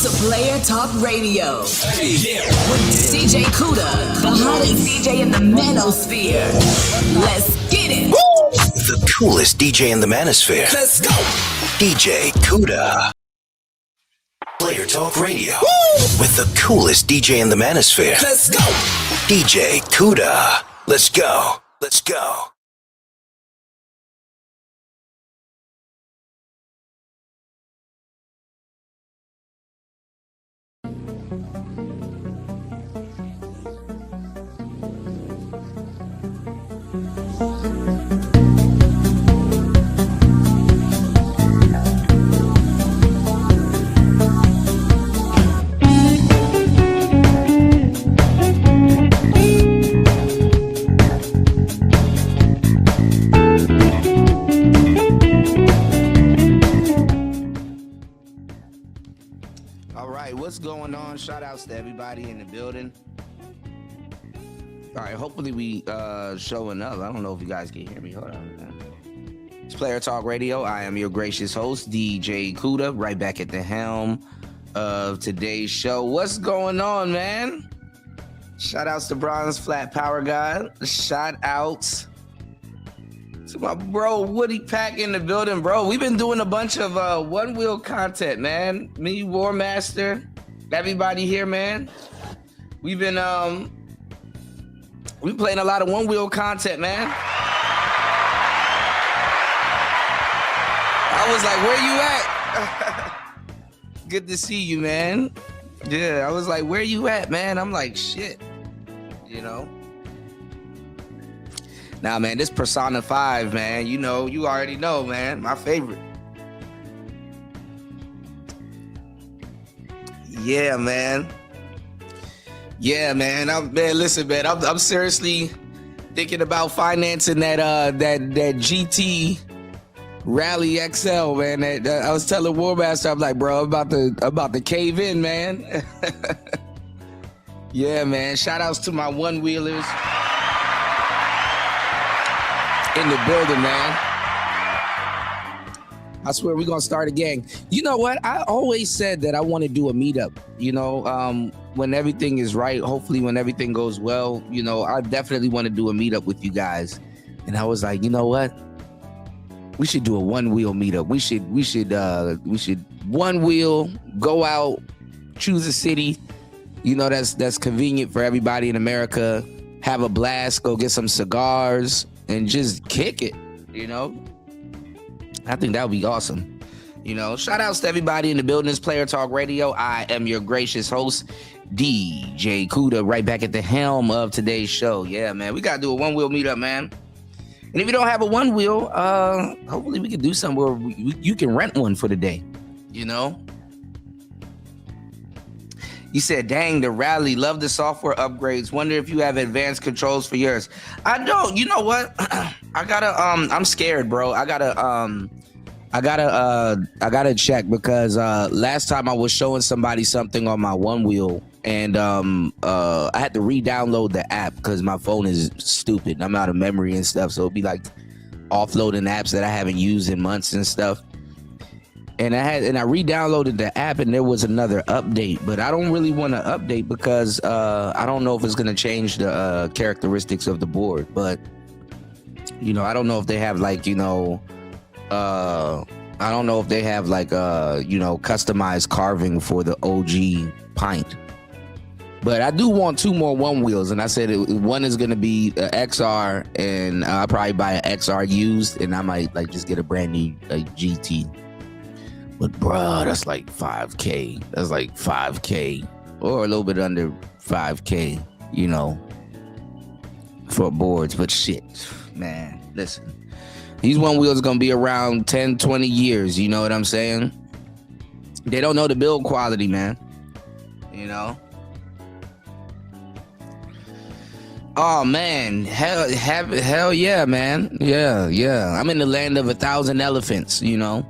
to Player Talk Radio with DJ Kuda, the hottest DJ in the Manosphere. Let's get it. The coolest DJ in the Manosphere. Let's go. DJ Kuda. Player Talk Radio with the coolest DJ in the Manosphere. Let's go. DJ Kuda. Let's go. Let's go. What's going on? Shout outs to everybody in the building. All right, hopefully we showing up. I don't know if you guys can hear me. Hold on, man. It's Player Talk Radio. I am your gracious host, DJ Kuda, right back at the helm of today's show. What's going on, man? Shout outs to Bronze Flat Power God. Shout outs to my bro Woody Pack in the building, bro. We've been doing a bunch of one wheel content, man. Me, War Master, everybody here, man. We've been playing a lot of one wheel content, man. I was like, where you at? Good to see you, man. Yeah, I was like, where you at, man? I'm like, shit, you know. Nah, man, this Persona 5, man, you know, you already know, man, my favorite. Yeah, man. Yeah, man. Listen, man, I'm seriously thinking about financing that GT Rally XL, man. I was telling War Master, I'm like, bro, I'm about to cave in, man. Yeah, man. Shout outs to my one wheelers in the building, man. I swear we're gonna start a gang. You know what? I always said that I want to do a meetup, you know, when everything is right, hopefully when everything goes well, you know, I definitely want to do a meetup with you guys. And I was like, you know what? We should do a one wheel meetup. We should one wheel, go out, choose a city, you know, that's convenient for everybody in America, have a blast, go get some cigars, and just kick it, you know? I think that would be awesome. You know, shout outs to everybody in the building. It's Player Talk Radio. I am your gracious host, DJ Kuda, right back at the helm of today's show. Yeah, man, we got to do a one wheel meetup, man. And if you don't have a one wheel, hopefully we can do something where you can rent one for the day, you know? You said, dang, the Rally, love the software upgrades. Wonder if you have advanced controls for yours. I don't. You know what? I gotta, I'm scared, bro. I gotta check because last time I was showing somebody something on my one wheel and I had to re-download the app because my phone is stupid. I'm out of memory and stuff. So it'd be like offloading apps that I haven't used in months and stuff. And I re-downloaded the app and there was another update, but I don't really want to update because I don't know if it's going to change the characteristics of the board. But, you know, I don't know if they have like, you know, I don't know if they have like, you know, customized carving for the OG pint. But I do want two more one wheels. And I said one is going to be an XR and I'll probably buy an XR used and I might like just get a brand new GT. But bro, that's like 5K. That's like 5K or a little bit under 5K, you know, for boards. But shit, man, listen, these one wheels are going to be around 10, 20 years. You know what I'm saying? They don't know the build quality, man. You know? Oh man, hell yeah, man. Yeah. I'm in the land of 1,000 elephants, you know?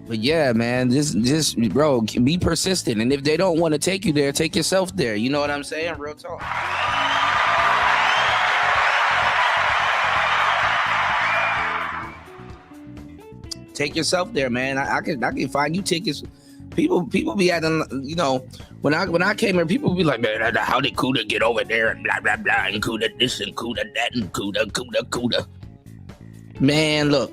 But yeah, man, just bro, be persistent. And if they don't want to take you there, take yourself there. You know what I'm saying? Real talk. Take yourself there, man. I can find you tickets People be acting, when I came here, people be like, man, how did Kuda get over there and blah blah blah and Kuda this and Kuda that and Kuda. Man, look.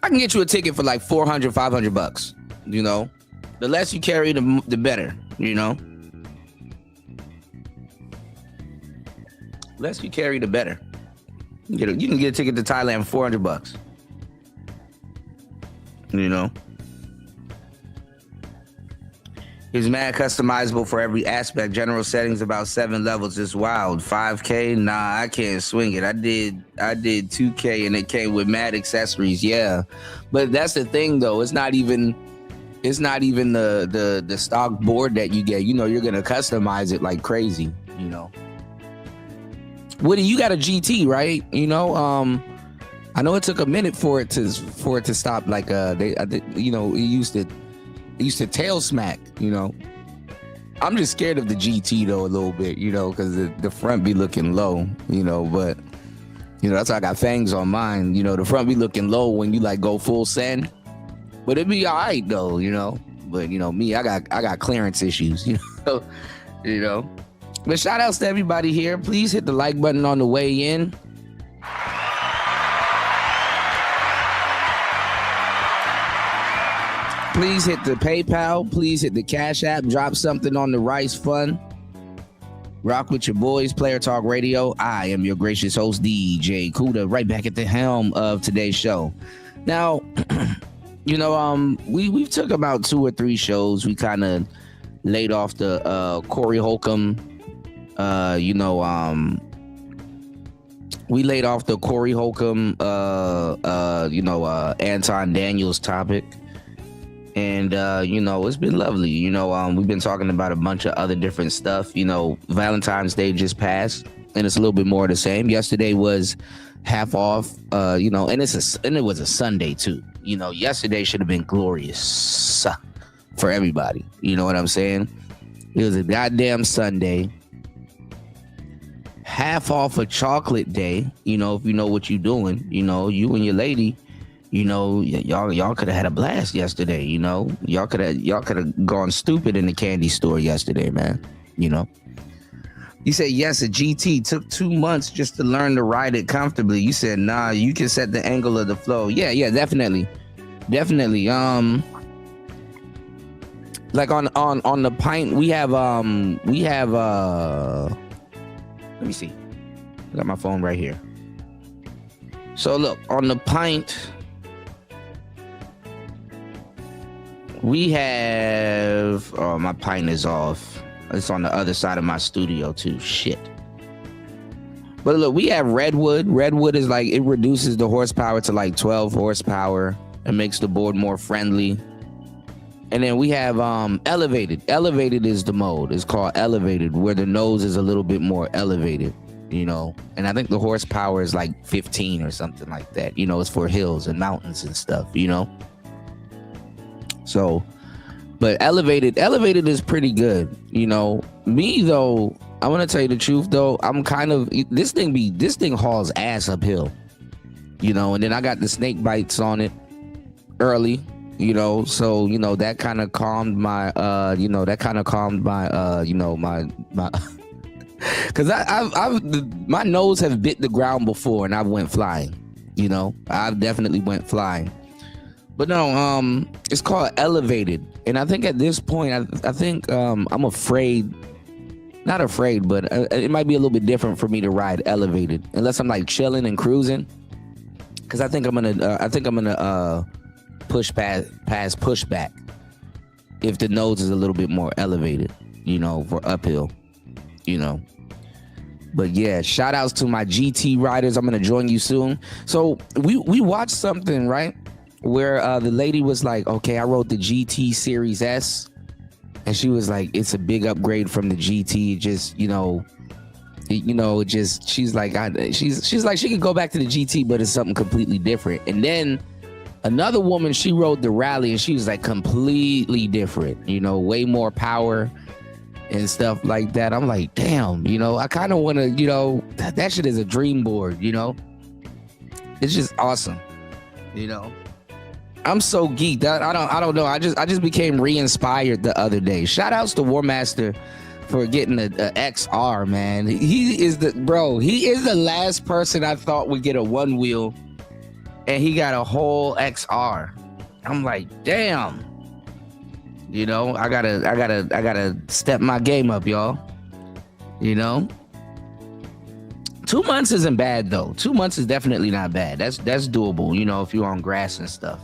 I can get you a ticket for like $400, $500. The less you carry, the better. Less you carry, the better. You can get a ticket to Thailand for $400. It's mad customizable for every aspect. General settings about 7 levels. It's wild. 5K? Nah, I can't swing it. I did 2K and it came with mad accessories. Yeah, but that's the thing though. It's not even the stock board that you get. You're gonna customize it like crazy. Woody, you got a GT, right? I know it took a minute for it to stop. Like it used to tail smack. I'm just scared of the GT though a little bit, because the front be looking low, but that's why I got fangs on mine. The front be looking low when you like go full send, but it be all right though, But me, I got clearance issues, But shout outs to everybody here. Please hit the like button on the way in. Please hit the PayPal. Please hit the Cash App. Drop something on the Rice Fund. Rock with your boys, Player Talk Radio. I am your gracious host, DJ Kuda, right back at the helm of today's show. Now, we took about 2 or 3 shows. We kind of laid off the Corey Holcomb. We laid off the Corey Holcomb, Anton Daniels topic. And, it's been lovely. We've been talking about a bunch of other different stuff. Valentine's Day just passed and it's a little bit more of the same. Yesterday was half off, and it was a Sunday too. Yesterday should have been glorious for everybody. You know what I'm saying? It was a goddamn Sunday. Half off a chocolate day, if you know what you're doing, you and your lady, y'all could have had a blast yesterday, y'all could have gone stupid in the candy store yesterday, man. You said, yes, a GT took 2 months just to learn to ride it comfortably. You said, nah, you can set the angle of the flow. Yeah, definitely. Like on the pint, we have let me see. I got my phone right here. So look, on the pint, we have, my pint is off. It's on the other side of my studio too. Shit. But look, we have Redwood. Redwood is like, it reduces the horsepower to like 12 horsepower and makes the board more friendly. And then we have Elevated. Elevated is the mode. It's called Elevated, where the nose is a little bit more elevated, And I think the horsepower is like 15 or something like that. It's for hills and mountains and stuff, So, but Elevated is pretty good, Me though, I want to tell you the truth though. I'm kind of, this thing hauls ass uphill, And then I got the snake bites on it early. So that kind of calmed my my because I've my nose have bit the ground before and I went flying. I've definitely went flying. But no, it's called Elevated, and I think at this point, I think I'm afraid, not afraid, but it might be a little bit different for me to ride Elevated unless I'm like chilling and cruising, because I think I'm gonna push past pushback if the nose is a little bit more elevated, for uphill, But yeah, shout outs to my GT riders. I'm gonna join you soon. So we watched something, right, where the lady was like, okay, I rode the GT Series S, and she was like, it's a big upgrade from the GT. Just she's like she could go back to the GT, but it's something completely different. And then another woman, she rode the Rally, and she was like completely different, way more power. and stuff like that. I'm like, damn, I kind of want to, that shit is a dream board, It's just awesome, I'm so geeked. I don't know. I just became re-inspired the other day. Shout outs to War Master for getting a XR, man. He is the last person I thought would get a one wheel, and he got a whole XR. I'm like, damn. I gotta step my game up, y'all. 2 months isn't bad though. 2 months is definitely not bad. That's doable, if you're on grass and stuff.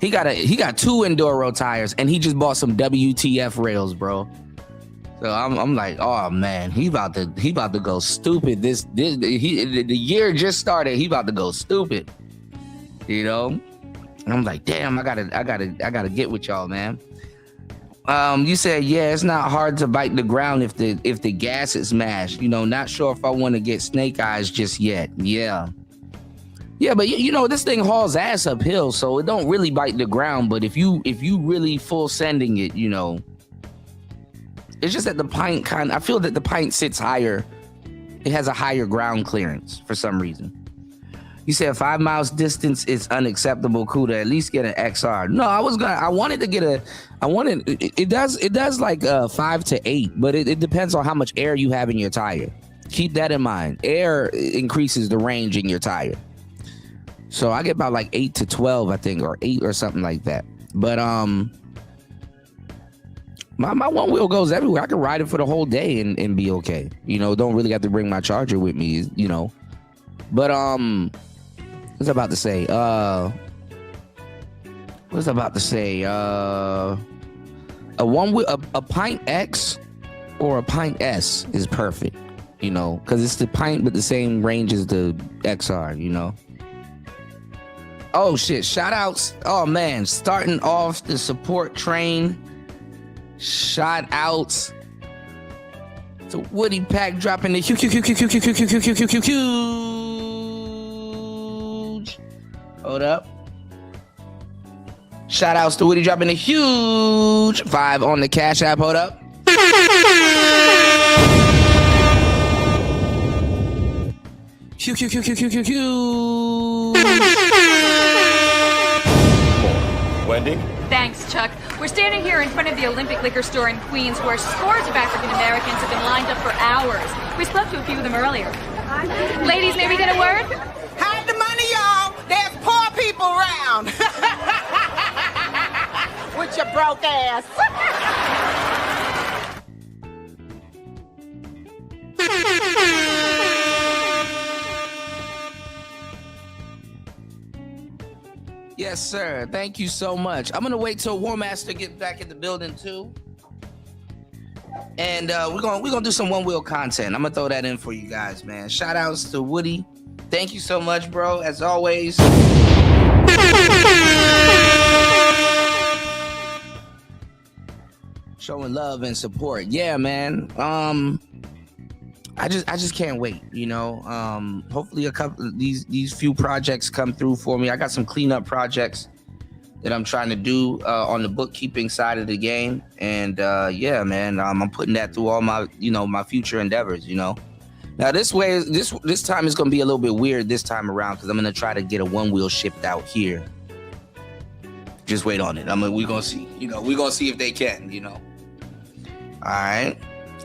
He got 2 enduro tires, and he just bought some WTF rails, bro. So I'm like, oh man, he about to go stupid. The year just started. He about to go stupid. And I'm like, damn, I gotta get with y'all, man. You said, yeah, it's not hard to bite the ground if the gas is smashed. Not sure if I want to get snake eyes just yet. Yeah, but this thing hauls ass uphill, so it don't really bite the ground. But if you really full sending it, it's just that the pint I feel that the pint sits higher. It has a higher ground clearance for some reason. You said 5 miles distance is unacceptable. Kuda, at least get an XR. No, I wanted to get it does like 5 to 8, but it depends on how much air you have in your tire. Keep that in mind. Air increases the range in your tire. So I get about like 8 to 12, I think, or 8 or something like that. But my one wheel goes everywhere. I can ride it for the whole day and be okay. Don't really have to bring my charger with me, But what was I about to say? A one wheel, a Pint X or a Pint S is perfect, because it's the Pint with the same range as the XR, Oh shit! Shout outs! Oh man, starting off the support train. Shout outs to Woody Pack dropping the huge. Hold up. Shout outs to Woody dropping the huge 5 on the Cash App. Hold up. Wendy? Thanks, Chuck. We're standing here in front of the Olympic Liquor Store in Queens, where scores of African Americans have been lined up for hours. We spoke to a few of them earlier. Ladies, may we get a word? Hide the money, y'all. There's poor people around. With your broke ass. Yes, sir. Thank you so much. I'm gonna wait till War Master get back in the building too, and we're gonna do some one wheel content. I'm gonna throw that in for you guys, man. Shout outs to Woody. Thank you so much, bro. As always. Showing love and support. Yeah, man. I just can't wait, hopefully a couple of these few projects come through for me. I got some cleanup projects that I'm trying to do on the bookkeeping side of the game. And yeah, man, I'm putting that through all my, my future endeavors, Now this time is going to be a little bit weird this time around, because I'm going to try to get a one wheel shipped out here. Just wait on it. We're going to see, we're going to see if they can, All right.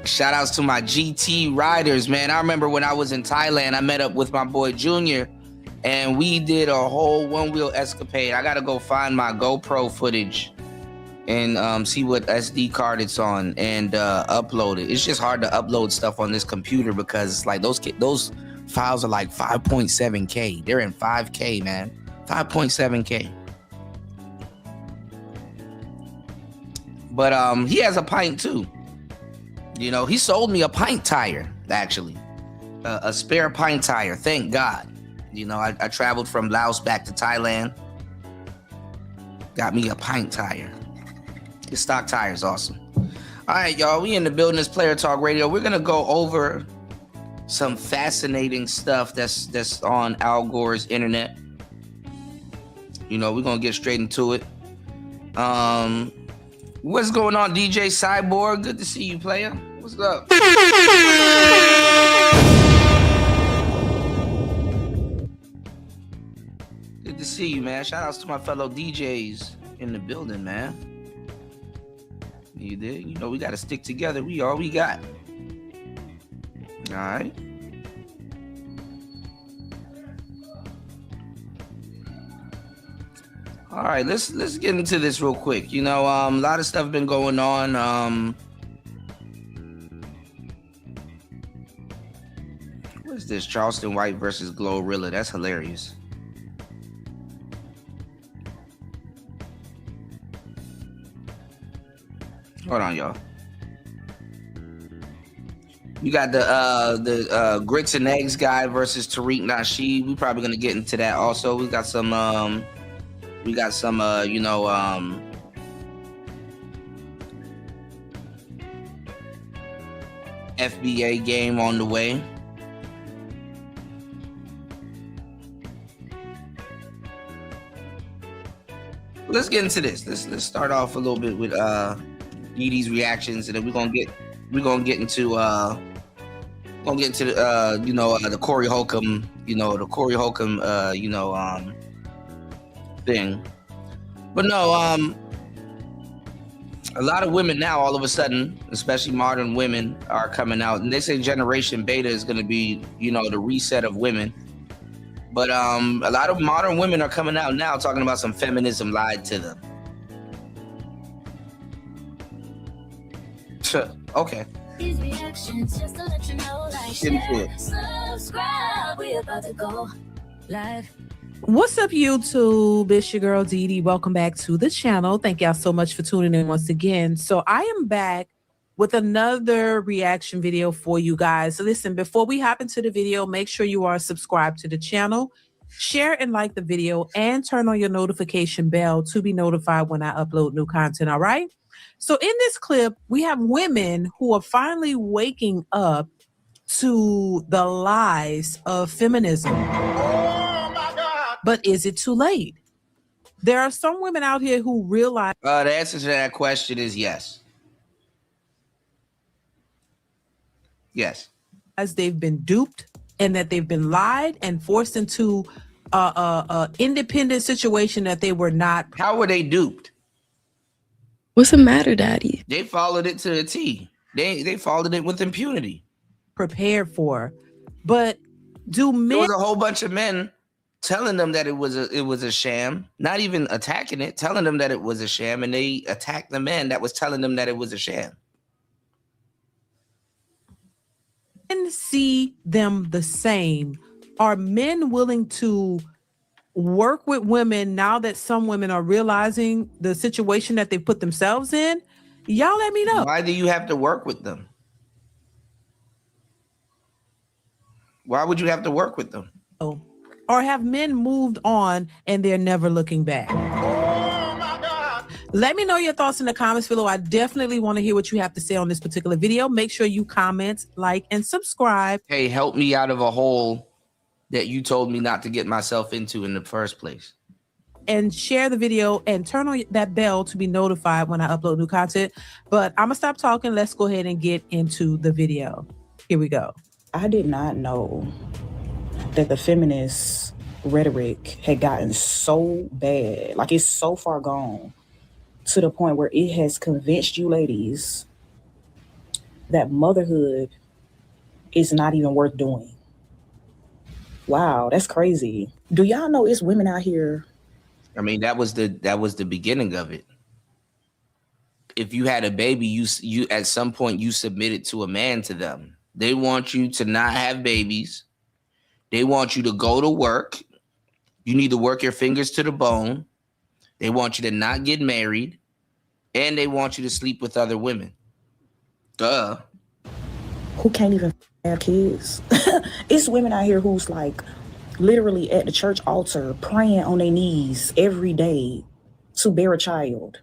Shout outs to my GT riders, man. I remember when I was in Thailand, I met up with my boy Junior, and we did a whole one wheel escapade. I got to go find my GoPro footage and see what SD card it's on and upload it. It's just hard to upload stuff on this computer because like those files are like 5.7K. They're in 5K, man. 5.7K. But he has a pint too. He sold me a pint tire, actually. A spare pint tire, thank God. I traveled from Laos back to Thailand. Got me a pint tire. The stock tire is awesome. All right, y'all, we in the building. This Player Talk Radio. We're going to go over some fascinating stuff that's on Al Gore's internet. We're going to get straight into it. What's going on, DJ Cyborg? Good to see you, player. What's up? Good to see you, man. Shout outs to my fellow DJs in the building, man. You did? You know, we got to stick together. We all we got. All right. All right, let's get into this real quick. You know, a lot of stuff been going on. What is this? Charleston White versus Glorilla. That's hilarious. Hold on, y'all. You got the Grits and Eggs guy versus Tariq Nasheed. We're probably gonna get into that also. We got some FBA game on the way. Let's get into this. Let's start off a little bit with Dee Dee's reactions, and then we're gonna get into the Corey Holcomb, thing. But no, a lot of women now, all of a sudden, especially modern women, are coming out, and they say Generation Beta is going to be, the reset of women. But a lot of modern women are coming out now talking about some feminism lied to them. Okay. These reactions just to let you know, like, share, subscribe, we about to go live. What's up, YouTube? It's your girl Dee Dee. Welcome back to the channel. Thank y'all so much for tuning in once again. So I am back with another reaction video for you guys. So listen, before we hop into the video, make sure you are subscribed to the channel, share and like the video, and turn on your notification bell to be notified when I upload new content, all right? So in this clip, we have women who are finally waking up to the lies of feminism. But is it too late? There are some women out here who realize... The answer to that question is yes. Yes. As they've been duped and that they've been lied and forced into a independent situation that they were not... How were they duped? What's the matter, Daddy? They followed it to a T. They followed it with impunity. Prepared for. But do men... There was a whole bunch of men telling them that it was a sham, not even attacking it, telling them that it was a sham, and they attacked the man that was telling them that it was a sham. Men see them the same. Are men willing to work with women now that some women are realizing the situation that they put themselves in? Y'all let me know. Why do you have to work with them? Why would you have to work with them? Oh. Or have men moved on and they're never looking back? Oh my God. Let me know your thoughts in the comments below. I definitely want to hear what you have to say on this particular video. Make sure you comment, like, and subscribe. Hey, help me out of a hole that you told me not to get myself into in the first place. And share the video and turn on that bell to be notified when I upload new content. But I'm gonna stop talking. Let's go ahead and get into the video. Here we go. I did not know that the feminist rhetoric had gotten so bad, like it's so far gone, to the point where it has convinced you ladies that motherhood is not even worth doing. Wow, that's crazy. Do y'all know it's women out here? I mean, that was the beginning of it. If you had a baby, you at some point you submitted to a man to them. They want you to not have babies. They want you to go to work. You need to work your fingers to the bone. They want you to not get married. And they want you to sleep with other women. Duh. Who can't even have kids. It's women out here who's like literally at the church altar praying on their knees every day to bear a child.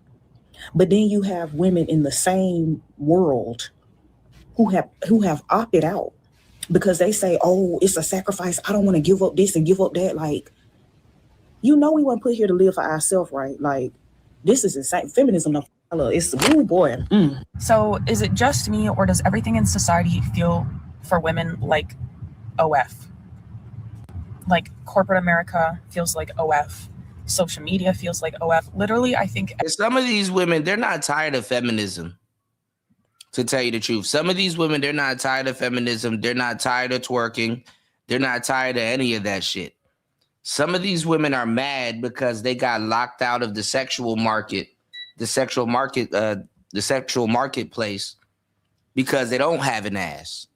But then you have women in the same world who have opted out because they say, oh, it's a sacrifice. I don't want to give up this and give up that. Like, we weren't put here to live for ourselves, right? Like, this is insane. Feminism don't It's ooh boy. So is it just me, or does everything in society feel for women like OF? Like corporate America feels like OF. Social media feels like OF. Literally, I think some of these women, they're not tired of feminism. To tell you the truth, some of these women, they're not tired of feminism. They're not tired of twerking. They're not tired of any of that shit. Some of these women are mad because they got locked out of the sexual market, the sexual marketplace, because they don't have an ass.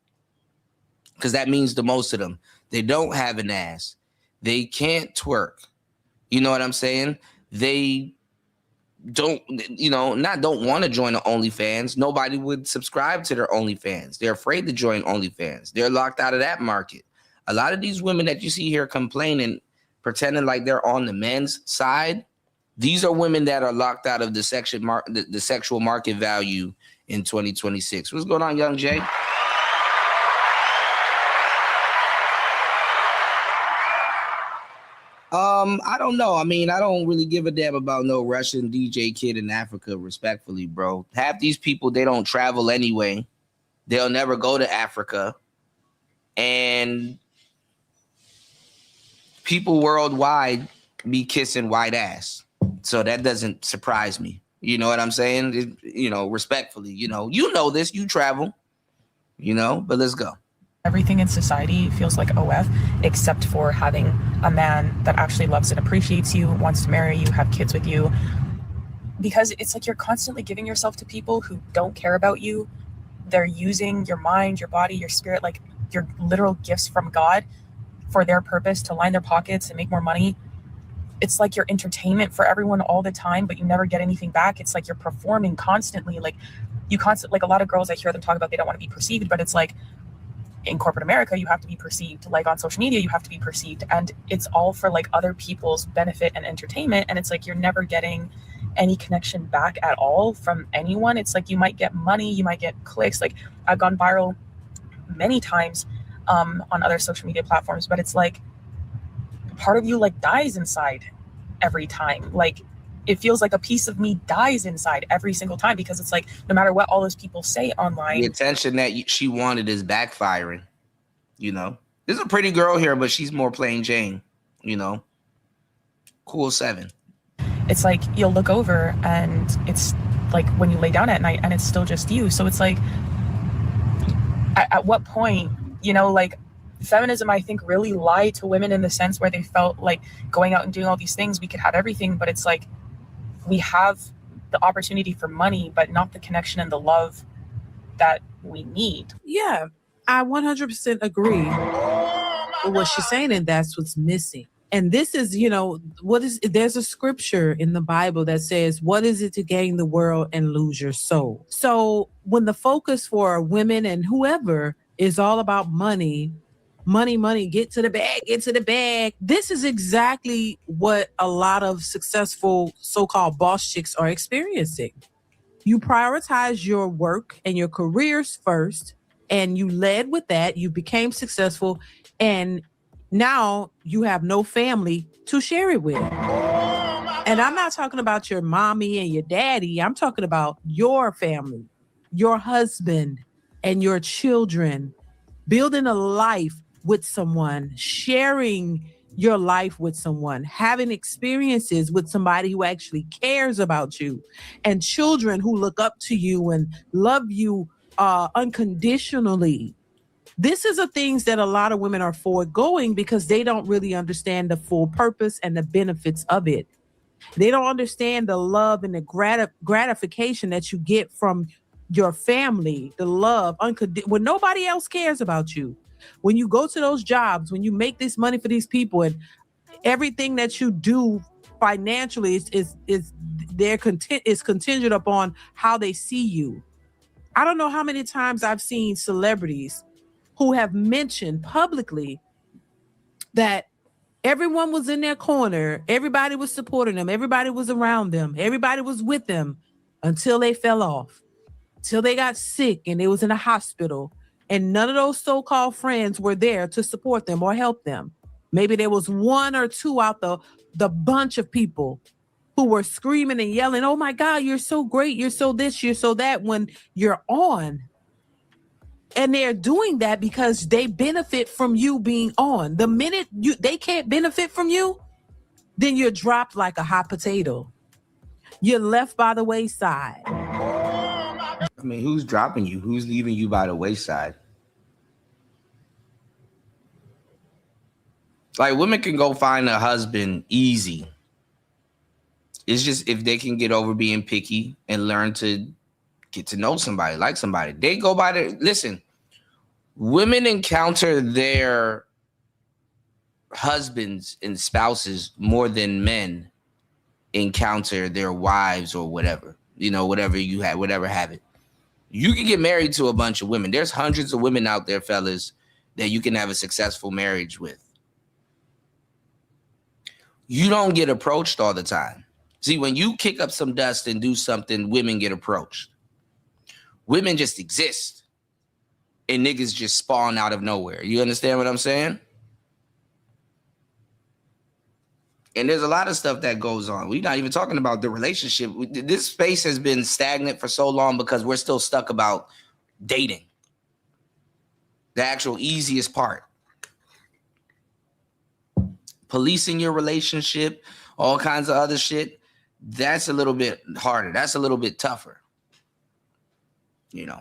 Because that means the most of them. They don't have an ass. They can't twerk. You know what I'm saying? They don't want to join the OnlyFans. Nobody would subscribe to their OnlyFans. They're afraid to join OnlyFans. They're locked out of that market. A lot of these women that you see here complaining, pretending like they're on the men's side, these are women that are locked out of the sexual market value in 2026. What's going on, Young Jay? I don't know. I mean, I don't really give a damn about no Russian DJ kid in Africa, respectfully, bro. Half these people, they don't travel anyway. They'll never go to Africa. And people worldwide be kissing white ass. So that doesn't surprise me. You know what I'm saying? Respectfully, you know this, you travel, but let's go. Everything in society feels like OF, except for having a man that actually loves and appreciates you, wants to marry you, have kids with you. Because it's like you're constantly giving yourself to people who don't care about you. They're using your mind, your body, your spirit, like your literal gifts from God for their purpose, to line their pockets and make more money. It's like you're entertainment for everyone all the time, but you never get anything back. It's like you're performing constantly. Like a lot of girls, I hear them talk about they don't want to be perceived, but it's like, in corporate America, you have to be perceived. Like on social media, you have to be perceived. And it's all for like other people's benefit and entertainment. And it's like you're never getting any connection back at all from anyone. It's like you might get money, you might get clicks. Like I've gone viral many times on other social media platforms, but it's like part of you like dies inside every time. Like it feels like a piece of me dies inside every single time, because it's like no matter what all those people say online, the attention that she wanted is backfiring. There's a pretty girl here, but she's more plain Jane. Cool 7. It's like you'll look over and it's like when you lay down at night and it's still just you. So it's like at what point, like feminism, I think, really lied to women in the sense where they felt like going out and doing all these things, we could have everything, but it's like we have the opportunity for money, but not the connection and the love that we need. Yeah, I 100% agree with what she's saying, and that's what's missing. And this is, there's a scripture in the Bible that says, what is it to gain the world and lose your soul? So when the focus for women and whoever is all about money, get to the bag. This is exactly what a lot of successful so-called boss chicks are experiencing. You prioritize your work and your careers first, and you led with that. You became successful, and now you have no family to share it with. And I'm not talking about your mommy and your daddy. I'm talking about your family, your husband and your children, building a life with someone, sharing your life with someone, having experiences with somebody who actually cares about you, and children who look up to you and love you unconditionally. This is the things that a lot of women are foregoing because they don't really understand the full purpose and the benefits of it. They don't understand the love and the gratification that you get from your family, the love, when nobody else cares about you. When you go to those jobs, when you make this money for these people, and everything that you do financially is contingent upon how they see you. I don't know how many times I've seen celebrities who have mentioned publicly that everyone was in their corner, everybody was supporting them, everybody was around them, everybody was with them until they fell off, till they got sick and they was in a hospital. And none of those so-called friends were there to support them or help them. Maybe there was one or two out the bunch of people who were screaming and yelling, oh my God, you're so great, you're so this, you're so that, when you're on. And they're doing that because they benefit from you being on. The minute they can't benefit from you, then you're dropped like a hot potato. You're left by the wayside. I mean, who's dropping you? Who's leaving you by the wayside? Like, women can go find a husband easy. It's just if they can get over being picky and learn to get to know somebody, like somebody. They go by their, listen, women encounter their husbands and spouses more than men encounter their wives or whatever, whatever you have, whatever habit. You can get married to a bunch of women. There's hundreds of women out there, fellas, that you can have a successful marriage with. You don't get approached all the time. See, when you kick up some dust and do something, women get approached. Women just exist and niggas just spawn out of nowhere. You understand what I'm saying? And there's a lot of stuff that goes on. We're not even talking about the relationship. This space has been stagnant for so long because we're still stuck about dating. The actual easiest part. Policing your relationship, all kinds of other shit, that's a little bit harder. That's a little bit tougher.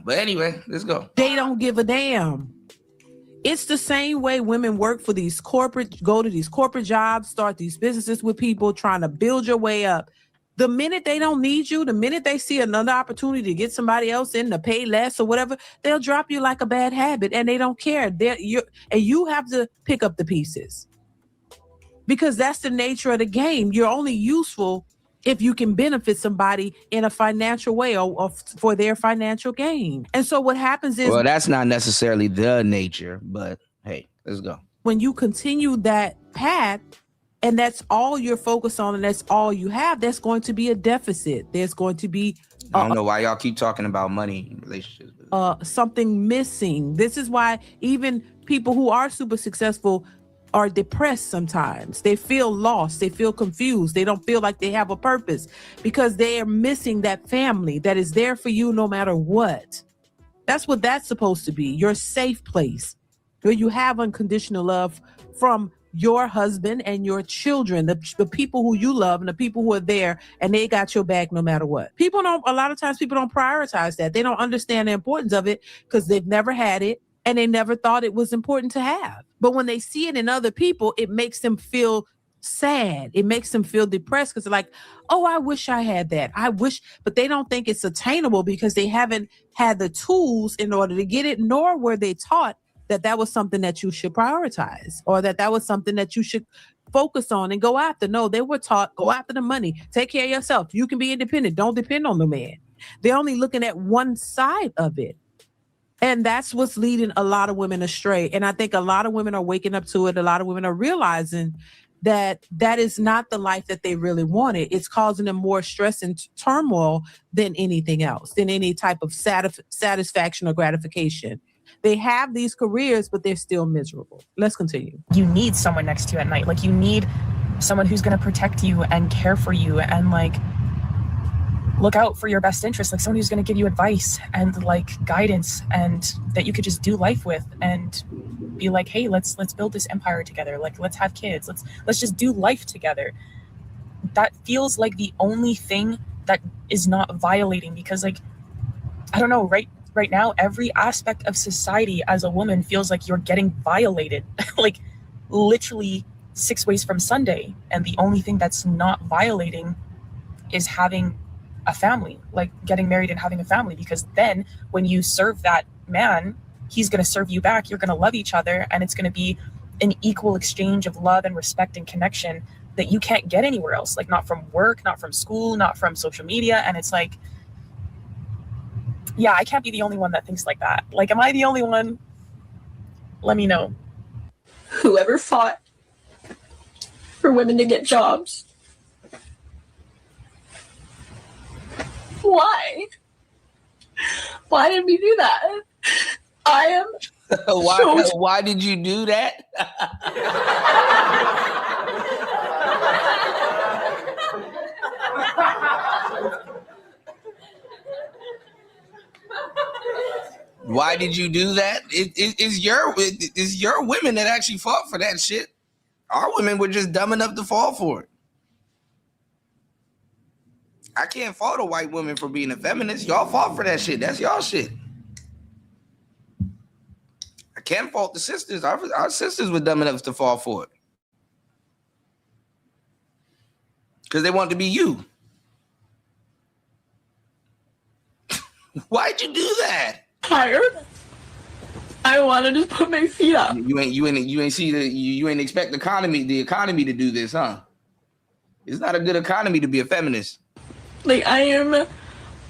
But anyway, let's go. They don't give a damn. It's the same way women work for go to these corporate jobs, start these businesses with people, trying to build your way up. The minute they don't need you, the minute they see another opportunity to get somebody else in to pay less or whatever, they'll drop you like a bad habit, and they don't care. And you have to pick up the pieces. Because that's the nature of the game. You're only useful if you can benefit somebody in a financial way or for their financial gain. And so what happens is... Well, that's not necessarily the nature, but hey, let's go. When you continue that path and that's all you're focused on and that's all you have, there's going to be a deficit. There's going to be... I don't know why y'all keep talking about money in relationships. Something missing. This is why even people who are super successful are depressed sometimes. They feel lost. They feel confused. They don't feel like they have a purpose because they are missing that family that is there for you no matter what. That's what that's supposed to be. Your safe place where you have unconditional love from your husband and your children, the people who you love and the people who are there and they got your back no matter what. A lot of times people don't prioritize that. They don't understand the importance of it because they've never had it and they never thought it was important to have. But when they see it in other people, it makes them feel sad. It makes them feel depressed because they're like, oh, I wish I had that. I wish, but they don't think it's attainable because they haven't had the tools in order to get it, nor were they taught that that was something that you should prioritize or that that was something that you should focus on and go after. No, they were taught, go after the money, take care of yourself. You can be independent. Don't depend on the man. They're only looking at one side of it. And that's what's leading a lot of women astray. And I think a lot of women are waking up to it. A lot of women are realizing that that is not the life that they really wanted. It's causing them more stress and turmoil than anything else, than any type of satisfaction or gratification. They have these careers, but they're still miserable. Let's continue. You need someone next to you at night. Like, you need someone who's going to protect you and care for you and like look out for your best interest, like someone who's going to give you advice and like guidance and that you could just do life with and be like, hey, let's build this empire together. Like, let's have kids. Let's just do life together. That feels like the only thing that is not violating because, like, I don't know, right now, every aspect of society as a woman feels like you're getting violated, like literally 6 ways from Sunday. And the only thing that's not violating is having a family, like getting married and having a family, because then when you serve that man, he's going to serve you back. You're going to love each other and it's going to be an equal exchange of love and respect and connection that you can't get anywhere else, like not from work, not from school, not from social media. And it's like, yeah, I can't be the only one that thinks like that. Like, am I the only one? Let me know. Whoever fought for women to get jobs, why? Why did we do that? I am. Why did you do that? Why did you do that? It's your women that actually fought for that shit. Our women were just dumb enough to fall for it. I can't fault a white woman for being a feminist. Y'all fought for that shit. That's y'all shit. I can't fault the sisters. Our sisters were dumb enough to fall for it. Because they wanted to be you. Why'd you do that? Tired. I want to just put my feet up. You ain't expect the economy to do this, huh? It's not a good economy to be a feminist. Like I am,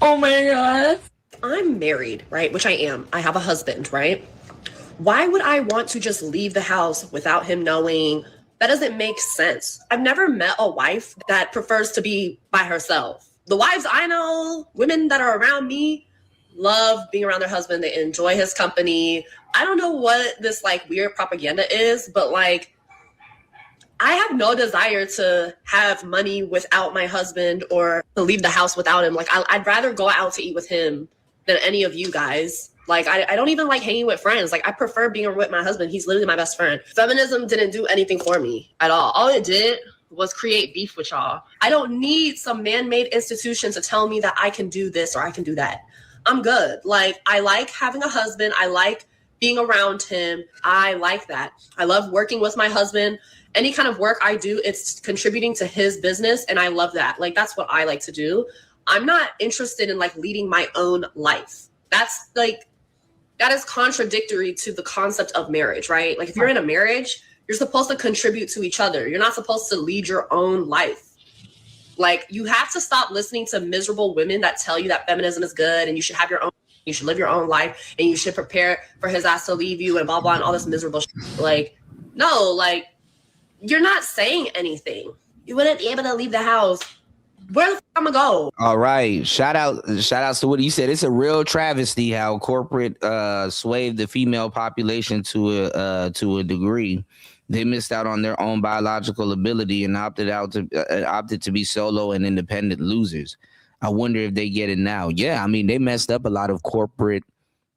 oh my God. I'm married, right? Which I am. I have a husband, right? Why would I want to just leave the house without him knowing? That doesn't make sense. I've never met a wife that prefers to be by herself. The wives I know, women that are around me, love being around their husband. They enjoy his company. I don't know what this like weird propaganda is, but like, I have no desire to have money without my husband or to leave the house without him. Like, I'd rather go out to eat with him than any of you guys. Like, I don't even like hanging with friends. Like, I prefer being with my husband. He's literally my best friend. Feminism didn't do anything for me at all. All it did was create beef with y'all. I don't need some man-made institution to tell me that I can do this or I can do that. I'm good. Like, I like having a husband. I like being around him. I like that. I love working with my husband. Any kind of work I do, it's contributing to his business. And I love that. Like, that's what I like to do. I'm not interested in like leading my own life. That's like, that is contradictory to the concept of marriage, right? Like if you're in a marriage, you're supposed to contribute to each other. You're not supposed to lead your own life. Like you have to stop listening to miserable women that tell you that feminism is good and you should have your own, you should live your own life and you should prepare for his ass to leave you and blah, blah, and all this miserable shit. Like, no, like, you're not saying anything. You wouldn't be able to leave the house. Where the fuck I'm gonna go? All right. Shout outs to what he said. It's a real travesty how corporate swayed the female population to a degree. They missed out on their own biological ability and opted to be solo and independent losers. I wonder if they get it now. Yeah, I mean, they messed up a lot of corporate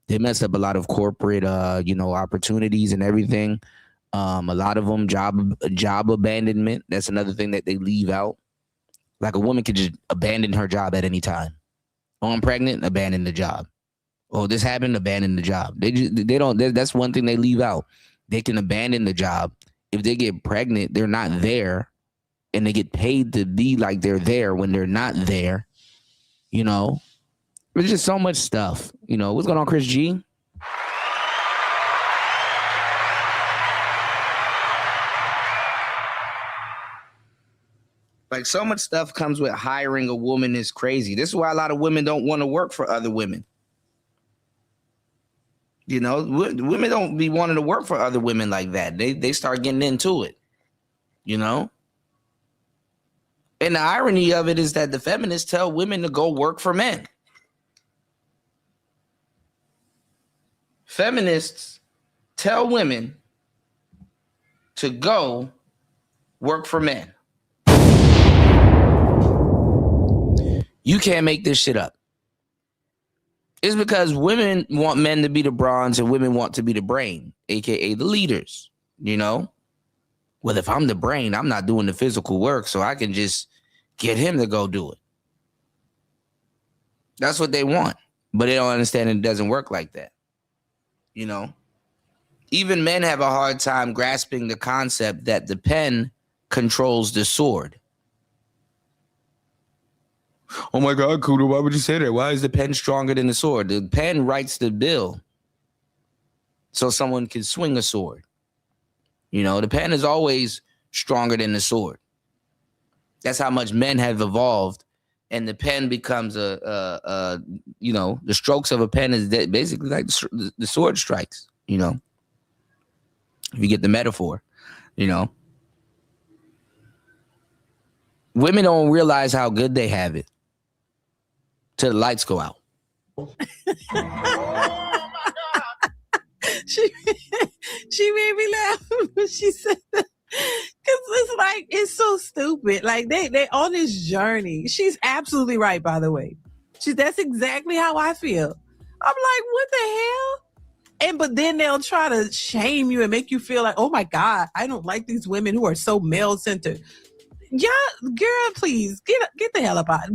opportunities and everything. A lot of them job abandonment. That's another thing that they leave out. Like a woman could just abandon her job at any time. Oh, I'm pregnant, abandon the job. Oh, this happened, abandon the job. They don't. That's one thing they leave out. They can abandon the job. If they get pregnant, they're not there, and they get paid to be like they're there when they're not there. You know, there's just so much stuff. You know, what's going on, Chris G? Like so much stuff comes with hiring a woman is crazy. This is why a lot of women don't want to work for other women. You know, women don't be wanting to work for other women like that. They start getting into it, you know? And the irony of it is that the feminists tell women to go work for men. Feminists tell women to go work for men. You can't make this shit up. It's because women want men to be the bronze and women want to be the brain, aka the leaders, you know? Well, if I'm the brain, I'm not doing the physical work, so I can just get him to go do it. That's what they want, but they don't understand it doesn't work like that, you know? Even men have a hard time grasping the concept that the pen controls the sword. Oh my God, Kuda, why would you say that? Why is the pen stronger than the sword? The pen writes the bill so someone can swing a sword. You know, the pen is always stronger than the sword. That's how much men have evolved. And the pen becomes the strokes of a pen is basically like the sword strikes, you know, if you get the metaphor, you know. Women don't realize how good they have it till the lights go out. She made me laugh when she said that. Because it's Like, it's so stupid. Like, they on this journey. She's absolutely right, by the way. That's exactly how I feel. I'm like, what the hell? But then they'll try to shame you and make you feel like, oh my God, I don't like these women who are so male-centered. Girl, please get the hell up out.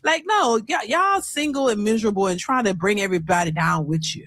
Like, no, y'all single and miserable and trying to bring everybody down with you.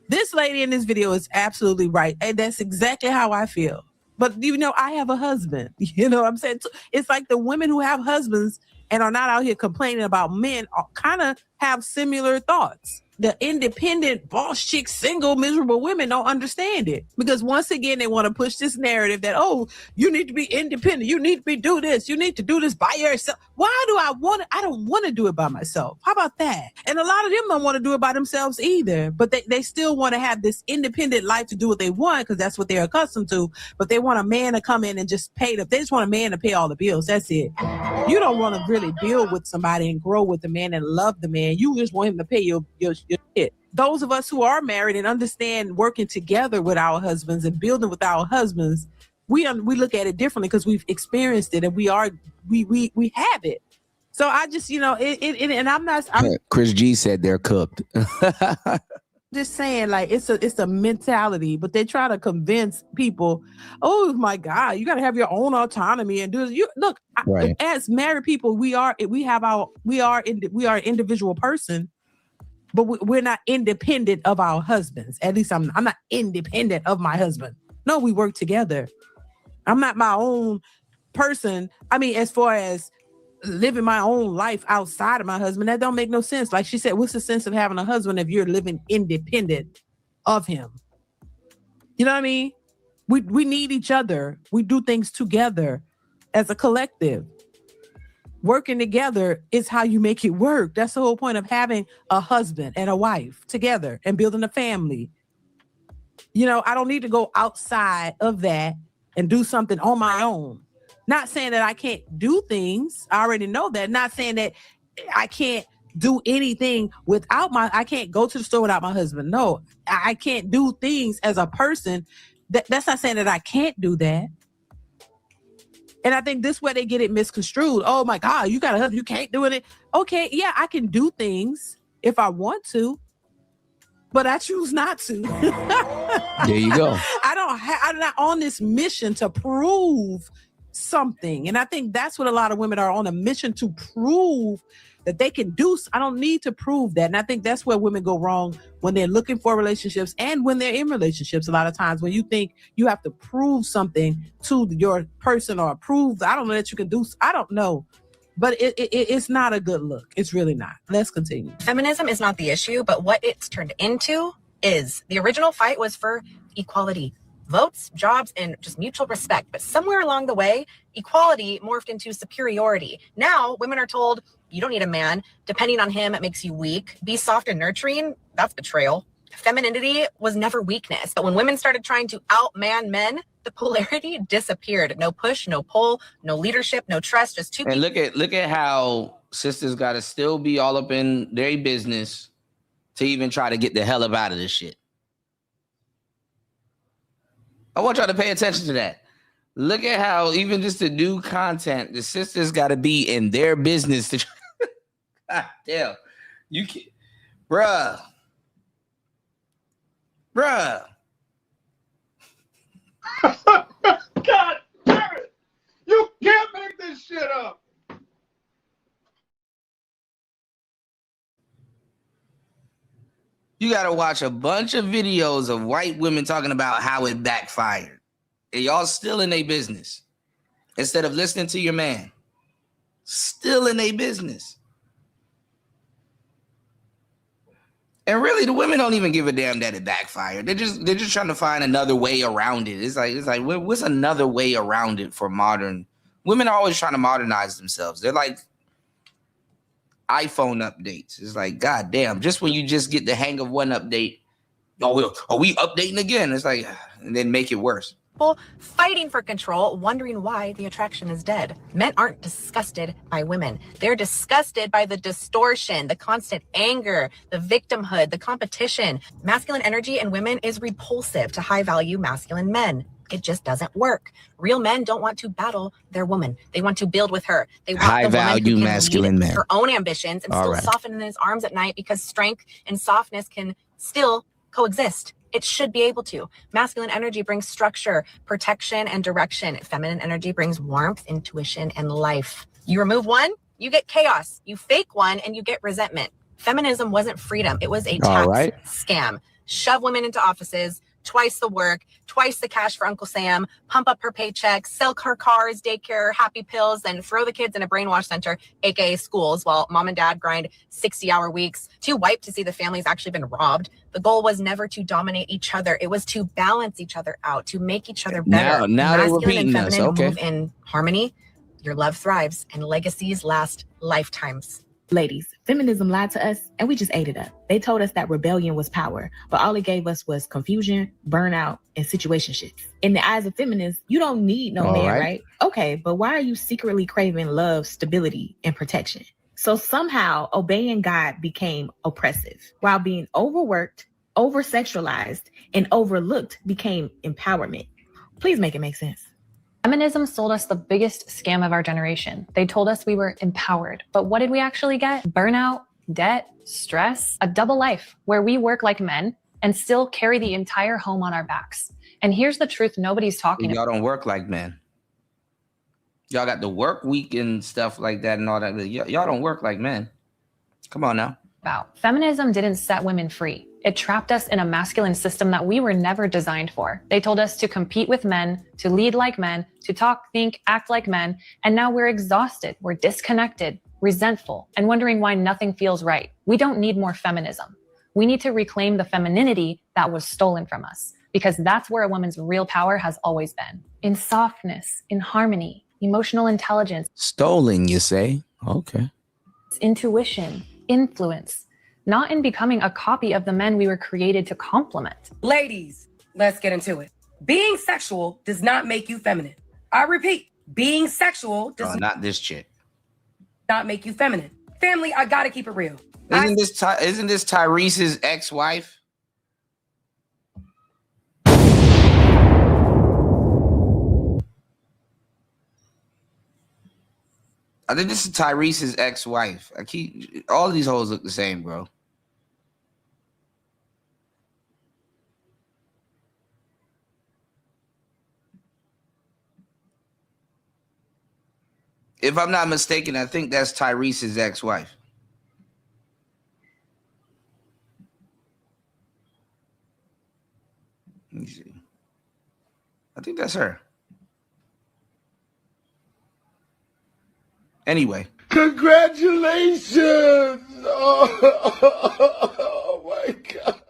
This lady in this video is absolutely right. And that's exactly how I feel. But, I have a husband. You know what I'm saying? It's like the women who have husbands and are not out here complaining about men kind of have similar thoughts. The independent, boss chick, single, miserable women don't understand it. Because once again, they want to push this narrative that, oh, you need to be independent. You need to do this. You need to do this by yourself. Why do I want it? I don't want to do it by myself. How about that? And a lot of them don't want to do it by themselves either. But they still want to have this independent life to do what they want because that's what they're accustomed to. But they want a man to come in and just pay them. They just want a man to pay all the bills. That's it. You don't want to really build with somebody and grow with the man and love the man. You just want him to pay your shit. Those of us who are married and understand working together with our husbands and building with our husbands, we look at it differently because we've experienced it and we have it. So I just, and I'm Chris G said they're cooked. just saying, like, it's a mentality, but they try to convince people, oh my God, you got to have your own autonomy and do this. Right. As married people, we are an individual person, but we're not independent of our husbands. At least I'm not independent of my husband. No, we work together. I'm not my own person. I mean, as far as living my own life outside of my husband, that don't make no sense. Like she said, what's the sense of having a husband if you're living independent of him? You know what I mean? We need each other. We do things together as a collective. Working together is how you make it work. That's the whole point of having a husband and a wife together and building a family. I don't need to go outside of that and do something on my own. Not saying that I can't do things. I already know that. Not saying that I can't do anything I can't go to the store without my husband. No, I can't do things as a person. That's not saying that I can't do that. And I think this is where they get it misconstrued. Oh my God, you got a husband, you can't do it. Okay, yeah, I can do things if I want to, but I choose not to. There you go. I'm not on this mission to prove something. And I think that's what a lot of women are on, a mission to prove that they can do. I don't need to prove that. And I think that's where women go wrong when they're looking for relationships and when they're in relationships. A lot of times when you think you have to prove something to your person or prove, I don't know, that you can do. I don't know. But it's not a good look. It's really not. Let's continue. Feminism is not the issue, but what it's turned into is the original fight was for equality. Votes, jobs, and just mutual respect. But somewhere along the way, equality morphed into superiority. Now, women are told, you don't need a man. Depending on him, it makes you weak. Be soft and nurturing, that's betrayal. Femininity was never weakness. But when women started trying to outman men, the polarity disappeared. No push, no pull, no leadership, no trust, just two people. And look at how sisters got to still be all up in their business to even try to get the hell up out of this shit. I want y'all to pay attention to that. Look at how even just to do content, the sisters got to be in their business to try. God damn. You can't, bruh. God damn it. You can't make this shit up. You got to watch a bunch of videos of white women talking about how it backfired. And y'all still in their business. Instead of listening to your man. Still in their business. And really, the women don't even give a damn that it backfired. They're just trying to find another way around it. It's like what's another way around it for modern? Women are always trying to modernize themselves. They're like iPhone updates. It's like, God damn, just when you just get the hang of one update, are we updating again? It's like, and then make it worse. Fighting for control, wondering why the attraction is dead. Men aren't disgusted by women. They're disgusted by the distortion, the constant anger, the victimhood, the competition. Masculine energy in women is repulsive to high-value masculine men. It just doesn't work. Real men don't want to battle their woman. They want to build with her. They want High the woman value who can masculine lead man. her own ambitions and All still right. soften in his arms at night, because strength and softness can still coexist. It should be able to. Masculine energy brings structure, protection, and direction. Feminine energy brings warmth, intuition, and life. You remove one, you get chaos. You fake one, and you get resentment. Feminism wasn't freedom. It was a tax scam. Shove women into offices, twice the work, twice the cash for Uncle Sam, pump up her paychecks, sell her cars, daycare, happy pills, and throw the kids in a brainwash center, aka schools, while mom and dad grind 60-hour weeks, too wiped to see the family's actually been robbed. The goal was never to dominate each other. It was to balance each other out, to make each other better. Now they're Masculine repeating and this. feminine Okay. move in harmony. Your love thrives, and legacies last lifetimes. Ladies, feminism lied to us and we just ate it up. They told us that rebellion was power, but all it gave us was confusion, burnout, and situationships. In the eyes of feminists, you don't need no man, right? Okay, but why are you secretly craving love, stability, and protection? So somehow obeying God became oppressive, while being overworked, over-sexualized, and overlooked became empowerment. Please make it make sense. Feminism sold us the biggest scam of our generation. They told us we were empowered, but what did we actually get? Burnout, debt, stress, a double life where we work like men and still carry the entire home on our backs. And here's the truth nobody's talking Y'all about. don't work like men. Y'all got the work week and stuff like that and all that. Y'all don't work like men. Come on now. Feminism didn't set women free. It trapped us in a masculine system that we were never designed for. They told us to compete with men, to lead like men, to talk, think, act like men, and now we're exhausted, we're disconnected, resentful, and wondering why nothing feels right. We don't need more feminism. We need to reclaim the femininity that was stolen from us, because that's where a woman's real power has always been. In softness, in harmony, emotional intelligence. Stolen, you say? Okay. Intuition, influence. Not in becoming a copy of the men we were created to complement. Ladies, let's get into it. Being sexual does not make you feminine. I repeat, being sexual does not this chick. not make you feminine. Family, I gotta keep it real. Isn't this Tyrese's ex-wife? I think this is Tyrese's ex-wife. All of these hoes look the same, bro. If I'm not mistaken, I think that's Tyrese's ex-wife. Let me see. I think that's her. Anyway. Congratulations! Oh my God.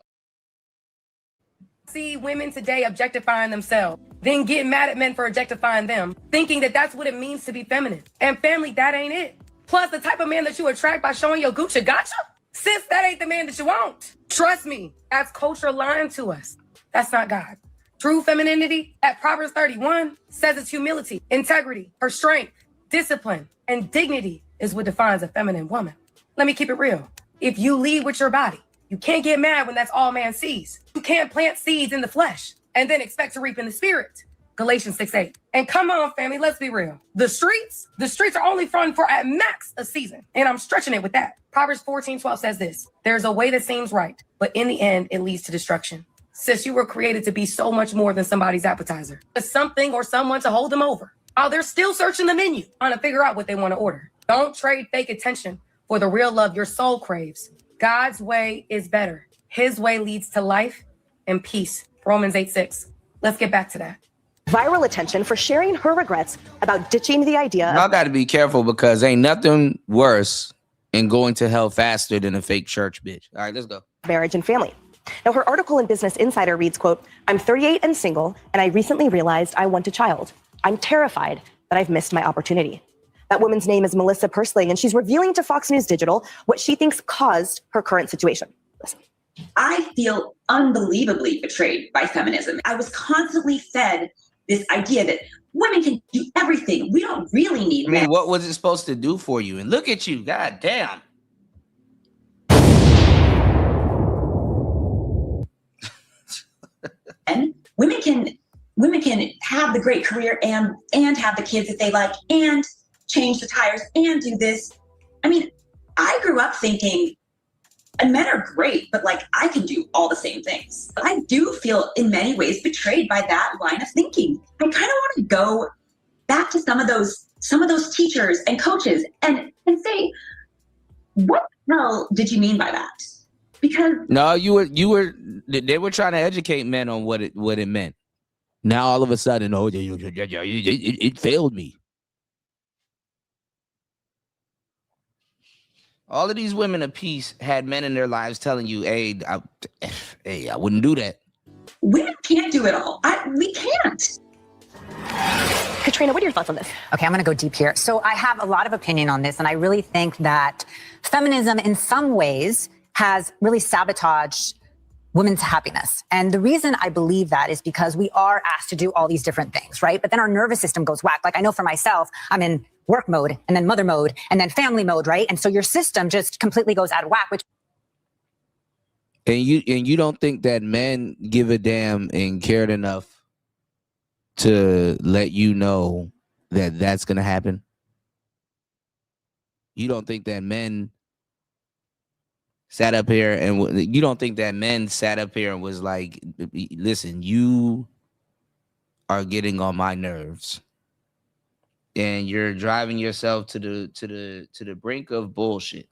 See women today objectifying themselves, then getting mad at men for objectifying them, thinking that that's what it means to be feminine. And family, that ain't it. Plus, the type of man that you attract by showing your Gucci gotcha, sis, that ain't the man that you want. Trust me, that's culture lying to us. That's not God. True femininity at Proverbs 31 says it's humility, integrity, her strength, discipline, and dignity is what defines a feminine woman. Let me keep it real. If you lead with your body, you can't get mad when that's all man sees. You can't plant seeds in the flesh and then expect to reap in the spirit. Galatians 6:8. And come on, family, let's be real. The streets are only fun for at max a season. And I'm stretching it with that. Proverbs 14:12 says this: there's a way that seems right, but in the end, it leads to destruction. Sis, you were created to be so much more than somebody's appetizer. It's something or someone to hold them over. Oh, they're still searching the menu, trying to figure out what they want to order. Don't trade fake attention for the real love your soul craves. God's way is better. His way leads to life and peace. Romans 8:6. Let's get back to that. Viral attention for sharing her regrets about ditching the idea Y'all got to be careful because ain't nothing worse in going to hell faster than a fake church bitch. All right, let's go. marriage and family. Now, her article in Business Insider reads, quote, "I'm 38 and single, and I recently realized I want a child. I'm terrified that I've missed my opportunity." That woman's name is Melissa Persling, and she's revealing to Fox News Digital what she thinks caused her current situation. Listen. I feel unbelievably betrayed by feminism. I was constantly fed this idea that women can do everything. We don't really need men. What was it supposed to do for you? And look at you, god damn. And women can women can have the great career and have the kids that they like and change the tires and do this. I mean, I grew up thinking, and men are great, but like I can do all the same things. I do feel in many ways betrayed by that line of thinking. I kind of want to go back to some of those teachers and coaches and say, what the hell did you mean by that? Because no, they were trying to educate men on what it meant. Now all of a sudden, it failed me. All of these women of peace had men in their lives telling you, hey, I wouldn't do that. Women can't do it all. We can't. Katrina, what are your thoughts on this? Okay, I'm going to go deep here. So I have a lot of opinion on this, and I really think that feminism in some ways has really sabotaged women's happiness. And the reason I believe that is because we are asked to do all these different things, right? But then our nervous system goes whack. Like I know for myself, I'm in work mode and then mother mode and then family mode, right? And so your system just completely goes out of whack, which And you don't think that men give a damn and cared enough to let you know that that's going to happen? You don't think that men sat up here and was like, listen, you are getting on my nerves and you're driving yourself to the brink of bullshit.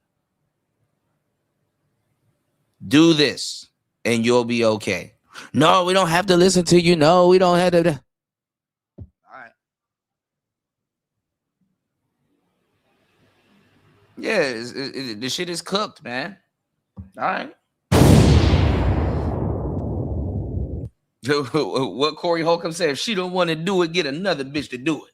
Do this and you'll be okay. No, we don't have to listen to you. No, we don't have to. All right. Yeah, the shit is cooked, man. All right. What Corey Holcomb said, if she don't want to do it, get another bitch to do it.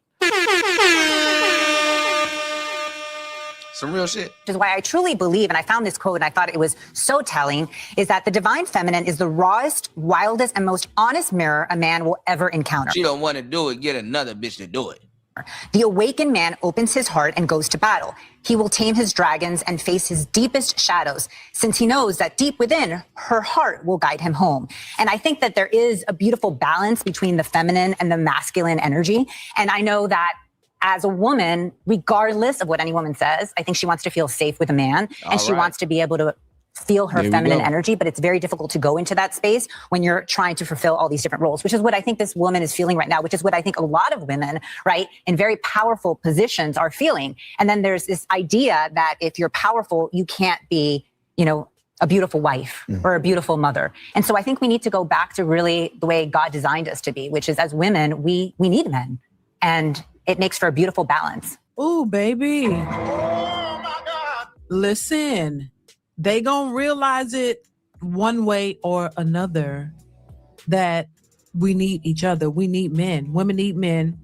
Some real shit. Which is why I truly believe, and I found this quote and I thought it was so telling, is that the divine feminine is the rawest, wildest, and most honest mirror a man will ever encounter. She don't want to do it, get another bitch to do it. The awakened man opens his heart and goes to battle. He will tame his dragons and face his deepest shadows, since he knows that deep within, her heart will guide him home. And I think that there is a beautiful balance between the feminine and the masculine energy. And I know that as a woman, regardless of what any woman says, I think she wants to feel safe with a man, and she wants to be able to feel her feminine energy, but it's very difficult to go into that space when you're trying to fulfill all these different roles, which is what I think this woman is feeling right now, which is what I think a lot of women, right, in very powerful positions are feeling. And then there's this idea that if you're powerful, you can't be, a beautiful wife or a beautiful mother. And so I think we need to go back to really the way God designed us to be, which is as women, we need men. And it makes for a beautiful balance. Ooh, baby. Oh my God. Listen. They gonna realize it one way or another that we need each other. We need men. Women need men.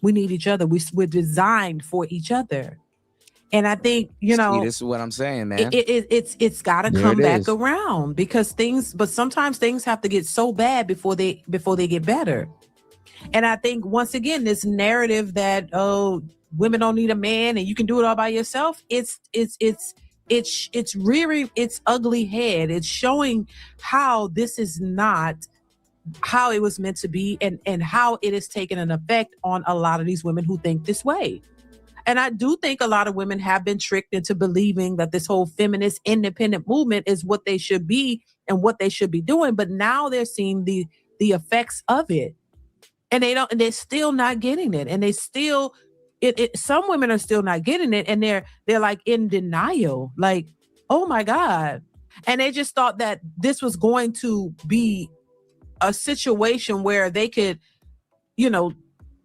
We need each other. We're designed for each other. And I think, See, this is what I'm saying, man. It's got to come back around because sometimes things have to get so bad before they get better. And I think once again, this narrative that, women don't need a man and you can do it all by yourself. It's rearing its ugly head. It's showing how this is not how it was meant to be and how it has taken an effect on a lot of these women who think this way. And I do think a lot of women have been tricked into believing that this whole feminist independent movement is what they should be and what they should be doing. But now they're seeing the effects of it. And they're still not getting it. And they still some women are still not getting it, and they're like in denial, like, oh my God. And they just thought that this was going to be a situation where they could,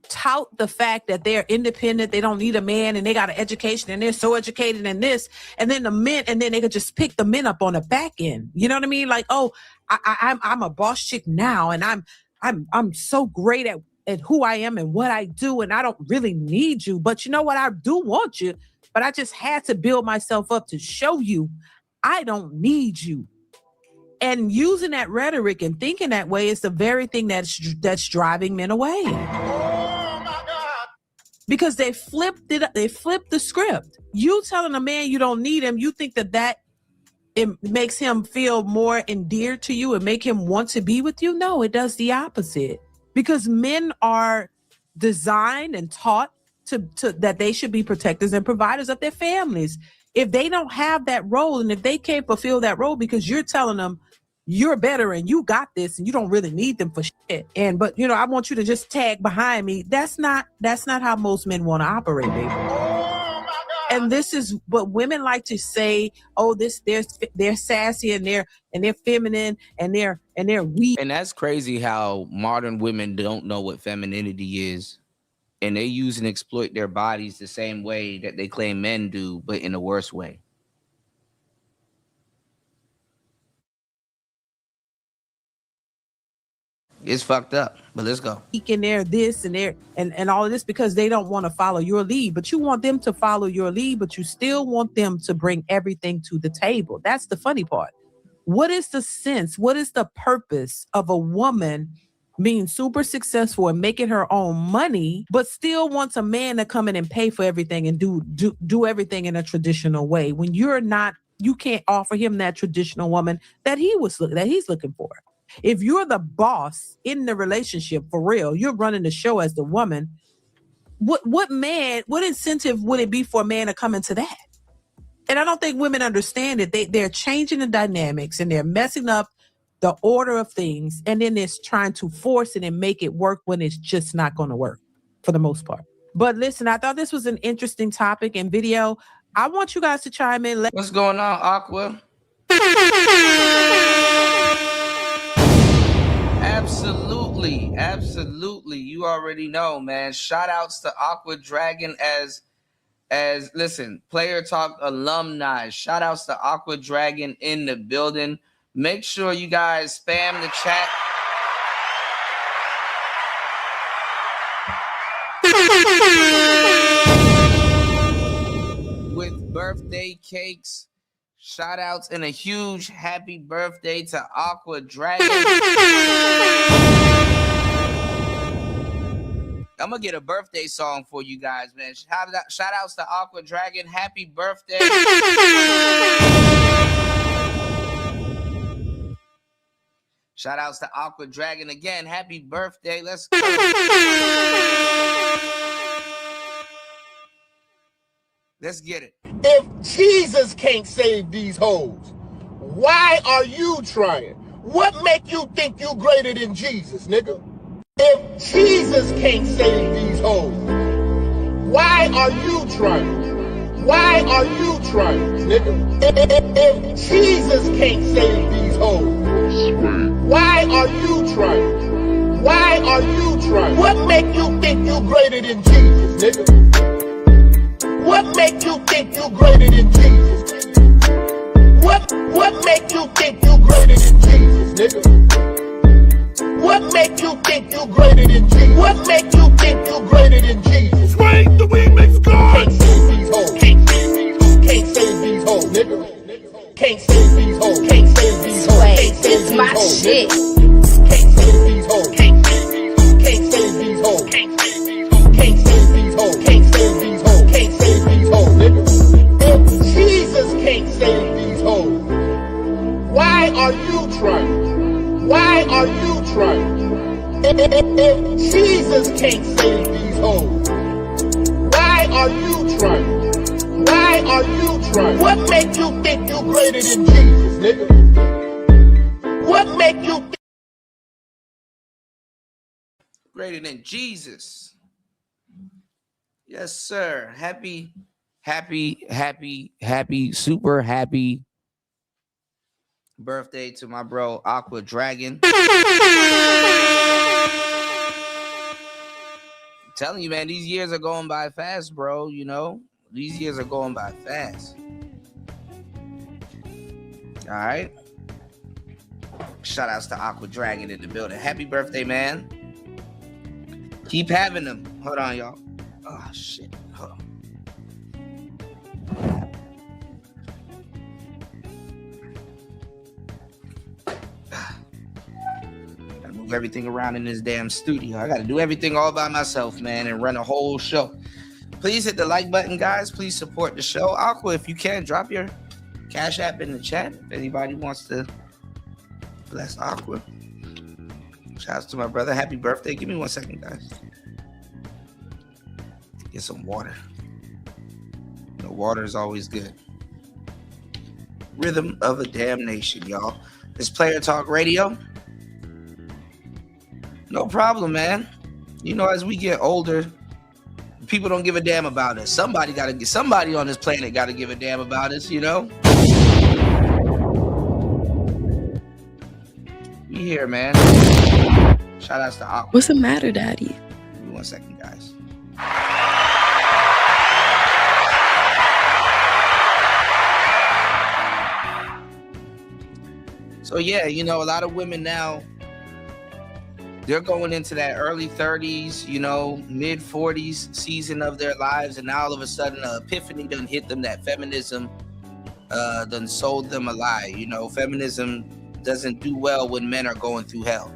tout the fact that they're independent, they don't need a man, and they got an education, and they're so educated in this, and then they could just pick the men up on the back end. You know what I mean? Like, oh, I'm a boss chick now, and I'm so great at who I am and what I do, and I don't really need you. But you know what? I do want you, but I just had to build myself up to show you I don't need you. And using that rhetoric and thinking that way is the very thing that's driving men away. Oh my God. Because they flipped the script. You telling a man you don't need him, you think that it makes him feel more endeared to you and make him want to be with you? No, it does the opposite. because men are designed and taught to that they should be protectors and providers of their families. If they don't have that role, and if they can't fulfill that role because you're telling them you're better and you got this and you don't really need them for shit, but I want you to just tag behind me, that's not how most men want to operate, baby. And this is what women like to say, oh, they're sassy and they're feminine and they're weak. And that's crazy how modern women don't know what femininity is. And they use and exploit their bodies the same way that they claim men do, but in a worse way. It's fucked up, but let's go. And they're this and they're and all of this because they don't want to follow your lead, but you want them to follow your lead, but you still want them to bring everything to the table. That's the funny part. What is the sense? What is the purpose of a woman being super successful and making her own money, but still wants a man to come in and pay for everything and do everything in a traditional way when you can't offer him that traditional woman that he's looking for? If you're the boss in the relationship for real, you're running the show as the woman, what incentive would it be for a man to come into that? And I don't think women understand it. They're changing the dynamics and they're messing up the order of things, and then it's trying to force it and make it work when it's just not going to work for the most part. But listen, I thought this was an interesting topic and video. I want you guys to chime in. What's going on, Aqua? Absolutely. You already know, man. Shout outs to Aqua Dragon as listen, Player Talk alumni. Shout outs to Aqua Dragon in the building. Make sure you guys spam the chat. With birthday cakes. Shout outs and a huge happy birthday to Aqua Dragon. I'm gonna get a birthday song for you guys, man. Shout outs to Aqua Dragon. Happy birthday. Shout outs to Aqua Dragon again. Happy birthday. Let's go. Let's get it. If Jesus can't save these hoes, why are you trying? What make you think you greater than Jesus, nigga? If Jesus can't save these hoes, why are you trying? Why are you trying, nigga? If Jesus can't save these hoes, why are you trying? Why are you trying? What make you think you greater than Jesus, nigga? What make you think you greater than Jesus? What make you think you greater than Jesus, nigga? What make you think you greater than Jesus? What make you think you greater than Jesus? Swing the remix God! Can't save these hoes. Can't save these hoes. Can't save these hoes, nigga. Can't save these hoes. Can't save these hoes. Can't save these hoes. Shit. Can't save these hoes. Can't save these hoes. Can't save these hoes. Can't save these hoes. Can't save these hoes. Can't save these hoes. Can't save these hoes, nigga. If Jesus can't save these hoes, why are you trying? Why are you trying? If Jesus can't save these hoes, why are you trying? Why are you trying? What make you think you greater than Jesus, nigga? What make you think greater than Jesus? Yes, sir. Happy, super happy birthday to my bro Aqua Dragon. I'm telling you, man, these years are going by fast, bro. You know, these years are going by fast. All right. Shout outs to Aqua Dragon in the building. Happy birthday, man. Keep having them. Hold on, y'all. Oh, shit. Hold on. Gotta move everything around in this damn studio. I gotta do everything all by myself, man, and run a whole show. Please hit the like button, guys. Please support the show. Aqua, if you can, drop your Cash App in the chat if anybody wants to bless Aqua. Shouts to my brother. Happy birthday. Give me 1 second, guys. Get some water. Water is always good. Rhythm of a Damn Nation, y'all. This Player Talk Radio. No problem, man. As we get older, people don't give a damn about us. Somebody on this planet got to give a damn about us, We here, man. Shout outs to Aqua. What's the matter, Daddy? Give me 1 second, guys. So yeah, a lot of women now, they're going into that early 30s, mid 40s season of their lives, and now all of a sudden an epiphany done hit them that feminism done sold them a lie. Feminism doesn't do well when men are going through hell.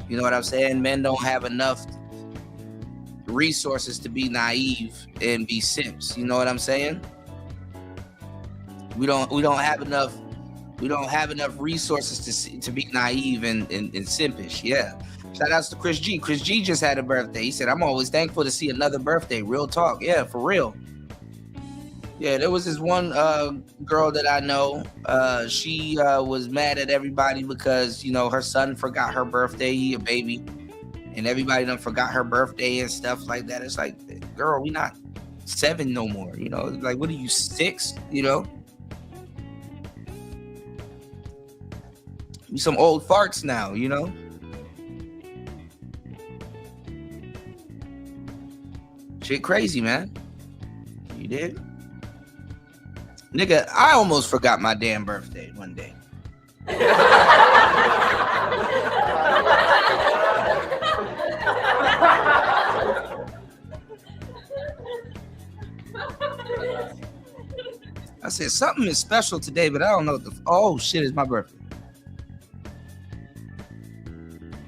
You know what I'm saying? Men don't have enough resources to be naive and be simps. You know what I'm saying? We don't have enough. We don't have enough resources to be naive and simpish. Yeah. Shout outs to Chris G. Chris G just had a birthday. He said, I'm always thankful to see another birthday. Real talk. Yeah, for real. Yeah, there was this one girl that I know. She was mad at everybody because, her son forgot her birthday. He a baby. And everybody done forgot her birthday and stuff like that. It's like, girl, we not 7 no more. Like, what are you, 6? We some old farts now, Shit crazy, man. You did? Nigga, I almost forgot my damn birthday one day. I said, something is special today, but I don't know what oh shit, it's my birthday.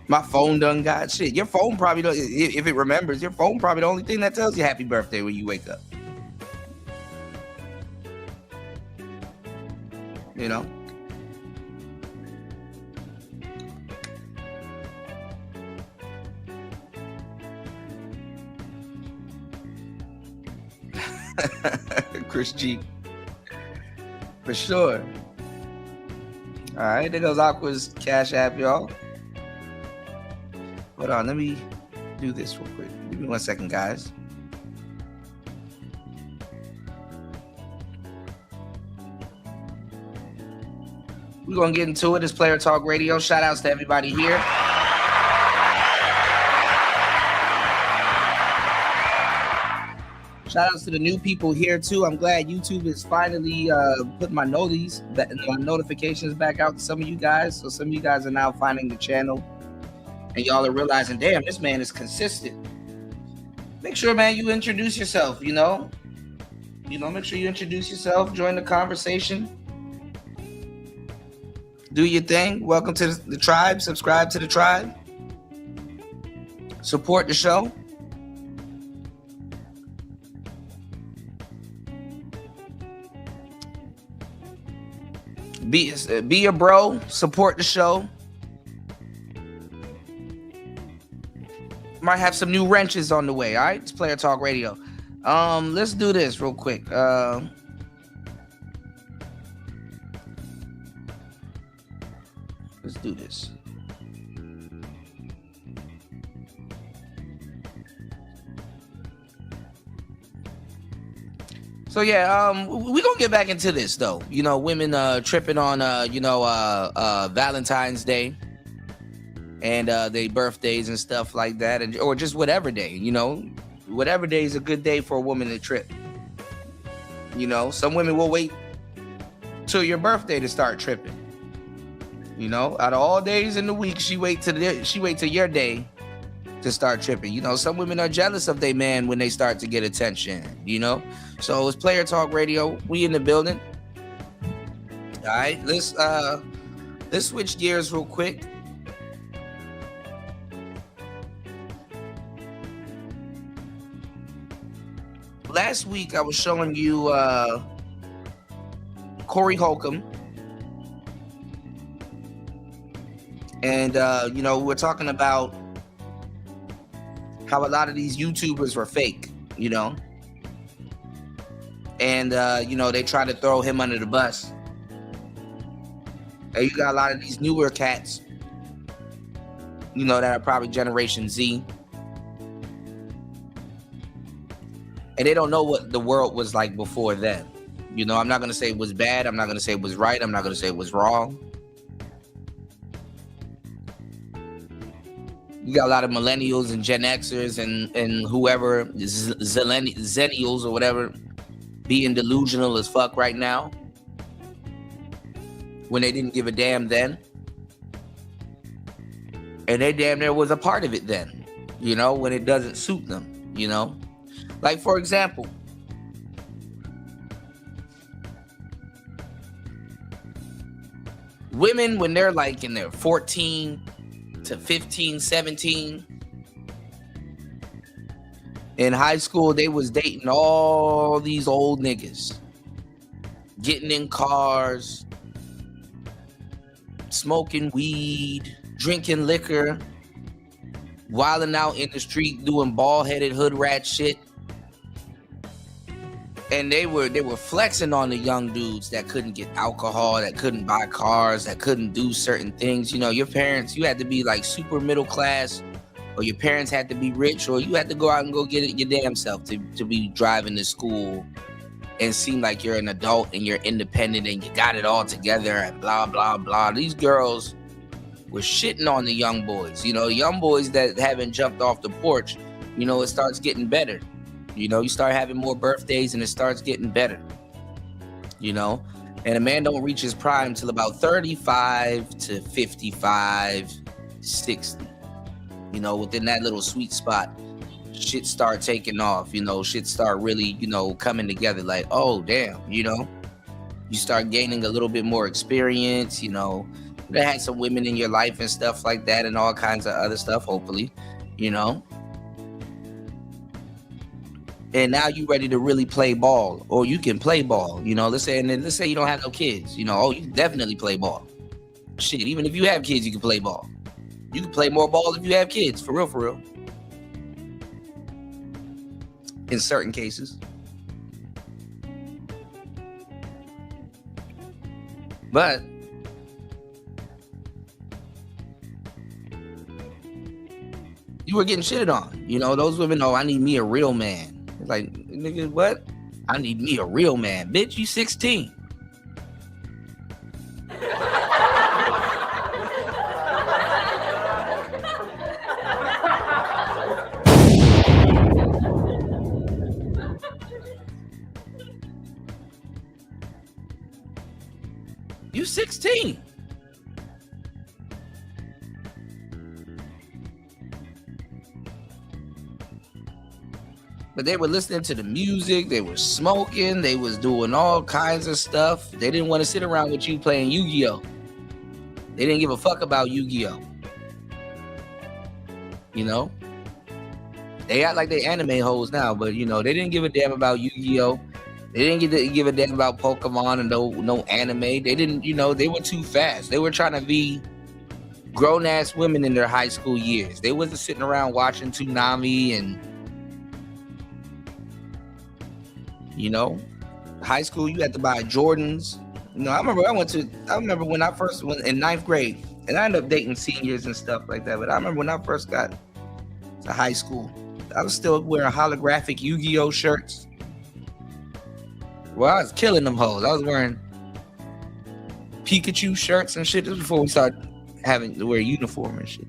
My phone done got shit. Your phone probably don't, if it remembers, your phone probably the only thing that tells you happy birthday when you wake up. Chris G. For sure. All right, there goes Aqua's Cash App, y'all. Hold on, let me do this real quick. Give me 1 second, guys. We're going to get into it. It's Player Talk Radio. Shout outs to everybody here. Shout outs to the new people here too. I'm glad YouTube is finally putting my notifications back out to some of you guys. So some of you guys are now finding the channel and y'all are realizing, damn, this man is consistent. Make sure, man, you introduce yourself, make sure you introduce yourself, join the conversation. Do your thing. Welcome to the tribe. Subscribe to the tribe. Support the show. Be a bro. Support the show. Might have some new wrenches on the way. All right, it's Player Talk Radio. Let's do this real quick. Let's do this. So yeah, we're gonna get back into this though. Women tripping on Valentines Day and their birthdays and stuff like that, or just whatever day, whatever day is a good day for a woman to trip. Some women will wait till your birthday to start tripping. Out of all days in the week, she wait till your day to start tripping. Some women are jealous of their man when they start to get attention. So it's Player Talk Radio. We in the building. All right, let's switch gears real quick. Last week I was showing you Corey Holcomb And, we're talking about how a lot of these YouTubers were fake, and, they try to throw him under the bus. And you got a lot of these newer cats, that are probably Generation Z. And they don't know what the world was like before then. I'm not going to say it was bad. I'm not going to say it was right. I'm not going to say it was wrong. You got a lot of millennials and Gen Xers and whoever, Zennials or whatever, being delusional as fuck right now when they didn't give a damn then. And they damn near was a part of it then, when it doesn't suit them, Like, for example, women, when they're like in their 14 to 15, 17, in high school, they was dating all these old niggas, getting in cars, smoking weed, drinking liquor, wilding out in the street, doing bald-headed hood rat shit. And they were flexing on the young dudes that couldn't get alcohol, that couldn't buy cars, that couldn't do certain things. Your parents, you had to be like super middle class, or your parents had to be rich, or you had to go out and go get it your damn self to be driving to school and seem like you're an adult and you're independent and you got it all together and blah, blah, blah. These girls were shitting on the young boys. Young boys that haven't jumped off the porch, it starts getting better. You start having more birthdays and it starts getting better, and a man don't reach his prime till about 35 to 55, 60, within that little sweet spot, shit start taking off, shit start really, coming together like, oh, damn, you start gaining a little bit more experience, they had some women in your life and stuff like that and all kinds of other stuff, hopefully, and now you ready to really play ball, or you can play ball, let's say you don't have no kids, you can definitely play ball. Shit, even if you have kids, you can play ball. You can play more ball if you have kids, for real. In certain cases. But you were getting shitted on. Those women, I need me a real man. Like, nigga, what? I need me a real man. Bitch, you 16. You 16. But they were listening to the music, they were smoking, they was doing all kinds of stuff. They didn't want to sit around with you playing Yu-Gi-Oh! They didn't give a fuck about Yu-Gi-Oh! They act like they anime hoes now, but they didn't give a damn about Yu-Gi-Oh! They didn't give a damn about Pokemon and no anime. They didn't, they were too fast. They were trying to be grown-ass women in their high school years. They wasn't sitting around watching Toonami and high school, you had to buy Jordans. I remember when I first went in 9th grade, and I ended up dating seniors and stuff like that. But I remember when I first got to high school, I was still wearing holographic Yu-Gi-Oh! Shirts. Well, I was killing them hoes. I was wearing Pikachu shirts and shit. This was before we started having to wear uniform and shit.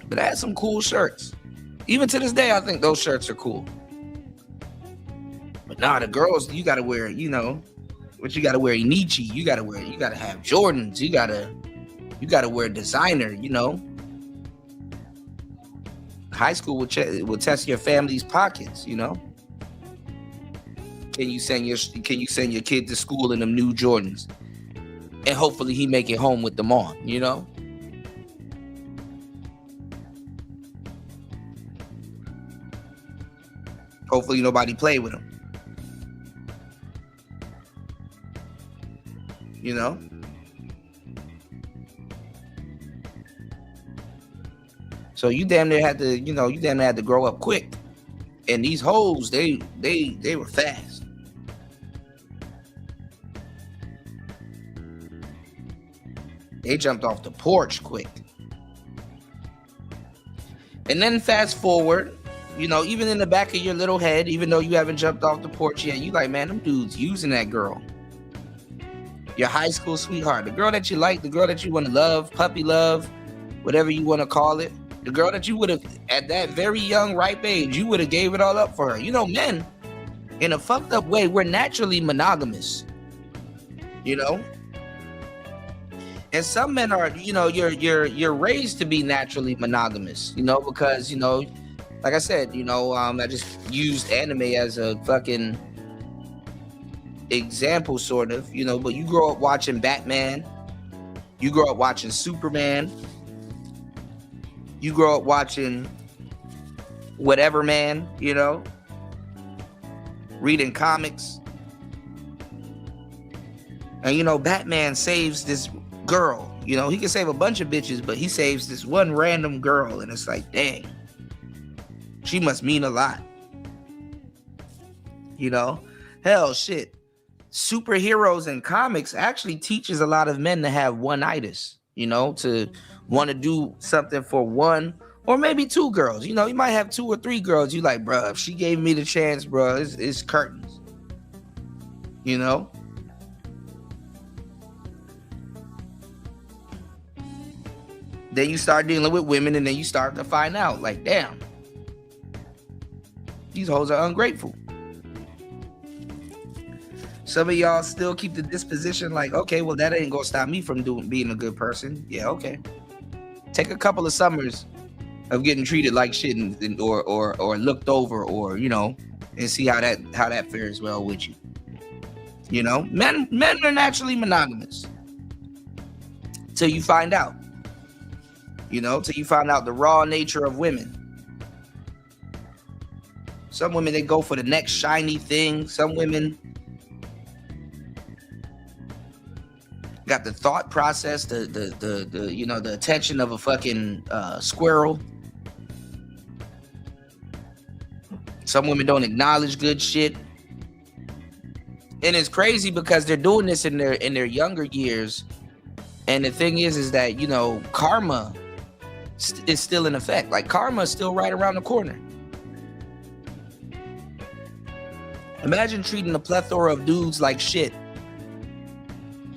But I had some cool shirts. Even to this day, I think those shirts are cool. But nah, the girls, you gotta wear, what you gotta wear, Nietzsche. You gotta have Jordans. You gotta wear designer. High school will test your family's pockets. Can you send your kid to school in them new Jordans, and hopefully he make it home with them on. Hopefully nobody play with him. you know. So you damn near had to grow up quick. And these hoes, they were fast. They jumped off the porch quick. And then fast forward, even in the back of your little head, even though you haven't jumped off the porch yet, you like, man, them dudes using that girl. Your high school sweetheart, the girl that you like, the girl that you want to love, puppy love, whatever you want to call it. The girl that you would have, at that very young, ripe age, you would have gave it all up for her. Men, in a fucked up way, we're naturally monogamous. And some men are, you're raised to be naturally monogamous, because, like I said, I just used anime as a fucking example, sort of, but you grow up watching Batman, you grow up watching Superman, you grow up watching whatever man, reading comics. And, Batman saves this girl. He can save a bunch of bitches, but he saves this one random girl. And it's like, dang, she must mean a lot. Hell, shit. Superheroes in comics actually teaches a lot of men to have one-itis, to want to do something for one or maybe two girls. You might have 2 or 3 girls. You like, bro, if she gave me the chance, bro, it's curtains. Then you start dealing with women, and then you start to find out, like, damn, these hoes are ungrateful. Some of y'all still keep the disposition like, okay, well, that ain't gonna stop me from being a good person. Yeah, okay. Take a couple of summers of getting treated like shit or looked over, or and see how that fares well with you. Men are naturally monogamous till you find out. Till you find out the raw nature of women. Some women, they go for the next shiny thing. Some women got the thought process, the attention of a fucking squirrel. Some women don't acknowledge good shit. And it's crazy because they're doing this in their younger years. And the thing is that, karma is still in effect. Like, karma is still right around the corner. Imagine treating a plethora of dudes like shit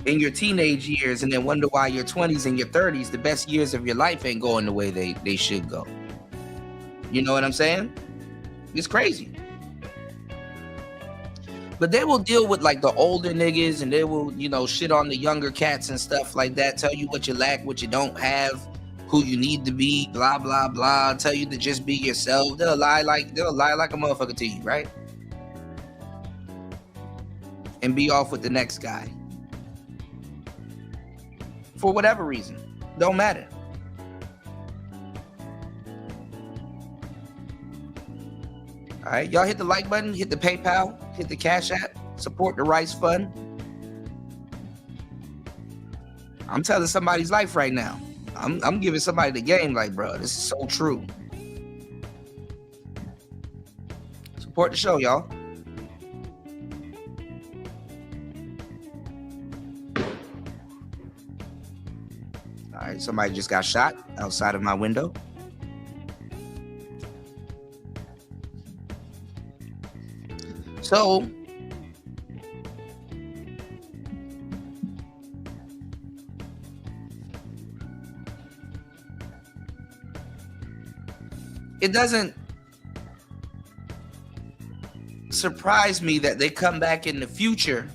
in your teenage years, and then wonder why your 20s and your 30s, the best years of your life, ain't going the way they should go. You know what I'm saying? It's crazy. But they will deal with like the older niggas, and they will, shit on the younger cats and stuff like that, tell you what you lack, what you don't have, who you need to be, blah, blah, blah, tell you to just be yourself. They'll lie like a motherfucker to you, right? And be off with the next guy. For whatever reason. Don't matter. All right, y'all hit the like button, hit the PayPal, hit the Cash App, support the Rice Fund. I'm telling somebody's life right now. I'm giving somebody the game, like, bro, this is so true. Support the show, y'all. All right, somebody just got shot outside of my window. So, it doesn't surprise me that they come back in the future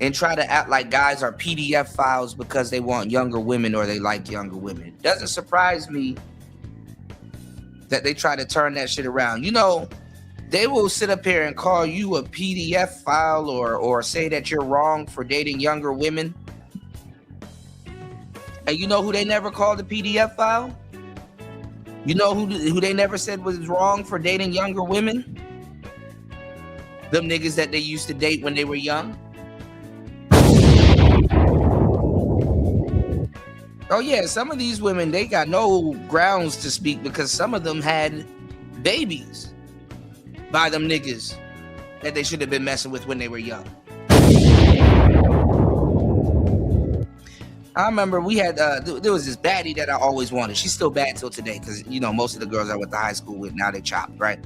and try to act like guys are PDF files because they want younger women or they like younger women. It doesn't surprise me that they try to turn that shit around. They will sit up here and call you a PDF file or say that you're wrong for dating younger women. And you know who they never called a PDF file? You know who they never said was wrong for dating younger women? Them niggas that they used to date when they were young. Oh yeah, some of these women, they got no grounds to speak because some of them had babies by them niggas that they should have been messing with when they were young. I remember we had there was this baddie that I always wanted. She's still bad till today because you know most of the girls I went to high school with now they chopped, right?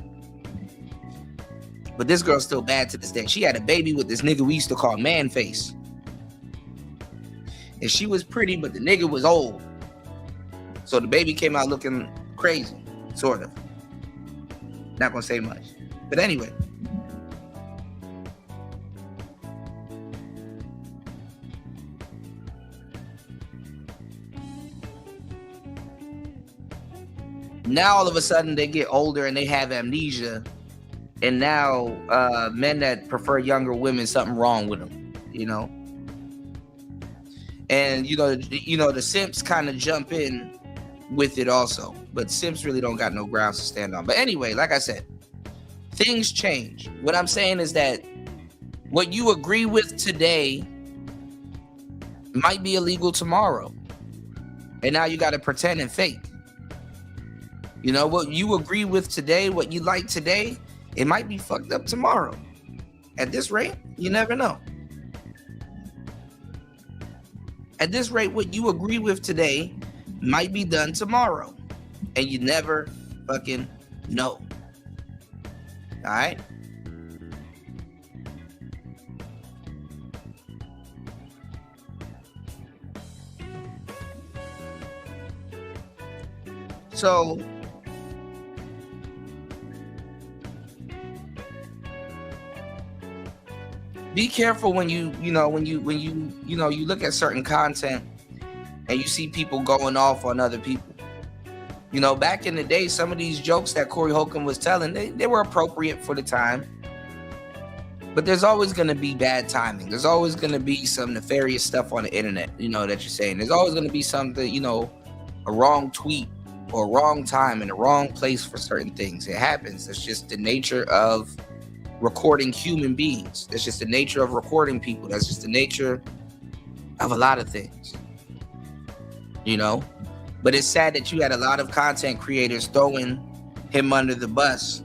But this girl's still bad to this day. She had a baby with this nigga we used to call Man Face. And she was pretty, but the nigga was old. So the baby came out looking crazy, sort of. Not gonna say much. But anyway. Now all of a sudden they get older and they have amnesia. And now men that prefer younger women, something wrong with them, you know? And you know the simps kind of jump in with it also, but simps really don't got no grounds to stand on. But anyway, like I said, things change. What I'm saying is that what you agree with today might be illegal tomorrow, and now you got to pretend and fake. You know what you agree with today, what you like today, it might be fucked up tomorrow. At this rate, you never know. At this rate, what you agree with today might be done tomorrow. And you never fucking know. All right? So, be careful when you look at certain content and you see people going off on other people. You know, back in the day, some of these jokes that Corey Holcomb was telling, they were appropriate for the time. But there's always going to be bad timing. There's always going to be some nefarious stuff on the internet, you know, that you're saying. There's always going to be something, you know, a wrong tweet or a wrong time in the wrong place for certain things. It happens. It's just the nature of recording human beings. That's just the nature of recording people. That's just the nature of a lot of things, you know. But it's sad that you had a lot of content creators throwing him under the bus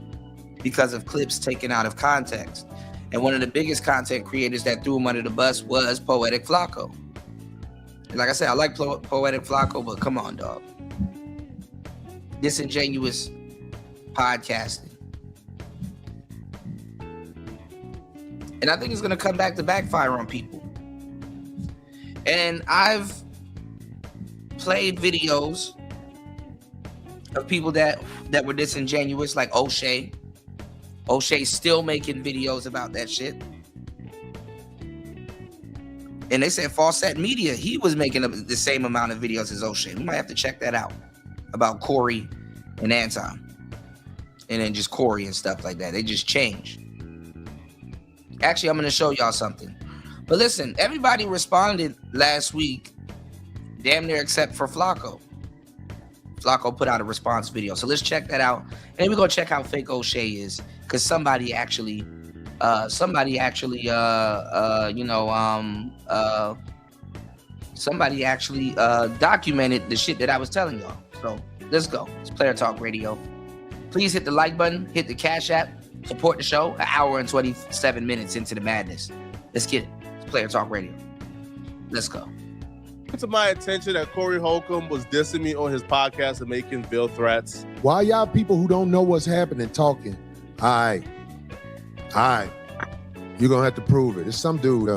because of clips taken out of context. And one of the biggest content creators that threw him under the bus was Poetic Flacco. And like I said, I like Poetic Flacco, but come on, dog. Disingenuous podcasting. And I think it's going to come back to backfire on people. And I've played videos of people that were disingenuous, like O'Shea. O'Shea's still making videos about that shit. And they said Fawcett Media, he was making the same amount of videos as O'Shea. We might have to check that out about Corey and Anton. And then just Corey and stuff like that. They just changed. Actually, I'm going to show y'all something. But listen, everybody responded last week, damn near except for Flacco. Flacco put out a response video. So let's check that out. And we're going to check how fake O'Shea is. Because somebody actually documented the shit that I was telling y'all. So let's go. It's Player Talk Radio. Please hit the like button, hit the Cash App, support the show. An hour and 27 minutes into the madness. Let's get it. It's Player Talk Radio. Let's go. To my attention that Corey Holcomb was dissing me on his podcast and making veiled threats. Why y'all people who don't know what's happening talking? All right. You're going to have to prove it. It's some dude,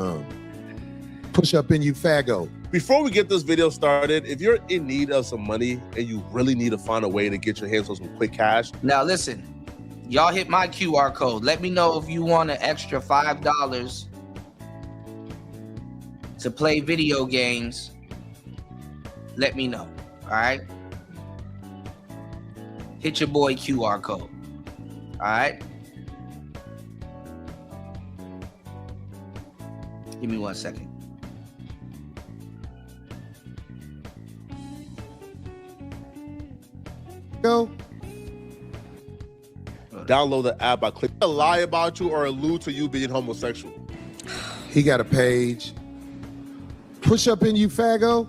push up in you faggo. Before we get this video started, if you're in need of some money and you really need to find a way to get your hands on some quick cash. Now listen, y'all hit my QR code. Let me know if you want an extra $5 to play video games. Let me know, all right? Hit your boy QR code, all right? Give me 1 second. Go. Download the app by clicking lie about you or allude to you being homosexual. He got a page. Push up in you faggo.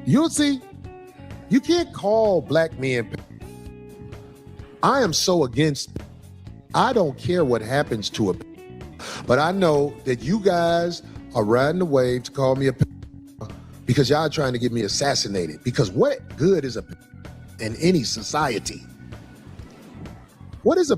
You'll see. You can't call black men. I am so against. I don't care what happens to a. But I know that you guys are riding the wave to call me a because y'all are trying to get me assassinated. Because what good is a in any society? What is a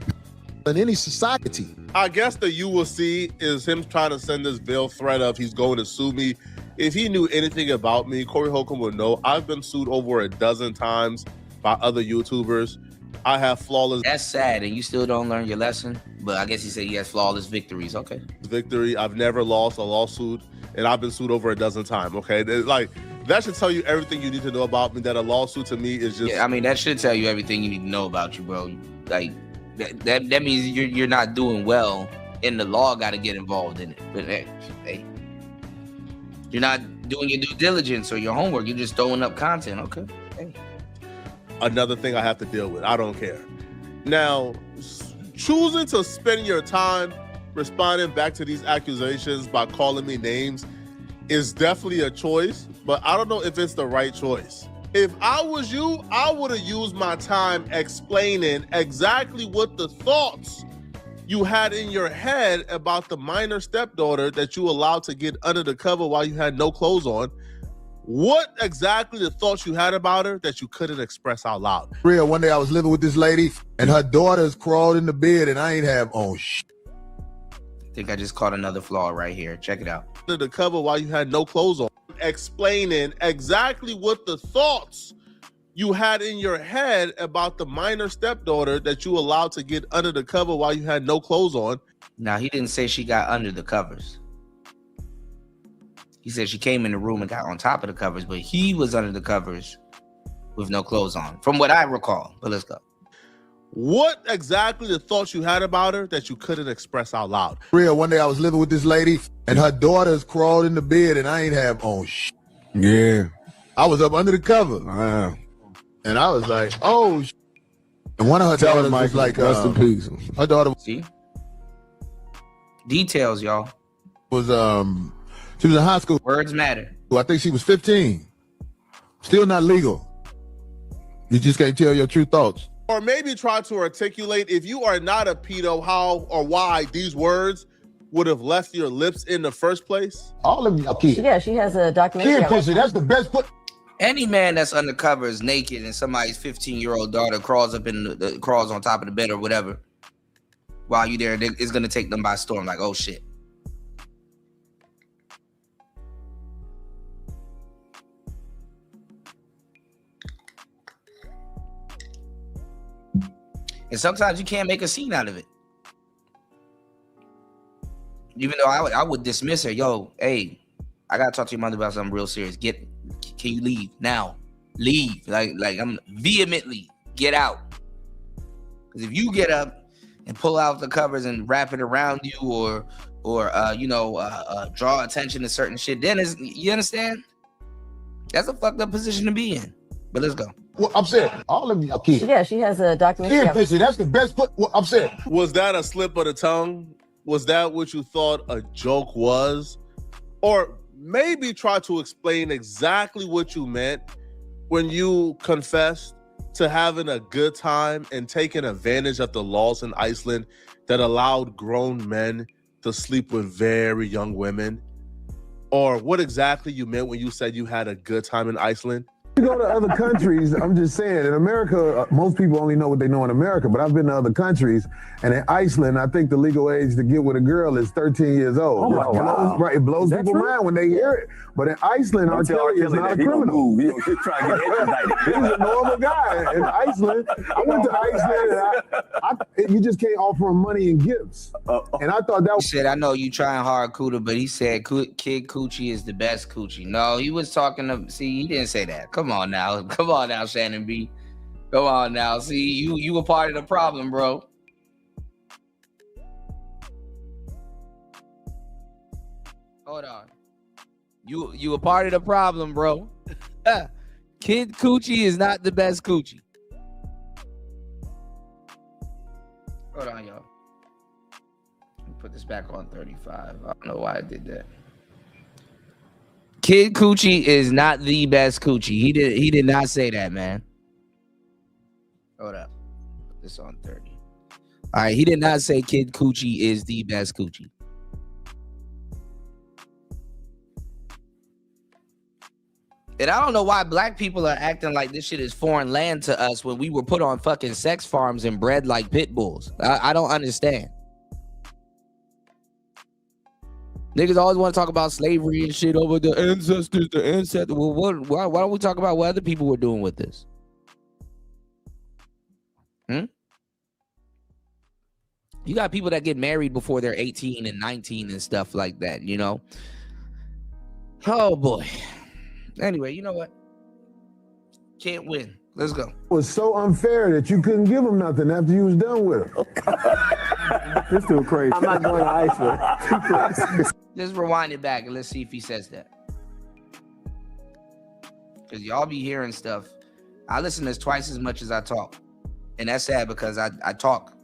in any society? I guess the you will see is him trying to send this veil threat of he's going to sue me. If he knew anything about me, Corey Holcomb would know I've been sued over a dozen times by other YouTubers. I have flawless. That's sad, and you still don't learn your lesson. But I guess he said he has flawless victories. Okay. Victory. I've never lost a lawsuit, and I've been sued over a dozen times. Okay, like that should tell you everything you need to know about me. That a lawsuit to me is just. Yeah, I mean that should tell you everything you need to know about you, bro. Like that means you're not doing well, and the law got to get involved in it. But hey, you're not doing your due diligence or your homework. You're just throwing up content. Okay. Hey. Another thing I have to deal with. I don't care. Now, choosing to spend your time responding back to these accusations by calling me names is definitely a choice, but I don't know if it's the right choice. If I was you, I would have used my time explaining exactly what the thoughts you had in your head about the minor stepdaughter that you allowed to get under the cover while you had no clothes on. What exactly the thoughts you had about her that you couldn't express out loud? Real, one day I was living with this lady and her daughters crawled in the bed and I ain't have on shit. I think I just caught another flaw right here. Check it out. Under the cover while you had no clothes on. Explaining exactly what the thoughts you had in your head about the minor stepdaughter that you allowed to get under the cover while you had no clothes on. Now, he didn't say she got under the covers. He said she came in the room and got on top of the covers, but he was under the covers with no clothes on, from what I recall. But let's go. What exactly the thoughts you had about her that you couldn't express out loud? Real, one day I was living with this lady and her daughters crawled in the bed and I ain't have on shit. Yeah. I was up under the cover. Wow. And I was like, oh shit. And one of her daughters was like, rest in peace. Her daughter. See? Details, y'all. She was in high school. Words matter. I think she was 15. Still not legal. You just can't tell your true thoughts. Or maybe try to articulate, if you are not a pedo, how or why these words would have left your lips in the first place. All of y'all kids. Yeah, she has a documentary. Kid pussy, that's the best put. Any man that's undercover is naked and somebody's 15-year-old daughter crawls up in crawls on top of the bed or whatever while you there, it's gonna take them by storm. Like, oh shit. And sometimes you can't make a scene out of it. Even though I would dismiss her. Yo, hey, I gotta talk to your mother about something real serious. Can you leave now? Leave. Like I'm vehemently get out. Because if you get up and pull out the covers and wrap it around you or draw attention to certain shit, then you understand? That's a fucked up position to be in. But let's go. Well, I'm saying, all of y'all kids. Yeah, she has a documentary. Kid pussy, that's the best put. Well, I'm saying. Was that a slip of the tongue? Was that what you thought a joke was? Or maybe try to explain exactly what you meant when you confessed to having a good time and taking advantage of the laws in Iceland that allowed grown men to sleep with very young women? Or what exactly you meant when you said you had a good time in Iceland? You go to other countries, I'm just saying, in America, most people only know what they know in America, but I've been to other countries, and in Iceland, I think the legal age to get with a girl is 13 years old. Oh, wow. It blows people's mind when they hear it. But in Iceland, R. Kelly is not a criminal. He's a normal guy in Iceland. I went to Iceland, and you just can't offer him money and gifts. And I thought that was... He said, I know you trying hard, Cuda, but he said Kid Coochie is the best coochie. No, he was talking to... See, he didn't say that. Come on now, Shannon B. Come on now. See, you were part of the problem, bro. Hold on. You were part of the problem, bro. Kid Coochie is not the best coochie. Hold on, y'all. Let me put this back on 35. I don't know why I did that. Kid Coochie is not the best coochie. He did not say that, man. Hold up. Put this on 30. All right, he did not say Kid Coochie is the best coochie. And I don't know why black people are acting like this shit is foreign land to us when we were put on fucking sex farms and bred like pit bulls. I don't understand. Niggas always want to talk about slavery and shit over the ancestors, Well, why don't we talk about what other people were doing with this? You got people that get married before they're 18 and 19 and stuff like that, you know? Oh, boy. Anyway, you know what? Can't win. Let's go. It was so unfair that you couldn't give him nothing after you was done with him. This too crazy. I'm not going to Iceland. Let's rewind it back and let's see if he says that. Because y'all be hearing stuff. I listen to this twice as much as I talk. And that's sad because I talk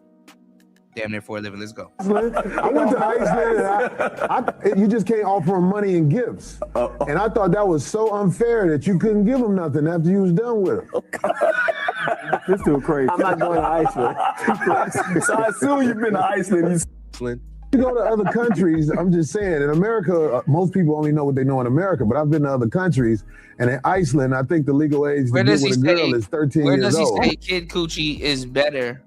damn near for a living. Let's go. I went to Iceland and you just can't offer him money and gifts. And I thought that was so unfair that you couldn't give him nothing after you was done with him. This too crazy. I'm not going to Iceland. So I assume you've been to Iceland. You go to other countries, I'm just saying, in America, most people only know what they know in America, but I've been to other countries, and in Iceland, I think the legal age to get with a girl is 13 years old. Where does he say Kid Coochie is better?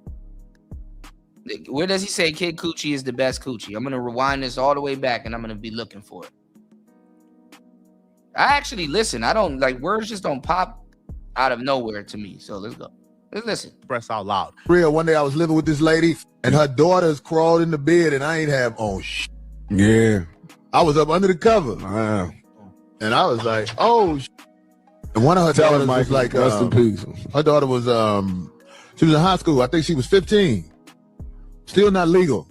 Where does he say Kid Coochie is the best coochie? I'm going to rewind this all the way back, and I'm going to be looking for it. I actually listen. I don't, like, words just don't pop out of nowhere to me, so let's go. Let's listen. Press out loud. Real, one day I was living with this lady and her daughters crawled in the bed and I ain't have on shit. Yeah. I was up under the cover. Wow. And I was like, oh shit. And one of her daughters was like, rest in peace. Her daughter was, she was in high school. I think she was 15. Still not legal.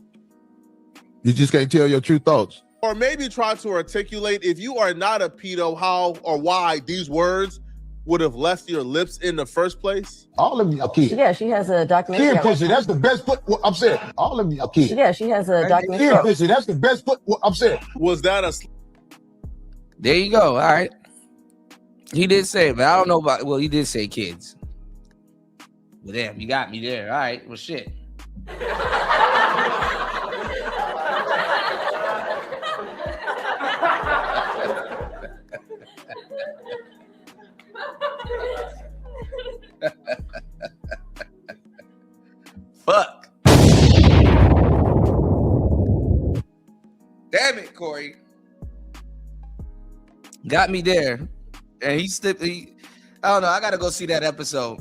You just can't tell your true thoughts. Or maybe try to articulate, if you are not a pedo, how or why these words would have left your lips in the first place? All of y'all kids. Yeah, she has a documentary. Kid pussy, that's the best foot. I'm saying, all of y'all kids. Yeah, she has a documentary. Kid pussy, that's the best foot. I'm saying. Was that a... There you go. All right. He did say it, but I don't know about, well, he did say kids. Well, damn, you got me there. All right. Well, shit. Fuck. Damn it, Corey. Got me there. And I don't know. I got to go see that episode.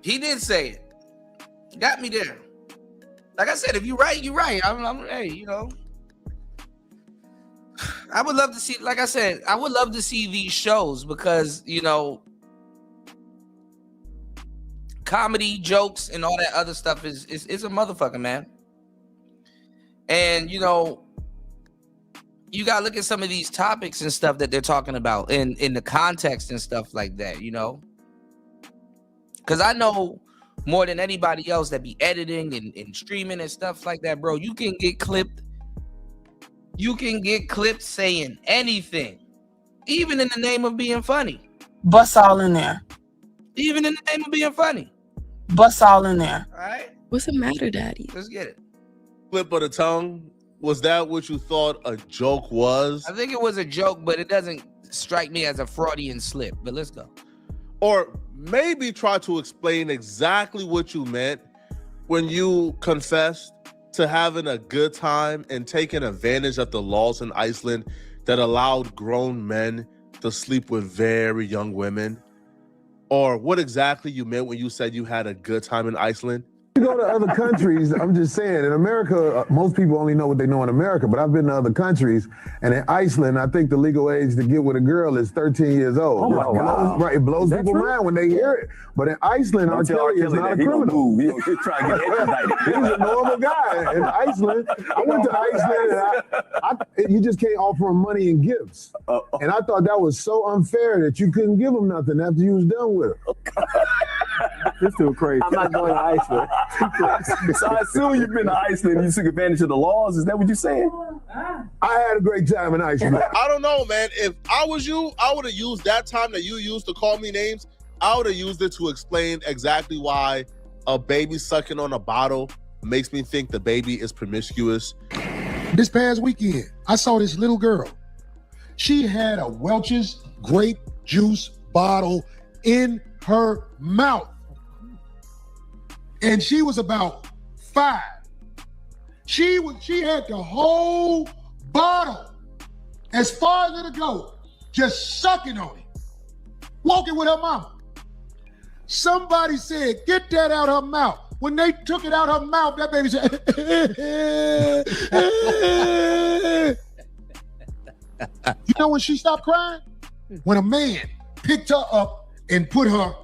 He did say it. Got me there. Like I said, if you're right, you're right. Hey, you know. I would love to see, like I said, I would love to see these shows because, you know, comedy, jokes, and all that other stuff is a motherfucker, man. And, you know, you got to look at some of these topics and stuff that they're talking about in the context and stuff like that, you know. Because I know more than anybody else that be editing and streaming and stuff like that, bro. You can get clipped. You can get clipped saying anything, even in the name of being funny. Bust all in there. Even in the name of being funny. Bust all in there. All right. What's the matter, Daddy? Let's get it. Flip of the tongue. Was that what you thought a joke was? I think it was a joke, but it doesn't strike me as a Freudian slip. But let's go. Or maybe try to explain exactly what you meant when you confessed to having a good time and taking advantage of the laws in Iceland that allowed grown men to sleep with very young women. Or what exactly you meant when you said you had a good time in Iceland. You go to other countries, I'm just saying, in America, most people only know what they know in America, but I've been to other countries, and in Iceland, I think the legal age to get with a girl is 13 years old. Oh my God. Right, it blows people's mind when they hear it. But in Iceland, R. Kelly is not a criminal. He's trying to get extradited. He's a normal guy. In Iceland, I went to Iceland, and you just can't offer him money and gifts. And I thought that was so unfair that you couldn't give him nothing after you was done with him. This too crazy. I'm not going to Iceland. So I assume you've been to Iceland and you took advantage of the laws. Is that what you're saying? I I had a great time in Iceland. I don't know, man. If I was you, I would have used that time that you used to call me names. I would have used it to explain exactly why a baby sucking on a bottle makes me think the baby is promiscuous. This past weekend, I saw this little girl. She had a Welch's grape juice bottle in her mouth. And she was about 5. She had the whole bottle, as far as it'll go, just sucking on it, walking with her mama. Somebody said, get that out her mouth. When they took it out her mouth, that baby said, you know when she stopped crying? When a man picked her up and put her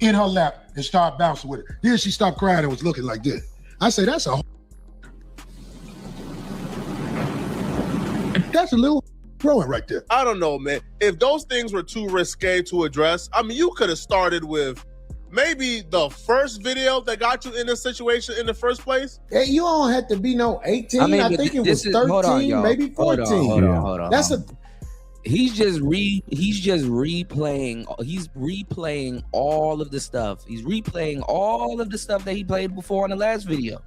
in her lap and started bouncing with her. Then she stopped crying and was looking like this. I say, that's a little growing right there. I don't know, man. If those things were too risque to address, I mean, you could have started with maybe the first video that got you in this situation in the first place. Hey, you don't have to be no 18. I mean, I think it was 13, maybe 14. Hold on. That's He's replaying all of the stuff. He's replaying all of the stuff that he played before on the last video.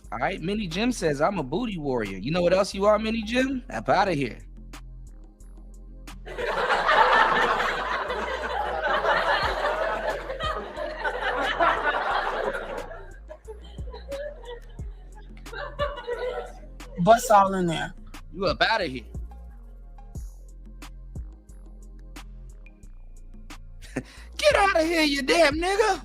All right, Mini Jim says, I'm a booty warrior. You know what else you are, Mini Jim? Up out of here. Bust all in there. You up out of here. Get out of here, you damn nigga.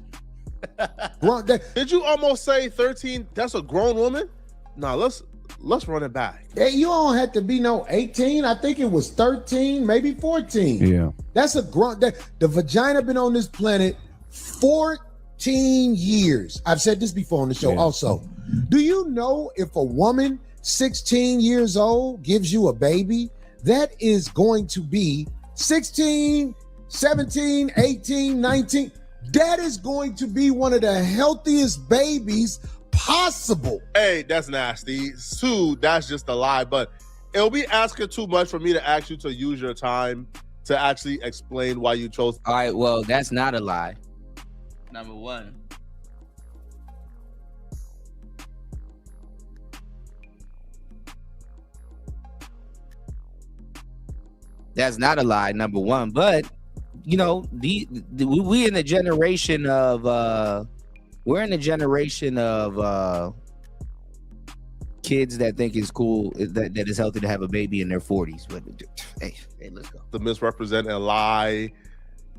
Did you almost say 13? That's a grown woman? Nah, let's run it back. Hey, you don't have to be no 18. I think it was 13, maybe 14. Yeah. That's a grown. The vagina been on this planet 14 years. I've said this before on the show also. Do you know if a woman 16 years old gives you a baby, that is going to be 16, 17, 18, 19. That is going to be one of the healthiest babies possible. Hey, that's nasty. Sue, that's just a lie. But it'll be asking too much for me to ask you to use your time to actually explain why you chose. All right, well, that's not a lie. Number one. That's not a lie, number one. But you know, we in the generation of we're in the generation of kids that think it's cool, that it's healthy to have a baby in their 40s. But hey, let's go. To misrepresent and lie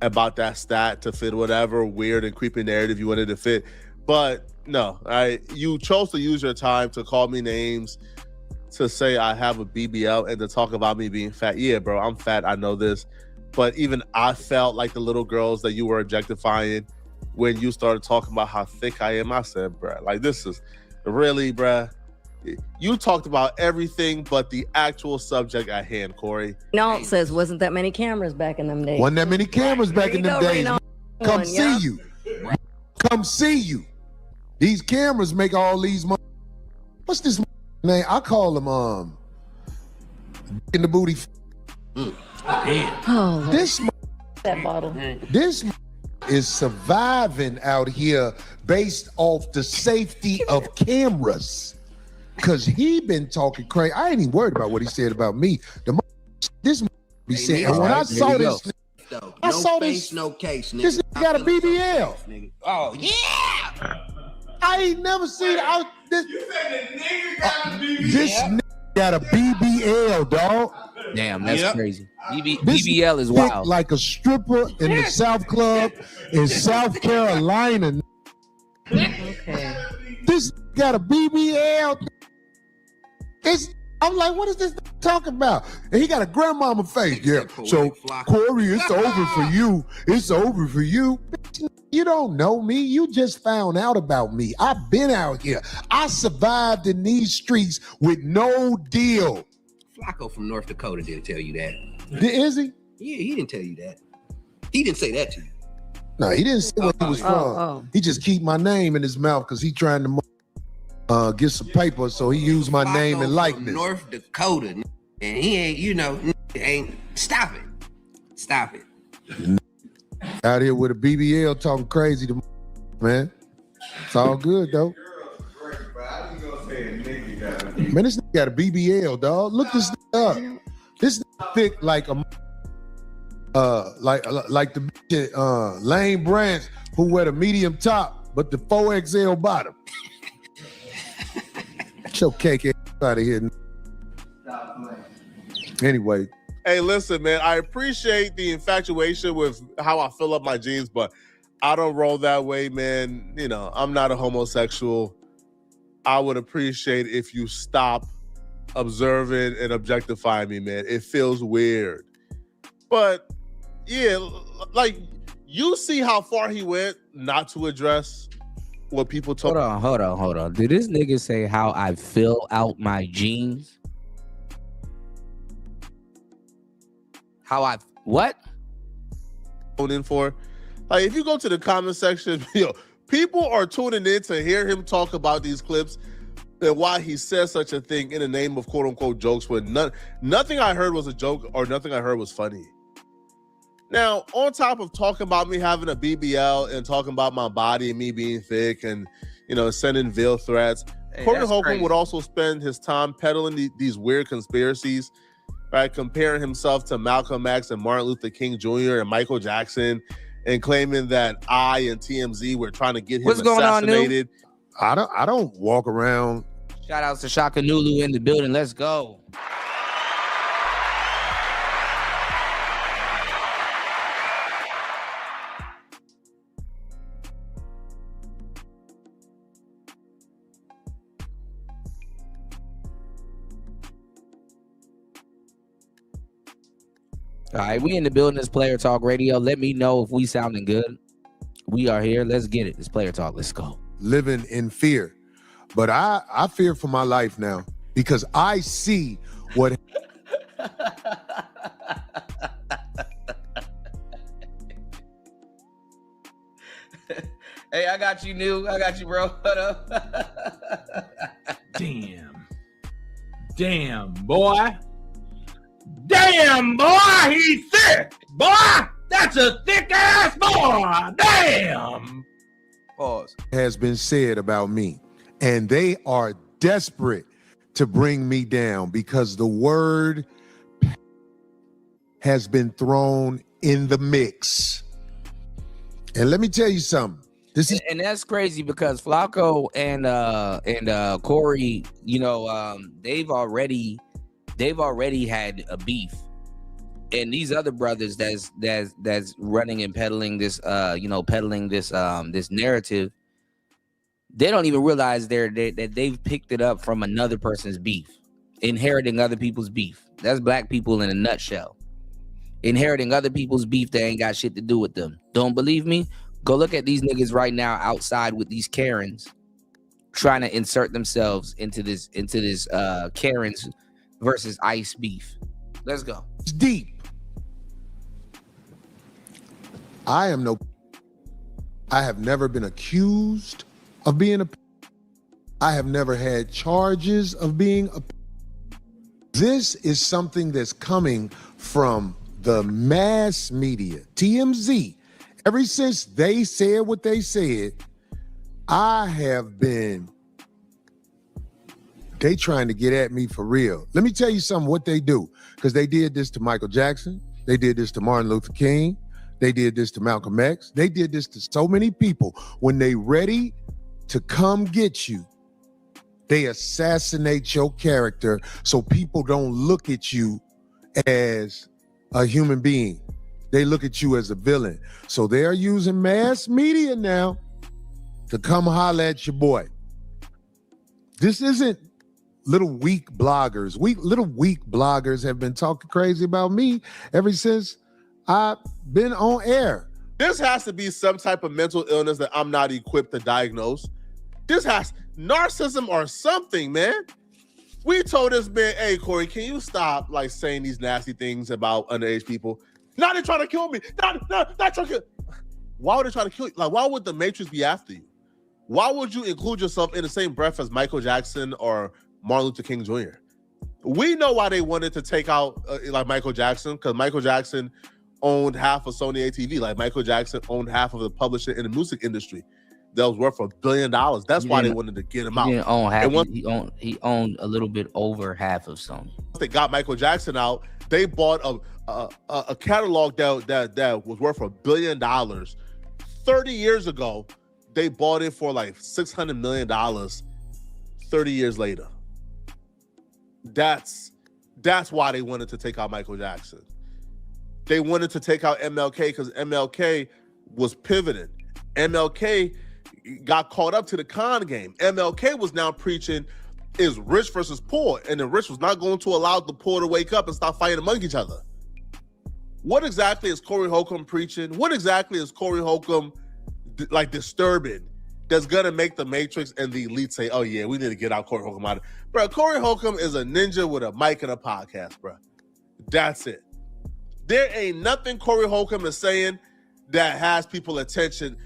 about that stat to fit whatever weird and creepy narrative you wanted to fit. But no, you chose to use your time to call me names, to say I have a BBL, and to talk about me being fat. Yeah, bro, I'm fat. I know this. But even I felt like the little girls that you were objectifying when you started talking about how thick I am. I said, bro, like, this is really, bro. You talked about everything but the actual subject at hand, Corey. Renault says, wasn't that many cameras back in them days? Wasn't that many cameras back in them days. Come see you. Come see you. These cameras make all these money. What's this name? I call them in the booty. Oh, this that bottle. This is surviving out here based off the safety of cameras. Cause he been talking crazy. I ain't even worried about what he said about me. This be saying. And when I saw this, I saw this. No case, nigga. This got a BBL. Oh yeah. I ain't never seen this. You said the nigga got a BBL. This nigga got a BBL, dog. Damn, that's crazy. BBL is wild. Like a stripper in the South Club in South Carolina. Okay. This got a BBL. I'm like, what is this talking about? And he got a grandmama face. Yeah. So, Corey, it's over for you. It's over for you. You don't know me. You just found out about me. I've been out here. I survived in these streets with no deal. Flacco from North Dakota didn't tell you that. Is he? Yeah, he didn't tell you that. He didn't say that to you. No, he didn't say where he was from. He just keep my name in his mouth because he trying to get some paper, so he used my name and likeness. North Dakota, and he ain't, ain't. Stop it. Out here with a BBL talking crazy to man. It's all good though. Man, this nigga got a BBL, dog. Look this up. This nigga thick like a like the bitch Lane Branch who wear the medium top but the 4XL bottom. Get your cake ass out of here. Anyway. Hey, listen, man, I appreciate the infatuation with how I fill up my jeans, but I don't roll that way, man. You know, I'm not a homosexual. I would appreciate if you stop observing and objectifying me, man. It feels weird. But, yeah, like, you see how far he went not to address what people talk about. Hold on. Did this nigga say how I fill out my jeans? What? In for, like, if you go to the comment section, people are tuning in to hear him talk about these clips and why he says such a thing in the name of quote unquote jokes when nothing I heard was a joke or nothing I heard was funny. Now, on top of talking about me having a BBL and talking about my body and me being thick and, sending veiled threats, Corey Holcomb would also spend his time peddling these weird conspiracies, right? Comparing himself to Malcolm X and Martin Luther King Jr. and Michael Jackson and claiming that I and TMZ were trying to get him assassinated. I don't walk around. Shout outs to Shaka Nulu in the building. Let's go. All right, we in the building. It's Player Talk Radio. Let me know if we sounding good. We are here. Let's get it. It's Player Talk. Let's go. Living in fear. But I fear for my life now because I see what... Hey, I got you, New. I got you, bro. What up? Damn, boy. Damn, boy, he's thick. Boy, that's a thick ass boy. Damn. Pause. Has been said about me, and they are desperate to bring me down because the word has been thrown in the mix. And let me tell you something. And that's crazy because Flacco and Corey, they've already had a beef, and these other brothers that's running and peddling this this narrative, they don't even realize that they've picked it up from another person's beef, inheriting other people's beef. That's black people in a nutshell, inheriting other people's beef that ain't got shit to do with them. Don't believe me? Go look at these niggas right now outside with these Karens trying to insert themselves into this Karens versus ICE beef. Let's go. It's deep. I have never been accused of being a... I have never had charges of being a... This is something that's coming from the mass media, TMZ. Ever since they said what they said, I have been... They trying to get at me for real. Let me tell you something, what they do. Because they did this to Michael Jackson. They did this to Martin Luther King. They did this to Malcolm X. They did this to so many people. When they ready to come get you, they assassinate your character so people don't look at you as a human being. They look at you as a villain. So they're using mass media now to come holler at your boy. This isn't little weak bloggers. Little weak bloggers have been talking crazy about me ever since I've been on air. This has to be some type of mental illness that I'm not equipped to diagnose. This has narcissism or something, man. We told this man, hey, Corey, can you stop saying these nasty things about underage people? Now they're trying to kill me. Not trying to kill. Why would they try to kill you? Why would the Matrix be after you? Why would you include yourself in the same breath as Michael Jackson or Martin Luther King Jr.? We know why they wanted to take out like Michael Jackson, because Michael Jackson owned half of Sony ATV. Like Michael Jackson owned half of the publishing in the music industry that was worth $1 billion. That's why they wanted to get him out. He didn't own half. And once He owned a little bit over half of Sony. they got Michael Jackson out, they bought a catalog that was worth $1 billion. 30 years ago, they bought it for like $600 million 30 years later. That's why they wanted to take out Michael Jackson. They wanted to take out MLK because MLK was pivoting. MLK got caught up to the con game. MLK was now preaching is rich versus poor, and the rich was not going to allow the poor to wake up and stop fighting among each other. What exactly is Corey Holcomb preaching? What exactly is Corey Holcomb like disturbing that's gonna make the Matrix and the elite say, oh yeah, we need to get out Corey Holcomb out of it? Bro, Corey Holcomb is a ninja with a mic and a podcast, bro. That's it. There ain't nothing Corey Holcomb is saying that has people attention.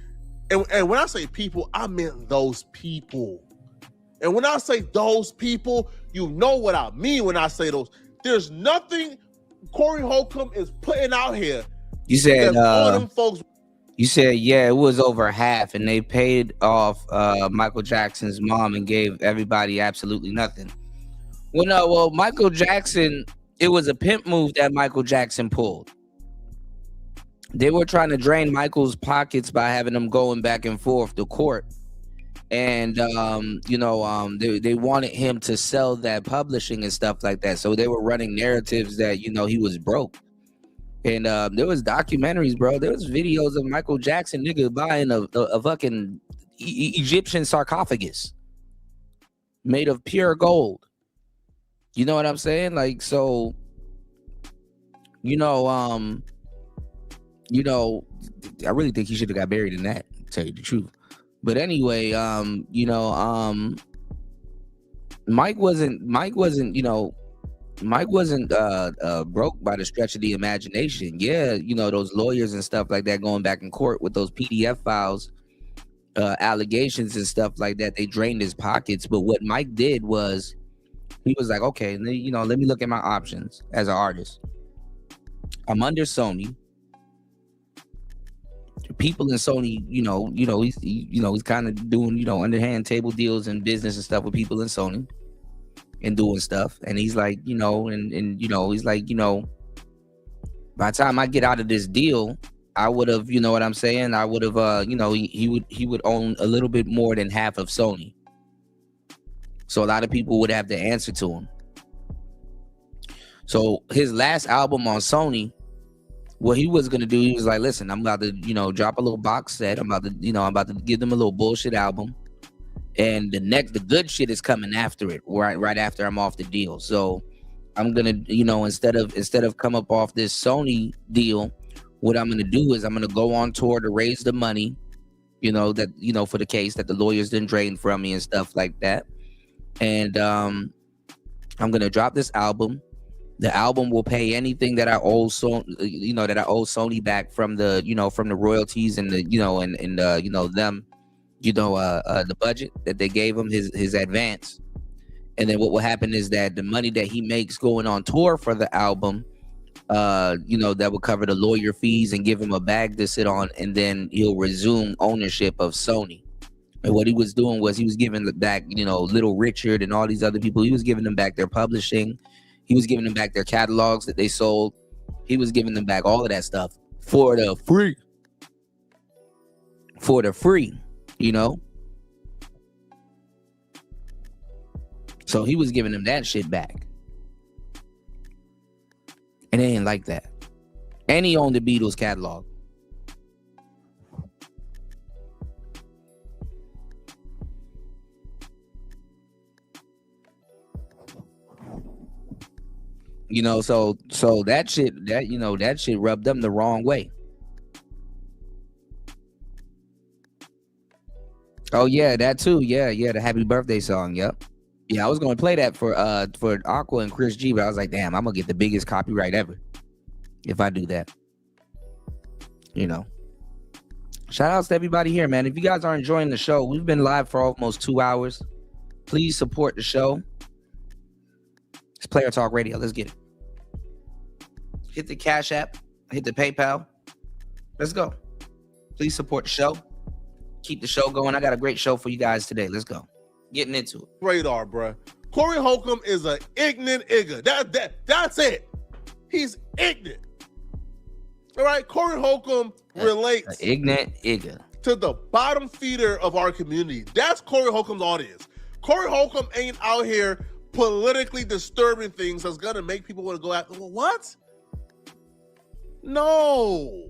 And when I say people, I meant those people. And when I say those people, you know what I mean when I say those. There's nothing Corey Holcomb is putting out here. You said all them folks. You said, yeah, it was over half, and they paid off Michael Jackson's mom and gave everybody absolutely nothing. Well, no, well, Michael Jackson, it was a pimp move that Michael Jackson pulled. They were trying to drain Michael's pockets by having him going back and forth to court. And, they wanted him to sell that publishing and stuff like that. So they were running narratives that, he was broke. And there was documentaries, bro. There was videos of Michael Jackson, nigga, buying a fucking Egyptian sarcophagus made of pure gold. You know what I'm saying? Like, so, I really think he should have got buried in that, to tell you the truth. But anyway, Mike wasn't broke by the stretch of the imagination. Yeah, those lawyers and stuff like that going back in court with those PDF files, allegations and stuff like that, they drained his pockets. But what Mike did was he was like, okay, let me look at my options as an artist. I'm under Sony. People in Sony, he's kind of doing, underhand table deals and business and stuff with people in Sony and doing stuff. And he's like, he's like, by the time I get out of this deal, I would have, you know what I'm saying? I would have, he would own a little bit more than half of Sony. So a lot of people would have to answer to him. So his last album on Sony, what he was gonna do, he was like, listen, I'm about to, drop a little box set. I'm about to give them a little bullshit album. And the good shit is coming after it, right after I'm off the deal. So I'm gonna, instead of come up off this Sony deal, what I'm gonna do is I'm gonna go on tour to raise the money, that, for the case that the lawyers didn't drain from me and stuff like that. And I'm gonna drop this album. The album will pay anything that I owe Sony back from the, from the royalties and the, the budget that they gave him, his advance. And then what will happen is that the money that he makes going on tour for the album, that will cover the lawyer fees and give him a bag to sit on, and then he'll resume ownership of Sony. And what he was doing was he was giving back, Little Richard and all these other people, he was giving them back their publishing. He was giving them back their catalogs that they sold. He was giving them back all of that stuff for the free. For the free, So he was giving them that shit back. And they didn't like that. And he owned the Beatles catalog. So that shit rubbed them the wrong way. Oh yeah, that too. Yeah, the happy birthday song. Yep. Yeah, I was gonna play that for Aqua and Chris G, but I was like, damn, I'm gonna get the biggest copyright ever if I do that. Shout outs to everybody here, man. If you guys are enjoying the show, we've been live for almost 2 hours. Please support the show. It's Player Talk Radio. Let's get it. Hit the Cash App. Hit the PayPal. Let's go. Please support the show. Keep the show going. I got a great show for you guys today. Let's go. Getting into it. Radar, bruh. Corey Holcomb is an ignorant igga. That's it. He's ignorant. All right, Corey Holcomb relates ignorant igga to the bottom feeder of our community. That's Corey Holcomb's audience. Corey Holcomb ain't out here politically disturbing things that's gonna make people want to go after. What? No.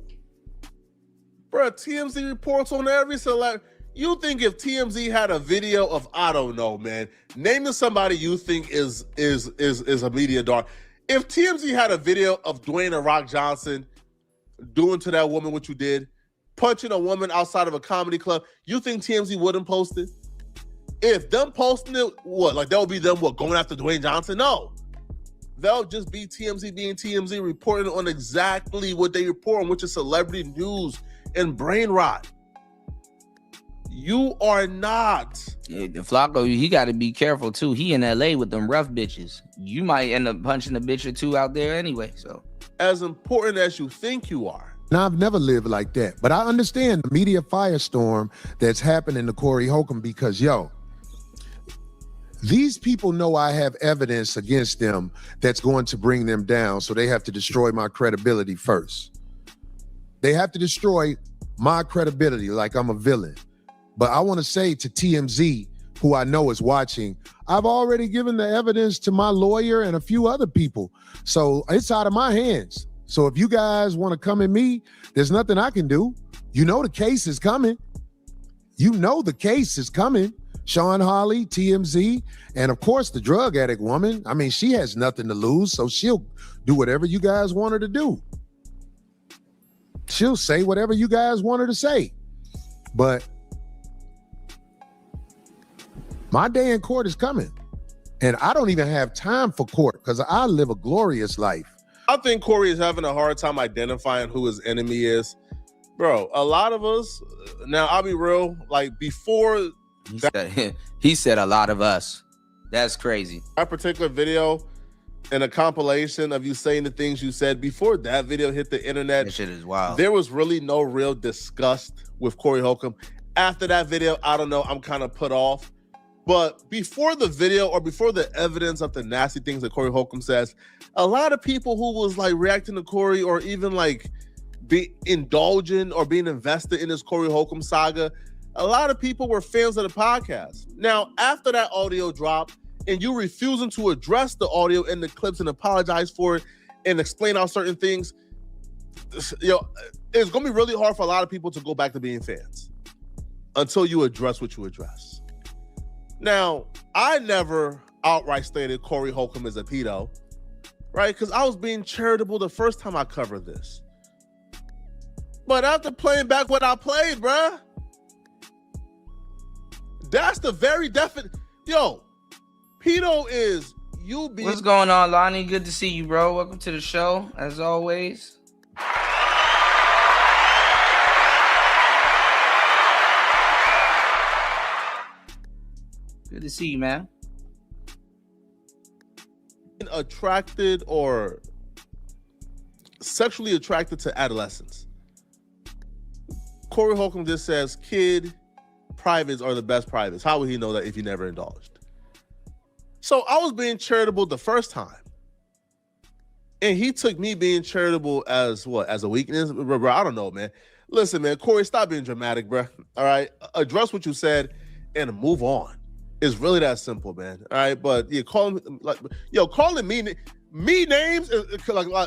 Bruh, TMZ reports on every celebrity. You think if TMZ had a video of, I don't know, man, naming somebody you think is a media dog. If TMZ had a video of Dwayne The Rock Johnson doing to that woman what you did, punching a woman outside of a comedy club, you think TMZ wouldn't post it? If them posting it, what? Like that would be them, what, going after Dwayne Johnson? No. They'll just be TMZ being TMZ, reporting on exactly what they report on, which is celebrity news and brain rot. You are not. Yeah, Flacco, he got to be careful too. He in LA with them rough bitches. You might end up punching a bitch or two out there anyway. So, as important as you think you are. Now, I've never lived like that, but I understand the media firestorm that's happening to Corey Holcomb because, these people know I have evidence against them that's going to bring them down, so they have to destroy my credibility first. They have to destroy my credibility like I'm a villain. But I want to say to TMZ, who I know is watching, I've already given the evidence to my lawyer and a few other people. So it's out of my hands. So if you guys want to come at me, there's nothing I can do. You know the case is coming. You know the case is coming. Sean Hawley, TMZ, and of course the drug addict woman. I mean, she has nothing to lose, so she'll do whatever you guys want her to do. She'll say whatever you guys want her to say. But my day in court is coming. And I don't even have time for court because I live a glorious life. I think Corey is having a hard time identifying who his enemy is. Bro, a lot of us, now I'll be real, like before... He said a lot of us. That's crazy. That particular video and a compilation of you saying the things you said before that video hit the internet. That shit is wild. There was really no real disgust with Corey Holcomb. After that video, I don't know, I'm kind of put off. But before the video or before the evidence of the nasty things that Corey Holcomb says, a lot of people who was like reacting to Corey or even like be indulging or being invested in this Corey Holcomb saga, a lot of people were fans of the podcast. Now, after that audio drop and you refusing to address the audio and the clips and apologize for it and explain out certain things, it's going to be really hard for a lot of people to go back to being fans until you address what you address. Now, I never outright stated Corey Holcomb is a pedo, right? Because I was being charitable the first time I covered this. But after playing back what I played, bruh, that's the very definite. Pedo is you be. What's going on, Lonnie? Good to see you, bro. Welcome to the show, as always. Good to see you, man. Attracted or sexually attracted to adolescents. Corey Holcomb just says kid privates are the best privates. How would he know that if he never indulged? So I was being charitable the first time. And he took me being charitable as what? As a weakness? Bro, I don't know, man. Listen, man, Corey, stop being dramatic, bro. All right? Address what you said and move on. It's really that simple, man. All right? But you calling me names,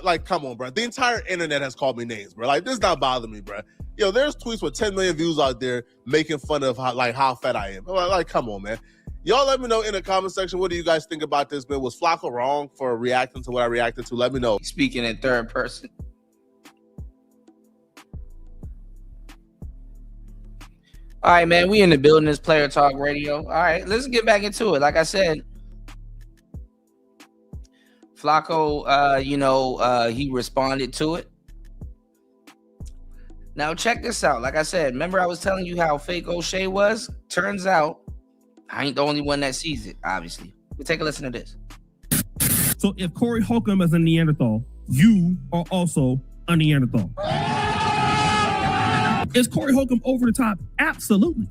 like, come on, bro. The entire internet has called me names, bro. Like, this not bothering me, bro. There's tweets with 10 million views out there making fun of how fat I am. Like, come on, man. Y'all let me know in the comment section, what do you guys think about this, man? Was Flacco wrong for reacting to what I reacted to? Let me know. Speaking in third person. All right, man. We in the building. This Player Talk Radio. All right, let's get back into it. Like I said, Flacco, he responded to it. Now check this out. Like I said, remember I was telling you how fake O'Shea was? Turns out I ain't the only one that sees it, obviously. But take a listen to this. So if Corey Holcomb is a Neanderthal, you are also a Neanderthal. Is Corey Holcomb over the top? Absolutely.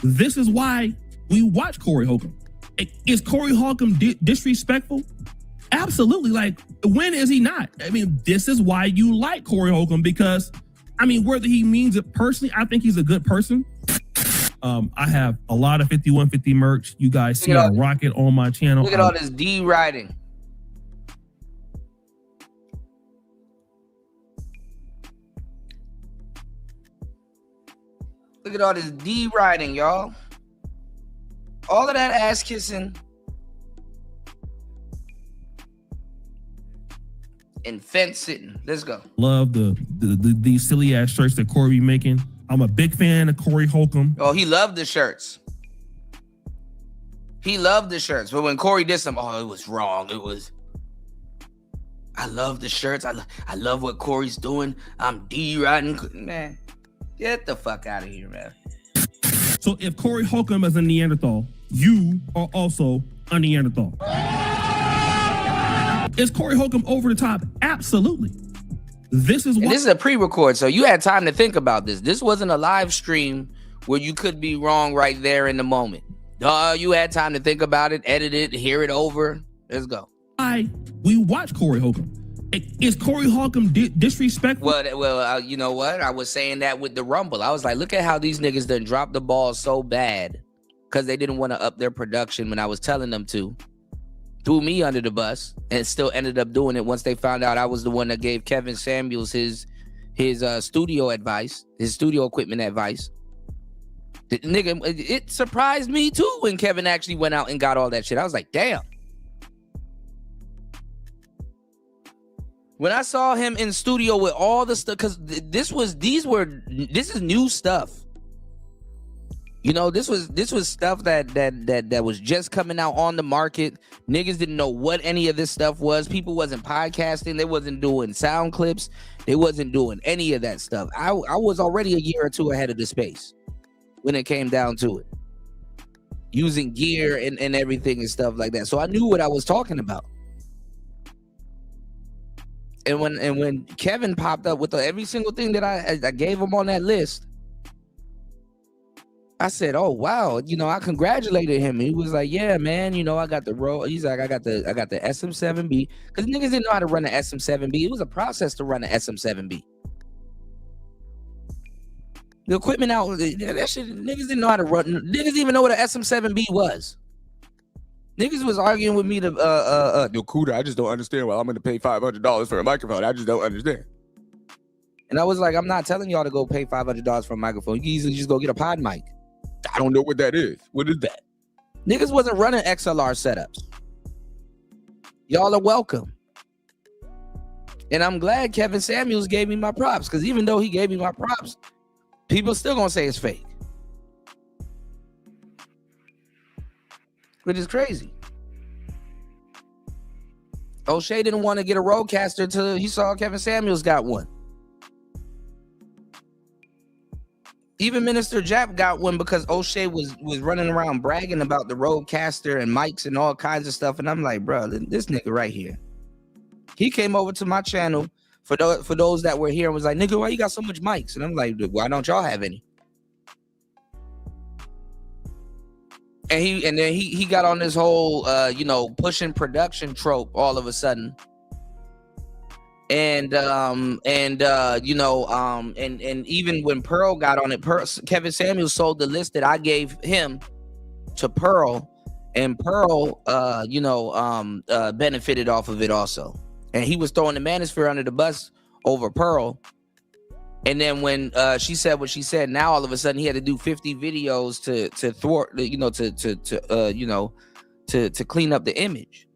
This is why we watch Corey Holcomb. Is Corey Holcomb disrespectful? Absolutely. Like, when is he not? I mean, this is why you like Corey Holcomb, because, I mean, whether he means it personally, I think he's a good person. I have a lot of 5150 merch. You guys see I rock it on my channel. Look at all this D writing. Look at all this D writing, y'all. All of that ass kissing and fence sitting. Let's go. Love these silly ass shirts that Corey be making. I'm a big fan of Corey Holcomb. Oh, he loved the shirts. He loved the shirts. But when Corey did some, oh, it was wrong. It was, I love the shirts. I love what Corey's doing. I'm D-riding. Man, get the fuck out of here, man. So if Corey Holcomb is a Neanderthal, you are also a Neanderthal. Is Corey Holcomb over the top? Absolutely. This is a pre-record, so you had time to think about this. This wasn't a live stream where you could be wrong right there in the moment. You had time to think about it, edit it, hear it over. Let's go. We watch Corey Holcomb. Is Corey Holcomb disrespectful? Well, you know what? I was saying that with the Rumble. I was like, look at how these niggas done dropped the ball so bad because they didn't want to up their production when I was telling them to. Threw me under the bus and still ended up doing it once they found out I was the one that gave Kevin Samuels his studio advice, his studio equipment advice. Nigga, it surprised me too when Kevin actually went out and got all that shit. I was like, damn. When I saw him in studio with all the stuff, because this is new stuff. You know, this was stuff that was just coming out on the market. Niggas didn't know what any of this stuff was. People wasn't podcasting. They wasn't doing sound clips. They wasn't doing any of that stuff. I was already a year or two ahead of the space when it came down to it. Using gear and everything and stuff like that. So I knew what I was talking about. And when Kevin popped up with every single thing that I gave him on that list, I said, "Oh wow!" You know, I congratulated him. He was like, "Yeah, man. You know, I got the roll." He's like, "I got the SM7B," because niggas didn't know how to run an SM7B. It was a process to run an SM7B. The equipment out, that shit, niggas didn't know how to run. Niggas didn't even know what an SM7B was. Niggas was arguing with me to yo, Kuda, I just don't understand why I'm gonna pay $500 for a microphone. I just don't understand. And I was like, I'm not telling y'all to go pay $500 for a microphone. You can easily just go get a pod mic. I don't know what that is. What is that? Niggas wasn't running XLR setups. Y'all are welcome. And I'm glad Kevin Samuels gave me my props, because even though he gave me my props, people still gonna say it's fake. Which is crazy. O'Shea didn't want to get a roadcaster until he saw Kevin Samuels got one. Even Minister Jap got one because O'Shea was running around bragging about the roadcaster and mics and all kinds of stuff. And I'm like, bro, this nigga right here. He came over to my channel for those that were here and was like, nigga, why you got so much mics? And I'm like, why don't y'all have any? And then he got on this whole you know, pushing production trope all of a sudden. And you know, and even when Pearl got on it, Kevin Samuels sold the list that I gave him to Pearl, and Pearl you know, benefited off of it also. And he was throwing the Manosphere under the bus over Pearl. And then when she said what she said, now all of a sudden he had to do 50 videos to thwart, you know, to clean up the image.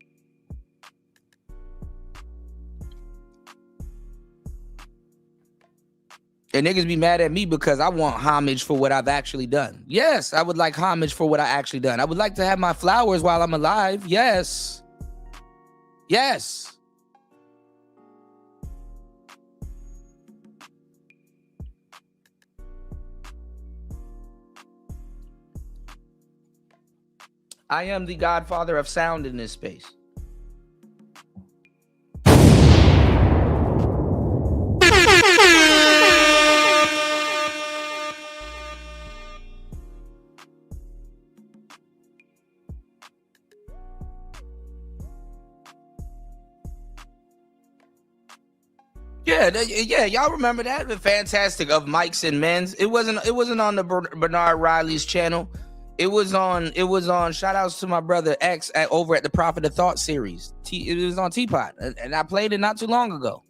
And niggas be mad at me because I want homage for what I've actually done. Yes, I would like homage for what I actually done. I would like to have my flowers while I'm alive. Yes. Yes. I am the godfather of sound in this space. Yeah, y'all remember that? Fantastic of Mike's and Men's. It wasn't on the Bernard Riley's channel. It was on shout outs to my brother X over at the Prophet of Thought series. It was on Teapot, and I played it not too long ago.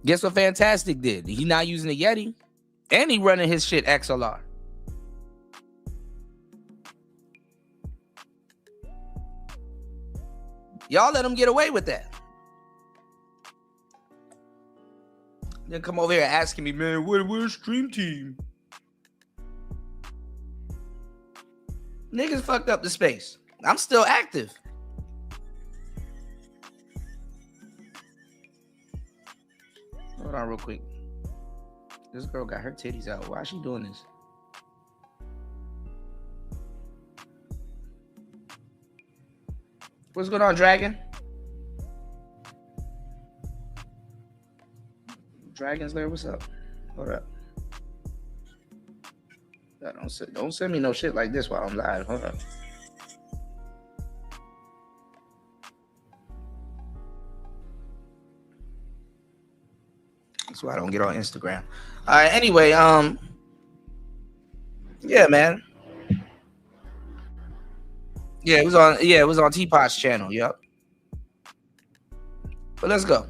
Guess what Fantastic did? He not using a Yeti, and he running his shit XLR. Y'all let him get away with that. Then come over here asking me, man, where's Stream Team? Niggas fucked up the space. I'm still active. Hold on real quick. This girl got her titties out. Why is she doing this? What's going on, Dragon? Dragon's Lair, what's up? Hold up. Don't send me no shit like this while I'm live. Hold up. That's why I don't get on Instagram. All right, anyway, yeah, man. Yeah, it was on Teapot's channel, yep. But let's go.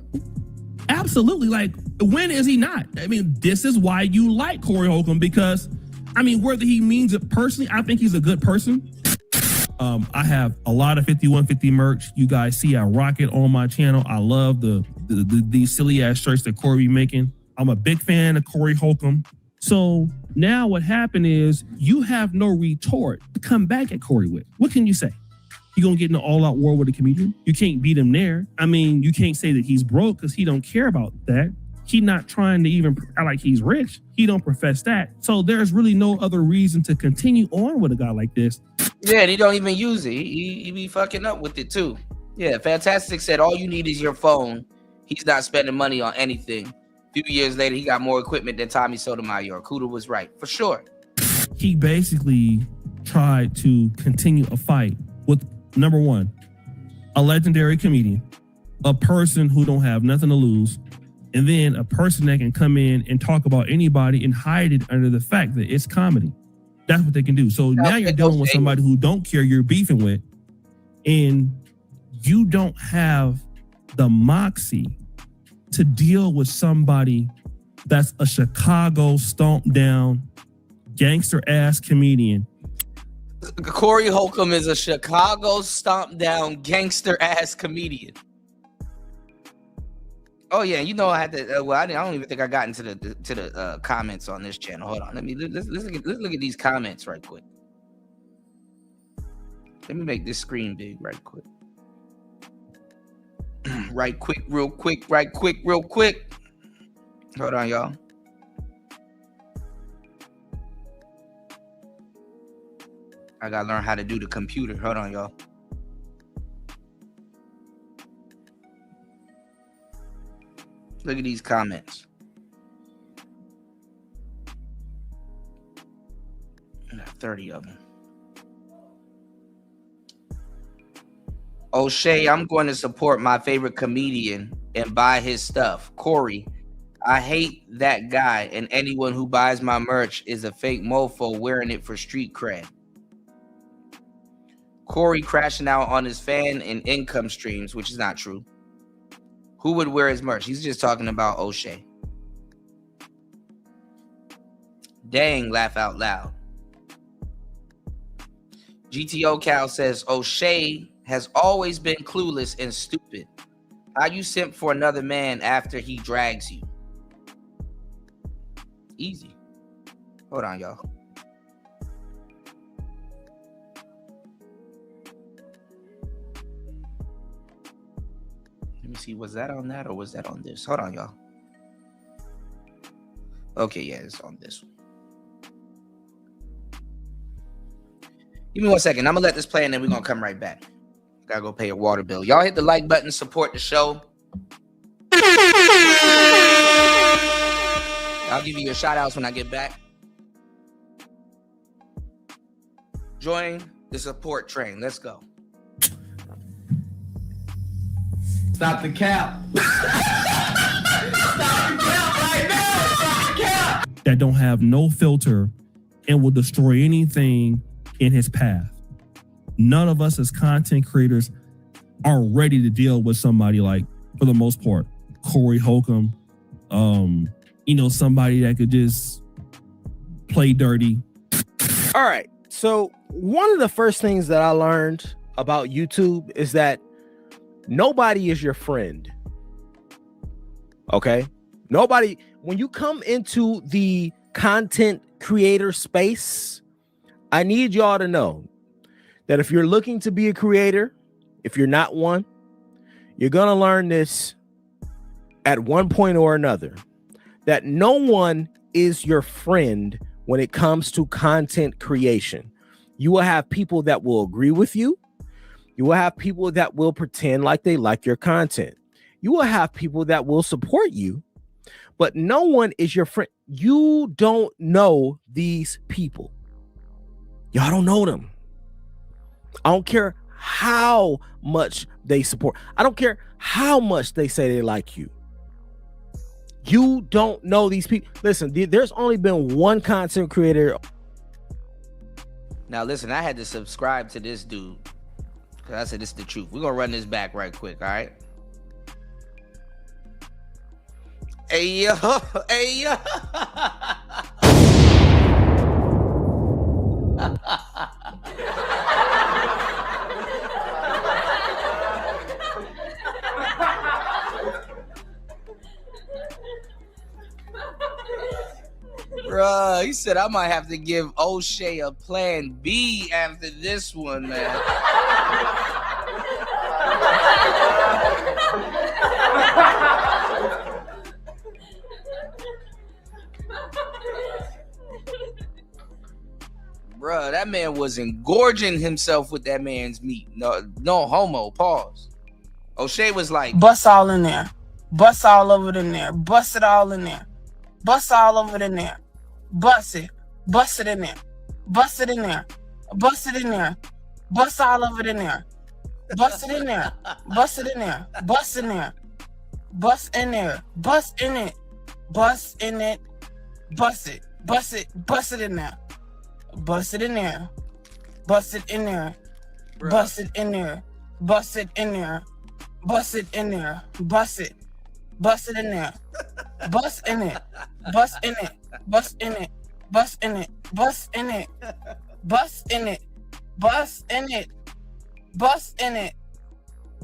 Absolutely. Like, when is he not? I mean, this is why you like Corey Holcomb, because, I mean, whether he means it personally, I think he's a good person. I have a lot of 5150 merch. You guys see I rock it on my channel. I love these silly ass shirts that Corey be making. I'm a big fan of Corey Holcomb. So now what happened is you have no retort to come back at Corey with. What can you say? You gonna get in an all-out war with a comedian? You can't beat him there. I mean, you can't say that he's broke because he don't care about that. He not trying to even act like he's rich. He don't profess that. So there's really no other reason to continue on with a guy like this. Yeah, and he don't even use it. He be fucking up with it too. Yeah, Fantastic said all you need is your phone. He's not spending money on anything. A few years later, he got more equipment than Tommy Sotomayor. Kuda was right, for sure. He basically tried to continue a fight with, number one, a legendary comedian, a person who don't have nothing to lose, and then a person that can come in and talk about anybody and hide it under the fact that it's comedy. That's what they can do. So now you're dealing with somebody who don't care you're beefing with, and you don't have the moxie to deal with somebody that's a Chicago stomp down gangster ass comedian. Corey Holcomb is a Chicago stomp down gangster ass comedian. Oh yeah, you know I had to. I don't even think I got into the comments on this channel. Hold on, let's look at these comments right quick. Let me make this screen big right quick. real quick. Hold on, y'all. I gotta learn how to do the computer. Hold on, y'all. Look at these comments. 30 of them. O'Shea, I'm going to support my favorite comedian and buy his stuff. Corey, I hate that guy, and anyone who buys my merch is a fake mofo wearing it for street cred. Corey crashing out on his fan and income streams, which is not true. Who would wear his merch? He's just talking about O'Shea. Dang, laugh out loud. GTO Cal says, O'Shea has always been clueless and stupid. How you simp for another man after he drags you? Easy. Hold on, y'all. Let me see, was that on that or was that on this? Hold on, y'all. Okay, yeah, it's on this one. Give me 1 second. I'm gonna let this play and then we're gonna come right back. Gotta go pay a water bill. Y'all hit the like button, support the show. I'll give you your shout outs when I get back. Join the support train. Let's go. Stop the cap. Stop the cap right now. Stop the cap. That don't have no filter and will destroy anything in his path. None of us as content creators are ready to deal with somebody like, for the most part, Corey Holcomb, somebody that could just play dirty. All right. So one of the first things that I learned about YouTube is that nobody is your friend. Okay? Nobody, when you come into the content creator space, I need y'all to know that if you're looking to be a creator, if you're not one, you're going to learn this at one point or another, that no one is your friend when it comes to content creation. You will have people that will agree with you. You will have people that will pretend like they like your content. You will have people that will support you, but no one is your friend. You don't know these people. Y'all don't know them. I don't care how much they support. I don't care how much they say they like you. You don't know these people. Listen, there's only been one content creator. Now, listen, I had to subscribe to this dude because I said, this is the truth. We're going to run this back right quick, all right? Hey, yo. Hey, yo. Bruh, he said I might have to give O'Shea a plan B after this one, man. Bruh, that man was engorging himself with that man's meat. No homo, pause. O'Shea was like, bust all in there. Bust all over it in there. Bust it all in there. Bust all over it in there. Bust it. Bust it in there. Bust it in there. Bust it in there. Bust all over it in there. Bust it in there. Bust it in there. Bust in there. Bust in there. Bust in it. Bust in it. Bust it. Bust it. Bust it in there. Bust it in there. Bust it in there. Bust it in there. Bust it in there. Bust it in there. Bust it. Bust it in there. Bust in it. Bust in it. Bust in it. Bust in it. Bust in it. Bust in it. Bust in it. Bust in it.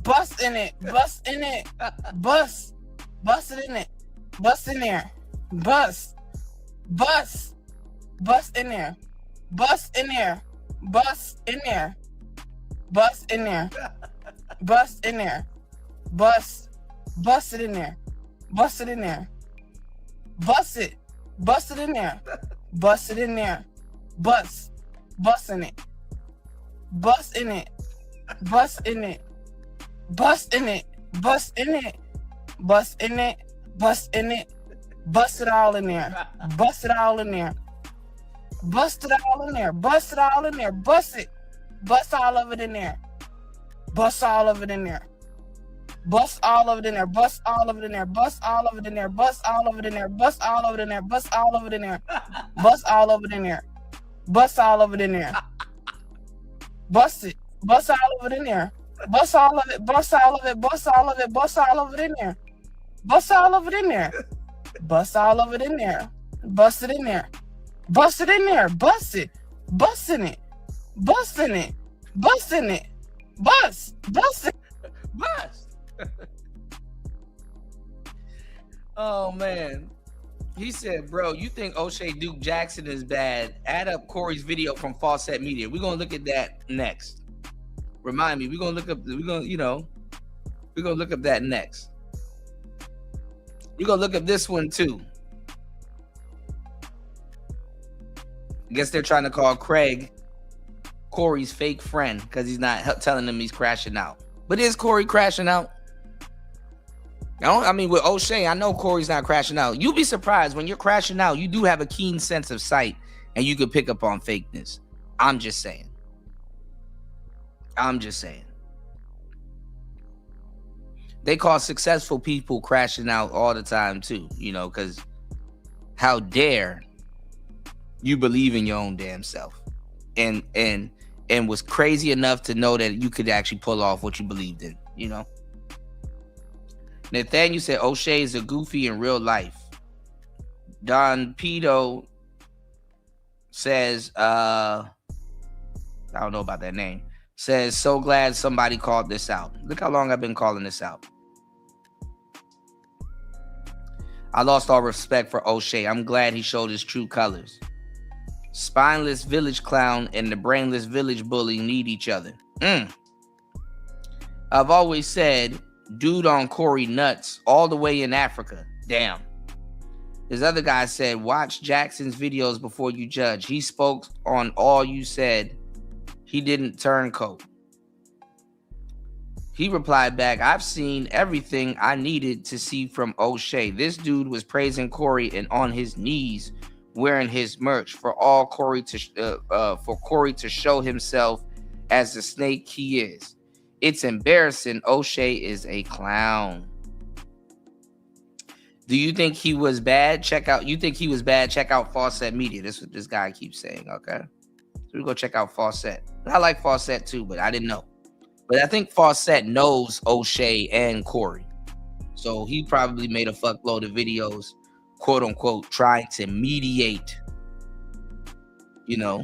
Bust in it. Bust in it. Bust. Bust it in it. Bust in there. Bust. Bust. Bust in there. Bust in there. Bust in there. Bust in there. Bust in there. Bust. Bust it in there. Bust it in there. Bust it. Bust it in there. Bust it in there. Bust. Bust in it. Bust in it. Bust in it. Bust in it. Bust in it. Bust in it. Bust in it. Bust it all in there. Bust it all in there. Bust it all in there. Bust it all in there. Bust it. Bust all of it in there. Bust all of it in there. Bust all of it in there. Bust all of it in there. Bust all of it in there. Bust all of it in there. Bust all of it in there. Bust all of it in there. Bust all of it in there. Bust all of it in there. Bust it. Bust all of it in there. Bust all of it. Bust all of it. Bust all of it. Bust all of it in there. Bust all of it in there. Bust all of it in there. Bust it in there. Bust it in there. Bust it. Bust in it. Bust in it. Bust in it. Bust. Bust it. Bust. Oh man, he said, bro, you think O'Shea Duke Jackson is bad? Add up Corey's video from Fawcett Media. We're gonna look at that next. Remind me, we're gonna look up that next. We're gonna look up this one too. I guess they're trying to call Craig Corey's fake friend because he's not telling him he's crashing out. But is Corey crashing out? I mean, with O'Shea, I know Corey's not crashing out. You'll be surprised when you're crashing out. You do have a keen sense of sight and you can pick up on fakeness. I'm just saying. They call successful people crashing out all the time too, you know, because how dare you believe in your own damn self and was crazy enough to know that you could actually pull off what you believed in, you know. Nathaniel said O'Shea is a goofy in real life. Don Pito says, I don't know about that name, says, so glad somebody called this out. Look how long I've been calling this out. I lost all respect for O'Shea. I'm glad he showed his true colors. Spineless village clown and the brainless village bully need each other. I've always said, dude on Corey nuts all the way in Africa. Damn. This other guy said, watch Jackson's videos before you judge. He spoke on all you said. He didn't turncoat. He replied back, I've seen everything I needed to see from O'Shea. This dude was praising Corey and on his knees wearing his merch for Corey to show himself as the snake he is. It's embarrassing. O'Shea is a clown. Do you think he was bad? Check out Fawcett Media. That's what this guy keeps saying, okay? So we go check out Fawcett. I like Fawcett too, but I didn't know. But I think Fawcett knows O'Shea and Corey. So he probably made a fuckload of videos, quote unquote, trying to mediate, you know.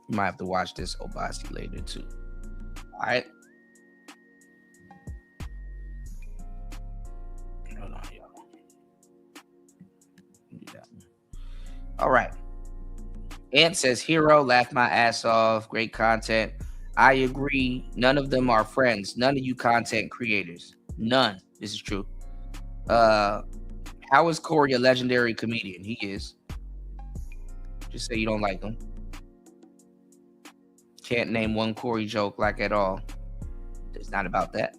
You might have to watch this Obasi later too. All right. Hold on, y'all. All right. Ant says, hero, laughed my ass off. Great content. I agree. None of them are friends. None of you content creators. None. This is true. How is Corey a legendary comedian? He is. Just say you don't like him. Can't name one Corey joke like at all. It's not about that.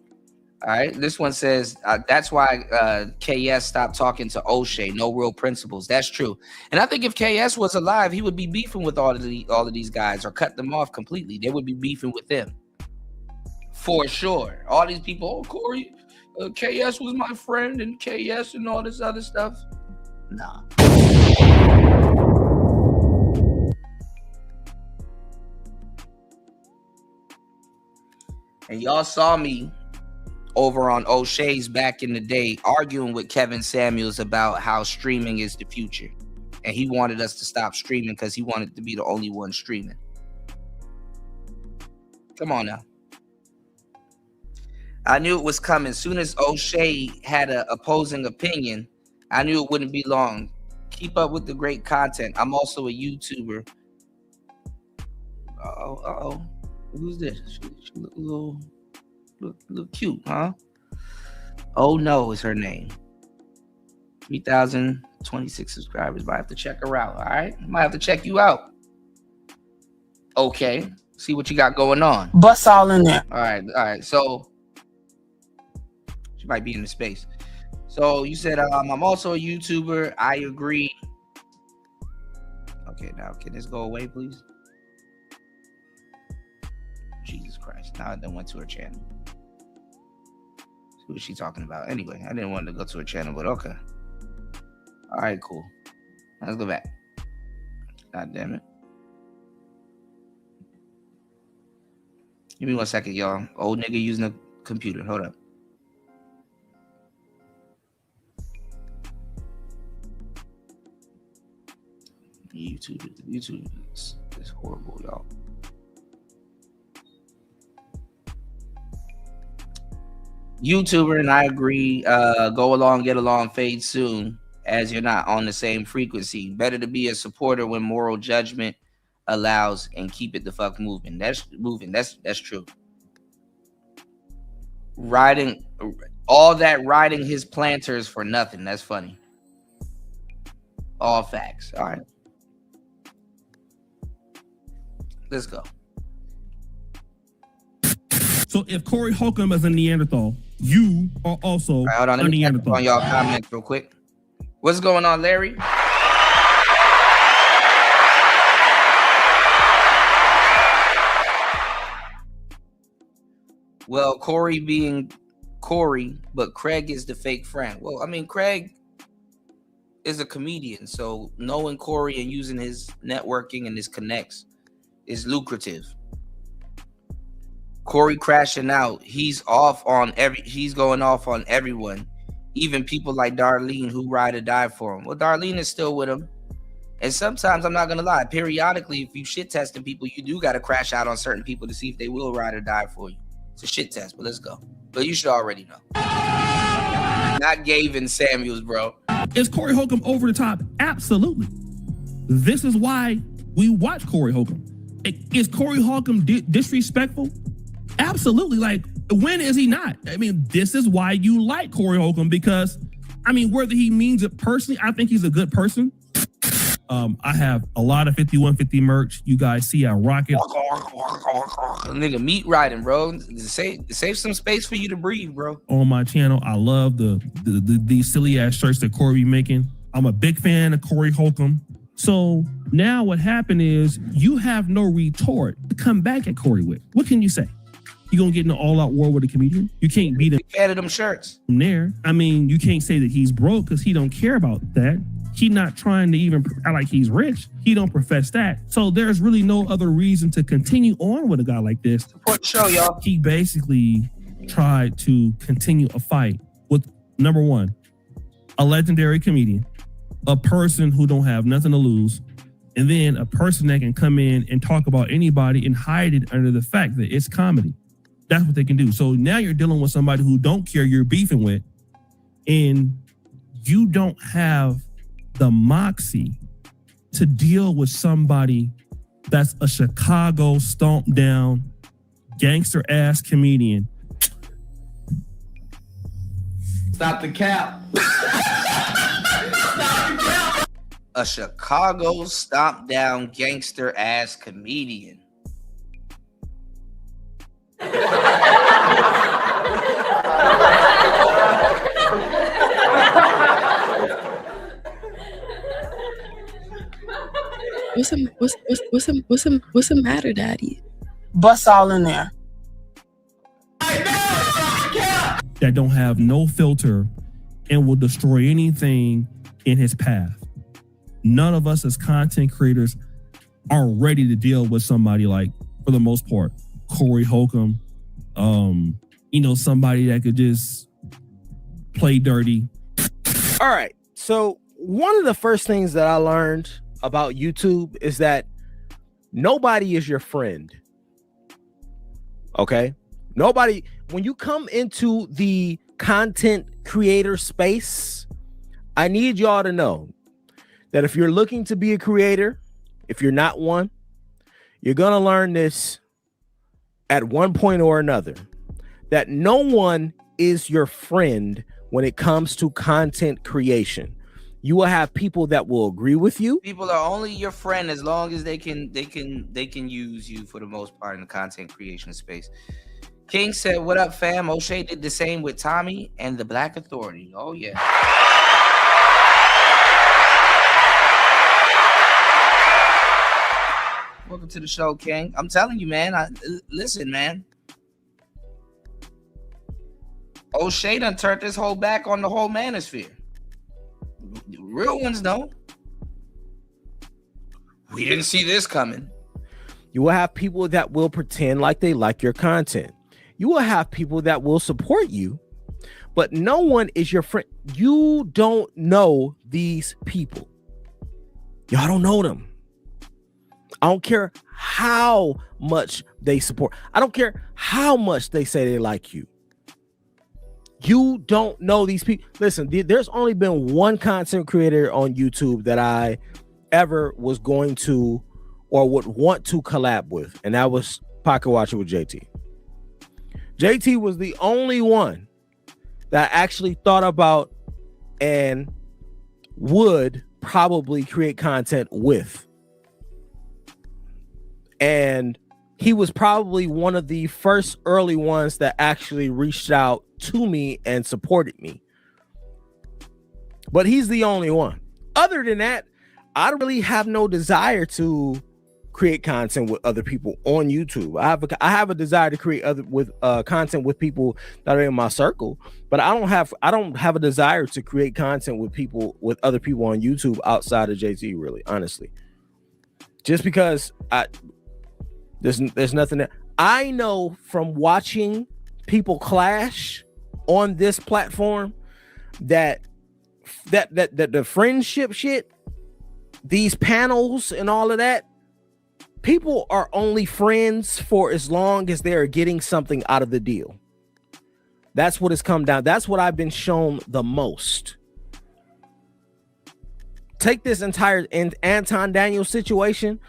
All right. This one says, that's why KS stopped talking to O'Shea. No real principles. That's true. And I think if KS was alive, he would be beefing with all of these guys or cut them off completely. They would be beefing with them. For sure. All these people, oh, Corey, KS was my friend and KS and all this other stuff. Nah. And y'all saw me over on O'Shea's back in the day arguing with Kevin Samuels about how streaming is the future. And he wanted us to stop streaming because he wanted to be the only one streaming. Come on now. I knew it was coming. As soon as O'Shea had an opposing opinion, I knew it wouldn't be long. Keep up with the great content. I'm also a YouTuber. Uh-oh. Who's this? She look a little cute, huh? Oh no, is her name. 3,026 subscribers. Might have to check her out. All right, might have to check you out. Okay, see what you got going on. Bust all in there. All right. So she might be in the space. So you said I'm also a YouTuber. I agree. Okay, now can this go away, please? Jesus Christ. Now I done went to her channel. See what she's talking about. Anyway, I didn't want to go to her channel, but okay. All right, cool. Let's go back. God damn it. Give me 1 second, y'all. Old nigga using a computer. Hold up. YouTube is horrible, y'all. YouTuber, and I agree. Go along, get along, fade soon, as you're not on the same frequency. Better to be a supporter when moral judgment allows, and keep it the fuck moving. That's true. Riding all that riding his planters for nothing. That's funny. All facts. All right. Let's go. So if Corey Holcomb is a Neanderthal, you are also All right, hold on. a Let me catch up Neanderthal. on y'all comments real quick. What's going on, Larry? Well, Corey being Corey, but Craig is the fake friend. Well, I mean, Craig is a comedian, so knowing Corey and using his networking and his connects is lucrative. Corey crashing out, he's going off on everyone, even people like Darlene who ride or die for him. Well, Darlene is still with him. And sometimes, I'm not gonna lie, periodically, if you shit testing people, you do gotta crash out on certain people to see if they will ride or die for you. It's a shit test, but let's go. But you should already know. Not Gavin Samuels, bro. Is Corey Holcomb over the top? Absolutely. This is why we watch Corey Holcomb. Is Corey Holcomb disrespectful? Absolutely. Like, when is he not? I mean, this is why you like Corey Holcomb, because, I mean, whether he means it personally, I think he's a good person. I have a lot of 5150 merch. You guys see I rock it. Nigga, meat riding, bro. Save some space for you to breathe, bro. On my channel, I love these silly ass shirts that Corey be making. I'm a big fan of Corey Holcomb. So now what happened is you have no retort to come back at Corey with. What can you say? You gonna get in an all-out war with a comedian? You can't beat him. Fan of them shirts. From there, I mean, you can't say that he's broke because he don't care about that. He not trying to even act like he's rich. He don't profess that. So there's really no other reason to continue on with a guy like this. Support the show, y'all. He basically tried to continue a fight with, number one, a legendary comedian, a person who don't have nothing to lose, and then a person that can come in and talk about anybody and hide it under the fact that it's comedy. That's what they can do. So now you're dealing with somebody who don't care you're beefing with, and you don't have the moxie to deal with somebody that's a Chicago stomped down gangster ass comedian. Stop the cap. A Chicago stomped down gangster ass comedian. What's the matter, Daddy? Bust all in there. That don't have no filter and will destroy anything in his path. None of us as content creators are ready to deal with somebody like, for the most part, Corey Holcomb, somebody that could just play dirty. All right. So one of the first things that I learned about YouTube is that nobody is your friend. Okay? Nobody, when you come into the content creator space, I need y'all to know that if you're looking to be a creator, if you're not one, you're going to learn this at one point or another, that no one is your friend when it comes to content creation. You will have people that will agree with you. People are only your friend as long as they can use you for the most part in the content creation space. King said, "What up, fam?" O'Shea did the same with Tommy and the Black Authority. Oh yeah. Welcome to the show, King. I'm telling you, man. Listen, man. O'Shea done turned his whole back on the whole manosphere. Real ones don't. We didn't see this coming. You will have people that will pretend like they like your content. You will have people that will support you, but no one is your friend. You don't know these people. Y'all don't know them. I don't care how much they support. I don't care how much they say they like you. You don't know these people. Listen, there's only been one content creator on YouTube that I ever was going to or would want to collab with, and that was Pocket Watcher with JT. JT was the only one that I actually thought about and would probably create content with. And he was probably one of the first early ones that actually reached out to me and supported me. But he's the only one. Other than that, I really have no desire to create content with other people on YouTube. I have a desire to create content with people that are in my circle, but I don't have a desire to create content with other people on YouTube outside of JT, really, honestly. Just because there's nothing that I know from watching people clash on this platform that the friendship shit, these panels and all of that, people are only friends for as long as they're getting something out of the deal. That's what it's come down. That's what I've been shown the most. Take this entire Anton Daniels situation.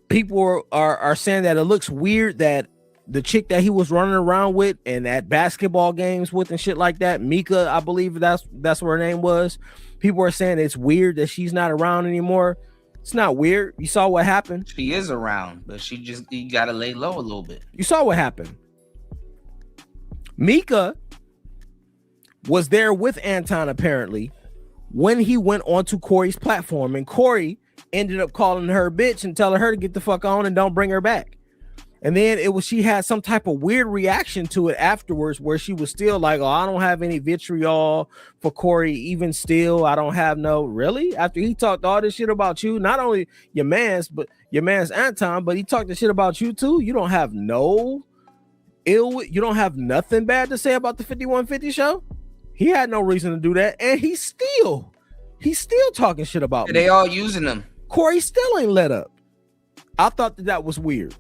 People are saying that it looks weird that the chick that he was running around with and at basketball games with and shit like that, Mika, I believe that's what her name was. People are saying it's weird that she's not around anymore. It's not weird. You saw what happened. She is around, but you gotta lay low a little bit. You saw what happened. Mika was there with Anton apparently when he went onto Corey's platform, and Corey ended up calling her a bitch and telling her to get the fuck on and don't bring her back. And then she had some type of weird reaction to it afterwards where she was still like, oh, I don't have any vitriol for Corey. Even still, I don't have no, really? After he talked all this shit about you, not only your man's Anton, but he talked the shit about you too. You don't have you don't have nothing bad to say about the 5150 show? He had no reason to do that. And he's still talking shit about me. They all using them. Corey still ain't let up. I thought that was weird.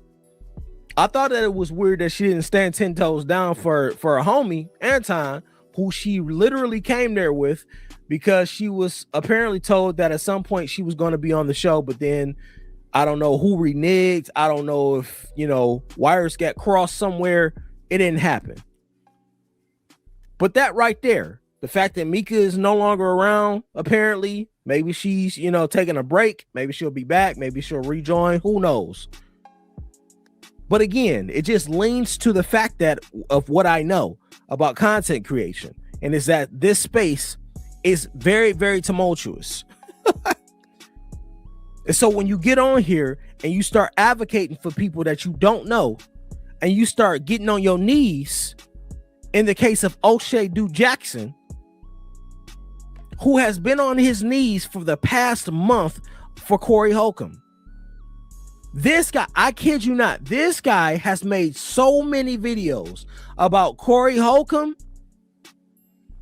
I thought that it was weird that she didn't stand 10 toes down for a homie, Anton, who she literally came there with because she was apparently told that at some point she was going to be on the show, but then I don't know who reneged. I don't know if, wires got crossed somewhere. It didn't happen. But that right there, the fact that Mika is no longer around, apparently, maybe she's, taking a break. Maybe she'll be back. Maybe she'll rejoin. Who knows? But again, it just leans to the fact of what I know about content creation, and is that this space is very, very tumultuous. And so when you get on here and you start advocating for people that you don't know, and you start getting on your knees, in the case of O'Shea Duke Jackson, who has been on his knees for the past month for Corey Holcomb. This guy, I kid you not, this guy has made so many videos about Corey Holcomb.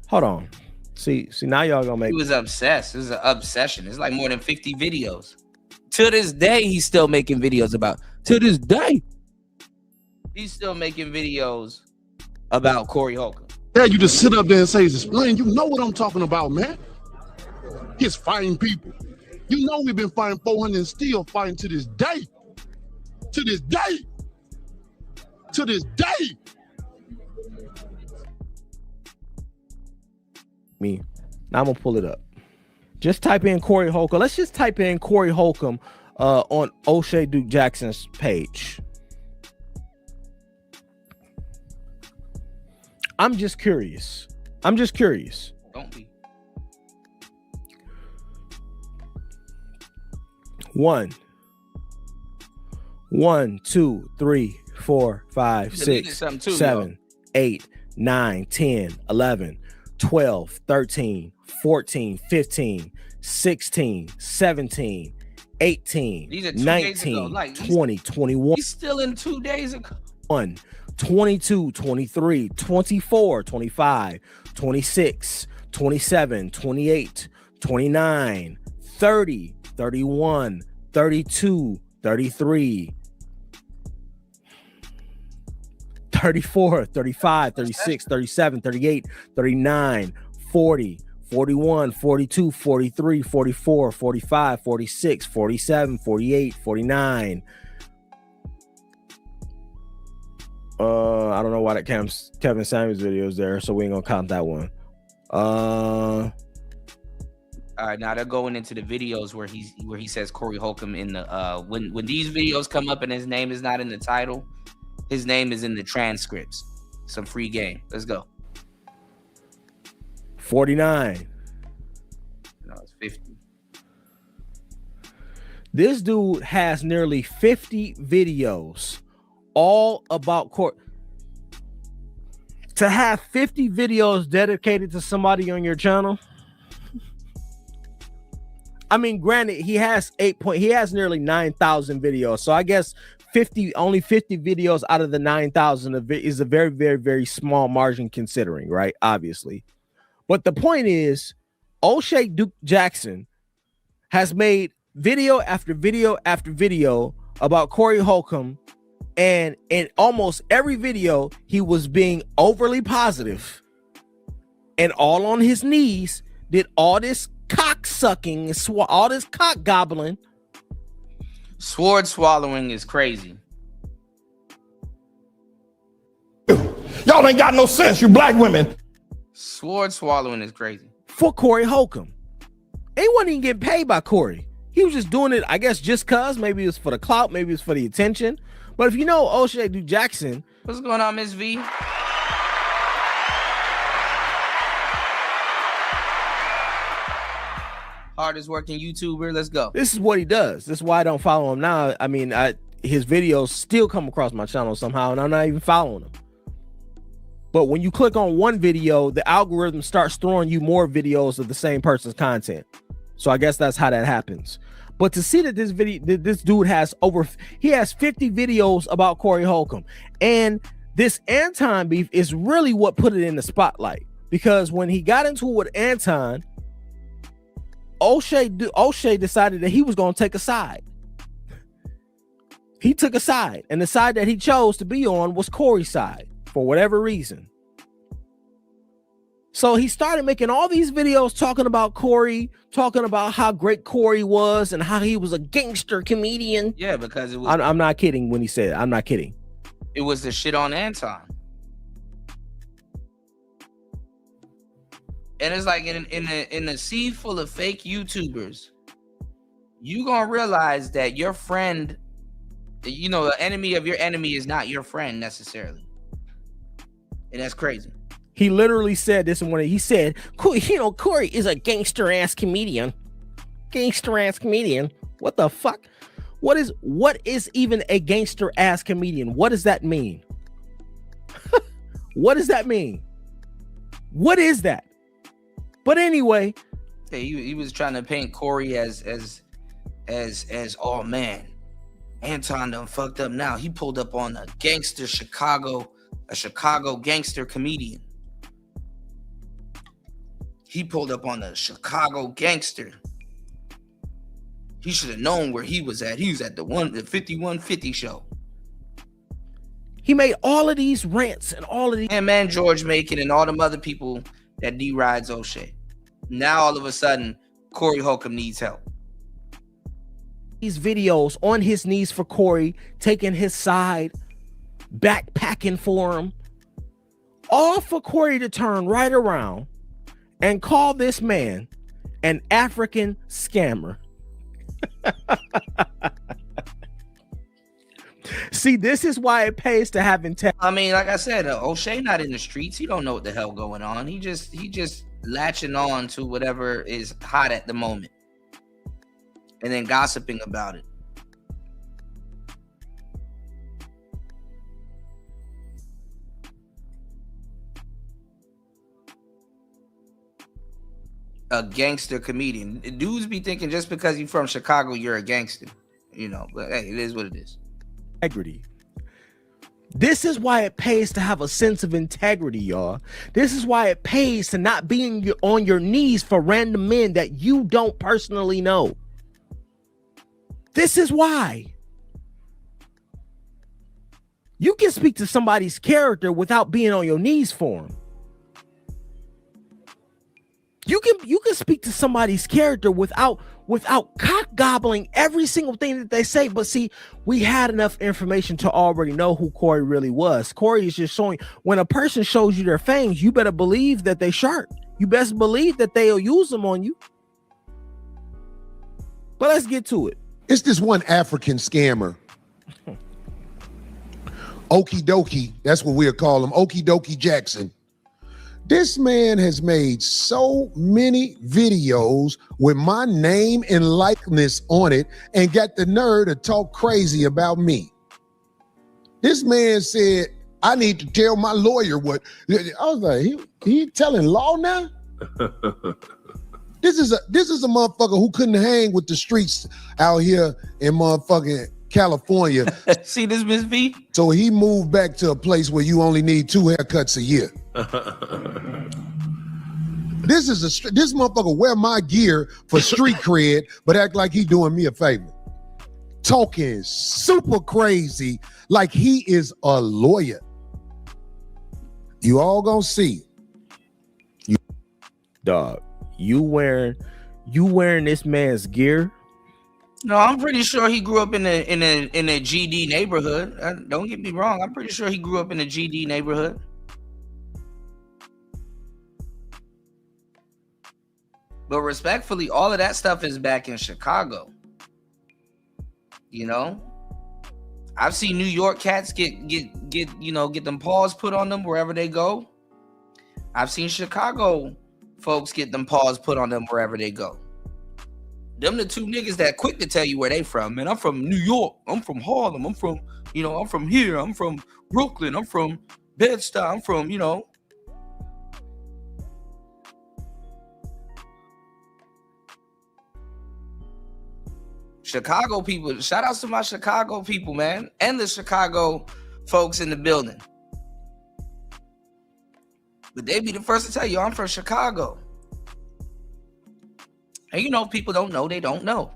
Hold on. See, now y'all gonna make. He was obsessed. It was an obsession. It's like more than 50 videos. To this day, he's still making videos about. To this day, he's still making videos about Corey Holcomb. Yeah, you just sit up there and say, explain. You know what I'm talking about, man. He's fighting people. You know we've been fighting 400 and still fighting to this day. To this day. To this day. Me. Now I'm gonna pull it up. Just type in Corey Holcomb. Let's just type in Corey Holcomb on O'Shea Duke Jackson's page. I'm just curious. Don't be. 1, 2, 3, 4, 5, 6, 7, 8, 9, 10, 11, 12, 13, 14, 15, 16, 17, 18, 19, 20, 21. He's still in 2 days ago. 1, 22, 23, 24, 25, 26, 27, 28, 29, 30, 31, 32, 33, 34, 35, 36, 37, 38, 39, 40, 41, 42, 43, 44, 45, 46, 47, 48, 49. I don't know why that Kevin Samuels video is there, so we ain't gonna count that one. I All right, now they're going into the videos where he says Corey Holcomb in the when these videos come up and his name is not in the title, his name is in the transcripts. Some free game. Let's go. 49. No, it's 50. This dude has nearly 50 videos all about Corey. To have 50 videos dedicated to somebody on your channel. I mean, granted, he has nearly 9,000 videos. So I guess only 50 videos out of the 9,000 is a very, very, very small margin considering, right? Obviously. But the point is, O'Shea Duke Jackson has made video after video after video about Corey Holcomb. And in almost every video, he was being overly positive and all on his knees, did all this cock sucking, all this cock gobbling. Sword swallowing is crazy. Y'all ain't got no sense, you black women. Sword swallowing is crazy. For Corey Holcomb. He wasn't even getting paid by Corey. He was just doing it, I guess, just cause. Maybe it was for the clout, maybe it was for the attention. But if you know O'Shea Duke Jackson. What's going on, Miss V? Hardest working YouTuber. Let's go. This is what he does. This is why I don't follow him now. I mean, his videos still come across my channel somehow, and I'm not even following him. But when you click on one video, the algorithm starts throwing you more videos of the same person's content. So I guess that's how that happens. But to see that this dude has 50 videos about Corey Holcomb, and this Anton beef is really what put it in the spotlight, because when he got into it with Anton, O'Shea decided that he was going to take a side. He took a side, and the side that he chose to be on was Corey's side for whatever reason. So he started making all these videos talking about Corey, talking about how great Corey was and how he was a gangster comedian. Yeah, because it was. I'm not kidding when he said it. I'm not kidding. It was the shit on Anton. And it's like in a sea full of fake YouTubers, you gonna realize that your friend, you know, the enemy of your enemy is not your friend necessarily. And that's crazy. He literally said this in one. He said, you know, Corey is a gangster ass comedian. Gangster ass comedian. What the fuck? What is even a gangster ass comedian? What does that mean? What does that mean? What is that? But anyway, he was trying to paint Corey as oh man, Anton done fucked up now. He pulled up on a Chicago gangster comedian. He pulled up on a Chicago gangster. He should have known where he was at. He was at the 5150 show. He made all of these rants and all of these. And man, George Macon and all them other people that rides O'Shea. Now all of a sudden, Corey Holcomb needs help. These videos on his knees for Corey, taking his side, backpacking for him, all for Corey to turn right around and call this man an African scammer. See, this is why it pays to have integrity. I mean, like I said, O'Shea not in the streets. He don't know what the hell going on. He just latching on to whatever is hot at the moment and then gossiping about it. A gangster comedian. Dudes be thinking just because you're from Chicago, you're a gangster, you know, but hey, it is what it is. Integrity. This is why it pays to have a sense of integrity, y'all. This is why it pays to not be on your knees for random men that you don't personally know. This is why. You can speak to somebody's character without being on your knees for him. You can speak to somebody's character without cock gobbling every single thing that they say. But see, we had enough information to already know who Corey really was. Corey is just showing, when a person shows you their fangs, you better believe that they sharp. You best believe that they'll use them on you. But let's get to it. It's this one African scammer. Okie dokie, that's what we'll call him, Okie dokie Jackson. This man has made so many videos with my name and likeness on it and got the nerve to talk crazy about me. This man said, I need to tell my lawyer what. I was like, he telling law now? This is a motherfucker who couldn't hang with the streets out here in motherfucking California. See this, Miss V? So he moved back to a place where you only need 2 haircuts a year. This motherfucker wear my gear for street cred, but act like he doing me a favor. Talking super crazy like he is a lawyer. You all gonna see. Dog, you wearing this man's gear? No, I'm pretty sure he grew up in a GD neighborhood. Don't get me wrong. I'm pretty sure he grew up in a GD neighborhood. But respectfully, all of that stuff is back in Chicago. You know, I've seen New York cats get them paws put on them wherever they go. I've seen Chicago folks get them paws put on them wherever they go. Them the 2 niggas that quick to tell you where they from. Man, I'm from New York. I'm from Harlem. I'm from here. I'm from Brooklyn. I'm from Bed-Stuy. I'm from, Chicago people. Shout outs to my Chicago people, man. And the Chicago folks in the building. But they be the first to tell you, I'm from Chicago. And people don't know, they don't know.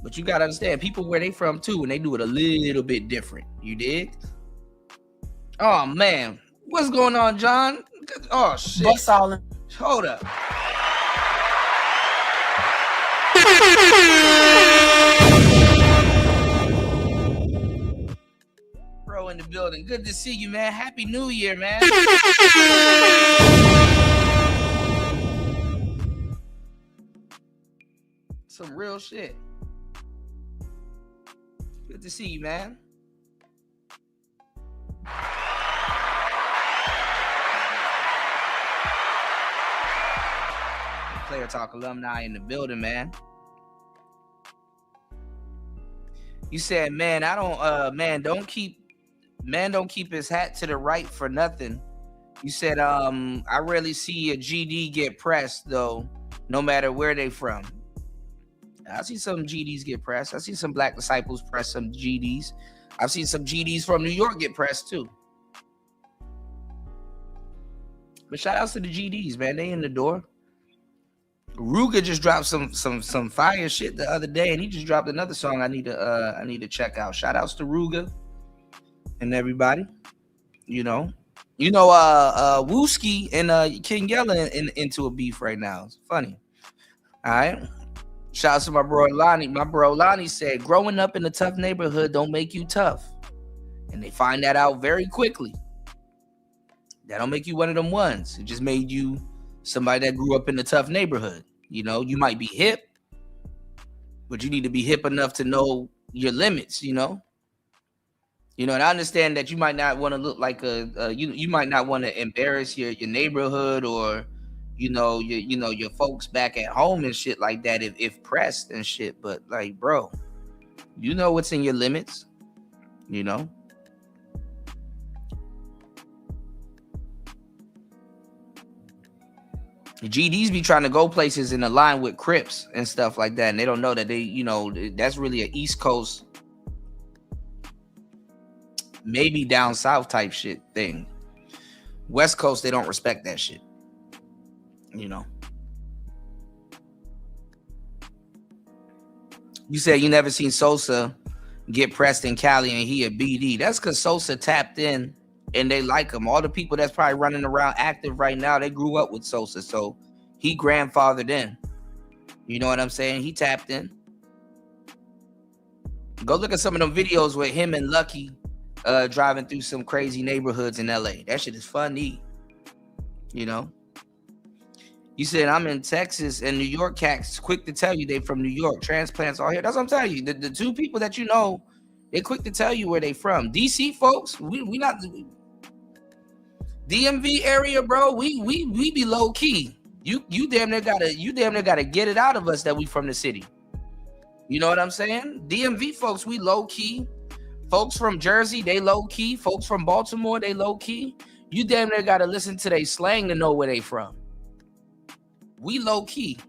But you gotta understand, people where they from too, and they do it a little bit different. You dig? Oh man, what's going on, John? Oh shit. Bust all in. Hold up. Bro in the building. Good to see you, man. Happy New Year, man. Some real shit. Good to see you, man. Player Talk alumni in the building, man. You said, man, don't keep his hat to the right for nothing. You said, I rarely see a GD get pressed though, no matter where they from. I see some GDs get pressed. I see some Black disciples press some GDs. I've seen some GDs from New York get pressed too. But shout outs to the GDs, man. They in the door. Ruga just dropped some fire shit the other day, and he just dropped another song I need to check out. Shout outs to Ruga and everybody. Wooski and King Yella into a beef right now. It's funny. All right. Shout out to my bro Lonnie. My bro Lonnie said, growing up in a tough neighborhood don't make you tough. And they find that out very quickly. That don't make you one of them ones. It just made you somebody that grew up in a tough neighborhood. You might be hip, but you need to be hip enough to know your limits, and I understand that you might not want to look like you might not want to embarrass your neighborhood or your folks back at home and shit like that if pressed and shit. But like, bro, what's in your limits, The GDs be trying to go places and align with Crips and stuff like that, and they don't know that that's really an East Coast, maybe down south type shit thing. West Coast, they don't respect that shit. You said you never seen Sosa get pressed in Cali and he a BD. That's because Sosa tapped in and they like him. All the people that's probably running around active right now, they grew up with Sosa, so he grandfathered in. You know what I'm saying? He tapped in. Go look at some of them videos with him and Lucky driving through some crazy neighborhoods in LA. That shit is funny. You said I'm in Texas and New York cats quick to tell you they from New York. Transplants all here. That's what I'm telling you. The two people that you know, they quick to tell you where they from. DC folks, we not DMV area, bro. We be low key. You damn near gotta get it out of us that we from the city. You know what I'm saying? DMV folks, we low key. Folks from Jersey, they low key. Folks from Baltimore, they low key. You damn near gotta listen to their slang to know where they from. We low key.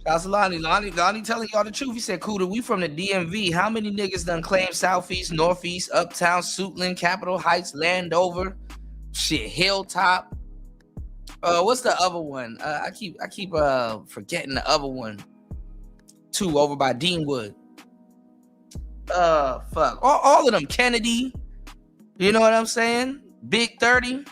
Shouts to Lonnie telling y'all the truth. He said, Cooter, we from the DMV. How many niggas done claim Southeast, Northeast, Uptown, Suitland, Capitol Heights, Landover, shit, Hilltop? What's the other one? I keep forgetting the other one. 2 over by Deanwood. Fuck. All of them. Kennedy. You know what I'm saying? Big 30.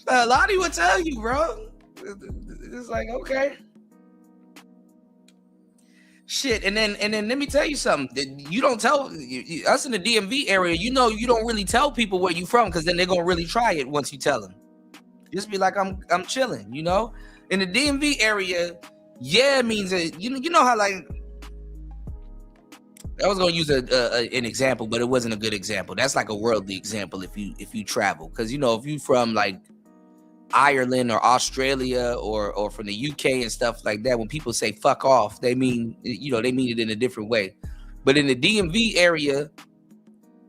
Lottie would tell you, bro. It's like, okay. Shit, and then let me tell you something. You don't tell us in the DMV area. You know, you don't really tell people where you from because then they're gonna really try it once you tell them. Just be like, I'm chilling. You know, in the DMV area, yeah, it means that you know how like I was gonna use an example, but it wasn't a good example. That's like a worldly example if you travel, because you know if you from like Ireland or Australia or from the UK and stuff like that, when people say fuck off, they mean it in a different way. But in the DMV area,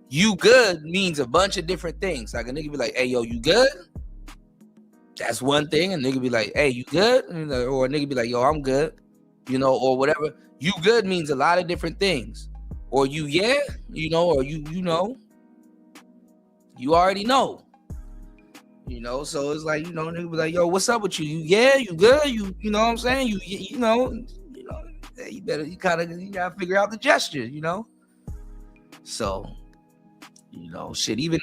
you good means a bunch of different things. Like a nigga be like, hey yo, you good? That's one thing. And nigga be like, hey, you good? Or a nigga be like, yo, I'm good. You know, or whatever. You good means a lot of different things. Or you yeah, you know, or you know. You already know. You know, so it's like, you know, nigga be like, yo, what's up with you? You yeah, you good? You know what I'm saying? You know, you gotta figure out the gesture, you know. So, you know, shit. Even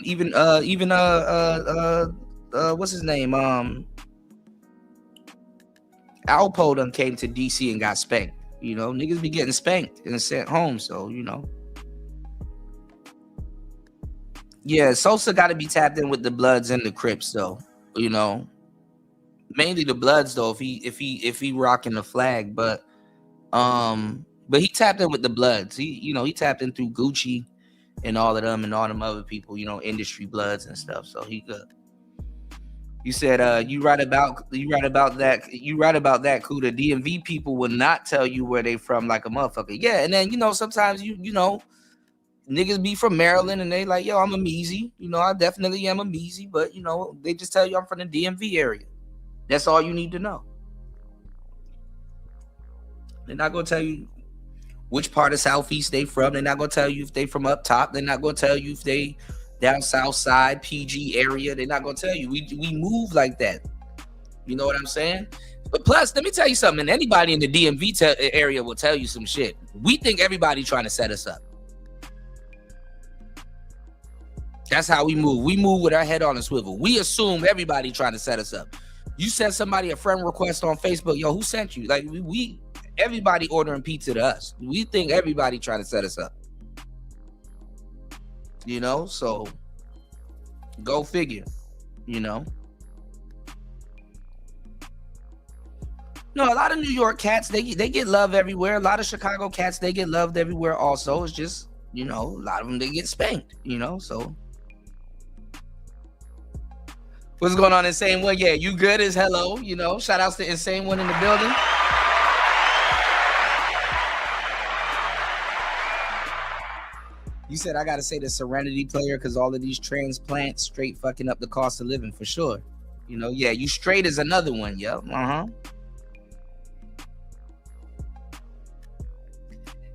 what's his name? Alpo done came to DC and got spanked. You know, niggas be getting spanked and sent home. So, you know. Yeah, Sosa got to be tapped in with the Bloods and the Crips, though. You know, mainly the Bloods, though. If he rocking the flag, but he tapped in with the Bloods. He tapped in through Gucci and all of them and all them other people. You know, industry Bloods and stuff. So he good. You said you right about that. You right about that, Kuda. DMV people will not tell you where they from like a motherfucker. Yeah, and then you know sometimes you know. Niggas be from Maryland and they like, yo, I'm a Meezy. You know, I definitely am a Meezy, but, you know, they just tell you I'm from the DMV area. That's all you need to know. They're not going to tell you which part of Southeast they from. They're not going to tell you if they from up top. They're not going to tell you if they down South Side, PG area. They're not going to tell you. We move like that. You know what I'm saying? But plus, let me tell you something. Anybody in the DMV area will tell you some shit. We think everybody trying to set us up. That's how we move. We move with our head on a swivel. We assume everybody trying to set us up. You send somebody a friend request on Facebook, yo, who sent you? Like we everybody ordering pizza to us. We think everybody trying to set us up. You know, so go figure, you know. No, a lot of New York cats, they get love everywhere. A lot of Chicago cats, they get loved everywhere also. It's just, you know, a lot of them, they get spanked, you know, so. What's going on, Insane One? Yeah, you good as hello, you know. Shout outs to Insane One in the building. You said I gotta say the Serenity player because all of these transplants straight fucking up the cost of living for sure. You know, yeah, you straight is another one, yo.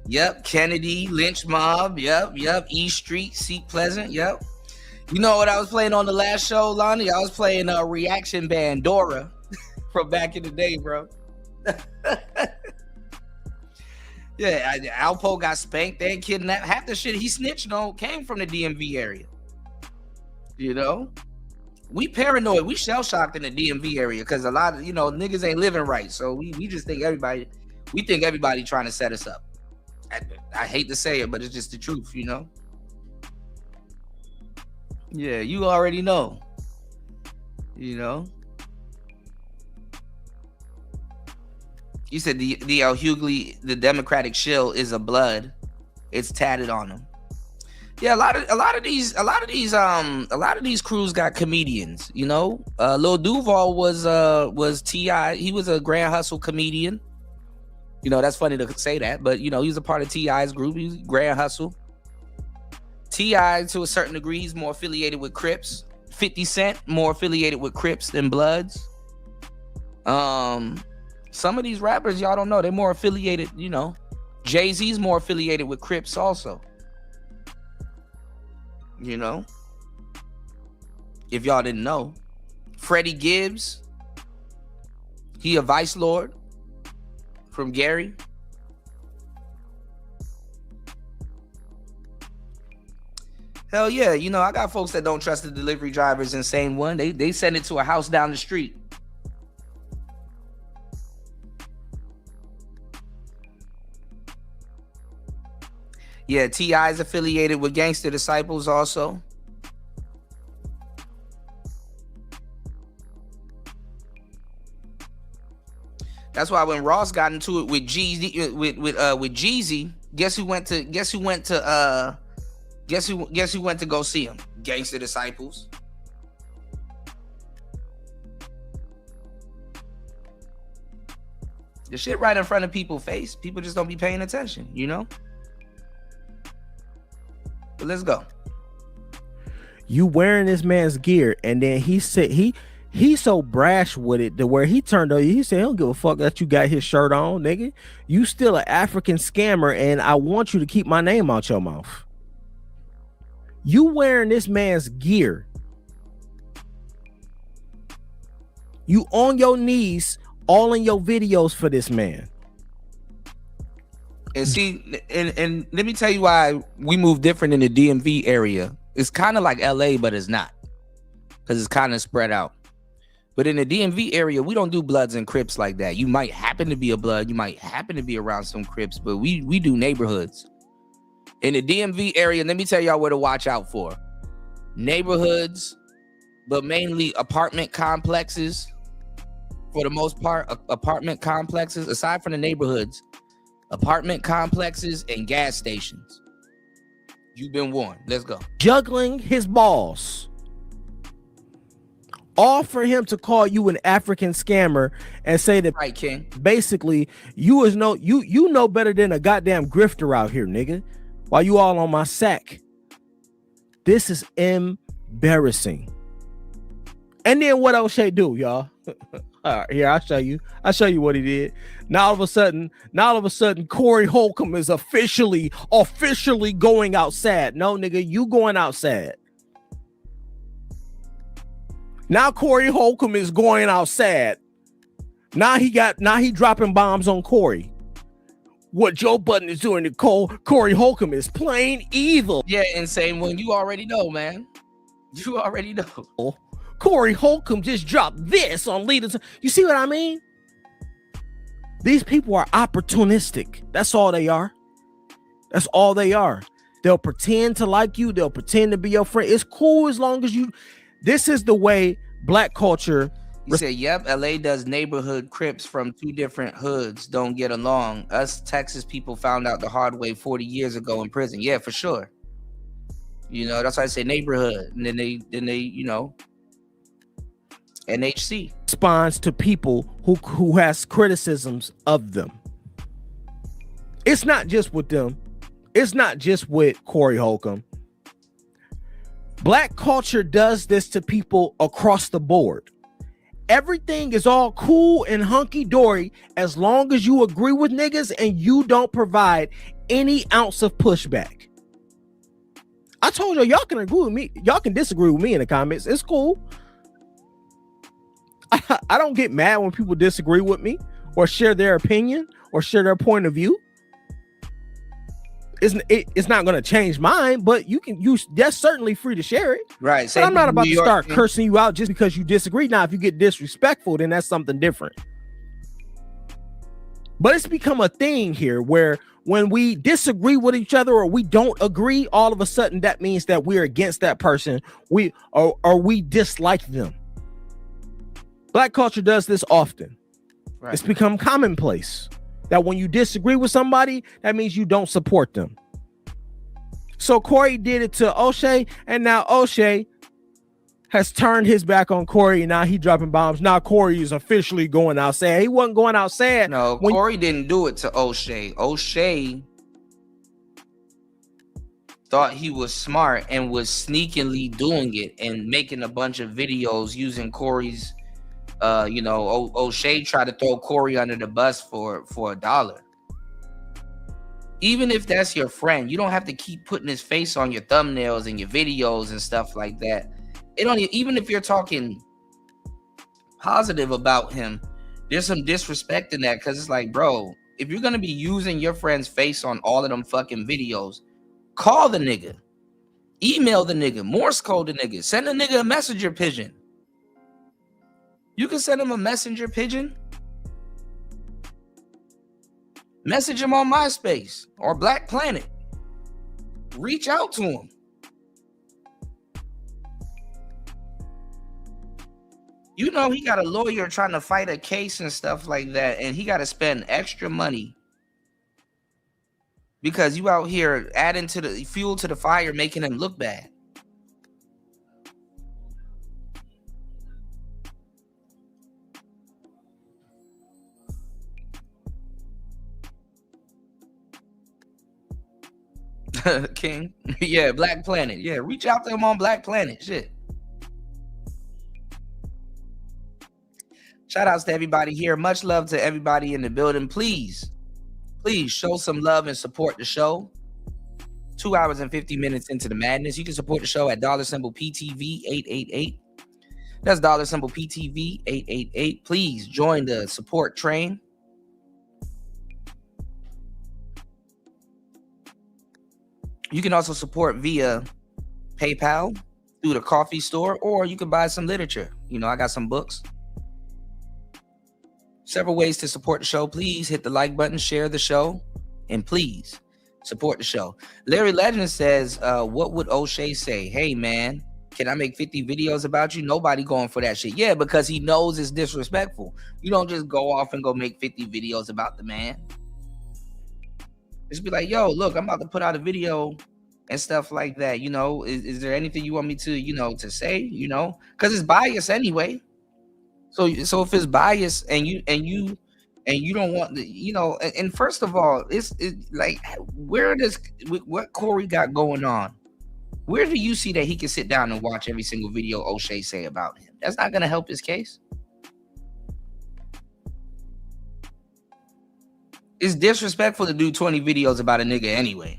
Yep, Kennedy, Lynch Mob, yep, East Street, Seat Pleasant, yep. You know what I was playing on the last show, Lonnie? I was playing a reaction band, Dora, from back in the day, bro. Yeah, Alpo got spanked, they kidnapped. Half the shit he snitched on came from the DMV area. You know? We paranoid, we shell-shocked in the DMV area because a lot of, you know, niggas ain't living right. So we just think everybody trying to set us up. I hate to say it, but it's just the truth, you know? Yeah, you already know. You know. You said the Hughley, the Democratic shill is a blood. It's tatted on them. Yeah, a lot of these crews got comedians. You know, Lil Duval was T.I. He was a Grand Hustle comedian. You know, that's funny to say that, but you know, he was a part of T.I.'s group. He was Grand Hustle. T.I. to a certain degree, he's more affiliated with Crips. 50 Cent more affiliated with Crips than Bloods. Some of these rappers, y'all don't know, they're more affiliated, you know. Jay-Z's more affiliated with Crips also. You know? If y'all didn't know. Freddie Gibbs, he a Vice Lord from Gary. Hell yeah, you know, I got folks that don't trust the delivery drivers in Same One. They send it to a house down the street. Yeah, T.I. is affiliated with Gangster Disciples also. That's why when Ross got into it with Jeezy, with Jeezy, guess who went to go see him? Gangster Disciples. The shit right in front of people's face. People just don't be paying attention, you know? But let's go. You wearing this man's gear, and then he said he's so brash with it to where he turned on you. He said, "I don't give a fuck that you got his shirt on, nigga. You still an African scammer, and I want you to keep my name out your mouth." You wearing this man's gear. You on your knees, all in your videos for this man. And see, and let me tell you why we move different in the DMV area. It's kind of like LA, but it's not, because it's kind of spread out. But in the DMV area, we don't do Bloods and Crips like that. You might happen to be a Blood, you might happen to be around some Crips, but we do neighborhoods. In the DMV area, let me tell y'all where to watch out for. Neighborhoods, but mainly apartment complexes. For the most part, apartment complexes, aside from the neighborhoods, apartment complexes and gas stations. You've been warned. Let's go. Juggling his balls. All for him to call you an African scammer and say that, right, King, basically you know better than a goddamn grifter out here, nigga. While you all on my sack. This is embarrassing. And then what O'Shea do, y'all? All right, here, I'll show you what he did. Now all of a sudden, Corey Holcomb is officially going outside. No, nigga, you going outside. Now Corey Holcomb is going outside. Now he dropping bombs on Corey. What Joe Budden is doing to Corey Holcomb is plain evil. Yeah, insane. When you already know, man. You already know. Corey Holcomb just dropped this on leaders. You see what I mean? These people are opportunistic. That's all they are. That's all they are. They'll pretend to like you. They'll pretend to be your friend. It's cool as long as you. This is the way black culture. He said, yep, LA does neighborhood Crips from two different hoods don't get along. Us Texas people found out the hard way 40 years ago in prison. Yeah, for sure. You know, that's why I say neighborhood. And then they, you know, NHC responds to people who has criticisms of them. It's not just with them. It's not just with Corey Holcomb. Black culture does this to people across the board. Everything is all cool and hunky-dory as long as you agree with niggas and you don't provide any ounce of pushback. I told y'all can agree with me. Y'all can disagree with me in the comments. It's cool. I don't get mad when people disagree with me or share their opinion or share their point of view. It's not going to change mine, but that's certainly free to share it. Right. But I'm not about to start cursing you out just because you disagree. Now, if you get disrespectful, then that's something different. But it's become a thing here where when we disagree with each other or we don't agree, all of a sudden that means that we're against that person. We dislike them. Black culture does this often. Right. It's become commonplace that when you disagree with somebody, that means you don't support them. So Corey did it to O'Shea, and now O'Shea has turned his back on Corey, and now he dropping bombs. Now Corey is officially going out sad. He wasn't going out sad. No, Corey didn't do it to O'Shea. O'Shea thought he was smart and was sneakily doing it and making a bunch of videos using Corey's O'Shea tried to throw Corey under the bus for $1. Even if that's your friend, you don't have to keep putting his face on your thumbnails and your videos and stuff like that. Even if you're talking positive about him, there's some disrespect in that, because it's like, bro, if you're gonna be using your friend's face on all of them fucking videos, call the nigga, email the nigga, Morse code the nigga, send the nigga a messenger pigeon. You can send him a messenger pigeon. Message him on MySpace or Black Planet. Reach out to him. You know he got a lawyer trying to fight a case and stuff like that, and he got to spend extra money because you out here adding to the fuel to the fire, making him look bad. King. Yeah, Black Planet. Yeah, reach out to him on Black Planet. Shit. Shout outs to everybody here. Much love to everybody in the building. Please show some love and support the show. 2 hours and 50 minutes into the madness. You can support the show at $PTV 888. That's $PTV 888. Please join the support train. You can also support via PayPal through the coffee store, or you can buy some literature. You know, I got some books. Several ways to support the show. Please hit the like button, share the show, and please support the show. Larry Legend says, what would O'Shea say? Hey, man, can I make 50 videos about you? Nobody going for that shit. Yeah, because he knows it's disrespectful. You don't just go off and go make 50 videos about the man. Just be like, yo, look, I'm about to put out a video and stuff like that. You know, is there anything you want me to, to say, because it's biased anyway. So if it's biased and you don't want the, and first of all, it's like, what Corey got going on? Where do you see that he can sit down and watch every single video O'Shea say about him? That's not going to help his case. It's disrespectful to do 20 videos about a nigga anyway.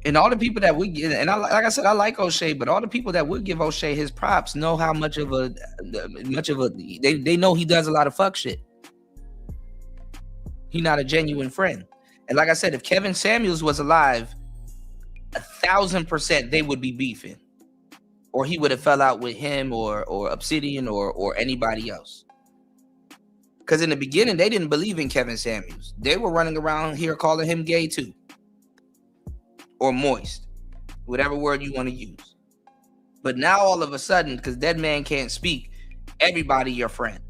And all the people that would give, and like I said, I like O'Shea, but all the people that would give O'Shea his props know how much of a they know he does a lot of fuck shit. He's not a genuine friend. And like I said, if Kevin Samuels was alive, 1,000% they would be beefing, or he would have fell out with him or Obsidian or anybody else. Because in the beginning, they didn't believe in Kevin Samuels. They were running around here calling him gay too, or moist, whatever word you want to use. But now all of a sudden, because Dead Man Can't Speak, everybody your friend.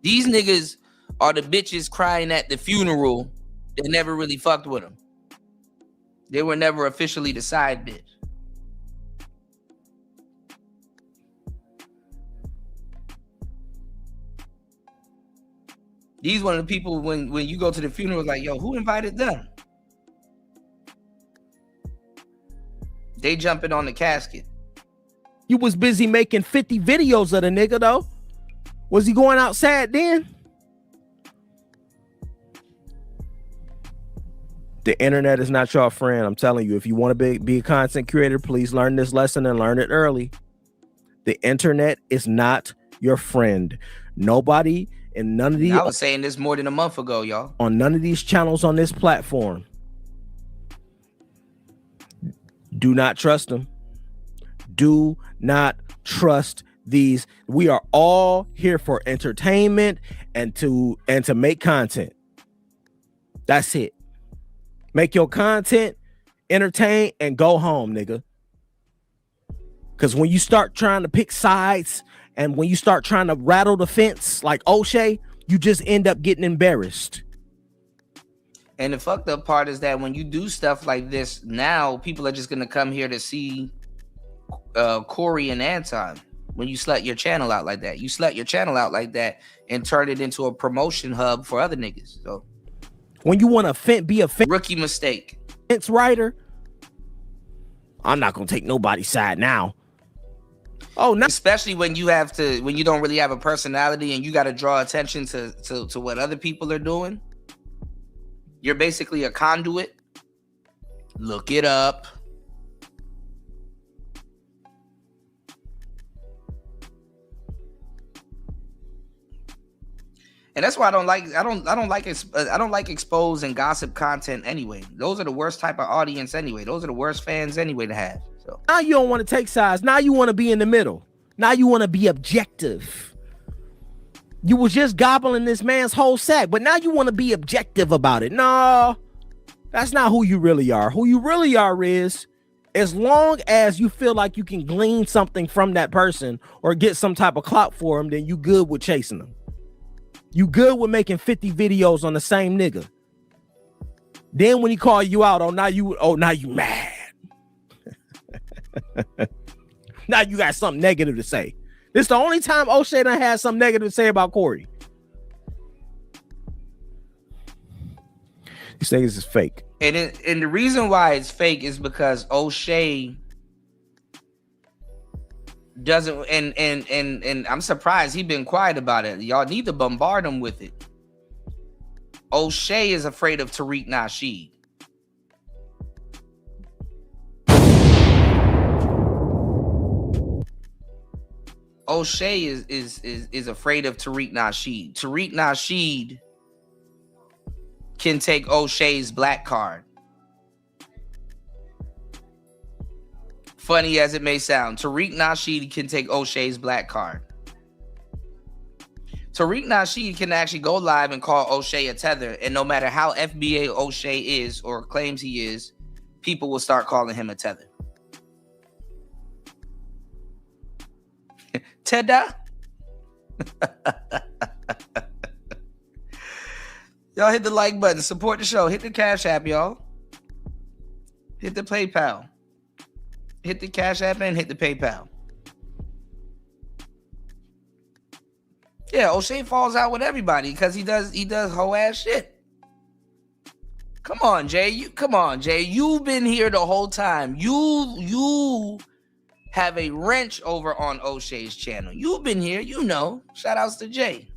These niggas are the bitches crying at the funeral that never really fucked with him. They were never officially the side bitch. These one of the people when you go to the funeral, like, yo, who invited them? They jumping on the casket. You was busy making 50 videos of the nigga though. Was he going out sad then? The internet is not your friend. I'm telling you, if you want to be a content creator, please learn this lesson and learn it early. The internet is not your friend. Nobody and none of these. I was saying this more than a month ago, y'all. On none of these channels on this platform Do not trust them. Do not trust these. We are all here for entertainment and to make content. That's it. Make your content, entertain, and go home, nigga. Because when you start trying to pick sides and when you start trying to rattle the fence like O'Shea, you just end up getting embarrassed. And the fucked up part is that when you do stuff like this, now people are just gonna come here to see Corey and Anton. When you slut your channel out like that, you slut your channel out like that and turn it into a promotion hub for other niggas. So when you want to be a rookie mistake, fence writer, I'm not gonna take nobody's side now. Oh, no. Especially when you don't really have a personality and you got to draw attention to what other people are doing. You're basically a conduit. Look it up. And that's why I don't like exposed and gossip content anyway. Those are the worst type of audience anyway. Those are the worst fans anyway to have. So now you don't want to take sides. Now you want to be in the middle. Now you want to be objective. You was just gobbling this man's whole sack, but now you want to be objective about it. No, that's not who you really are. Who you really are is, as long as you feel like you can glean something from that person or get some type of clout for him, then you good with chasing them. You good with making 50 videos on the same nigga. Then when he call you out, now you mad. Now you got something negative to say. This is the only time O'Shea done had something negative to say about Corey. These niggas is fake. And the reason why it's fake is because O'Shea doesn't, and I'm surprised he been quiet about it. Y'all need to bombard him with it. O'Shea is afraid of Tariq Nasheed. O'Shea is afraid of Tariq Nasheed. Tariq Nasheed can take O'Shea's black card. Funny as it may sound, Tariq Nasheed can take O'Shea's black card. Tariq Nasheed can actually go live and call O'Shea a tether, and no matter how FBA O'Shea is or claims he is, people will start calling him a tether. Teda. Y'all hit the like button, support the show, hit the Cash App, y'all. Hit the PayPal. Hit the Cash App and hit the PayPal. Yeah, O'Shea falls out with everybody because he does whole ass shit. Come on, Jay. You've been here the whole time. You have a wrench over on O'Shea's channel. You've been here, you know. Shout outs to Jay.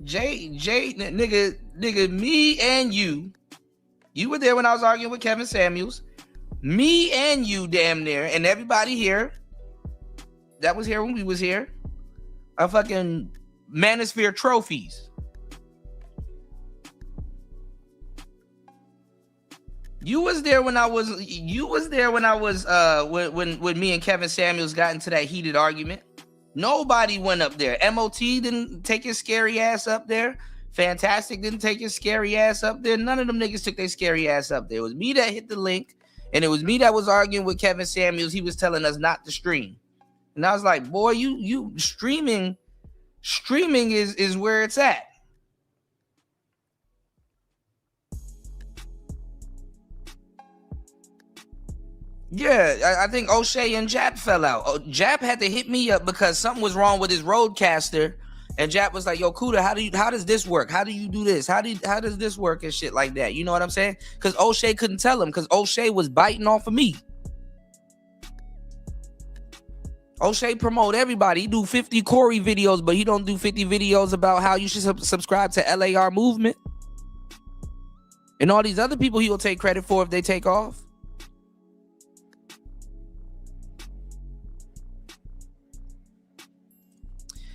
Jay, nigga, me and you were there when I was arguing with Kevin Samuels. Me and you damn near, and everybody here that was here when we was here, are fucking Manosphere trophies. You was there when I was when me and Kevin Samuels got into that heated argument. Nobody went up there. MOT didn't take his scary ass up there. Fantastic didn't take his scary ass up there. None of them niggas took their scary ass up there. It was me that hit the link, and it was me that was arguing with Kevin Samuels. He was telling us not to stream. And I was like, boy, you streaming is where it's at. Yeah, I think O'Shea and Jap fell out. Jap had to hit me up because something was wrong with his Rodecaster, and Jap was like, "Yo, Kuda, how does this work? How do you do this? How does this work and shit like that?" You know what I'm saying? Because O'Shea couldn't tell him because O'Shea was biting off of me. O'Shea promote everybody. He do 50 Corey videos, but he don't do 50 videos about how you should subscribe to LAR movement and all these other people he will take credit for if they take off.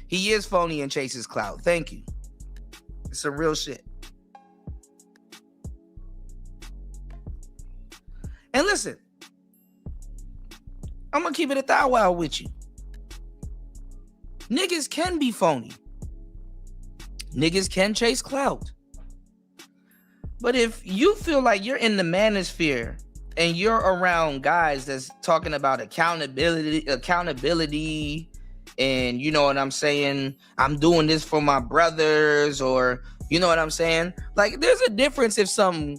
He is phony and chases clout. Thank you. It's some real shit. And listen, I'm gonna keep it a thou wow with you. Niggas can be phony. Niggas can chase clout. But if you feel like you're in the manosphere and you're around guys that's talking about accountability, and you know what I'm saying, I'm doing this for my brothers, or you know what I'm saying? Like, there's a difference if some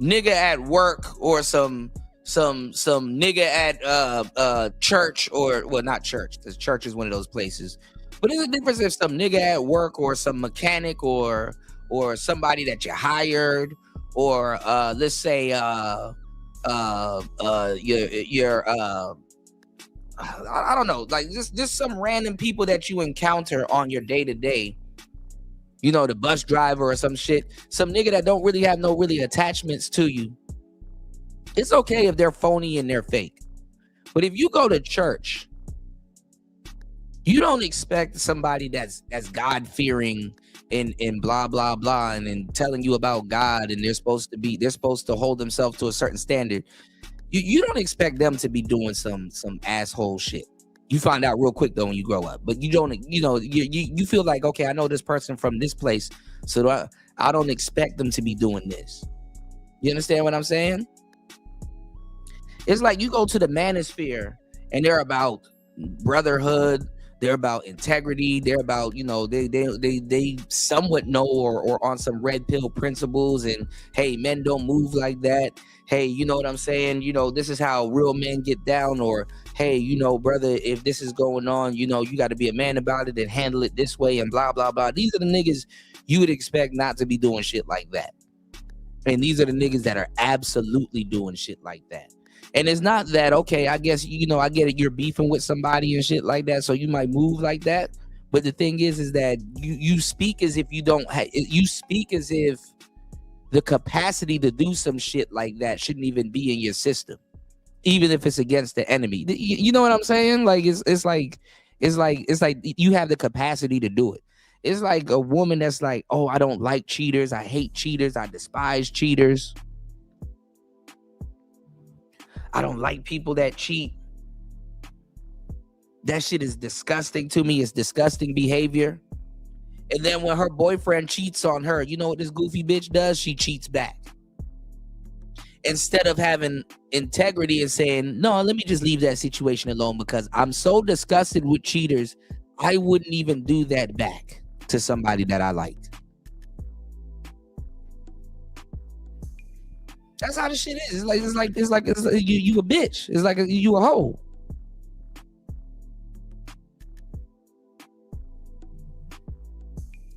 nigga at work or some nigga at church, or well, not church, because church is one of those places. But there's a difference if some nigga at work or some mechanic or somebody that you hired, or let's say your I don't know, like just some random people that you encounter on your day to day. You know, the bus driver or some shit, some nigga that don't really have no really attachments to you. It's okay if they're phony and they're fake. But if you go to church, you don't expect somebody that's God-fearing and blah blah blah and telling you about God, and they're supposed to hold themselves to a certain standard. You don't expect them to be doing some asshole shit. You find out real quick though when you grow up. But you don't, you feel like, okay, I know this person from this place, so I don't expect them to be doing this. You understand what I'm saying? It's like you go to the manosphere and they're about brotherhood, they're about integrity, they're about, they somewhat know or on some red pill principles, and hey, men don't move like that. Hey, you know what I'm saying? This is how real men get down, or hey, brother, if this is going on, you got to be a man about it and handle it this way and blah, blah, blah. These are the niggas you would expect not to be doing shit like that. And these are the niggas that are absolutely doing shit like that. And it's not that, okay, I guess, I get it, you're beefing with somebody and shit like that, so you might move like that. But the thing is that you speak as if you speak as if the capacity to do some shit like that shouldn't even be in your system, even if it's against the enemy. You know what I'm saying? Like, it's like you have the capacity to do it. It's like a woman that's like, oh, I don't like cheaters, I hate cheaters, I despise cheaters, I don't like people that cheat. That shit is disgusting to me. It's disgusting behavior. And then when her boyfriend cheats on her, you know what this goofy bitch does? She cheats back. Instead of having integrity and saying, no, let me just leave that situation alone because I'm so disgusted with cheaters, I wouldn't even do that back to somebody that I liked. That's how the shit is. It's like you a bitch. It's like you a hoe.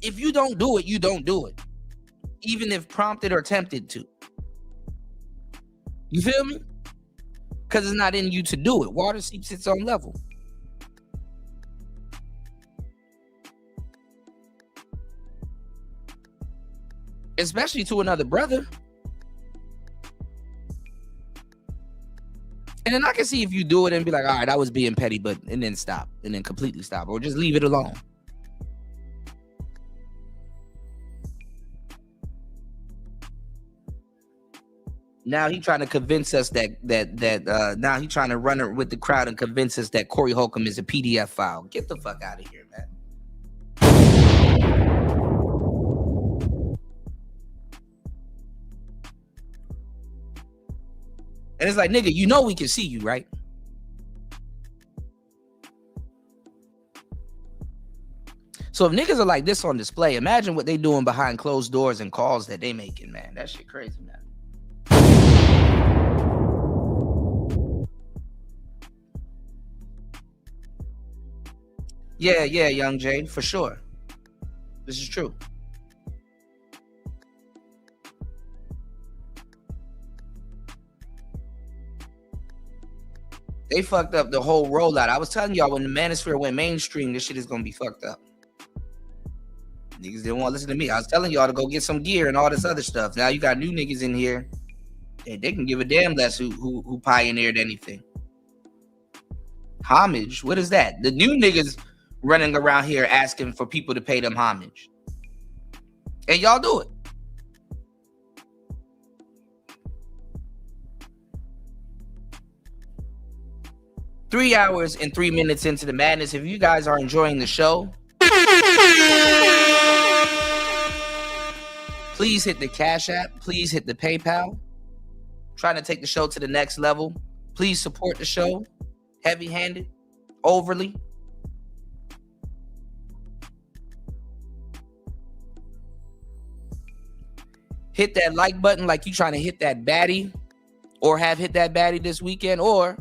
If you don't do it, you don't do it. Even if prompted or tempted to. You feel me? Because it's not in you to do it. Water seeps its own level. Especially to another brother. And then I can see if you do it and be like, all right, I was being petty, and then stop. And then completely stop. Or just leave it alone. Now he trying to convince us that now he trying to run it with the crowd and convince us that Corey Holcomb is a PDF file. Get the fuck out of here, man. And it's like, nigga, we can see you, right? So if niggas are like this on display, imagine what they doing behind closed doors and calls that they making, man. That shit crazy, man. Yeah, Young Jay, for sure. This is true. They fucked up the whole rollout. I was telling y'all when the Manosphere went mainstream, this shit is gonna be fucked up. Niggas didn't want to listen to me. I was telling y'all to go get some gear and all this other stuff. Now you got new niggas in here. And they can give a damn less who pioneered anything. Homage? What is that? The new niggas running around here asking for people to pay them homage. And y'all do it. 3 hours and 3 minutes into the madness. If you guys are enjoying the show, please hit the Cash App. Please hit the PayPal. Trying to take the show to the next level. Please support the show. Heavy-handed. Overly. Hit that like button like you trying to hit that baddie, or have hit that baddie this weekend, or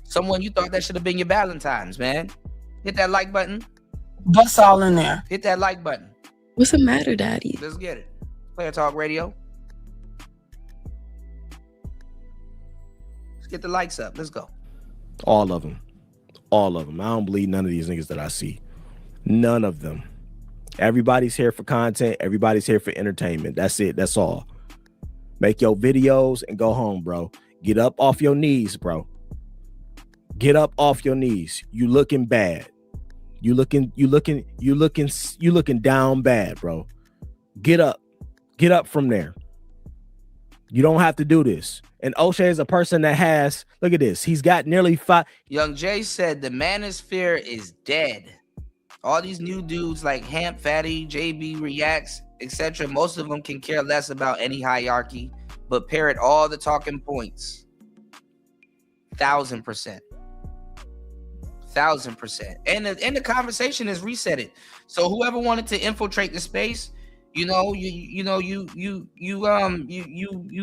someone you thought that should have been your Valentines, man. Hit that like button. Bust all in there. Hit that like button. What's the matter, Daddy? Let's get it. Player Talk Radio. Let's get the likes up. Let's go. All of them. All of them. I don't believe none of these niggas that I see. None of them. Everybody's here for content. Everybody's here for entertainment. That's it. That's all. Make your videos and go home, bro. Get up off your knees, bro. Get up off your knees. You looking bad. You looking down bad, bro. Get up. Get up from there. You don't have to do this. And O'Shea is a person that has, look at this. He's got nearly 5. Young Jay said the Manosphere is dead. All these new dudes like Hamp, Fatty, JB, Reacts, etc. Most of them can care less about any hierarchy, but parrot all the talking points. 1000%. 1000%. And the conversation is resetted. So whoever wanted to infiltrate the space, you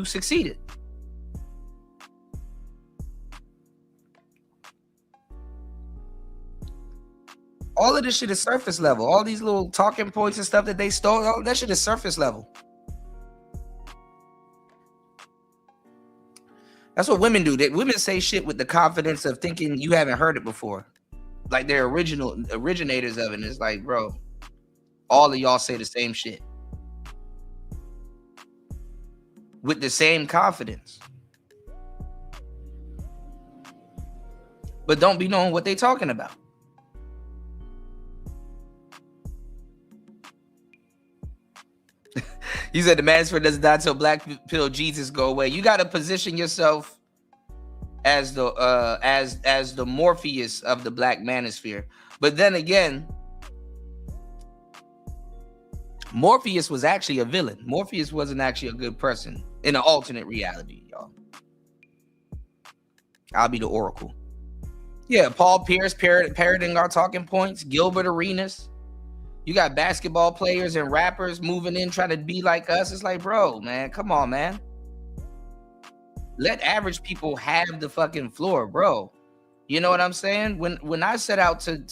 succeeded. All of this shit is surface level. All these little talking points and stuff that they stole, all that shit is surface level. That's what women do. Women say shit with the confidence of thinking you haven't heard it before. Like they're originators of it. And it's like, bro, all of y'all say the same shit. With the same confidence. But don't be knowing what they talking about. You said the Manosphere doesn't die till Black Pill Jesus go away. You got to position yourself as the Morpheus of the Black Manosphere. But then again, Morpheus was actually a villain. Morpheus wasn't actually a good person in an alternate reality, y'all. I'll be the Oracle. Yeah, Paul Pierce parroting our talking points. Gilbert Arenas. You got basketball players and rappers moving in trying to be like us. It's like, bro, man, come on, man. Let average people have the fucking floor, bro. You know what I'm saying? When I set out to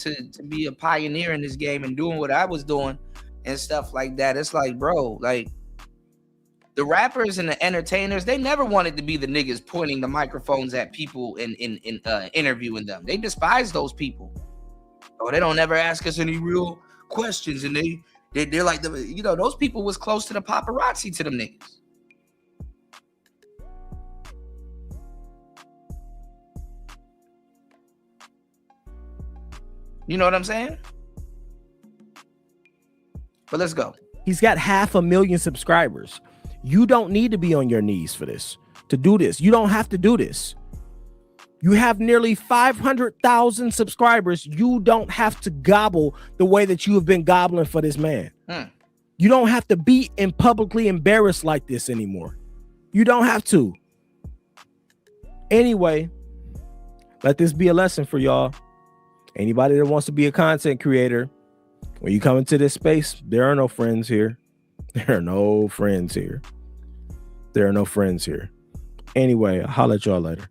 be a pioneer in this game and doing what I was doing and stuff like that, it's like, bro, like the rappers and the entertainers, they never wanted to be the niggas pointing the microphones at people and interviewing them. They despise those people. Oh, they don't ever ask us any real questions, and they're like those people was close to the paparazzi to them niggas. You know what I'm saying? But let's go. He's got 500,000 subscribers. You don't need to be on your knees for this, to do this. You don't have to do this. You have nearly 500,000 subscribers. You don't have to gobble the way that you have been gobbling for this man. You don't have to be publicly embarrassed like this anymore. You don't have to. Anyway, let this be a lesson for y'all. Anybody that wants to be a content creator, when you come into this space, there are no friends here. There are no friends here. There are no friends here. Anyway, I'll holler at y'all later.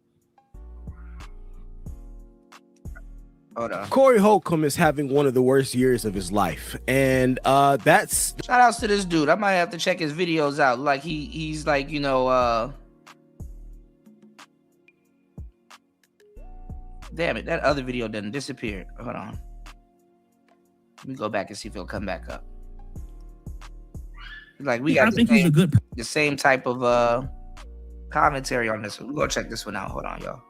Hold on. Corey Holcomb is having one of the worst years of his life, and that's shout outs to this dude. I might have to check his videos out. Like he's like, damn it, that other video done disappeared. Hold on. Let me go back and see if it'll come back up. Like we got the same type of commentary on this one. We'll go check this one out. Hold on, y'all.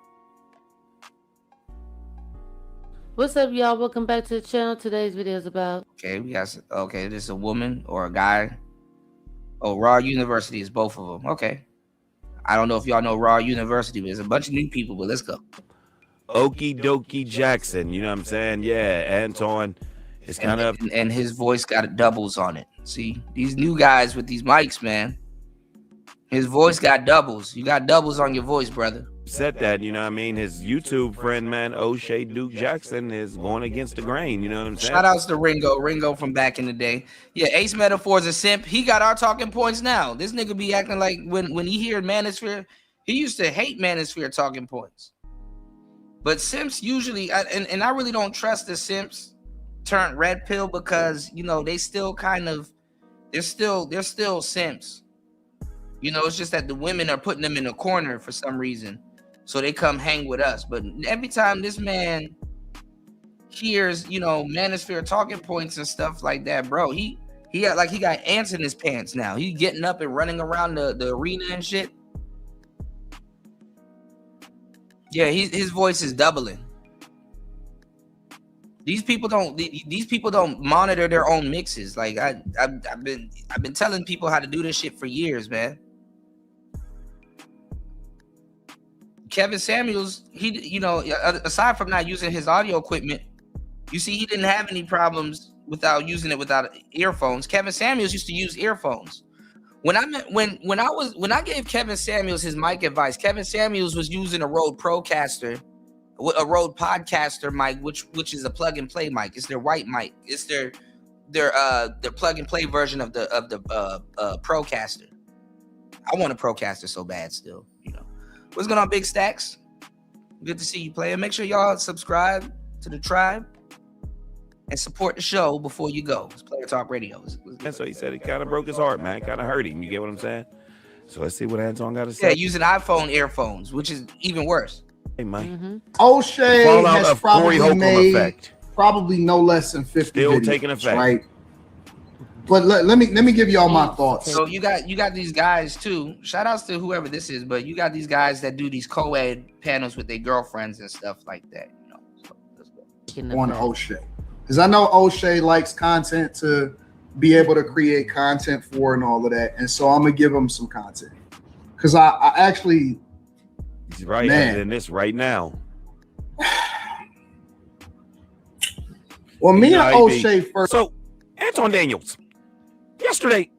What's up, y'all? Welcome back to the channel. Today's video is about. Okay, this is a woman or a guy. Oh, Raw University is both of them. Okay. I don't know if y'all know Raw University, but there's a bunch of new people, but let's go. Okie Dokie Jackson. You know what I'm saying? Yeah, Anton is kind of, and his voice got doubles on it. See, these new guys with these mics, man. His voice got doubles. You got doubles on your voice, brother. said that, you know what I mean? His YouTube friend, man, O'Shea Duke Jackson, is going against the grain. You know what I'm saying? Shout outs to Ringo from back in the day. Yeah, Ace Metaphor's a simp. He got our talking points now. This nigga be acting like when he heard Manosphere, he used to hate Manosphere talking points. But simps usually, and I really don't trust the simps turned red pill because, you know, they still kind of, they're still simps. You know, it's just that the women are putting them in a corner for some reason. So they come hang with us. But every time this man hears, you know, Manosphere talking points and stuff like that, bro, he got ants in his pants now. He getting up and running around the arena and shit. Yeah, his voice is doubling. These people don't monitor their own mixes. Like I've been telling people how to do this shit for years, man. Kevin Samuels, he, you know, aside from not using his audio equipment, you see, he didn't have any problems without using it without earphones. Kevin Samuels used to use earphones. When I gave Kevin Samuels his mic advice, Kevin Samuels was using a Rode Procaster, a Rode Podcaster mic, which is a plug and play mic. It's their white mic. It's their plug and play version of the Procaster. I want a Procaster so bad still, you know. What's going on, Big Stacks? Good to see you, player. Make sure y'all subscribe to the tribe and support the show before you go. It's Player Talk Radio. And so he said it kind of broke his heart, man. Kind of hurt him. You get what I'm saying? So let's see what Anton got to say. Yeah, using iPhone earphones, which is even worse. Hey, man. O'Shea has probably made effect. probably no less than 50 Still videos, taking effect. right? But let me give you all my thoughts. So you got these guys too. Shout outs to whoever this is, but you got these guys that do these co-ed panels with their girlfriends and stuff like that. You know, so let's go. On O'Shea, because I know O'Shea likes content to be able to create content for and all of that, and so I'm gonna give him some content because I actually. He's right in this right now. Well, me and O'Shea first. So, Anton Daniels, yesterday,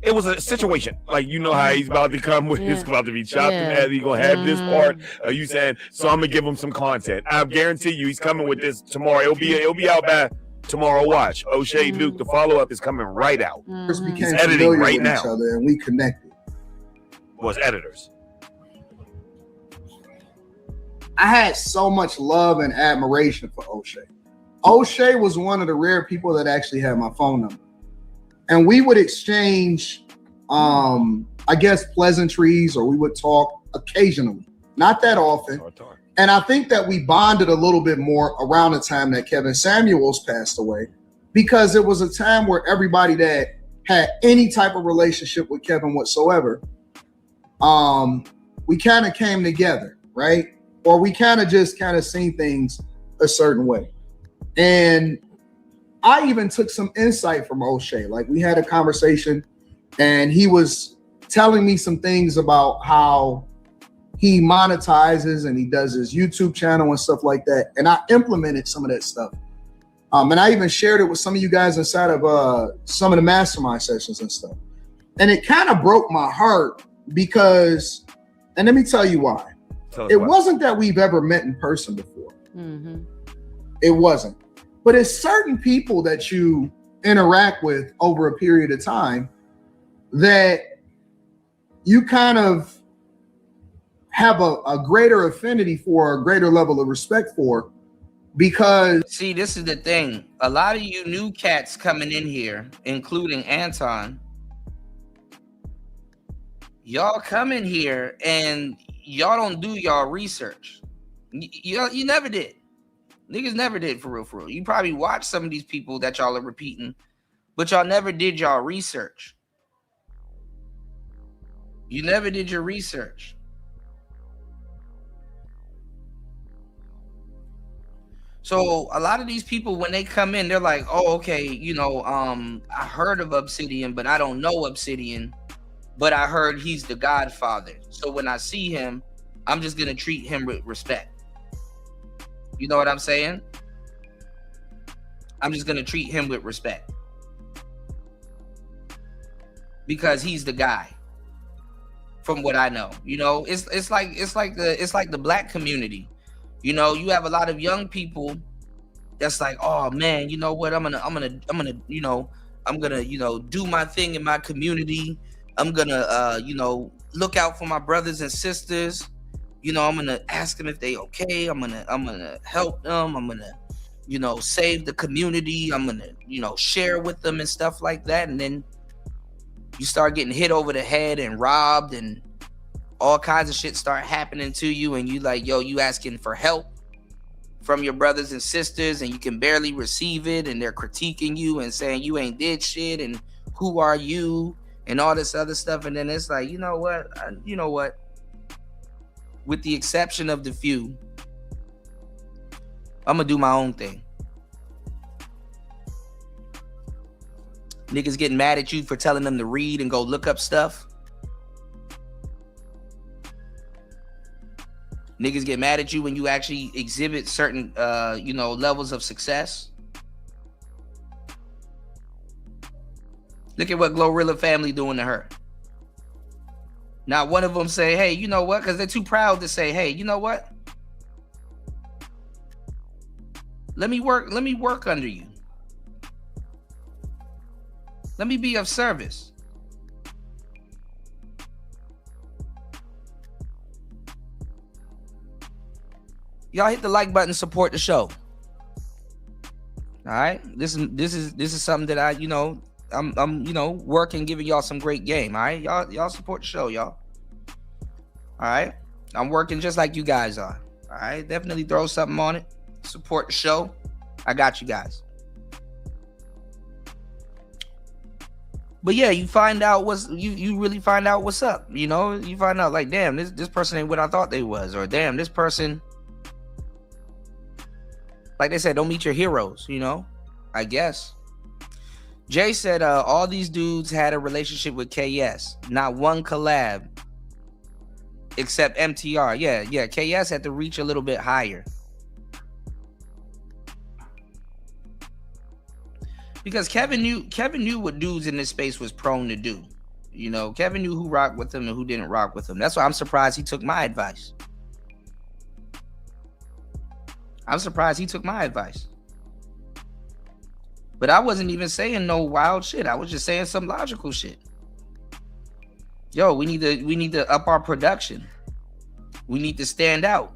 it was a situation. Like, you know how he's about to come with, he's about to be chopped in half. He's going to have this part. You saying, so I'm going to give him some content. I guarantee you he's coming with this tomorrow. It'll be out by tomorrow. Watch. O'Shea Duke, the follow-up is coming right out. First He's became editing familiar right with now. each other and we connected. Was editors. I had so much love and admiration for O'Shea. O'Shea was one of the rare people that actually had my phone number. And we would exchange, I guess, pleasantries, or we would talk occasionally, not that often. And I think that we bonded a little bit more around the time that Kevin Samuels passed away, because it was a time where everybody that had any type of relationship with Kevin whatsoever, we kind of came together, right? Or we kind of seen things a certain way. And I even took some insight from O'Shea. Like, we had a conversation and he was telling me some things about how he monetizes and he does his YouTube channel and stuff like that. And I implemented some of that stuff. And I even shared it with some of you guys inside of some of the mastermind sessions and stuff. And it kind of broke my heart because, and let me tell you why. It wasn't that we've ever met in person before. It wasn't. But it's certain people that you interact with over a period of time that you kind of have a greater affinity for, a greater level of respect for, because... See, this is the thing. A lot of you new cats coming in here, including Anton, y'all come in here and y'all don't do y'all research. You never did. Niggas never did, for real, for real. You probably watched some of these people that y'all are repeating, but y'all never did y'all research. You never did your research. So a lot of these people, when they come in, they're like, oh, okay, you know, I heard of Obsidian, but I don't know Obsidian, but I heard he's the Godfather. So when I see him, I'm just going to treat him with respect. You know what I'm saying? I'm just gonna treat him with respect because he's the guy. From what I know, you know, it's like the black community. You know, you have a lot of young people that's like, oh man, you know what? I'm gonna do my thing in my community. I'm gonna look out for my brothers and sisters. You know, I'm gonna ask them if they okay. I'm gonna help them. I'm gonna save the community. I'm gonna share with them and stuff like that. And then you start getting hit over the head and robbed and all kinds of shit start happening to you, and you like, yo, you asking for help from your brothers and sisters, and you can barely receive it, and they're critiquing you and saying you ain't did shit, and who are you, and all this other stuff. And then it's like, you know what? With the exception of the few, I'm gonna do my own thing. Niggas getting mad at you for telling them to read and go look up stuff. Niggas get mad at you when you actually exhibit certain, levels of success. Look at what Glorilla family doing to her. Now, one of them say, hey, you know what? Because they're too proud to say, hey, you know what? Let me work under you. Let me be of service. Y'all hit the like button, support the show. All right, this is something that I'm working, giving y'all some great game. All right, y'all support the show, y'all. All right, I'm working just like you guys are. All right, definitely throw something on it. Support the show. I got you guys. But yeah, you find out you really find out what's up. You know, you find out like, damn, this person ain't what I thought they was, or damn, this person. Like they said, don't meet your heroes, I guess. Jay said all these dudes had a relationship with KS. Not one collab. Except MTR. Yeah. KS had to reach a little bit higher. Because Kevin knew what dudes in this space was prone to do. Kevin knew who rocked with him and who didn't rock with him. That's why I'm surprised he took my advice. But I wasn't even saying no wild shit. I was just saying some logical shit. Yo, we need to up our production. We need to stand out.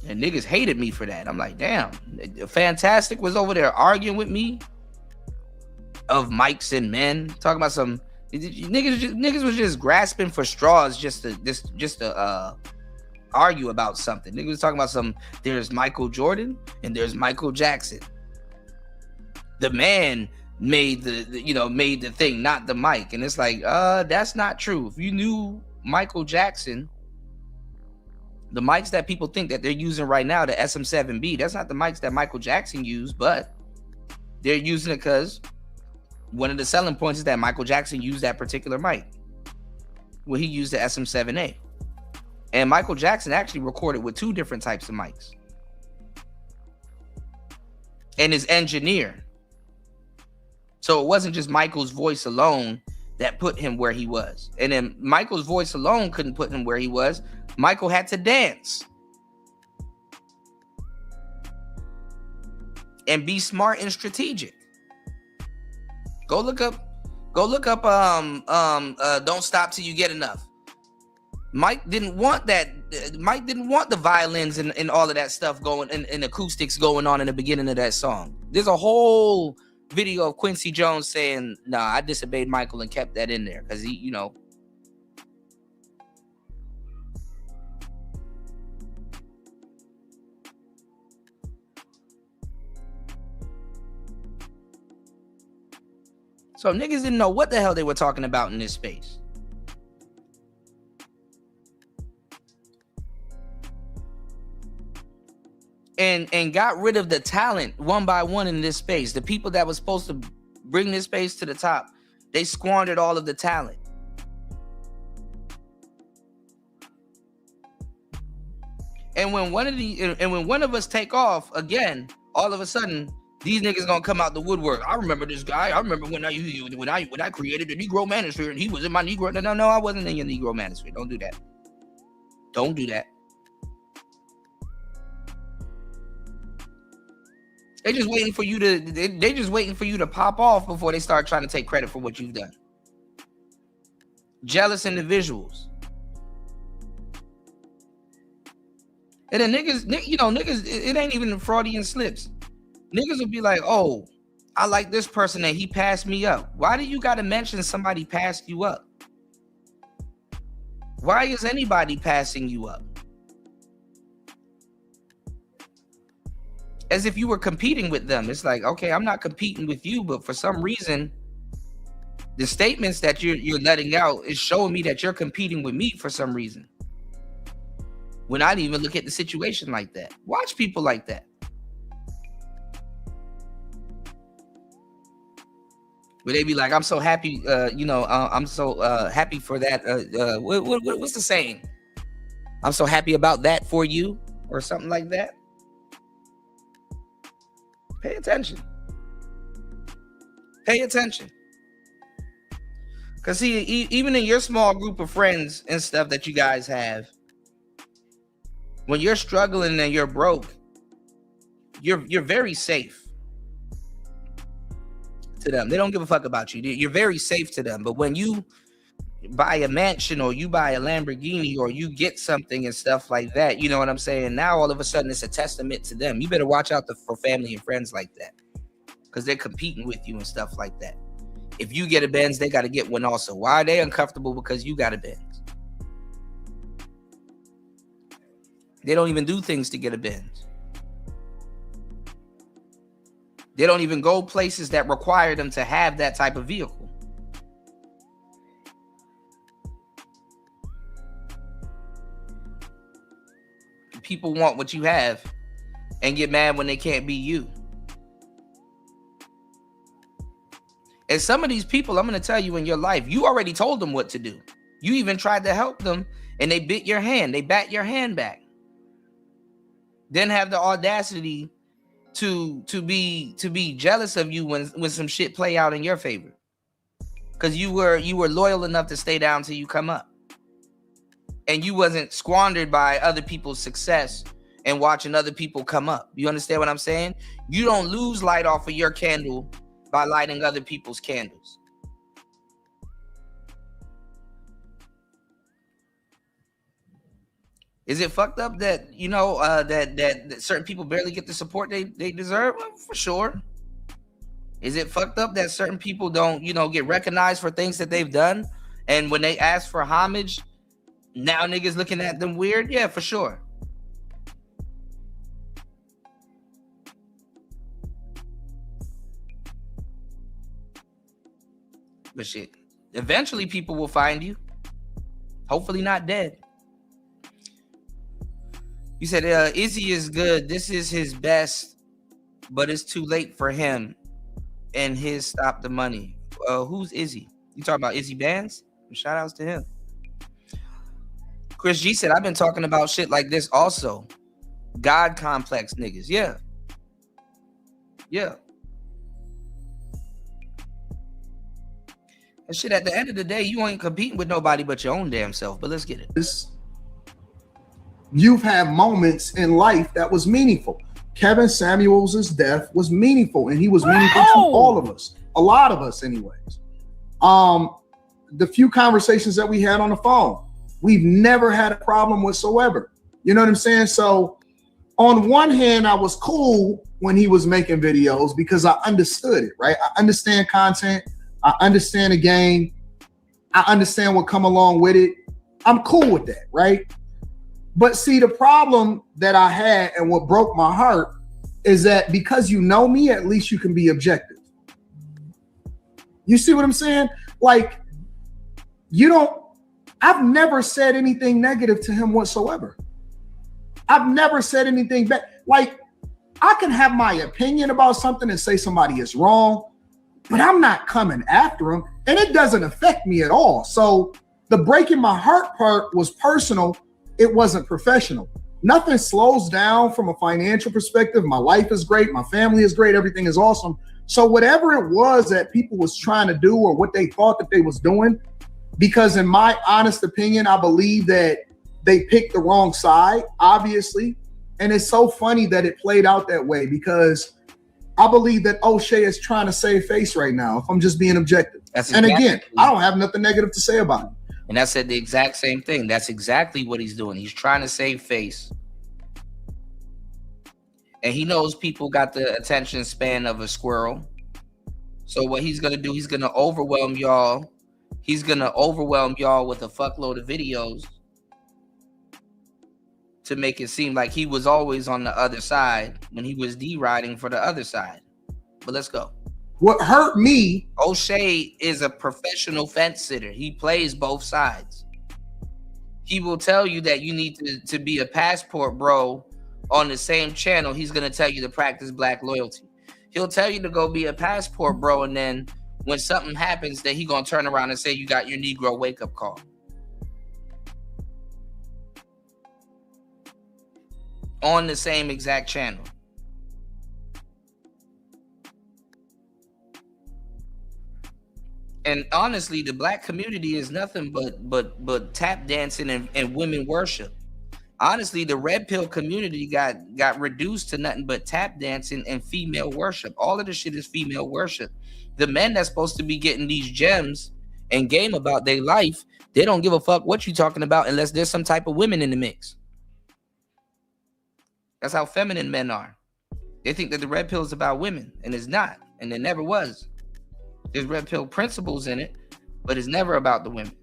And niggas hated me for that. I'm like, damn. Fantastic was over there arguing with me of mics and men, talking about some niggas was just grasping for straws just to argue about something. Niggas was talking about there's Michael Jordan and there's Michael Jackson. The man made the thing, not the mic. And it's like, that's not true. If you knew Michael Jackson, the mics that people think that they're using right now, the SM7B, that's not the mics that Michael Jackson used, but they're using it because one of the selling points is that Michael Jackson used that particular mic. Well, he used the SM7A. And Michael Jackson actually recorded with two different types of mics. And his engineer. So it wasn't just Michael's voice alone that put him where he was. And then Michael's voice alone couldn't put him where he was. Michael had to dance. And be smart and strategic. Go look up Don't Stop Till You Get Enough. Mike didn't want that. Mike didn't want the violins and all of that stuff going and acoustics going on in the beginning of that song. There's a whole video of Quincy Jones saying, nah, I disobeyed Michael and kept that in there because he, So niggas didn't know what the hell they were talking about in this space. And got rid of the talent one by one in this space. The people that was supposed to bring this space to the top, they squandered all of the talent. And when one of us take off again, all of a sudden, these niggas gonna come out the woodwork. I remember this guy. I remember when I created the Negro Manosphere and he was in my Negro. No, I wasn't in your Negro Manosphere. Don't do that. Don't do that. They just waiting for you to. They just waiting for you to pop off before they start trying to take credit for what you've done. Jealous individuals. And then niggas, it ain't even Freudian slips. Niggas will be like, oh, I like this person and he passed me up. Why do you got to mention somebody passed you up? Why is anybody passing you up? As if you were competing with them. It's like, okay, I'm not competing with you, but for some reason, the statements that you're letting out is showing me that you're competing with me for some reason. When I didn't even look at the situation like that. Watch people like that. But they be like, I'm so happy, I'm so happy for that. What's the saying? I'm so happy about that for you, or something like that. Pay attention. Pay attention. Because see, even in your small group of friends and stuff that you guys have, when you're struggling and you're broke, you're very safe to them. They don't give a fuck about you. You're very safe to them. But when you buy a mansion or you buy a Lamborghini or you get something and stuff like that, you know what I'm saying? Now all of a sudden it's a testament to them. You better watch out for family and friends like that, because they're competing with you and stuff like that. If you get a Benz, they got to get one also. Why are they uncomfortable? Because you got a Benz. They don't even do things to get a Benz. They don't even go places that require them to have that type of vehicle. People want what you have and get mad when they can't be you. And some of these people, I'm going to tell you, in your life, you already told them what to do. You even tried to help them and they bit your hand. They bat your hand back. Then have the audacity to be jealous of you when some shit play out in your favor. Because you were loyal enough to stay down till you come up. And you wasn't squandered by other people's success and watching other people come up. You understand what I'm saying? You don't lose light off of your candle by lighting other people's candles. Is it fucked up that, that certain people barely get the support they deserve? Well, for sure. Is it fucked up that certain people don't, get recognized for things that they've done? And when they ask for homage, now niggas looking at them weird? Yeah, for sure. But shit, eventually people will find you. Hopefully not dead. You said Izzy is good. This is his best, but it's too late for him and his Stop the Money. Who's Izzy? You talking about Izzy Bands? Shout outs to him. Chris G said, I've been talking about shit like this also. God complex niggas. Yeah. Yeah. And shit, at the end of the day, you ain't competing with nobody but your own damn self. But let's get it. You've had moments in life that was meaningful. Kevin Samuels' death was meaningful, and he was meaningful to all of us. A lot of us, anyways. The few conversations that we had on the phone, we've never had a problem whatsoever. You know what I'm saying? So on one hand, I was cool when he was making videos because I understood it, right? I understand content. I understand the game. I understand what come along with it. I'm cool with that, right? But see, the problem that I had and what broke my heart is that because you know me, at least you can be objective. You see what I'm saying? Like, I've never said anything negative to him whatsoever. I've never said anything bad. Like, I can have my opinion about something and say somebody is wrong, but I'm not coming after him, and it doesn't affect me at all. So the breaking my heart part was personal. It wasn't professional. nothing slows down from a financial perspective. My life is great. My family is great. Everything is awesome. So whatever it was that people was trying to do or what they thought that they was doing, because in my honest opinion, I believe that they picked the wrong side, obviously. And it's so funny that it played out that way, because I believe that O'Shea is trying to save face right now, if I'm just being objective. And again, I don't have nothing negative to say about it. And I said the exact same thing. That's exactly what he's doing. He's trying to save face. And he knows people got the attention span of a squirrel. So what he's going to do, he's going to overwhelm y'all. He's going to overwhelm y'all with a fuckload of videos to make it seem like he was always on the other side when he was deriding for the other side. But let's go. What hurt me, O'Shea is a professional fence sitter. He plays both sides. He will tell you that you need to be a passport bro on the same channel. He's going to tell you to practice black loyalty. He'll tell you to go be a passport bro, and then when something happens, then he going to turn around and say you got your Negro wake-up call. On the same exact channel. And honestly, the black community is nothing but tap dancing and women worship. Honestly, the red pill community got reduced to nothing but tap dancing and female worship. All of this shit is female worship. The men that's supposed to be getting these gems and game about their life, they don't give a fuck what you talking about unless there's some type of women in the mix. That's how feminine men are. They think that the red pill is about women, and it's not, and it never was. There's red pill principles in it, but it's never about the women.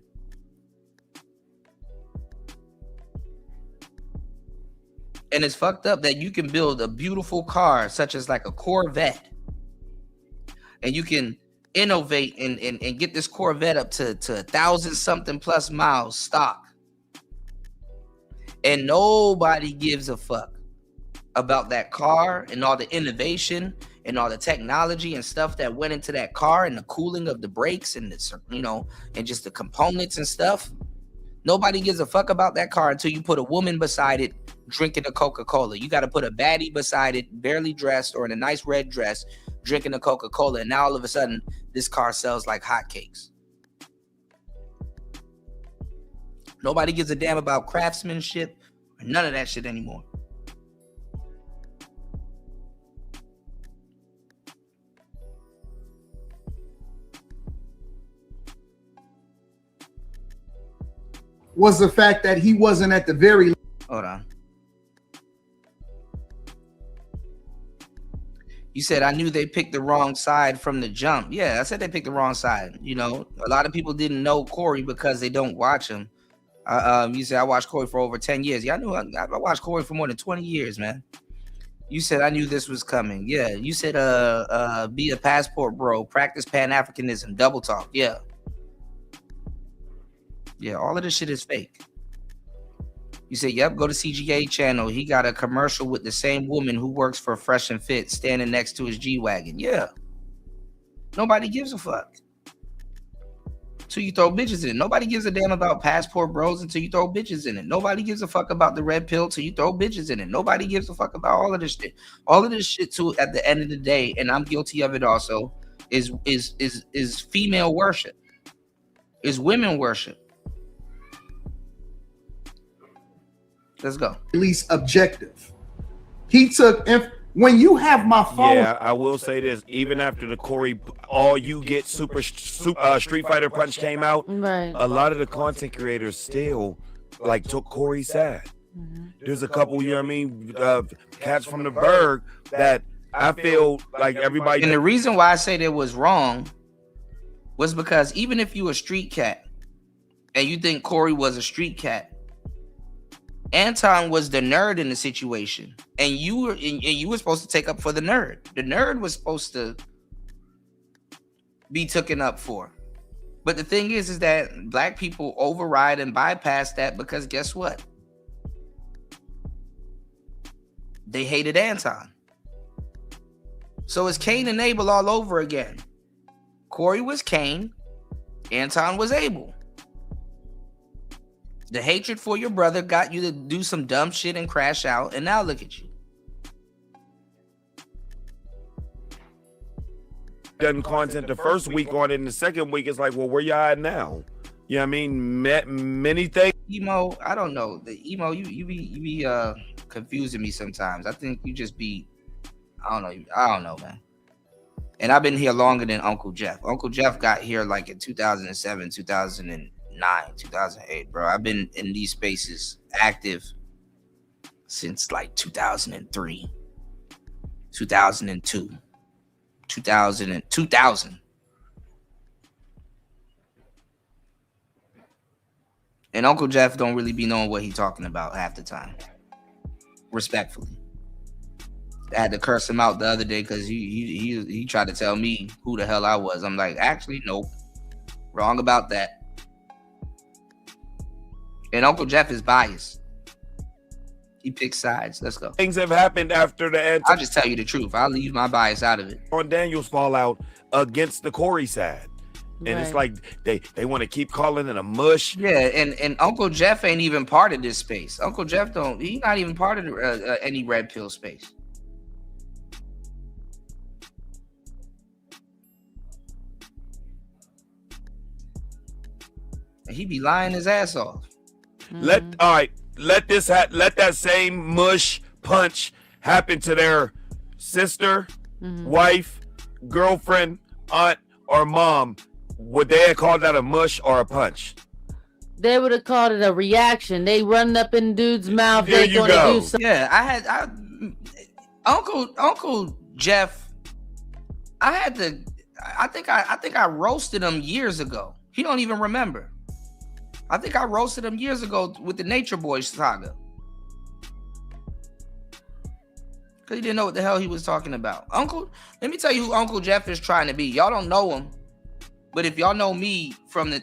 And it's fucked up that you can build a beautiful car, such as like a Corvette, and you can innovate and get this Corvette up to 1,000-something plus miles stock. And nobody gives a fuck about that car and all the innovation and all the technology and stuff that went into that car and the cooling of the brakes and the, you know, and just the components and stuff. Nobody gives a fuck about that car until you put a woman beside it drinking a Coca-Cola. You got to put a baddie beside it, barely dressed or in a nice red dress, drinking a Coca-Cola. And now all of a sudden, this car sells like hotcakes. Nobody gives a damn about craftsmanship or none of that shit anymore. was the fact that he wasn't at the very. Hold on. You said, I knew they picked the wrong side from the jump. Yeah, I said they picked the wrong side. You know, a lot of people didn't know Corey because they don't watch him. You said, I watched Corey for over 10 years. Yeah, I watched Corey for more than 20 years, man. You said, I knew this was coming. Yeah, you said, be a passport bro, practice Pan-Africanism, double talk. Yeah. Yeah, all of this shit is fake. You said, yep, go to CGA channel. He got a commercial with the same woman who works for Fresh and Fit standing next to his G-Wagon. Yeah. Nobody gives a fuck. Until you throw bitches in it. Nobody gives a damn about passport bros until you throw bitches in it. Nobody gives a fuck about the red pill till you throw bitches in it. Nobody gives a fuck about all of this shit. All of this shit too, at the end of the day, and I'm guilty of it also, is female worship. Is women worship. Let's go. At least objective. He took, when you have my phone. Yeah, I will say this. Even after the Corey All You Get Super Street Fighter Punch came out, right, a lot of the content creators still like took Corey's side. There's a couple, you know what I mean, cats from the Berg that I feel like everybody. And the reason why I say that was wrong was because even if you a street cat and you think Corey was a street cat, Anton was the nerd in the situation, and you were supposed to take up for the nerd. The nerd was supposed to be taken up for. But the thing is that black people override and bypass that because guess what? They hated Anton. So it's Cain and Abel all over again. Corey was Cain, Anton was Abel. The hatred for your brother got you to do some dumb shit and crash out, and now look at you. Done content the first week on it, and the second week it's like, well, where y'all at now? You know what I mean? Many things. Emo, I don't know. The emo, you be confusing me sometimes. I think you just be, I don't know, man. And I've been here longer than Uncle Jeff. Uncle Jeff got here like in 2007, 2009, 2008, bro. I've been in these spaces active since like 2003, 2002, 2000. And Uncle Jeff don't really be knowing what he talking about half the time. Respectfully. I had to curse him out the other day because he tried to tell me who the hell I was. I'm like, actually, nope. Wrong about that. And Uncle Jeff is biased. He picks sides. Let's go. Things have happened after the end. I'll just tell you the truth. I'll leave my bias out of it. On Daniel's fallout against the Corey side. And it's like they want to keep calling it a mush. Yeah, and Uncle Jeff ain't even part of this space. Uncle Jeff he's not even part of any red pill space. And he be lying his ass off. Let that same mush punch happen to their sister, wife, girlfriend, aunt, or mom. Would they have called that a mush or a punch? They would have called it a reaction. They run up in dude's mouth. There They you gonna go. do something. Yeah, Uncle Jeff. I think I roasted him years ago. He don't even remember. I think I roasted him years ago with the Nature Boy saga. Because he didn't know what the hell he was talking about. Let me tell you who Uncle Jeff is trying to be. Y'all don't know him. But if y'all know me from the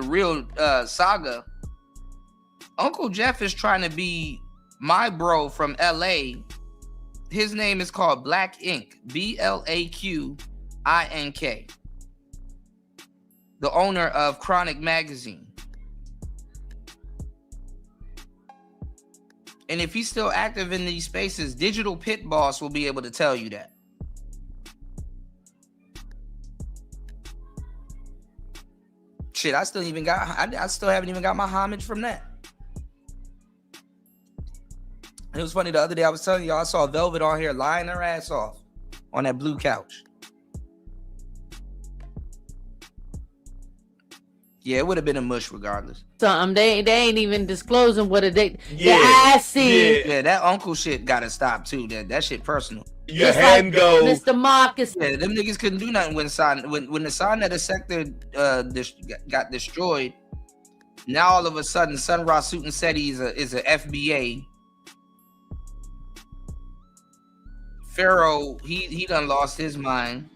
real saga, Uncle Jeff is trying to be my bro from LA. His name is called Black Ink. BLAQINK. The owner of Chronic Magazine. And if he's still active in these spaces, Digital Pit Boss will be able to tell you that. Shit, I still haven't even got my homage from that. It was funny the other day. I was telling y'all I saw Velvet on here lying her ass off on that blue couch. Yeah, it would have been a mush regardless. They ain't even disclosing what it they. I see. Yeah, that uncle shit gotta stop too. That shit personal. Your hand go. Mr. Marcus. Yeah, them niggas couldn't do nothing when the Sinetta sector got destroyed. Now all of a sudden, Sun Ra Sutton-Seti is a FBA. Pharaoh, he done lost his mind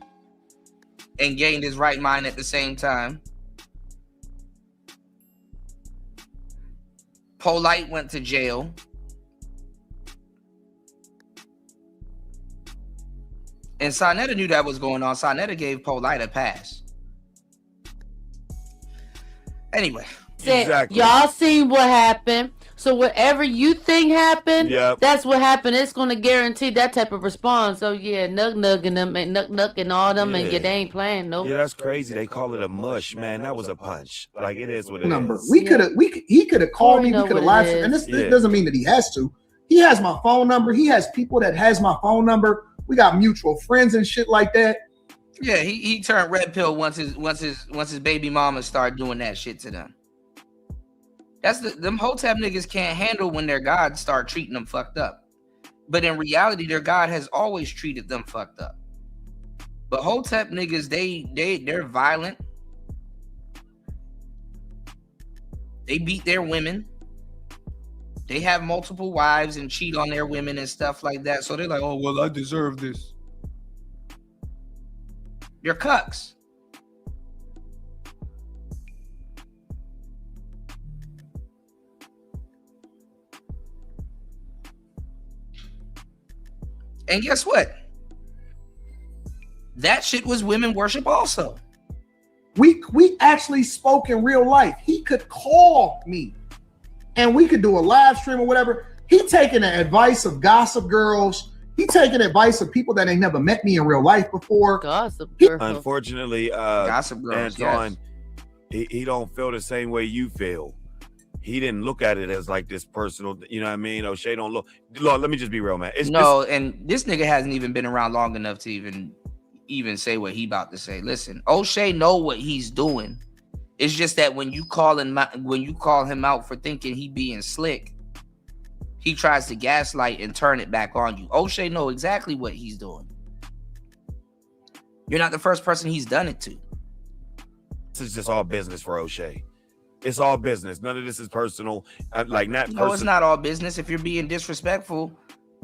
and gained his right mind at the same time. Polite went to jail. And Sinetta knew that was going on. Sinetta gave Polite a pass. Anyway. Exactly. Y'all seen what happened. So whatever you think happened, that's what happened. It's going to guarantee that type of response. So yeah, nugging them and nucking all them and they ain't playing. Nope. Yeah, that's crazy. They call it a mush, man. That was a punch. Like it is what it is. He could have called me. We could have live. And this doesn't mean that he has to. He has my phone number. He has people that has my phone number. We got mutual friends and shit like that. Yeah, he turned red pill once his baby mama started doing that shit to them. That's them Hotep niggas can't handle when their God start treating them fucked up. But in reality, their God has always treated them fucked up. But Hotep niggas, they're violent. They beat their women. They have multiple wives and cheat on their women and stuff like that. So they're like, oh, well, I deserve this. You're cucks. And guess what? That shit was women worship also. We actually spoke in real life. He could call me and we could do a live stream or whatever. He taking the advice of gossip girls. He taking advice of people that ain't never met me in real life before. Gossip girls. Unfortunately, gossip girls, Anton, he don't feel the same way you feel. He didn't look at it as like this personal, you know what I mean? O'Shea don't look. Lord, let me just be real, man. And this nigga hasn't even been around long enough to even say what he about to say. Listen, O'Shea know what he's doing. It's just that when you call him out for thinking he being slick, he tries to gaslight and turn it back on you. O'Shea know exactly what he's doing. You're not the first person he's done it to. This is just all business for O'Shea. It's all business. None of this is personal. No, it's not all business. If you're being disrespectful,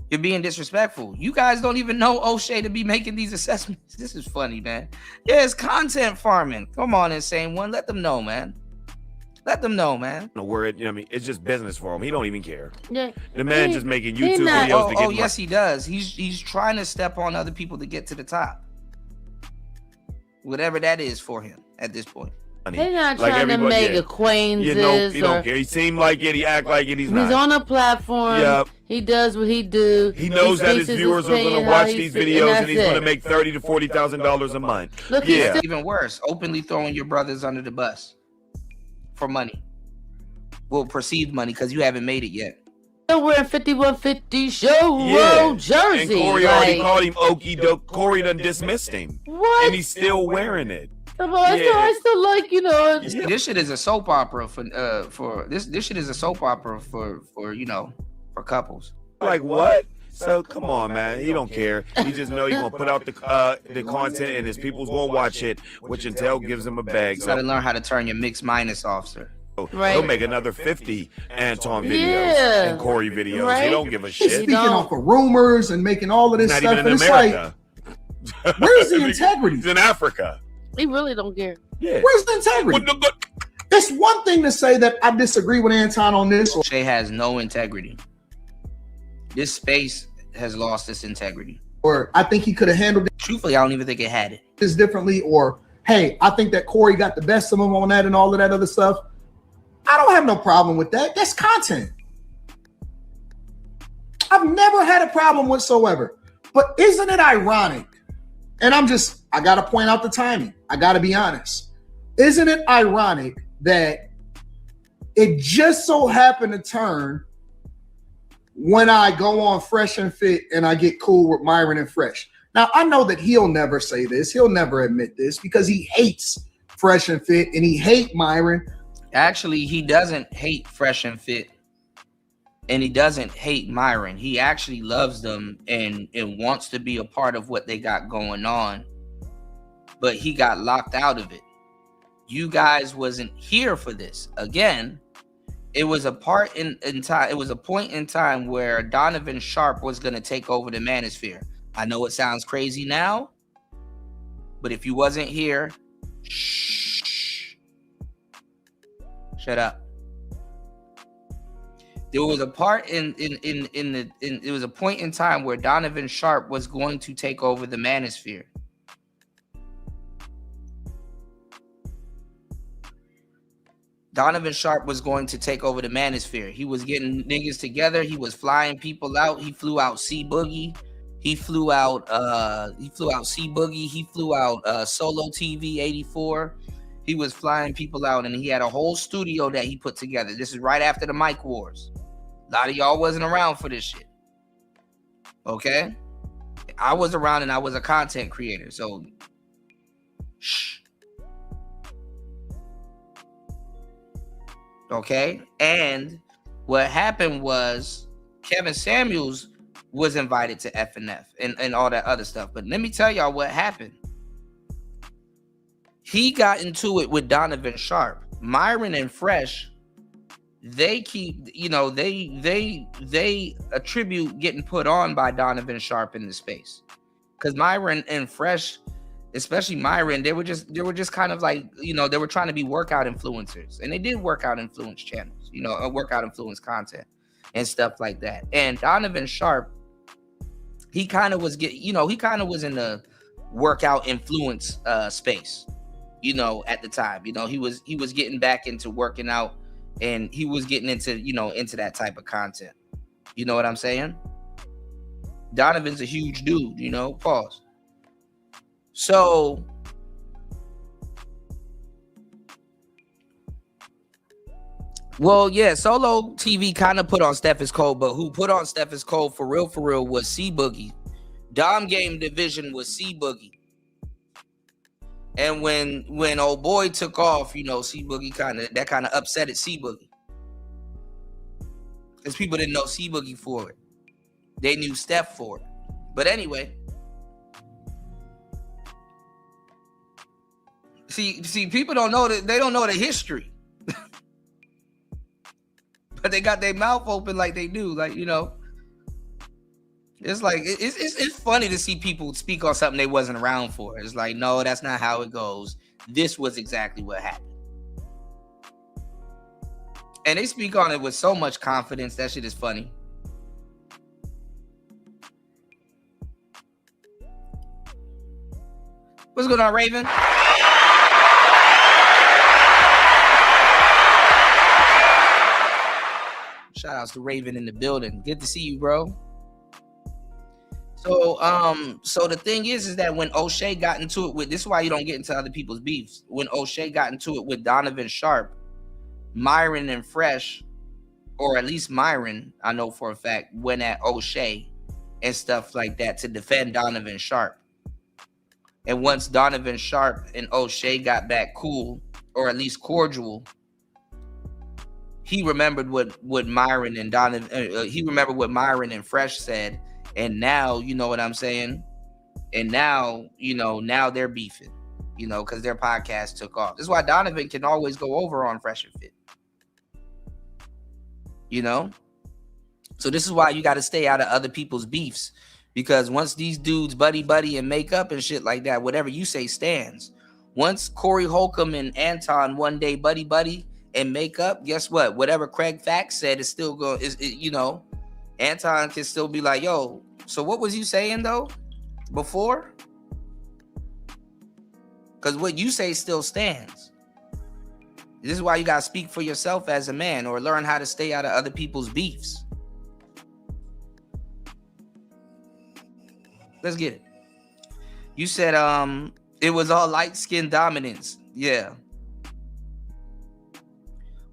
you're being disrespectful. You guys don't even know O'Shea to be making these assessments. This is funny, man. Yeah, it's content farming. Come on, Insane One. Let them know, man. Let them know, man. No word, you know what I mean? It's just business for him. He don't even care. Yeah. The man just making YouTube videos to get money. Yes, he does. He's trying to step on other people to get to the top. Whatever that is for him at this point. He's not trying to make acquaintances. You know, he don't care. He seem like it. He act like it. He's not. He's on a platform. Yep. He does what he do. He knows that his viewers are going to watch these videos, and he's going to make $30,000 to $40,000 a month. Look, it's even worse. Openly throwing your brothers under the bus for money. Well, perceived money because you haven't made it yet. Still wearing 5150 show jersey. And Corey already called him okie doke. Corey done dismissed him. What? And he's still wearing it. I still like, you know. This shit is a soap opera for this shit is a soap opera for you know, for couples. Like what? So come on, man. He don't care. He just know he's gonna put out the content, and his people's gonna watch it, which Intel gives him a bag. You gotta learn how to turn your mix minus off, sir. Right. He'll make another 50 Anton videos and Corey videos. Right. He don't give a He's shit. speaking off of rumors and making all of this Not stuff. even in And it's America. like, where's the integrity? He's in Africa. He really don't care. Yeah. Where's the integrity? It's one thing to say that I disagree with Anton on this. O'Shea has no integrity. This space has lost its integrity. Or I think he could have handled it. Truthfully, I don't even think it had it. This differently. Or, hey, I think that Corey got the best of him on that and all of that other stuff. I don't have no problem with that. That's content. I've never had a problem whatsoever. But isn't it ironic? And I got to point out the timing. I got to be honest. Isn't it ironic that it just so happened to turn when I go on Fresh and Fit and I get cool with Myron and Fresh? Now, I know that he'll never say this. He'll never admit this because he hates Fresh and Fit and he hates Myron. Actually, he doesn't hate Fresh and Fit. And he doesn't hate Myron. He actually loves them and wants to be a part of what they got going on. But he got locked out of it. You guys wasn't here for this. Again, it was a part in time. It was a point in time where Donovan Sharp was going to take over the Manosphere. I know it sounds crazy now, but if you wasn't here, shh, shut up. There was a part there was a point in time where Donovan Sharp was going to take over the Manosphere. Donovan Sharp was going to take over the Manosphere. He was getting niggas together. He was flying people out. He flew out C Boogie. He flew out C Boogie. He flew out Solo TV 84. He was flying people out, and he had a whole studio that he put together. This is right after the mic wars. A lot of y'all wasn't around for this shit. Okay? I was around and I was a content creator. So, shh. Okay? And what happened was Kevin Samuels was invited to FNF and all that other stuff. But let me tell y'all what happened. He got into it with Donovan Sharp. Myron and Fresh, they keep, you know, they attribute getting put on by Donovan Sharp in the space. Because Myron and Fresh, especially Myron, they were just kind of like, you know, they were trying to be workout influencers. And they did workout influence channels, you know, workout influence content and stuff like that. And Donovan Sharp, he kind of was in the workout influence space, you know, at the time. You know, he was getting back into working out and he was getting into, into that type of content. You know what I'm saying? Donovan's a huge dude, pause. So well, yeah, Solo TV kind of put on Steph is Cold, but who put on Steph is Cold for real was C Boogie. Dom Game Division was C Boogie. And when old boy took off, C Boogie kind of upset at C Boogie. Because people didn't know C Boogie for it. They knew Steph for it. But anyway. See, people don't know that, they don't know the history. But they got their mouth open like they do. Like, it's like it's funny to see people speak on something they wasn't around for. It's like, no, that's not how it goes. This was exactly what happened. And they speak on it with so much confidence. That shit is funny. What's going on, Raven? Shout outs to Raven in the building. Good to see you, bro. So the thing is that when O'Shea got into it with, this is why you don't get into other people's beefs. When O'Shea got into it with Donovan Sharp, Myron and Fresh, or at least Myron, I know for a fact, went at O'Shea and stuff like that to defend Donovan Sharp. And once Donovan Sharp and O'Shea got back cool, or at least cordial, he remembered what Myron and Donovan, he remembered what Myron and Fresh said, and now, you know what I'm saying? And now, now they're beefing, because their podcast took off. This is why Donovan can always go over on Fresh and Fit. So this is why you got to stay out of other people's beefs, because once these dudes buddy and make up and shit like that, whatever you say stands. Once Corey Holcomb and Anton one day buddy and make up, guess what? Whatever Craig Fax said is still going. Anton can still be like, yo, so what was you saying though before? Because what you say still stands. This is why you gotta speak for yourself as a man, or learn how to stay out of other people's beefs. Let's get it. You said it was all light skin dominance. Yeah.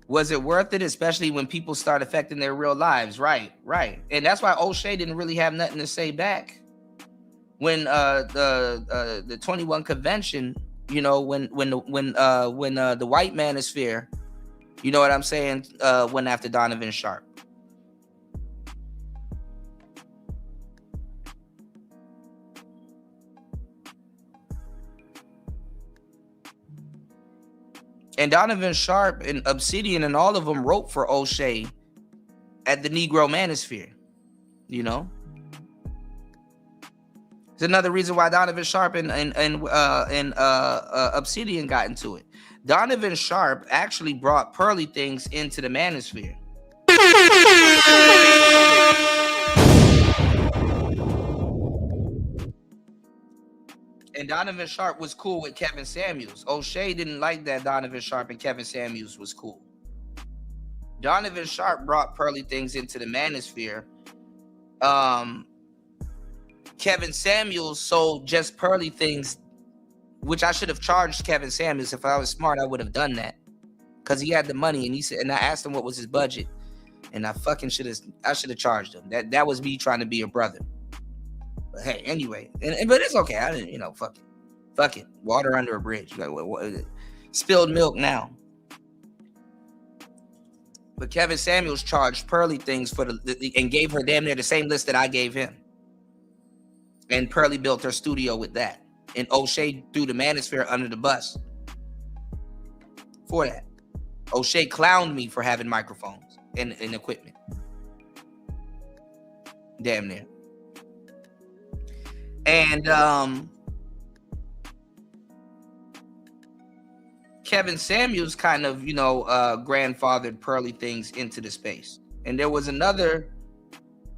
Was it worth it, especially when people start affecting their real lives? Right. And that's why O'Shea didn't really have nothing to say back when the 21 convention, when the white manosphere, you know what I'm saying, went after Donovan Sharp. And Donovan Sharp and Obsidian and all of them wrote for O'Shea at the Negro Manosphere. It's another reason why Donovan Sharp and Obsidian got into it. Donovan Sharp actually brought Pearly Things into the Manosphere. And Donovan Sharp was cool with Kevin Samuels. O'Shea didn't like that Donovan Sharp and Kevin Samuels was cool. Donovan Sharp brought Pearly Things into the Manosphere. Kevin Samuels sold just Pearly Things, which I should have charged Kevin Samuels. If I was smart, I would have done that, because he had the money, and he said, and I asked him what was his budget, and I should have charged him. That was me trying to be a brother. But hey, anyway, but it's okay. I didn't, fuck it. Water under a bridge. Like, what, spilled milk now. But Kevin Samuels charged Pearly Things for and gave her damn near the same list that I gave him. And Pearly built her studio with that. And O'Shea threw the Manosphere under the bus for that. O'Shea clowned me for having microphones and equipment. Damn near. And Kevin Samuels kind of, grandfathered Pearly Things into the space. And there was another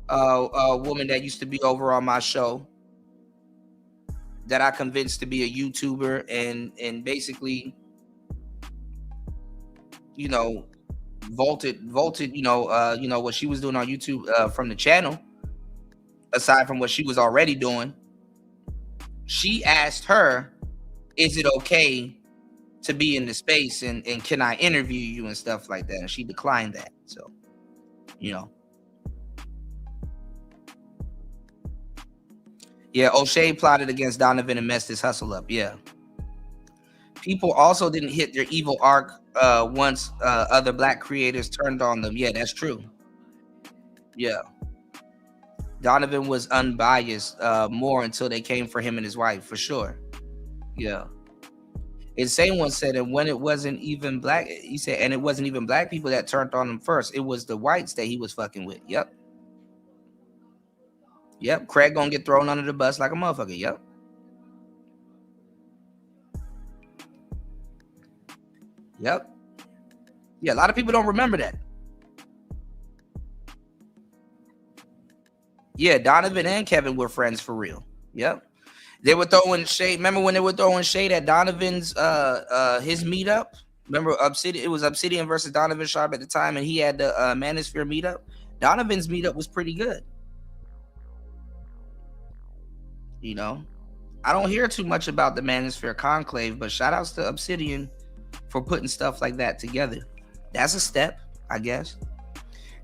woman that used to be over on my show that I convinced to be a YouTuber and basically, vaulted, you know what she was doing on YouTube from the channel, aside from what she was already doing. She asked her, is it okay to be in the space and can I interview you and stuff like that? And she declined that. So, you know. Yeah, O'Shea plotted against Donovan and messed his hustle up. Yeah. People also didn't hit their evil arc once other black creators turned on them. Yeah, that's true. Yeah. Donovan was unbiased more until they came for him and his wife, for sure. Yeah. Insane one said, and when it wasn't even black, he said, and it wasn't even black people that turned on him first. It was the whites that he was fucking with. Yep. Yep. Craig gonna get thrown under the bus like a motherfucker. Yep. Yep. Yeah, a lot of people don't remember that. Yeah, Donovan and Kevin were friends for real. Yep. They were throwing shade. Remember when they were throwing shade at Donovan's his meetup? Remember Obsidian? It was Obsidian versus Donovan Sharp at the time, and he had the Manosphere meetup. Donovan's meetup was pretty good. You know, I don't hear too much about the Manosphere conclave, but shout outs to Obsidian for putting stuff like that together. That's a step, I guess.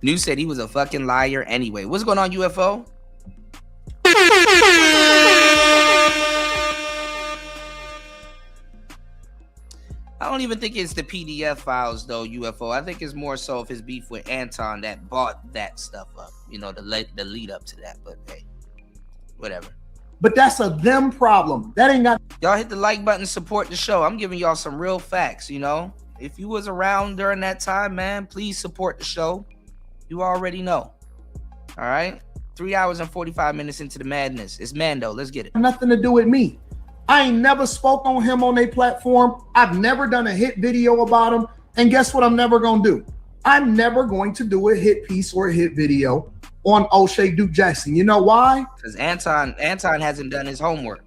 New said he was a fucking liar anyway. What's going on, UFO? I don't even think it's the PDF files though, UFO. I think it's more so of his beef with Anton that bought that stuff up. You know, the lead up to that. But hey, whatever. But that's a them problem. That ain't got. Y'all hit the like button, support the show. I'm giving y'all some real facts, you know. If you was around during that time, man, please support the show. You already know. All right? 3 hours and 45 minutes into the madness. It's Mando. Let's get it. Nothing to do with me. I ain't never spoke on him on a platform. I've never done a hit video about him. And guess what I'm never going to do? I'm never going to do a hit piece or a hit video on O'Shea Duke Jackson. You know why? Because Anton hasn't done his homework.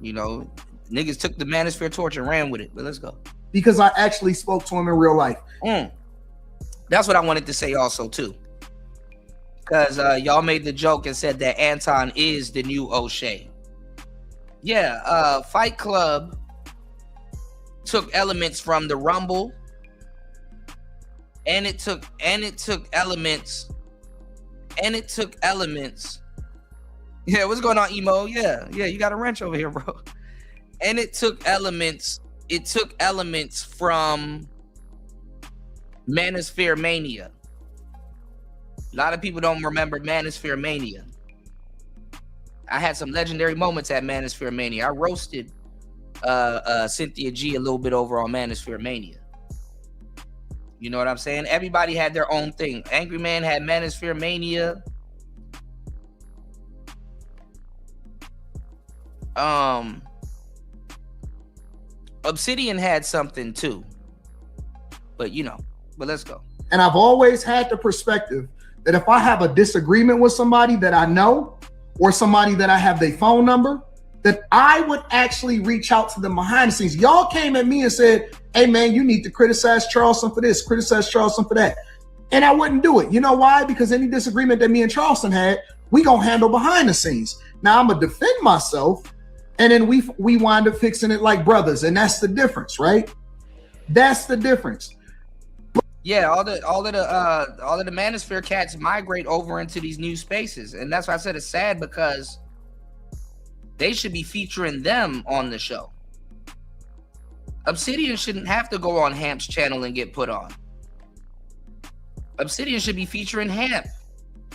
You know, niggas took the Manosphere torch and ran with it. But let's go. Because I actually spoke to him in real life. That's what I wanted to say also, too. Because y'all made the joke and said that Anton is the new O'Shea. Yeah, Fight Club took elements from the Rumble. And it took elements. Yeah, what's going on, Emo? Yeah, you got a wrench over here, bro. And it took elements from Manosphere Mania. A lot of people don't remember Manosphere Mania. I had some legendary moments at Manosphere Mania. I roasted Cynthia G a little bit over on Manosphere Mania. You know what I'm saying? Everybody had their own thing. Angry Man had Manosphere Mania. Obsidian had something too. But let's go. And I've always had the perspective that if I have a disagreement with somebody that I know, or somebody that I have their phone number, that I would actually reach out to them behind the scenes. Y'all came at me and said, hey man, you need to criticize Charleston for this, criticize Charleston for that. And I wouldn't do it. You know why? Because any disagreement that me and Charleston had, we gonna handle behind the scenes. Now I'm gonna defend myself, and then we wind up fixing it like brothers. And that's the difference, right? That's the difference. Yeah, all of the Manosphere cats migrate over into these new spaces, and that's why I said it's sad, because they should be featuring them on the show. Obsidian shouldn't have to go on Hamp's channel and get put on. Obsidian should be featuring Hamp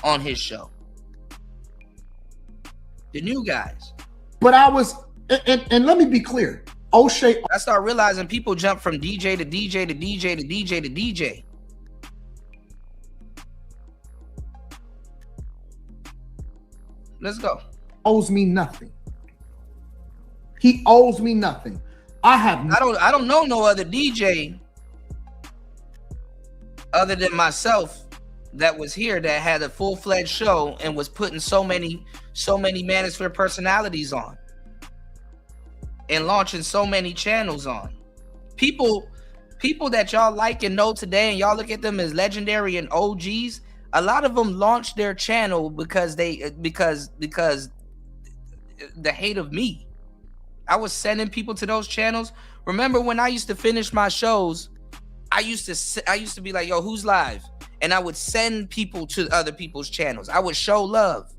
on his show. The new guys. But I was, and let me be clear. O'Shea. I start realizing people jump from DJ to DJ to DJ to DJ to DJ. Let's go. Owes me nothing. He owes me nothing. I don't know no other DJ other than myself that was here that had a full-fledged show and was putting so many Manosphere personalities on. And launching so many channels on. People people that y'all like and know today, and y'all look at them as legendary and OGs, a lot of them launched their channel because the hate of me. I was sending people to those channels. Remember when I used to finish my shows, I used to be like, yo, who's live? And I would send people to other people's channels. I would show love.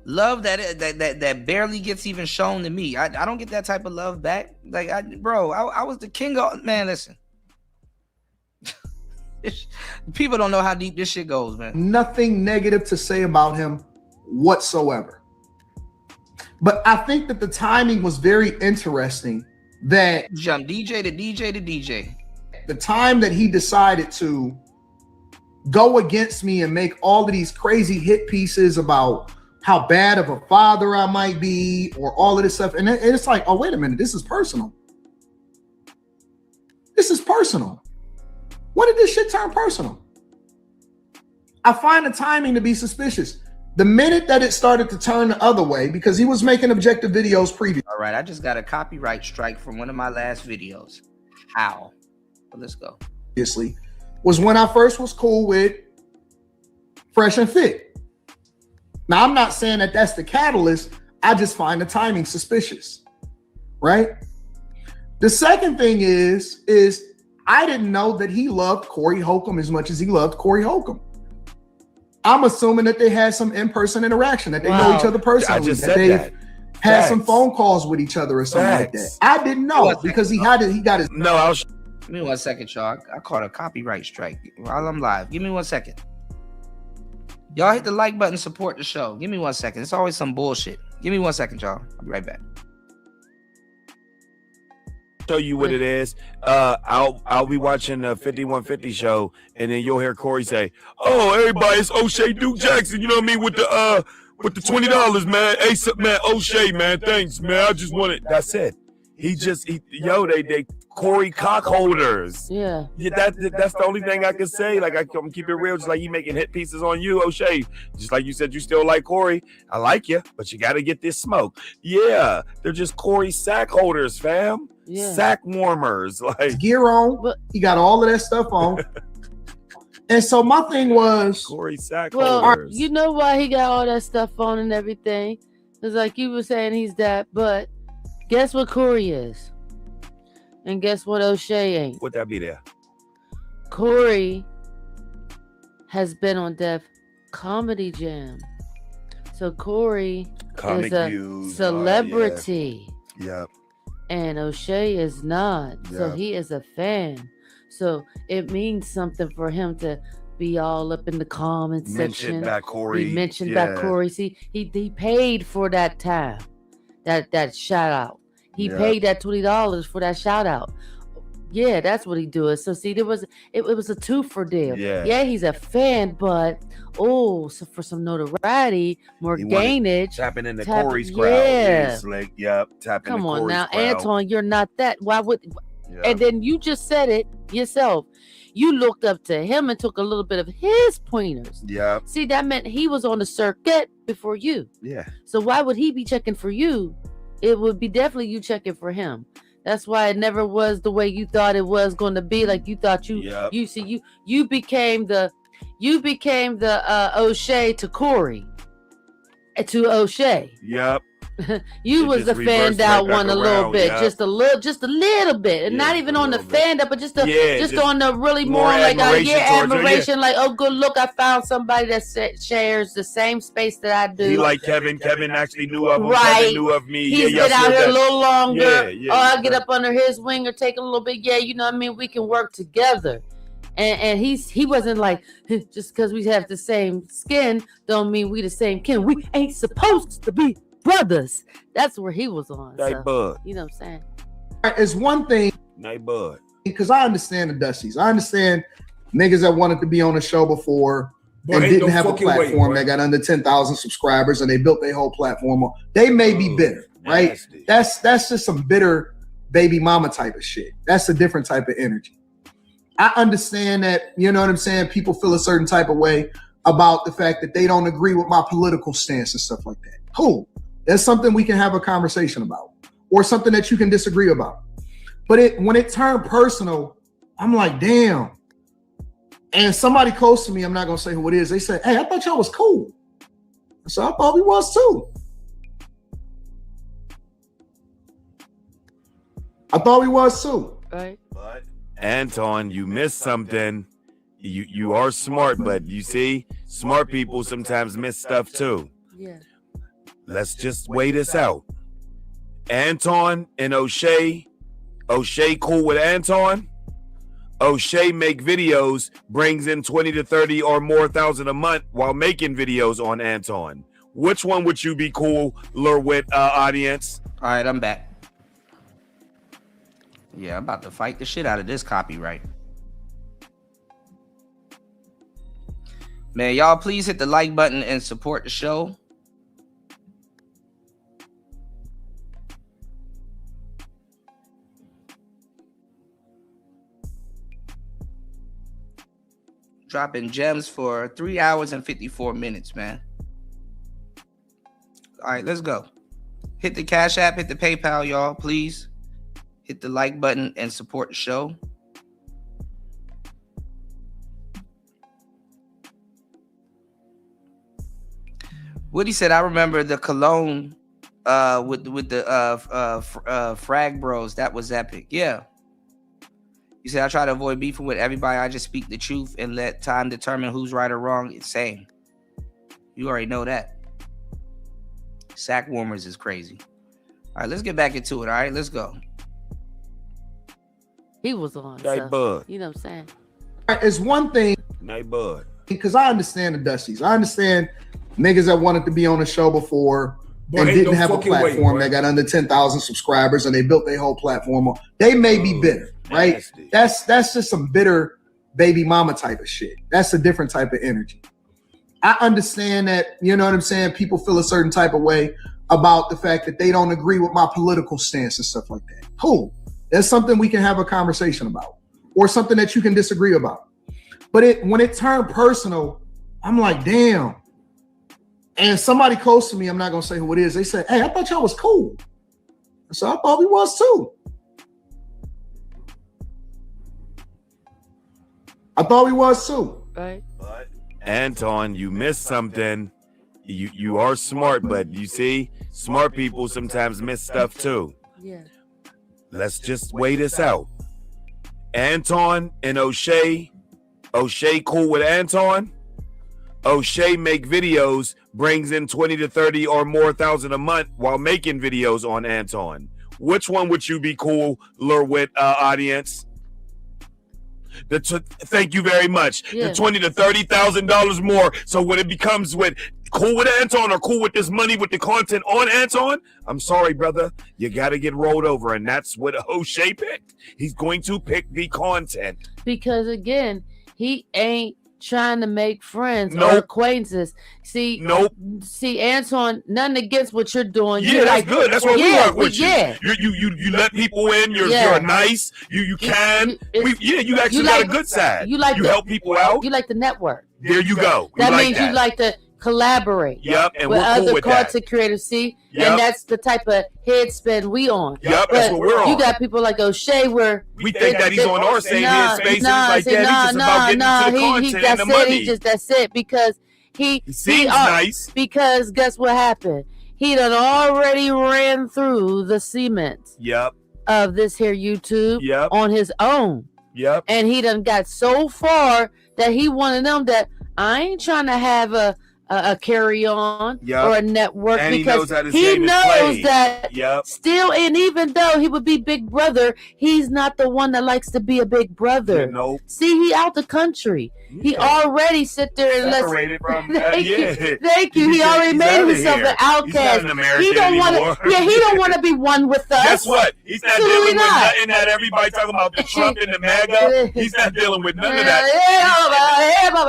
Love that barely gets even shown to me. I don't get that type of love back. Like, I was the king of, man, listen. People don't know how deep this shit goes, man. Nothing negative to say about him whatsoever. But I think that the timing was very interesting. That jump DJ to DJ to DJ. The time that he decided to go against me and make all of these crazy hit pieces about how bad of a father I might be, or all of this stuff. And it's like, oh, wait a minute, this is personal. This is personal. When did this shit turn personal? I find the timing to be suspicious. The minute that it started to turn the other way, because he was making objective videos previously. All right, I just got a copyright strike from one of my last videos. How? But let's go. Obviously, was when I first was cool with Fresh and Fit. Now, I'm not saying that that's the catalyst. I just find the timing suspicious, right? The second thing is I didn't know that he loved Corey Holcomb as much as he loved Corey Holcomb. I'm assuming that they had some in-person interaction, that they know each other personally, that they've had some phone calls with each other or something like that. I didn't know because he got his. No, give me 1 second, y'all. I caught a copyright strike while I'm live. Give me 1 second. Y'all hit the like button, support the show. Give me 1 second. It's always some bullshit. Give me 1 second, y'all. I'll be right back. Show you what it is. I'll be watching the 5150 show, and then you'll hear Corey say, "Oh, everybody, it's O'Shea Duke Jackson." You know what I mean, with the $20, man. Hey, man, O'Shea, man, thanks, man. I just wanted. That's it. They Corey cockholders. Yeah. That's the only thing I can say. Like, I'm keep it real, just like he making hit pieces on you, O'Shea. Just like you said, you still like Corey. I like you, but you got to get this smoke. Yeah, they're just Corey sack holders, fam. Yeah. Sack warmers. Like, gear on. He got all of that stuff on. And so my thing was, Corey sack well, holders. you know why he got all that stuff on and everything? It's like you were saying he's that, but guess what Corey is? And guess what O'Shea ain't? Would that be there? Corey has been on Def Comedy Jam. So Corey Comic is a views, celebrity. Yep. And O'Shea is not. So Yep. he is a fan. So it means something for him to be all up in the comment section. Mentioned by Corey. Be mentioned by Corey. See, he paid for that time. That shout out. He paid that $20 for that shout out. Yeah, that's what he doing. So see, it was a two-for deal. Yeah, he's a fan, but so for some notoriety, more gainage, tapping into Corey's crowd. Yeah, Like, tapping. Come on Corey's now, crowd. Anton, you're not that. Why would? And then you just said it yourself. You looked up to him and took a little bit of his pointers. Yeah. See, that meant he was on the circuit before you. Yeah. So why would he be checking for you? It would be definitely you checking for him. That's why it never was the way you thought it was going to be. Like you thought you became the O'Shea to Corey, to O'Shea. Yep. You was the fanned out one a little bit, just a little bit, and not even on the fanned up, but just on the really more like admiration. Like, oh, good look, I found somebody that shares the same space that I do. He like Kevin. Kevin actually knew of him. Right. Kevin knew of me. He's been out here a little longer. Yeah, I get up under his wing or take a little bit. Yeah, you know what I mean? We can work together. And he wasn't like, just because we have the same skin don't mean we the same kin. We ain't supposed to be brothers. That's where he was on. Night Bud. You know what I'm saying? It's one thing. Night Bud. Because I understand the Dusties. I understand niggas that wanted to be on the show before and didn't have a platform that got under 10,000 subscribers and they built their whole platform on. They may be bitter, right? Nasty. That's just some bitter baby mama type of shit. That's a different type of energy. I understand that, you know what I'm saying? People feel a certain type of way about the fact that they don't agree with my political stance and stuff like that. Cool. That's something we can have a conversation about. or something that you can disagree about. But when it turned personal, I'm like, damn. And somebody close to me, I'm not gonna say who it is, they said, hey, I thought y'all was cool. So I thought we was too. I thought we was too. Right. But Anton, you missed something. You are smart, but you see, smart people sometimes miss stuff too. Yeah. Let's just weigh this out. Anton and O'Shea cool with Anton. O'Shea make videos, brings in 20 to 30 or more thousand a month while making videos on Anton. Which one would you be cooler with, audience? All right, I'm back. Yeah, I'm about to fight the shit out of this copyright. Man, y'all please hit the like button and support the show. Dropping gems for 3 hours and 54 minutes, man. All right, let's go. Hit the Cash App, hit the PayPal, y'all, please. Hit the like button and support the show. Woody said, I remember the cologne with the Frag Bros. That was epic. Yeah. He said, I try to avoid beefing with everybody. I just speak the truth and let time determine who's right or wrong. It's same. You already know that. Sack warmers is crazy. All right, let's get back into it. All right, let's go. He was on. Night So, Bud. you know what I'm saying? It's one thing. Night Bud. Because I understand the Dusties. I understand niggas that wanted to be on the show before and didn't have a platform that got under 10,000 subscribers and they built their whole platform on. They may be bitter, right? Nasty. That's just some bitter baby mama type of shit. That's a different type of energy. I understand that, you know what I'm saying? People feel a certain type of way about the fact that they don't agree with my political stance and stuff like that. Cool. That's something we can have a conversation about or something that you can disagree about. But when it turned personal, I'm like, damn. And somebody close to me, I'm not going to say who it is, they said, hey, I thought y'all was cool. So I thought we was too. I thought we was too. Right. But Anton, you missed something. You are smart, but you see, smart people sometimes miss stuff too. Yeah. Let's just weigh this out. Anton and O'Shea cool with Anton. O'Shea make videos, brings in 20 to 30 or more thousand a month while making videos on Anton. Which one would you be cooler with, audience? Thank you very much. Yeah. The $20,000 to $30,000 more. So when it becomes with cool with Anton or cool with this money with the content on Anton, I'm sorry, brother, you got to get rolled over, and that's what O'Shea picked. He's going to pick the content Because again, he ain't trying to make friends or Nope. acquaintances. See, Nope. See, Anton, nothing against what you're doing. Yeah, You're that's like, good. That's why we yeah, work with you. yeah. You let people in. You're Yeah. nice. You can. You actually got a good side. You like you the- help people out. You like the network. There you go. We That like means that. you like to collaborate. Yep, and with we're cool other with that. content creators. See, Yep. and that's the type of head spin we on. Yep, that's what we're on. You got people like O'Shea where We think that he's on our same head space, and it's like, yeah, he's just about getting to the content and that's the money. That's it because he seems nice. Because guess what happened? He done already ran through the cement Yep. of this here YouTube Yep. on his own. Yep. And he done got so far that he one of them that I ain't trying to have a carry on Yep. or a network And he because knows how this he game is knows played. that Yep. still, and even though he would be big brother, he's not the one that likes to be a big brother. Nope. See, he out the country. He already sit there and Separated from Thank yeah. you. Thank you. He already He's made outta himself here. an outcast. He's not an American he don't want anymore. to. Yeah, he don't want to be one with us. Guess what? He's not Absolutely dealing with not. nothing that everybody talking about the Trump and the MAGA. He's not dealing with none of that.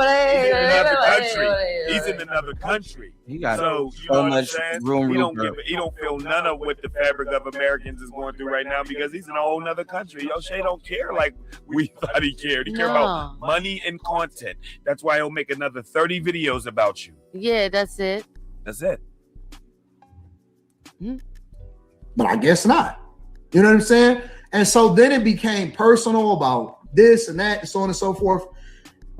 He's in another country. He got so you so know what I'm much saying? room He to don't grow. he don't feel none of what the fabric of Americans is going through right now because he's in a whole nother country. O'Shea don't care like we thought he cared. He care about money and content. That's why he'll make another 30 videos about you. Yeah, that's it. That's it. but I guess not. You know what I'm saying? And so then it became personal about this and that and so on and so forth.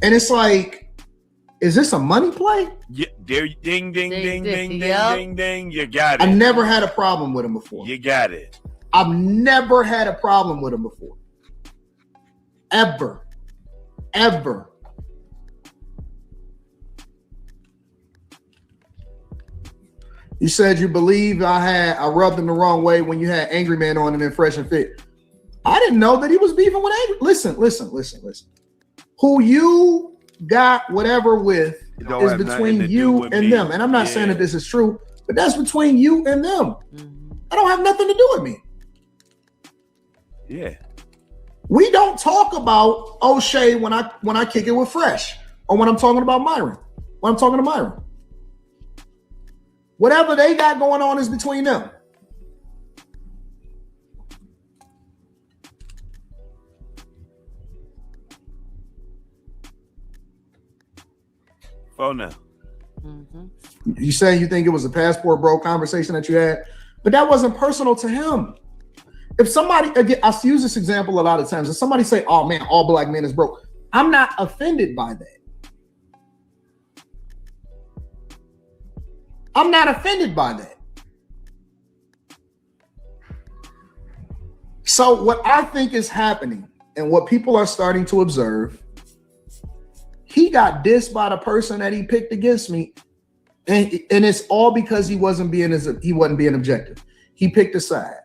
And it's like, is this a money play? Yeah, there, ding, ding, ding, ding, Yep. ding, ding. You got it. I never had a problem with him before. You got it. I've never had a problem with him before. Ever. Ever. You said you believe I rubbed him the wrong way when you had Angry Man on and then Fresh and Fit. I didn't know that he was beefing with Angry. Listen. Who you got whatever with don't is have nothing between to do you with and me. them. And I'm not saying that this is true, but that's between you and them. I don't have nothing to do with me. Yeah. We don't talk about O'Shea when I kick it with Fresh or when I'm talking about Myron. When I'm talking to Myron. Whatever they got going on is between them. Phone now. You say you think it was a passport bro conversation that you had, but that wasn't personal to him. If somebody, again, I use this example a lot of times. If somebody say, "Oh man, all black men is broke," I'm not offended by that. I'm not offended by that. So what I think is happening and what people are starting to observe, he got dissed by the person that he picked against me. And it's all because he wasn't being objective. He picked a side.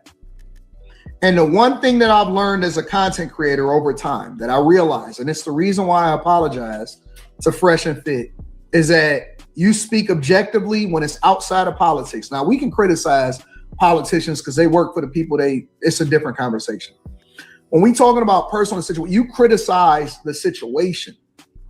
And the one thing that I've learned as a content creator over time that I realize, and it's the reason why I apologize to Fresh and Fit, is that you speak objectively when it's outside of politics. Now we can criticize politicians because they work for the people. It's a different conversation. When we talking about personal situation, you criticize the situation.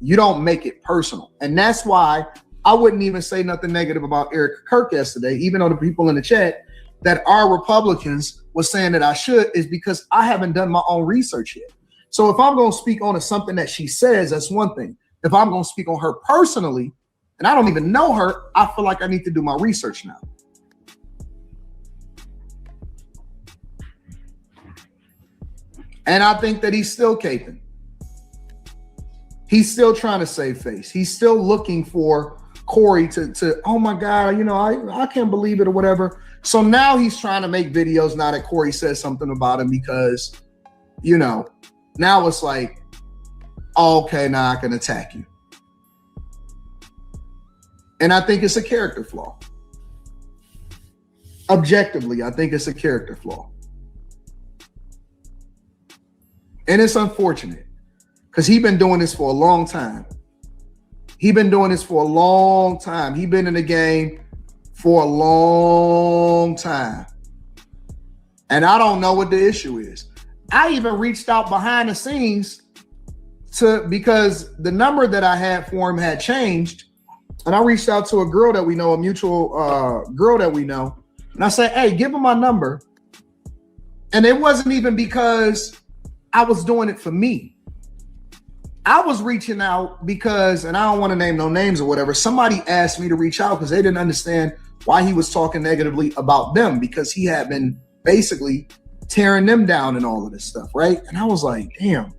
You don't make it personal. And that's why I wouldn't even say nothing negative about Eric Kirk yesterday, even though the people in the chat that are Republicans was saying that I should, is because I haven't done my own research yet. So if I'm going to speak on something that she says, that's one thing. If I'm going to speak on her personally, and I don't even know her, I feel like I need to do my research now. And I think that he's still caping. He's still trying to save face. He's still looking for Corey to oh my God, I can't believe it or whatever. So now he's trying to make videos now that Corey says something about him because, now it's like, oh, okay, now I can attack you. And I think it's a character flaw. Objectively, I think it's a character flaw. And it's unfortunate because he's been doing this for a long time. He's been doing this for a long time. He's been in the game for a long time. And I don't know what the issue is. I even reached out behind the scenes because the number that I had for him had changed. And I reached out to a girl that we know, a mutual girl that we know. And I said, hey, give him my number. And it wasn't even because I was doing it for me. I was reaching out because, and I don't want to name no names or whatever, somebody asked me to reach out because they didn't understand why he was talking negatively about them, because he had been basically tearing them down and all of this stuff, right? And I was like, damn.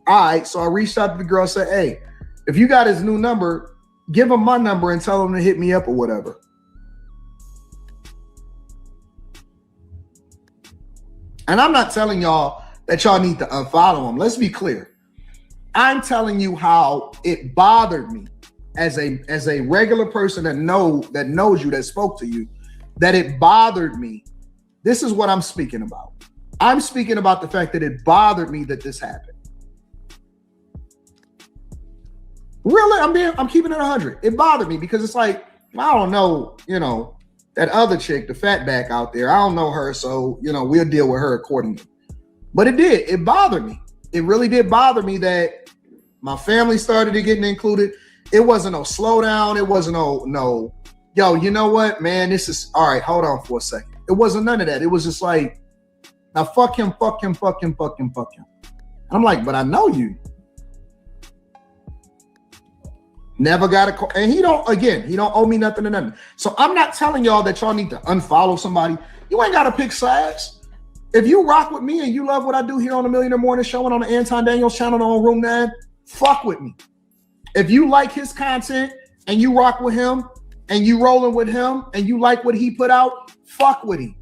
All right, so I reached out to the girl and said, hey, if you got his new number, give him my number and tell him to hit me up or whatever. And I'm not telling y'all that y'all need to unfollow him. Let's be clear. I'm telling you how it bothered me as a regular person that knows you, that spoke to you, that it bothered me. This is what I'm speaking about. I'm speaking about the fact that it bothered me that this happened. Really, I'm keeping it 100. It bothered me because it's like, I don't know, that other chick, the fatback out there, I don't know her, so we'll deal with her accordingly. But it did. It bothered me. It really did bother me that my family started getting included. It wasn't no slowdown. It wasn't no, yo, you know what, man? This is all right. Hold on for a second. It wasn't none of that. It was just like, now fuck him. And I'm like, but I know you. Never got a call. And he don't owe me nothing or nothing. So I'm not telling y'all that y'all need to unfollow somebody. You ain't gotta pick sides. If you rock with me and you love what I do here on the Millionaire Morning Show and on the Anton Daniels channel on Room 9, fuck with me. If you like his content and you rock with him and you rolling with him and you like what he put out, fuck with him.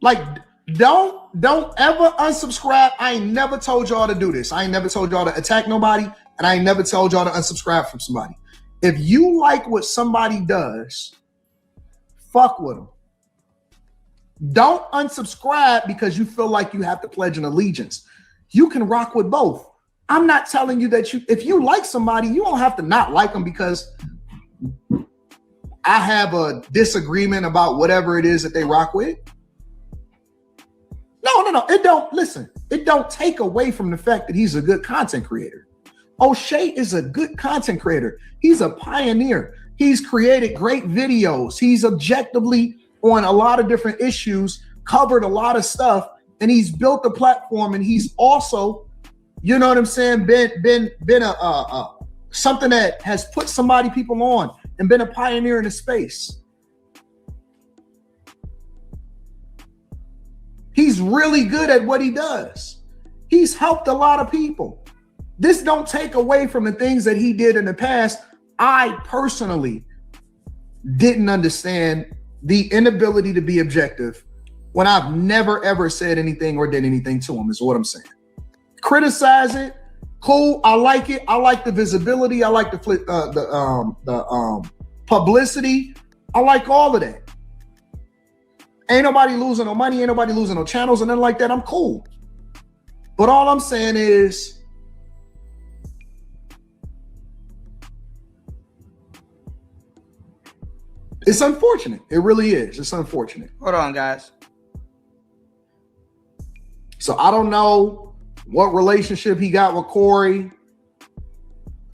Like, don't ever unsubscribe. I ain't never told y'all to do this. I ain't never told y'all to attack nobody, and I ain't never told y'all to unsubscribe from somebody. If you like what somebody does, fuck with them. Don't unsubscribe because you feel like you have to pledge an allegiance. You can rock with both. I'm not telling you that if you like somebody, you don't have to not like them because I have a disagreement about whatever it is that they rock with. No. It don't take away from the fact that he's a good content creator. O'Shea is a good content creator. He's a pioneer. He's created great videos. He's objectively on a lot of different issues, covered a lot of stuff, and he's built a platform. And he's also, you know what I'm saying, been a something that has put people on and been a pioneer in the space. He's really good at what he does. He's helped a lot of people. This don't take away from the things that he did in the past. I personally didn't understand the inability to be objective when I've never ever said anything or did anything to him, is what I'm saying. Criticize it, cool. I like it. I like the visibility. I like the publicity. I like all of that. Ain't nobody losing no money. Ain't nobody losing no channels and nothing like that. I'm cool. But all I'm saying is, it's unfortunate. It really is. It's unfortunate. Hold on, guys. So I don't know what relationship he got with Corey.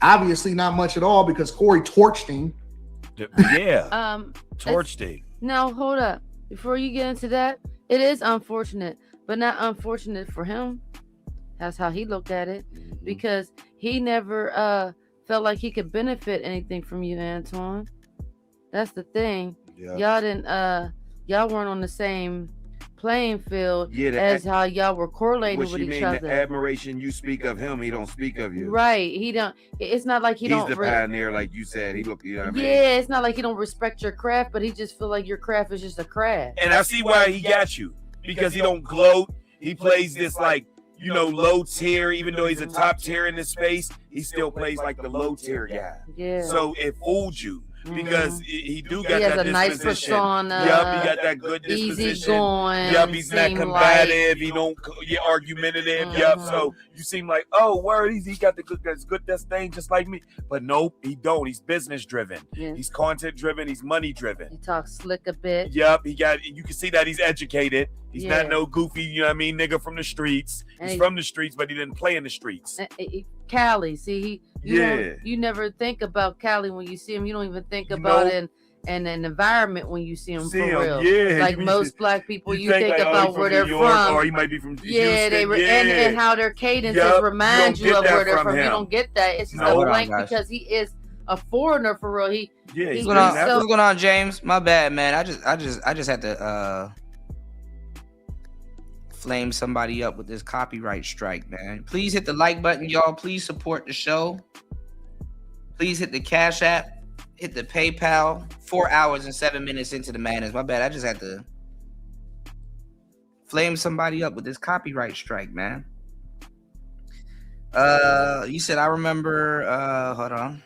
Obviously not much at all because Corey torched him. Yeah. Torched him. Now, hold up. Before you get into that, it is unfortunate, but not unfortunate for him. That's how he looked at it, because he never felt like he could benefit anything from you, Antoine. That's the thing. Yeah. Y'all weren't on the same playing field as how y'all were correlating with each other. The admiration you speak of him, he don't speak of you. Right. He don't. It's not like he's the pioneer, like you said. He look. You know what I mean? Yeah. It's not like he don't respect your craft, but he just feel like your craft is just a craft. And I see why he got you, because he don't gloat. He plays this like, you know, low tier. Even though he's a top tier in this space, he still plays like the low tier guy. Yeah. So it fooled you. Because he do got that disposition. Nice persona. Yup, he got that good disposition. Easy going. Yup, he's not combative. He don't get argumentative. Yup, so you seem like, oh, word, he got the good thing just like me. But nope, he don't. He's business driven. Yeah. He's content driven. He's money driven. He talks slick a bit. Yup, you can see that he's educated. He's not no goofy, you know what I mean, nigga from the streets. He's from the streets, but he didn't play in the streets. Cali, see, you never think about Cali when you see him. You don't even think about it in an environment when you see him for real. Yeah, like most black people, you think like, about where they're from, or he might be from Houston. And how their cadences remind you of where they're from. You don't get that. It's just a blank because he is a foreigner for real. What's going on, James? My bad, man. I just had to flame somebody up with this copyright strike, man. Please hit the like button, y'all. Please support the show. Please hit the Cash App, hit the PayPal. 4 hours and 7 minutes into the madness. My bad. I just had to flame somebody up with this copyright strike, man. You said, I remember, hold on.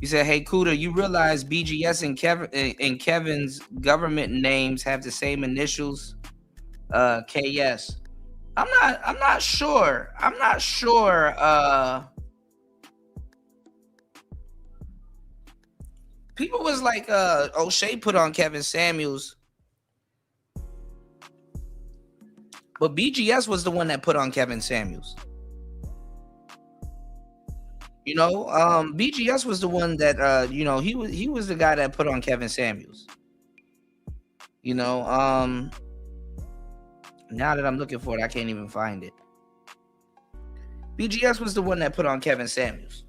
You said, hey, Kuda, you realize BGS and Kevin's government names have the same initials? KS. I'm not sure. People was like, O'Shea put on Kevin Samuels, but BGS was the one that put on Kevin Samuels. You know, BGS was the one that, you know, he was the guy that put on Kevin Samuels. You know, now that I'm looking for it, I can't even find it. BGS was the one that put on Kevin Samuels.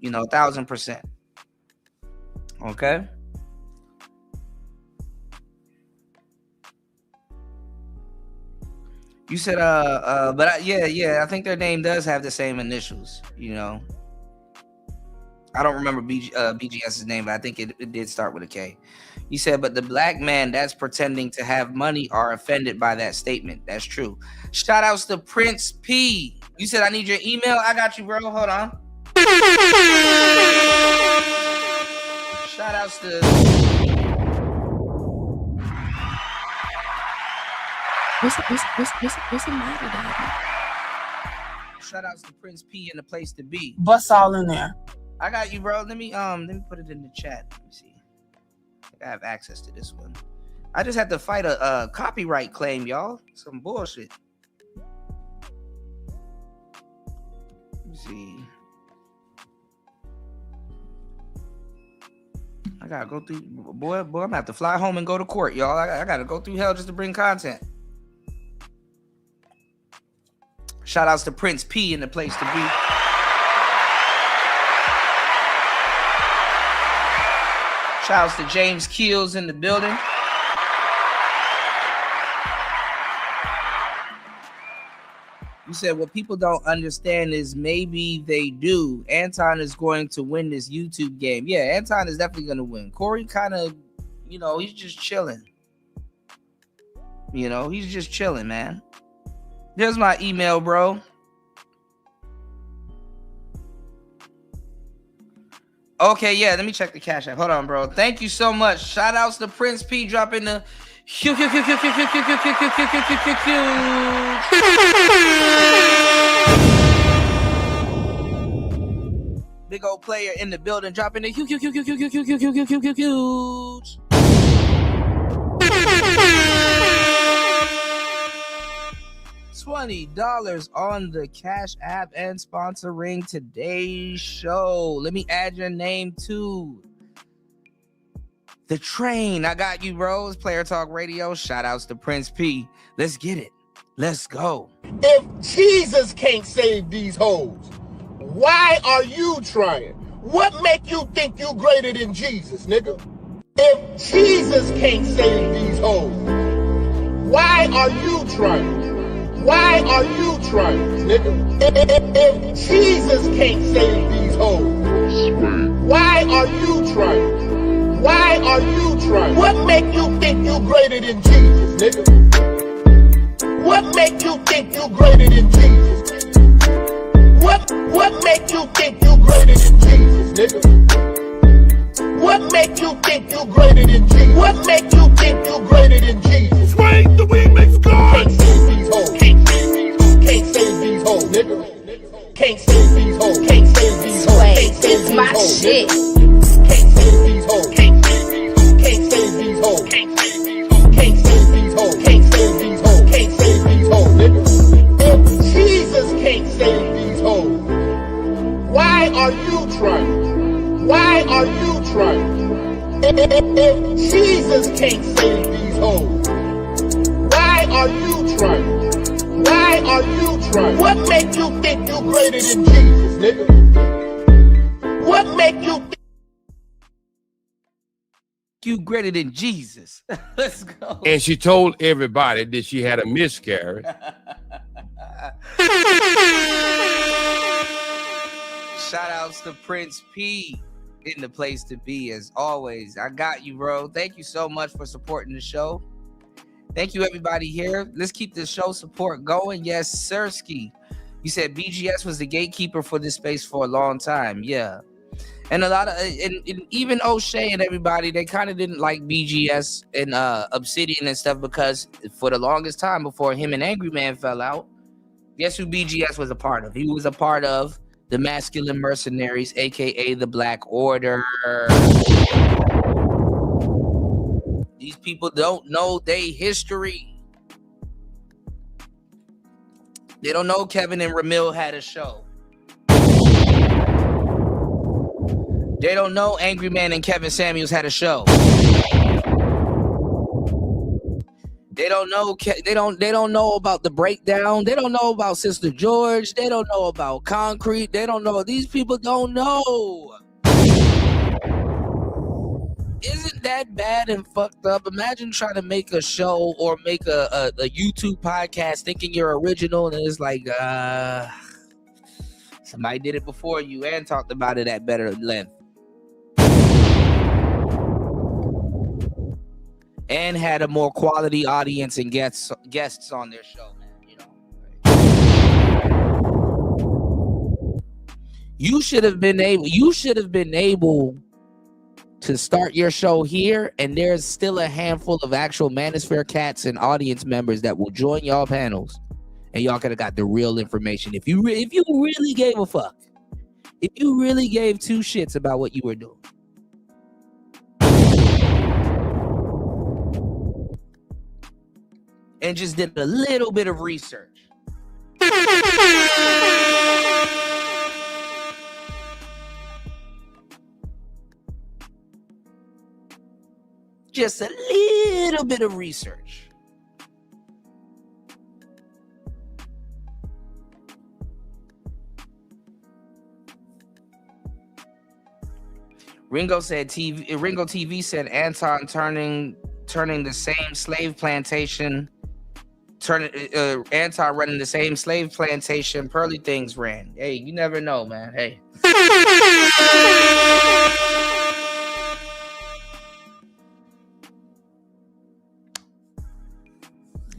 You know, 1000%. Okay. You said but yeah, I think their name does have the same initials. You know, I don't remember BGS's name, but I think it did start with a K. You said, but the black man that's pretending to have money are offended by that statement. That's true. Shout outs to Prince P. You said I need your email. I got you, bro. Hold on. Shout outs to What's the matter, Daddy? Shout outs to Prince P and the place to be. Bust all in there. I got you, bro. Let me put it in the chat. Let me see. I have access to this one. I just had to fight a copyright claim, y'all. Some bullshit. Let me see. I gotta go through. Boy, I'm gonna have to fly home and go to court, y'all. I gotta go through hell just to bring content. Shout outs to Prince P and the place to be. Shout outs to James Keels in the building. You said what people don't understand is maybe they do. Anton is going to win this YouTube game. Yeah, Anton is definitely going to win. Corey kind of, he's just chilling. He's just chilling, man. There's my email, bro. Okay, yeah, let me check the Cash App. Hold on, bro. Thank you so much. Shout outs to Prince P dropping the big old player in the building dropping the $20 on the Cash App and sponsoring today's show. Let me add your name to the train. I got you, bros. Player Talk Radio. Shout outs to Prince P. Let's get it. Let's go. If Jesus can't save these hoes, why are you trying? What make you think you greater than Jesus, nigga? If Jesus can't save these hoes, why are you trying? Why are you trying, nigga? If Jesus can't save these hoes, why are you trying? Why are you trying? What make you think you greater than Jesus, nigga? What make you think you greater than Jesus? What make you think you greater than Jesus, nigga? What make you think you greater than Jesus? What make you think you greater than Jesus? Swing the remix God! Can't save these hoes. Can't save these hoes. Can't save these hoes, nigga. Can't save these hoes. Can't save these hoes. Can't save these hoes. My shit. Can't save these hoes. Can't save these hoes. Can't save these hoes. Can't save these hoes. Can't save these hoes. Can't save these hoes. Can't save these hoes, nigga. If Jesus can't save these hoes, why are you trying? Why are you trying? If Jesus can't save these hoes, why are you trying? Why are you trying? What make you think you greater than Jesus, nigga? What make you think you greater than Jesus? Let's go. And she told everybody that she had a miscarriage. Shout outs to Prince P in the place to be as always. I got you, bro. Thank you so much for supporting the show. Thank you, everybody here. Let's keep the show support going. Yes, Sirski. You said BGS was the gatekeeper for this space for a long time. Yeah. And a lot of, and even O'Shea and everybody, they kind of didn't like BGS and Obsidian and stuff because for the longest time before him and Angry Man fell out, guess who BGS was a part of? He was a part of the Masculine Mercenaries, aka the Black Order. These people don't know their history. They don't know Kevin and Ramil had a show. They don't know Angry Man and Kevin Samuels had a show. They don't know. They don't know about the breakdown. They don't know about Sister George. They don't know about Concrete. They don't know. These people don't know. Isn't that bad and fucked up. Imagine trying to make a show or make a YouTube podcast thinking you're original, and it's like, somebody did it before you and talked about it at better length. And had a more quality audience and guests on their show, man. You should have been able to start your show here, and there's still a handful of actual Manosphere cats and audience members that will join y'all panels, and y'all could have got the real information if you really gave a fuck, if you really gave two shits about what you were doing. And just did a little bit of research. Just a little bit of research. Ringo TV said Anton turning the same slave plantation. Anton running the same slave plantation Pearly Things ran. Hey, you never know, man. Hey.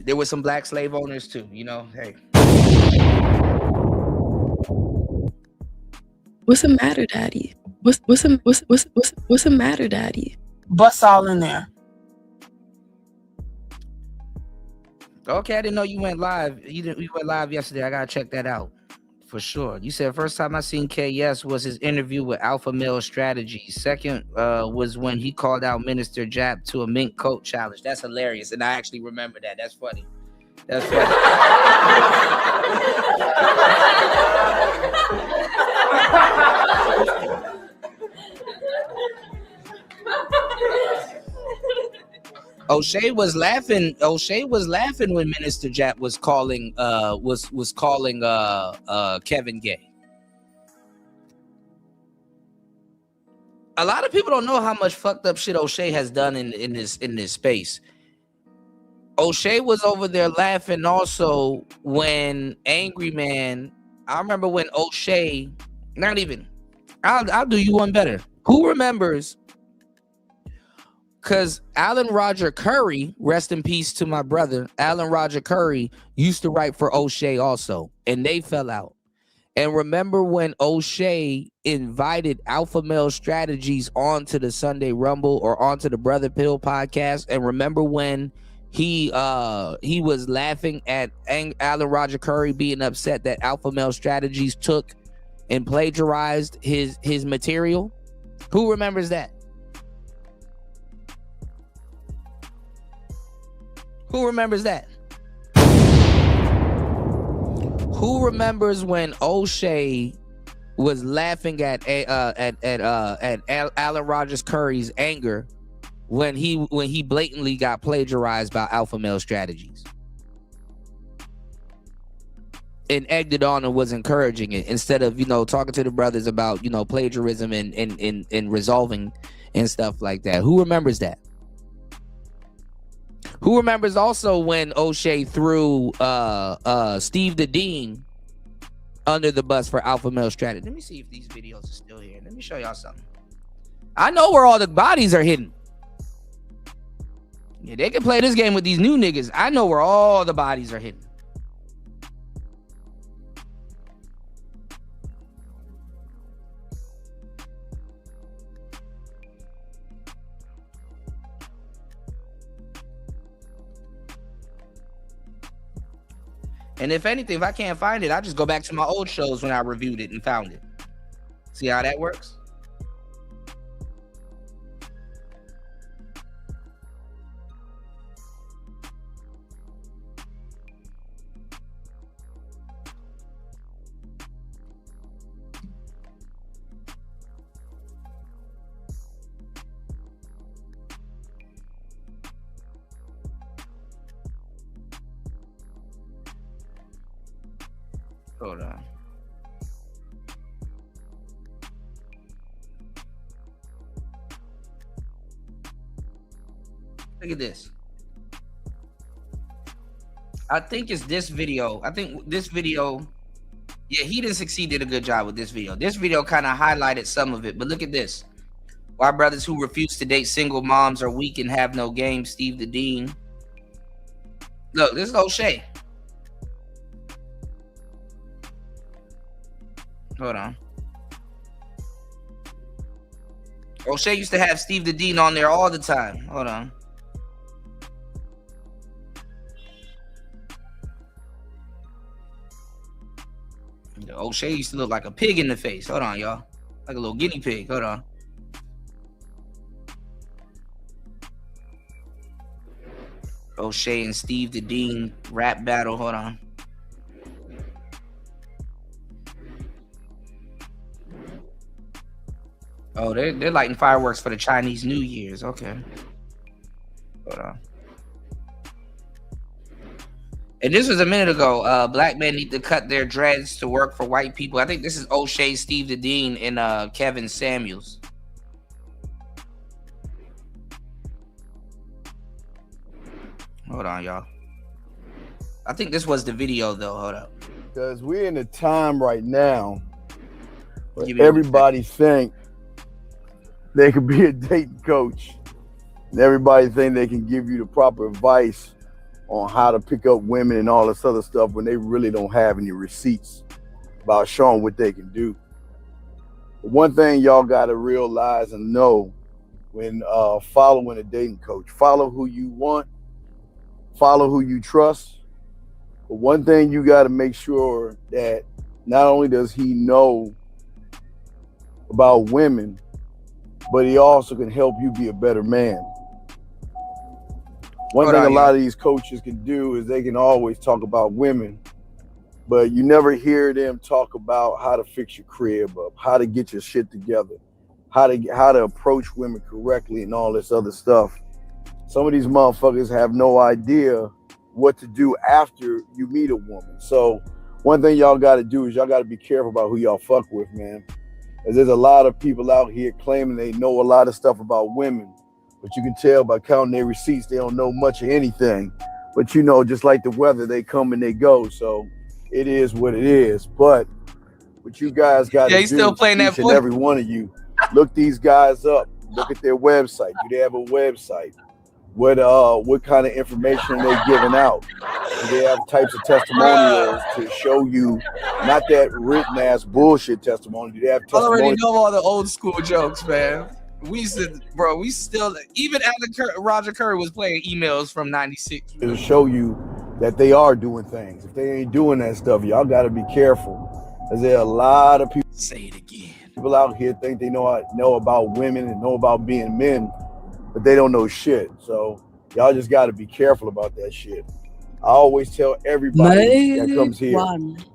There were some black slave owners too, you know. Hey. What's the matter, Daddy? What's the matter, Daddy? Bust all in there. Okay, I didn't know you went live. You went live yesterday. I gotta check that out for sure. You said first time I seen KS was his interview with Alpha Male Strategy. Second was when he called out Minister Jap to a mink coat challenge. That's hilarious, and I actually remember that. That's funny. That's funny. O'Shea was laughing when Minister Jap was calling Kevin gay. A lot of people don't know how much fucked up shit O'Shea has done in this space. O'Shea was over there laughing also when Angry Man. I remember when O'Shea, I'll do you one better. Who remembers? Because Alan Roger Curry, rest in peace to my brother, Alan Roger Curry used to write for O'Shea also, and they fell out. And remember when O'Shea invited Alpha Male Strategies onto the Sunday Rumble or onto the Brother Pill podcast? And remember when he was laughing at Alan Roger Curry being upset that Alpha Male Strategies took and plagiarized his material? Who remembers that? Who remembers that? Who remembers when O'Shea was laughing at Alan Rogers Curry's anger when he blatantly got plagiarized by Alpha Male Strategies and egged it on and was encouraging it instead of talking to the brothers about plagiarism and resolving and stuff like that? Who remembers that? Who remembers also when O'Shea threw Steve the Dean under the bus for Alpha Male Strategy? Let me see if these videos are still here. Let me show y'all something. I know where all the bodies are hidden. Yeah, they can play this game with these new niggas. I know where all the bodies are hidden. And if anything, if I can't find it, I'll just go back to my old shows when I reviewed it and found it. See how that works? Hold on. Look at this. I think it's this video. I think this video. Yeah, he didn't succeed. Did a good job with this video. This video kind of highlighted some of it. But look at this. Why brothers who refuse to date single moms are weak and have no game. Steve the Dean. Look, this is O'Shea. Hold on. O'Shea used to have Steve the Dean on there all the time. Hold on. O'Shea used to look like a pig in the face. Hold on, y'all. Like a little guinea pig. Hold on. O'Shea and Steve the Dean rap battle. Hold on. Oh, they're lighting fireworks for the Chinese New Year's. Okay. Hold on. And this was a minute ago. Black men need to cut their dreads to work for white people. I think this is O'Shea, Steve the Dean, and Kevin Samuels. Hold on, y'all. I think this was the video, though. Hold up. Because we're in a time right now where everybody think they could be a dating coach, and everybody think they can give you the proper advice on how to pick up women and all this other stuff when they really don't have any receipts about showing what they can do. But one thing y'all got to realize and know when following a dating coach, follow who you want, follow who you trust. But one thing you got to make sure that not only does he know about women, but he also can help you be a better man. One thing a lot of these coaches can do is they can always talk about women, but you never hear them talk about how to fix your crib up, how to get your shit together, how to approach women correctly and all this other stuff. Some of these motherfuckers have no idea what to do after you meet a woman. So one thing y'all got to do is y'all got to be careful about who y'all fuck with, man. Because there's a lot of people out here claiming they know a lot of stuff about women, but you can tell by counting their receipts, they don't know much of anything. But you know, just like the weather, they come and they go. So it is what it is. But what you guys got to do, still playing that each and every one of you, look these guys up. Look at their website. Do they have a website? What kind of information are they giving out? Do they have types of testimonials to show you, not that written ass bullshit testimony? Do they have I testimonials? already know all the old school jokes, man. We still, even after Roger Curry was playing emails from '96. To show you that they are doing things. If they ain't doing that stuff, y'all got to be careful. Because there are a lot of people. Say it again. People out here think they know about women and know about being men, but they don't know shit. So y'all just got to be careful about that shit. I always tell everybody that comes here,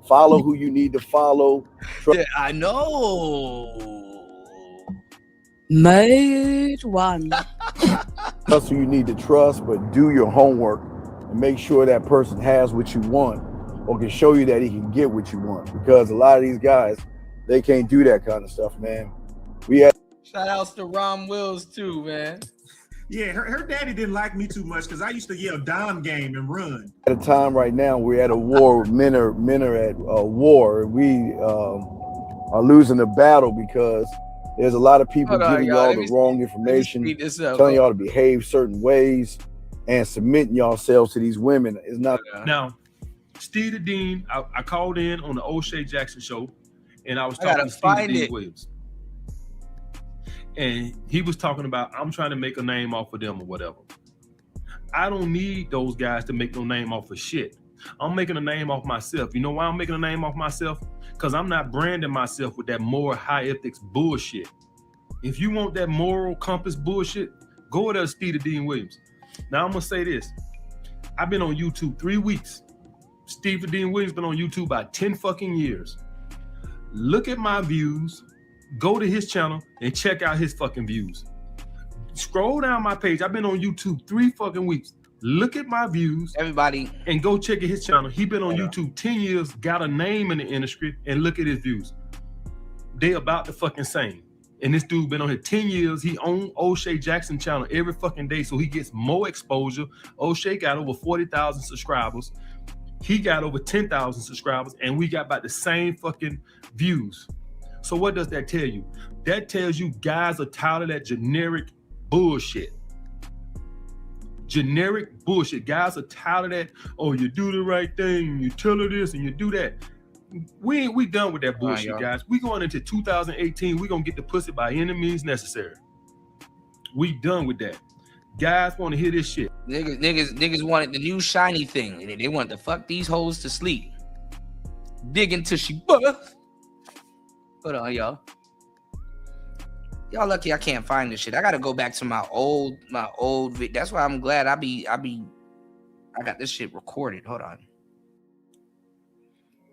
follow who you need to follow. Yeah, I know. Trust who you need to trust, but do your homework and make sure that person has what you want or can show you that he can get what you want. Because a lot of these guys, they can't do that kind of stuff, man. Shout outs to Ron Wills too, man. Yeah, her daddy didn't like me too much because I used to yell "Dom game" and run. At a time right now, we're at a war. Men are at war. We are losing the battle because there's a lot of people giving y'all the wrong information, telling y'all to behave certain ways, and submitting yourselves to these women. It's not. Now, Steve the Dean, I called in on the O'Shea Jackson show, and I was talking to Steve the Dean Williams. And he was talking about, I'm trying to make a name off of them or whatever. I don't need those guys to make no name off of shit. I'm making a name off myself. You know why I'm making a name off myself? Because I'm not branding myself with that moral high ethics bullshit. If you want that moral compass bullshit, go to Steve the Dean Williams. Now I'm gonna say this. I've been on YouTube 3 weeks. Steve the Dean Williams been on YouTube about 10 fucking years. Look at my views. Go to his channel and check out his fucking views. Scroll down my page. I've been on YouTube 3 fucking weeks. Look at my views, everybody, and go check out his channel. He been on YouTube 10 years, got a name in the industry, and look at his views. They about the fucking same. And this dude been on here 10 years. He owned O'Shea Jackson channel every fucking day, so he gets more exposure. O'Shea got over 40,000 subscribers. He got over 10,000 subscribers, and we got about the same fucking views. So what does that tell you? That tells you guys are tired of that generic bullshit. Generic bullshit. Guys are tired of that. Oh, you do the right thing, you tell her this, and you do that. We done with that bullshit, Right, guys. We going into 2018. We gonna get the pussy by any means necessary. We done with that. Guys want to hear this shit. Niggas wanted the new shiny thing. They wanted to fuck these hoes to sleep. Dig until she bust. Hold on, y'all. Y'all lucky I can't find this shit. I gotta go back to my old video. That's why I'm glad I got this shit recorded. Hold on.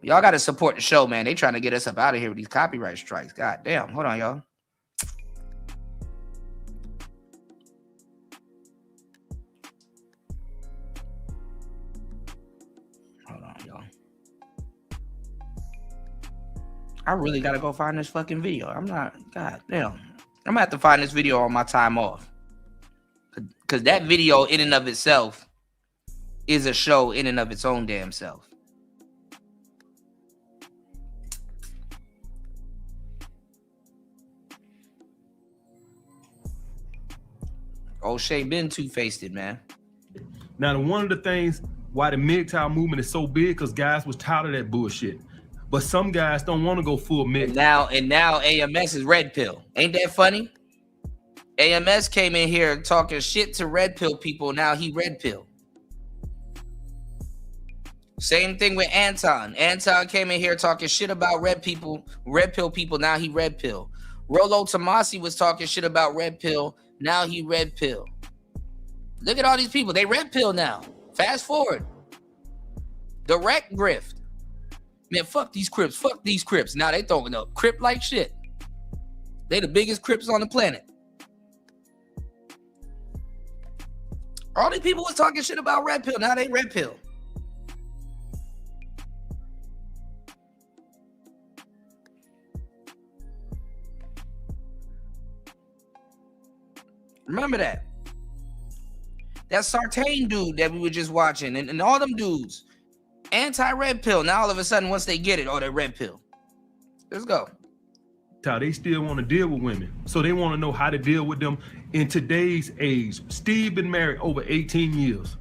Y'all gotta support the show, man. They trying to get us up out of here with these copyright strikes. God damn. Hold on, y'all. Hold on, y'all. I really gotta go find this fucking video. I'm not, god damn. I'm gonna have to find this video on my time off. Cause that video in and of itself is a show in and of its own damn self. O'Shea been two-faced it, man. Now, one of the things why the MGTOW movement is so big, because guys was tired of that bullshit. But some guys don't want to go full MGTOW. And now AMS is red pill. Ain't that funny? AMS came in here talking shit to red pill people. Now he red pill. Same thing with Anton. Anton came in here talking shit about red pill people. Now he red pill. Rolo Tomasi was talking shit about red pill. Now he red pill. Look at all these people. They red pill now. Fast forward. Direct grift. Man, fuck these Crips. Fuck these Crips. Now they throwing up Crip like shit. They the biggest Crips on the planet. All these people was talking shit about red pill. Now they red pill. Remember that. That Sartain dude that we were just watching and all them dudes. Anti-red pill. Now all of a sudden, once they get it, oh, they're red pill. Let's go. They still want to deal with women. So they want to know how to deal with them in today's age. Steve been married over 18 years.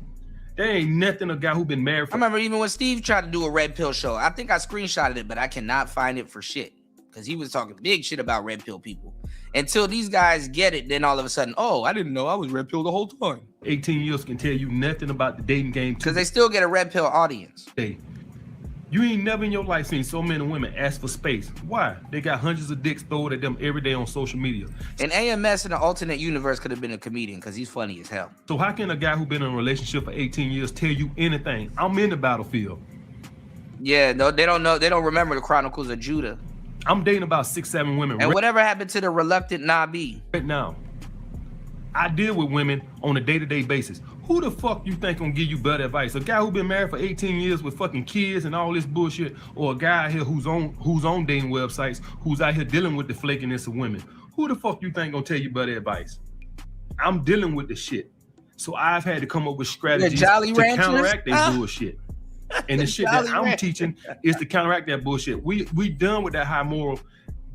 There ain't nothing a guy who been married for. I remember even when Steve tried to do a red pill show. I think I screenshotted it, but I cannot find it for shit. Because he was talking big shit about red pill people. Until these guys get it, then all of a sudden, oh, I didn't know I was red pill the whole time. 18 years can tell you nothing about the dating game. Because they still get a red pill audience. Hey, you ain't never in your life seen so many women ask for space. Why? They got hundreds of dicks thrown at them every day on social media. And AMS in an alternate universe could have been a comedian because he's funny as hell. So how can a guy who been in a relationship for 18 years tell you anything? I'm in the battlefield. Yeah, no, they don't know. They don't remember the Chronicles of Judah. I'm dating about 6-7 women. And whatever happened to the reluctant Nabi? Right now, I deal with women on a day-to-day basis. Who the fuck you think gonna give you better advice? A guy who been married for 18 years with fucking kids and all this bullshit, or a guy out here who's on dating websites, who's out here dealing with the flakiness of women? Who the fuck you think gonna tell you better advice? I'm dealing with the shit. So I've had to come up with strategies to counteract that bullshit. And the shit that I'm teaching is to counteract that bullshit. We done with that high moral,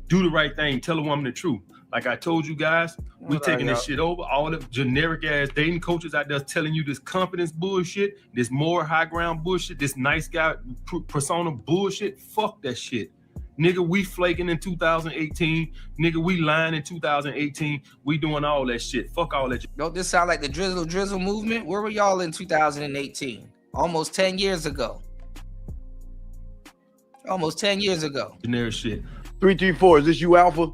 do the right thing, tell a woman the truth. Like I told you guys, we taking this shit over. All the generic ass dating coaches out there telling you this confidence bullshit, this more high ground bullshit, this nice guy persona bullshit. Fuck that shit. Nigga, we flaking in 2018. Nigga, we lying in 2018. We doing all that shit. Fuck all that shit. Don't this sound like the drizzle movement? Where were y'all in 2018? Almost 10 years ago. Almost 10 years ago. Generic shit. 334, is this you, Alpha?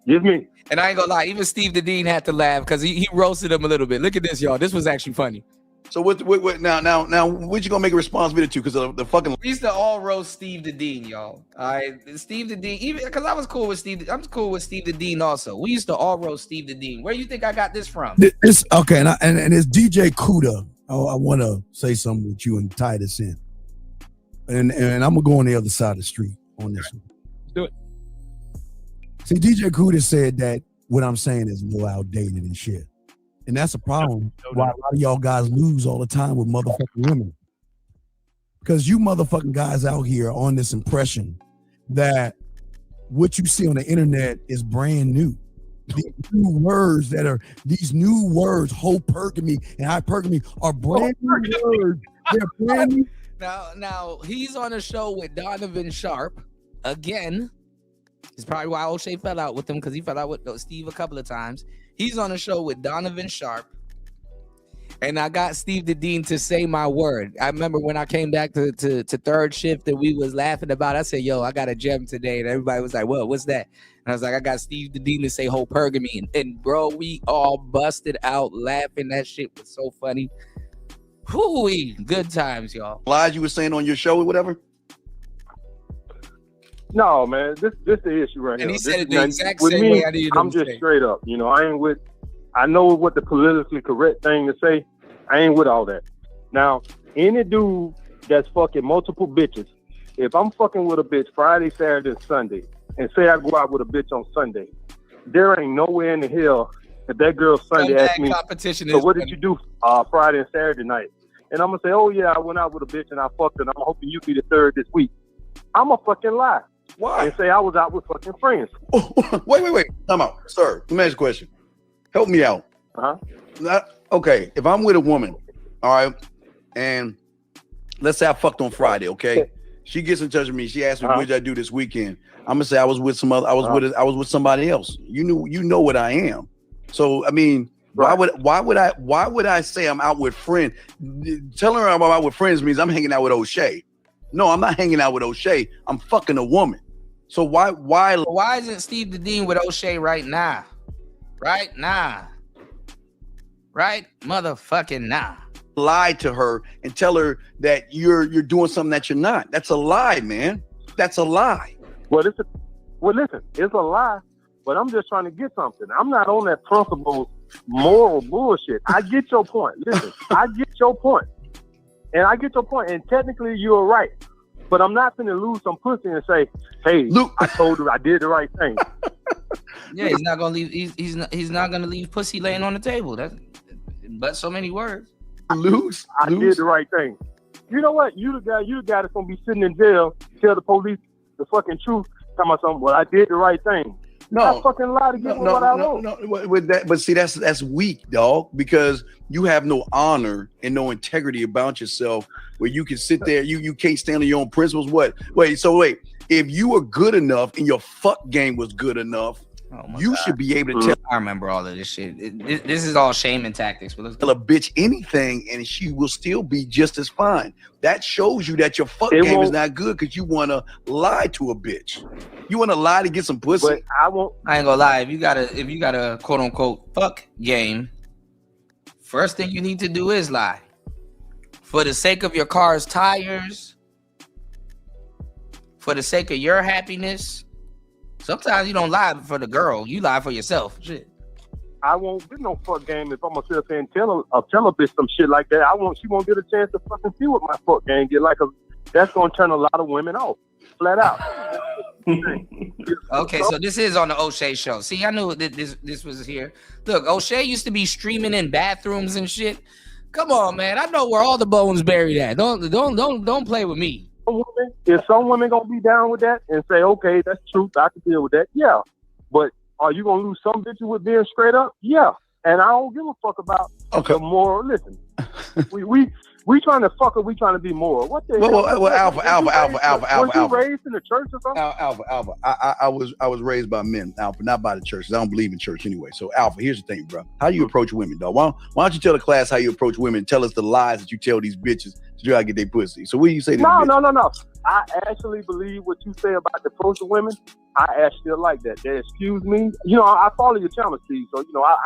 Yes, me. And I ain't gonna lie, even Steve the Dean had to laugh because he roasted him a little bit. Look at this, y'all. This was actually funny. So what now what you gonna make a response video to? Because of the fucking We used to all roast Steve the Dean, y'all. All right, Steve the Dean, even because I was cool with Steve. I'm cool with Steve the Dean also. We used to all roast Steve the Dean. Where you think I got this from? This okay, and it's DJ Kuda. I want to say something with you and tie this in, and I'm gonna go on the other side of the street on this one. Do it. See, DJ Kuda said that what I'm saying is a little outdated and shit. And that's a problem why a lot of y'all guys lose all the time with motherfucking women. Because you motherfucking guys out here on this impression that what you see on the internet is brand new. These new words, hypergamy and hypergamy, are brand new words. They're brand new. Now he's on a show with Donovan Sharp again. It's probably why O'Shea fell out with him, because he fell out with Steve a couple of times. He's on a show with Donovan Sharp. And I got Steve the Dean to say my word. I remember when I came back to third shift that we was laughing about. I said, yo, I got a gem today. And everybody was like, what's that? And I was like, I got Steve the Dean to say hypergamy. And bro, we all busted out laughing. That shit was so funny. Hooey, good times, y'all. Lies you were saying on your show or whatever? No, man, this the issue right And here. he said it This- the exact with same me, way I needed him I'm to just say. straight up. You know, I know what the politically correct thing to say. I ain't with all that. Now, any dude that's fucking multiple bitches, if I'm fucking with a bitch Friday, Saturday, and Sunday, and say I go out with a bitch on Sunday, there ain't nowhere in the hell that girl Sunday Scumbag asks me, competition so is what did funny. you do Friday and Saturday night? And I'm going to say, oh, yeah, I went out with a bitch and I fucked her, and I'm hoping you be the third this week. I'm a fucking lie. Why? And say I was out with fucking friends. Wait. Time out. Sir, let me ask you a question. Help me out. Okay, if I'm with a woman, all right, and let's say I fucked on Friday, okay? She gets in touch with me. She asks me, what did I do this weekend? I'm gonna say I was with some other. I was with somebody else. You know what I am. So I mean, why would I say I'm out with friends? Telling her I'm out with friends means I'm hanging out with O'Shea. No, I'm not hanging out with O'Shea. I'm fucking a woman. So why isn't Steve the Dean with O'Shea right now? Right now. Right? Motherfucking now. lie to her and tell her that you're doing something that you're not? That's a lie, man. That's a lie. Well, listen, it's a lie, but I'm just trying to get something. I'm not on that principle moral bullshit. I get your point. Listen, I get your point. And I get your point, and technically you're right. But I'm not gonna lose some pussy and say, "Hey, Luke, I told her I did the right thing." Yeah, he's not gonna leave. He's not gonna leave pussy laying on the table. But so many words. I did the right thing. You know what? You the guy that's gonna be sitting in jail. Tell the police the fucking truth. Tell me something. Well, I did the right thing. I fucking lie to get what I want. With that, but see, that's weak, dog. Because you have no honor and no integrity about yourself. Where you can sit there, you can't stand on your own principles. Wait. If you were good enough and your fuck game was good enough, you should be able to tell. I remember all of this shit. This is all shaming tactics. But Tell a bitch anything and she will still be just as fine. That shows you that your fuck game is not good because you want to lie to a bitch. You want to lie to get some pussy. But I ain't gonna lie. If you got a quote unquote fuck game, first thing you need to do is lie. For the sake of your car's tires, for the sake of your happiness. Sometimes you don't lie for the girl, you lie for yourself. Shit. I won't get no fuck game if I'm gonna sit up there and tell a bitch some shit like that. She won't get a chance to fucking see what my fuck game get like. That's gonna turn a lot of women off, flat out. Okay, so this is on the O'Shea show. See, I knew that this was here. Look, O'Shea used to be streaming in bathrooms and shit. Come on, man. I know where all the bones buried at. Don't play with me. If some women gonna be down with that and say, okay, that's truth, I can deal with that. Yeah, but are you gonna lose some bitches with being straight up? Yeah, and I don't give a fuck about the moral. Listen, we trying to fuck or we trying to be moral? What the hell? Alpha. Was you raised in the church or something? Alpha. I was raised by men, Alpha, not by the church. I don't believe in church anyway. So Alpha, here's the thing, bro. How do you approach women, dog? Why don't you tell the class how you approach women? Tell us the lies that you tell these bitches to try to get their pussy. So what do you say to No. bitches? I actually believe what you say about the approach of women. I actually like that. They excuse me. You know, I follow your channel, Steve. So, you know, I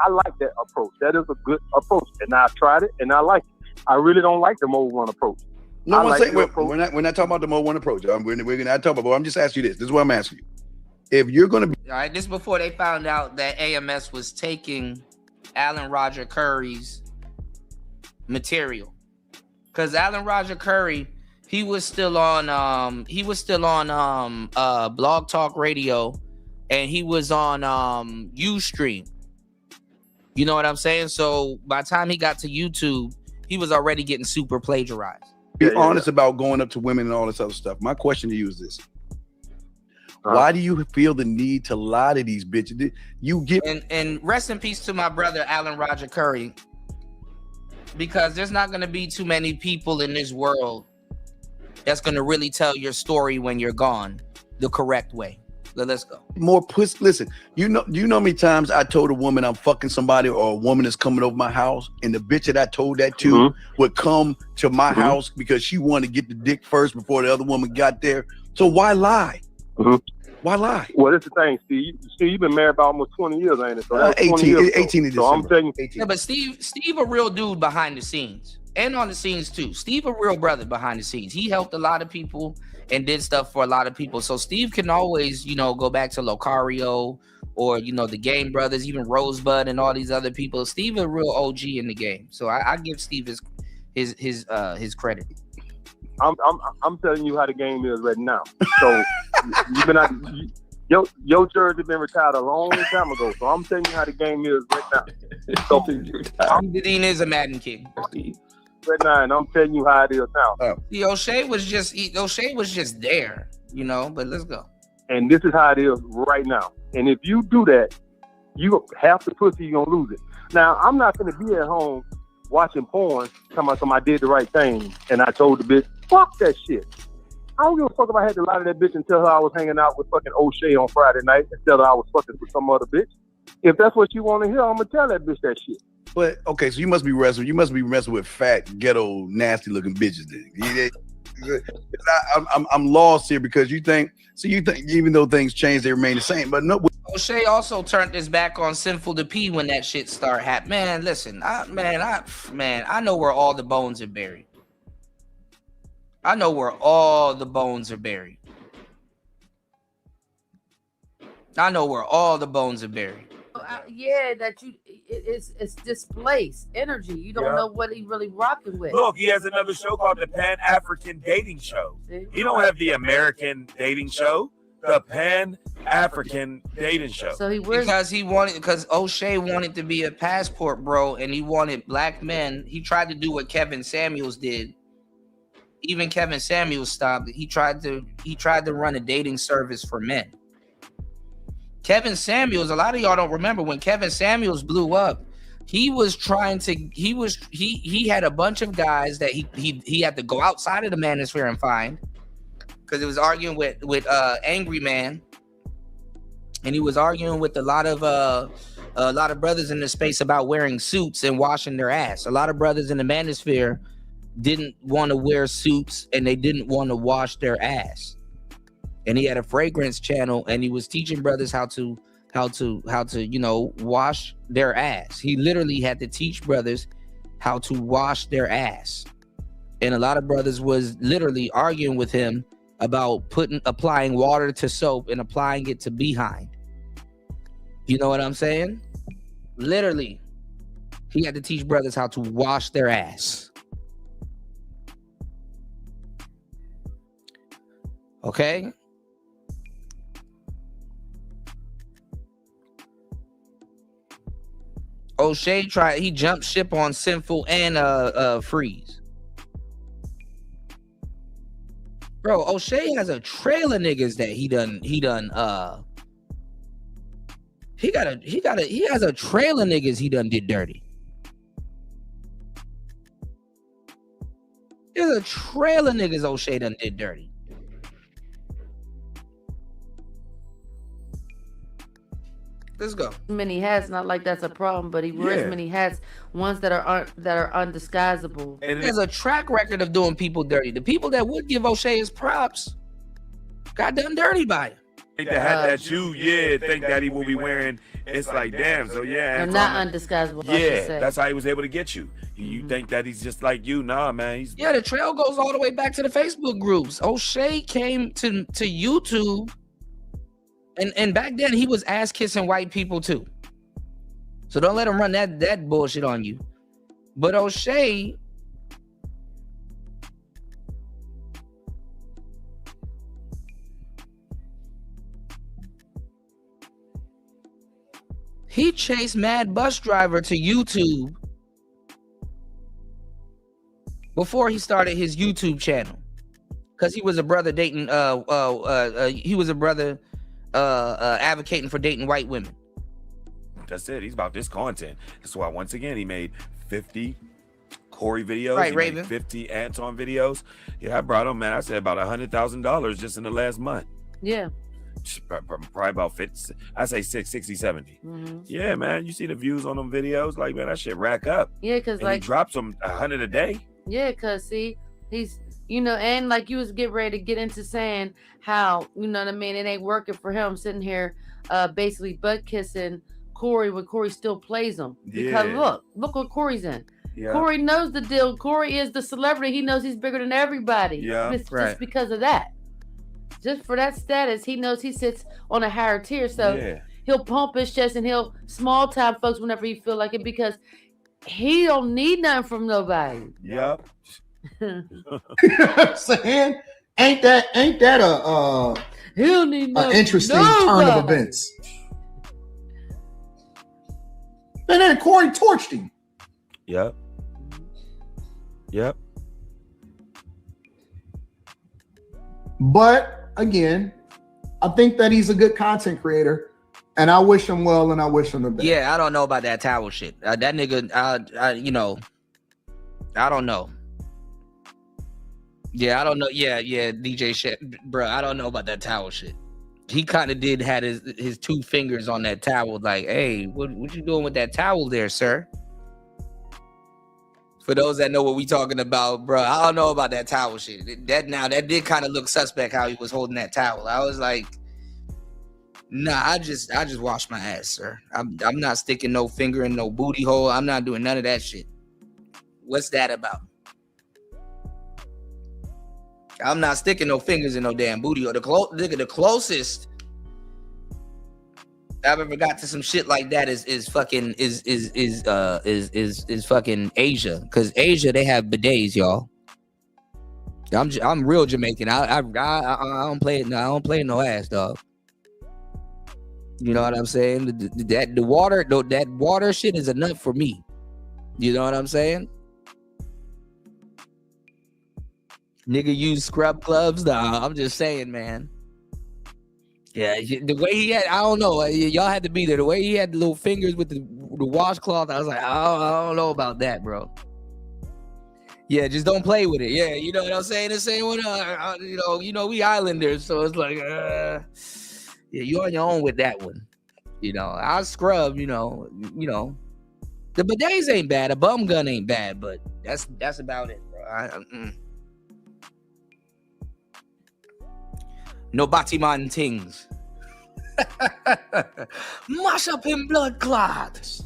like that approach. That is a good approach. And I tried it and I like it. I really don't like the mode one approach. No one's saying we're not talking about the mode one approach. We're not talking about. I'm just asking you this. This is what I'm asking you. If you're going to be All right, this is before they found out that AMS was taking Alan Roger Curry's material, because Alan Roger Curry, he was still on Blog Talk Radio and he was on Ustream. You know what I'm saying? So by the time he got to YouTube, he was already getting super plagiarized. Be honest about going up to women and all this other stuff. My question to you is this: why do you feel the need to lie to these bitches? You get and rest in peace to my brother Alan Roger Curry, because there's not going to be too many people in this world that's going to really tell your story when you're gone the correct way. Let's go. More pussy. Listen, you know how many times I told a woman I'm fucking somebody, or a woman is coming over my house, and the bitch that I told that to would come to my house because she wanted to get the dick first before the other woman got there. So why lie? Why lie? Well, that's the thing, Steve. You've been married about almost 20 years, ain't it? So that's 18 years ago. 18 in So I'm December. telling you, Yeah, but Steve a real dude behind the scenes and on the scenes too. Steve a real brother behind the scenes. He helped a lot of people and did stuff for a lot of people. So Steve can always, go back to Locario or, the Game Brothers, even Rosebud and all these other people. Steve a real OG in the game. So I give Steve his credit. I'm telling you how the game is right now. So you've been out. Your jersey been retired a long time ago. So I'm telling you how the game is right now. So Dean is a Madden king. Right now, and I'm telling you how it is now. The O'Shea was just there, But let's go. And this is how it is right now. And if you do that, you half the pussy you're gonna lose it. Now I'm not gonna be at home watching porn, talking about I did the right thing, and I told the bitch, fuck that shit. I don't give a fuck if I had to lie to that bitch and tell her I was hanging out with fucking O'Shea on Friday night and tell her I was fucking with some other bitch. If that's what you want to hear, I'm gonna tell that bitch that shit. But okay, so you must be messing with fat, ghetto, nasty looking bitches. Then I'm lost here because you think even though things change, they remain the same. But no. O'Shea also turned his back on Sinful to P when that shit started happening. Man, listen, I know where all the bones are buried. I know where all the bones are buried. I know where all the bones are buried. Yeah, it's displaced energy. You don't know what he really rocking with. Look, he has another show called the Pan-African Dating Show. He don't have the American dating show, the Pan-African Dating Show. So because O'Shea wanted to be a passport bro, and he wanted black men. He tried to do what Kevin Samuels did. Even Kevin Samuels stopped. He tried to run a dating service for men. Kevin Samuels, a lot of y'all don't remember when Kevin Samuels blew up. He had a bunch of guys that he had to go outside of the Manosphere and find, because he was arguing with Angry Man, and he was arguing with a lot of brothers in the space about wearing suits and washing their ass. A lot of brothers in the Manosphere didn't want to wear suits and they didn't want to wash their ass. And he had a fragrance channel, and he was teaching brothers how to wash their ass. He literally had to teach brothers how to wash their ass. And a lot of brothers was literally arguing with him about applying water to soap and applying it to behind. You know what I'm saying? Literally, he had to teach brothers how to wash their ass. Okay? O'Shea he jumped ship on Sinful and Freeze. Bro, O'Shea has a trail of niggas that he has a trail of niggas he done did dirty. There's a trail of niggas O'Shea done did dirty. Let's go. Many hats, not like that's a problem, but he wears many hats, ones that are undisguisable. And there's a track record of doing people dirty. The people that would give O'Shea his props got done dirty by him. The hat that you think that he will be wearing, it's like, damn, so they're not undisguisable. That's how he was able to get you. You think that he's just like you? Nah, man. The trail goes all the way back to the Facebook groups. O'Shea came to YouTube. And back then he was ass kissing white people too. So don't let him run that bullshit on you. But O'Shea, He chased Mad Bus Driver to YouTube before he started his YouTube channel, because he was a brother dating. He was a brother advocating for dating white women. That's it. He's about this content. That's why once again he made 50 Corey videos. Right, he Raven. made 50 Anton videos. Yeah, I brought him, man. I said about $100,000 just in the last month. Yeah. Probably about 50. I say 60, 70. Mm-hmm. Yeah, man. You see the views on them videos? Like, man, that shit rack up. Yeah, because And like he drops them 100 a day. Yeah, because see, he's, and like you was getting ready to get into saying how, you know what I mean, it ain't working for him sitting here basically butt kissing Corey when Corey still plays him. Because Yeah. look what Corey's in. Yeah. Corey knows the deal. Corey is the celebrity. He knows he's bigger than everybody. Yeah. Just because of that. Just for that status, he knows he sits on a higher tier. So he'll pump his chest and he'll small time folks whenever he feel like it, because he don't need nothing from nobody. Yep. Saying, ain't that a he don't need an interesting turn of events? And then Corey torched him. Yep. Yep. But again, I think that he's a good content creator, and I wish him well, and I wish him the best. Yeah, I don't know about that towel shit. That nigga, I don't know. Yeah, I don't know. Yeah, DJ shit, bro. I don't know about that towel shit. He kind of had his two fingers on that towel, like, hey, what you doing with that towel there, sir? For those that know what we talking about, bro, I don't know about that towel shit. That did kind of look suspect how he was holding that towel. I was like, nah, I just wash my ass, sir. I'm not sticking no finger in no booty hole. I'm not doing none of that shit. What's that about? I'm not sticking no fingers in no damn booty hole. The closest I've ever got to some shit like that is fucking fucking Asia, because Asia, they have bidets, y'all. I'm real Jamaican. I don't play it. No, I don't play no ass, dog. You know what I'm saying? That water shit is enough for me. You know what I'm saying? Nigga use scrub gloves. Nah, I'm just saying, man. Yeah, the way he had, I don't know. Y'all had to be there. The way he had the little fingers with the washcloth, I was like, I don't know about that, bro. Yeah, just don't play with it. Yeah, you know what I'm saying? The same one. We Islanders, so it's like, yeah, you on your own with that one. I'll scrub. The bidets ain't bad. A bum gun ain't bad, but that's about it, bro. No Batman things. Mash up in blood clots.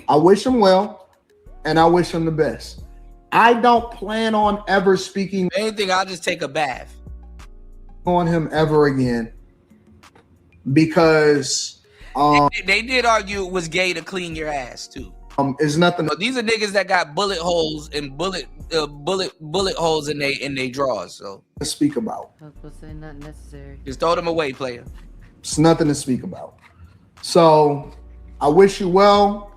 I wish him well, and I wish him the best. I don't plan on ever speaking anything. I'll just take a bath on him ever again, because they did argue it was gay to clean your ass too. Is nothing. But these are niggas that got bullet holes and bullet holes in they drawers. So to speak about. I was supposed to say not necessary. Just throw them away, player. It's nothing to speak about. So I wish you well.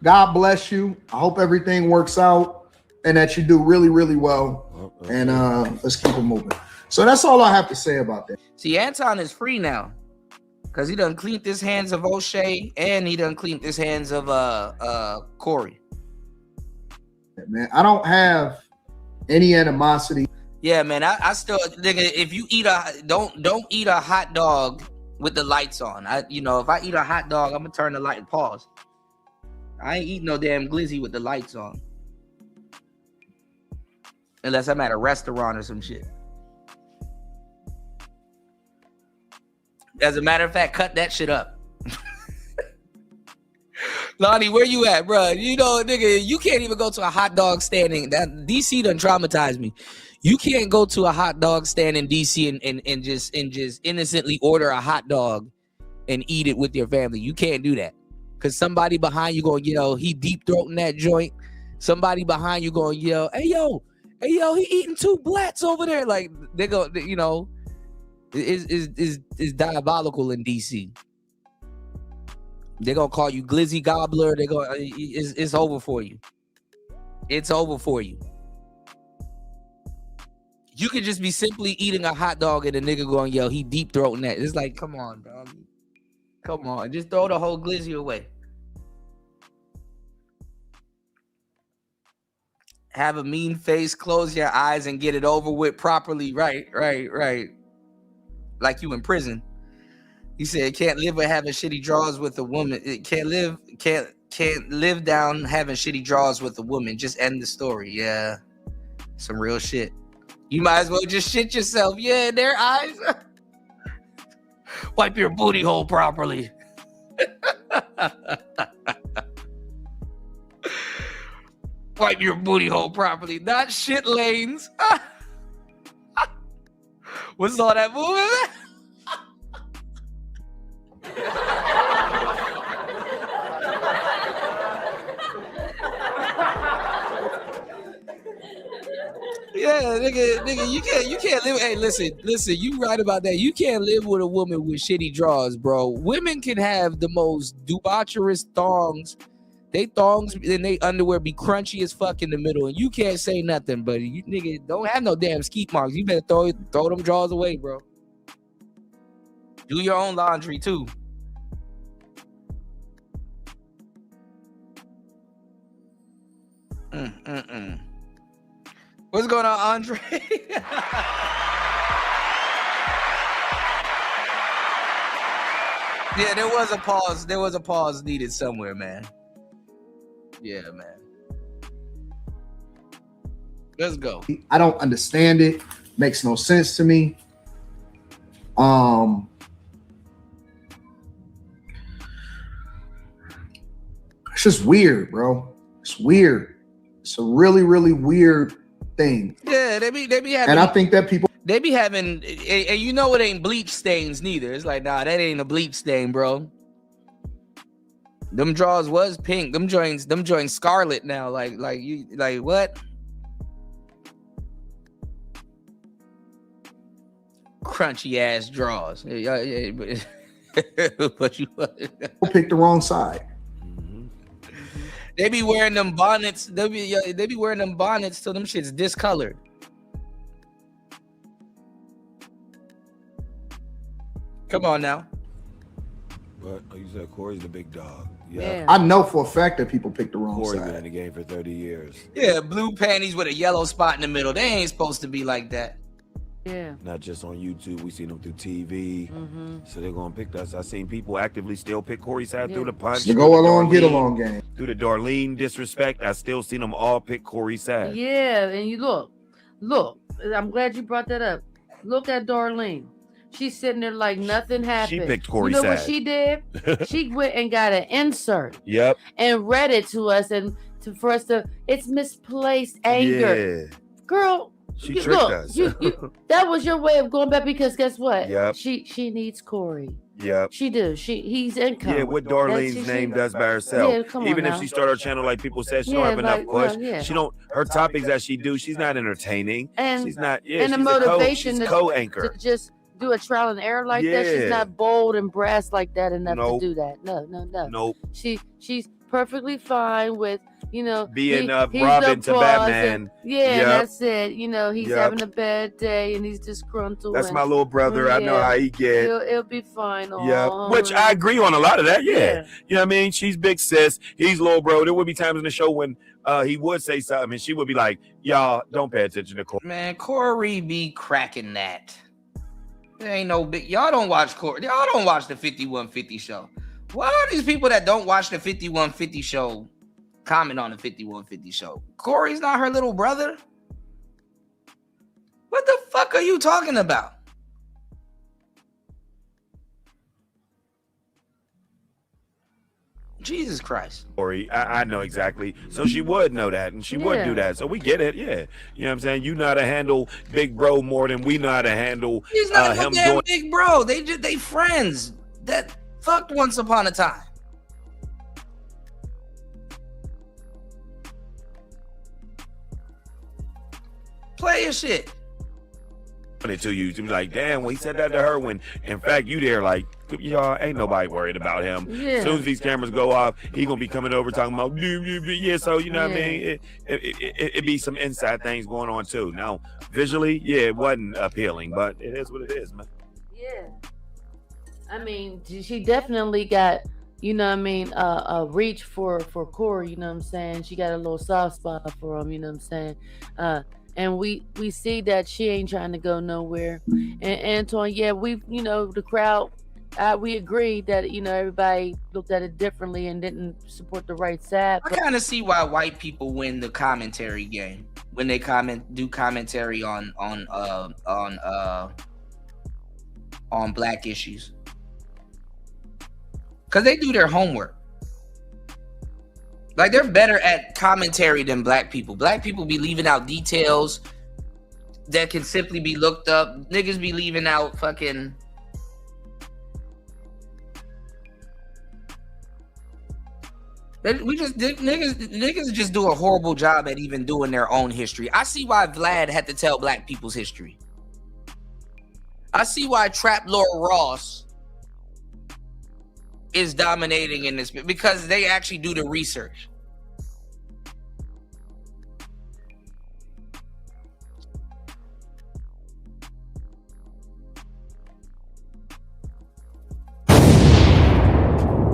God bless you. I hope everything works out and that you do really, really well. And let's keep it moving. So that's all I have to say about that. See, Anton is free now, because he done cleaned his hands of O'Shea and he done cleaned his hands of Corey. Man, I don't have any animosity. Yeah, man, I still, nigga, if you eat don't eat a hot dog with the lights on. If I eat a hot dog, I'm gonna turn the light. Pause. I ain't eating no damn glizzy with the lights on, unless I'm at a restaurant or some shit. As a matter of fact, cut that shit up. Lonnie, where you at, bro? Nigga, you can't even go to a hot dog stand. That DC done traumatized me. You can't go to a hot dog stand in DC and just innocently order a hot dog and eat it with your family. You can't do that, because somebody behind you going, he deep throating that joint. Somebody behind you going, hey yo, he eating 2 blats over there. Like they go, is diabolical in DC. They're gonna call you Glizzy Gobbler. They're gonna it's over for you. It's over for you. You could just be simply eating a hot dog and a nigga going, yo, he deep throating that. It's like, come on, dog. Come on. Just throw the whole glizzy away. Have a mean face, close your eyes, and get it over with properly. Right. Like you in prison. He said, can't live with having shitty draws with a woman. It can't live down having shitty draws with a woman. Just end the story. Yeah. Some real shit. You might as well just shit yourself. Yeah, in their eyes. Wipe your booty hole properly. Wipe your booty hole properly. Not shit lanes. What's all that movie? Yeah, nigga, you can't live. Hey, listen, you right about that. You can't live with a woman with shitty draws, bro. Women can have the most debaucherous thongs. They thongs and they underwear be crunchy as fuck in the middle, and you can't say nothing, but you nigga don't have no damn skeet marks. You better throw them drawers away, bro. Do your own laundry too. What's going on, Andre? Yeah, there was a pause. There was a pause needed somewhere, man. Yeah, man. Let's go. I don't understand it. Makes no sense to me. It's just weird, bro. It's weird. It's a really, really weird thing. Yeah, they be having, and I think that people they be having, and you know it ain't bleach stains neither. It's like, nah, that ain't a bleach stain, bro. Them drawers was pink. Them joints scarlet now. Like what? Crunchy ass drawers. Yeah, but you picked the wrong side. They be wearing them bonnets. They be wearing them bonnets till them shit's discolored. Come on now. But you said Corey's the big dog. Yeah. I know for a fact that people picked the wrong Corey's side. been in the game for 30 years. Yeah, blue panties with a yellow spot in the middle. They ain't supposed to be like that. Yeah. Not just on YouTube, we seen them through TV. So they're gonna pick us. I seen people actively still pick Corey's side through the punch. The go along, get along game. Through the Darlene disrespect, I still seen them all pick Corey's side. Yeah, and you look. I'm glad you brought that up. Look at Darlene. She's sitting there like nothing happened. She picked Corey's You know side. what she did? She went and got an insert. Yep. And read it to us for us to. It's misplaced anger. Yeah. Girl. She tricked us. That was your way of going back because guess what? Yep. She needs Corey. Yep. She does. He's income. Yeah, what Darlene's name does by herself. Yeah, come on Even if now. she started her channel like people said, she don't Yeah, have enough like, push. well, yeah. She don't. Her topics that she do, she's not entertaining. And she's not. Yeah, and the she's motivation she's to co-anchor. just do a trial and error like that. Yeah. She's not bold and brass like that enough Nope. to do that. No. Nope. She's perfectly fine with Being he's Robin the to boss Batman. and, yeah, and Yep. that's it. He's Yep. having a bad day and he's disgruntled. That's and- my little brother. I know how he get. It'll be fine. Yeah, Aw, which I agree on a lot of that. Yeah. Yeah. You know what I mean? She's big sis. He's little bro. There would be times in the show when he would say something and she would be like, y'all don't pay attention to Corey. Man, Corey be cracking that. There ain't no big. Y'all don't watch Corey. Y'all don't watch the 5150 show. Why are these people that don't watch the 5150 show comment on the 5150 show? Corey's not her little brother. What the fuck are you talking about? Jesus Christ. Corey, I know exactly. So she would know that and she would do that. So we get it. Yeah. You know what I'm saying? You know how to handle big bro more than we know how to handle He's not him no damn doing. big bro. They friends that fucked once upon a time. Play your shit. It to you to be like, damn, well, he said that to her when in fact you there like y'all ain't nobody worried about him. Yeah. As soon as these cameras go off, he gonna be coming over talking about yeah. So you know what I mean? It be some inside things going on too. Now visually, yeah, it wasn't appealing, but it is what it is, man. Yeah. I mean, she definitely got, you know what I mean, a reach for Corey, you know what I'm saying? She got a little soft spot for him, you know what I'm saying? And we see that she ain't trying to go nowhere. And Antoine, yeah, we, you know, the crowd, we agreed that, you know, everybody looked at it differently and didn't support the right side. I kind of see why white people win the commentary game when they do commentary on black issues. Because they do their homework. Like, they're better at commentary than black people. Black people be leaving out details that can simply be looked up. Niggas be leaving out fucking... Niggas just do a horrible job at even doing their own history. I see why Vlad had to tell black people's history. I see why Trap Lord Ross is dominating in this, because they actually do the research.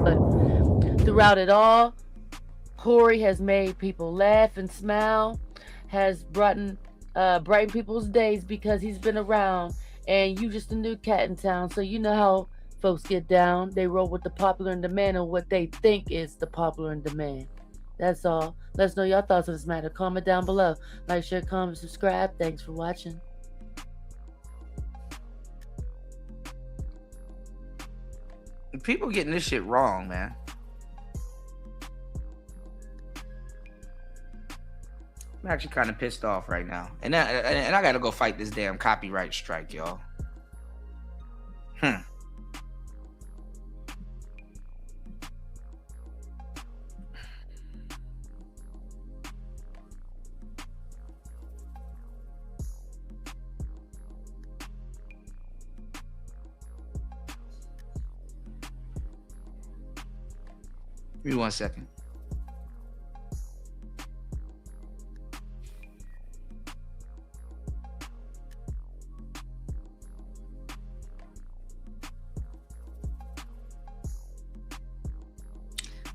But throughout it all, Corey has made people laugh and smile, has brightened people's days because he's been around, and you just a new cat in town, so you know how folks get down. They roll with the popular and demand on what they think is the popular and demand. That's all. Let us know your thoughts on this matter. Comment down below. Like, share, comment, subscribe. Thanks for watching. People getting this shit wrong, man. I'm actually kind of pissed off right now. And I gotta go fight this damn copyright strike, y'all. Give me 1 second.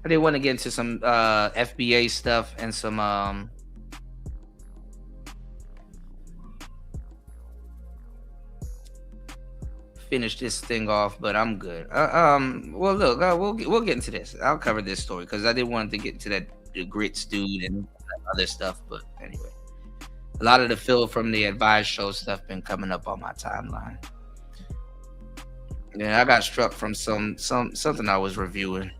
I did want to get into some FBA stuff and some finish this thing off, but I'm good. Well, look, we'll get into this. I'll cover this story because I did want to get into the grits dude and other stuff, but anyway, a lot of the Phil from the Advice Show stuff been coming up on my timeline. Yeah, I got struck from something I was reviewing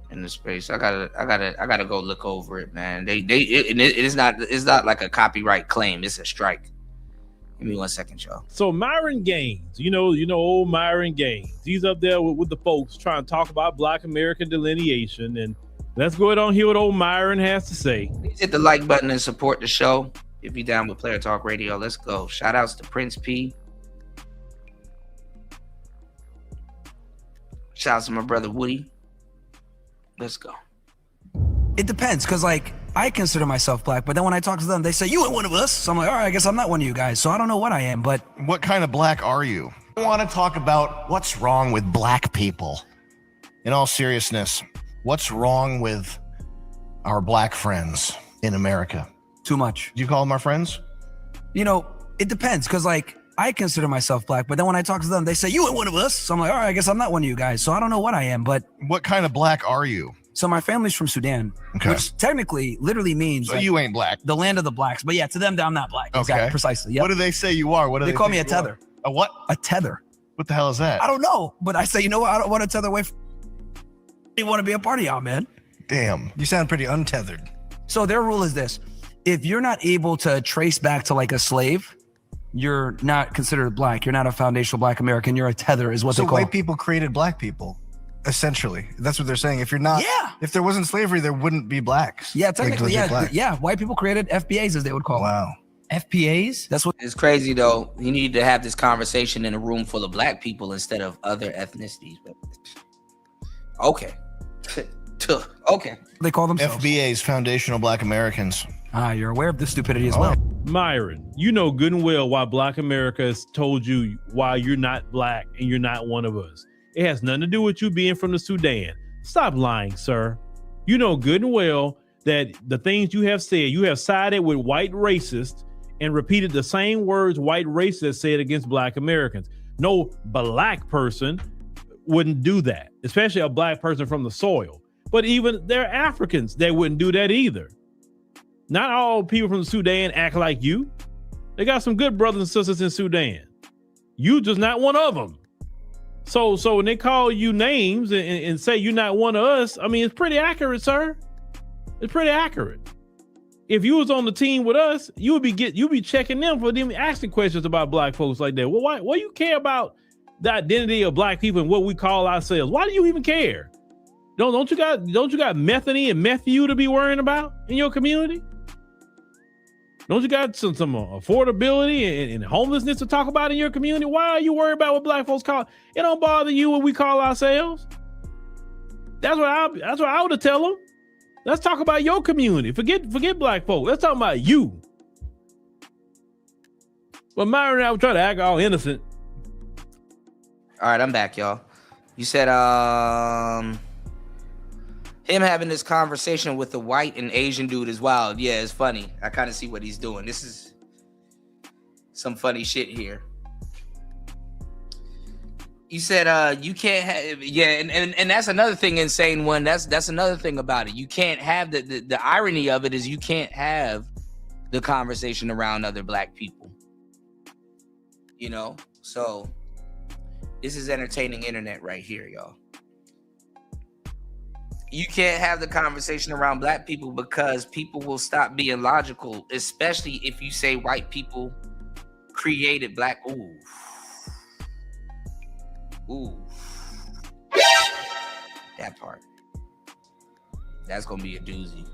in the space. I gotta go look over it, man. It's not like a copyright claim. It's a strike. Give me 1 second, y'all. So Myron Gaines, you know old Myron Gaines. He's up there with the folks trying to talk about Black American delineation, and let's go ahead on hear what old Myron has to say. Please hit the like button and support the show. If you're down with Player Talk Radio, let's go. Shout outs to Prince P. Shout outs to my brother Woody. Let's go. It depends, because like I consider myself black, but then when I talk to them, they say you ain't one of us. So I'm like, all right, I guess I'm not one of you guys. So I don't know what I am, but what kind of black are you? I want to talk about what's wrong with black people. In all seriousness, what's wrong with our black friends in America? Too much. Do you call them our friends? You know, it depends, because like I consider myself black, but then when I talk to them, they say you ain't one of us. So I'm like, all right, I guess I'm not one of you guys. So I don't know what I am, but what kind of black are you? So my family's from Sudan, which technically literally means so you ain't black. The land of the blacks. But yeah, to them, I'm not black. Okay. Exactly, precisely. Yep. What do they say you are? What do they call me a tether. A what? A tether. What the hell is that? I don't know, but I say, you know what? I don't want to tether away from you. Want to be a part of y'all, man. Damn. You sound pretty untethered. So their rule is this: if you're not able to trace back to like a slave, you're not considered black. You're not a foundational black American. You're a tether, is what they call. So white people created black people. Essentially, that's what they're saying. If you're not, if there wasn't slavery, there wouldn't be blacks. Yeah, technically, yeah. White people created FBAs, as they would call them. Wow. FBAs? That's what it's crazy though. You need to have this conversation in a room full of black people instead of other ethnicities. But Okay. Okay. They call themselves FBA's Foundational Black Americans. You're aware of this stupidity as well. Myron, you know good and well why Black America has told you why you're not black and you're not one of us. It has nothing to do with you being from the Sudan. Stop lying, sir. You know good and well that the things you have said, you have sided with white racists and repeated the same words white racists said against Black Americans. No black person wouldn't do that, especially a black person from the soil. But even they're Africans, they wouldn't do that either. Not all people from the Sudan act like you. They got some good brothers and sisters in Sudan. You just not one of them. So when they call you names and say you're not one of us, I mean, it's pretty accurate, sir. It's pretty accurate. If you was on the team with us, you'd be checking them for them asking questions about black folks like that. Well, why you care about the identity of black people and what we call ourselves? Why do you even care? Don't you got methany and methu to be worrying about in your community? Don't you got some affordability and homelessness to talk about in your community? Why are you worried about what black folks call? It don't bother you what we call ourselves. That's what I would tell them. Let's talk about your community. Forget black folks. Let's talk about you. But Myron and I were trying to act all innocent. All right, I'm back, y'all. You said him having this conversation with the white and Asian dude is wild. Yeah, it's funny. I kind of see what he's doing. This is some funny shit here. You said you can't have, yeah, and that's another thing, insane one. That's another thing about it. You can't have the irony of it is you can't have the conversation around other black people. You know, so this is entertaining internet right here, y'all. You can't have the conversation around black people because people will stop being logical, especially if you say white people created black. Ooh. That part. That's gonna be a doozy.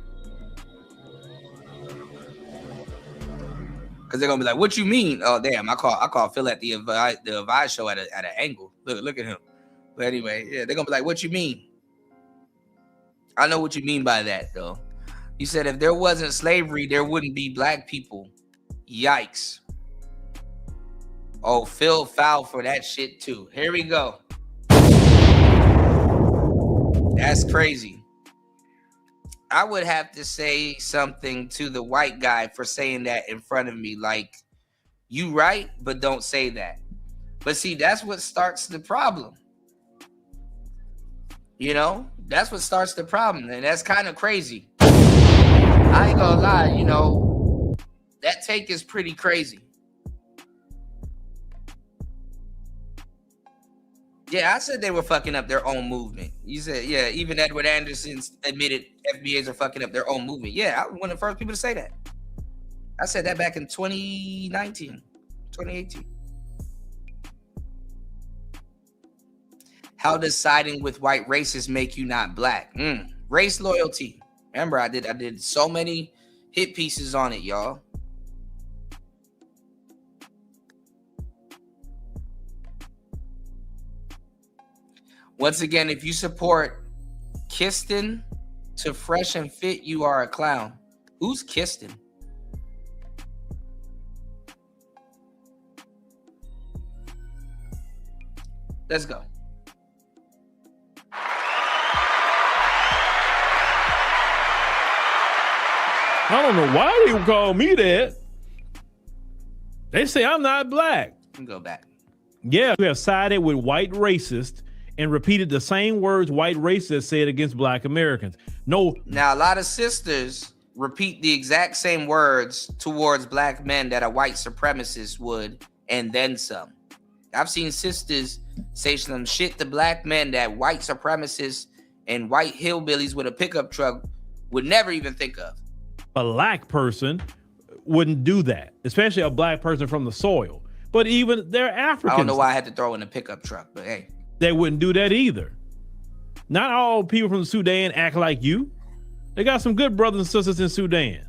Cause they're gonna be like, "What you mean?" Oh damn! I call Phil at the Advise show at an angle. Look at him. But anyway, yeah, they're gonna be like, "What you mean?" I know what you mean by that, though. You said if there wasn't slavery, there wouldn't be black people. Yikes. Oh, Phil foul for that shit too. Here we go. That's crazy. I would have to say something to the white guy for saying that in front of me, like, you right, but don't say that. But see, that's what starts the problem. You know, that's what starts the problem, and that's kind of crazy. I ain't gonna lie, you know, that take is pretty crazy. Yeah, I said they were fucking up their own movement. You said, yeah, even Edward Anderson admitted FBAs are fucking up their own movement. Yeah, I was one of the first people to say that. I said that back in 2019, 2018. How does siding with white racists make you not black? Race loyalty. Remember, I did so many hit pieces on it, y'all. Once again, if you support Kiston to Fresh and Fit, you are a clown. Who's Kiston? Let's go. I don't know why they call me that. They say I'm not black. Go back. Yeah, we have sided with white racists and repeated the same words white racists said against black Americans. No. Now, a lot of sisters repeat the exact same words towards black men that a white supremacist would, and then some. I've seen sisters say some shit to black men that white supremacists and white hillbillies with a pickup truck would never even think of. A black person wouldn't do that, especially a black person from the soil. But even they're Africans. I don't know why I had to throw in a pickup truck, but hey. They wouldn't do that either. Not all people from the Sudan act like you. They got some good brothers and sisters in Sudan.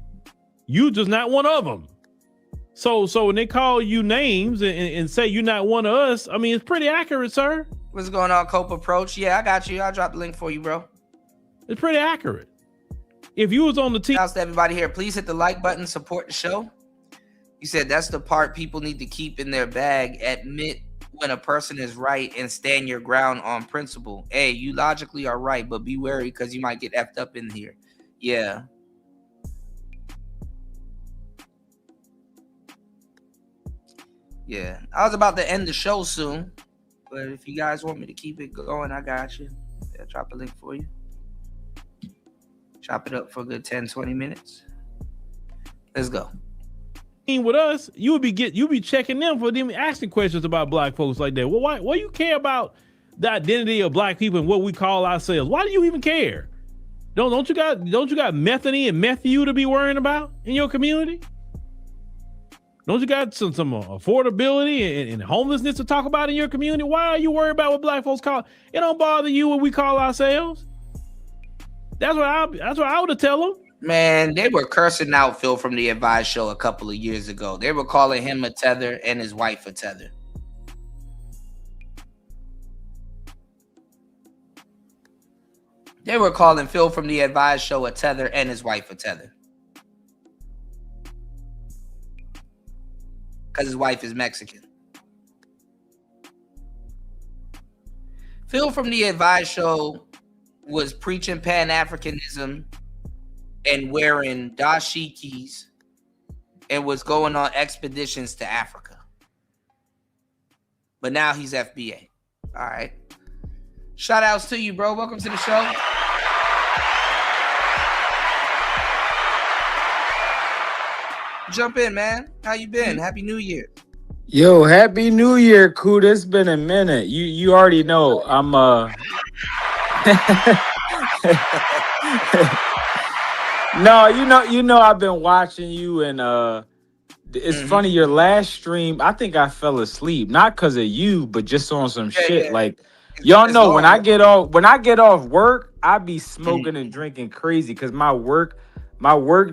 You just not one of them. So when they call you names and say you're not one of us, I mean, it's pretty accurate, sir. What's going on, Cope Approach? Yeah, I got you. I'll drop the link for you, bro. It's pretty accurate. If you was on the team, to everybody here, please hit the like button, support the show. You said that's the part people need to keep in their bag. Admit when a person is right and stand your ground on principle. Hey, you logically are right, but be wary because you might get effed up in here. Yeah. Yeah. I was about to end the show soon, but if you guys want me to keep it going, I got you. I'll drop a link for you. Chop it up for a good 10, 20 minutes. Let's go. With us, you would be checking them for them asking questions about black folks like that. Well, why you care about the identity of black people and what we call ourselves? Why do you even care? Don't you got methany and methu to be worrying about in your community? Don't you got some affordability and homelessness to talk about in your community? Why are you worried about what black folks call? It don't bother you what we call ourselves. That's what I would tell them. Man, they were cursing out Phil from the Advice Show a couple of years ago. They were calling him a tether and his wife a tether. They were calling Phil from the Advice Show a tether and his wife a tether. Because his wife is Mexican. Phil from the Advice Show was preaching Pan-Africanism and wearing dashikis and was going on expeditions to Africa. But now he's FBA. All right. Shout outs to you, bro. Welcome to the show. Jump in, man. How you been? Happy New Year. Yo, Happy New Year, Kuda. It's been a minute. You already know I'm No, you know I've been watching you, and it's funny, your last stream, I think I fell asleep. Not because of you, but just on some shit. Yeah. Like, y'all know when I get off work, I be smoking and drinking crazy because my work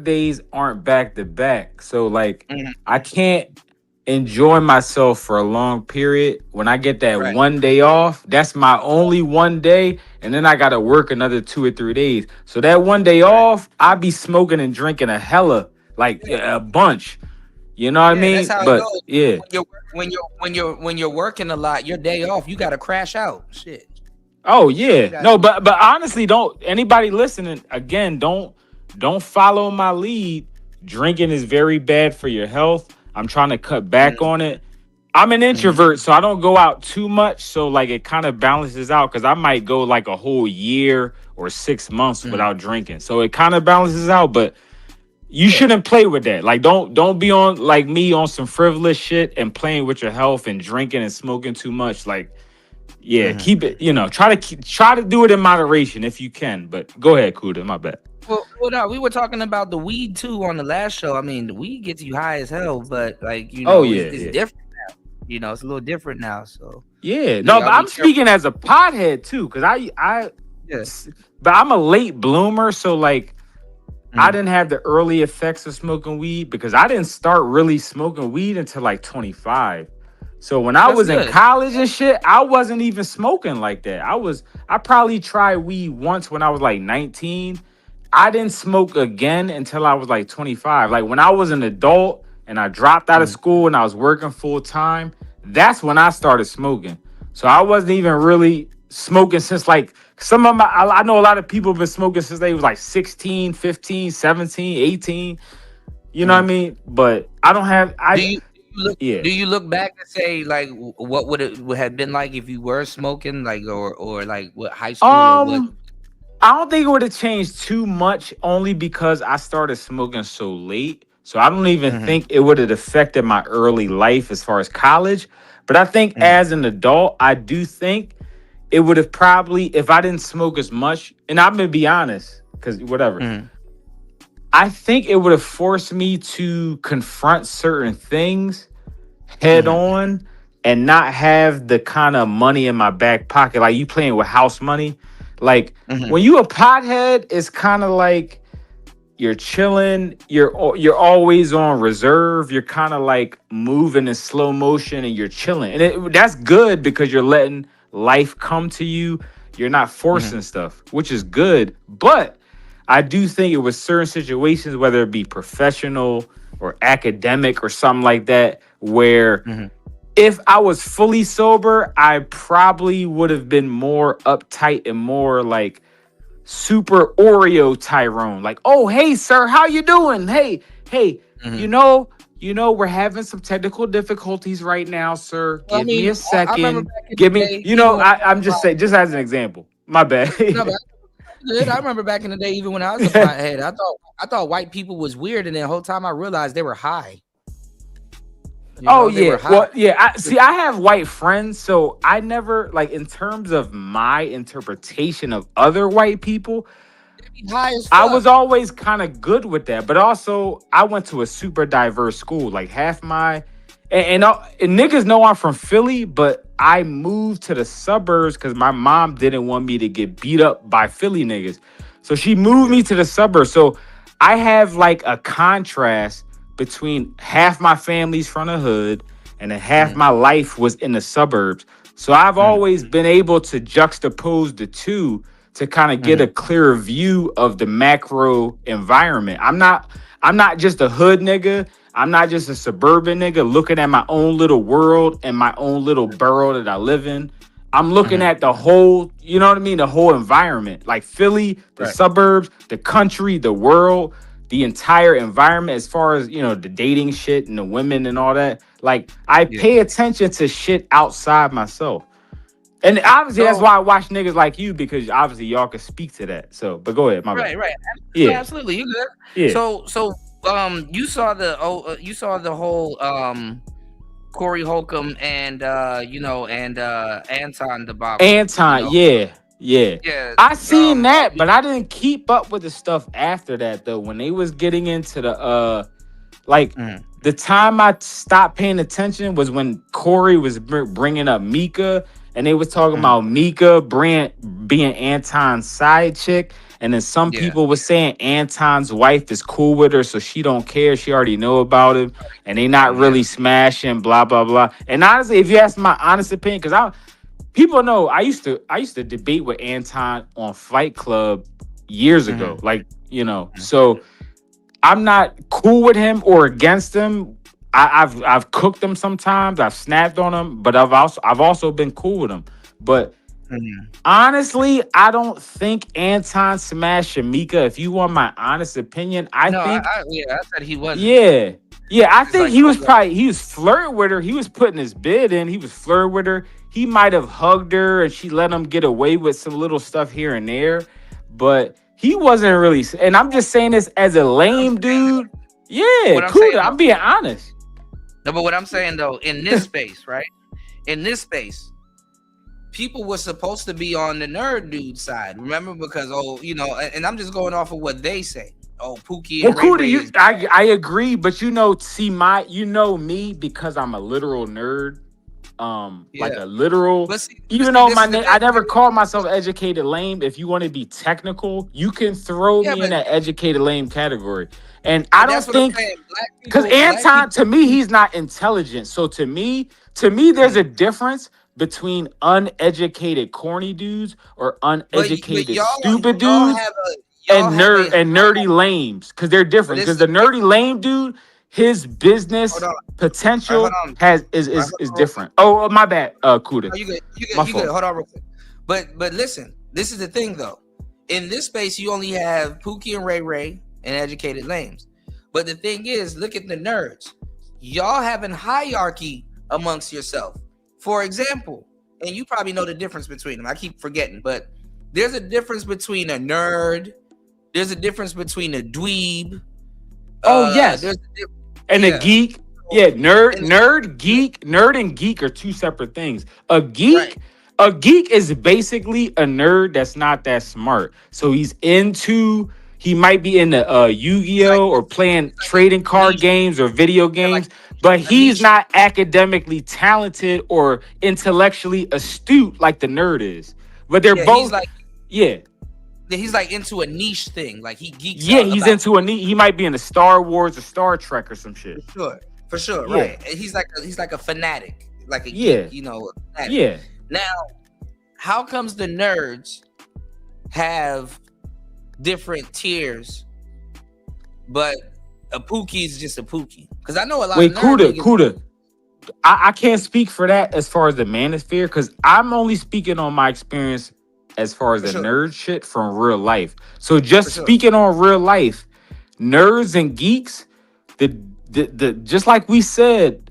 days aren't back to back. So like I can't enjoy myself for a long period. When I get that one day off, that's my only one day, and then I gotta work another 2 or 3 days. So that one day off, I be smoking and drinking a hella, like a bunch. You know what I mean? That's how But it goes. When you're working a lot, your day off, you gotta crash out. Shit. Oh yeah. No, but honestly, don't anybody listening again, don't follow my lead. Drinking is very bad for your health. I'm trying to cut back on it. I'm an introvert, so I don't go out too much. So like it kind of balances out because I might go like a whole year or 6 months without drinking. So it kind of balances out, but you shouldn't play with that. Like don't be on like me on some frivolous shit and playing with your health and drinking and smoking too much. Like, yeah, keep it, try to do it in moderation if you can. But go ahead, Kuda, my bad. Well, no, we were talking about the weed too on the last show. I mean, the weed gets you high as hell, but like it's different now. It's a little different now. So yeah, no, but I'm speaking as a pothead too, because but I'm a late bloomer, so like I didn't have the early effects of smoking weed because I didn't start really smoking weed until like 25. So when I was in college and shit, I wasn't even smoking like that. I probably tried weed once when I was like 19. I didn't smoke again until I was like 25. Like when I was an adult and I dropped out of school and I was working full time, that's when I started smoking. So I wasn't even really smoking since like I know a lot of people have been smoking since they was like 16, 15, 17, 18. You know what I mean? But I don't have do you look back and say like what would it have been like if you were smoking, like or like what high school or what? I don't think it would have changed too much, only because I started smoking so late. So I don't even think it would have affected my early life as far as college. But I think as an adult, I do think it would have probably, if I didn't smoke as much, and I'm going to be honest, because whatever, I think it would have forced me to confront certain things head on and not have the kind of money in my back pocket. Like you playing with house money. Like when you a pothead, it's kind of like you're chilling. You're always on reserve. You're kind of like moving in slow motion and you're chilling. And that's good because you're letting life come to you. You're not forcing stuff, which is good. But I do think it was certain situations, whether it be professional or academic or something like that, where if I was fully sober, I probably would have been more uptight and more like super Oreo Tyrone. Like, oh, hey, sir, how you doing? Hey, you know, we're having some technical difficulties right now, sir. Well, I Give me mean, a I second. remember back in Give the me, day, you know, even when I'm just saying, just as an example. My bad. no, but good. I remember back in the day, even when I was a pothead, I thought white people was weird, and then the whole time I realized they were high. You Oh know, they yeah, were high. well yeah. I have white friends, so I never like in terms of my interpretation of other white people. High as I fuck. was always kind of good with that, but also I went to a super diverse school. Like half my and niggas know I'm from Philly, but I moved to the suburbs because my mom didn't want me to get beat up by Philly niggas, so she moved me to the suburbs. So I have like a contrast between half my family's from the hood and then half my life was in the suburbs. So I've always been able to juxtapose the two to kind of get a clearer view of the macro environment. I'm not just a hood nigga. I'm not just a suburban nigga looking at my own little world and my own little borough that I live in. I'm looking at the whole, you know what I mean? The whole environment, like Philly, the suburbs, the country, the world, the entire environment, as far as, you know, the dating shit and the women and all that. Like I pay attention to shit outside myself. And obviously that's why I watch niggas like you, because obviously y'all can speak to that. So, but go ahead, my bad. Right. Yeah. Absolutely. You good. Yeah. So you saw the whole Corey Holcomb and Anton debacle. Anton, you know? yeah. I seen that, but I didn't keep up with the stuff after that though. When they was getting into the the time I stopped paying attention was when Corey was bringing up Mika, and they was talking about Mika being Anton's side chick, and then some people was saying Anton's wife is cool with her, so she don't care. She already know about him, and they not really smashing. Blah blah blah. And honestly, if you ask my honest opinion, because people know I used to debate with Anton on Fight Club years ago, like, you know, so I'm not cool with him or against him. I've cooked him sometimes. I've snapped on him, but I've also been cool with him. But honestly, I don't think Anton smashed Shamika. If you want my honest opinion, I said he wasn't. Yeah. I think he was flirting with her. He was putting his bid in. He was flirting with her. He might have hugged her and she let him get away with some little stuff here and there, but he wasn't really. And I'm just saying this as a lame dude. Yeah, cool. I'm being honest. No, but what I'm saying though, in this space, right? In this space, people were supposed to be on the nerd dude side. Remember, because and I'm just going off of what they say. Oh, Pookie. Well, cool. I agree, but you know me, because I'm a literal nerd. Like a literal. Even though I never called myself educated lame. If you want to be technical, you can throw me in that educated lame category. And I don't think, because Anton, to me, he's not intelligent. So to me, there's a difference between uneducated corny dudes or uneducated stupid dudes and nerdy lames, because they're different. Because the nerdy lame dude, his business potential is different. Oh, my bad, Kuda. You good. Hold on real quick. But listen, this is the thing though. In this space, you only have Pookie and Ray and educated lames. But the thing is, look at the nerds. Y'all having hierarchy amongst yourself. For example, and you probably know the difference between them. I keep forgetting, but there's a difference between a nerd. There's a difference between a dweeb. Oh yes. And a geek. Yeah, nerd and geek are two separate things. A geek is basically a nerd that's not that smart. So he might be into Yu-Gi-Oh or playing trading card games or video games, but he's not academically talented or intellectually astute like the nerd is. But they're both he's like into a niche thing. Like he geeks. Yeah, he's into a niche. He might be into Star Wars or Star Trek or some shit. For sure, right? He's like a fanatic, like a geek, a fanatic. Yeah. Now, how comes the nerds have different tiers, but a Pookie is just a Pookie? Because I know a lot Wait, of nerd Kuda. I can't speak for that as far as the Manosphere, because I'm only speaking on my experience as far as the nerd shit from real life. So just speaking on real life, nerds and geeks, the just like we said,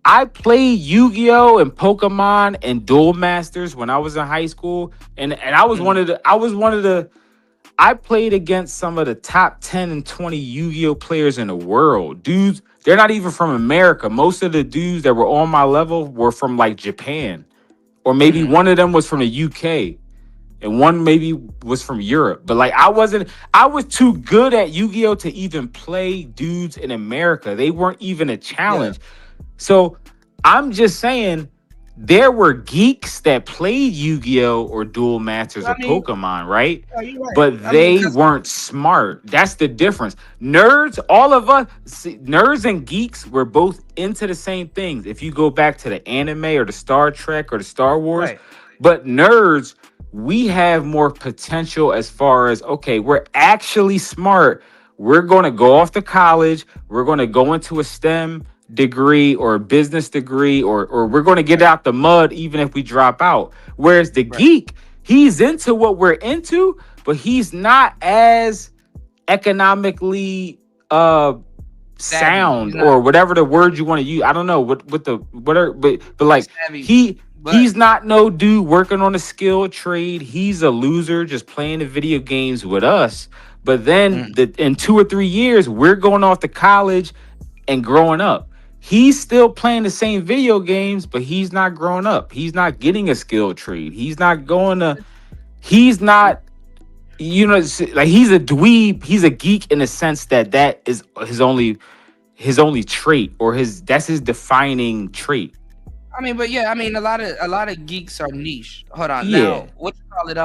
I played Yu-Gi-Oh! And Pokemon and Duel Masters when I was in high school, and I was one of the I played against some of the top 10 and 20 Yu-Gi-Oh! Players in the world. Dudes, they're not even from America. Most of the dudes that were on my level were from like Japan. Or maybe one of them was from the UK. And one maybe was from Europe. But like I was too good at Yu-Gi-Oh! To even play dudes in America. They weren't even a challenge. So I'm just saying, there were geeks that played Yu-Gi-Oh! Or Duel Masters or Pokemon, right? You're right. But they weren't smart. That's the difference. Nerds, all of us, nerds and geeks were both into the same things. If you go back to the anime or the Star Trek or the Star Wars, but nerds, we have more potential as far as, okay, we're actually smart. We're going to go off to college. We're going to go into a STEM degree or a business degree, or we're going to get out the mud even if we drop out. Whereas the geek, he's into what we're into, but he's not as economically sound or whatever the word you want to use. I don't know what the whatever, but like he's not no dude working on a skilled trade. He's a loser just playing the video games with us. But then in 2 or 3 years, we're going off to college and growing up. He's still playing the same video games, but he's not growing up. He's not getting a skilled trade. He's not, you know, like he's a dweeb. He's a geek in the sense that is his only trait, or that's his defining trait. I mean, but yeah, I mean, a lot of geeks are niche. Hold on, Yeah. now what you call it?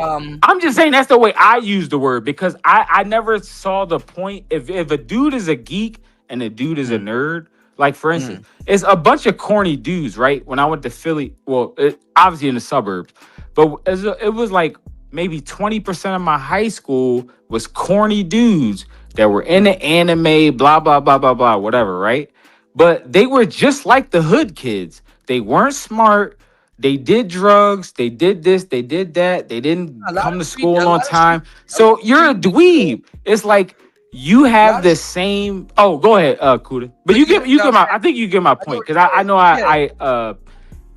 I'm just saying that's the way I use the word, because I never saw the point. If a dude is a geek and a dude is a nerd, like for instance, it's a bunch of corny dudes, right? When I went to Philly, well, obviously in the suburbs, but it was like maybe 20% of my high school was corny dudes that were in the anime, blah, blah, blah, blah, blah, whatever, right? But they were just like the hood kids. They weren't smart. They did drugs. They did this. They did that. They didn't come to school on time. So you're a dweeb. It's like you have the same. Oh, go ahead, Kuda. But you get my. I think you get my point, because I know I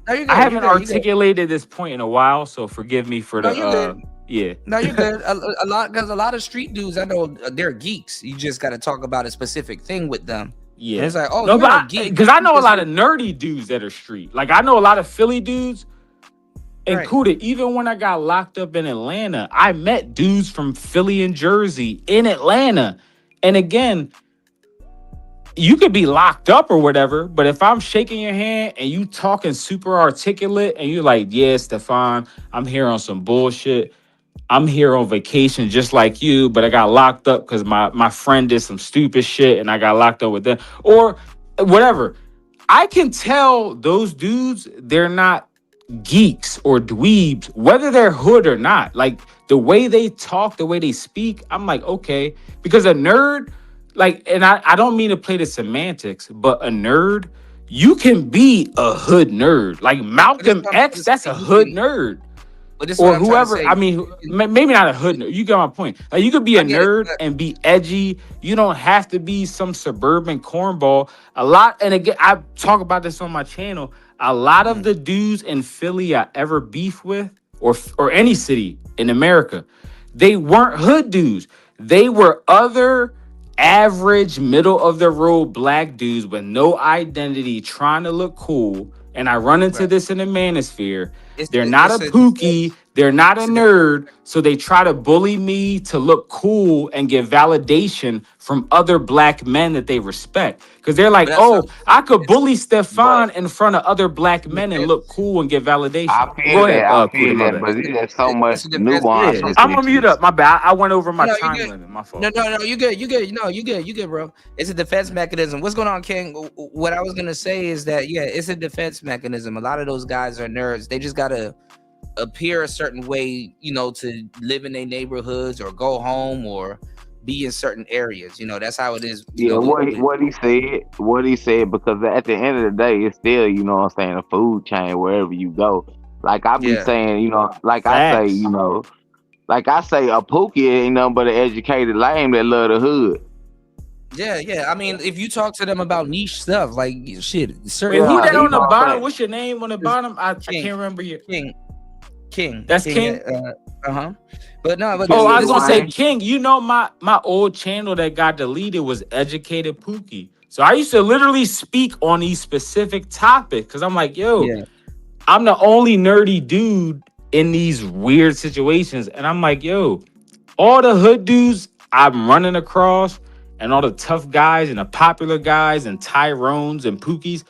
haven't articulated this point in a while. So forgive me for the. Yeah. No, you're good. A lot of street dudes I know, they're geeks. You just got to talk about a specific thing with them. Yeah, and it's like, oh, no, you're a geek. Because I know a lot of nerdy dudes that are street. Like I know a lot of Philly dudes. And Kuda, even when I got locked up in Atlanta, I met dudes from Philly and Jersey in Atlanta. And again, you could be locked up or whatever, but if I'm shaking your hand and you talking super articulate and you're like, yeah, Stefan, I'm here on some bullshit. I'm here on vacation just like you, but I got locked up because my friend did some stupid shit and I got locked up with them or whatever. I can tell those dudes, they're not geeks or dweebs, whether they're hood or not. Like the way they talk, the way they speak, I'm like, okay. Because a nerd, like, and I don't mean to play the semantics, but a nerd, you can be a hood nerd. Like Malcolm X, that's a hood nerd. Or whoever, I mean, maybe not a hood nerd. You get my point. Like you could be a nerd and be edgy. You don't have to be some suburban cornball. And again, I talk about this on my channel. A lot of the dudes in Philly I ever beef with, or any city in America, they weren't hood dudes. They were other average, middle of the road black dudes with no identity, trying to look cool. And I run into this in the Manosphere. They're not a Pookie. They're not a nerd. So they try to bully me to look cool and get validation from other black men that they respect. Because they're like, oh, I could bully Stefan in front of other black men and look cool and get validation. I feel that, but there's so much nuance. Yeah. I'm gonna mute up. My bad. I went over my time limit. My fault. No, you good. No, you good, bro. It's a defense mechanism. What's going on, King? What I was gonna say is that, yeah, it's a defense mechanism. A lot of those guys are nerds. They just gotta appear a certain way, you know, to live in their neighborhoods or go home or be in certain areas. You know, that's how it is. You Yeah, know, what he said, because at the end of the day, it's still, you know what I'm saying, a food chain wherever you go. Like I be saying, you know, like I say, you know, like I say, a Pookie ain't nothing but an educated lame that love the hood. Yeah. I mean, if you talk to them about niche stuff, like shit, Wait, who that on the bottom? What's your name on the bottom? I can't remember your King. That's King. But no, but I was gonna say King. You know, my old channel that got deleted was Educated Pookie. So I used to literally speak on these specific topics because I'm like, yo, I'm the only nerdy dude in these weird situations, and I'm like, yo, all the hood dudes I'm running across, and all the tough guys and the popular guys and Tyrones and Pookies,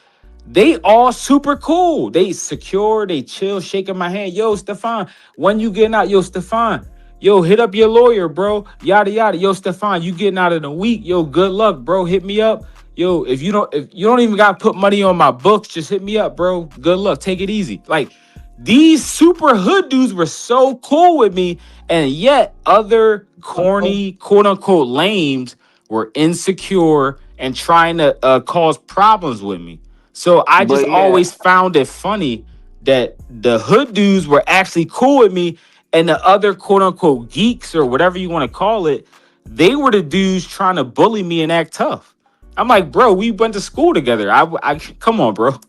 they all super cool. They secure, they chill, shaking my hand. Yo, Stefan, when you getting out? Yo, Stefan, yo, hit up your lawyer, bro. Yada yada. Yo, Stefan, you getting out in a week? Yo, good luck, bro. Hit me up. Yo, if you don't even gotta put money on my books, just hit me up, bro. Good luck. Take it easy. Like these super hood dudes were so cool with me, and yet other corny, quote unquote, lames were insecure and trying to cause problems with me. So I just always found it funny that the hood dudes were actually cool with me, and the other quote unquote geeks or whatever you want to call it, they were the dudes trying to bully me and act tough. I'm like, bro, we went to school together. I come on, bro.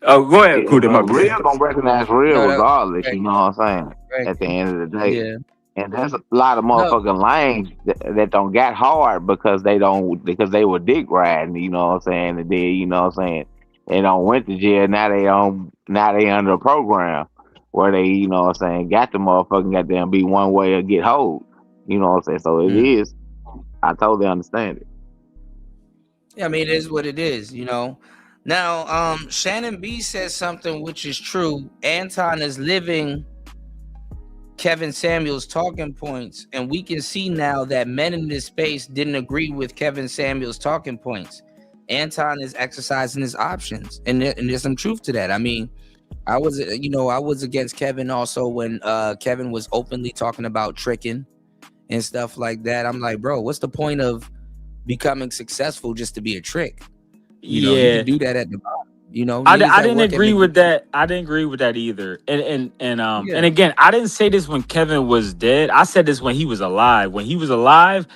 Oh, go ahead, Kuda. Real gonna recognize real regardless, you know what I'm saying? At the end of the day. Yeah. And there's a lot of motherfucking lames that don't get hard because they were dick riding, you know what I'm saying? And then, you know what I'm saying, they don't went to jail, now they under a program where they, you know what I'm saying, got the motherfucking goddamn be one way or get hold. You know what I'm saying? So it is. I totally understand it. Yeah, I mean, it is what it is, you know. Now, Shannon B says something which is true. Anton is living Kevin Samuels' talking points, and we can see now that men in this space didn't agree with Kevin Samuels' talking points. Anton is exercising his options, and there's some truth to that. I mean, I was against Kevin also when Kevin was openly talking about tricking and stuff like that. I'm like, bro, what's the point of becoming successful just to be a trick? You can do that at the bottom. You know, I didn't agree with that. I didn't agree with that either. And again, I didn't say this when Kevin was dead. I said this when he was alive. When he was alive,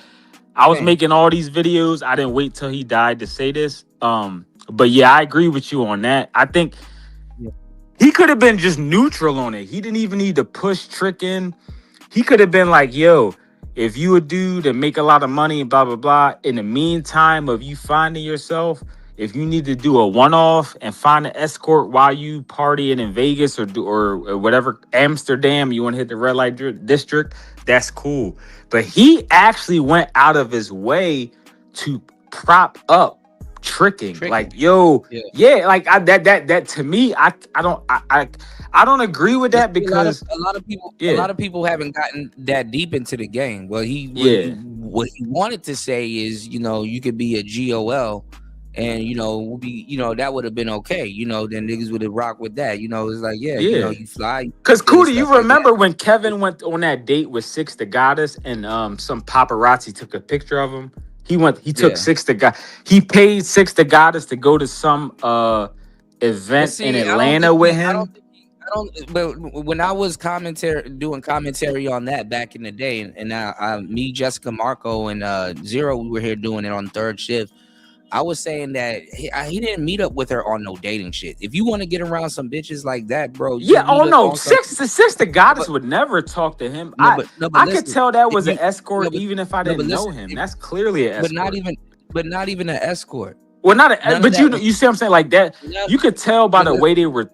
I was making all these videos. I didn't wait till he died to say this. But yeah, I agree with you on that. I think he could have been just neutral on it. He didn't even need to push tricking. He could have been like, yo, if you a dude and make a lot of money and blah, blah, blah, in the meantime of you finding yourself, if you need to do a one-off and find an escort while you partying in Vegas or whatever, Amsterdam, you want to hit the red light district, that's cool. But he actually went out of his way to prop up tricking. Like, yo, like that to me, I don't agree with that because a lot of people haven't gotten that deep into the game. Well, what he wanted to say is, you know, you could be a GOL. And that would have been okay. Then niggas would have rocked with that. You know, it's like, you fly. Because Cootie, you remember when Kevin went on that date with Six the Goddess and some paparazzi took a picture of him? He took Six the God. He paid Six the Goddess to go to some event in Atlanta with him. But when I was doing commentary on that back in the day, and me, Jessica Marco, and Zero, we were here doing it on third shift. I was saying that he didn't meet up with her on no dating shit. If you want to get around some bitches like that, bro. Six the Goddess would never talk to him. I could tell that was an escort even if I didn't know him. That's clearly an escort. But not even an escort. Well, you see what I'm saying? Like that, you could tell by the way they were.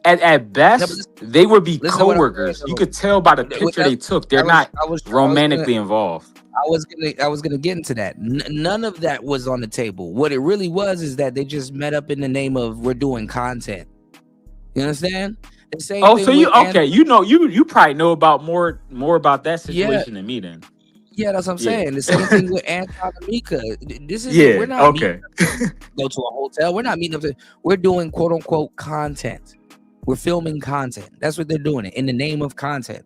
At best, they would be coworkers. You could tell by the picture they took. They're not romantically involved. I was gonna get into that. None of that was on the table. What it really was is that they just met up in the name of we're doing content. You understand? The same so you you probably know about more about that situation than me then. Yeah, that's what I'm saying. The same thing with Anton and Mika. We're not meeting up to go to a hotel. We're not meeting up we're doing quote unquote content. We're filming content. That's what they're doing in the name of content.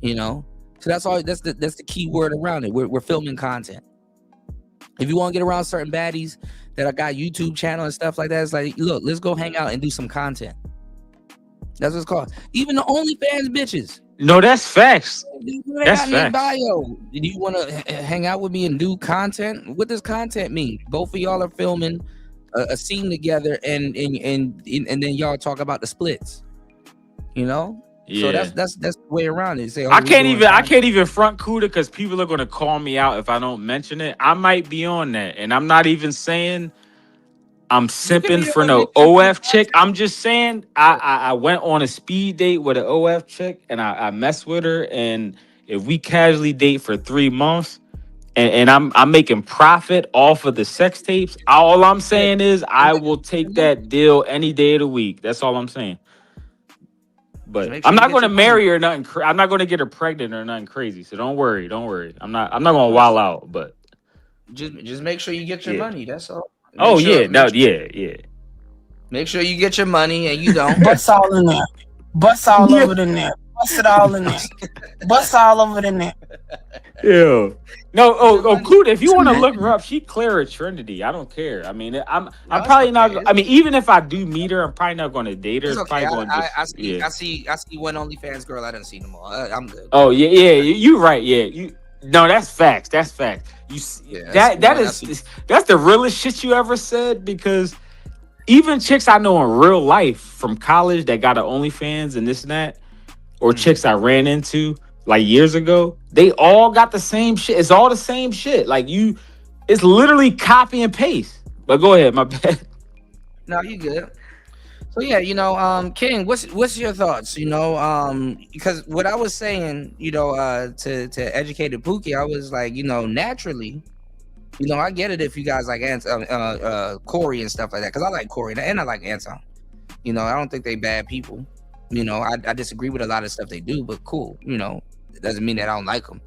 You know, so that's all. That's the key word around it. We're filming content. If you want to get around certain baddies that I got YouTube channel and stuff like that, it's like, look, let's go hang out and do some content. That's what it's called. Even the OnlyFans bitches. No, that's facts. That's facts. Bio. Do you want to hang out with me and do content? What does content mean? Both of y'all are filming a scene together, and then y'all talk about the splits. You know. Yeah. So that's the way around it. Say, I can't even front Cuda because people are gonna call me out if I don't mention it. I might be on that, and I'm not even saying I'm simping for no OF chick. I'm just saying I went on a speed date with an OF chick, and I messed with her. And if we casually date for 3 months, and I'm making profit off of the sex tapes, all I'm saying is I will take that deal any day of the week. That's all I'm saying. But I'm not going to marry her or nothing. I'm not going to get her pregnant or nothing crazy. So don't worry. I'm not going to wild out. But just make sure you get your money. That's all. Make sure you get your money and you don't bust all in there. Bust all over in there. Bust it all in there. Bust all over in there. Yeah. No. Kuda, if you want to look her up, she Clara Trinity. I don't care. I mean, I'm probably not. I mean, even if I do meet her, I'm probably not going to date her. It's okay. I see one OnlyFans girl. I didn't see them all. I'm good. Oh yeah. You right. Yeah. No, that's facts. That's facts. That's the realest shit you ever said, because even chicks I know in real life from college that got an OnlyFans and this and that, or chicks I ran into like years ago, they all got the same shit. It's all the same shit. Like it's literally copy and paste. But go ahead, my bad. No, you good. So yeah, King, what's your thoughts? Because what I was saying, to educated Pookie, I was like, naturally, I get it if you guys like Corey and stuff like that, because I like Corey and I like Anton. I don't think they bad people. I disagree with a lot of stuff they do, but cool. It doesn't mean that I don't like them.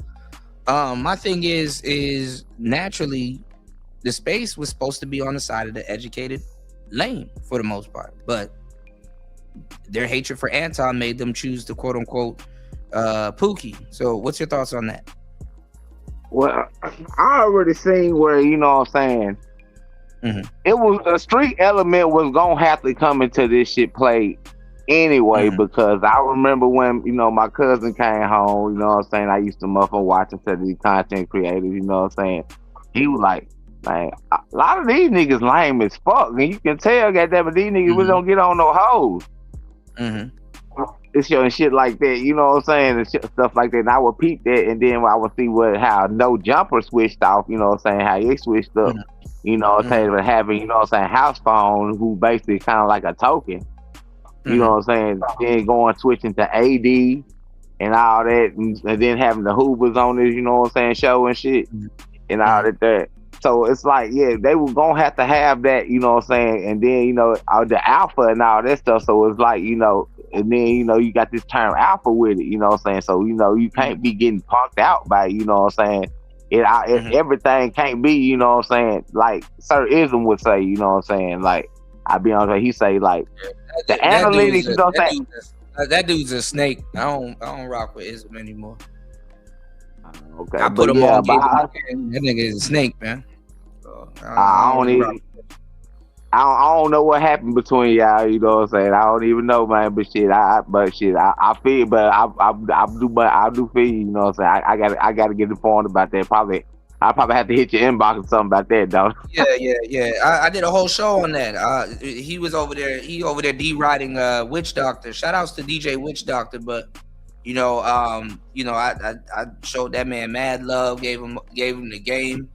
My thing is naturally, the space was supposed to be on the side of the educated lane for the most part, but their hatred for Anton made them choose the quote unquote Pookie. So what's your thoughts on that? Well, I already seen where, what I'm saying, it was a street element was gonna have to come into this shit play anyway, because I remember when, my cousin came home, I used to motherfucker watching to these content creators, he was like, man, a lot of these niggas lame as fuck, and you can tell that these niggas really don't get on no hoes. It's shit like that, and stuff like that. And I would peep that, and then I would see how no jumper switched off, how it switched up, with having, house phone, who basically kind of like a token, then switching to AD and all that, and then having the Hoovers on this, show and shit, and all that. So it's like, yeah, they were gonna have to have that, and then the alpha and all that stuff. So it's like, and then you got this term alpha with it, so you can't be getting punked out by it, everything can't be, like Sir Ism would say, like I be honest, he say like the analytics, that dude's a snake. I don't rock with Ism anymore. Okay, I put him on. That nigga is a snake, man. I don't know what happened between y'all. I don't even know, man. But I feel, but I do feel. I gotta get informed about that. I probably have to hit your inbox or something about that, though. Yeah. I did a whole show on that. He was over there. He over there deriding Witch Doctor. Shout outs to DJ Witch Doctor, but. I showed that man mad love, gave him the game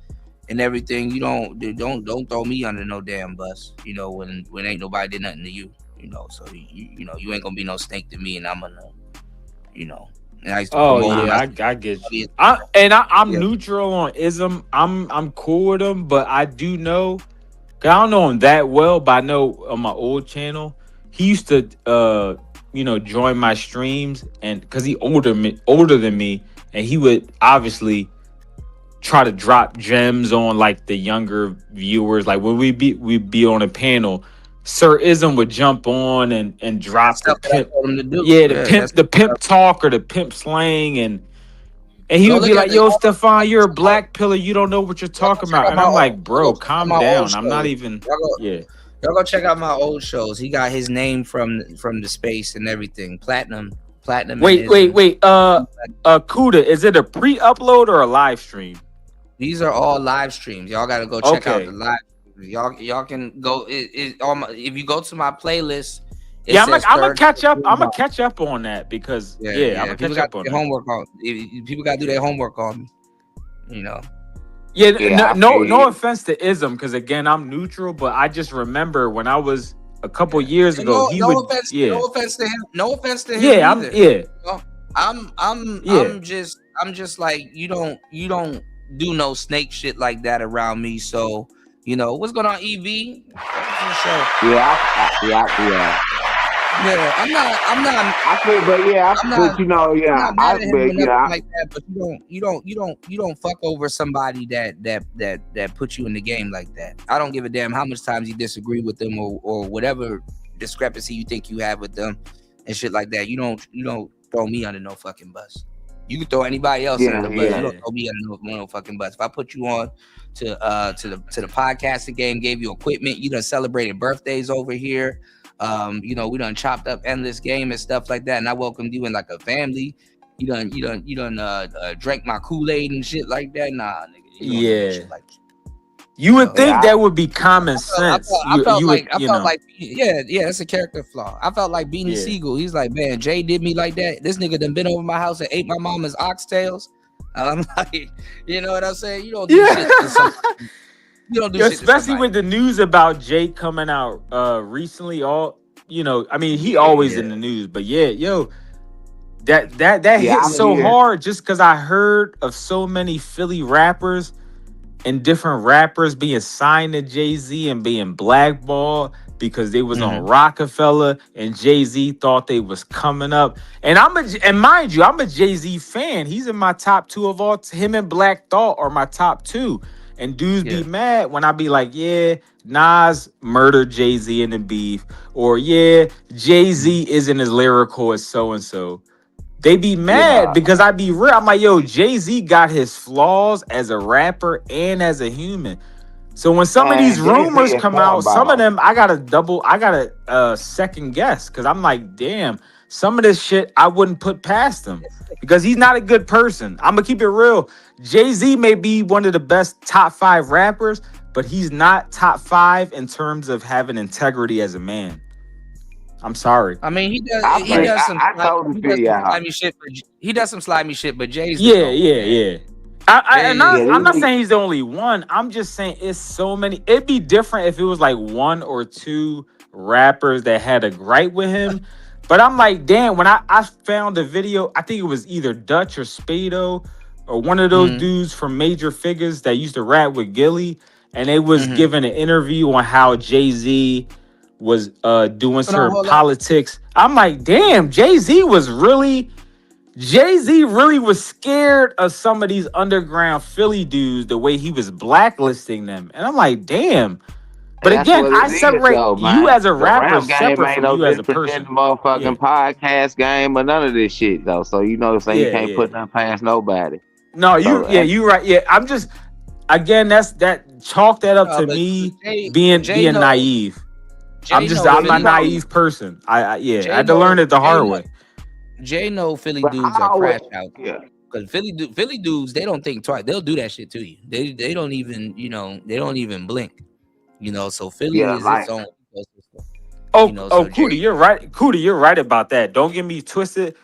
and everything. Don't throw me under no damn bus. When ain't nobody did nothing to you. So you ain't gonna be no snake to me, and I'm gonna, And I used to I get you. I'm neutral on Ism. I'm cool with him, but I do know. Cause I don't know him that well, but I know on my old channel he used to join my streams, and because he older than me, and he would obviously try to drop gems on like the younger viewers. Like when we'd be on a panel Sir Ism would jump on and drop the Stuff that I pimp. told him to do. Yeah, That's the pimp talk or the pimp slang, and he Go would be look at like, the "Yo, Stefan, you're a black pillar. You don't know what you're talking check about." out And my I'm old, like, y'all go "Bro, check out calm my old down. I'm not shows. even." Y'all go check out my old shows. He got his name from the space and everything. Platinum. Wait. Kuda, is it a pre-upload or a live stream? These are all live streams. Y'all got to go check out Okay. the live. Y'all can go. If you go to my playlist, Yeah, I'm gonna catch up. I'm gonna catch up on that because I'm gonna people catch got up on their that. homework on. People got to do their homework on me. You know. Yeah, no offense to Ism, because again, I'm neutral, but I just remember when I was a couple years ago, he would. No offense to him. No offense to him. Yeah, either. yeah. I'm just like you don't do no snake shit like that around me. So what's going on, EV? Yeah, I'm not. I feel, but yeah, I'm but not, you know, yeah, I'm not mad at him or but nothing yeah, like that. But you don't fuck over somebody that puts you in the game like that. I don't give a damn how much times you disagree with them or whatever discrepancy you think you have with them and shit like that. You don't throw me under no fucking bus. You can throw anybody else under the bus. You don't throw me under no fucking bus. If I put you on to the podcasting game, gave you equipment, you done celebrated birthdays over here. We done chopped up endless game and stuff like that, and I welcomed you in like a family. You done drank my Kool-Aid and shit like that. Nah, nigga. Yeah. You would think that would be common sense. I felt like it's a character flaw. I felt like Beanie Siegel. He's like, man, Jay did me like that. This nigga done been over my house and ate my mama's oxtails. And I'm like, you know what I'm saying? You don't do shit to somebody. You don't do shit especially with the news about Jake coming out recently. He always in the news, but that hit so hard just because I heard of so many Philly rappers and different rappers being signed to Jay-Z and being blackballed because they was on Rockefeller and Jay-Z thought they was coming up. And mind you, I'm a Jay-Z fan. He's in my top 2 of all. Him and Black Thought are my top 2. And dudes be mad when I be like, yeah, Nas murdered Jay-Z in the beef. Or yeah, Jay-Z isn't as lyrical as so-and-so. They be mad because I be real. I'm like, yo, Jay-Z got his flaws as a rapper and as a human. So when some of these rumors come out, some of them I gotta second guess because I'm like, damn, some of this shit I wouldn't put past him because he's not a good person. I'm gonna keep it real. Jay-Z may be one of the best top 5 rappers, but he's not top 5 in terms of having integrity as a man. I'm sorry. I mean, he does some slimy shit. He does some slimy shit, but Jay's I'm not saying he's the only one. I'm just saying it's so many. It'd be different if it was like 1 or 2 rappers that had a gripe with him. But I'm like, damn, when I found the video, I think it was either Dutch or Spado or one of those dudes from Major Figures that used to rap with Gilly, and they was giving an interview on how Jay-Z was doing certain politics. I'm like, damn, Jay-Z really was scared of some of these underground Philly dudes the way he was blacklisting them. And I'm like, damn. But again, I separate you as a rapper separate from you as a person. The motherfucking podcast game or none of this shit though. So you know, you can't put nothing past nobody. No, you right. Yeah, I'm just again chalk that up to me being naive. I'm a naive person. I had to learn it the hard way. Jay know Philly dudes are crash out. Because Philly dudes, they don't think twice. They'll do that shit to you. They don't even blink. So Philly is its own ecosystem. Cootie, you're right. Cootie, you're right about that. Don't get me twisted.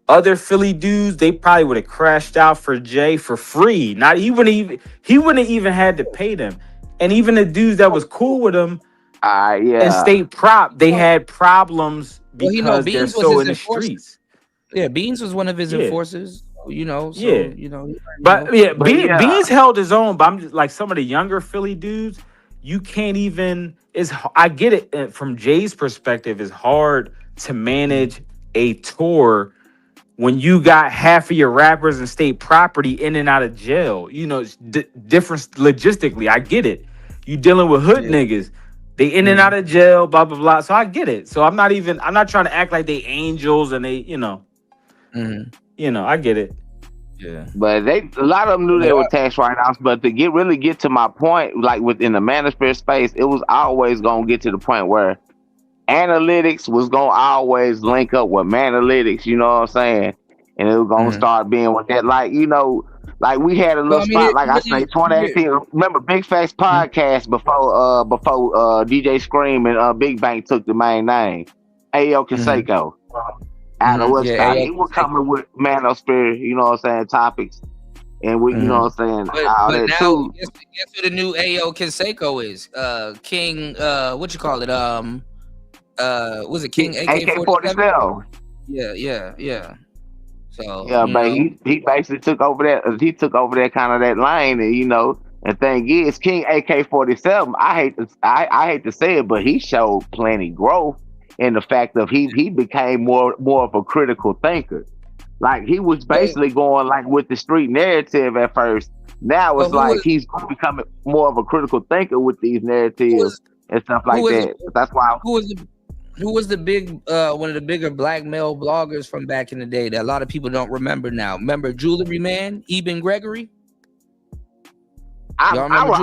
Other Philly dudes, they probably would have crashed out for Jay for free. He wouldn't even had to pay them. And even the dudes that was cool with him and State Prop, they had problems because they're so in the streets. Yeah, Beans was one of his enforcers. Beans held his own. But I'm just like some of the younger Philly dudes. You can't even. I get it from Jay's perspective. It's hard to manage a tour when you got half of your rappers and state property in and out of jail. It's different logistically. I get it. You dealing with hood niggas, They in and out of jail, blah blah blah. So I get it. So I'm not trying to act like they angels and they, I get it. Yeah. But a lot of them knew they were tax write-offs. But to really get to my point, like within the Manosphere space, it was always gonna get to the point where analytics was gonna always link up with Manalytics. You know what I'm saying? And it was gonna start being with that, like like we had a little spot, like I say, 2018. Remember Big Facts podcast before DJ Scream and Big Bang took the main name, Ayo Canseco. Out of West Side. He was coming with Manosphere, you know what I'm saying, topics. And we, you know what I'm saying, all But that now, too. guess who the new Ayo Canseco is? King, what you call it? Was it King AK-47? Yeah. So yeah, but he basically took over that. He took over that kind of that lane, and and thing is, King AK-47. I hate to say it, but he showed plenty growth in the fact of he became more of a critical thinker. Like he was basically going like with the street narrative at first. Now it's like he's becoming more of a critical thinker with these narratives and stuff like that. That's why. Who was the big one of the bigger black male bloggers from back in the day that a lot of people don't remember now? Remember Jewelry Man, Eben Gregory? I remember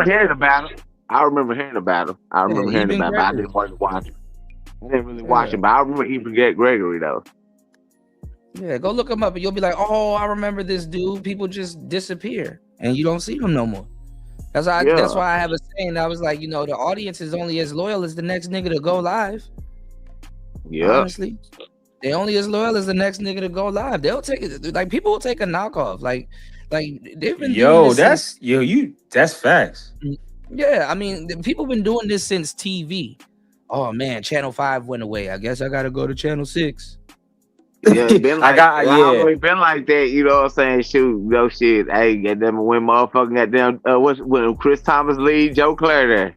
hearing about it. I remember hearing about it. But I didn't want to watch it. I didn't really watch it, but I remember Eben Gregory though. Yeah, go look him up and you'll be like, oh, I remember this dude. People just disappear and you don't see them no more. That's why I have a saying. I was like, the audience is only as loyal as the next nigga to go live. Yeah. Honestly, they only as loyal as the next nigga to go live. They'll take it. Like people will take a knockoff. Like they've been. That's facts. Yeah, I mean, people been doing this since TV. Oh man, Channel 5 went away. I guess I gotta go to Channel 6. Yeah, it's been like always been like that, you know what I'm saying? Shoot, no shit. Hey, get them when motherfucking got them when Chris Thomas lead Joe Claire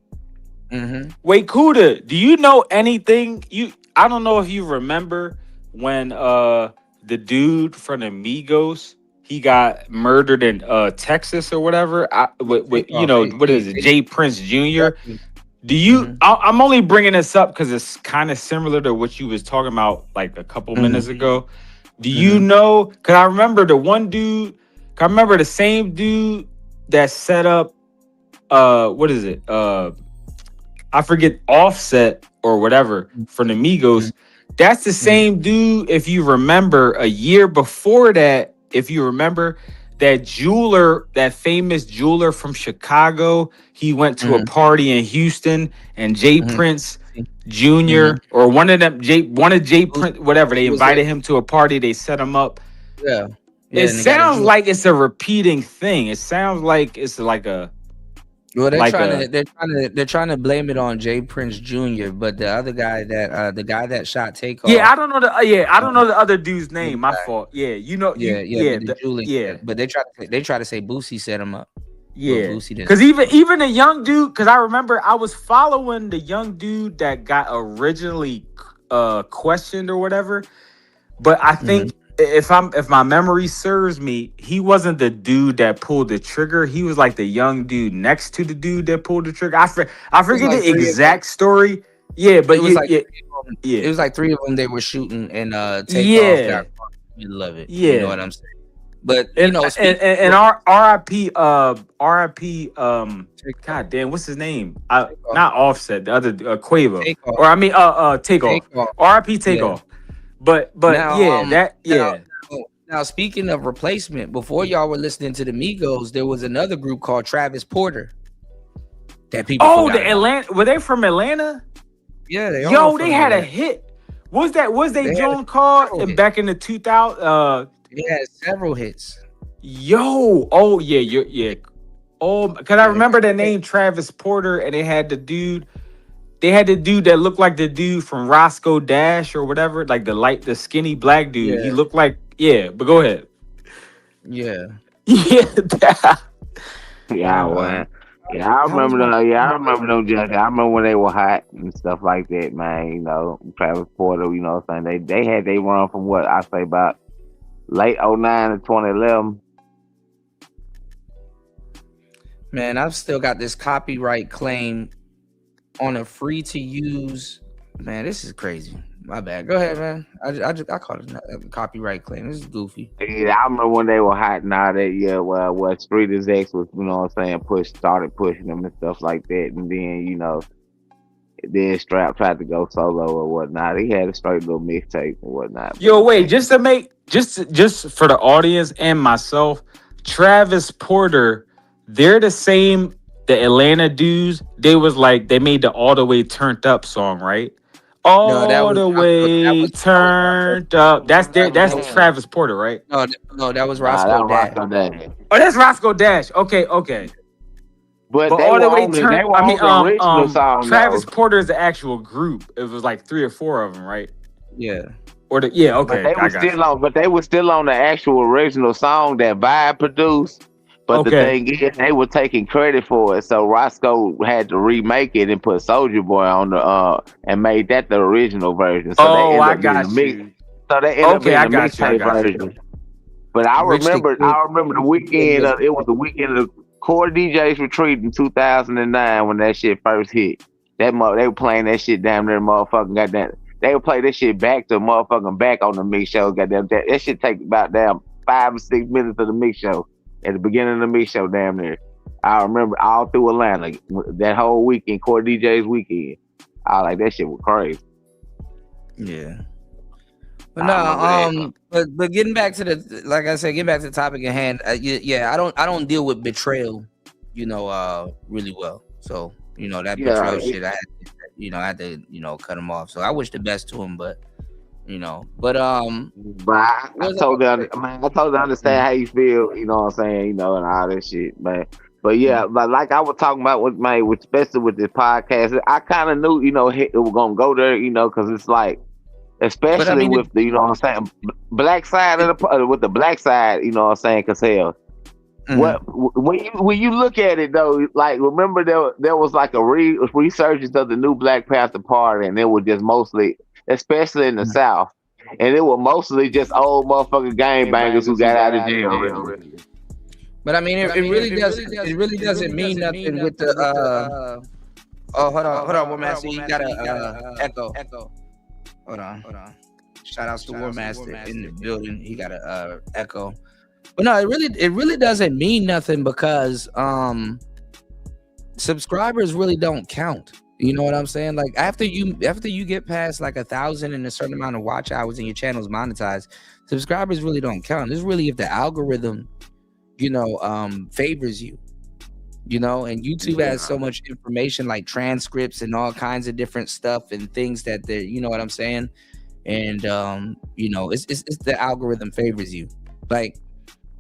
there. Wait, Kuda, do you know anything? I don't know if you remember when the dude from the Migos, he got murdered in Texas or whatever. What is it? Jay Prince Jr. Do you? I'm only bringing this up because it's kind of similar to what you was talking about like a couple minutes ago. Do you know? Because I remember the one dude. I remember the same dude that set up. What is it? I forget, Offset or whatever from the Migos. That's the same dude. If you remember, a year before that, if you remember, that famous jeweler from Chicago, he went to a party in Houston, and Jay Prince Jr. or one of Jay Prince, whatever, they invited him to a party. They set him up. Yeah. It sounds like it's a repeating thing. It sounds like it's like a. Well, they're trying to blame it on Jay Prince Jr., but the other guy that shot Takeoff. Yeah, I don't know the other dude's name. My fault. Yeah, But they try to say Boosie set him up. Yeah, because even the young dude, because I remember I was following the young dude that got originally questioned or whatever, but I think if my memory serves me, he wasn't the dude that pulled the trigger. He was like the young dude next to the dude that pulled the trigger. I forget the exact story. Yeah, but it was like three of them they were shooting and Takeoff got caught in the middle of it. Yeah, you know what I'm saying. But and RIP God damn, what's his name? Not Offset, the other Quavo. Takeoff. Or I mean Takeoff. RIP Takeoff. But now, Now speaking of replacement, before y'all were listening to the Migos, there was another group called Travis Porter. That people the Atlanta, were they from Atlanta? Yeah, they had a hit. Was they Joan called and back in the 2000 They had several hits. Oh yeah. Oh, because I remember the name Travis Porter, and they had the dude that looked like the dude from Roscoe Dash or whatever, like the skinny black dude. Yeah. He looked like, but go ahead. Yeah. I remember them judges. I remember when they were hot and stuff like that, man. You know, Travis Porter, you know what I'm saying? They had they run from what I say about late 09 to 2011. Man, I've still got this copyright claim on a free to use. Man, this is crazy. My bad. Go ahead, man. I caught a copyright claim. This is goofy. Yeah, I remember when they were hot and all that. Yeah, well, Street is X was, you know what I'm saying, started pushing them and stuff like that, and then then Strap tried to go solo or whatnot. He had a straight little mixtape and whatnot. Yo, wait, just for the audience and myself, Travis Porter, they're the same. The Atlanta dudes, they made the All the Way Turned Up song, right? All the way turned up. That's Travis Porter, right? No, that was Roscoe Dash. Oh, that's Roscoe Dash. Okay. But All the way turned. they were on the original song. Travis Porter is the actual group. It was like 3 or 4 of them, right? Yeah. Okay. But they were still on the actual original song that Vibe produced. But the thing is, they were taking credit for it, so Roscoe had to remake it and put Soulja Boy on the and made that the original version. So I got you. So they ended up being the mixtape version. But I remember the weekend. It was the weekend of the Core DJs Retreat in 2009 when that shit first hit. They were playing that shit damn near motherfucking goddamn. They would play this shit back to motherfucking back on the mix show. Goddamn, that shit take about damn 5 or 6 minutes of the mix show. At the beginning of the mix show, damn near. I remember all through Atlanta, that whole weekend, Core DJs weekend. I like that shit was crazy. Yeah. But no, but getting back to getting back to the topic at hand. I don't deal with betrayal, really well. So that betrayal shit, I had to cut him off. So I wish the best to him, but. But I totally understand how you feel, you know what I'm saying, and all that shit, man. But yeah, like I was talking about with especially with this podcast, I kind of knew, it was gonna go there, because it's like, especially with the, you know what I'm saying, black side of with the black side, you know what I'm saying, because hell, when you look at it though, like remember there was like a resurgence of the new Black Panther Party, and it was just mostly, especially in the South, and it was mostly just old motherfucking gangbangers who got out of jail. But I mean, it really doesn't mean nothing with the. Hold on, War Master, you got a echo. Hold on. Shout out to War Master in the building. He got a echo. But no, it really doesn't mean nothing because subscribers really don't count. You know what I'm saying? Like after you get past like 1,000 and a certain amount of watch hours and your channel's monetized, subscribers really don't count. It's really if the algorithm, favors you, and YouTube has so much information like transcripts and all kinds of different stuff and things that they're, you know what I'm saying? And it's the algorithm favors you. Like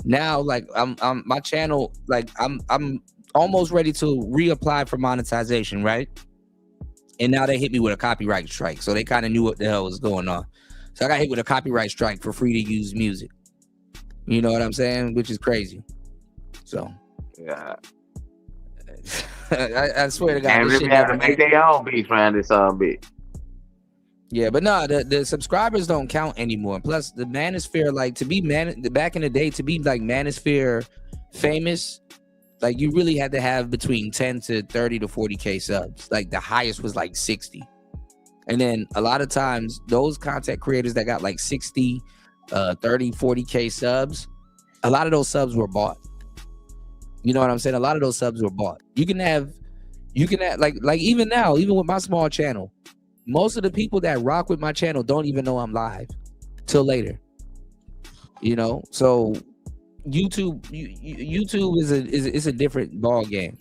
now, like I'm my channel, like I'm almost ready to reapply for monetization, right? And now they hit me with a copyright strike. So they kind of knew what the hell was going on. So I got hit with a copyright strike for free to use music. You know what I'm saying? Which is crazy. So yeah. I swear to God. And they have to make their own beats around this bit. Yeah, but no, the subscribers don't count anymore. Plus the Manosphere, like back in the day, to be like Manosphere famous, like you really had to have between 10 to 30 to 40K subs. Like the highest was like 60. And then a lot of times those content creators that got like 60, 30, 40K subs, a lot of those subs were bought. You know what I'm saying? A lot of those subs were bought. You can have like even now, even with my small channel, most of the people that rock with my channel don't even know I'm live till later. So YouTube is a different ball game.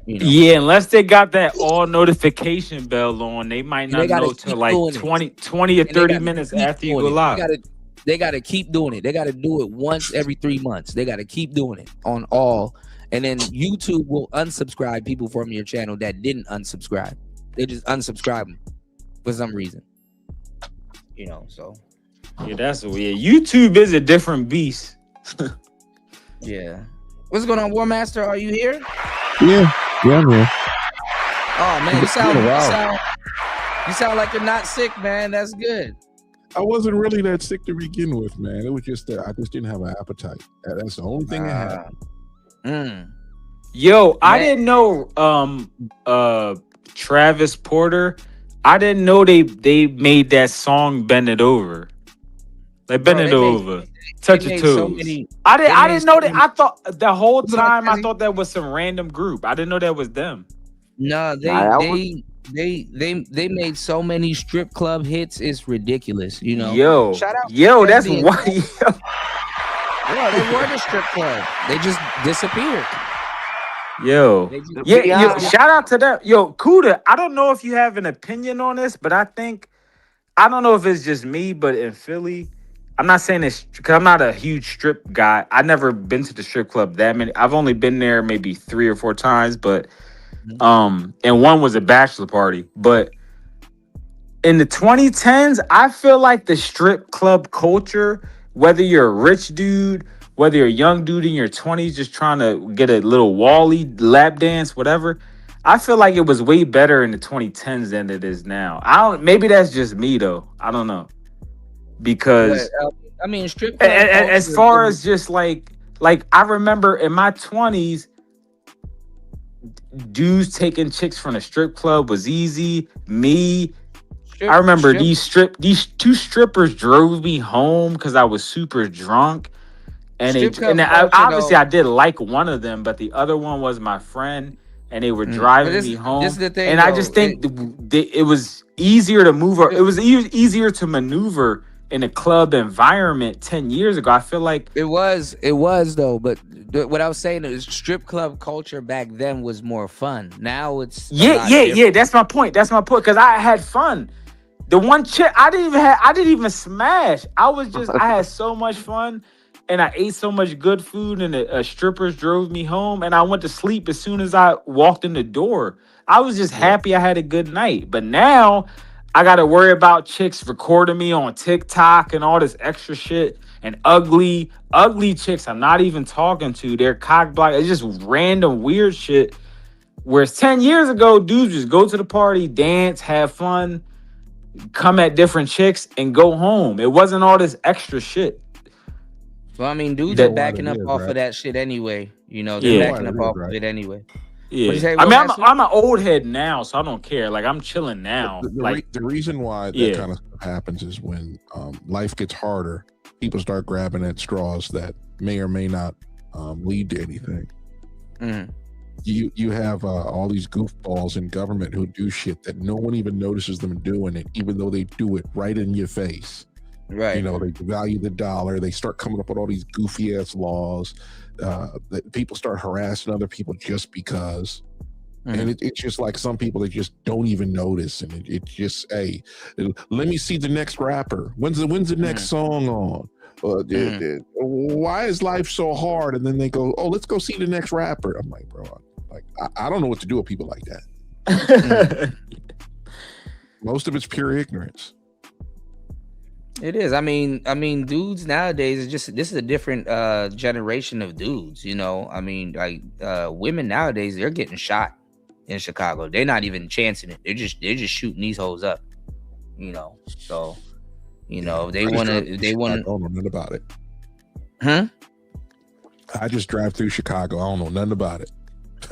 Yeah, unless they got that all notification bell on, they might not know till like 20 or 30 minutes after you go live. They got to keep doing it. They got to do it once every 3 months. They got to keep doing it on all. And then YouTube will unsubscribe people from your channel that didn't unsubscribe. They just unsubscribe them for some reason. So. Yeah, that's weird. YouTube is a different beast. Yeah. What's going on, War Master? Are you here? Yeah, I'm here. Oh man, you sound like you're not sick, man. That's good. I wasn't really that sick to begin with, man. It was just that I just didn't have an appetite. That's the only thing I had. Yo, I didn't know Travis Porter. I didn't know they made that song "Bend It Over." Like bend it over, touch your toes. I didn't know that. I thought the whole time I thought that was some random group. I didn't know that was them. No, they made so many strip club hits. It's ridiculous. You know. Yo, Shout out that's being why. Yeah, they were the strip club. They just disappeared. Yo, yeah. Shout out to them. Yo, Kuda. I don't know if you have an opinion on this, but I don't know if it's just me, but in Philly, I'm not saying this because I'm not a huge strip guy. I've never been to the strip club that many. I've only been there maybe 3 or 4 times, but and one was a bachelor party. But in the 2010s, I feel like the strip club culture, whether you're a rich dude, whether you're a young dude in your 20s just trying to get a little Wally lap dance, whatever, I feel like it was way better in the 2010s than it is now. Maybe that's just me though. I don't know. Because I mean, strip club as far as just like I remember in my 20s, dudes taking chicks from the strip club was easy. I remember these 2 strippers drove me home because I was super drunk, and obviously I did like one of them, but the other one was my friend, and they were driving me home. This is the thing, and I just think it was easier to move. It was easier to maneuver in a club environment 10 years ago. I feel like it was though, but what I was saying is strip club culture back then was more fun. Now it's yeah. That's my point. Because I had fun. The one chick I didn't even smash. I had so much fun, and I ate so much good food, and the strippers drove me home, and I went to sleep as soon as I walked in the door. I was just happy I had a good night. But now I got to worry about chicks recording me on TikTok and all this extra shit, and ugly chicks I'm not even talking to. They're cock block. It's just random weird shit. Whereas 10 years ago, dudes just go to the party, dance, have fun, come at different chicks, and go home. It wasn't all this extra shit. Well, I mean, dudes are backing up off of that shit anyway. You know, they're backing up off of it anyway. Yeah, I mean, I'm an old head now, so I don't care. Like, I'm chilling now. The reason why that kind of stuff happens is when life gets harder, people start grabbing at straws that may or may not lead to anything. Mm-hmm. You have all these goofballs in government who do shit that no one even notices them doing it, even though they do it right in your face. Right. You know, they value the dollar. They start coming up with all these goofy ass laws. That people start harassing other people just because. And it's just like some people that just don't even notice, and it just, hey, let me see the next rapper. When's the next song on? Why is life so hard? And then they go, oh, let's go see the next rapper. I'm like, bro, I don't know what to do with people like that. Most of it's pure ignorance. It is. I mean, dudes nowadays this is a different generation of dudes. You know, I mean, like women nowadays, they're getting shot in Chicago. They're not even chancing it. They're just shooting these hoes up. You know, so you know they want to. I don't know nothing about it. Huh? I just drive through Chicago. I don't know nothing about it.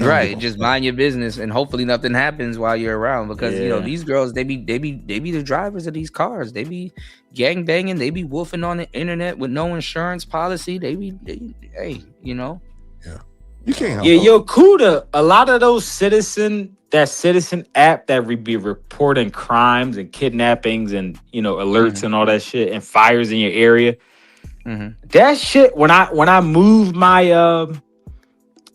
Right, just mind your business, and hopefully nothing happens while you're around. Because you know these girls, they be the drivers of these cars. They be gang banging. They be wolfing on the internet with no insurance policy. Hey, you know. Yeah, you can't. Yo, Kuda. A lot of those citizen app that would be reporting crimes and kidnappings and alerts and all that shit and fires in your area. That shit. When I move my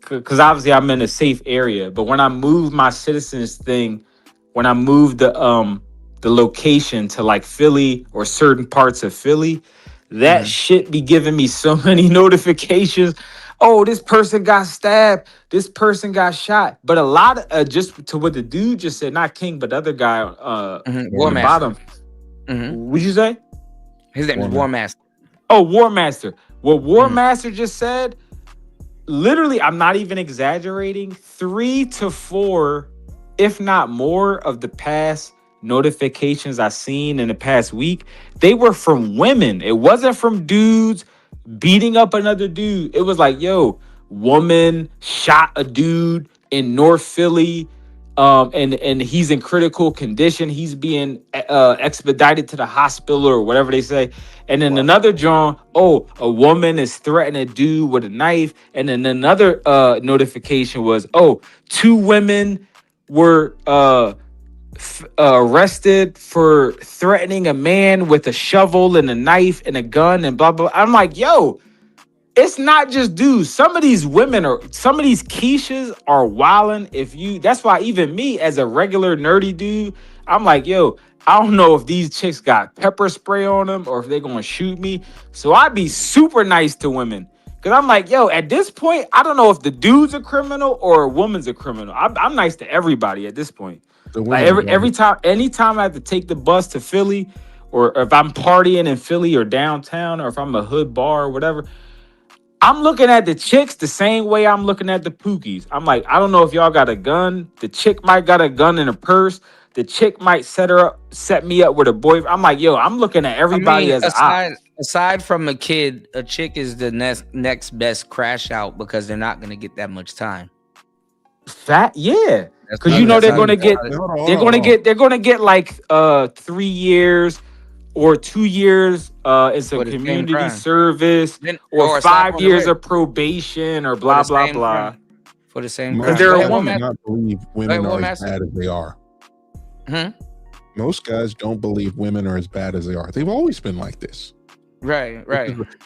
because obviously I'm in a safe area, but when I moved my citizens thing, when I moved the location to like Philly or certain parts of Philly, that shit be giving me so many notifications. Oh, this person got stabbed. This person got shot. But a lot of just to what the dude just said, not King, but the other guy on the bottom. What'd you say? His name is War Master. Oh, War Master. What War Master just said. Literally, I'm not even exaggerating. 3 to 4, if not more, of the past notifications I've seen in the past week, they were from women. It wasn't from dudes beating up another dude. It was like, yo, woman shot a dude in North Philly. and he's in critical condition. He's being expedited to the hospital or whatever they say. And then another John, a woman is threatening a dude with a knife. And then another notification was, 2 women were arrested for threatening a man with a shovel and a knife and a gun and blah blah. I'm like, yo, it's not just dudes. Some of these Keishas are wilding. That's why even me as a regular nerdy dude, I'm like, yo, I don't know if these chicks got pepper spray on them or if they're gonna shoot me. So I'd be super nice to women. Cause I'm like, yo, at this point, I don't know if the dude's a criminal or a woman's a criminal. I'm nice to everybody at this point. Like anytime I have to take the bus to Philly, or if I'm partying in Philly or downtown, or if I'm a hood bar or whatever, I'm looking at the chicks the same way I'm looking at the pookies. I'm like, I don't know if y'all got a gun. The chick might got a gun in her purse. The chick might set me up with a boy. I'm like, yo, I'm looking at everybody as aside from a kid, a chick is the next best crash out because they're not gonna get that much time. Yeah, because they're gonna get like 3 years or 2 years in some community service or 5 years of probation or blah blah blah for the same crime. They're a woman. Not believe women are as bad as they are. Most guys don't believe women are as bad as they are. They've always been like this. Right.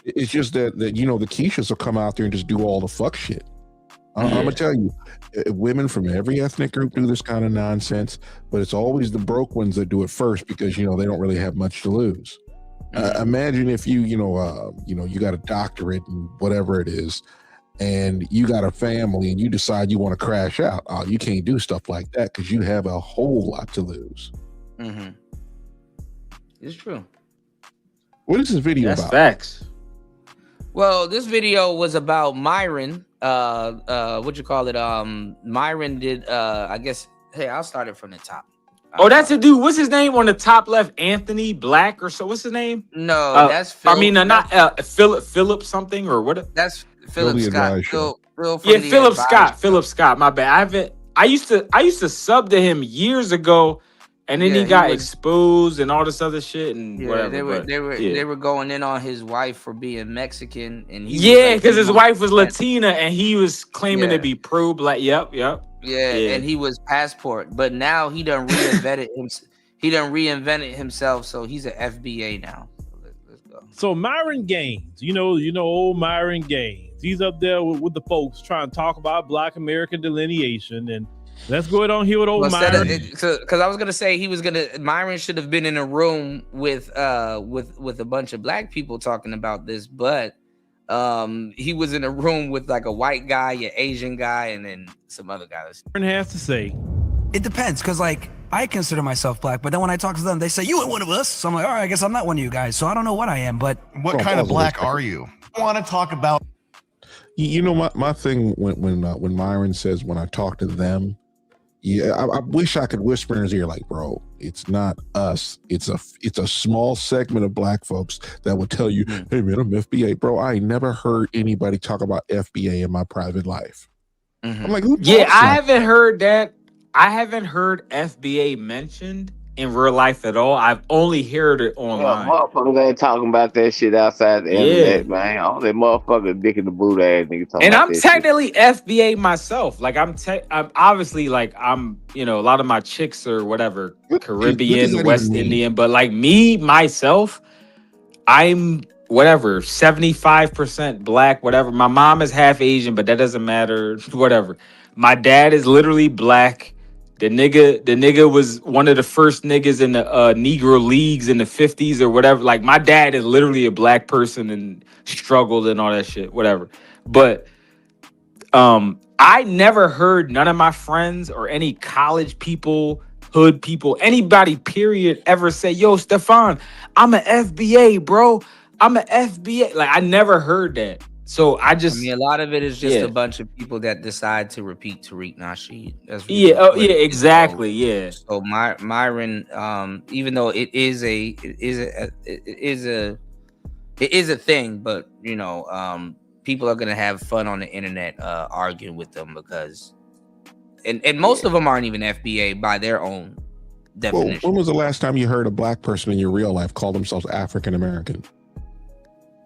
It's just that the Keishas will come out there and just do all the fuck shit. I'm gonna tell you, women from every ethnic group do this kind of nonsense, but it's always the broke ones that do it first because they don't really have much to lose. Imagine if you got a doctorate and whatever it is, and you got a family and you decide you want to crash out. You can't do stuff like that because you have a whole lot to lose. It's true. What is this video about? Facts. Well, this video was about Myron. What you call it? Myron did. I guess. Hey, I'll start it from the top. That's a dude. What's his name on the top left? Anthony Black or so. What's his name? No, that's Phil. I mean, not Philip something or what? That's Philip Scott. Philip Scott. My bad. I used to sub to him years ago. And then he got exposed and all this other shit and whatever. They were going in on his wife for being Mexican and because his wife was Latina and he was claiming to be pro-black. Yep. And he was passport, but now he done reinvented himself. He done reinvented himself, so he's an FBA now. Let's go. So Myron Gaines, old Myron Gaines, he's up there with the folks trying to talk about Black American delineation and. Let's go on here with old Myron. Because I was gonna say Myron should have been in a room with a bunch of black people talking about this, but he was in a room with like a white guy, an Asian guy, and then some other guys. Myron has to say, it depends, because like I consider myself black, but then when I talk to them, they say you ain't one of us. So I'm like, all right, I guess I'm not one of you guys. So I don't know what I am, but what kind of black are you? I want to talk about. My thing when Myron says when I talk to them. Yeah, I wish I could whisper in his ear, like, bro, it's not us. It's a small segment of black folks that will tell you, hey man, I'm FBA, bro. I ain't never heard anybody talk about FBA in my private life. I'm like, who? I haven't heard that. I haven't heard FBA mentioned in real life at all. I've only heard it online. Motherfuckers ain't talking about that shit outside the internet, man. All that motherfucker dick in the boot ass nigga talking. And about I'm technically FBA myself. Like I'm obviously like I'm a lot of my chicks or whatever Caribbean, West Indian, but like myself, I'm whatever 75% black, whatever. My mom is half Asian, but that doesn't matter. Whatever. My dad is literally black. The nigga was one of the first niggas in the Negro Leagues in the 50s or whatever. Like my dad is literally a black person and struggled and all that shit, whatever. But I never heard none of my friends or any college people, hood people, anybody period ever say, yo, Stefan, I'm an FBA, bro. I'm an FBA. Like I never heard that. So I mean, a lot of it is just a bunch of people that decide to repeat Tariq Nasheed. That's exactly. Yeah. So Myron, even though it is a thing, but people are gonna have fun on the internet arguing with them because and most of them aren't even FBA by their own definition. Well, when was the last time you heard a black person in your real life call themselves African American?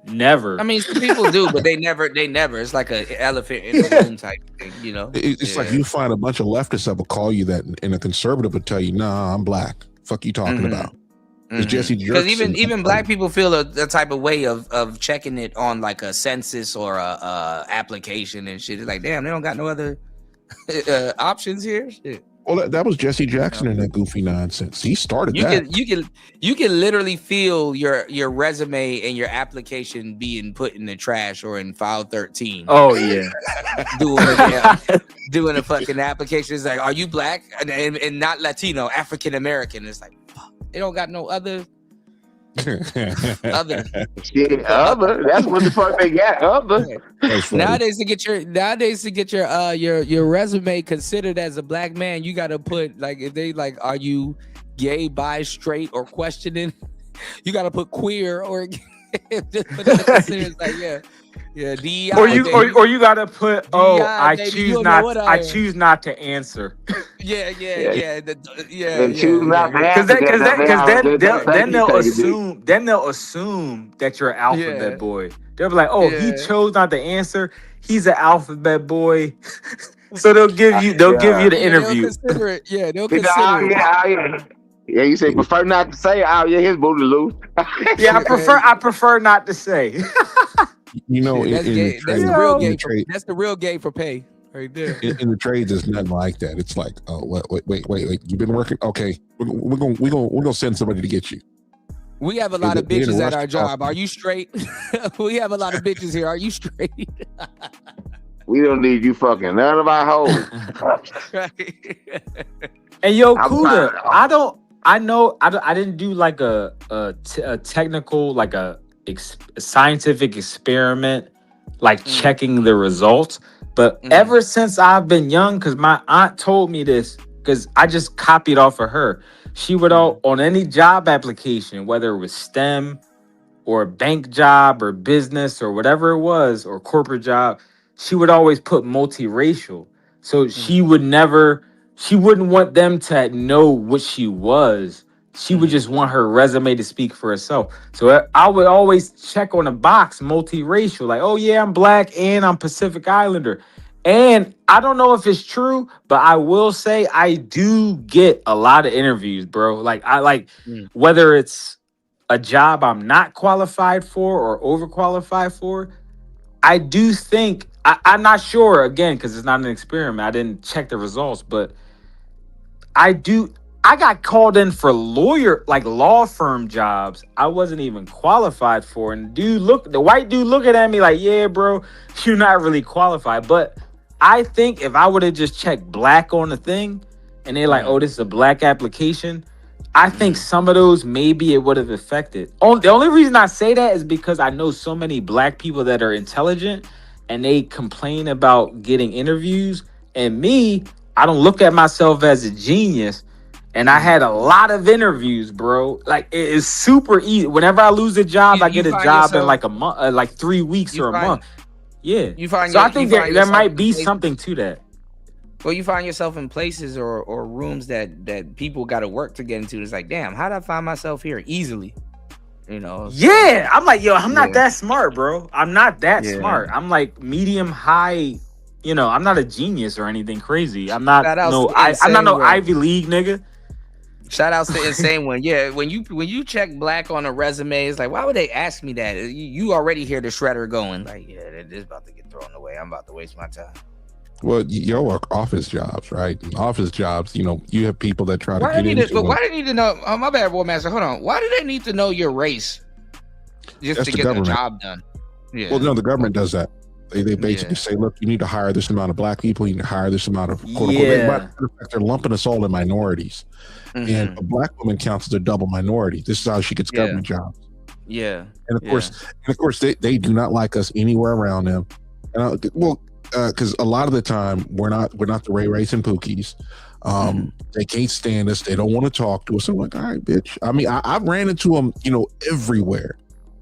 Never. I mean, some people do, but they never. It's like an elephant in the room type thing, you know. It's like you find a bunch of leftists that will call you that, and a conservative will tell you, "Nah, I'm black." Fuck you talking about? It's Jesse Because Jerkson. even black people feel a type of way of checking it on like a census or a application and shit. It's like, damn, they don't got no other options here. Shit. Well, that was Jesse Jackson and that goofy nonsense. He started that. You can literally feel your resume and your application being put in the trash or in file 13. Oh yeah, doing a fucking application. It's like, are you black and not Latino, African American? It's like, fuck, they don't got no other. Other. Shit, other. That's what the fuck they got. Other. Nowadays to get your resume considered as a black man, you gotta put like, if they like, are you gay, bi, straight, or questioning? You gotta put queer or just put it considered like DEI. Or you gotta put I baby, choose not to answer. Yeah. Choose not to answer. Because then they'll assume that you're an alphabet boy. They'll be like, he chose not to answer. He's an alphabet boy. So they'll give you the interview. They'll consider it. Yeah, you say prefer not to say. Oh yeah, his booty loose. Yeah, I prefer not to say. You know, that's the real game for pay right there. In the trades, it's nothing like that. It's like, oh, wait, you've been working. Okay, we're gonna send somebody to get you. We have a lot of bitches at our job. Are you straight? We have a lot of bitches here. Are you straight? We don't need you fucking none of our hoes. And yo, Kuda, I didn't do like a technical, like a scientific experiment, like checking the results. But ever since I've been young, because my aunt told me this, because I just copied off of her. She would on any job application, whether it was STEM or a bank job or business or whatever it was, or corporate job, she would always put multiracial. So she wouldn't want them to know what she was. She would just want her resume to speak for herself. So I would always check on a box, multiracial, like, oh yeah, I'm black and I'm Pacific Islander. And I don't know if it's true, but I will say I do get a lot of interviews, bro. Like whether it's a job I'm not qualified for or overqualified for, I do think, I'm not sure, again, because it's not an experiment. I didn't check the results, but I got called in for law firm jobs I wasn't even qualified for. And the white dude looking at me like, yeah, bro, you're not really qualified. But I think if I would have just checked black on the thing and they're like, oh, this is a black application, I think some of those maybe it would have affected. The only reason I say that is because I know so many black people that are intelligent and they complain about getting interviews. And me, I don't look at myself as a genius. And I had a lot of interviews, bro. Like, it is super easy. Whenever I lose a job, I get a job in like a month, like 3 weeks or a month. Yeah. I think there might be something to that. Well, you find yourself in places or rooms that people got to work to get into. It's like, damn, how did I find myself here easily? You know? Yeah. I'm like, yo, I'm not that smart, bro. I'm not that smart. I'm like medium high. You know, I'm not a genius or anything crazy. I'm not I'm not no Ivy League nigga. Shout out to Insane One. Yeah, when you check black on a resume, it's like, why would they ask me that? You already hear the shredder going, like, yeah, this is about to get thrown away. I'm about to waste my time. Well, y'all work office jobs, right? In office jobs, you know, you have people that try to get into But why do they need to know? Oh, my bad, War Master. Hold on. Why do they need to know your race just to get the job done? Yeah. Well, no, the government does that. They basically say, look, you need to hire this amount of black people. You need to hire this amount of quote unquote. They're lumping us all in minorities. And a black woman counts as a double minority. This is how she gets government jobs. Yeah. And of course, they do not like us anywhere around them. And because a lot of the time we're not the Ray Rays and Pookies. They can't stand us. They don't want to talk to us. I'm like, all right, bitch. I mean, I've ran into them, you know, everywhere.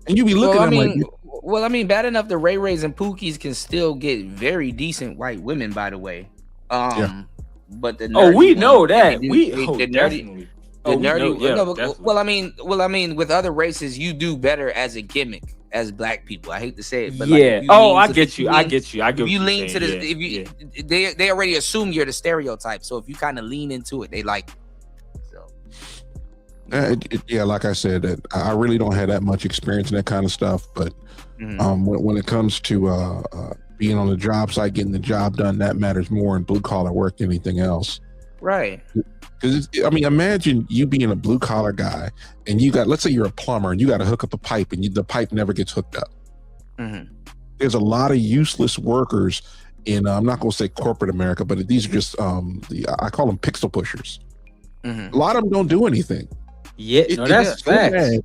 And you be looking at them like. Well, I mean, bad enough the Ray Rays and Pookies can still get very decent white women, by the way. but the nerdy Oh, we ones, know that. the nerdy, Definitely. the Oh, we nerdy. know, yeah, No, but, definitely. well, I mean, with other races, you do better as a gimmick as black people. I hate to say it, but Yeah. like, if you Oh, lean I to get the- you. I get you. I get If what you you're lean to saying. the, if you, Yeah. they already assume you're the stereotype. So if you kind of lean into it, they like. Yeah, like I said, I really don't have that much experience in that kind of stuff. But when it comes to being on the job site, getting the job done, that matters more in blue collar work than anything else. Right. Because I mean, imagine you being a blue collar guy, and you got, let's say you're a plumber, and you got to hook up a pipe, and the pipe never gets hooked up. There's a lot of useless workers in, I'm not going to say corporate America, but these are just I call them pixel pushers. A lot of them don't do anything. Yeah, that's so facts. bad.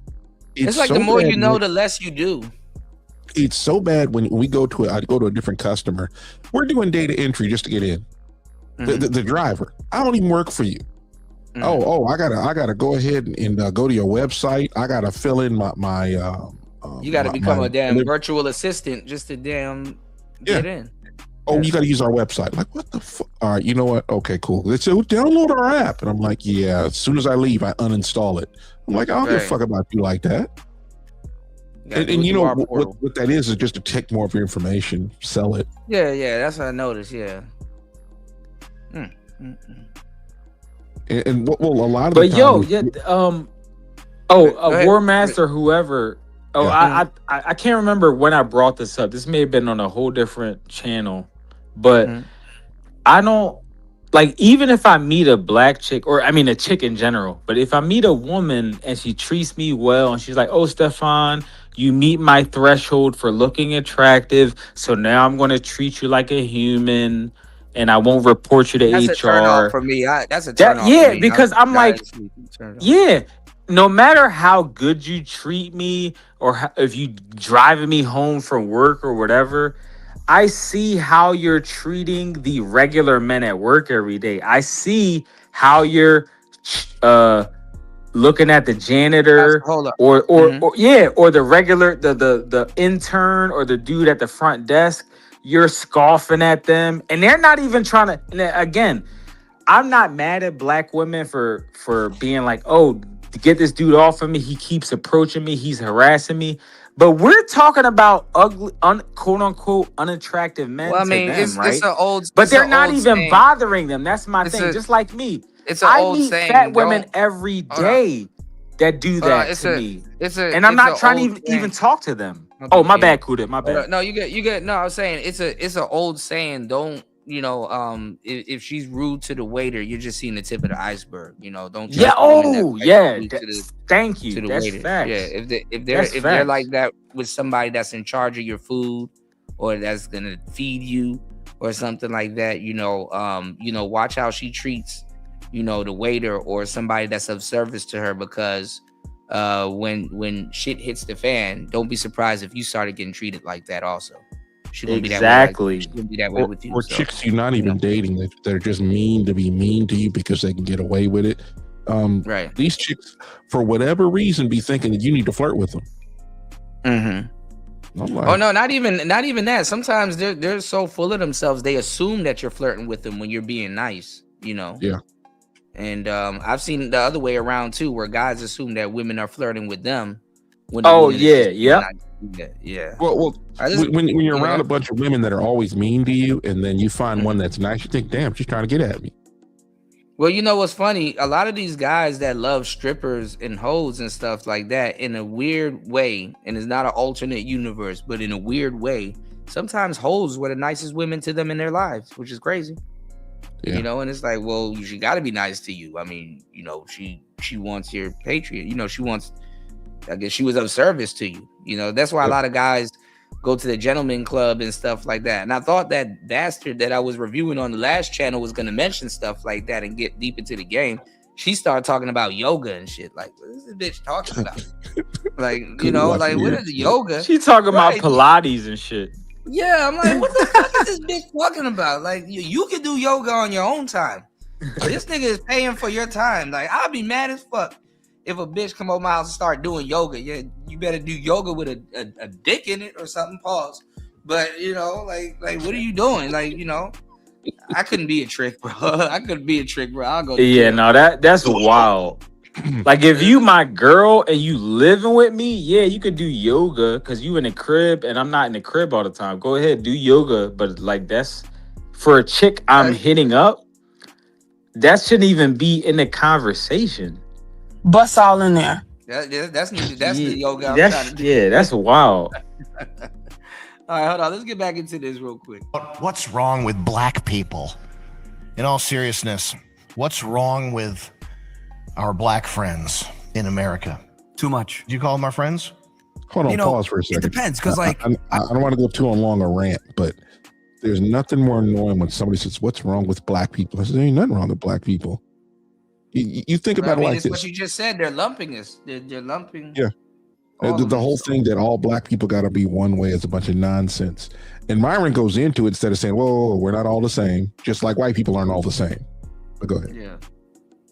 It's like so the more bad, you know, man. the less you do. It's so bad when we go to I go to a different customer. We're doing data entry just to get in. The driver, I don't even work for you. Oh, I gotta go ahead and go to your website. I gotta fill in my You got to become my a damn virtual assistant just to damn get in. Oh, you got to use our website. Like, what the fuck? All right, you know what? Okay, cool. They said, download our app. And I'm like, yeah, as soon as I leave, I uninstall it. I'm like, I don't give a fuck about you like that. And you know, what that is just to take more of your information, sell it. Yeah, that's what I noticed. Yeah. And a lot of But the yo, time, War Master, whoever. Oh, I can't remember when I brought this up. This may have been on a whole different channel, but I don't like, even if I meet a black chick, or I mean a chick in general, but if I meet a woman and she treats me well and she's like, oh, Stefan, you meet my threshold for looking attractive, so now I'm going to treat you like a human and I won't report you to That's HR. a turn off for me. That's a turn off. For me. Because I'm like, yeah, no matter how good you treat me or if you driving me home from work or whatever, I see how you're treating the regular men at work every day. I see how you're looking at the janitor or the regular the intern or the dude at the front desk. You're scoffing at them, and they're not even trying to. And again, I'm not mad at black women for being like, oh, to get this dude off of me. He keeps approaching me. He's harassing me. But we're talking about ugly, quote unquote, unattractive men. Well, I mean, to them, it's right? an old, but it's they're an not old even saying. bothering them. That's my It's thing. a- Just like me, It's an I old meet saying. fat women Don't- every Hold on. day that do Hold on, that it's to a- me, it's a- and I'm it's not a trying to old even saying. talk to them. Okay, Oh, my yeah. bad, Kuda. My Hold bad. on. No, you get. No, I was saying it's an old saying. Don't if she's rude to the waiter, you're just seeing the tip of the iceberg. Don't. Yeah. trust the women Oh, that's yeah. rude to the- Thank you. to the That's waiter. facts. Yeah, if That's they're facts. like that with somebody that's in charge of your food or that's gonna feed you or something like that, watch how she treats, the waiter or somebody that's of service to her, because when shit hits the fan, don't be surprised if you started getting treated like that also. She gonna be that way. Exactly. She's gonna be that way with you. or so. chicks you're not even dating that are just mean to be mean to you because they can get away with it. Right. These chicks, for whatever reason, be thinking that you need to flirt with them. I'm like, Oh no, not even that. Sometimes they're so full of themselves they assume that you're flirting with them when you're being nice. Yeah. And I've seen the other way around too, where guys assume that women are flirting with them. When Oh, woman is yeah, just being yep. nice. Yeah. Well, I just- when you're you around know. a bunch of women that are always mean to you, and then you find one that's nice, you think, damn, she's trying to get at me. Well, you know what's funny? A lot of these guys that love strippers and hoes and stuff like that, in a weird way, and it's not an alternate universe, but in a weird way, sometimes hoes were the nicest women to them in their lives, which is crazy. Yeah. And it's like, well, she got to be nice to you. I mean, she wants your patriot. She wants, I guess she was of service to you. That's why a lot of guys go to the gentleman club and stuff like that. And I thought that bastard that I was reviewing on the last channel was going to mention stuff like that and get deep into the game. She started talking about yoga and shit. Like, what is this bitch talking about? Like, what is yoga? She talking Right. about Pilates and shit. Yeah, I'm like, what the fuck is this bitch talking about? Like, you can do yoga on your own time. This nigga is paying for your time. Like, I'd be mad as fuck if a bitch come over my house and start doing yoga. Yeah, you better do yoga with a dick in it or something. Pause. But like, what are you doing? Like, I couldn't be a trick, bro. I couldn't be a trick, bro. I'll go. Yeah, no, that's wild. Like if you my girl and you living with me, yeah, you could do yoga because you in the crib and I'm not in the crib all the time. Go ahead, do yoga, but like that's for a chick I'm hitting up. That shouldn't even be in the conversation. Bust all in there. That's the yoga I'm That's trying to do. yeah, that's wild. All right, hold on. Let's get back into this real quick. What's wrong with black people? In all seriousness, what's wrong with our black friends in America? Too much. Do you call them our friends? Hold on, pause for a second. It depends, because I don't want to go too long a rant, but there's nothing more annoying when somebody says, "What's wrong with black people?" I said, "There ain't nothing wrong with black people." You think about it like it's this. what you just said. They're lumping us. They're lumping. Yeah. The whole thing that all black people got to be one way is a bunch of nonsense. And Myron goes into it instead of saying, whoa, we're not all the same, just like white people aren't all the same. But go ahead. Yeah.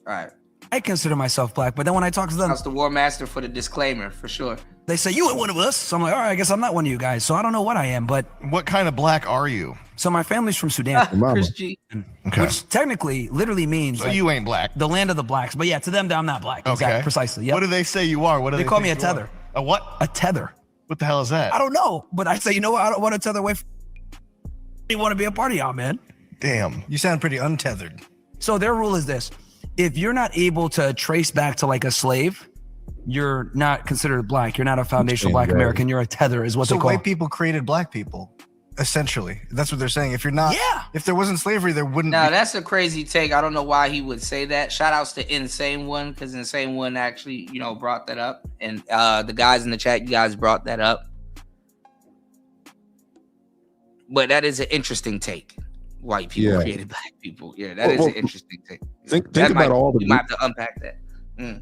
All right. I consider myself black, but then when I talk to them, that's the War Master for the disclaimer, for sure. They say, you ain't one of us. So I'm like, all right, I guess I'm not one of you guys. So I don't know what I am, but. What kind of black are you? So my family's from Sudan. Chris G. Okay. Which technically literally means. So you ain't black. The land of the blacks. But yeah, to them, I'm not black. Okay. Exactly, precisely. Yep. What do they say you are? What do they call me a tether. A what? A tether. What the hell is that? I don't know, but I say, you know what? I don't want to tether away. You want to be a party y'all, man. Damn. You sound pretty untethered. So their rule is this. If you're not able to trace back to like a slave, you're not considered black. You're not a foundational black American. You're a tether is what they call. So white people created black people, essentially. That's what they're saying. If you're not, if there wasn't slavery, there wouldn't Now, be. that's a crazy take. I don't know why he would say that. Shout outs to Insane One, because Insane One actually, brought that up. And the guys in the chat, you guys brought that up. But that is an interesting take. White people created black people. Yeah, that is an interesting take. Think about all the. You might have to unpack that.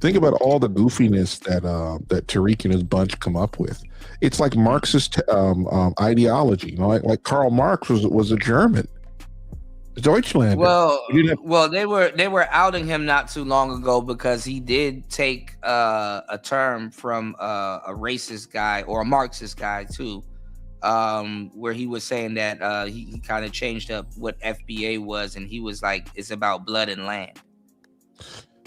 Think about all the goofiness that Tariq and his bunch come up with. It's like Marxist ideology. Like Karl Marx was a German, Deutschlander. Well, they were outing him not too long ago because he did take a term from a racist guy or a Marxist guy too. Where he was saying that he kind of changed up what FBA was, and he was like, it's about blood and land.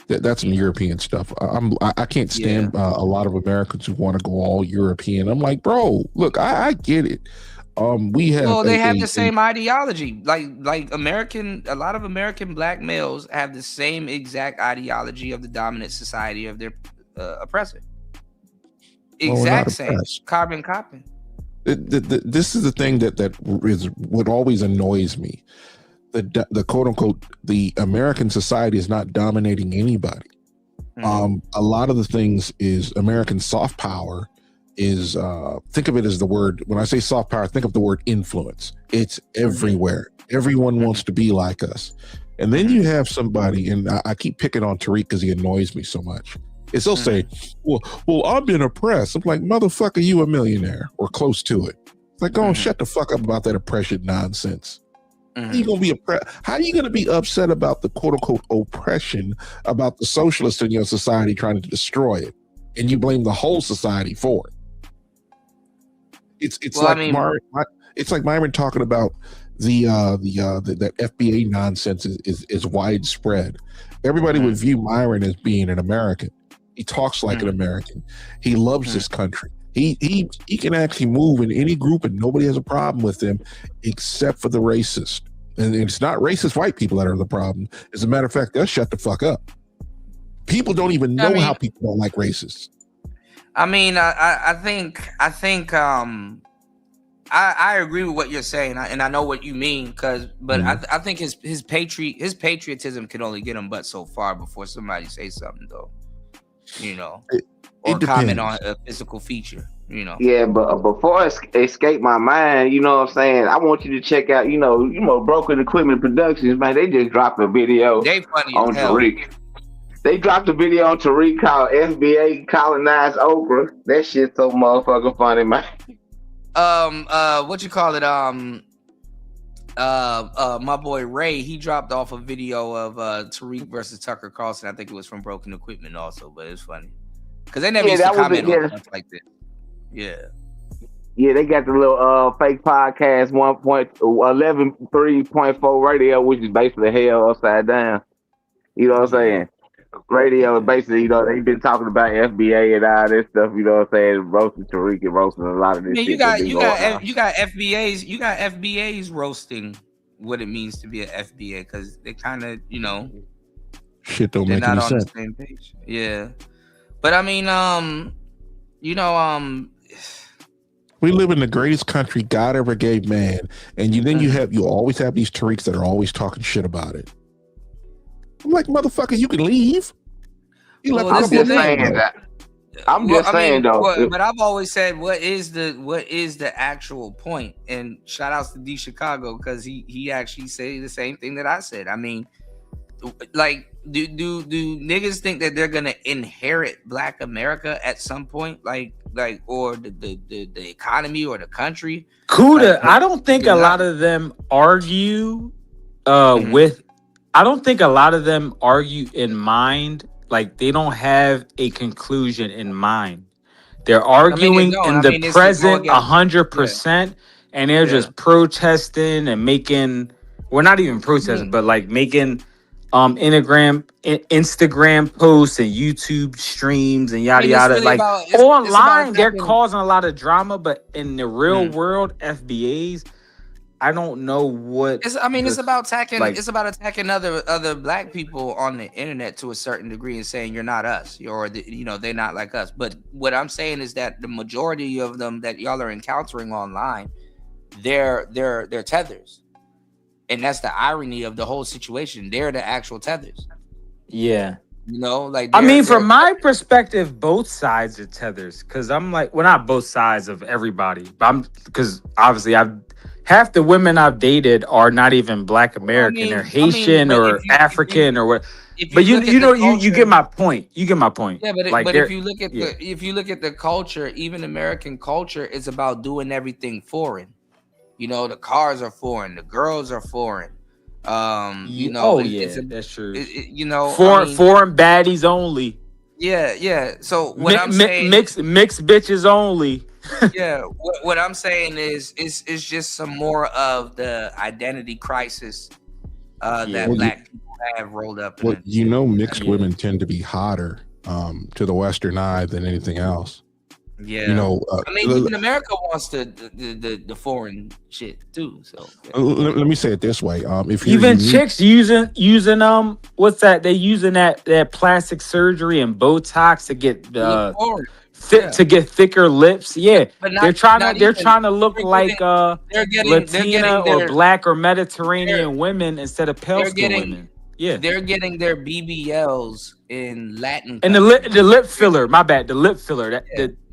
That's some European stuff. I can't stand a lot of Americans who want to go all European. I'm like, bro, look, I get it. We have. Well, they have the same ideology. Like a lot of American black males have the same exact ideology of the dominant society of their oppressor. Exact same. Carbon copy. This is the thing that is what always annoys me. The quote unquote the American society is not dominating anybody. A lot of the things is American soft power is think of it as the word. When I say soft power, think of the word influence. It's everywhere. Everyone wants to be like us. And then you have somebody, and I keep picking on Tariq because he annoys me so much. Is he'll say, well, I've been oppressed. I'm like, motherfucker, you a millionaire or close to it. It's like, go and shut the fuck up about that oppression nonsense. How you gonna be How are you gonna be upset about the quote unquote oppression about the socialists in your society trying to destroy it, and you blame the whole society for it? It's like Myron talking about that FBA nonsense is widespread. Everybody would view Myron as being an American. He talks like an American. He loves this country. He can actually move in any group and nobody has a problem with him except for the racist. And it's not racist white people that are the problem. As a matter of fact, they'll shut the fuck up. People don't even know how people don't like racists. I mean, I think I agree with what you're saying, and I know what you mean, but I think his patriotism can only get him but so far before somebody says something, though, or comment on a physical feature, Yeah, but before it escape my mind, you know what I'm saying? I want you to check out, Broken Equipment Productions, man. They just dropped a video on Tariq. They dropped a video on Tariq called FBA Colonized Oprah. That shit's so motherfucking funny, man. What you call it? My boy Ray, he dropped off a video of Tariq versus Tucker Carlson. I think it was from Broken Equipment also, but it's funny because they never used to comment on stuff like this. Yeah. Yeah, they got the little fake podcast 1.11.3.4 radio, which is basically hell upside down. You know what I'm saying? Radio is basically, they've been talking about FBA and all this stuff, you know what I'm saying? Roasting Tariq and roasting a lot of this Man, shit that been going on. you got FBAs roasting what it means to be an FBA because they kind of, Shit don't they're make not any on sense. the same page. Yeah. But I mean, We live in the greatest country God ever gave man, and you always have these Tariqs that are always talking shit about it. I'm like, motherfucker, you can leave. I'm just saying that. But I've always said, what is the actual point? And shout outs to D Chicago because he actually said the same thing that I said. I mean, like, do niggas think that they're gonna inherit Black America at some point, like or the economy or the country? Kuda, I don't think a lot of them argue with. I don't think a lot of them argue in mind. Like they don't have a conclusion in mind. They're arguing in the present 100%, and they're just protesting and making. Well, not even protesting, but like making Instagram posts and YouTube streams and yada yada. Really like it's online, about they're causing a lot of drama, but in the real world, FBAs, I don't know what. It's about attacking. It's about attacking other Black people on the internet to a certain degree and saying you're not us, or they're not like us. But what I'm saying is that the majority of them that y'all are encountering online, they're tethers. And that's the irony of the whole situation. They're the actual tethers. Yeah. From my perspective, both sides are tethers. Because I'm like, well, not both sides of everybody. But because obviously half the women I've dated are not even Black American. They're Haitian or African or what. But you get my point. You get my point. Yeah, but if you look at the culture, even American culture is about doing everything foreign. The cars are foreign, the girls are foreign. That's true. Foreign baddies only. Yeah. So what I'm saying, mixed bitches only. Yeah, what I'm saying is just some more of the identity crisis that Black people have rolled up. Mixed women tend to be hotter to the Western eye than anything else. Yeah, even America wants the foreign shit too. So let me say it this way: if even chicks using what's that? They using that plastic surgery and Botox to get to get thicker lips. Yeah, they're trying to look like Latina or Black or Mediterranean women instead of pale skin women. Yeah, they're getting their BBLs in Latin and the lip filler. My bad, the lip filler.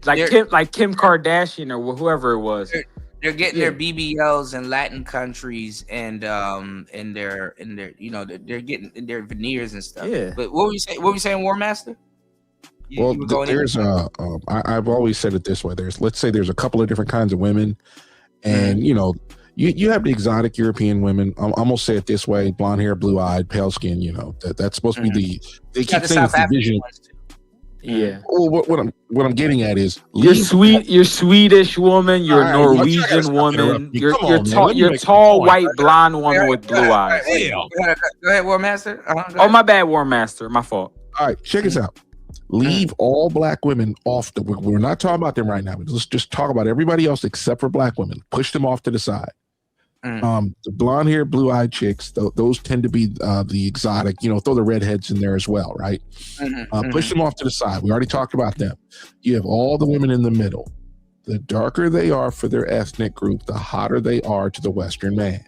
Kim Kardashian or whoever it was. They're getting their BBLs in Latin countries and they're getting their veneers and stuff. Yeah. But what were you saying? What were you saying, War Master? I've always said it this way. Let's say there's a couple of different kinds of women, and you have the exotic European women. I'm gonna say it this way: blonde hair, blue eyed, pale skin. That's supposed to be they keep saying it's the vision. Yeah. Well, what I'm getting at is you're Swedish woman, you're a Norwegian woman, you're tall white blonde woman with blue eyes. Go ahead, War Master. Oh, my bad, War Master. My fault. All right, check this out. Leave all Black women off we're not talking about them right now. Let's just talk about everybody else except for Black women. Push them off to the side. The blonde hair, blue eyed chicks, those tend to be the exotic, throw the redheads in there as well, right? Push them off to the side. We already talked about them. You have all the women in the middle. The darker they are for their ethnic group, the hotter they are to the Western man.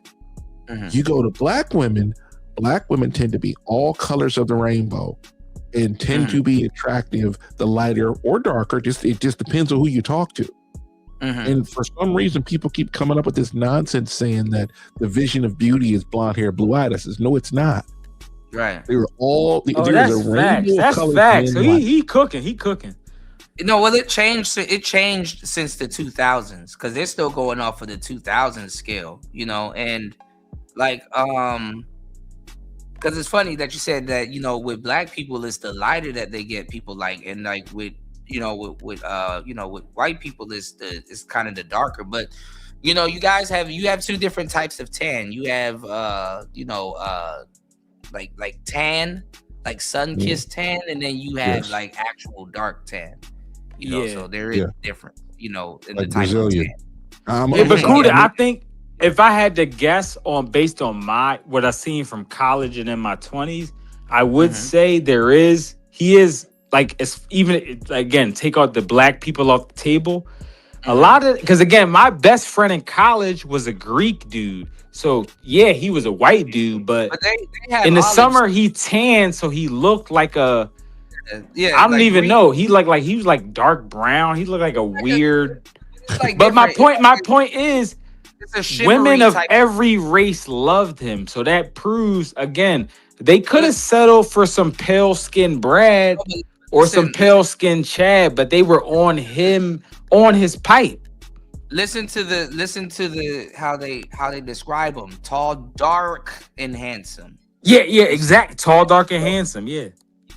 You go to Black women tend to be all colors of the rainbow and tend to be attractive, the lighter or darker. It just depends on who you talk to. And for some reason, people keep coming up with this nonsense saying that the vision of beauty is blonde hair, blue eyed. I says, no, it's not. Right. They're all. That's facts. That's facts. So he cooking. He cooking. Well, it changed. It changed since the 2000s because they're still going off of the 2000 scale, and because it's funny that you said that with Black people, it's the lighter that they get people like, and like with with white people is kind of the darker. But you guys have two different types of tan. You have like tan, like sun-kissed tan, and then you have like actual dark tan. So there is difference, in like the type Brazilian. of tan. Yeah, but Kuda, I think if I had to guess based on what I seen from college and in my 20s, I would say he is like, it's even again, take out the black people off the table. A lot of, because again, my best friend in college was a Greek dude. So yeah, he was a white dude, but they have in the olives. summer he tanned, so he looked like I don't like even Greek. know. He was like dark brown. He looked like a weird. Like but my different. point is, It's a shimmery women of type. every race loved him. So that proves, again, they could have settled for some pale skinned Brad or some pale skinned Chad, but they were on him, on his pipe. Listen to the how they describe him: tall, dark, and handsome. Yeah, exactly. Tall, dark, and handsome. Yeah.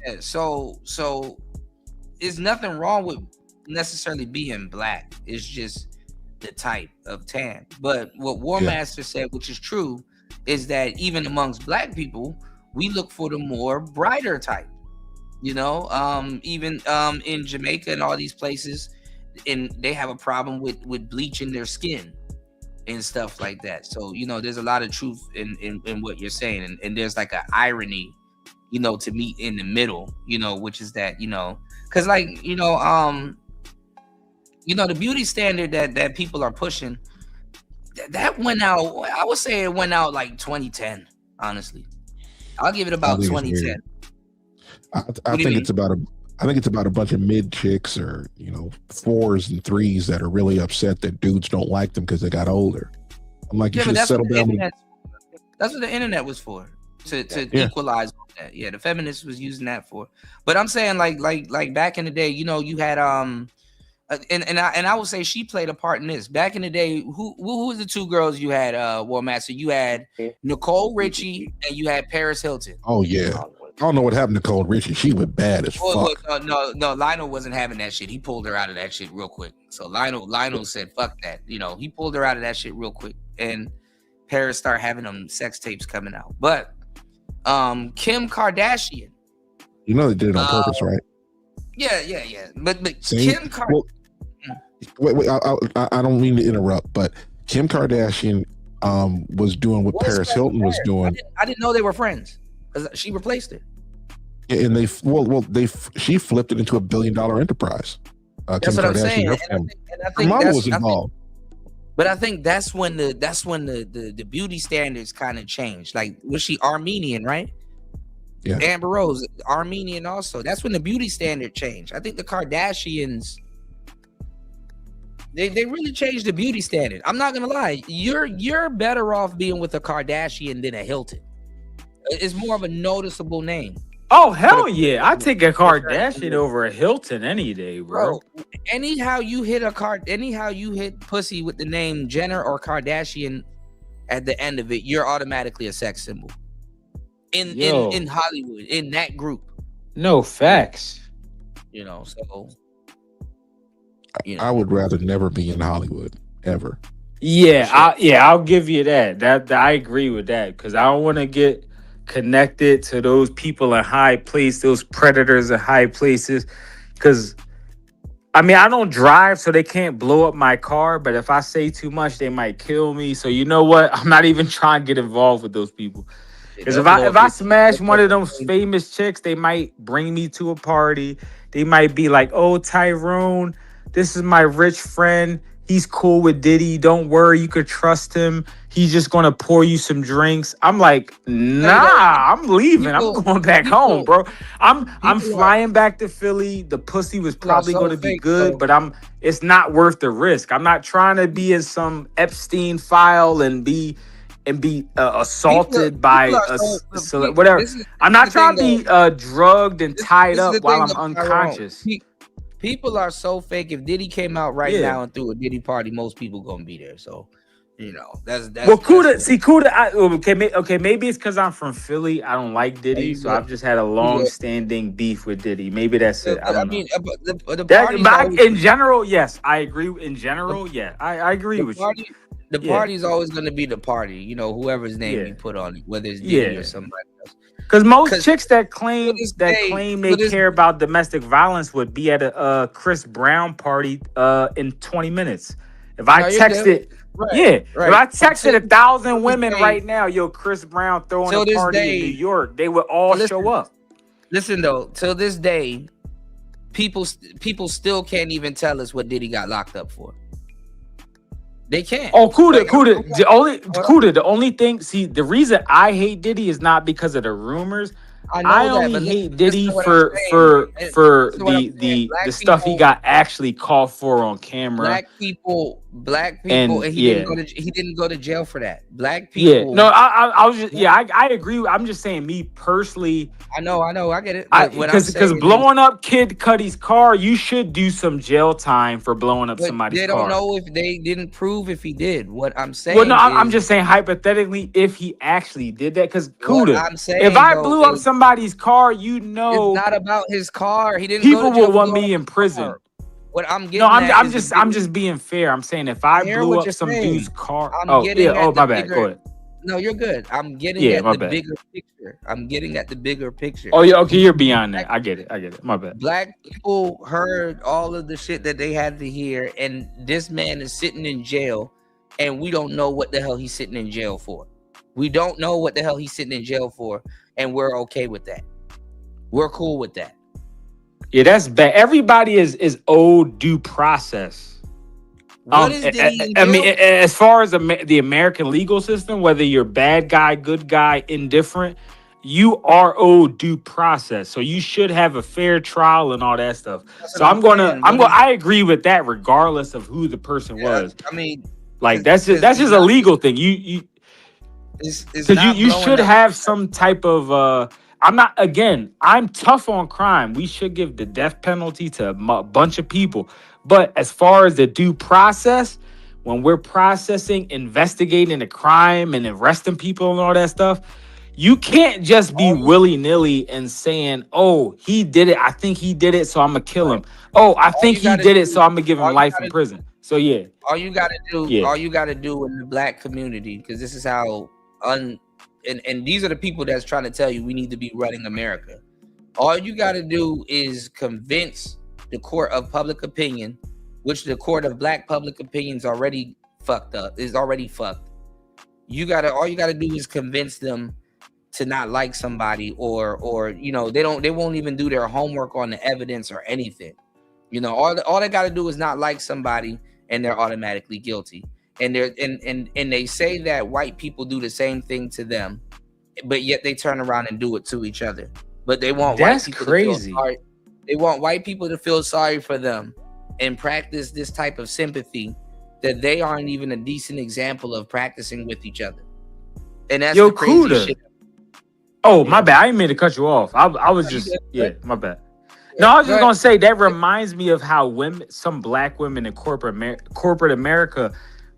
Yeah. So there's nothing wrong with necessarily being black. It's just the type of tan. But what War Master said, which is true, is that even amongst black people, we look for the more brighter type. Even in Jamaica and all these places, and they have a problem with bleaching their skin and stuff like that. So there's a lot of truth in what you're saying, and there's like an irony, to meet in the middle, which is that because the beauty standard that people are pushing, that went out. I would say it went out like 2010. Honestly, I'll give it about 2010. I think it's about a bunch of mid chicks or 4s and 3s that are really upset that dudes don't like them because they got older. I'm like, you should settle down. That's what the internet was for, to equalize that. Yeah, the feminists was using that for. But I'm saying like back in the day, you had and I would say she played a part in this. Back in the day, who was the two girls you had, War Master? You had Nicole Richie and you had Paris Hilton. Oh yeah. I don't know what happened to Nicole Richie. She was bad as fuck. No, Lionel wasn't having that shit. He pulled her out of that shit real quick. So Lionel said, fuck that. He pulled her out of that shit real quick. And Paris started having them sex tapes coming out. But Kim Kardashian. They did it on purpose, right? Yeah. But Kim Kardashian. Wait, I don't mean to interrupt, but Kim Kardashian was doing what Paris Hilton was doing. I didn't know they were friends. She replaced it. Yeah, and she flipped it into $1 billion enterprise. That's Kim what I'm Kardashian, saying. her mom was involved. But I think that's when the beauty standards kind of changed. Like, was she Armenian, right? Yeah. Amber Rose, Armenian also. That's when the beauty standard changed. I think the Kardashians, they really changed the beauty standard. I'm not gonna lie. You're better off being with a Kardashian than a Hilton. It's more of a noticeable name. Oh hell yeah! I take a Kardashian over a Hilton any day, bro. Anyhow you hit pussy with the name Jenner or Kardashian at the end of it, you're automatically a sex symbol. In Hollywood, in that group. No facts. So I would rather never be in Hollywood ever. Yeah, I'll give you that. That I agree with that, because I don't want to get connected to those people in high places, those predators in high places. Because I don't drive, so they can't blow up my car. But if I say too much, they might kill me. So you know what? I'm not even trying to get involved with those people. Because if I smash one of those famous chicks, they might bring me to a party. They might be like, "Oh, Tyrone, this is my rich friend. He's cool with Diddy. Don't worry, you could trust him. He's just gonna pour you some drinks." I'm like, nah, I'm leaving. I'm going back home, bro. I'm flying back to Philly. The pussy was probably gonna be good, but it's not worth the risk. I'm not trying to be in some Epstein file and be assaulted by whatever. I'm not trying to be drugged and tied up while I'm unconscious. People are so fake. If Diddy came out right now and threw a Diddy party, most people gonna be there. So That's well, Kuda. Okay, maybe it's because I'm from Philly. I don't like Diddy, so I've just had a long-standing beef with Diddy. Maybe that's it. I don't know. The party's in general, yes, I agree. In general, yeah, I agree with you. The party's always going to be the party. Whoever's name you put on it, whether it's Diddy or somebody else. Because most chicks that claim they care about domestic violence would be at a Chris Brown party in 20 minutes. If I texted, if I texted 1,000 women right now, Chris Brown throwing a party in New York, they would all show up. Listen though, till this day, people still can't even tell us what Diddy got locked up for. They can't. Oh, Kuda. The only thing. See, the reason I hate Diddy is not because of the rumors. I only hate Diddy for the stuff he got actually called for on camera. Black people, and he didn't go to jail for that. Black people. Yeah, no, I was just I agree. I'm just saying, me personally. I know, I get it. Because blowing up Kid Cudi's car, you should do some jail time for blowing up somebody's car. They don't know if they didn't prove if he did. What I'm saying. Well, no, I'm just saying hypothetically if he actually did that. Because Kuda, if I blew up somebody's car, it's not about his car. He didn't. People will want me in prison. What I'm getting. No, I'm just being fair. I'm saying if I blew up some dude's car. My bad. Go ahead. No, you're good. I'm getting at the bigger picture. I'm getting at the bigger picture. Oh yeah, okay, you're beyond that. I get it. My bad. Black people heard all of the shit that they had to hear, and this man is sitting in jail, and we don't know what the hell he's sitting in jail for. We don't know what the hell he's sitting in jail for, and we're okay with that. We're cool with that. Yeah, that's bad. Everybody is owed due process. I mean, as far as the American legal system, whether you're bad guy, good guy, indifferent, you are owed due process. So you should have a fair trial and all that stuff. So I agree with that, regardless of who the person was. I mean, like that's just a legal thing. You should have some type of. I'm tough on crime. We should give the death penalty to a bunch of people. But as far as the due process, when we're processing, investigating a crime and arresting people and all that stuff, you can't just be willy-nilly and saying, oh, he did it. I think he did it, so I'm going to kill him. Oh, I think he did it, so I'm going to give him life in prison. So, yeah. All you got to do in the black community, because this is how and these are the people that's trying to tell you we need to be running America. All you got to do is convince the court of public opinion, which the court of black public opinion is already fucked. All you gotta do is convince them to not like somebody, or they won't even do their homework on the evidence or anything. All they gotta do is not like somebody, and they're automatically guilty. And they say that white people do the same thing to them, but yet they turn around and do it to each other. But they want white people to feel sorry. They want white people to feel sorry for them and practice this type of sympathy that they aren't even a decent example of practicing with each other. And that's the crazy shit. Oh, my bad. I didn't mean to cut you off. I was just my bad. No, I was just gonna say that reminds me of how some black women in corporate America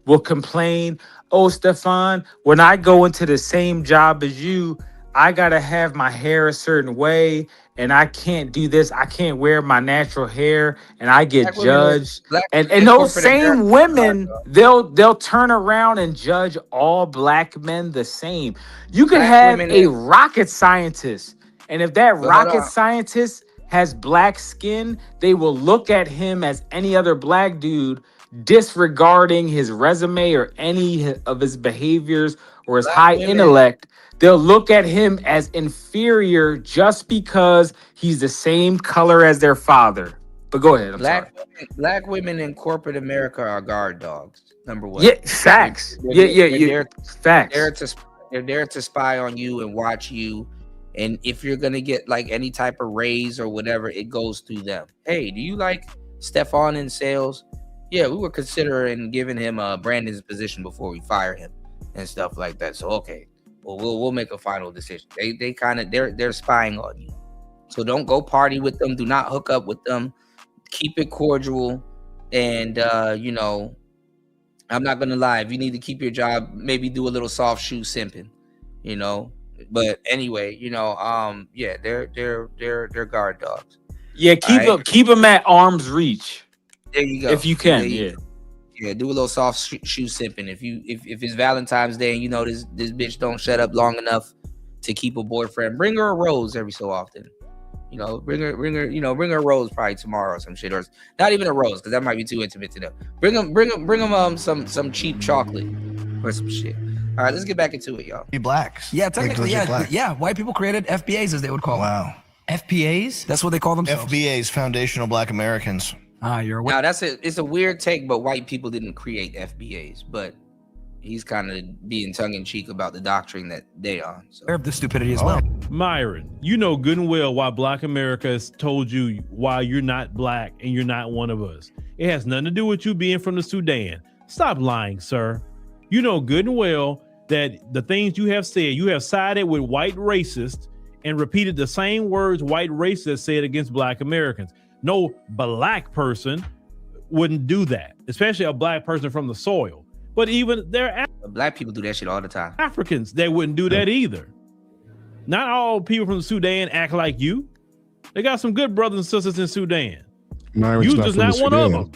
will complain. Oh, Stefan, when I go into the same job as you, I gotta have my hair a certain way, and I can't do this. I can't wear my natural hair, and I get judged. And those same women, they'll turn around and judge all black men the same. You can have a rocket scientist, and if that rocket scientist has black skin, they will look at him as any other black dude, disregarding his resume or any of his behaviors or his high intellect. They'll look at him as inferior just because he's the same color as their father. But go ahead. Black women in corporate America are guard dogs. Number one. Yeah, facts. Facts. They're there to spy on you and watch you. And if you're gonna get like any type of raise or whatever, it goes through them. Hey, do you like Stefan in sales? Yeah, we were considering giving him Brandon's position before we fire him and stuff like that. So okay. Well, we'll make a final decision. They're spying on you. So don't go party with them. Do not hook up with them. Keep it cordial, and I'm not gonna lie. If you need to keep your job, maybe do a little soft shoe simping, you know. But anyway, you know, yeah, they're guard dogs. Yeah, keep them at arm's reach. There you go. If you can, yeah. Yeah, do a little soft shoe simping. If it's Valentine's Day and you know this bitch don't shut up long enough to keep a boyfriend, bring her a rose every so often. You know, bring her a rose probably tomorrow or some shit, or not even a rose because that might be too intimate to them. Bring them some cheap chocolate or some shit. All right, let's get back into it, y'all. Be blacks. Yeah, technically, Like, yeah, yeah. White people created FBAs, as they would call them. Wow. FPAs? That's what they call themselves. FBAs, Foundational Black Americans. Ah, you're Now it's a weird take, but white people didn't create FBAs, but he's kind of being tongue in cheek about the doctrine that they on. So. Aware of the stupidity as well. Myron, you know good and well why Black America has told you why you're not black and you're not one of us. It has nothing to do with you being from the Sudan. Stop lying, sir. You know good and well that the things you have said, you have sided with white racists and repeated the same words white racists said against Black Americans. No black person wouldn't do that, especially a black person from the soil. But even black people do that shit all the time. Africans, they wouldn't do that either. Not all people from the Sudan act like you. They got some good brothers and sisters in Sudan. Myron's You just not one of them.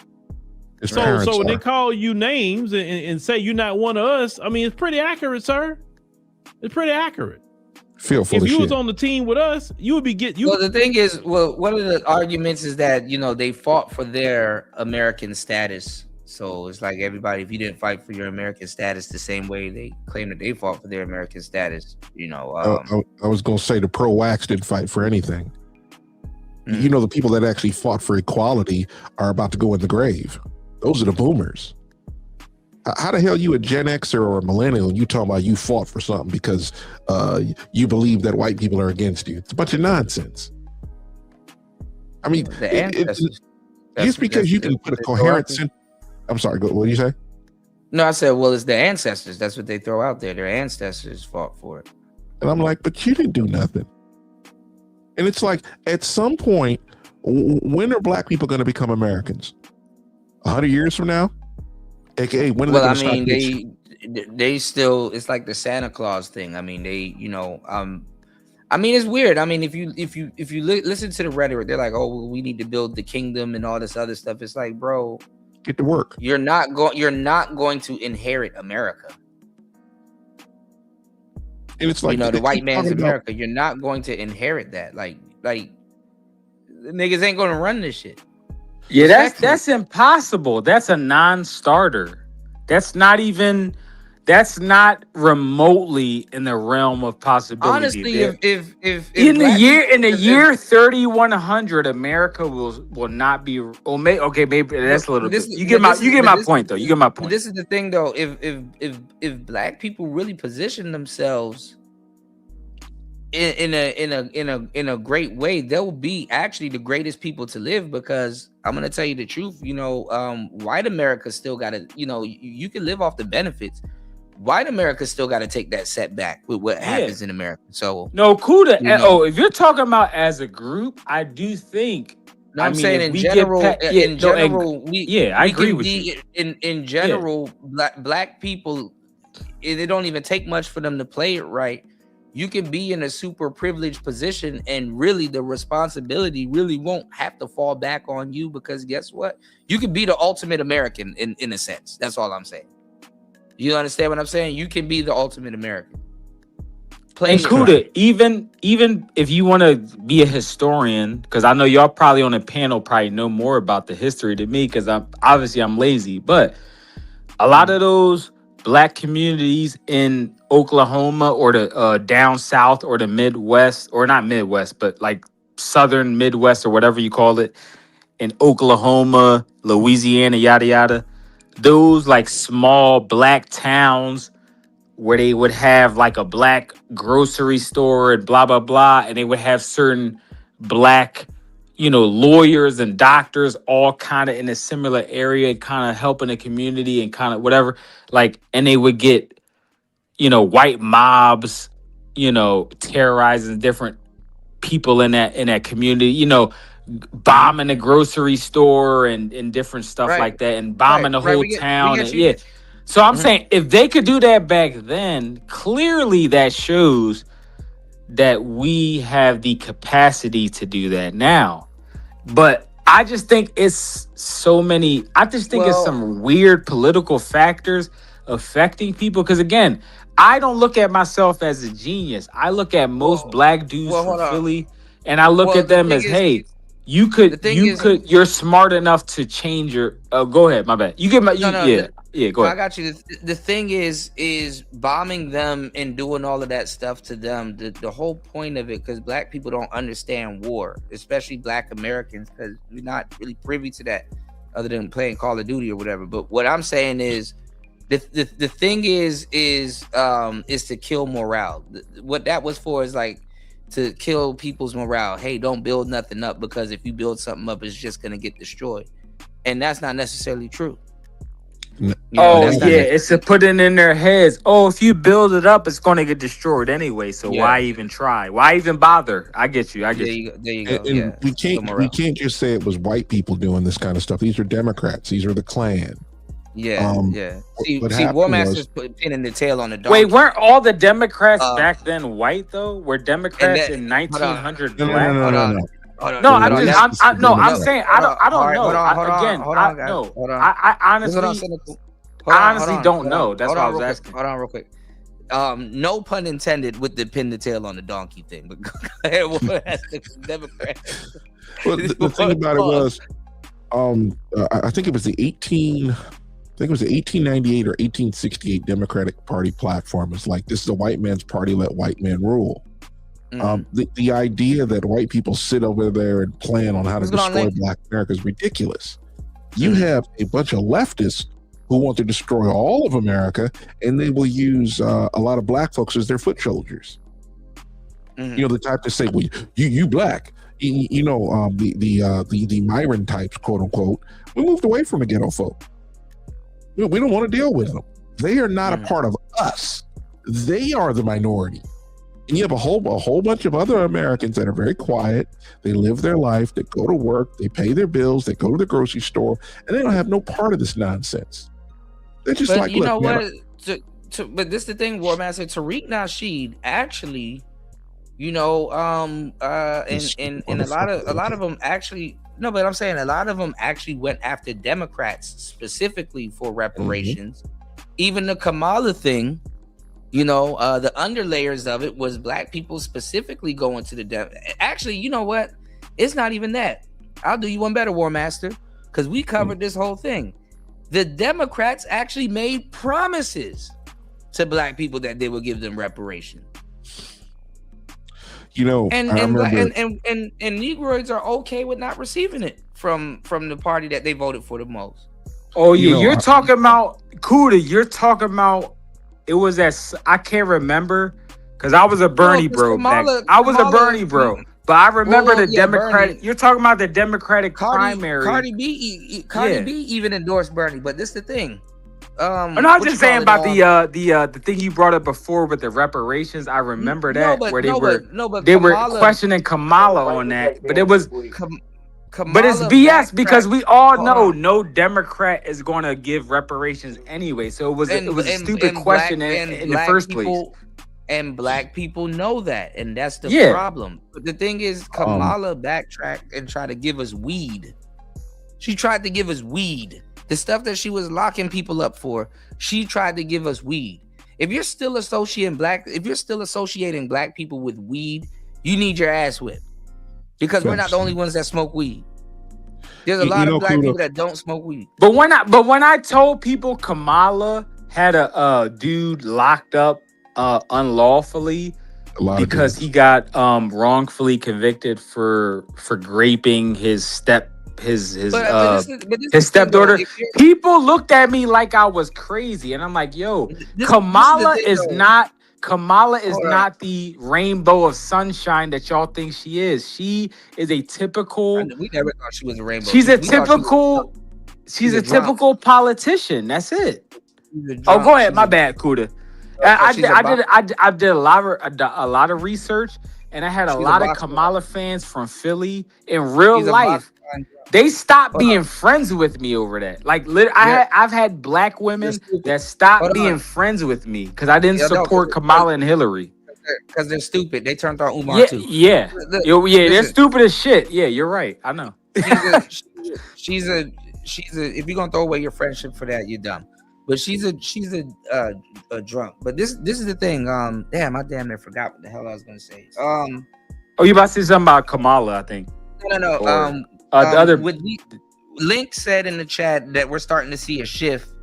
His So parents when are. they call you names and say you're not one of us, I mean, it's pretty accurate, sir. It's pretty accurate. Feel full If of you was shit. on the team with us, you would be Well, the thing is, one of the arguments is that, you know, they fought for their American status. So it's like everybody, if you didn't fight for your American status the same way they claim that they fought for their American status, you know. I was going to say the pro-wax didn't fight for anything. You know, the people that actually fought for equality are about to go in the grave. Those are the boomers. How the hell you a Gen Xer or a millennial and you talking about you fought for something because you believe that white people are against you? It's a bunch of nonsense. I mean, just because you can put a coherent sentence. I'm sorry, what did you say? No, I said, well, it's the ancestors. That's what they throw out there. Their ancestors fought for it. And I'm like, but you didn't do nothing. And it's like, at some point, when are black people going to become Americans? 100 years from now? AKA, when are Well, I they going mean, they still, it's like the Santa Claus thing. I mean, they, you know, I mean, it's weird. I mean, if you listen to the rhetoric, they're like, oh, well, we need to build the kingdom and all this other stuff. It's like, bro, get to work. You're not going to inherit America. And it's like, you know, the white man's talking America. You're not going to inherit that. Like the niggas ain't going to run this shit. Yeah, that's impossible. That's a non-starter. That's not remotely in the realm of possibility. Honestly, if in the year 3100, America will not be. Well, maybe that's a little bit. You get my point though. You get my point. This is the thing though. If black people really position themselves in a great way, they'll be actually the greatest people to live, because I'm gonna tell you the truth. You know, white America still gotta, you know, you can live off the benefits. White America still got to take that setback with what happens in America. So no, Kuda. If you're talking about as a group, I do think. No, I'm saying in general, I agree with you. In general, black people, it don't even take much for them to play it right. You can be in a super privileged position, and really the responsibility really won't have to fall back on you, because guess what? You can be the ultimate American in a sense. That's all I'm saying. You understand what I'm saying? You can be the ultimate American. And Kuda, even if you want to be a historian, because I know y'all probably on a panel probably know more about the history than me, because I'm lazy, but a lot of those black communities in Oklahoma or the down south or the Midwest, or not Midwest, but like Southern Midwest or whatever you call it, in Oklahoma, Louisiana, yada yada. Those like small black towns where they would have like a black grocery store and blah, blah, blah. And they would have certain black, you know, lawyers and doctors all kind of in a similar area, kind of helping the community and kind of whatever. Like, and they would get, you know, white mobs, you know, terrorizing different people in that community, you know, bombing the grocery store and different stuff like that, and bombing the whole town. So I'm saying if they could do that back then, clearly that shows that we have the capacity to do that now. But I just think it's so many. I just think it's some weird political factors affecting people. Because again, I don't look at myself as a genius. I look at most black dudes from hold on. Philly, and I look at the them thing as, is- hey, you're smart enough to change your. Go ahead, my bad. You get my. Go I ahead. got you. The thing is bombing them and doing all of that stuff to them. The whole point of it, because black people don't understand war, especially black Americans, because we're not really privy to that, other than playing Call of Duty or whatever. But what I'm saying is, the thing is to kill morale. What that was for is like to kill people's morale. Hey, don't build nothing up, because if you build something up, it's just gonna get destroyed, and that's not necessarily true. It's to put it in their heads. Oh, if you build it up, it's going to get destroyed anyway. So why even try? Why even bother? I get you. There you go. And we can't just say it was white people doing this kind of stuff. These are Democrats. These are the Klan. See, War Master's pinning the tail on the dog. Wait, weren't all the Democrats back then white though? Were Democrats in 1900 black? No. I'm saying I don't know. I honestly don't know. That's why I was asking. Hold on, real quick. No pun intended with the pin the tail on the donkey thing. But go ahead, the Democrats. Well, the thing about it was, I think it was the 1898 or 1868 Democratic Party platform. It's like, this is a white man's party, let white men rule. The idea that white people sit over there and plan on how to destroy black America is ridiculous. You have a bunch of leftists who want to destroy all of America, and they will use a lot of black folks as their foot soldiers. You know, the type to say, well, you black, the Myron types, quote unquote. We moved away from the ghetto folk. We don't want to deal with them. They are not a part of us. They are the minority. And you have a whole bunch of other Americans that are very quiet. They live their life. They go to work. They pay their bills. They go to the grocery store, and they don't have no part of this nonsense. They're just But like, you know look, what? But this is the thing, War Master. Tariq Nasheed actually, and a lot of them actually. No, but I'm saying a lot of them actually went after Democrats specifically for reparations. Even the Kamala thing. The underlayers of it was black people specifically going to the Actually, you know what? It's not even that. I'll do you one better, War Master, because we covered this whole thing. The Democrats actually made promises to black people that they would give them reparation. And Negroids are okay with not receiving it from the party that they voted for the most. Oh yeah, you're talking about Kuda. You're talking about. It was I can't remember because I was a Bernie bro. I was a Bernie bro, but I remember the Democratic. Bernie. You're talking about the Democratic primary. Cardi B even endorsed Bernie, but this is the thing. I'm not just saying about the thing you brought up before with the reparations. I remember that where they were questioning Kamala on that, but it was. But it's BS because we all know no Democrat is going to give reparations anyway. So it was a stupid question in the first place. And black people know that, and that's the problem. But the thing is, Kamala backtracked and tried to give us weed. She tried to give us weed. The stuff that she was locking people up for, she tried to give us weed. If you're still associating black people with weed, you need your ass whipped. Because we're not the only ones that smoke weed. There's a lot of black people that don't smoke weed. But when I told people Kamala had a dude locked up unlawfully because he got wrongfully convicted for raping his stepdaughter. People looked at me like I was crazy, and I'm like, yo, Kamala is not the rainbow of sunshine that y'all think she is. She is a typical. We never thought she was a rainbow. She's a typical politician. That's it. Oh, go ahead. My bad, Kuda. I did a lot of research, and I had a She's a lot of box Kamala fans from Philly in real She's a life. box. They stopped Hold on. being friends with me over that. Like, I've had black women that stopped Hold being on. friends with me because I didn't Yeah, no, support Kamala and Hillary. Because they're stupid. They turned on Umar Yeah, too. yeah, Look, they're listen, stupid as shit. Yeah, you're right. I know. she's a if you're gonna throw away your friendship for that, you're dumb. But she's a drunk. But this is the thing. Damn, I damn near forgot what the hell I was gonna say. Oh, you about to say something about Kamala? I think. No. Or, the other. Link said in the chat that we're starting to see a shift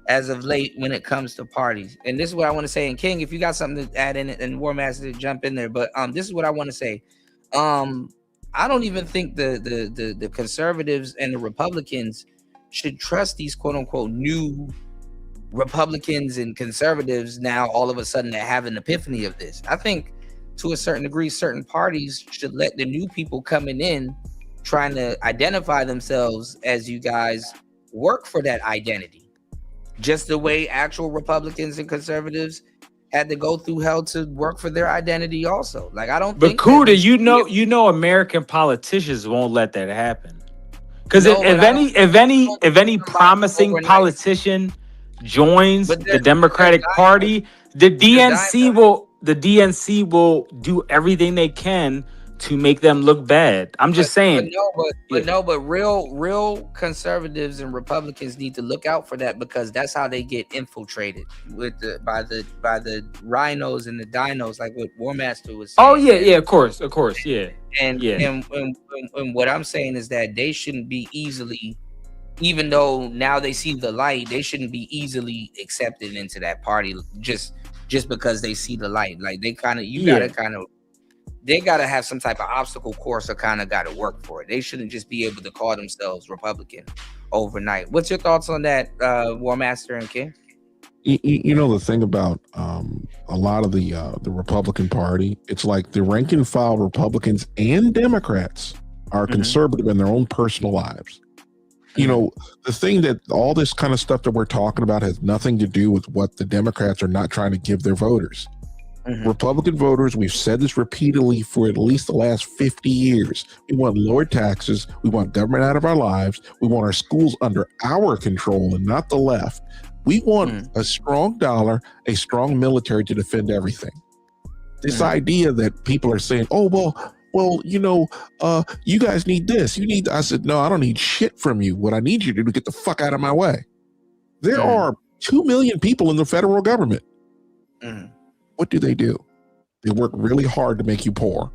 as of late when it comes to parties. And this is what I want to say. And King, if you got something to add in it, and War Master, jump in there. But this is what I want to say. I don't even think the conservatives and the Republicans should trust these quote unquote new Republicans and conservatives now all of a sudden that have an epiphany of this. I think to a certain degree, certain parties should let the new people coming in trying to identify themselves as you guys work for that identity. Just the way actual Republicans and conservatives had to go through hell to work for their identity also. Like, I don't But think Kuda, you know American politicians won't let that happen. Because if any promising politician joins the Democratic Party, the DNC will do everything they can to make them look bad. I'm just saying. But real conservatives and Republicans need to look out for that, because that's how they get infiltrated by the rhinos and the dinos, like what War Master was saying. Oh yeah, of course, yeah. And what I'm saying is that they shouldn't be easily, even though now they see the light, they shouldn't be easily accepted into that party just because they see the light. Like, they they gotta have some type of obstacle course or kind of gotta work for it. They shouldn't just be able to call themselves Republican overnight. What's your thoughts on that, War Master and King? You know, the thing about a lot of the Republican Party, it's like the rank and file Republicans and Democrats are conservative in their own personal lives. You know, the thing that all this kind of stuff that we're talking about has nothing to do with what the Democrats are not trying to give their voters. Republican voters, we've said this repeatedly for at least the last 50 years. We want lower taxes. We want government out of our lives. We want our schools under our control and not the left. We want a strong dollar, a strong military to defend everything. This idea that people are saying, oh, well, you know, you guys need this. I said, no, I don't need shit from you. What I need you to do is get the fuck out of my way. There are 2 million people in the federal government. What do? They work really hard to make you poor.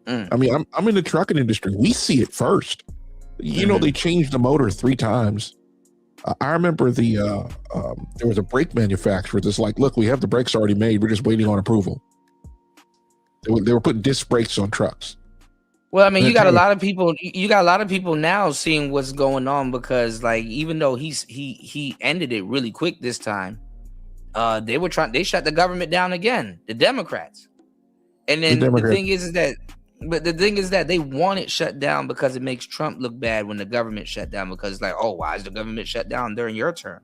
I mean, I'm in the trucking industry. We see it first. You know, they changed the motor 3 times. I remember there was a brake manufacturer that's like, look, we have the brakes already made. We're just waiting on approval. They were putting disc brakes on trucks. Well, I mean, you got a lot of people now seeing what's going on, because, like, even though he ended it really quick this time, they shut the government down again, the Democrats. And then the thing is that they want it shut down because it makes Trump look bad when the government shut down, because, like, oh, why is the government shut down during your term?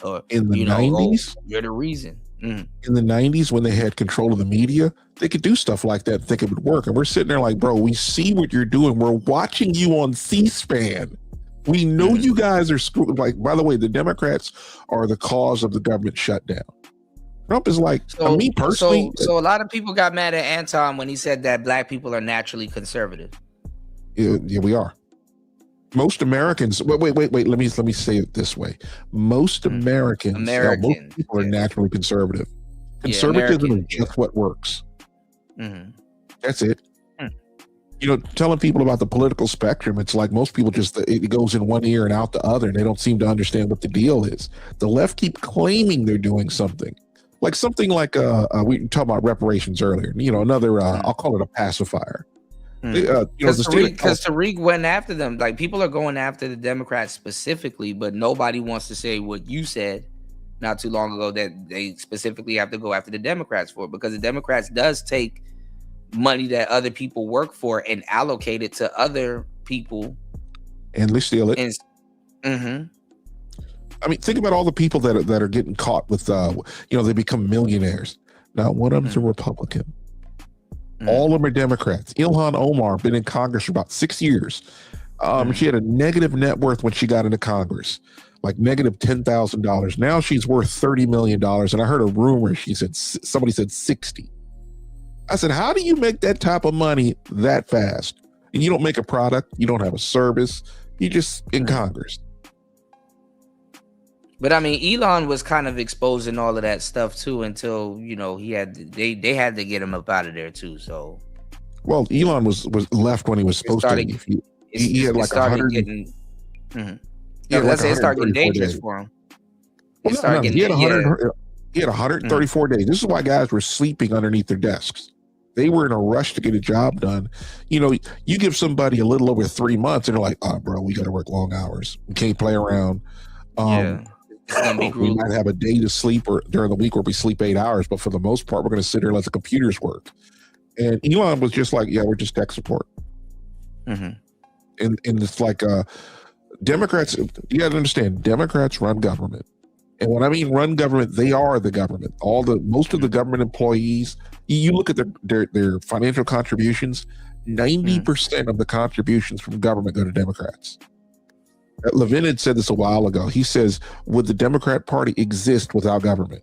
Or in the 90s, you're the reason. In the 90s, when they had control of the media, they could do stuff like that and think it would work. And we're sitting there like, bro, we see what you're doing. We're watching you on C-SPAN. We know you guys are screwed. Like, by the way, the Democrats are the cause of the government shutdown. Trump is like, me personally. So a lot of people got mad at Anton when he said that black people are naturally conservative. Yeah, we are. Most Americans. Wait. Let me say it this way. Most Americans, most people are naturally conservative. Conservatism is just what works. That's it. You know, telling people about the political spectrum, it's like most people it goes in one ear and out the other, and they don't seem to understand what the deal is. The left keep claiming they're doing something. Like we talked about reparations earlier. You know, another I'll call it a pacifier. Because Tariq went after them. Like, people are going after the Democrats specifically, but nobody wants to say what you said not too long ago, that they specifically have to go after the Democrats for it, because the Democrats does take money that other people work for and allocate it to other people, and they steal it. I mean, think about all the people that are getting caught with, they become millionaires. Now, one of them's a Republican. All of them are Democrats. Ilhan Omar been in Congress for about 6 years. She had a negative net worth when she got into Congress, like negative $10,000. Now she's worth $30 million. And I heard a rumor. Somebody said 60. I said, how do you make that type of money that fast? And you don't make a product. You don't have a service. You just in Congress. But I mean, Elon was kind of exposing all of that stuff too until they had to get him up out of there too. So, well, Elon was left when he was supposed to leave. He had like 100. Let's say it started getting dangerous for him. He had 134 days. This is why guys were sleeping underneath their desks. They were in a rush to get a job done. You give somebody a little over 3 months, and they're like, "Oh, bro, we got to work long hours. We can't play around." It's gonna be we might have a day to sleep or during the week where we sleep 8 hours, but for the most part, we're going to sit here and let the computers work. And Elon was just like, "Yeah, we're just tech support." And it's like Democrats. You got to understand, Democrats run government, and when I mean run government, they are the government. Most of the government employees. You look at their financial contributions. 90% of the contributions from government go to Democrats. Levin had said this a while ago. He says, would the Democrat Party exist without government?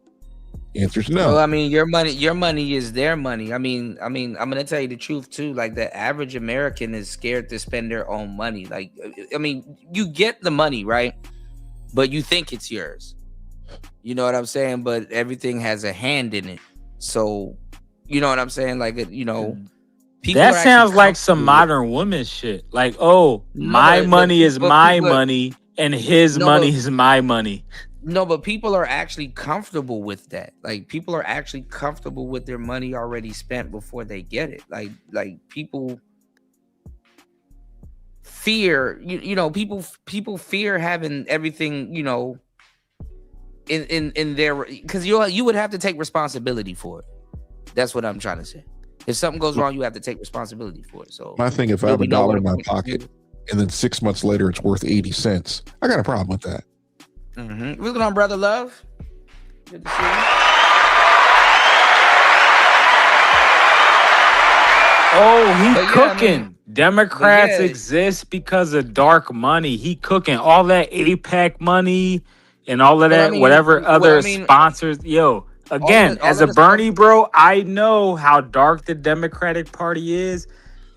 The answer is no. Well, I mean, your money is their money. I mean, I'm gonna tell you the truth too. Like the average American is scared to spend their own money. Like, I mean, you get the money, right? But you think it's yours. You know what I'm saying? But everything has a hand in it. So, you know what I'm saying? Like, that sounds like some modern woman shit. Like, my money is my money and his money is my money. No, but people are actually comfortable with that. Like, people are actually comfortable with their money already spent before they get it. Like people fear, people fear having everything, in their, because you would have to take responsibility for it. That's what I'm trying to say. If something goes wrong, you have to take responsibility for it. So I think if I have $1 in my pocket and then 6 months later it's worth 80 cents, I got a problem with that. What's going on, brother Love? Good to see you. He cooking. Democrats exist because of dark money. He cooking all that APAC money and all of that, whatever other sponsors. Again, as a Bernie bro, I know how dark the Democratic Party is.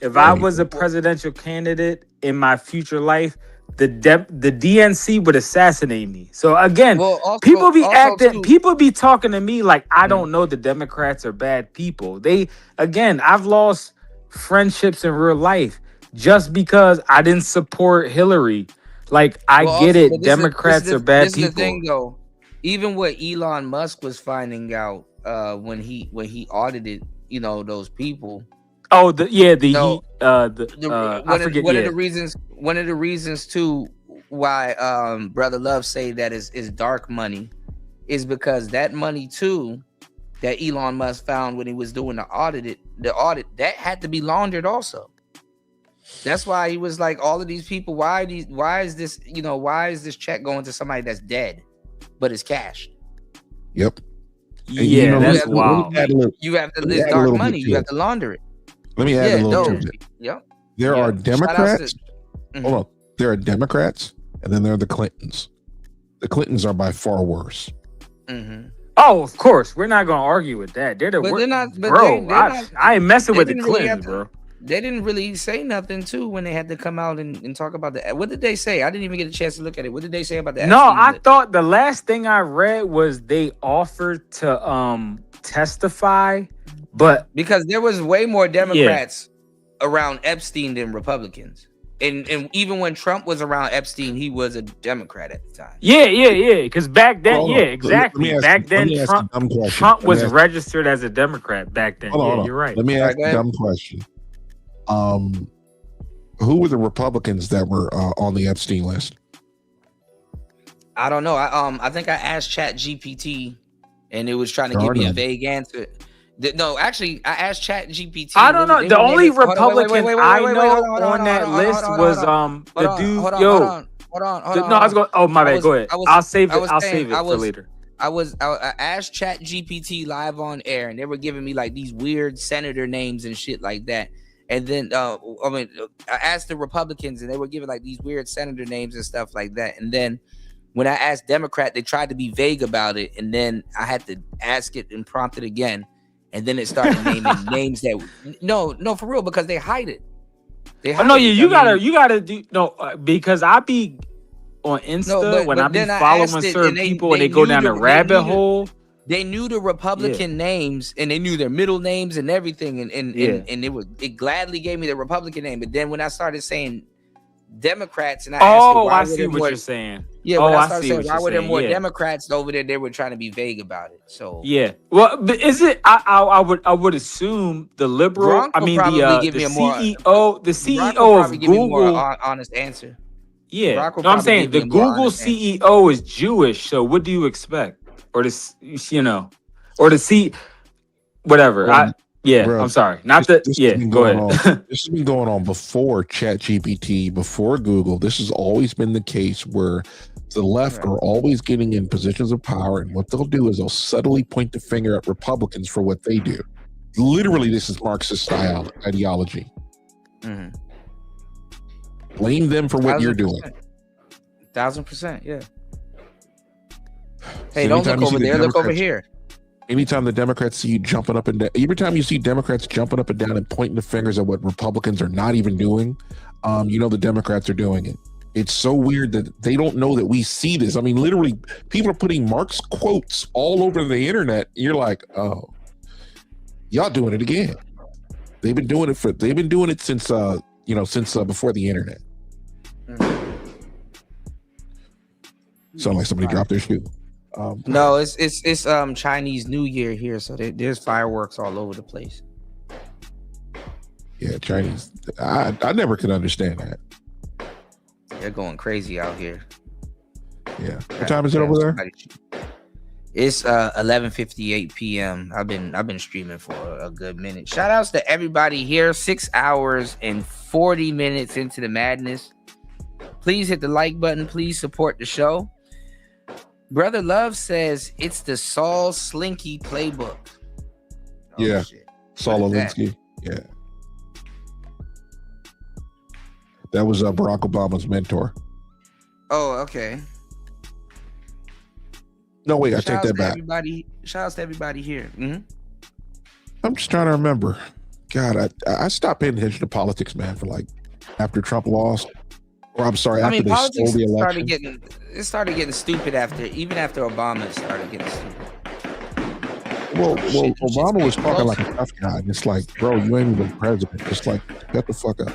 If I was a presidential candidate in my future life, the DNC would assassinate me. So again, people be talking to me like I don't know the Democrats are bad people. I've lost friendships in real life just because I didn't support Hillary. Like, I get it. Democrats are bad people. This is the thing, though. Even what Elon Musk was finding out when he audited, those people. I forget. One of the reasons too why Brother Love say that is dark money is because that money too that Elon Musk found when he was doing the audit that had to be laundered also. That's why he was like, all of these people, why is this check going to somebody that's dead, but it's cash? Yep. That's wild. You have to list dark money. You have to launder it. Let me add a little to it. Yep. There are Democrats. Hold on. There are Democrats, and then there are the Clintons. The Clintons are by far worse. Oh, of course. We're not going to argue with that. They're the worst. Bro, I ain't messing with the Clintons, bro. They didn't really say nothing too when they had to come out and talk about that. What did they say? I didn't even get a chance to look at it. What did they say about that? No, I thought the last thing I read was they offered to testify, but because there was way more Democrats around Epstein than Republicans. And even when Trump was around Epstein, he was a Democrat at the time. Yeah. Because back then, exactly. Back then, Trump was registered as a Democrat back then. You're right. Let me ask a dumb question. Who were the Republicans that were on the Epstein list? I don't know. I think I asked ChatGPT, and it was trying to give me a vague answer. No, actually, I asked ChatGPT. I don't know. The only Republican I know on that list was the dude. Hold on. No, I was going. Oh my bad. Go ahead. I'll save it. I'll save it for later. I asked Chat GPT live on air, and they were giving me like these weird senator names and shit like that. And then I asked the Republicans, and they were giving like these weird senator names and stuff like that. And then when I asked Democrat, they tried to be vague about it, and then I had to ask it and prompt it again, and then it started naming names that no, for real, because they hide it. You gotta do because I be on Insta when I be following certain people and they go down a rabbit hole. They knew the Republican names and they knew their middle names and everything, and it gladly gave me the Republican name. But then when I started saying Democrats, and I asked I see what you're saying. Yeah, when I started saying why were there more Democrats over there, they were trying to be vague about it. So well, but is it? I would assume the liberal. The CEO of Google, more honest answer. Yeah, no, I'm saying the Google CEO is Jewish. So what do you expect? Or this, or to see whatever. Bro, I'm sorry. Not that. Go ahead. This has been going on before ChatGPT, before Google. This has always been the case where the left are always getting in positions of power, and what they'll do is they'll subtly point the finger at Republicans for what they do. Literally, this is Marxist style ideology. Mm-hmm. Blame them for what you're doing. 1000%, yeah. Hey, don't look over there. Look over here. Anytime the Democrats see you jumping up and down, every time you see Democrats jumping up and down and pointing the fingers at what Republicans are not even doing, the Democrats are doing it. It's so weird that they don't know that we see this. I mean, literally, people are putting Marx quotes all over the internet. You're like, oh, y'all doing it again. They've been doing it since before the internet. Sound like somebody dropped their shoe. No, it's Chinese New Year here, so there's fireworks all over the place. Yeah, Chinese. I never could understand that. They're going crazy out here. Yeah. What time is it over there? It's 11:58 p.m. I've been streaming for a good minute. Shout outs to everybody here. 6 hours and 40 minutes into the madness. Please hit the like button. Please support the show. Brother Love says it's the Saul Slinky playbook. Yeah. Saul Alinsky. Yeah. That was Barack Obama's mentor. Oh, okay. No, wait, I take that back. Shout outs to everybody here. Mm-hmm. I'm just trying to remember. God, I stopped paying attention to politics, man, for like after Trump lost. Or I'm sorry, after they stole the election. It started getting stupid after Obama started getting stupid. Well, Obama was talking like a tough guy, and it's like, bro, you ain't even president. Just like, shut the fuck up.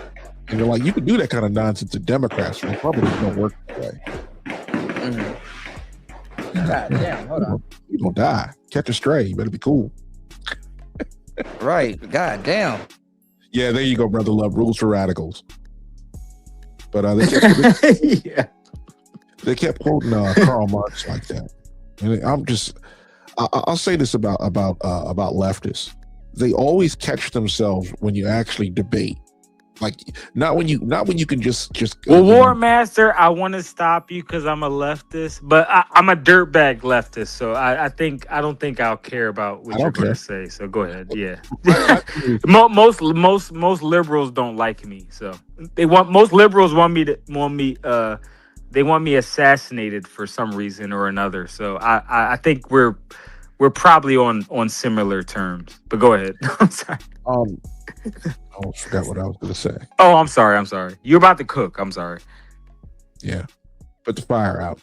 And you're like, you can do that kind of nonsense to Democrats. Republicans don't work that way. Mm-hmm. God damn, hold on. You're gonna die. Catch a stray. You better be cool. Right. God damn. Yeah, there you go, brother Love. Rules for radicals. But they kept quoting Karl Marx like that. And I'll say this about leftists. They always catch themselves when you actually debate. Like not when you can just well, War Master, I want to stop you because I'm a leftist, but I'm a dirtbag leftist, so I don't think I'll care about what you're gonna say. So go ahead, yeah. most liberals don't like me, so most liberals want me assassinated for some reason or another. So I think we're probably on similar terms. But go ahead. I'm sorry. I forgot what I was going to say. Oh, I'm sorry. You're about to cook. I'm sorry. Yeah. Put the fire out.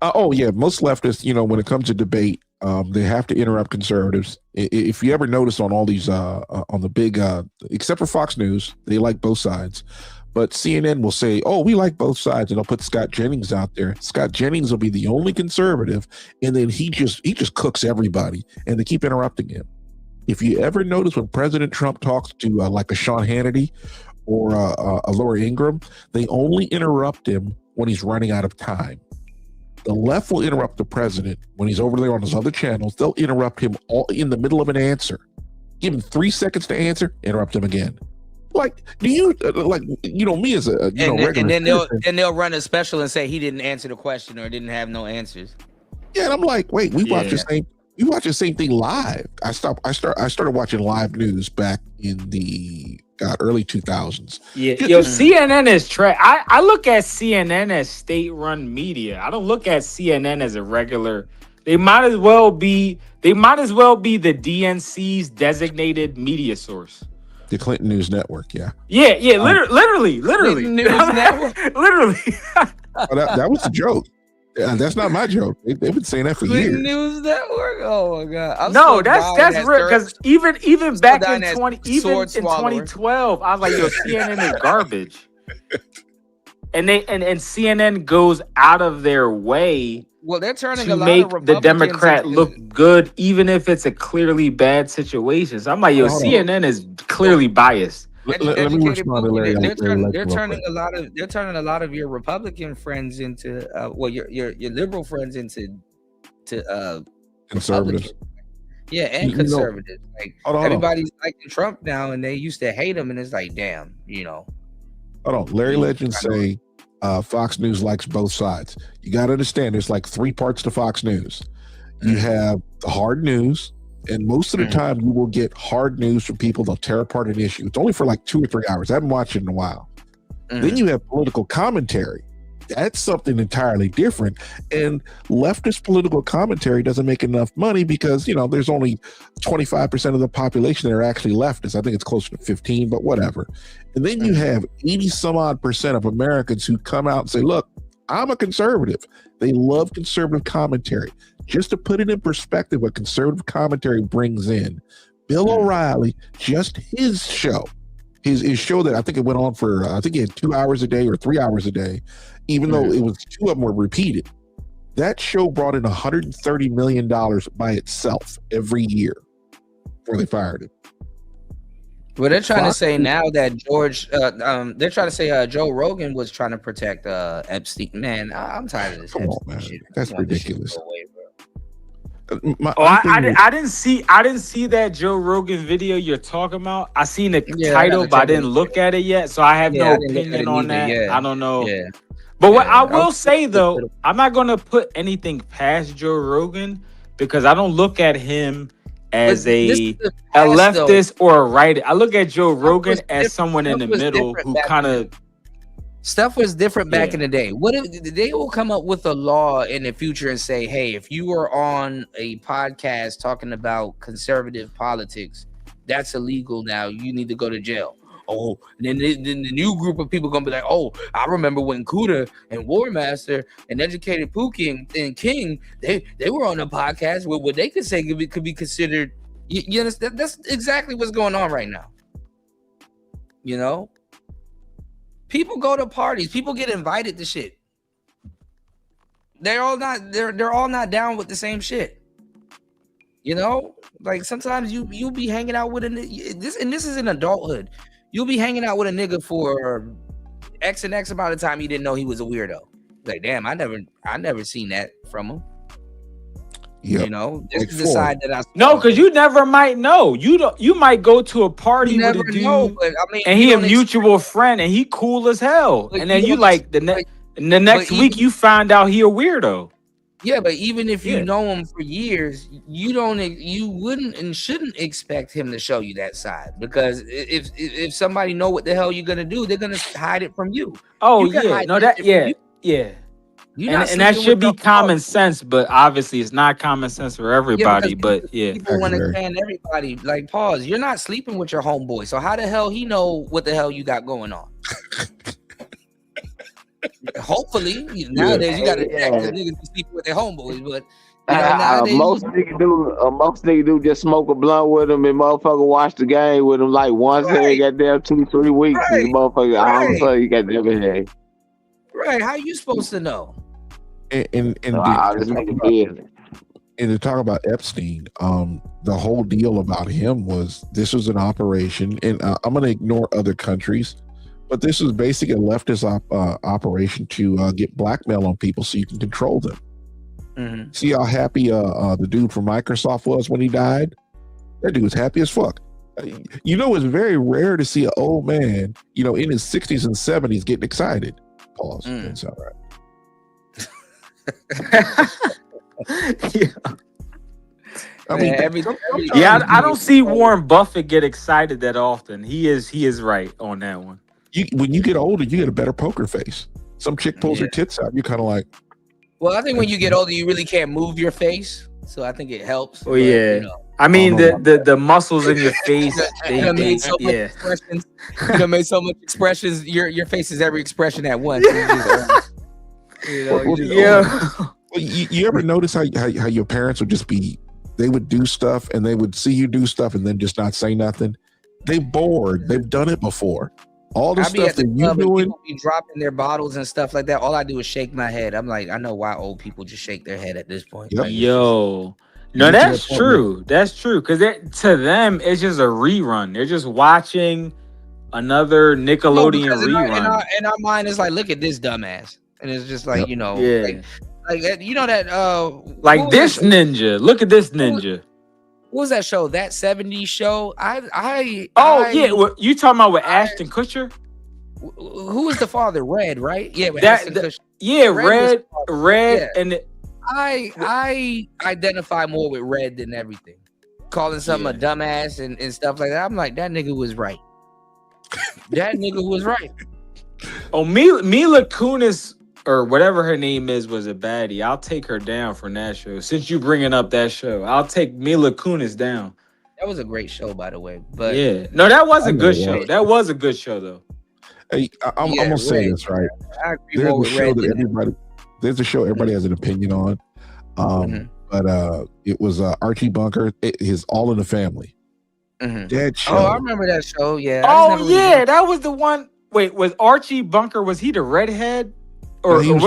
Most leftists, when it comes to debate, they have to interrupt conservatives. If you ever notice on all these, on the big, except for Fox News, they like both sides. But CNN will say, oh, we like both sides, and they'll put Scott Jennings out there. Scott Jennings will be the only conservative, and then he just cooks everybody, and they keep interrupting him. If you ever notice when President Trump talks to like a Sean Hannity or a Laura Ingraham, they only interrupt him when he's running out of time. The left will interrupt the president when he's over there on his other channels. They'll interrupt him all in the middle of an answer. Give him 3 seconds to answer, interrupt him again. Like, do you like me as a regular and then citizen, they'll run a special and say he didn't answer the question or didn't have no answers. Yeah, and I'm like, wait, we watch the same thing live. I started watching live news back in the early 2000s. Yeah, yo, CNN is I look at CNN as state-run media. I don't look at CNN as a regular. They might as well be the DNC's designated media source. The Clinton News Network, yeah. Yeah, literally. Clinton News Network. Literally. That was a joke. That's not my joke. They've been saying that for Clinton years. News Network. Oh my god. No, that's real. Because even back in 2012, I was like, yo, CNN is garbage. And CNN goes out of their way. Well, they're turning to a lot make of the Republicans Democrat look good, even if it's a clearly bad situation. So I'm like, yo, CNN is clearly biased. Let me respond to Larry. They're turning a lot of your Republican friends into your liberal friends into conservatives. Yeah, and conservatives. Hold on. Everybody's liking Trump now, and they used to hate him, and it's like, damn, Hold on. Larry Legend say Fox News likes both sides. You got to understand, there's like three parts to Fox News. You have the hard news, and most of the time you will get hard news from people. They'll tear apart an issue. It's only for like 2 or 3 hours. I haven't watched it in a while. Then you have political commentary. That's something entirely different. And leftist political commentary doesn't make enough money because, there's only 25% of the population that are actually leftists. I think it's closer to 15, but whatever. And then you have 80 some odd percent of Americans who come out and say, look, I'm a conservative. They love conservative commentary. Just to put it in perspective, what conservative commentary brings in, Bill O'Reilly, just his show, his show that I think it went on for, I think he had 2 hours a day or 3 hours a day, even though it was 2 of them were repeated. That show brought in $130 million by itself every year before they fired him. Well, they're trying to say now that they're trying to say Joe Rogan was trying to protect Epstein. Man, I'm tired of this. Come on, man. Shit. That's ridiculous. I didn't see that Joe Rogan video you're talking about. I seen the title, but I didn't look at it yet, so I have no opinion on that. I don't know. Yeah. But what I will say though, I'm not gonna put anything past Joe Rogan because I don't look at him as a leftist or a right. I look at Joe Rogan as someone in the middle who kind of stuff was different back in the day. What if they will come up with a law in the future and say, hey, if you are on a podcast talking about conservative politics, that's illegal now. You need to go to jail. Oh, and then the new group of people gonna be like, oh, I remember when Kuda and War Master and Educated Pookie and King, they were on a podcast where what they could say could be considered. You understand? That's exactly what's going on right now. People go to parties. People get invited to shit. They're all not down with the same shit. Like sometimes you'll be hanging out with this is in adulthood. You'll be hanging out with a nigga for X and X amount of time. You didn't know he was a weirdo. Like, damn, I never seen that from him. Yep. This is the side that I no, because you never might know. You might go to a party with a dude, and he a mutual friend, and he cool as hell, and then you like the next week you find out he a weirdo. Yeah, but even if you know him for years, you wouldn't and shouldn't expect him to show you that side, because if somebody know what the hell you're gonna do, they're gonna hide it from you. Oh yeah, no that yeah. And that should be common sense, but obviously it's not common sense for everybody. But people want to can everybody. Like, pause. You're not sleeping with your homeboy, so how the hell he know what the hell you got going on? Hopefully, nowadays you got to niggas be sleeping with their homeboys, but most niggas do just smoke a blunt with them and motherfucker watch the game with them like once every goddamn 2-3 weeks. And motherfucker, all of a sudden you got them in here. Right? How you supposed to know? And to talk about Epstein, the whole deal about him was this was an operation, and I'm going to ignore other countries, but this was basically a leftist operation to get blackmail on people so you can control them. Mm-hmm. See how happy the dude from Microsoft was when he died? That dude was happy as fuck. You know, it's very rare to see an old man, you know, in his 60s and 70s getting excited. Pause. That's all right. Yeah. I mean, I don't see Warren Buffett get excited that often. He is right on that one. When you get older, you get a better poker face. Some chick pulls her tits out. You're kind of like. Well, I think when you get older, you really can't move your face, so I think it helps. Oh yeah. You know. I mean the muscles in your face. You made so much expressions. You made so much expressions. Your face is every expression at once. You ever notice how your parents would just be? They would do stuff and they would see you do stuff and then just not say nothing. They bored. They've done it before. All the stuff that you doing. People be dropping their bottles and stuff like that. All I do is shake my head. I'm like, I know why old people just shake their head at this point. Yep. Like, no, that's true. That's true. Because to them, it's just a rerun. They're just watching another Nickelodeon rerun. In our mind, it's like, look at this dumbass, and it's just like, you know, like you know that like this ninja. Look at this ninja. What was that show? That 70s show? You talking about with Ashton Kutcher? Who was the father? Red, right? Yeah, with Ashton Kutcher. Yeah, Red, and I identify more with Red than everything. Calling something a dumbass and stuff like that. I'm like, that nigga was right. That nigga was right. Oh, Mila Kunis or whatever her name is was a baddie. I'll take her down from that show. Since you bringing up that show, I'll take Mila Kunis down. That was a great show, by the way. But yeah, no, that was a good show. That was a good show, though. Hey, I'm gonna say this right. There's a show everybody has an opinion on. But it was Archie Bunker. His All in the Family. That show. Oh, I remember that show. Yeah. That was the one. Wait, was Archie Bunker? Was he the redhead? Or he was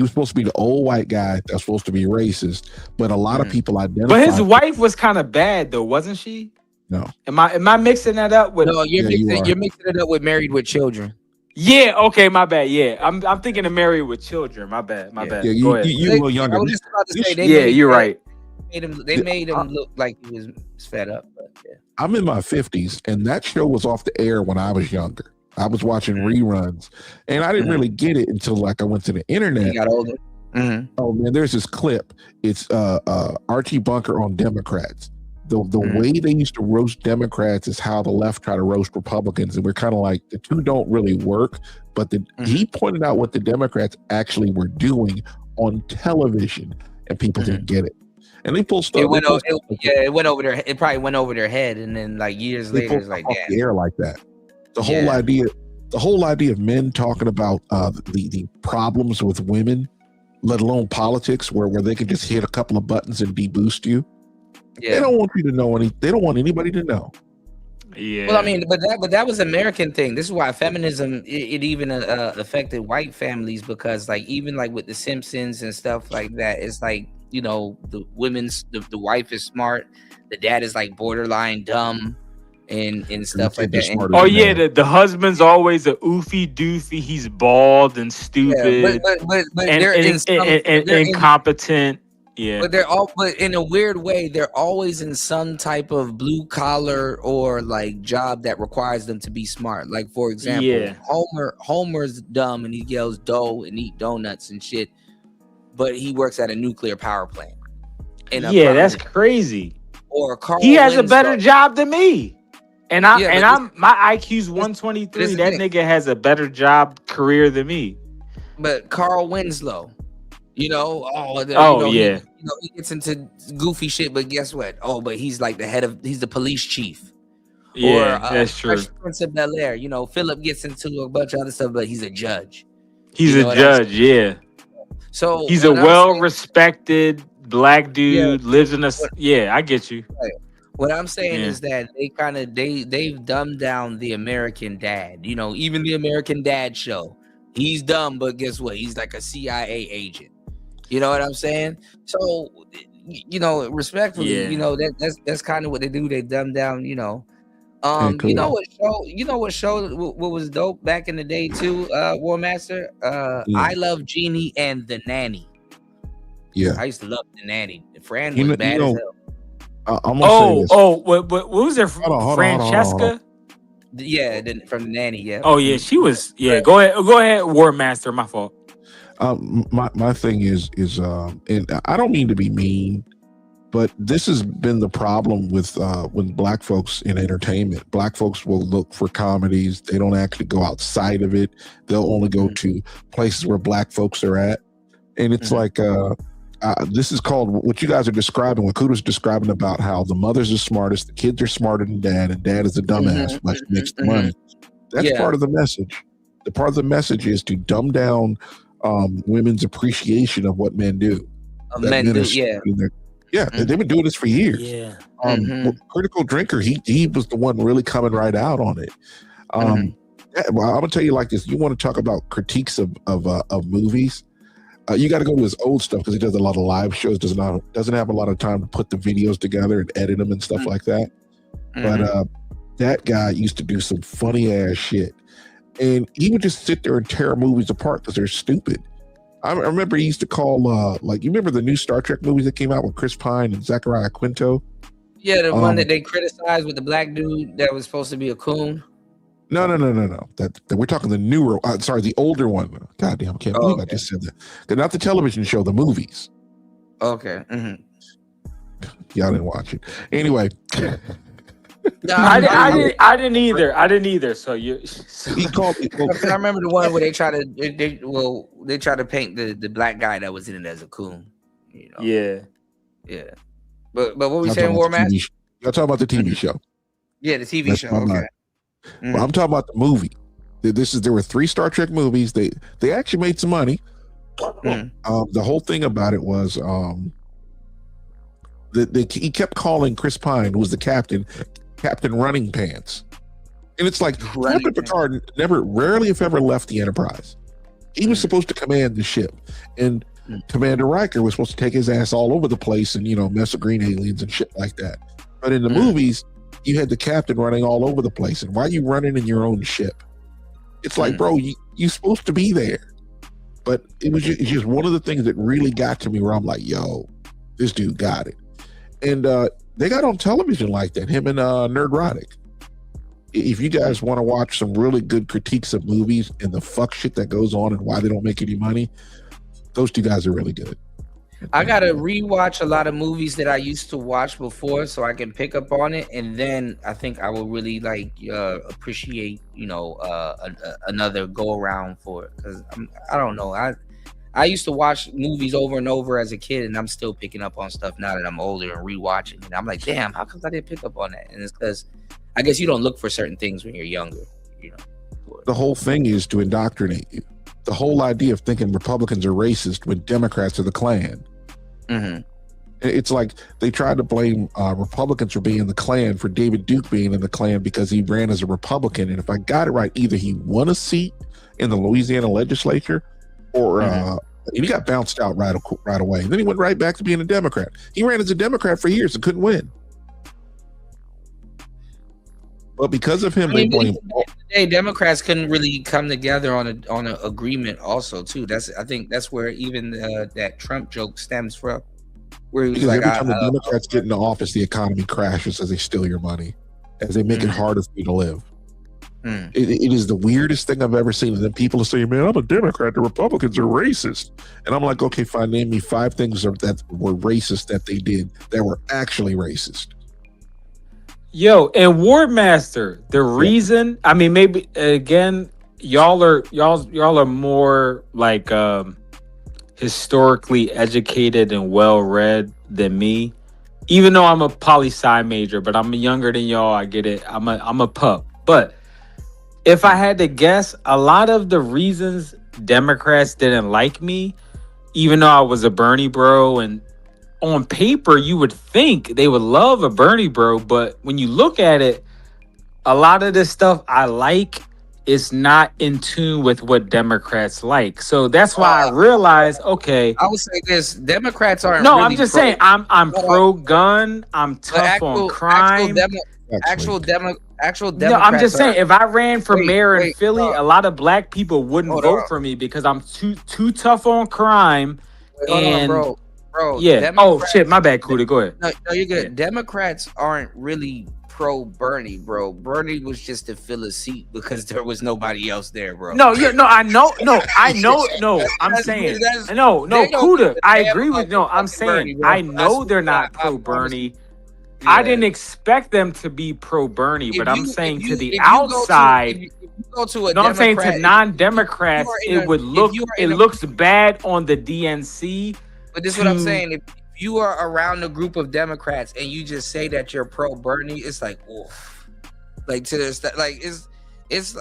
supposed to be the old white guy that's supposed to be racist, but a lot of people identify. But his wife was kind of bad though, wasn't she? No. Am I mixing that up with? No, you're mixing it up with Married with Children. Yeah. Okay. My bad. Yeah. I'm thinking of Married with Children. My bad. Yeah, you a little younger. I was just about to say. You're right. They made him look like he was fed up. But yeah. I'm in my 50s, and that show was off the air when I was younger. I was watching reruns, and I didn't really get it until like I went to the internet. You got older. Oh man, there's this clip. It's Archie Bunker on Democrats. The way they used to roast Democrats is how the left try to roast Republicans, and we're kind of like the two don't really work. But he pointed out what the Democrats actually were doing on television, and people didn't get it. And they pulled stuff. It went over their. It probably went over their head, and then like years later, it's like the air like that. The whole idea of men talking about the problems with women, let alone politics, where they can just hit a couple of buttons and deboost you. Yeah. They don't want you to know they don't want anybody to know. Yeah. Well, I mean, but that was an American thing. This is why feminism it even affected white families, because like even like with the Simpsons and stuff like that, it's like, you know, the wife is smart, the dad is like borderline dumb. And stuff like that. The husband's always a oofy doofy. He's bald and stupid, and incompetent. Yeah, but in a weird way, they're always in some type of blue collar or like job that requires them to be smart. Like for example, Homer's dumb and he yells dough and eat donuts and shit, but he works at a nuclear power plant. That's crazy. Or Carl he has a better job than me. And my IQ's 123. That nigga has a better job career than me. But Carl Winslow, you know, he gets into goofy shit, but guess what? Oh, but he's like he's the police chief. Yeah, that's true. Prince of Bel-Air, you know, Philip gets into a bunch of other stuff, but he's a judge. He's a judge, yeah. So he's a well-respected black dude, lives in a I get you. Right. What I'm saying is that they've dumbed down the American Dad. You know, even the American Dad show. He's dumb, but guess what? He's like a CIA agent. You know what I'm saying? So, you know, respectfully, you know, that's kind of what they do. They dumb down, you know. Cool. You know what show what was dope back in the day too, War Master? I Love Jeannie and The Nanny. Yeah. I used to love The Nanny. Fran was bad as hell. I'm gonna say this. What was it? Francesca? Yeah, from the nanny. Yeah. Oh yeah, she was. Yeah, go ahead, War Master. My fault. My thing is and I don't mean to be mean, but this has been the problem with black folks in entertainment. Black folks will look for comedies. They don't actually go outside of it. They'll only go to places where black folks are at, and it's like this is called what you guys are describing. What Kuda's describing about how the mother's the smartest, the kids are smarter than dad, and dad is a dumbass, but she makes the money. That's part of the message. The part of the message is to dumb down women's appreciation of what men do. Men do, they've been doing this for years. Yeah. Critical Drinker, he was the one really coming right out on it. Well, I'm gonna tell you like this: you want to talk about critiques of movies? You got to go to his old stuff because he does a lot of live shows. Doesn't have a lot of time to put the videos together and edit them and stuff like that. But that guy used to do some funny ass shit, and he would just sit there and tear movies apart because they're stupid. I remember he used to call you remember the new Star Trek movies that came out with Chris Pine and Zachariah Quinto? Yeah, the one that they criticized with the black dude that was supposed to be a coon. No. That we're talking the newer. The older one. Goddamn, I can't believe I just said that. Not the television show, the movies. Okay. Y'all didn't watch it. Anyway. No, I didn't either. So he called me. I remember the one where they try to paint the black guy that was in it as a coon. You know? Yeah. But what were we saying, War Master? Y'all talking about the TV show? Yeah, the TV show. Okay. Well, I'm talking about the movie. There were 3 Star Trek movies. They actually made some money. The whole thing about it was he kept calling Chris Pine, who was the Captain Running Pants. And it's like Captain Picard rarely if ever left the Enterprise. He was supposed to command the ship. And Commander Riker was supposed to take his ass all over the place and, mess with green aliens and shit like that. But in the movies, you had the captain running all over the place. And why are you running in your own ship? It's like, bro, you're supposed to be there. But it's just one of the things that really got to me where I'm like, yo, this dude got it. And they got on television like that, him and Nerdrotic. If you guys want to watch some really good critiques of movies and the fuck shit that goes on and why they don't make any money, those 2 guys are really good. I gotta rewatch a lot of movies that I used to watch before so I can pick up on it, and then I think I will really appreciate another go around for it, because I don't know, I used to watch movies over and over as a kid, and I'm still picking up on stuff now that I'm older and rewatching, and I'm like, damn, how come I didn't pick up on that? And it's because I guess you don't look for certain things when you're younger. The whole thing is to indoctrinate you. The whole idea of thinking Republicans are racist when Democrats are the Klan. It's like they tried to blame Republicans for being in the Klan for David Duke being in the Klan because he ran as a Republican. And if I got it right, either he won a seat in the Louisiana legislature or he got bounced out right away. And then he went right back to being a Democrat. He ran as a Democrat for years and couldn't win. But because of him, they blame. Democrats couldn't really come together on an agreement. Also, too, I think that's where even that Trump joke stems from. Where he was because like, every time the Democrats get into office, the economy crashes as they steal your money, as they make it harder for you to live. It is the weirdest thing I've ever seen. And then people are saying, "Man, I'm a Democrat. The Republicans are racist." And I'm like, "Okay, fine. Name me 5 things that were racist that they did that were actually racist." Yo, and War Master, the reason, I mean, maybe again, y'all are more like historically educated and well read than me. Even though I'm a poli-sci major, but I'm younger than y'all. I get it. I'm a pup. But if I had to guess, a lot of the reasons Democrats didn't like me, even though I was a Bernie bro, and on paper, you would think they would love a Bernie bro, but when you look at it, a lot of this stuff I like is not in tune with what Democrats like. So that's why I realized, okay. I would say this: Democrats aren't. No, really I'm just saying I'm pro-gun. I'm tough on crime. Actual Democrats. No, I'm just saying if I ran for mayor in Philly, a lot of black people wouldn't vote for me because I'm too tough on crime. Hold on, bro. bro. Yeah. Oh shit, my bad, Kuda. Go ahead. No, you're good. Democrats aren't really pro Bernie, bro. Bernie was just to fill a seat because there was nobody else there, bro. No, yeah, no, I know, no, I know, no. I'm saying, no, Kuda. I agree with. No, I'm saying, Bernie, I know they're not pro Bernie. I didn't expect them to be pro Bernie, but I'm saying to the outside. If you go to a No, I'm saying to Democrat, non-Democrats, it would look. It looks bad on the DNC. But this is what I'm saying. If you are around a group of Democrats and you just say that you're pro Bernie, it's like, oof. Like to this, like it's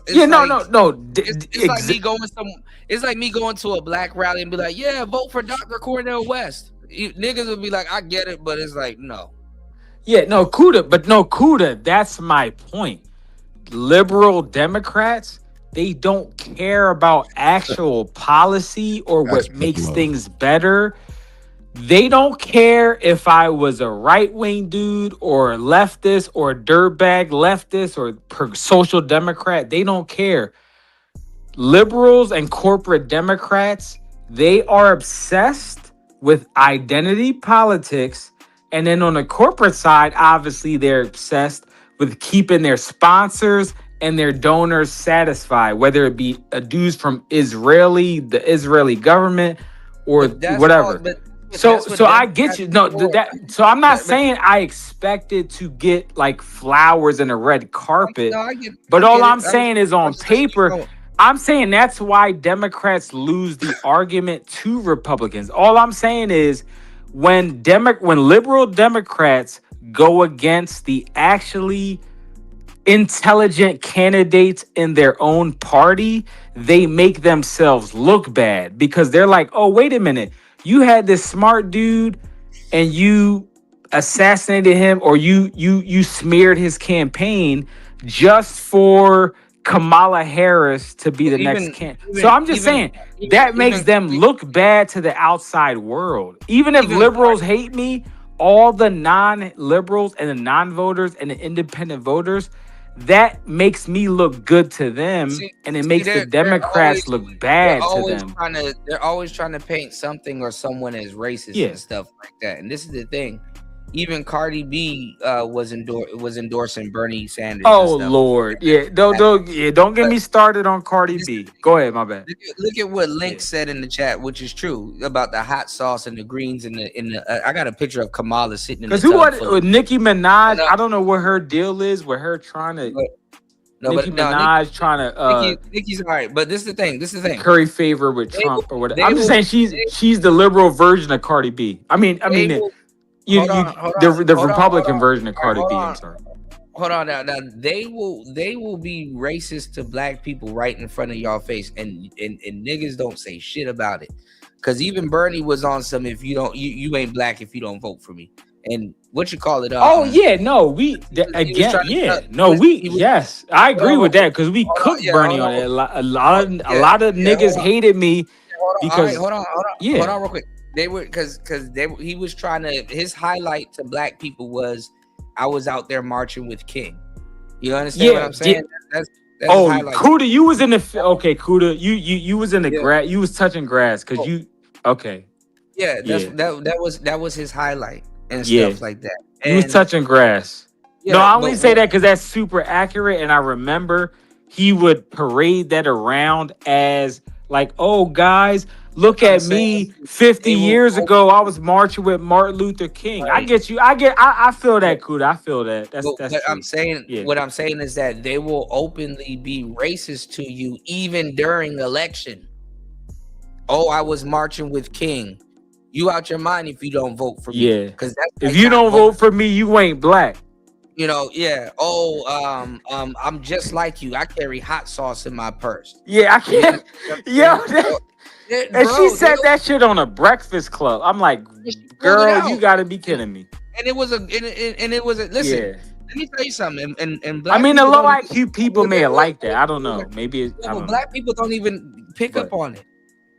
yeah, like, no. It's like me going It's like me going to a black rally and be like, yeah, vote for Dr. Cornel West. Niggas would be like, I get it, but it's like, no. Yeah, no, Kuda, that's my point. Liberal Democrats, they don't care about actual policy or what makes things better. They don't care if I was a right-wing dude or a leftist or a dirtbag leftist or social democrat. They don't care. Liberals and corporate Democrats, they are obsessed with identity politics. And then on the corporate side, obviously, they're obsessed with keeping their sponsors and their donors satisfied, whether it be dues from the Israeli government, or whatever. So I get you. No, so I'm not saying I expected to get like flowers and a red carpet. But all I'm saying is on paper, I'm saying that's why Democrats lose the argument to Republicans. All I'm saying is, when liberal Democrats go against the actually intelligent candidates in their own party, they make themselves look bad because they're like, oh, wait a minute. You had this smart dude and you assassinated him, or you smeared his campaign just for Kamala Harris to be the next candidate. So I'm just saying that makes them look bad to the outside world. Even if liberals hate me, all the non-liberals and the non-voters and the independent voters, that makes me look good to them, and it makes the Democrats look bad to them. They're always trying to paint something or someone as racist and stuff like that. And this is the thing. Even Cardi B was endorsing Bernie Sanders. Oh Lord, yeah, don't get me started on Cardi B. Go ahead, my bad. Look at what Link said in the chat, which is true about the hot sauce and the greens in the. I got a picture of Kamala sitting in the tub. With Nicki Minaj? I don't know what her deal is with her trying to. Nicki Minaj trying to. Nicki's all right, but this is the thing. Curry favor with Trump or whatever. I'm just saying she's the liberal version of Cardi B. I mean. The Republican version of Cardi B. I'm sorry. Hold on now. They will be racist to black people right in front of y'all face, and niggas don't say shit about it. Cause even Bernie was on some. If you don't, you ain't black if you don't vote for me. And what you call it? Oh yeah, no, yes, I agree with that because we cooked Bernie on it. A lot of niggas hated me because. Hold on, real quick. They were because he was trying to, his highlight to black people was, I was out there marching with King. You understand what I'm saying? That's Kuda, you was in the Kuda, you was in the grass, you was touching grass because you that was his highlight and stuff like that. And he was touching grass. No, I only say that because that's super accurate, and I remember he would parade that around as like, oh guys, look at me 50 years ago. I was marching with Martin Luther King. Right. I get you. I feel that, Kuda. I feel that. That's what I'm saying. What I'm saying is that they will openly be racist to you even during election. Oh, I was marching with King. You out your mind if you don't vote for me. Yeah. Because if you don't vote for me, you ain't black. You know, Oh, I'm just like you. I carry hot sauce in my purse. Yeah, I can't. And she said that shit on a Breakfast Club. I'm like, girl, you gotta be kidding me. And it was listen, let me tell you something. And black the low IQ people may have liked that. I don't know. Maybe black people don't even pick up on it.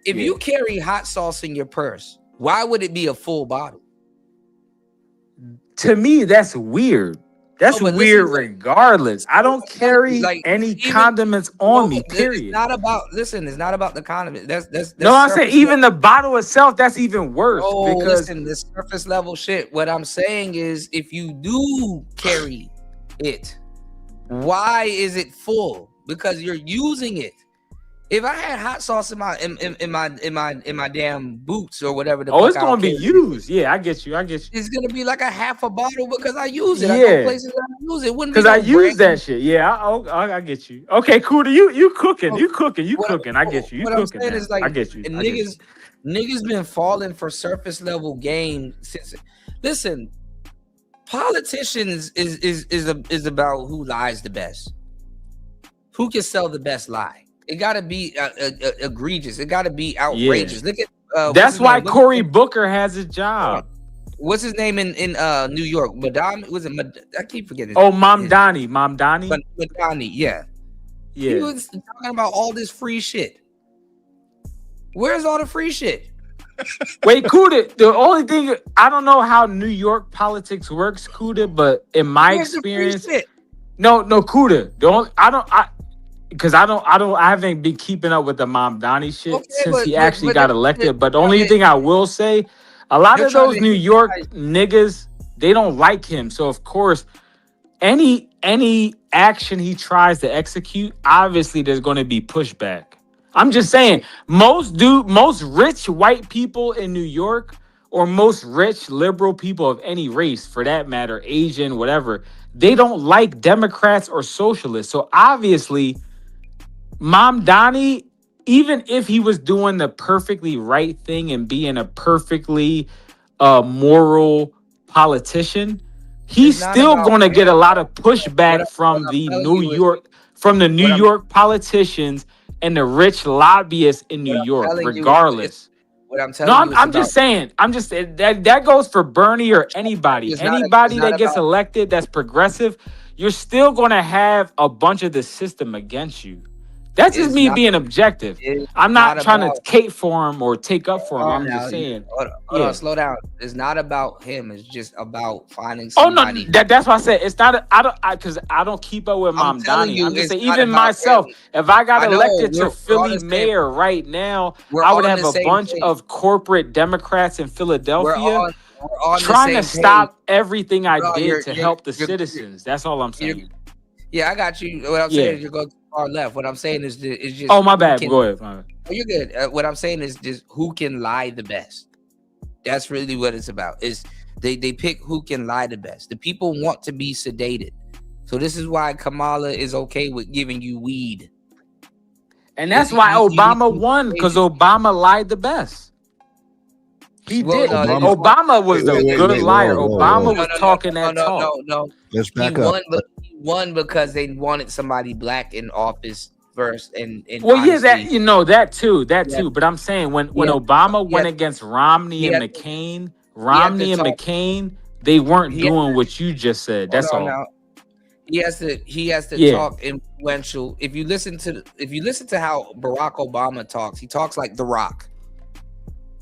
If you carry hot sauce in your purse, why would it be a full bottle? To me, that's weird. That's No, but weird listen, regardless. I don't carry like any even condiments on me, it's period. not about it's not about the condiment. That's No, I'm saying surface even level. the bottle itself, that's even worse Oh, because listen, the surface level shit. What I'm saying is, if you do carry it, why is it full? Because you're using it. If I had hot sauce in my damn boots or whatever the fuck, it's gonna be used. Yeah, I get you. It's gonna be like a half a bottle because I use it. I Yeah. go places that I use it. It wouldn't be Because I no use brand. that shit. Yeah, I get you. Okay, cool. You cooking. You cooking. You cooking. I get you. You What I'm cooking saying now. is like I get you. and I get you. niggas been falling for surface level game since. Listen, politicians is about who lies the best, who can sell the best lie. It got to be egregious. It got to be outrageous. Yeah. Look at That's why Cory Booker has a job. What's his name in New York? Madame, was it? I keep forgetting. Mamdani. Madani, yeah. Yeah. He was talking about all this free shit. Where's all the free shit? Wait, Kuda, the only thing, I don't know how New York politics works, Kuda, but in my Where's the free experience, shit? no, Kuda. I haven't been keeping up with the Mamdani shit since he actually got elected. But the only thing I will say, a lot of those New York niggas, they don't like him. So of course, any action he tries to execute, obviously there's going to be pushback. I'm just saying, most rich white people in New York, or most rich liberal people of any race, for that matter, Asian, whatever, they don't like Democrats or socialists. So obviously, Mamdani, even if he was doing the perfectly right thing and being a perfectly moral politician, he's still going to get a lot of pushback from the New York politicians and the rich lobbyists in New York, regardless. What I'm telling you, I'm just saying. I'm just that goes for Bernie or anybody. Anybody that gets elected that's progressive, you're still going to have a bunch of the system against you. That's just me being objective. I'm not trying to cape for him or take up for him. I'm just saying. Hold on, slow down. It's not about him. It's just about finding somebody. Oh no, that's why I said it's not. Because I don't keep up with Mamdani. I'm just saying, even myself, if I got elected to Philly mayor right now, I would have a bunch of corporate Democrats in Philadelphia trying to stop everything I did to help the citizens. That's all I'm saying. Yeah, I got you. What I'm saying is you're going too far left. What I'm saying is just. Oh, my bad. Go ahead. Oh, you're good. What I'm saying is just who can lie the best. That's really what it's about. Is they pick who can lie the best. The people want to be sedated. So this is why Kamala is okay with giving you weed. And that's why Obama won, because Obama lied the best. He did. Obama was a good liar. Obama was talking that talk. No. Let's back up. He won because they wanted somebody black in office first. And that too. But I'm saying when Obama went against Romney and McCain, they weren't doing what you just said. That's all. Now. He has to talk influential. If you listen to how Barack Obama talks, he talks like The Rock.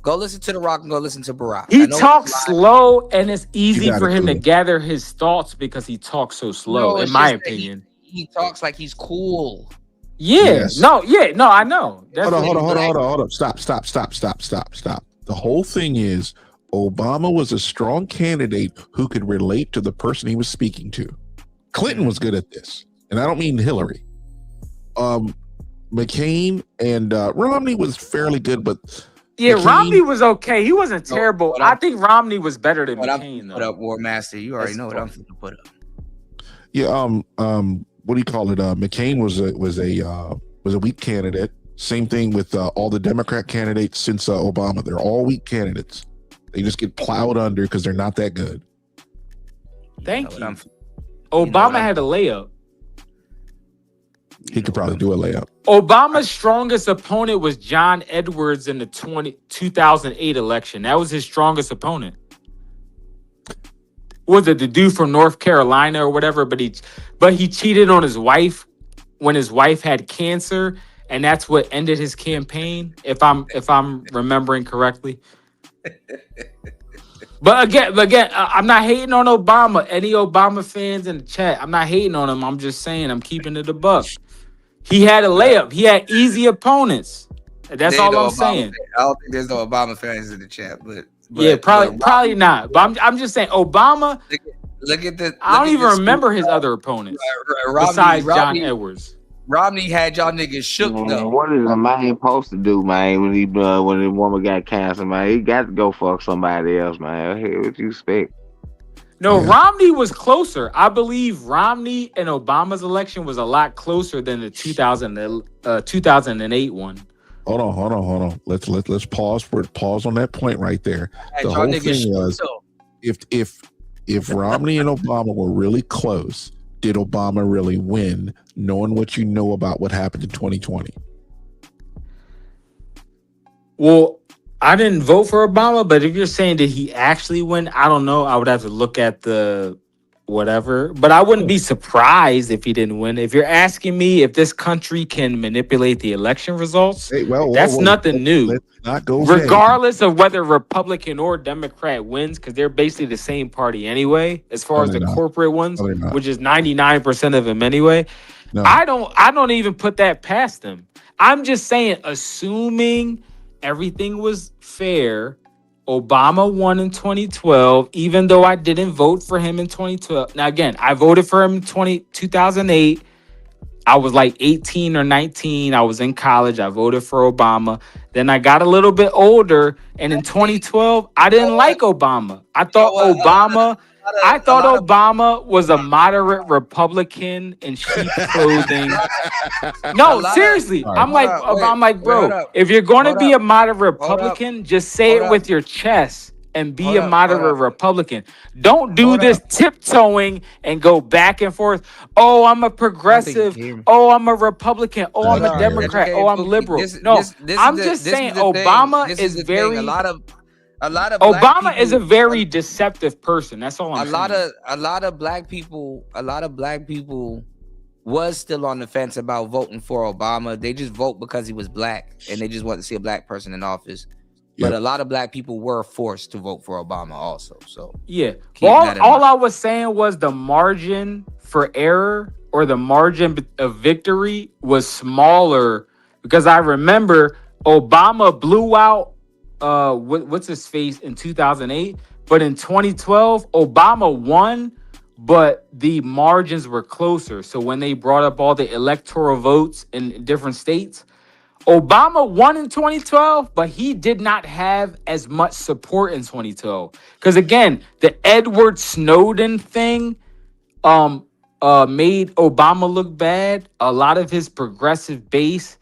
Go listen to The Rock and go listen to Barack. He talks slow, and it's easy for him to gather his thoughts because he talks so slow, in my opinion. He talks like he's cool. Yeah. Yes. No, I know. Hold on. Stop. The whole thing is Obama was a strong candidate who could relate to the person he was speaking to. Clinton was good at this, and I don't mean Hillary. McCain and Romney was fairly good, but McCain, Romney was okay. He wasn't terrible. I think Romney was better than McCain, though. Put up, War Master. You already know what I'm going to put up. Yeah. What do you call it? McCain was a weak candidate. Same thing with all the Democrat candidates since Obama. They're all weak candidates. They just get plowed under because they're not that good. Thank you. Obama had a layup. He could probably do a layup. Obama's strongest opponent was John Edwards in the 2008 election. That was his strongest opponent. Was it the dude from North Carolina or whatever? But he cheated on his wife when his wife had cancer, and that's what ended his campaign. If I'm remembering correctly. But again, I'm not hating on Obama. Any Obama fans in the chat, I'm not hating on him. I'm just saying I'm keeping it a buck. He had a layup. He had easy opponents. That's all I'm saying. I don't think there's no Obama fans in the chat, but Yeah, probably not. But I'm just saying Obama. Look at the. I don't even remember his other opponents besides John Edwards. Romney had y'all niggas shook though. What is a man supposed to do, man? When when the woman got cancer, man, he got to go fuck somebody else, man. Hey, what you expect? No, Romney was closer. I believe Romney and Obama's election was a lot closer than the 2008 one. Hold on. Let's pause on that point right there. The whole thing was if Romney and Obama were really close, did Obama really win, knowing what you know about what happened in 2020? Well, I didn't vote for Obama, but if you're saying did he actually win, I don't know. I would have to look at the whatever, but I wouldn't be surprised if he didn't win. If you're asking me if this country can manipulate the election results, that's nothing new. Let's not go regardless of whether Republican or Democrat wins, because they're basically the same party anyway, as far as the corporate ones, which is 99% of them anyway. No. I don't even put that past them. I'm just saying, assuming everything was fair, Obama won in 2012, even though I didn't vote for him in 2012. Now, again, I voted for him in 2008. I was like 18 or 19. I was in college. I voted for Obama. Then I got a little bit older, and in 2012, I didn't like Obama. I thought Obama was a moderate Republican in sheep's clothing. No, seriously. I'm like, bro, if you're going to be a moderate Republican, just say it with your chest and be a moderate Republican. Don't do this tiptoeing and go back and forth. Oh, I'm a progressive. Oh, I'm a Republican. Oh, I'm a Democrat. Oh, I'm liberal. No, I'm just saying Obama is very... A lot of Obama is a very deceptive person. That's all I'm saying. A lot of black people was still on the fence about voting for Obama. They just vote because he was black and they just want to see a black person in office. But a lot of black people were forced to vote for Obama also. So yeah, all I was saying was the margin for error or the margin of victory was smaller, because I remember Obama blew out what's his face in 2008, but in 2012 Obama won, but the margins were closer. So when they brought up all the electoral votes in different states, Obama won in 2012, but he did not have as much support in 2012. Because again, the Edward Snowden thing made Obama look bad. A lot of his progressive base,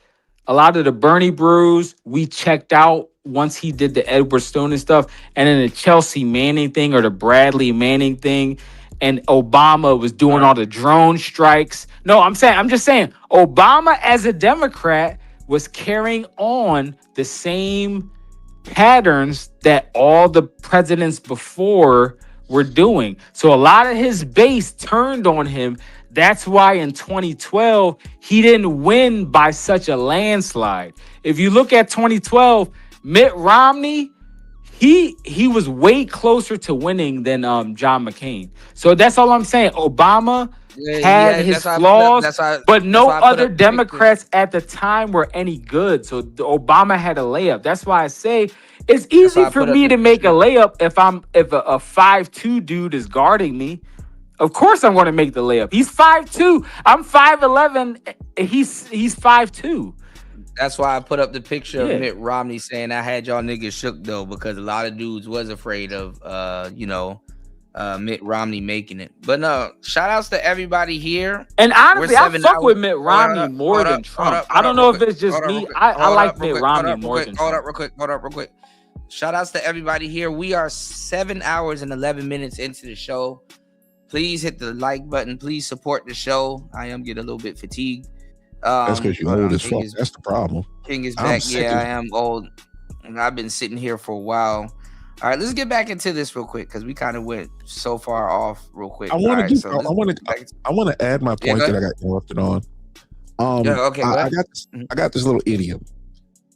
a lot of the Bernie Bros, we checked out once he did the Edward Snowden stuff, and then the Chelsea Manning thing or the Bradley Manning thing, and Obama was doing all the drone strikes. No, I'm just saying, Obama as a Democrat was carrying on the same patterns that all the presidents before were doing. So a lot of his base turned on him. That's why in 2012, he didn't win by such a landslide. If you look at 2012, Mitt Romney, he was way closer to winning than John McCain. So that's all I'm saying. Obama had his flaws, but no other Democrats at the time were any good. So Obama had a layup. That's why I say it's easy for me to make a layup if a 5'2" dude is guarding me. Of course I'm going to make the layup. He's 5'2". I'm 5'11". He's 5'2". That's why I put up the picture of Mitt Romney saying I had y'all niggas shook though, because a lot of dudes was afraid of Mitt Romney making it. But no, shout outs to everybody here. And honestly, I fuck with Mitt Romney more than Trump. I don't know if it's just me. I like Mitt Romney more than Trump. Hold up real quick. Shout outs to everybody here. We are 7 hours and 11 minutes into the show. Please hit the like button. Please support the show. I am getting a little bit fatigued. That's because you're old as fuck. That's the problem. King is back. Yeah, I am old. And I've been sitting here for a while. All right, let's get back into this real quick because we kind of went so far off real quick. I want to add my point that I got interrupted on. I got this little idiom.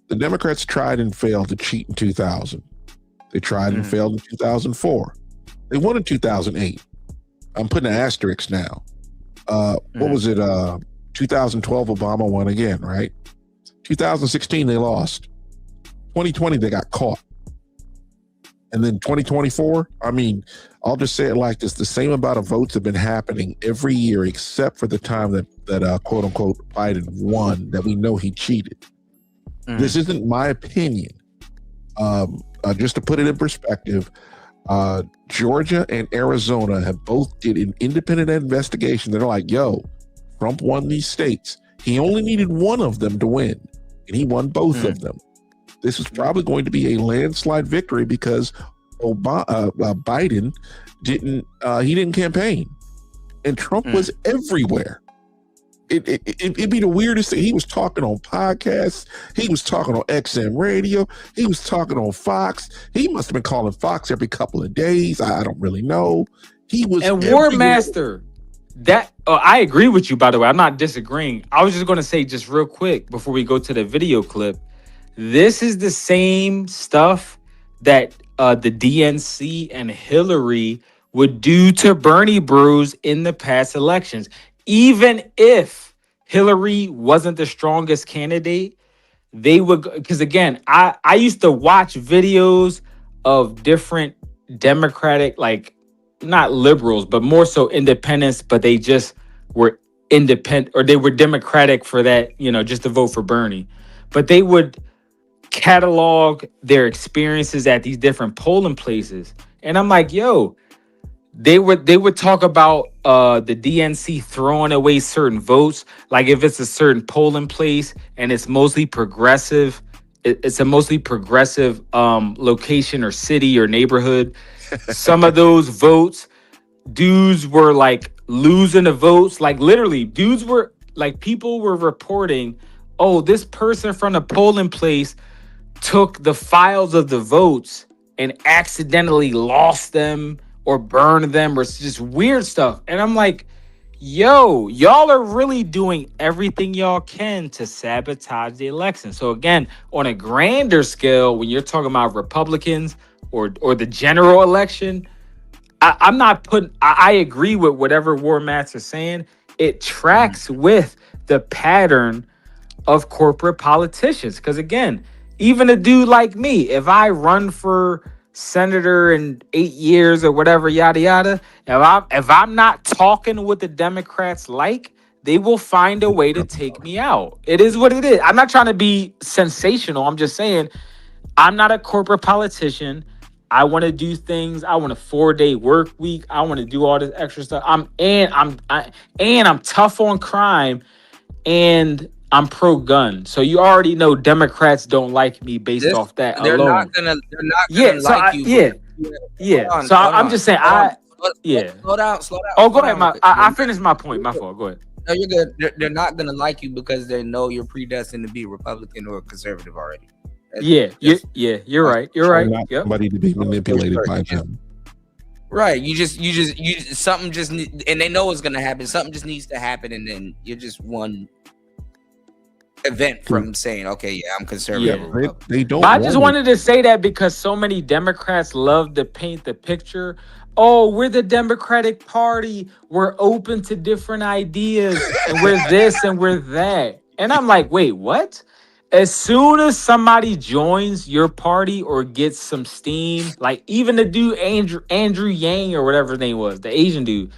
The Democrats tried and failed to cheat in 2000. They tried and failed in 2004. They won in 2008. I'm putting an asterisk now. What was it? 2012, Obama won again, right? 2016, they lost. 2020, they got caught. And then 2024, I mean, I'll just say it like this. The same amount of votes have been happening every year, except for the time that quote unquote Biden won, that we know he cheated. This isn't my opinion. Just to put it in perspective, Georgia and Arizona have both did an independent investigation. They're like, yo, Trump won these states. He only needed one of them to win, and he won both of them. This is probably going to be a landslide victory because Biden didn't campaign, and Trump was everywhere. It'd be the weirdest thing. He was talking on podcasts. He was talking on XM radio. He was talking on Fox. He must have been calling Fox every couple of days. I don't really know. He was and War Master. I agree with you, by the way. I'm not disagreeing. I was just going to say, just real quick before we go to the video clip, this is the same stuff that the DNC and Hillary would do to Bernie bros in the past elections. Even if Hillary wasn't the strongest candidate, they would, because again, I used to watch videos of different Democratic, like not liberals, but more so independents, but they just were independent or they were Democratic for that, just to vote for Bernie. But they would catalog their experiences at these different polling places. And I'm like, yo, they would talk about the DNC throwing away certain votes, like if it's a certain polling place and it's mostly progressive, it's a mostly progressive location or city or neighborhood. Some of those votes, dudes were like losing the votes, like literally, dudes were like, people were reporting, oh, this person from the polling place took the files of the votes and accidentally lost them or burn them or just weird stuff. And I'm like, yo, y'all are really doing everything y'all can to sabotage the election. So again, on a grander scale, when you're talking about Republicans or the general election, I'm not putting, I agree with whatever War Mats are saying. It tracks with the pattern of corporate politicians. Because again, even a dude like me, if I run for senator in 8 years or whatever, yada yada, if I'm not talking what the Democrats like, they will find a way to take me out. It is what it is. I'm not trying to be sensational. I'm just saying I'm not a corporate politician. I want to do things. I want a 4-day work week. I want to do all this extra stuff. I'm tough on crime, and I'm pro-gun. So you already know Democrats don't like me based off that they're alone. Not gonna like you. Yeah. So I'm just saying, Slow down. Oh, go ahead. I finished my point. My fault. Go ahead. No, you're good. They're not gonna like you because they know you're predestined to be Republican or conservative already. You're right. You're right. Not somebody to be manipulated by them. Right. You something just and they know it's gonna happen. Something just needs to happen, and then you're just one event from saying, okay, yeah, I'm conservative. Yeah, they don't. But I just wanted to say that because so many Democrats love to paint the picture. Oh, we're the Democratic Party. We're open to different ideas, and we're this and we're that. And I'm like, wait, what? As soon as somebody joins your party or gets some steam, like even the dude Andrew Yang or whatever his name was, the Asian dude,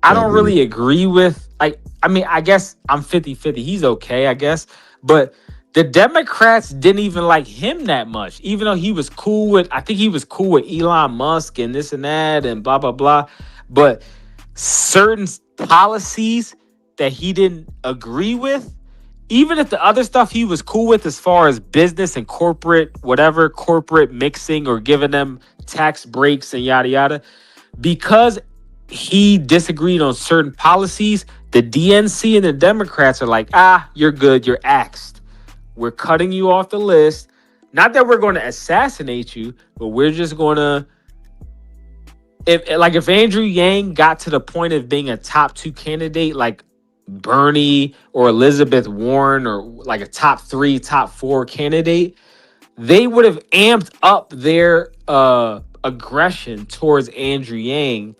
I don't really agree with. I guess I'm 50-50. He's okay, I guess. But the Democrats didn't even like him that much, even though he was cool with, I think he was cool with Elon Musk and this and that and blah, blah, blah. But certain policies that he didn't agree with, even if the other stuff he was cool with as far as business and corporate mixing or giving them tax breaks and yada, yada, because he disagreed on certain policies, the DNC and the Democrats are like, you're good, you're axed. We're cutting you off the list. Not that we're going to assassinate you, but we're just going to, if Andrew Yang got to the point of being a top 2 candidate, like Bernie or Elizabeth Warren, or like a top 3, top 4 candidate, they would have amped up their aggression towards Andrew Yang,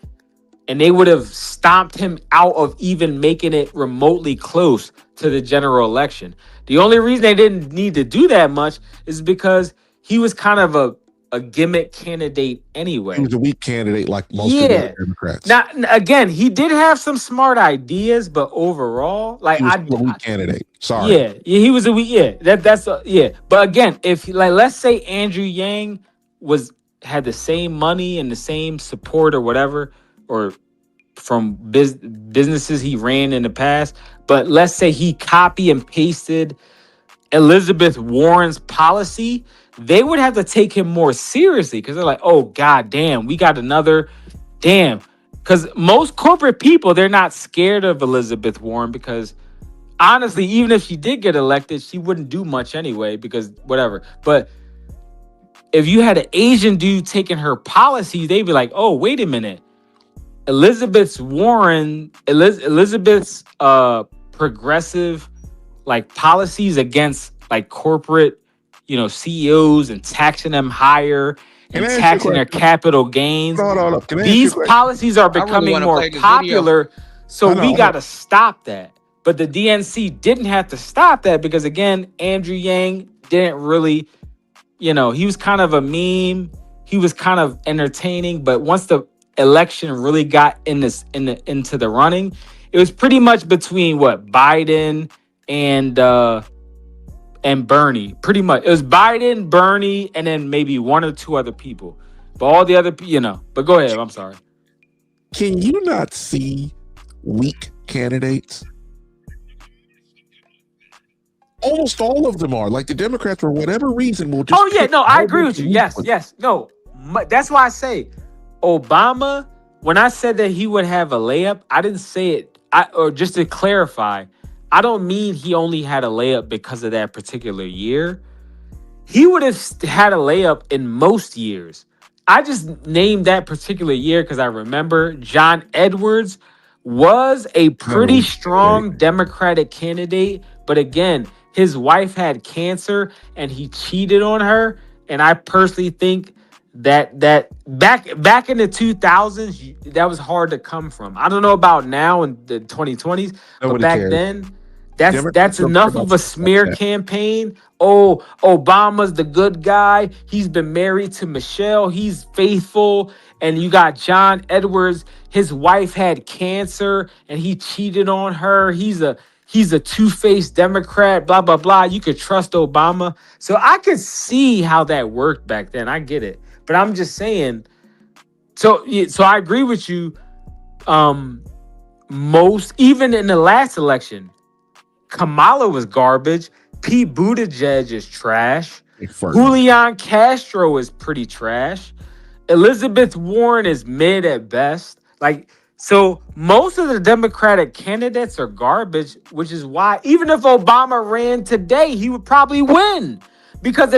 and they would have stomped him out of even making it remotely close to the general election. The only reason they didn't need to do that much is because he was kind of a gimmick candidate anyway. He was a weak candidate like most of the other Democrats. Now, again, he did have some smart ideas, but overall, like he was a weak candidate. Sorry. Yeah, he was a weak. Yeah, that's yeah. But again, if like let's say Andrew Yang had the same money and the same support or whatever, or from businesses he ran in the past, but let's say he copy and pasted Elizabeth Warren's policy, they would have to take him more seriously because they're like, oh god damn, we got another damn. Because most corporate people, they're not scared of Elizabeth Warren because honestly, even if she did get elected, she wouldn't do much anyway because whatever. But if you had an Asian dude taking her policy, they'd be like, oh, wait a minute. Elizabeth's progressive like policies against like corporate, CEOs and taxing them higher and taxing their capital gains. These policies are becoming more popular, so we got to stop that. But the DNC didn't have to stop that because again, Andrew Yang didn't really, he was kind of a meme. He was kind of entertaining, but once the election really got into the running, it was pretty much between Biden and Bernie. Pretty much it was Biden, Bernie, and then maybe one or two other people, but all the other but go ahead, I'm sorry. Can you not see weak candidates? Almost all of them are. Like the Democrats, for whatever reason, will just I agree with you. Yes. No, that's why I say Obama, when I said that he would have a layup, I didn't say it. Or just to clarify, I don't mean he only had a layup because of that particular year. He would have had a layup in most years. I just named that particular year because I remember John Edwards was a pretty strong Democratic candidate. But again, his wife had cancer and he cheated on her. And I personally think that back in the 2000s, that was hard to come from. I don't know about now in the 2020s, but back then, that's enough of a smear campaign. Oh, Obama's the good guy. He's been married to Michelle. He's faithful. And you got John Edwards. His wife had cancer and he cheated on her. He's a two-faced Democrat, blah, blah, blah. You could trust Obama. So I could see how that worked back then. I get it. But I'm just saying, so I agree with you. Even in the last election, Kamala was garbage. Pete Buttigieg is trash. Julian Castro is pretty trash. Elizabeth Warren is mid at best. So most of the Democratic candidates are garbage, which is why even if Obama ran today, he would probably win because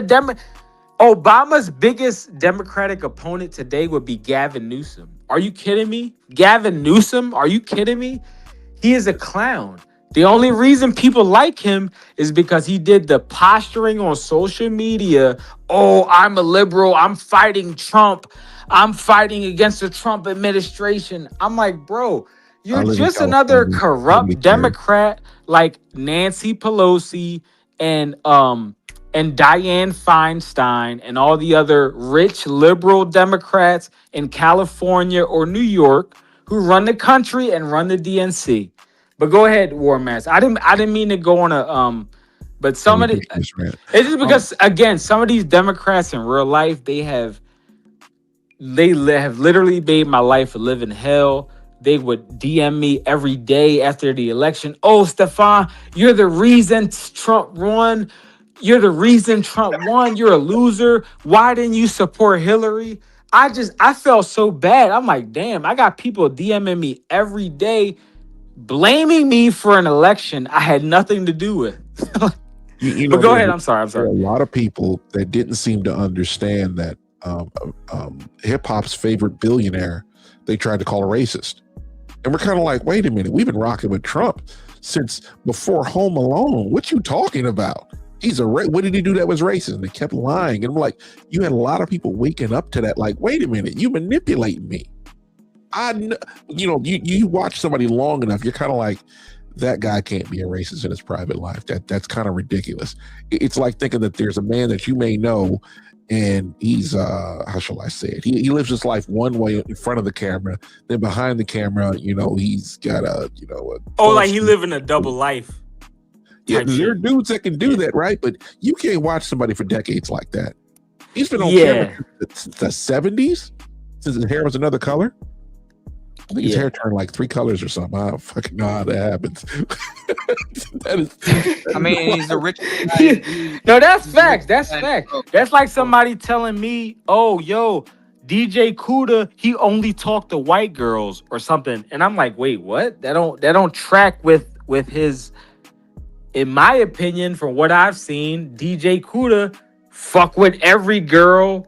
Obama's biggest Democratic opponent today would be Gavin Newsom. Are you kidding me? Gavin Newsom? Are you kidding me? He is a clown. The only reason people like him is because he did the posturing on social media. Oh, I'm a liberal. I'm fighting Trump. I'm fighting against the Trump administration. I'm like, bro, you're just another corrupt Democrat like Nancy Pelosi and Dianne Feinstein and all the other rich liberal Democrats in California or New York who run the country and run the DNC. But go ahead, War Master. I didn't mean to go on a but some of the it's just because again, some of these Democrats in real life, they have literally made my life a living hell. They would DM me every day after the election. Oh, Stefan, you're the reason Trump won. You're the reason Trump won. You're a loser. Why didn't you support Hillary? I felt so bad. I'm like, damn, I got people DMing me every day, blaming me for an election I had nothing to do with. But go ahead. I'm sorry. There are a lot of people that didn't seem to understand that hip hop's favorite billionaire, they tried to call a racist. And we're kind of like, wait a minute, we've been rocking with Trump since before Home Alone. What you talking about? What did he do that was racist? And they kept lying. And I'm like, you had a lot of people waking up to that. Like, wait a minute, you manipulating me. You watch somebody long enough, you're kind of like, that guy can't be a racist in his private life. That's kind of ridiculous. It's like thinking that there's a man that you may know, and he's how shall I say it? He lives his life one way in front of the camera, then behind the camera, he's got like he living a double life. Yeah, there are dudes that can do that, right? But you can't watch somebody for decades like that. He's been on camera since the 70s, since his hair was another color. I think his hair turned like 3 colors or something. I don't fucking know how that happens. I mean, he's the richest guy. No, that's facts. That's fact. That's like somebody telling me, "Oh, yo, DJ Kuda, he only talked to white girls or something," and I'm like, "Wait, what? That don't track with his." In my opinion, from what I've seen, DJ Kuda fuck with every girl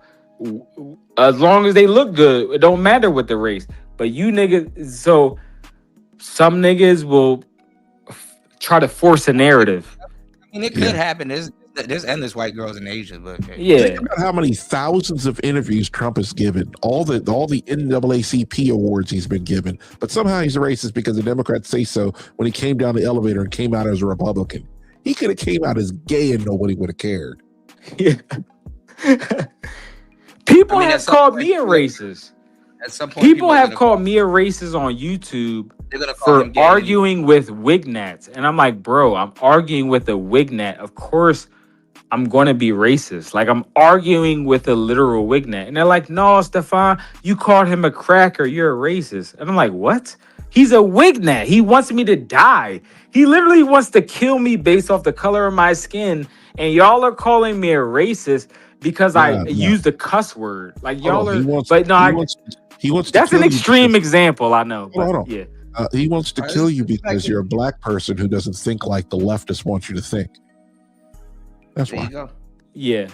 as long as they look good. It don't matter what the race. But you niggas, so some niggas will try to force a narrative. I mean, it could happen. There's endless white girls in Asia, but think about how many thousands of interviews Trump has given, all the NAACP awards he's been given, but somehow he's a racist because the Democrats say so. When he came down the elevator and came out as a Republican, he could have came out as gay and nobody would have cared. Yeah. People have called me a racist. At some point, people have called me a racist on YouTube for arguing with Wignats. And I'm like, bro, I'm arguing with a Wignat. Of course, I'm going to be racist. Like, I'm arguing with a literal Wignat. And they're like, no, Stefan, you called him a cracker. You're a racist. And I'm like, what? He's a Wignat. He wants me to die. He literally wants to kill me based off the color of my skin. And y'all are calling me a racist because I used a cuss word. Like, y'all are... He wants to that's kill an extreme because, example, I know. But hold on. Yeah. He wants to kill you because you're a black person who doesn't think like the leftists want you to think. That's there why. You go. Yeah.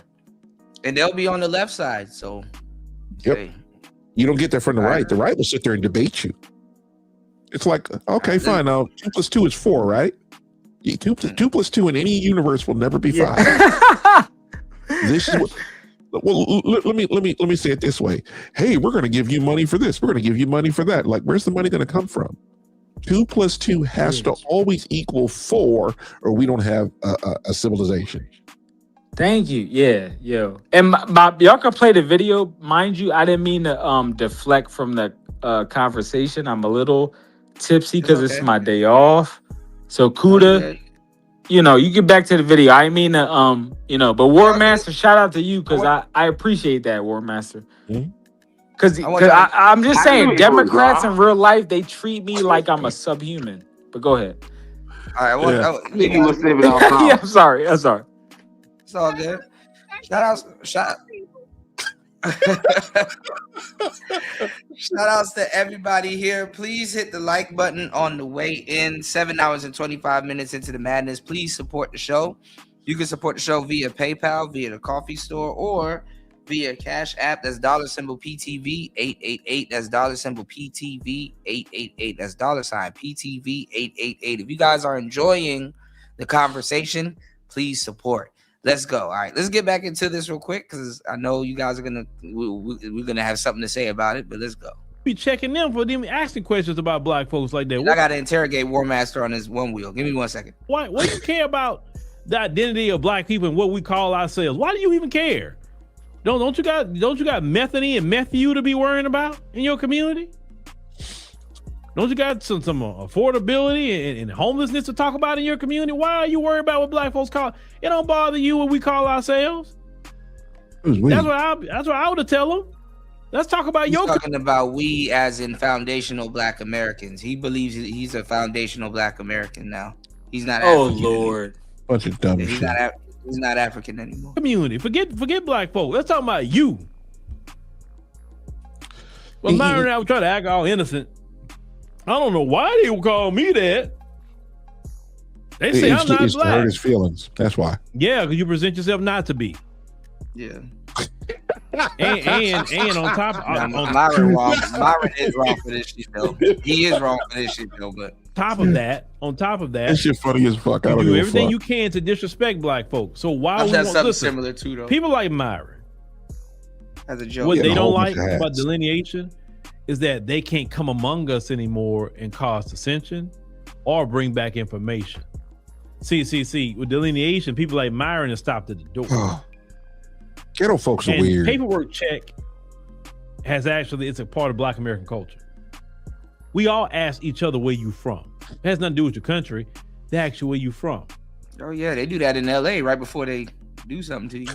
And they'll be on the left side. So, yep. Hey. You don't get that from the right. The right will sit there and debate you. It's like, okay, fine. Now, 2 + 2 is 4, right? 2 + 2 in any universe will never be 5. This is what. Well, let me say it this way. Hey, we're going to give you money for this. We're going to give you money for that. Like, where's the money going to come from? 2 + 2 has to always equal 4, or we don't have a civilization. Thank you. Yeah, yo. And y'all can play the video. Mind you, I didn't mean to deflect from the conversation. I'm a little tipsy because it's my day off. So Kuda. You get back to the video. I mean to, but War Master, shout out to you because I appreciate that, War Master. Because I'm just saying, Democrats in real life, they treat me like I'm a subhuman. But go ahead. All right. Yeah, I'm sorry. It's all good. Shout outs to everybody here. Please hit the like button on the way in. 7 hours and 25 minutes into the madness. Please support the show. You can support the show via PayPal, via the coffee store, or via Cash App. That's $PTV 888. That's $PTV 888. That's $PTV 888. If you guys are enjoying the conversation, please support. Let's go. All right, let's get back into this real quick because I know you guys are we're gonna have something to say about it. But let's go. Be checking them for them asking questions about black folks like that. I gotta interrogate War Master on his one wheel. Give me 1 second. Why do you care about the identity of black people and what we call ourselves? Why do you even care? Don't you got methany and methu to be worrying about in your community? Don't you got some affordability and homelessness to talk about in your community? Why are you worried about what black folks call? It don't bother you what we call ourselves. That's what I would tell them. Let's talk about He's talking about we as in foundational black Americans. He believes he's a foundational black American now. He's not African Lord. Anymore. Bunch of dumb he's shit. He's not African anymore. Community. Forget black folks. Let's talk about you. Well, Myron and I were trying to act all innocent. I don't know why they would call me that. They say I'm not black. Hurt his feelings. That's why. Yeah, because you present yourself not to be. Yeah. and on top, Myron is wrong for this shit though. He is wrong for this shit though. But top of that, that shit funny as fuck. I you don't do give a everything fuck. you can to disrespect black folks. So why I've we done want something listen, similar too, though. people like Myron, As a joke. what Getting they a whole don't bunch like of about hats. delineation is that they can't come among us anymore and cause dissension or bring back information. See, with delineation, people like Myron have stopped at the door. Ghetto folks are And weird. paperwork check it's a part of Black American culture. We all ask each other where you from. It has nothing to do with your country. They ask you where you from. Oh yeah, they do that in LA right before they do something to you.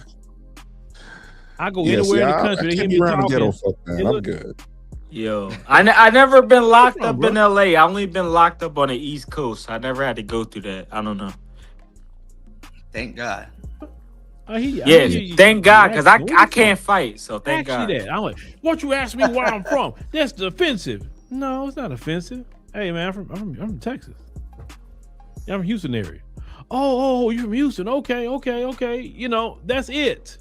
I go anywhere in the country. They hear me talking. Ghetto folk, man. They I'm look- good. Yo, I never been locked from, up bro? in LA. I only been locked up on the East Coast. I never had to go through that. I don't know. Thank God. Yeah, thank God, because I can't fight. So thank God. That. I'm like, what you ask me where I'm from? That's offensive. No, it's not offensive. Hey man, I'm from Texas. Yeah, I'm from Houston area. Oh, you're from Houston. Okay. You know, that's it.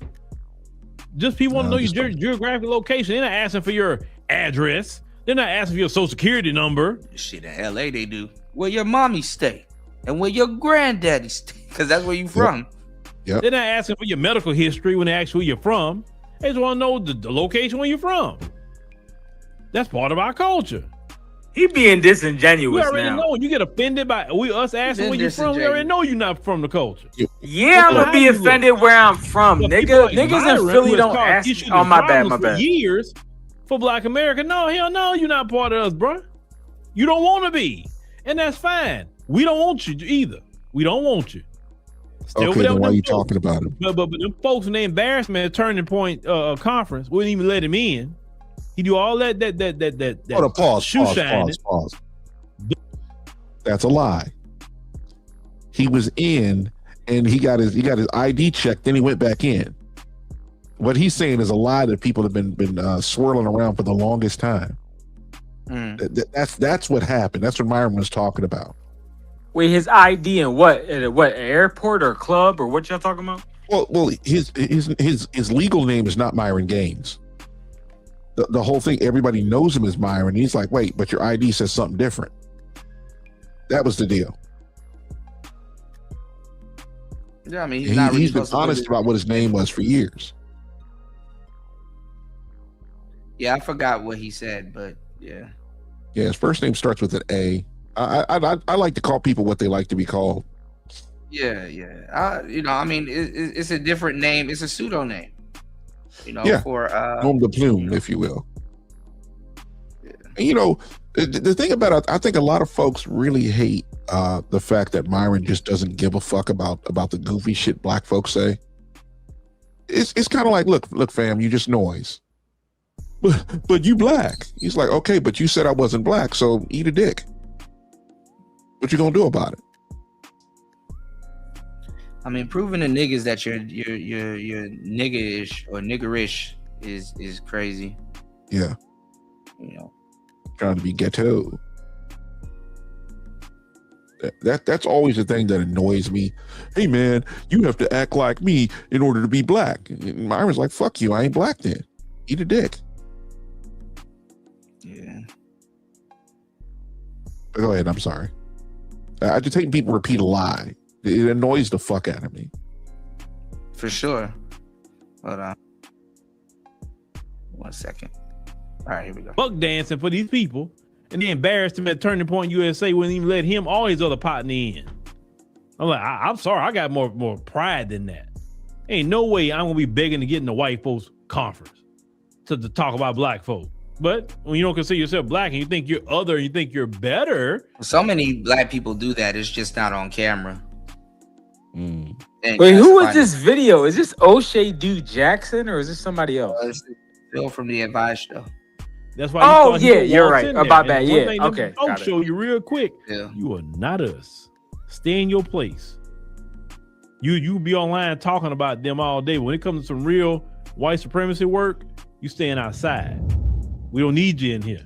Just people want to know your geographic location. They're not asking for your address. They're not asking for your social security number. Shit, in LA they do. Where your mommy stay and where your granddaddy stay, because that's where you from. Yep. They're not asking for your medical history when they ask where you're from. They just want to know the location where you're from. That's part of our culture. He being disingenuous We already now. know. You get offended by us asking where you're from. We already know you're not from the culture. Yeah, I'm gonna be offended where I'm from, But nigga. people like Niggas Myron, in Philly who has don't caused ask. issues Oh and my bad, problems my for bad. years for Black America. No, hell no, you're not part of us, bro. You don't want to be, and that's fine. We don't want you either. We don't want you. Stay over Okay, there then with why them you folks. talking about him? But them folks in the embarrassment at Turning Point conference wouldn't even let him in. He do all that. Hold on, pause. shoe shining. Pause. That's a lie. He was in, and he got his ID checked. Then he went back in. What he's saying is a lie that people have been swirling around for the longest time. That's what happened. That's what Myron was talking about. Wait, his ID in what? At what airport or club or what y'all talking about? Well, his legal name is not Myron Gaines. The whole thing, everybody knows him as Myron. He's like, wait, but your ID says something different. That was the deal. Yeah, I mean, he's not really He's been supposed to honest do about what his name was for years. Yeah, I forgot what he said, but yeah. Yeah, his first name starts with an A. I like to call people what they like to be called. Yeah. I mean, it's a different name. It's a pseudonym. For nom de plume, if you will. And, the thing about it, I think a lot of folks really hate the fact that Myron just doesn't give a fuck about the goofy shit black folks say. It's kind of like, look, fam, you just noise. But you black. He's like, okay, but you said I wasn't black, so eat a dick. What you gonna do about it? I mean, proving to niggas that you're nigga-ish or niggerish is crazy. Yeah. Trying to be ghetto. That's always the thing that annoys me. Hey man, you have to act like me in order to be black. And Myron's like, fuck you, I ain't black then. Eat a dick. Yeah. Go ahead, I'm sorry. I just hate people repeat a lie. It annoys the fuck out of me. For sure. Hold on. 1 second. All right, here we go. Buck dancing for these people, and they embarrassed him at Turning Point USA. Wouldn't even let him or his other partner in. I'm like, I'm sorry, I got more pride than that. Ain't no way I'm gonna be begging to get in the white folks conference to talk about black folk. But when you don't consider yourself black and you think you're other and you think you're better. So many black people do that. It's just not on camera. And Wait, who was funny. this video? Is this O'Shea Duke Jackson or is this somebody else? It's Phil from the Advice Show. That's why. Oh yeah, you're right. About that, yeah. Okay, I'll got show it. you real quick. Yeah. You are not us. Stay in your place. You be online talking about them all day. When it comes to some real white supremacy work, you staying outside. We don't need you in here.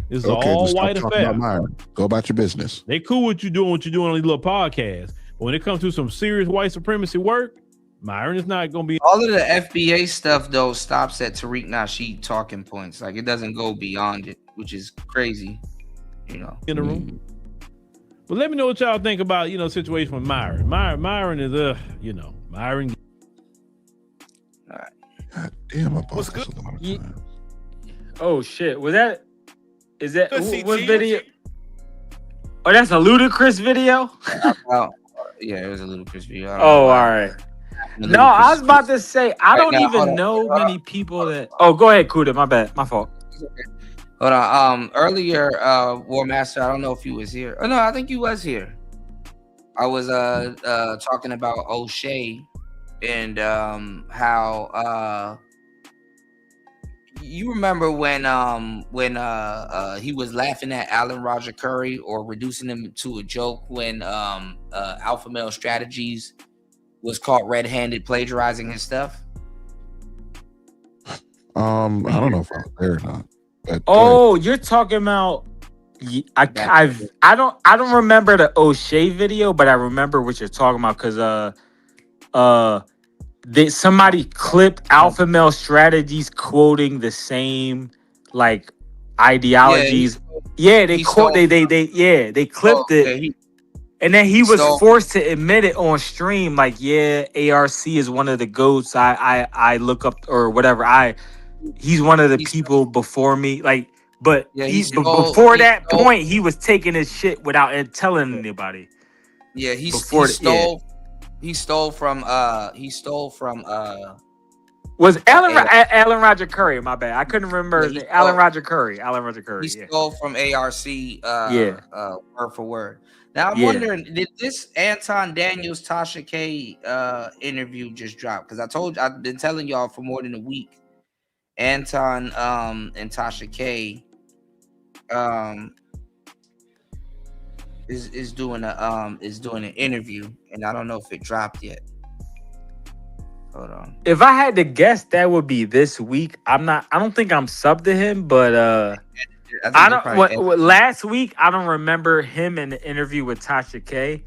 This is all then stop white talking affair. about Myron. Go about your business. They cool what you're doing on these little podcasts. But when it comes to some serious white supremacy work, Myron is not gonna be. All of the FBA stuff though stops at Tariq Nasheed talking points. Like it doesn't go beyond it, which is crazy. In the room. But let me know what y'all think about, situation with Myron. Myron is Myron. All right. God damn, my What's good? Oh shit! Was that? Is that Good what CT. video? Oh, that's a Ludacris video. Yeah, it was a Ludacris video. I don't know Oh, all why. right. No, I was about to say I Right don't now, hold even on. know many people that. Oh, go ahead, Kuda. My bad. My fault. Hold on. Earlier, War Master, I don't know if you was here. Oh no, I think you was here. I was talking about O'Shea and how you remember when he was laughing at Alan Roger Curry or reducing him to a joke when Alpha Male Strategies was caught red-handed plagiarizing his stuff. I don't know if I was there or not. But Oh, you're talking about. I don't remember the O'Shea video, but I remember what you're talking about because somebody clipped Alpha Male Strategies quoting the same like ideologies. They clipped it. And then he was forced to admit it on stream, like, ARC is one of the GOATs. I look up or whatever. He's one of the people before me. Like, but before that point, he was taking his shit without telling anybody. Yeah, he Before stole from was Alan Roger Curry, my bad. I couldn't remember his name. Alan Roger Curry. He stole from ARC word for word. Now I'm Yeah. wondering, did this Anton Daniels Tasha K interview just drop? Because I've been telling y'all for more than a week. Anton and Tasha K is doing an interview, and I don't know if it dropped yet. Hold on. If I had to guess, that would be this week. I don't think I'm subbed to him, but last week I don't remember him in the interview with Tasha K.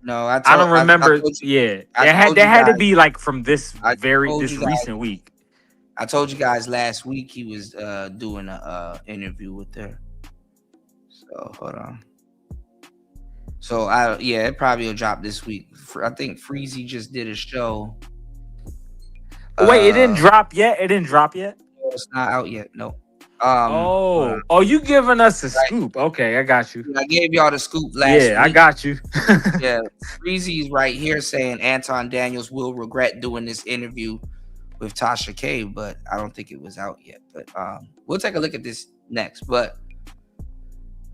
No, I don't remember. That had to be like from this recent week. I told you guys last week he was doing a interview with her. So hold on. So it probably will drop this week. I think Freezy just did a show. Wait, it didn't drop yet? It's not out yet. No. You giving us a scoop? Okay, I got you. I gave y'all the scoop last week. I got you. Yeah, Freezy's right here saying Anton Daniels will regret doing this interview with Tasha K, but I don't think it was out yet. But we'll take a look at this next. But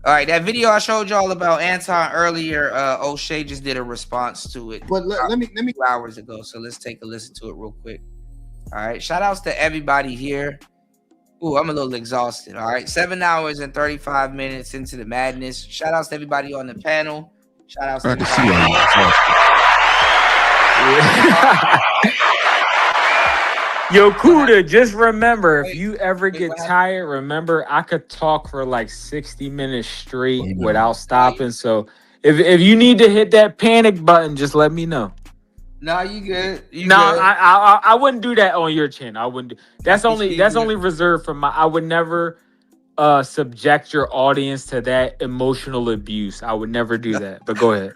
all right, that video I showed y'all about Anton earlier, O'Shea just did a response to it. But let me 2 hours ago. So let's take a listen to it real quick. All right, shout outs to everybody here. Ooh, I'm a little exhausted. All right, 7 hours and 35 minutes into the madness. Shout outs to everybody on the panel. Shout outs to everybody. Yo, Kuda, just remember, if you ever get tired, remember I could talk for like 60 minutes straight without stopping. So if you need to hit that panic button, just let me know. No, you good. I wouldn't do that on your channel. I wouldn't. That's only reserved for my. I would never subject your audience to that emotional abuse. I would never do that. But go ahead.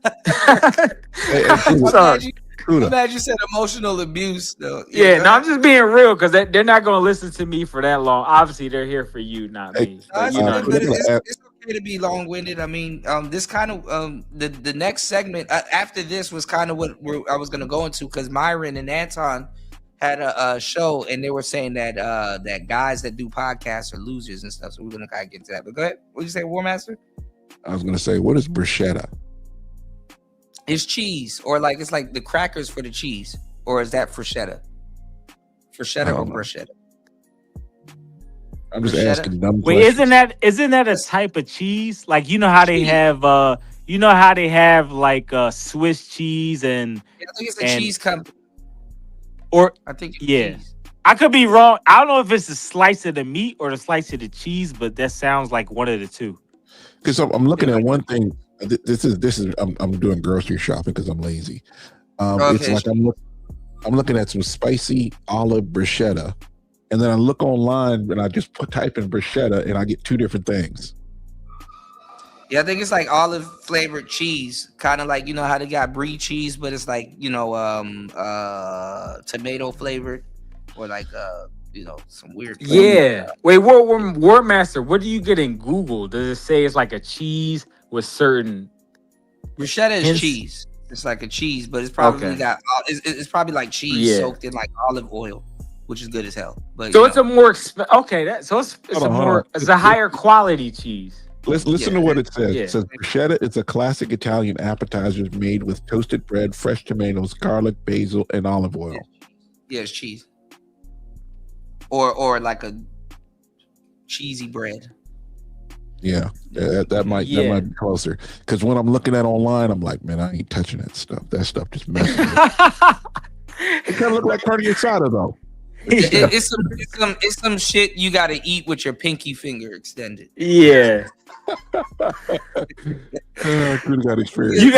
Sorry. I'm glad you said emotional abuse, though. I'm just being real because they're not going to listen to me for that long. Obviously, they're here for you, not me. But, it's okay to be long-winded. I mean, this kind of the next segment after this was kind of what I was going to go into because Myron and Anton had a show and they were saying that that guys that do podcasts are losers and stuff. So we're going to kind of get to that. But go ahead. What did you say, War Master? I was going to say, what is bruschetta? It's cheese, or it's like the crackers for the cheese, or is that freshetta? Freshetta or bruschetta? I'm just asking dumb Wait, questions. isn't that a type of cheese? Like they have like Swiss cheese and I think it's a cheese company. Or I think it's cheese. I could be wrong. I don't know if it's a slice of the meat or the slice of the cheese, but that sounds like one of the two. Because I'm looking at one thing. This is I'm doing grocery shopping because I'm lazy. It's like I'm looking at some spicy olive bruschetta, and then I look online and I just type in bruschetta and I get two different things. Yeah, I think it's like olive flavored cheese, kind of like you know how they got brie cheese, but it's like tomato flavored, or like some weird. Yeah. Wait, War Master, what do you get in Google? Does it say it's like a cheese with certain Bruschetta is hints? Cheese. It's like a cheese, but it's probably it's probably like cheese soaked in like olive oil, which is good as hell. But so it's a more it's a higher quality cheese. Listen to what it says. It says bruschetta is a classic Italian appetizer made with toasted bread, fresh tomatoes, garlic, basil, and olive oil. Yeah, it's cheese. Or like a cheesy bread. Yeah, that might be closer. Because when I'm looking at online, I'm like, man, I ain't touching that stuff. That stuff just messes me up. It kind of look like carne asada though. It's some shit you got to eat with your pinky finger extended. Yeah. Got experience. You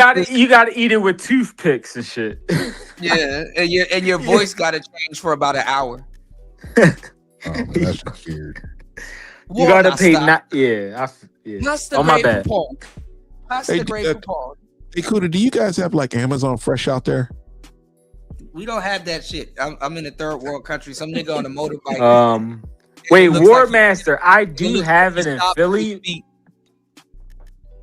gotta eat it with toothpicks and shit. Yeah, and your voice got to change for about an hour. That's weird. You gotta pay Oh my bad. Hey, Kuda, do you guys have like Amazon Fresh out there? We don't have that shit. I'm in a third world country. Some nigga on a motorbike. Wait, War Master, I do have it in Philly.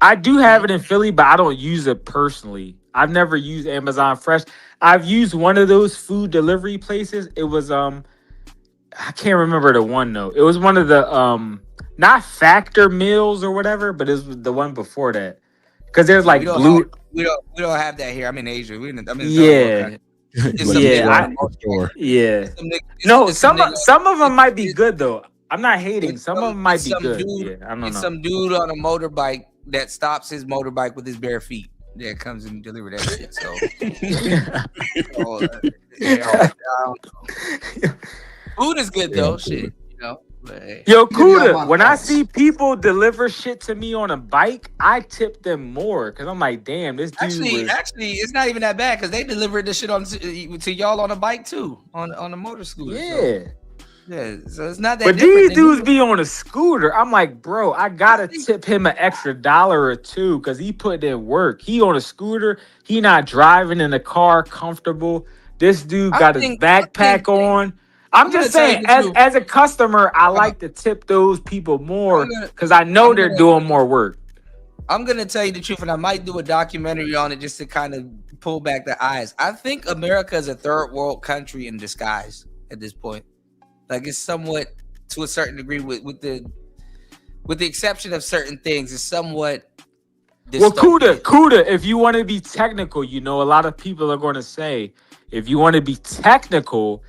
I do have it in Philly, but I don't use it personally. I've never used Amazon Fresh. I've used one of those food delivery places. It was I can't remember the one though. It was one of the not Factor Meals or whatever, but it was the one before that. Because there's like blue. We don't have that here. I'm in Asia. I'm in the yeah. No, some of them might be good though. I'm not hating. Some of them might be good. I don't know. Some dude on a motorbike that stops his motorbike with his bare feet that comes and deliver that shit. So, food is good though. Shit, But, hey. Yo, Kuda, when I see people deliver shit to me on a bike, I tip them more because I'm like, damn, this dude. Actually, it's not even that bad because they delivered this shit to y'all on a bike too, on a motor scooter. Yeah. So it's not that. But these dudes be on a scooter. I'm like, bro, I gotta tip him an extra $1 or $2 because he put in work. He on a scooter. He not driving in a car comfortable. This dude got his backpack on. I'm just saying, as a customer, I like to tip those people more because I know they're doing more work. I'm gonna tell you the truth, and I might do a documentary on it just to kind of pull back the eyes. I think America is a third world country in disguise at this point. Like it's somewhat, to a certain degree, with the exception of certain things, it's somewhat. Well, Kuda, if you want to be technical, a lot of people are going to say, if you want to be technical,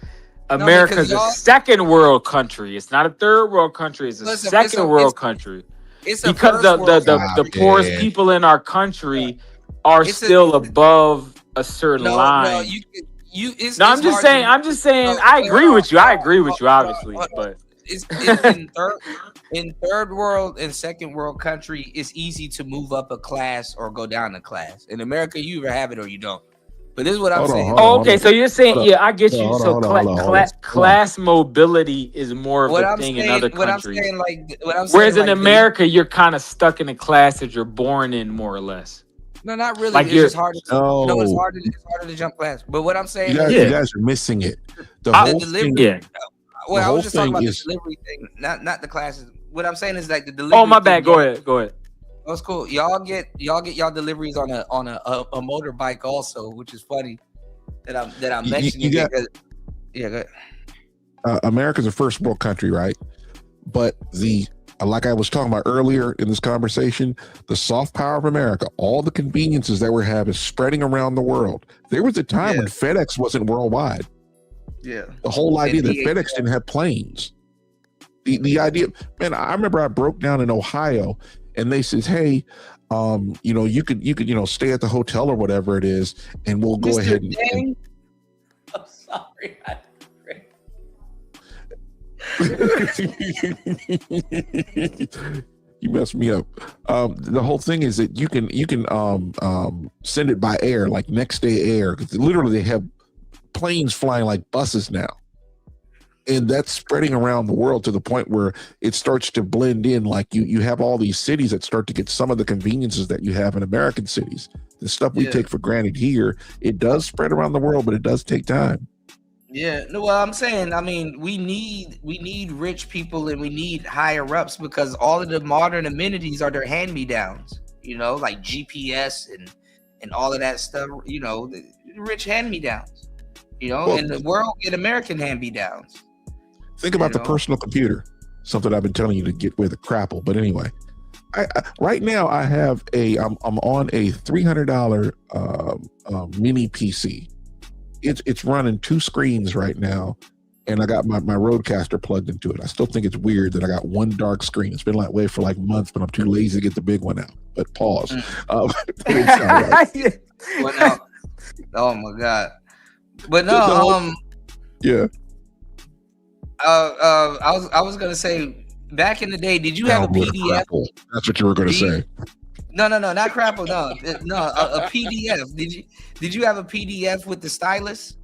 America's a second world country. It's not a third world country. It's a second world country. It's because the poorest people in our country are still above a certain line. I'm just saying. I agree with you. Obviously, but it's in third world and second world country, it's easy to move up a class or go down a class. In America, you either have it or you don't. But this is what I'm saying. Okay, so you're saying, I get you. So class mobility is more of a thing in other countries. Whereas in America, you're kind of stuck in a class that you're born in, more or less. No, not really. Like it's just harder. It's harder to jump class. But what I'm saying, you guys are missing it. The whole thing. Well, I was just talking about the delivery thing, not the classes. What I'm saying is like the delivery. Oh, my bad. Go ahead. That's cool. Y'all get y'all deliveries on a motorbike also, which is funny that I'm mentioning. Go ahead. America's a first world country, right? But like I was talking about earlier in this conversation, the soft power of America, all the conveniences that we're having spreading around the world. There was a time when FedEx wasn't worldwide. Yeah. The whole idea that FedEx didn't have planes. The idea, man, I remember I broke down in Ohio and they says, hey, you could stay at the hotel or whatever it is, and we'll go ahead and I'm sorry. You messed me up. The whole thing is that you can send it by air, like next day air, because literally they have planes flying like buses now. and that's spreading around the world to the point where it starts to blend in. Like you have all these cities that start to get some of the conveniences that you have in American cities. The stuff we take for granted here, it does spread around the world, but it does take time. Yeah, no, well, I'm saying, I mean, we need rich people and we need higher ups because all of the modern amenities are their hand-me-downs, you know, like GPS and all of that stuff, you know, the rich hand-me-downs, you know, and the world get American hand-me-downs. Think about the personal computer, something I've been telling you to get with a crapple. But anyway, I right now I have I'm on a $300 mini PC. It's running 2 screens right now, and I got my Rodecaster plugged into it. I still think it's weird that I got one dark screen. It's been that way for like months, but I'm too lazy to get the big one out. But pause. Oh my god! But no, yeah. I was gonna say, back in the day, did you have a PDF? That's what you were gonna say. No, not crapple. No, a PDF. Did you have a PDF with the stylus?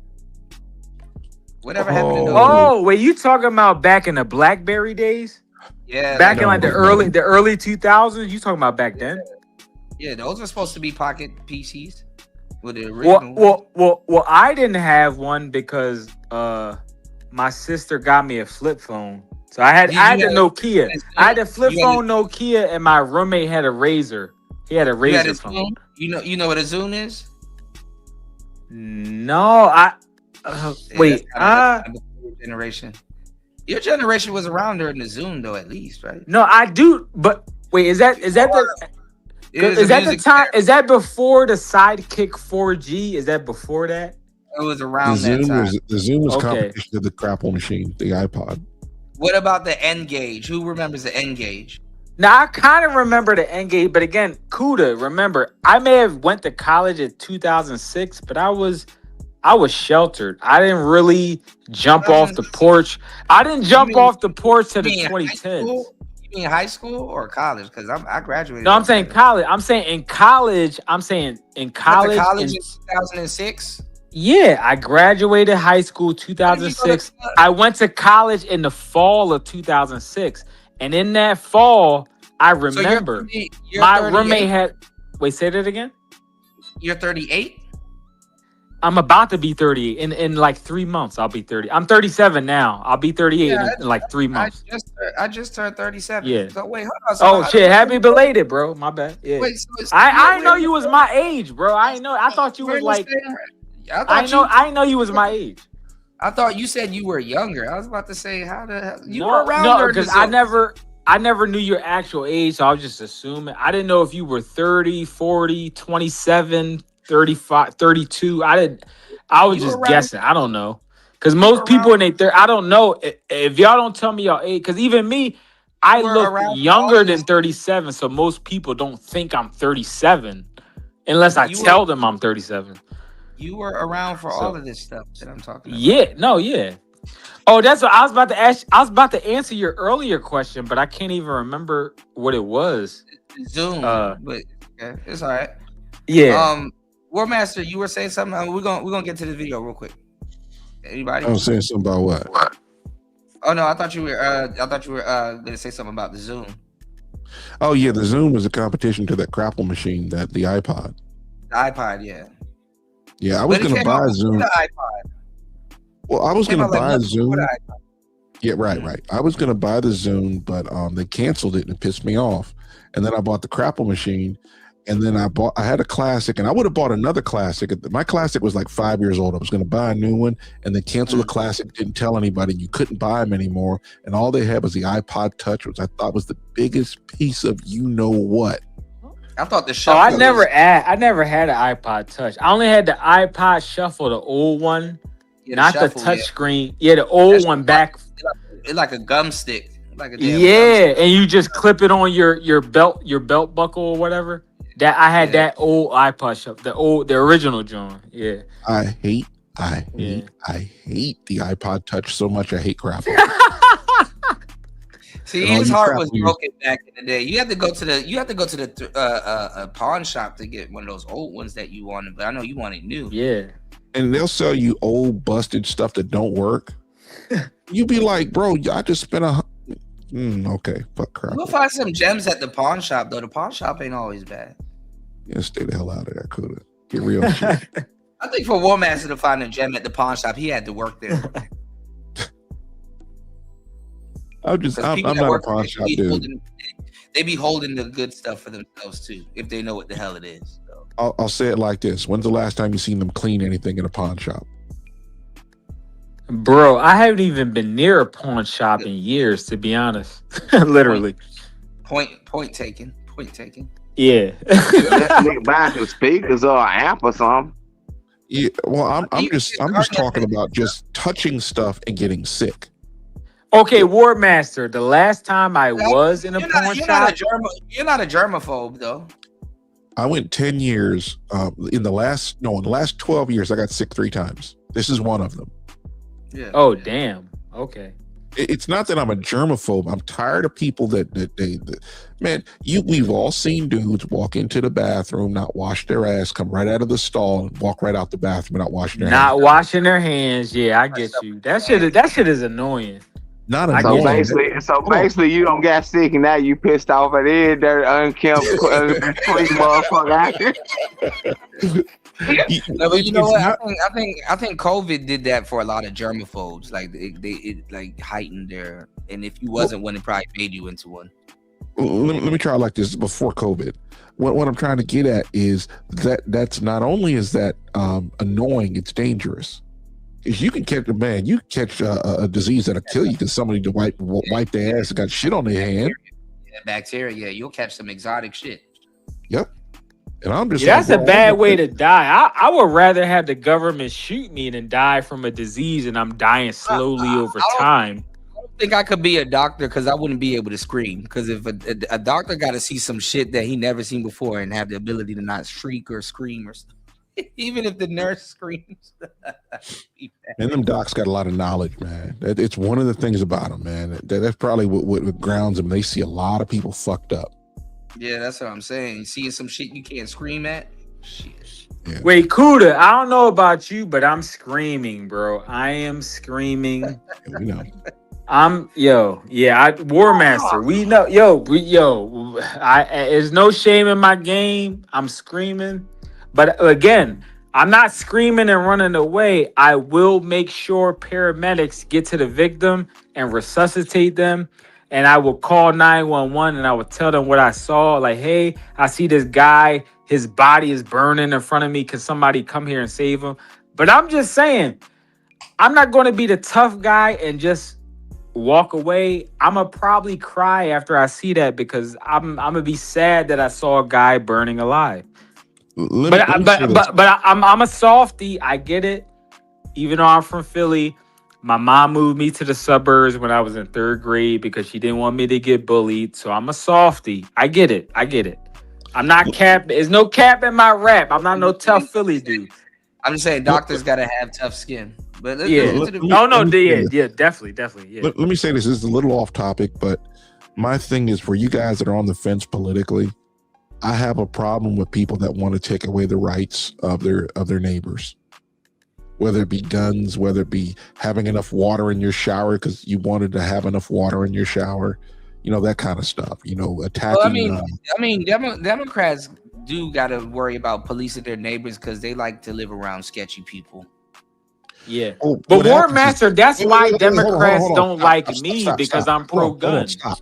Whatever happened to those? Oh, wait, you talking about back in the BlackBerry days? Yeah, back in like the early 2000s. You talking about back then? Yeah, those were supposed to be pocket PCs. With the original. Well, I didn't have one because my sister got me a flip phone. So I had the Nokia. I had a flip phone Nokia, and my roommate had a Razor. He had a Razor phone. You know what a Zune is? No, generation. Your generation was around during the Zune, though, at least, right? No, I do. But wait, is that the time? Is that before the Sidekick 4G? Is that before that? It was around that time. The Zune was competition to the crapple machine, the iPod. What about the N-Gauge? Who remembers the N-Gauge? Now, I kind of remember the N-Gauge, but again, Kuda, remember, I may have went to college in 2006, but I was sheltered. I didn't really jump off the porch. I didn't jump off the porch to the 2010s. You mean high school or college? Because I graduated. No, I'm saying college. I'm saying in college. In 2006? Yeah, I graduated high school 2006. I went to college in the fall of 2006. And in that fall, I remember my roommate had. Wait, say that again. You're 38. I'm about to be 30 in like 3 months. I'll be 30. I'm 37 now. I'll be 38 in like 3 months. I just turned 37. Yeah. So wait, hold on. So shit! Happy belated, bro. My bad. Yeah. Wait, I know you was my age, bro. I know. I thought you was like. I know you was my age. I thought you said you were younger. I was about to say, how the hell you were around? No, because I never knew your actual age, so I was just assuming. I didn't know if you were 30, 40, 27, 35, 32. I was just guessing. I don't know. Because most people in their I don't know. If y'all don't tell me y'all age, because even me, I look younger than 37, so most people don't think I'm 37 unless I tell them I'm 37. You were around for all of this stuff that I'm talking about. Yeah. Oh, that's what I was about to ask. I was about to answer your earlier question, but I can't even remember what it was. Zoom, but okay, it's all right. Yeah. War Master, you were saying something. We're gonna get to the video real quick. Anybody? I was saying something about what? Oh no, I thought you were gonna say something about the Zoom. Oh yeah, the Zoom was a competition to that crapple machine, that the iPod. The iPod, yeah. Yeah, I was gonna buy a Zoom. Well, I was gonna buy a Zoom. Yeah, right. I was gonna buy the Zoom, but they canceled it and it pissed me off. And then I bought the crapple machine, and then I had a classic, and I would have bought another classic. My classic was like 5 years old. I was gonna buy a new one, and they canceled the classic. Didn't tell anybody. You couldn't buy them anymore, and all they had was the iPod Touch, which I thought was the biggest piece of you know what. I thought the shuffle. I never had an iPod Touch. I only had the iPod Shuffle, the old one, not the touch screen. Yeah, the old one back. It's like a gum stick. Like a and you just clip it on your belt buckle or whatever. That I had that old iPod Shuffle, the original John. Yeah. I hate the iPod Touch so much. I hate crap. See, his heart was broken back in the day. You had to go to the pawn shop to get one of those old ones that you wanted, but I know you wanted new. Yeah. And they'll sell you old busted stuff that don't work. You be like, bro, I just spent okay, fuck crap. You'll find some gems at the pawn shop, though. The pawn shop ain't always bad. Yeah, stay the hell out of there, Kuda. Get real shit. I think for War Master to find a gem at the pawn shop, he had to work there. I'm not a pawn shop dude. They be holding the good stuff for themselves too, if they know what the hell it is. So. I'll say it like this: when's the last time you seen them clean anything in a pawn shop? Bro, I haven't even been near a pawn shop in years, to be honest. Literally. Point taken. Yeah. Nigga buy some speakers or an amp or something. Yeah. Well, I'm just talking about just touching stuff and getting sick. Okay, War Master. The last time I was in a pawn shop, you're not a germaphobe though. I went 10 years. In the last 12 years, I got sick 3 times. This is one of them. Yeah. Oh damn. Okay. It's not that I'm a germaphobe. I'm tired of people we've all seen dudes walk into the bathroom, not wash their ass, come right out of the stall, and walk right out the bathroom without washing their hands. Not washing their hands. Yeah, I get you. That shit is annoying. Not annoying. So basically, you don't get sick, and now you pissed off at it. They're unkempt, clean motherfucker out here. No, but you know what? I think COVID did that for a lot of germaphobes. Like it like heightened their, and if you wasn't one, it probably made you into one. Let me try it like this. Before COVID, what I'm trying to get at is that's not only is that annoying, it's dangerous. If you can catch a disease that'll kill you because somebody to wipe their ass and got shit on their hand. Yeah, bacteria. Yeah, you'll catch some exotic shit. Yep. And I'm just that's a bad way to die. I would rather have the government shoot me than die from a disease, and I'm dying slowly over time. I don't think I could be a doctor because I wouldn't be able to scream. Because if a doctor got to see some shit that he never seen before and have the ability to not shriek or scream or something. Even if the nurse screams. And them docs got a lot of knowledge, man. It's one of the things about them, man. That's probably what grounds them. They see a lot of people fucked up. Yeah, that's what I'm saying. Seeing some shit you can't scream at. Shit. Yeah. Wait, Kuda, I don't know about you, but I'm screaming, bro. I am screaming. Yeah, we know. War Master. We know, there's no shame in my game. I'm screaming. But again, I'm not screaming and running away. I will make sure paramedics get to the victim and resuscitate them. And I will call 911 and I will tell them what I saw. Like, hey, I see this guy. His body is burning in front of me. Can somebody come here and save him? But I'm just saying, I'm not going to be the tough guy and just walk away. I'm going to probably cry after I see that because I'm going to be sad that I saw a guy burning alive. But I'm a softie. I get it. Even though I'm from Philly, my mom moved me to the suburbs when I was in 3rd grade because she didn't want me to get bullied. So I'm a softie. I get it. I'm not cap. There's no cap in my rap. I'm not no tough Philly dude. I'm just saying doctors gotta have tough skin. But definitely. Yeah. Let me say this is a little off topic, but my thing is for you guys that are on the fence politically. I have a problem with people that want to take away the rights of their neighbors, whether it be guns, whether it be having enough water in your shower because you wanted to have enough water in your shower, that kind of stuff. Attacking. Well, Democrats do got to worry about policing their neighbors because they like to live around sketchy people. Yeah, but War Master, that's why Democrats don't like me because I'm pro-gun. Stop.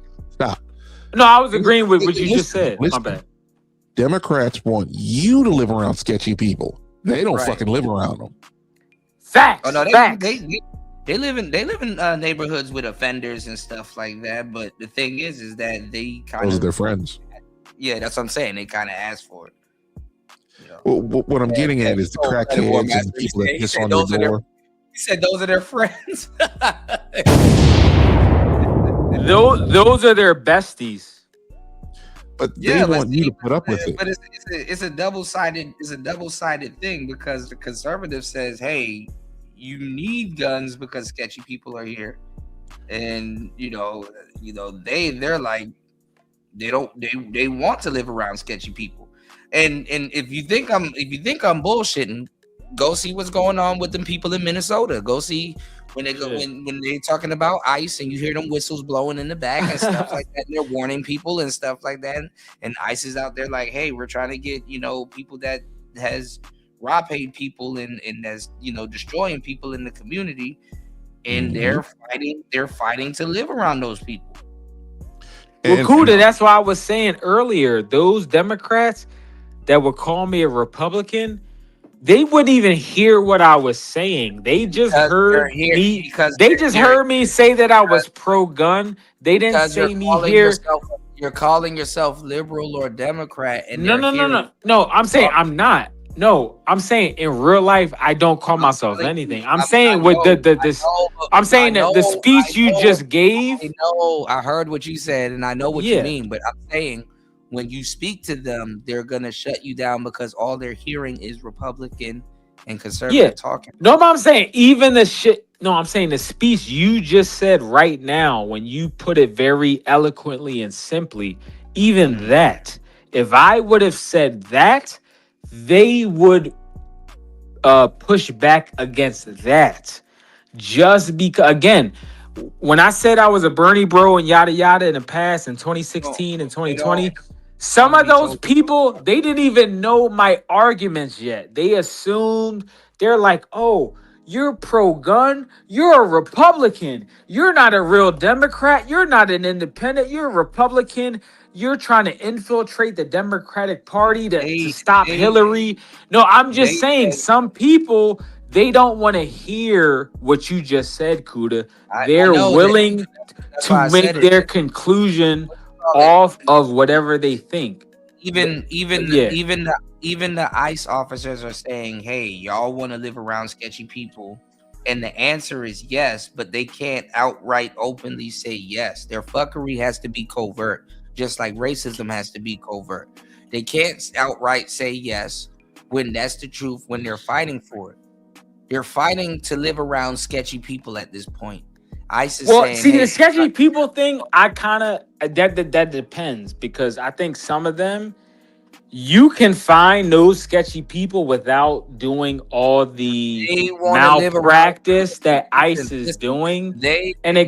No, I was agreeing with what you just said. My bad. Democrats want you to live around sketchy people. They don't fucking live around them. Facts. Oh no, facts. They live in neighborhoods with offenders and stuff like that. But the thing is that they kind of those are their friends. Yeah, that's what I'm saying. They kind of ask for it. Well, what I'm getting at is the crackheads and the people that piss on your door. He said those are their friends. Those are their besties. But they want you to put up with it. But it's a double-sided thing because the conservative says, hey, you need guns because sketchy people are here. And they're like they want to live around sketchy people. And if you think I'm bullshitting, Go see what's going on with them people in Minnesota. Go see when they go when they're talking about ICE and you hear them whistles blowing in the back and stuff like that. And they're warning people and stuff like that. And ICE is out there like, hey, we're trying to get, you know, people that has raw paid people and that's, you know, destroying people in the community. And they're fighting to live around those people. Well, Kuda, that's why I was saying earlier, those Democrats that would call me a Republican, they wouldn't even hear what I was saying. They just heard me. They just heard me say that I was pro-gun. They didn't say me here. You're calling yourself liberal or Democrat, and No. I'm saying I'm not. No, I'm saying in real life I don't call myself anything. I'm saying with I'm saying that the speech you just gave. I know. I heard what you said, and I know what you mean. But I'm saying, when you speak to them, they're gonna shut you down because all they're hearing is Republican and conservative talking. No, but I'm saying even the shit. No, I'm saying the speech you just said right now, when you put it very eloquently and simply, even that, if I would have said that, they would push back against that. Just because, again, when I said I was a Bernie bro and yada yada in the past in 2016 and 2020, some of those people, they didn't even know my arguments yet. They assumed, they're like, oh, you're pro-gun, you're a Republican, you're not a real Democrat, you're not an independent, you're a Republican, you're trying to infiltrate the Democratic Party to stop Hillary. No, I'm just saying, some people, they don't want to hear what you just said, Kuda. They're willing to make their conclusion off of whatever they think. Even the ICE officers are saying, hey, y'all want to live around sketchy people, and the answer is yes, but they can't outright openly say yes. Their fuckery has to be covert, just like racism has to be covert. They can't outright say yes when that's the truth, when they're fighting for it. They're fighting to live around sketchy people at this point. ICE is saying, see, the sketchy people thing, I kind of that depends, because I think some of them, you can find those sketchy people without doing all the malpractice that ICE is doing. I'm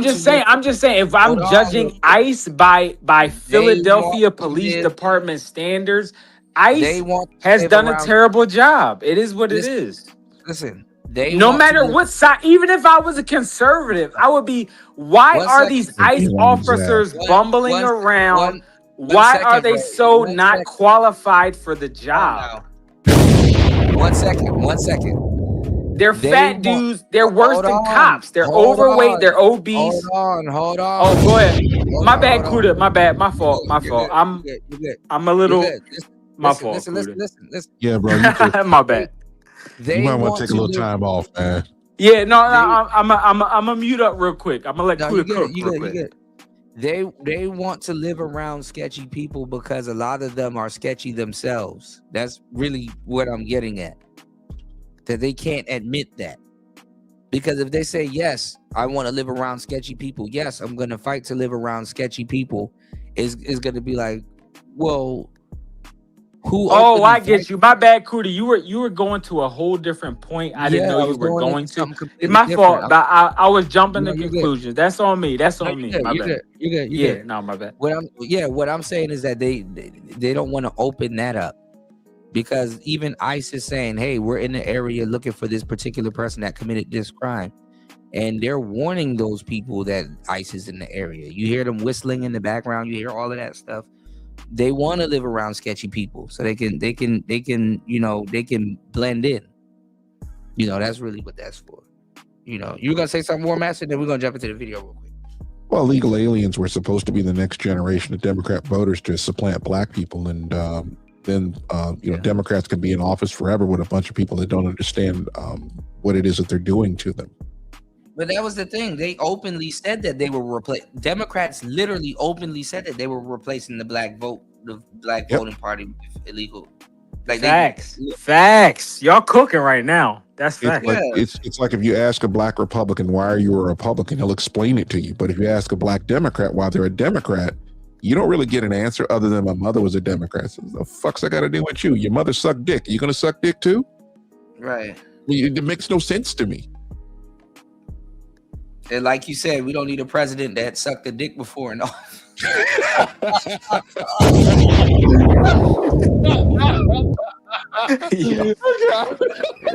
just saying, if I'm judging ICE by Philadelphia Police Department standards, ICE has done a terrible job. It is what it is. Listen, no matter what side, even if I was a conservative, I would be, why are these ICE officers bumbling around? Why are they so not qualified for the job? 1 second. They're fat dudes. They're worse than cops. They're overweight. They're obese. Hold on. Oh, go ahead. My bad, Kuda. My bad. My fault. I'm a little. My fault. Listen. Yeah, bro. My bad. You might want to take a little time off, man. Yeah, I'm gonna mute up real quick. I'm gonna let Kuda cook real quick. They want to live around sketchy people because a lot of them are sketchy themselves. That's really what I'm getting at. That they can't admit that. Because if they say, yes, I want to live around sketchy people, yes, I'm going to fight to live around sketchy people, is going to be like, well, who? Oh, I get you. My bad, Kuda. You were going to a whole different point. I didn't know you were going to. It's my fault. But I was jumping to conclusions. That's on me. That's on me. My bad. You're good. No, my bad. What I'm saying is that they don't want to open that up, because even ICE is saying, hey, we're in the area looking for this particular person that committed this crime, and they're warning those people that ICE is in the area. You hear them whistling in the background. You hear all of that stuff. They want to live around sketchy people so they can blend in. That's really what that's for. You're gonna say something more, Master, then we're gonna jump into the video real quick. Well, illegal aliens were supposed to be the next generation of Democrat voters to supplant black people, and then Democrats can be in office forever with a bunch of people that don't understand what it is that they're doing to them. But that was the thing. They openly said that they were Democrats literally openly said that they were replacing the black voting party with illegal. Facts. Y'all cooking right now. That's facts. It's like if you ask a black Republican, why are you a Republican? He'll explain it to you. But if you ask a black Democrat why they're a Democrat, you don't really get an answer other than my mother was a Democrat. So the fuck's I got to do with you? Your mother sucked dick. You gonna suck dick too? Right. It makes no sense to me. And like you said, we don't need a president that sucked a dick before and all.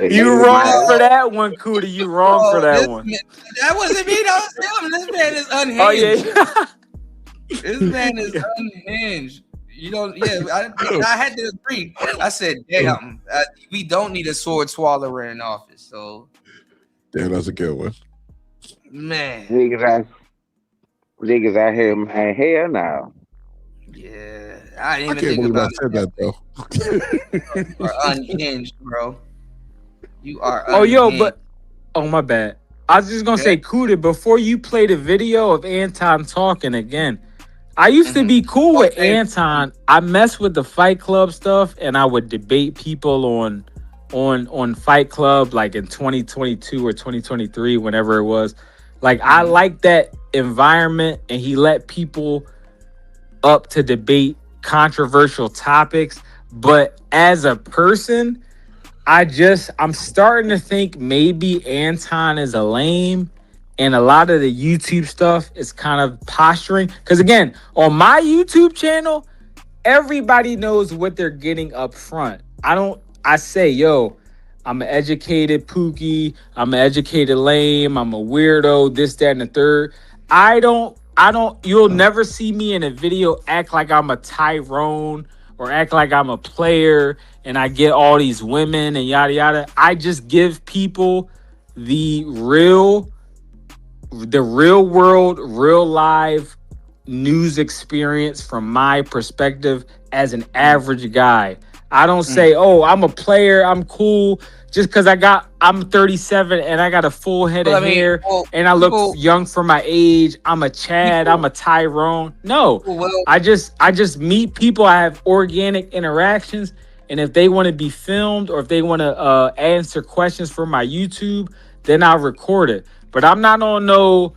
You wrong for that one, Cootie. You wrong for that one. That wasn't me. That was him. This man is unhinged. Oh yeah. This man is unhinged. You don't. Yeah, I had to agree. I said, "Damn, we don't need a sword swallower in office." So, damn, that's a good one. Man, niggas out here, man. Hell no. Yeah, I didn't I even can't think believe I about said that though. You are unhinged, bro. You are. Oh, unhinged. yo, but my bad. I was just gonna say, Kuda, before you play the video of Anton talking again, I used to be cool with Anton. I mess with the Fight Club stuff, and I would debate people on Fight Club, like in 2022 or 2023, whenever it was. Like, I like that environment, and he let people up to debate controversial topics. But as a person, I'm starting to think maybe Anton is a lame, and a lot of the YouTube stuff is kind of posturing. Because again, on my YouTube channel, everybody knows what they're getting up front. I say, yo, I'm an educated Pookie, I'm an educated lame, I'm a weirdo, this, that, and the third. You'll never see me in a video act like I'm a Tyrone or act like I'm a player and I get all these women and yada yada. I just give people the real world, real live news experience from my perspective as an average guy. I don't say, oh, I'm a player, I'm cool, just because I'm 37 and I got a full head of hair and I look young for my age. I'm a Chad, I'm a Tyrone. No, I just meet people. I have organic interactions. And if they want to be filmed or if they want to answer questions for my YouTube, then I'll record it. But I'm not on no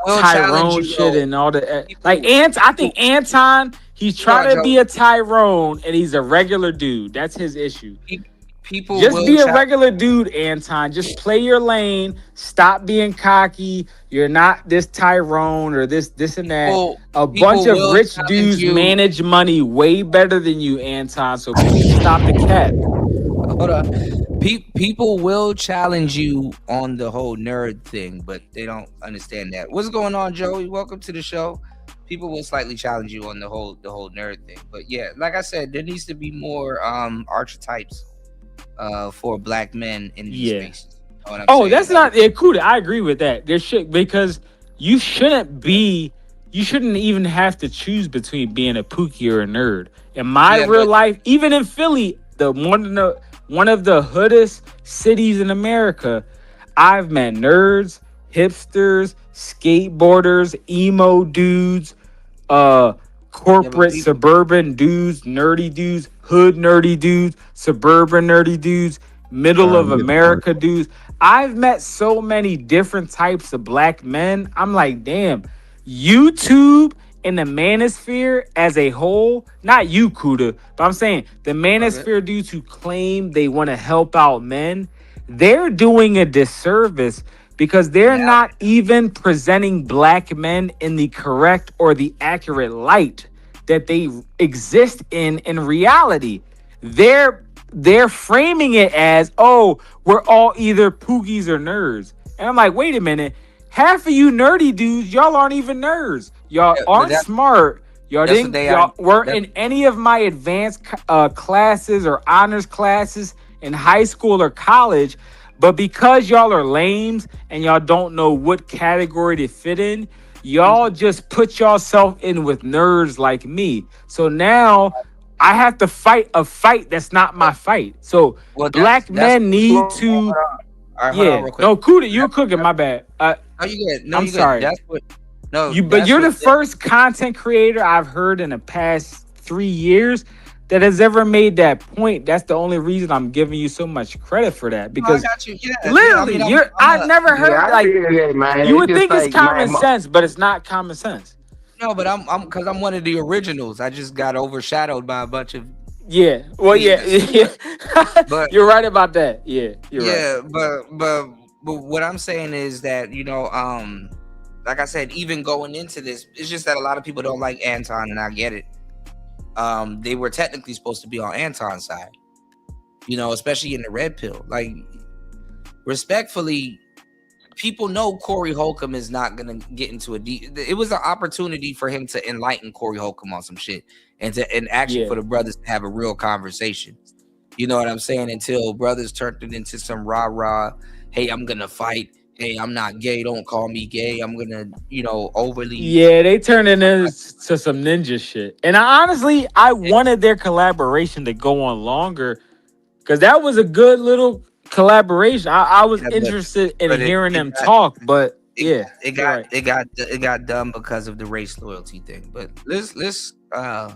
Tyrone shit and all that. Like I think Anton, he's trying to be a Tyrone and he's a regular dude. That's his issue. People just be a regular dude, Anton. Just play your lane. Stop being cocky. You're not this Tyrone or this and that. A bunch of rich dudes manage money way better than you, Anton. So please stop the cap. Hold on. People will challenge you on the whole nerd thing, but they don't understand that. What's going on, Joey? Welcome to the show. People will slightly challenge you on the whole nerd thing, but yeah, like I said, there needs to be more archetypes for black men in these spaces. You know oh, that's not cool. I agree with that. There should, because you shouldn't even have to choose between being a Pookie or a nerd. In my real life, even in Philly, one of the hoodest cities in America, I've met nerds, hipsters, skateboarders, emo dudes, corporate suburban dudes, nerdy dudes, hood nerdy dudes, suburban nerdy dudes, middle of America dudes. I've met so many different types of black men. I'm like, damn, YouTube and the Manosphere as a whole, not you, Kuda, but I'm saying the Manosphere dudes who claim they want to help out men, they're doing a disservice because they're not even presenting black men in the correct or the accurate light that they exist in reality. They're framing it as, oh, we're all either Pookies or nerds. And I'm like, wait a minute. Half of you nerdy dudes, y'all aren't even nerds. Y'all aren't smart. Y'all weren't in any of my advanced classes or honors classes in high school or college. But because y'all are lames and y'all don't know what category to fit in, y'all just put yourself in with nerds like me. So now I have to fight a fight that's not my fight. So black men need to. No, Kuda, you're cooking. My bad. No, you good. No, I'm sorry. That's what. No, but you're the first content creator I've heard in the past 3 years that has ever made that point. That's the only reason I'm giving you so much credit for that. Because I got you. Yeah, literally, I've never heard you would think it's common sense, but it's not common sense. No, but I'm because I'm one of the originals. I just got overshadowed by a bunch of Yeah. Well, yeah. But You're right about that. Yeah, you're right. yeah, but what I'm saying is that like I said, even going into this, it's just that a lot of people don't like Anton, and I get it. They were technically supposed to be on Anton's side, especially in the red pill. Like, respectfully, people know Corey Holcomb is not gonna get into it was an opportunity for him to enlighten Corey Holcomb on some shit, and actually for the brothers to have a real conversation. You know what I'm saying? Until brothers turned it into some rah-rah, hey, I'm gonna fight. Hey, I'm not gay. Don't call me gay. I'm gonna, overly. Yeah, they turned it into some ninja shit. And I wanted their collaboration to go on longer, because that was a good little collaboration. I was interested in hearing them talk, but it got done because of the race loyalty thing. But let's try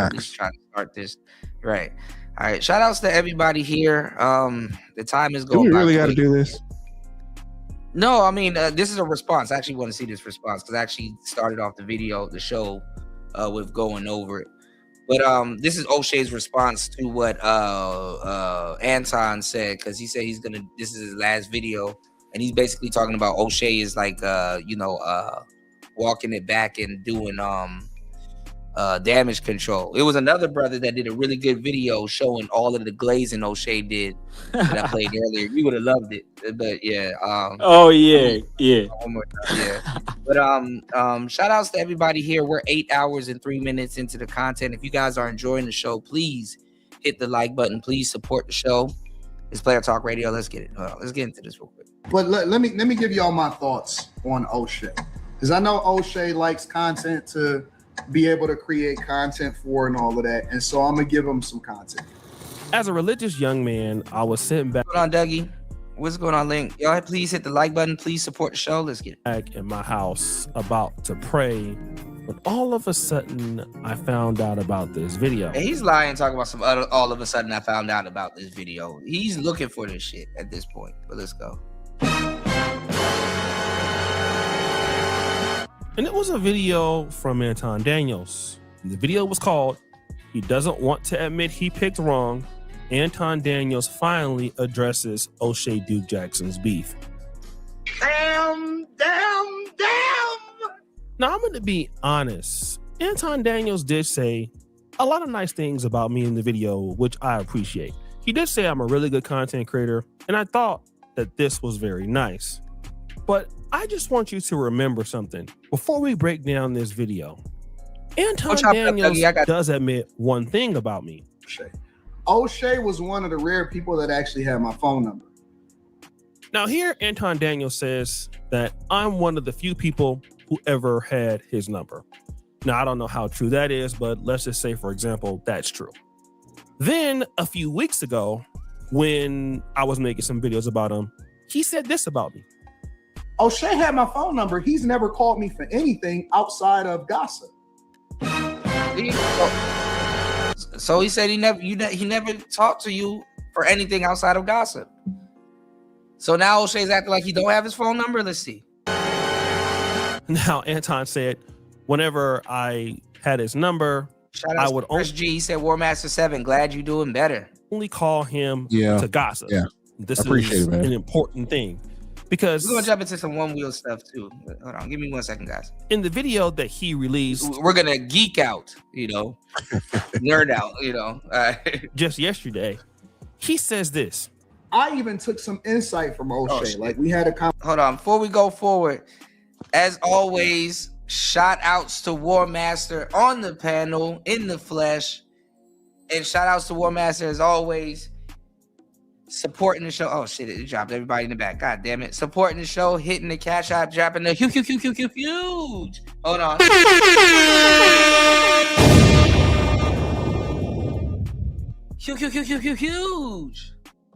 to start this right. All right, shout outs to everybody here. The time is going. Do we really got to do this? No, I mean, this is a response. I actually want to see this response because I actually started off the show with going over it. But this is O'Shea's response to what Anton said, because he said this is his last video, and he's basically talking about O'Shea is like walking it back and doing damage control. It was another brother that did a really good video showing all of the glazing O'Shea did that I played earlier. You would have loved it, but yeah. One more time, yeah. But shout outs to everybody here. We're 8 hours and 3 minutes into the content. If you guys are enjoying the show, please hit the like button. Please support the show. It's Player Talk Radio. Let's get it. Let's get into this real quick. But let me give y'all my thoughts on O'Shea, because I know O'Shea likes content to be able to create content for and all of that, and so I'm gonna give him some content. As a religious young man, I was sitting back. What's going on, Dougie? What's going on, Link? Y'all please hit the like button. Please support the show. Let's get it. Back in my house about to pray, but all of a sudden I found out about this video. And he's lying, talking about some other. All of a sudden I found out about this video. He's looking for this shit at this point. But let's go. And it was a video from Anton Daniels. The video was called "He Doesn't Want to Admit He Picked Wrong." Anton Daniels finally addresses O'Shea Duke Jackson's beef. Damn. Now, I'm going to be honest. Anton Daniels did say a lot of nice things about me in the video, which I appreciate. He did say I'm a really good content creator, and I thought that this was very nice. But I just want you to remember something before we break down this video. Anton Daniels does admit one thing about me. O'Shea was one of the rare people that actually had my phone number. Now here, Anton Daniels says that I'm one of the few people who ever had his number. Now, I don't know how true that is, but let's just say, for example, that's true. Then a few weeks ago, when I was making some videos about him, he said this about me. O'Shea had my phone number. He's never called me for anything outside of gossip. So he said he never talked to you for anything outside of gossip. So now O'Shea's acting like he don't have his phone number. Let's see. Now Anton said, whenever I had his number, I would only. G, he said, Warmaster 7, glad you doing better. Only call him to gossip. Yeah, this is an important thing. Because we're gonna jump into some one wheel stuff too. Hold on, give me 1 second, guys. In the video that he released, we're gonna geek out, nerd out, just yesterday, he says this. I even took some insight from O'Shea. Like we had a hold on, before we go forward, as always, shout outs to Warmaster on the panel in the flesh, and shout outs to Warmaster as always. Supporting the show. Oh shit, it dropped everybody in the back. God damn it. Supporting the show, hitting the cash out, dropping the huge. Hold on. Huge.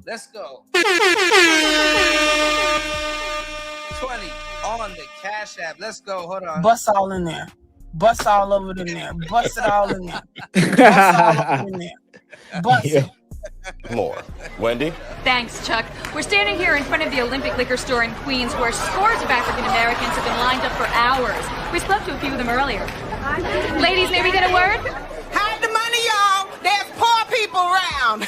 Let's go. 20 on the cash app. Let's go. Hold on. Bust all in there. Bust all over in there. Bust it all in there. Bust all over in there. Bust it. More. Wendy? Thanks, Chuck. We're standing here in front of the Olympic Liquor Store in Queens, where scores of African Americans have been lined up for hours. We spoke to a few of them earlier. Ladies, may we get a word? Hide the money, y'all. There's poor people around.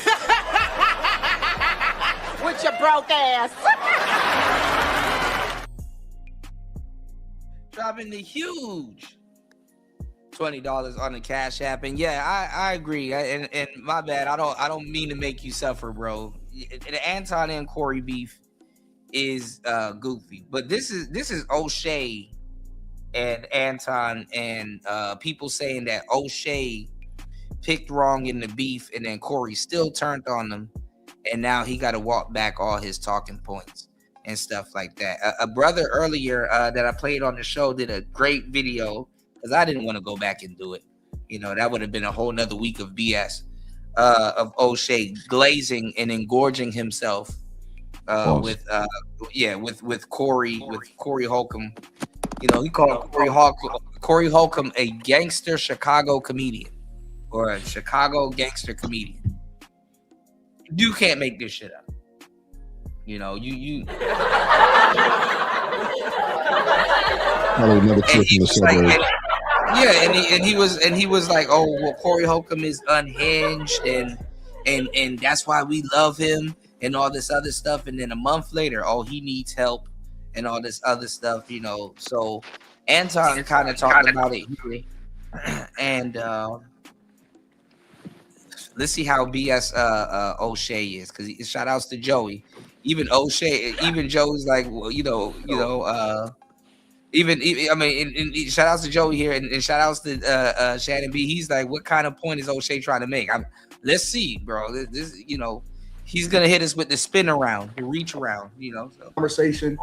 With your broke ass. Dropping the huge $20 on the Cash App, and yeah, I agree. And my bad, I don't mean to make you suffer, bro. The Anton and Corey beef is goofy, but this is O'Shea and Anton and people saying that O'Shea picked wrong in the beef, and then Corey still turned on them, and now he got to walk back all his talking points and stuff like that. A brother earlier that I played on the show did a great video, because I didn't want to go back and do it. You know, that would have been a whole nother week of BS of O'Shea glazing and engorging himself with Corey Holcomb. You know, he called Corey Holcomb a gangster Chicago comedian, or a Chicago gangster comedian. You can't make this shit up. You know, you Probably another trip in the suburbs. And he was like, oh well, Corey Holcomb is unhinged and that's why we love him and all this other stuff. And then a month later, oh, he needs help and all this other stuff, you know. So Anton kind of talked about it here. And let's see how BS O'Shea is, because shout outs to Joey. Even O'Shea, even Joey's like, well, and shout outs to Joey here, and shout outs to Shannon B. He's like, what kind of point is O'Shea trying to make? Let's see, bro. This, you know, he's gonna hit us with the spin around, the reach around, you know. So. Conversation,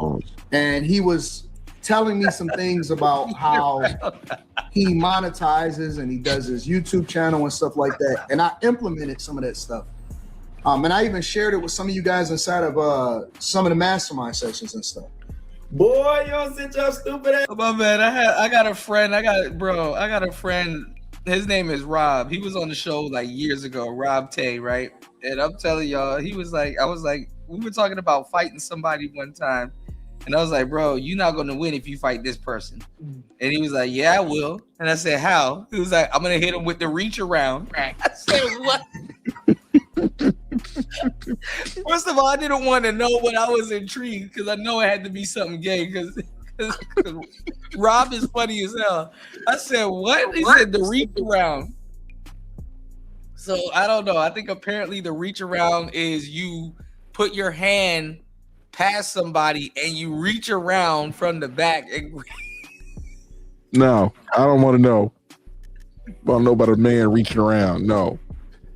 and he was telling me some things about how he monetizes and he does his YouTube channel and stuff like that. And I implemented some of that stuff. And I even shared it with some of you guys inside of some of the mastermind sessions and stuff. Boy, yo, sit your stupid ass. Oh, my man, I got a friend. I got a friend. His name is Rob. He was on the show like years ago, Rob Tay, right? And I'm telling y'all, we were talking about fighting somebody one time. And I was like, bro, you're not going to win if you fight this person. And he was like, yeah, I will. And I said, how? He was like, I'm going to hit him with the reach around. I said, what? First of all, I didn't want to know, but I was intrigued because I know it had to be something gay because Rob is funny as hell. I said, what? He said the reach around. So I don't know. I think apparently the reach around is you put your hand past somebody and you reach around from the back. No, I don't want to know. I don't know about a man reaching around. No.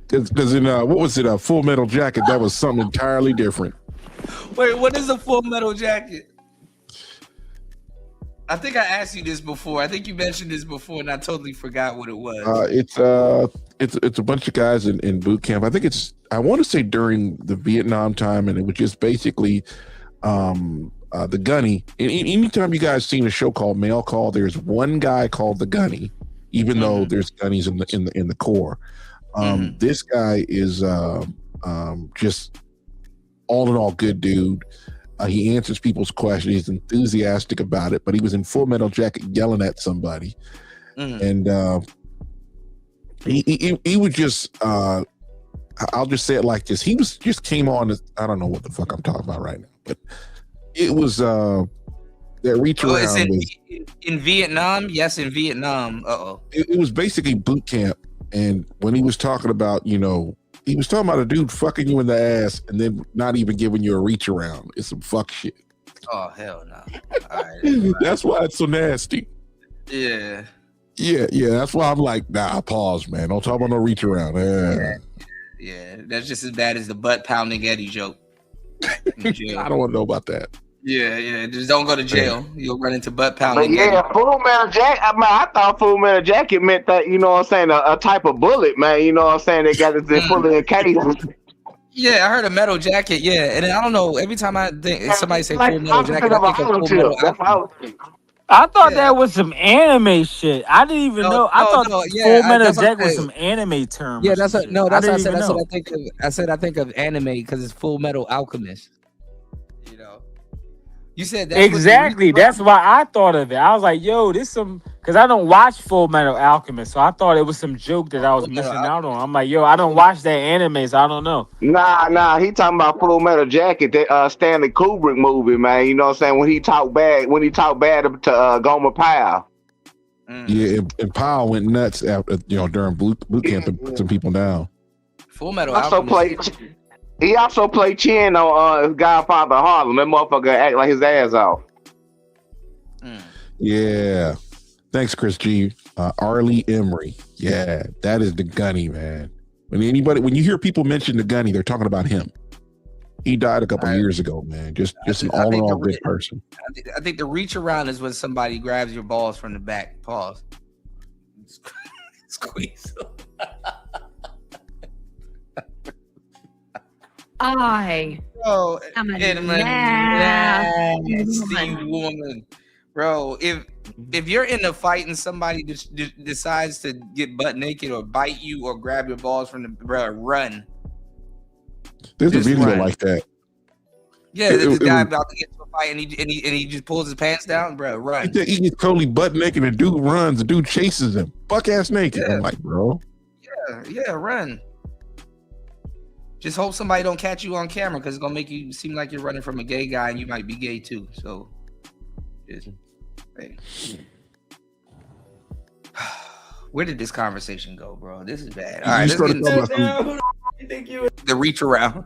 Because in what was it, a Full Metal Jacket? That was something entirely different. Wait, what is a Full Metal Jacket? I think I asked you this before. I think you mentioned this before, and I totally forgot what it was. It's a bunch of guys in boot camp. I want to say during the Vietnam time, and it was just basically the gunny. Anytime you guys seen a show called Mail Call, there's one guy called the gunny, even though there's gunnies in the Corps. This guy is just all in all good dude. He answers people's questions. He's enthusiastic about it, but he was in Full Metal Jacket yelling at somebody. And he would just I'll just say it like this. He just came on. I don't know what the fuck I'm talking about right now, but it was that reach around in Vietnam. Yes, in Vietnam. It was basically boot camp. And when he was talking about, he was talking about a dude fucking you in the ass and then not even giving you a reach around. It's some fuck shit. Oh, hell no. All right. That's why it's so nasty. Yeah. Yeah. That's why I'm like, nah, pause, man. Don't talk about no reach around. Yeah. That's just as bad as the butt pounding Eddie joke. I don't want to know about that. Yeah. Just don't go to jail. You'll run into butt pounding. But yeah, Full Metal Jacket. I thought Full Metal Jacket meant that, you know what I'm saying, a type of bullet, man. You know what I'm saying? They got it fully encased. Yeah, I heard a metal jacket. Yeah, and I don't know. Every time I think somebody say Full Metal Jacket, I think of Full Metal Alchemist. I thought that was some anime shit. I didn't even know. I thought Full Metal Jacket was some anime term. Yeah, that's what I said. That's what I think of. I said I think of anime because it's Full Metal Alchemist. You said that's exactly. That's why I thought of it. I was like, yo, this some because I don't watch Full Metal Alchemist, so I thought it was some joke that I was missing out on. I'm like, yo, I don't watch that anime, so I don't know. Nah, he talking about Full Metal Jacket, that Stanley Kubrick movie, man. You know what I'm saying? When he talked bad to Gomer Pyle. Yeah, and Powell went nuts after during boot camp to put some people down. Full Metal He also played Chin on Godfather of Harlem. That motherfucker act like his ass off. Yeah. Thanks, Chris G. Arlie Emery. Yeah, that is the Gunny, man. When you hear people mention the Gunny, they're talking about him. He died a couple years ago, man. Just an all in all good person. I think the reach around is when somebody grabs your balls from the back. Pause. Squeeze. I am a nasty woman. Bro, if you're in a fight and somebody decides to get butt naked or bite you or grab your balls from the run. There's a video like that. Yeah, this guy about to get into a fight and he just pulls his pants down, bro. Run. He gets totally butt naked and dude runs. The dude chases him, buck ass naked. Yeah. I'm like, bro. Yeah, run. Just hope somebody don't catch you on camera because it's gonna make you seem like you're running from a gay guy and you might be gay too. So, hey. Where did this conversation go, bro? This is bad. All right, let's get into the reach around.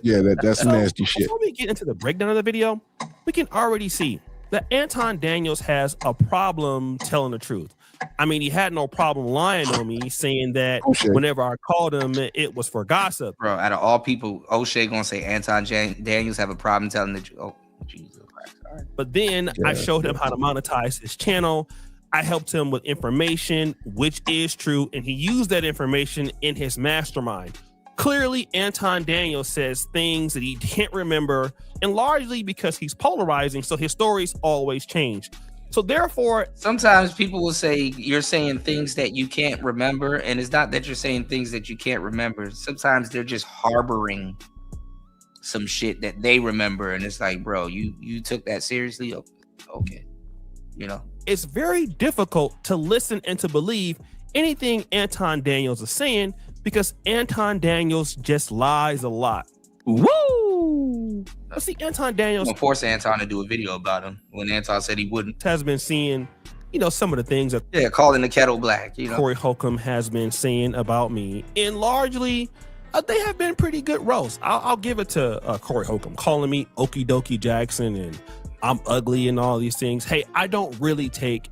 Yeah, that's nasty shit. Before we get into the breakdown of the video, we can already see that Anton Daniels has a problem telling the truth. I mean, he had no problem lying on me, saying that whenever I called him, it was for gossip. Bro, out of all people, O'Shea gonna say Anton Daniels have a problem telling the truth. Oh, Jesus Christ. All right. But then I showed him how to monetize his channel. I helped him with information, which is true, and he used that information in his mastermind. Clearly, Anton Daniels says things that he can't remember, and largely because he's polarizing, so his stories always change. So therefore, sometimes people will say you're saying things that you can't remember, and it's not that you're saying things that you can't remember. Sometimes they're just harboring some shit that they remember, and it's like, bro, you took that seriously? Okay, it's very difficult to listen and to believe anything Anton Daniels is saying because Anton Daniels just lies a lot. Woo! But see, Anton Daniels... I'm gonna force Anton to do a video about him when Anton said he wouldn't. Has been seeing, some of the things that... Yeah, calling the kettle black, Corey Holcomb has been saying about me. And largely, they have been pretty good roasts. I'll give it to Corey Holcomb, calling me Okie Dokie Jackson and I'm ugly and all these things. Hey, I don't really take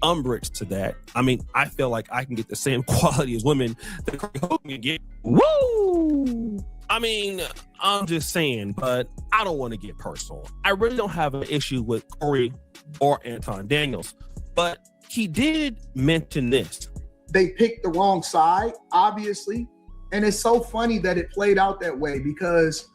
umbrage to that. I mean, I feel like I can get the same quality as women that Corey Holcomb can get. Woo! I mean, I'm just saying, but I don't want to get personal. I really don't have an issue with Corey or Anton Daniels, but he did mention this. They picked the wrong side, obviously. And it's so funny that it played out that way because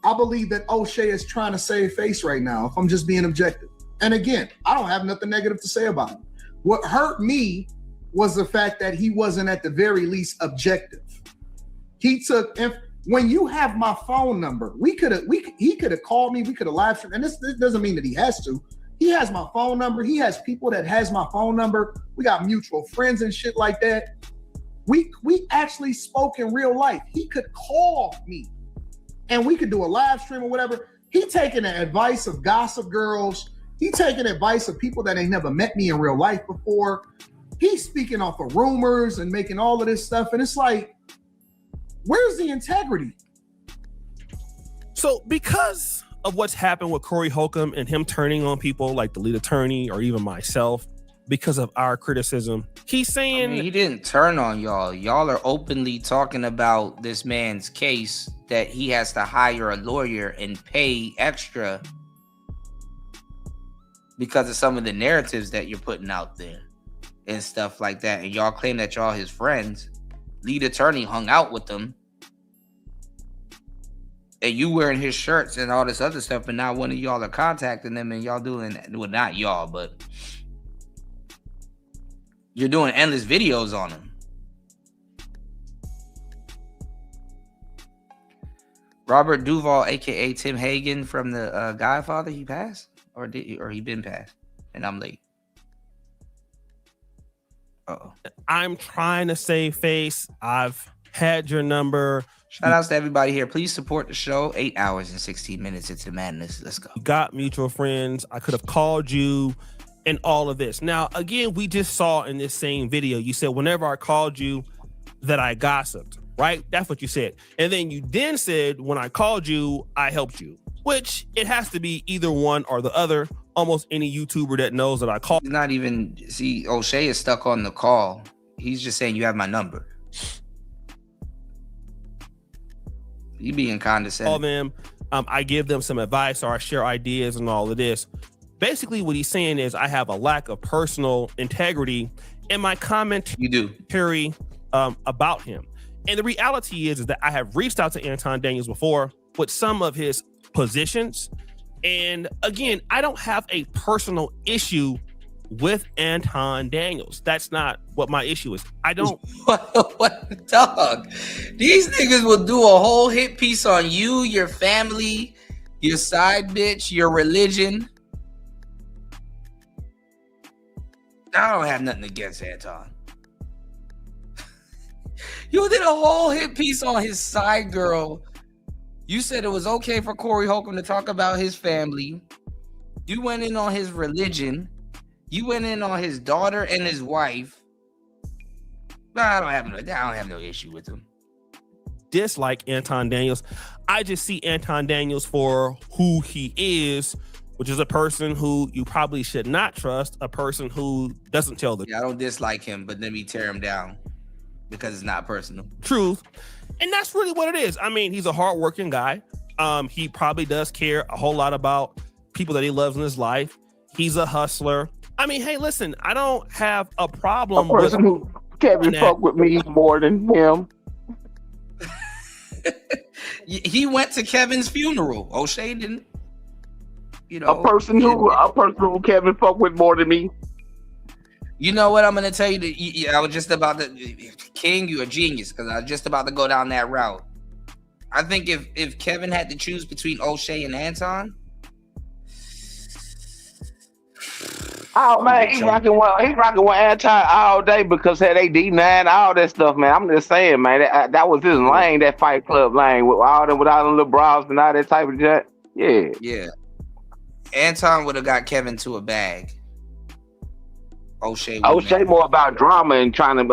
I believe that O'Shea is trying to save face right now, if I'm just being objective. And again, I don't have nothing negative to say about him. What hurt me was the fact that he wasn't at the very least objective. He took, when you have my phone number, he could have called me, we could have live streamed, and this doesn't mean that he has to. He has my phone number. He has people that has my phone number. We got mutual friends and shit like that. We actually spoke in real life. He could call me and we could do a live stream or whatever. He taking the advice of gossip girls. He taking advice of people that ain't never met me in real life before. He's speaking off of rumors and making all of this stuff. And it's like, where's the integrity? So because of what's happened with Corey Holcomb and him turning on people like the lead attorney or even myself because of our criticism, he's saying... he didn't turn on y'all. Y'all are openly talking about this man's case that he has to hire a lawyer and pay extra because of some of the narratives that you're putting out there and stuff like that. And y'all claim that y'all his friends. Lead attorney hung out with them. And you wearing his shirts and all this other stuff, and now one of y'all are contacting them and y'all doing, well, not y'all, but you're doing endless videos on him. Robert Duvall, aka Tim Hagen from the Godfather, he passed, or he been passed, and I'm late. I'm trying to save face. I've had your number. Shout outs to everybody here. Please support the show. 8 hours and 16 minutes into madness. Let's go. You got mutual friends. I could have called you and all of this. Now, again, we just saw in this same video, you said whenever I called you that I gossiped, right? That's what you said. And then you then said when I called you, I helped you, which it has to be either one or the other. Almost any YouTuber that knows that I call. Not even, see, O'Shea is stuck on the call. He's just saying you have my number. You being condescending. Call them. I give them some advice or I share ideas and all of this. Basically, what he's saying is I have a lack of personal integrity in my commentary about him. And the reality is that I have reached out to Anton Daniels before with some of his positions. And again, I don't have a personal issue with Anton Daniels. That's not what my issue is. I don't. What dog? These niggas will do a whole hit piece on you, your family, your side bitch, your religion. I don't have nothing against Anton. You did a whole hit piece on his side girl. You said it was okay for Corey Holcomb to talk about his family. You went in on his religion. You went in on his daughter and his wife. I don't have no issue with him. Dislike Anton Daniels. I just see Anton Daniels for who he is, which is a person who you probably should not trust, a person who doesn't tell the I don't dislike him, but let me tear him down because it's not personal. Truth. And that's really what it is. I mean, he's a hardworking guy. He probably does care a whole lot about people that he loves in his life. He's a hustler. I mean, hey, listen, I don't have a problem with who Kevin fuck with me more than him. He went to Kevin's funeral. O'Shea didn't. You know, a person who Kevin fuck with more than me. You know what? I'm gonna tell you. I was just about to, King, you're a genius because I was just about to go down that route. I think if Kevin had to choose between O'Shea and Anton, oh man, he's rocking with Anton all day because they D9 all that stuff, man. I'm just saying, man, that was his lane, that Fight Club lane with all them little bras and all that type of shit. Yeah. Anton would have got Kevin to a bag. O'Shea more about drama and trying to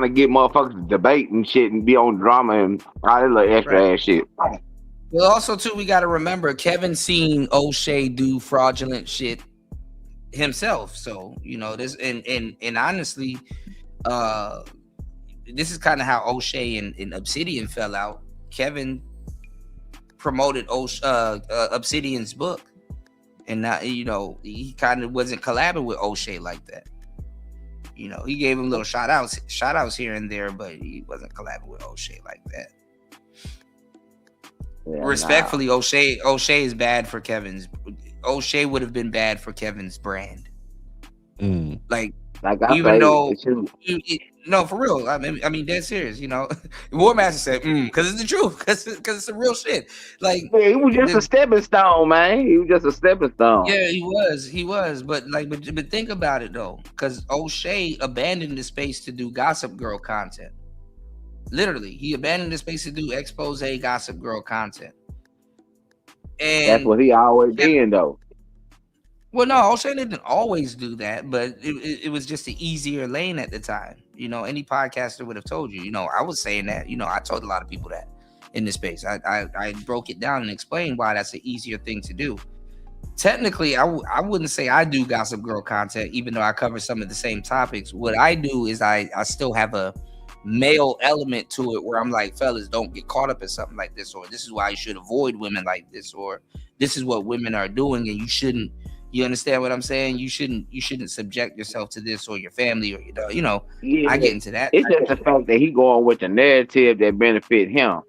get motherfuckers to debate and shit and be on drama and all that little extra ass shit. Well, also too, we got to remember Kevin seen O'Shea do fraudulent shit himself. So you know this, and honestly, this is kind of how O'Shea and Obsidian fell out. Kevin promoted Obsidian's book, and now he kind of wasn't collabing with O'Shea like that. You know, he gave him little shout outs here and there, but he wasn't collabing with O'Shea like that. Yeah, respectfully, O'Shea is bad for Kevin's. O'Shea would have been bad for Kevin's brand. Like even though, no, for real. I mean, dead serious. You know, War Master said, because it's the truth, because it's some real shit. Like, yeah, he was just a stepping stone, man. He was just a stepping stone. Yeah, he was. But think about it though, because O'Shea abandoned the space to do Gossip Girl content. Literally, he abandoned the space to do expose Gossip Girl content. And that's what he always did, though. Well, no, O'Shea didn't always do that, but it was just an easier lane at the time. You know, any podcaster would have told you. You know, I was saying that. You know, I told a lot of people that in this space. I broke it down and explained why that's an easier thing to do. Technically, I wouldn't say I do Gossip Girl content, even though I cover some of the same topics. What I do is I still have a male element to it where I'm like, fellas, don't get caught up in something like this, or this is why you should avoid women like this, or this is what women are doing and you shouldn't. You understand what I'm saying? You shouldn't subject yourself to this or your family or Yeah, I get into that. It's just the fact that he going with the narrative that benefit him.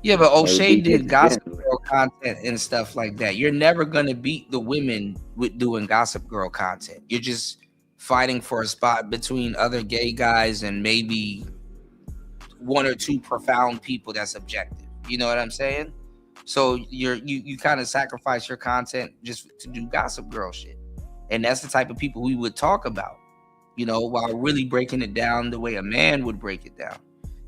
Yeah, but O'Shea did Gossip Girl content and stuff like that. You're never gonna beat the women with doing Gossip Girl content. You're just fighting for a spot between other gay guys and maybe one or two profound people that's objective. You know what I'm saying? So you kind of sacrifice your content just to do Gossip Girl shit. And that's the type of people we would talk about, you know, while really breaking it down the way a man would break it down,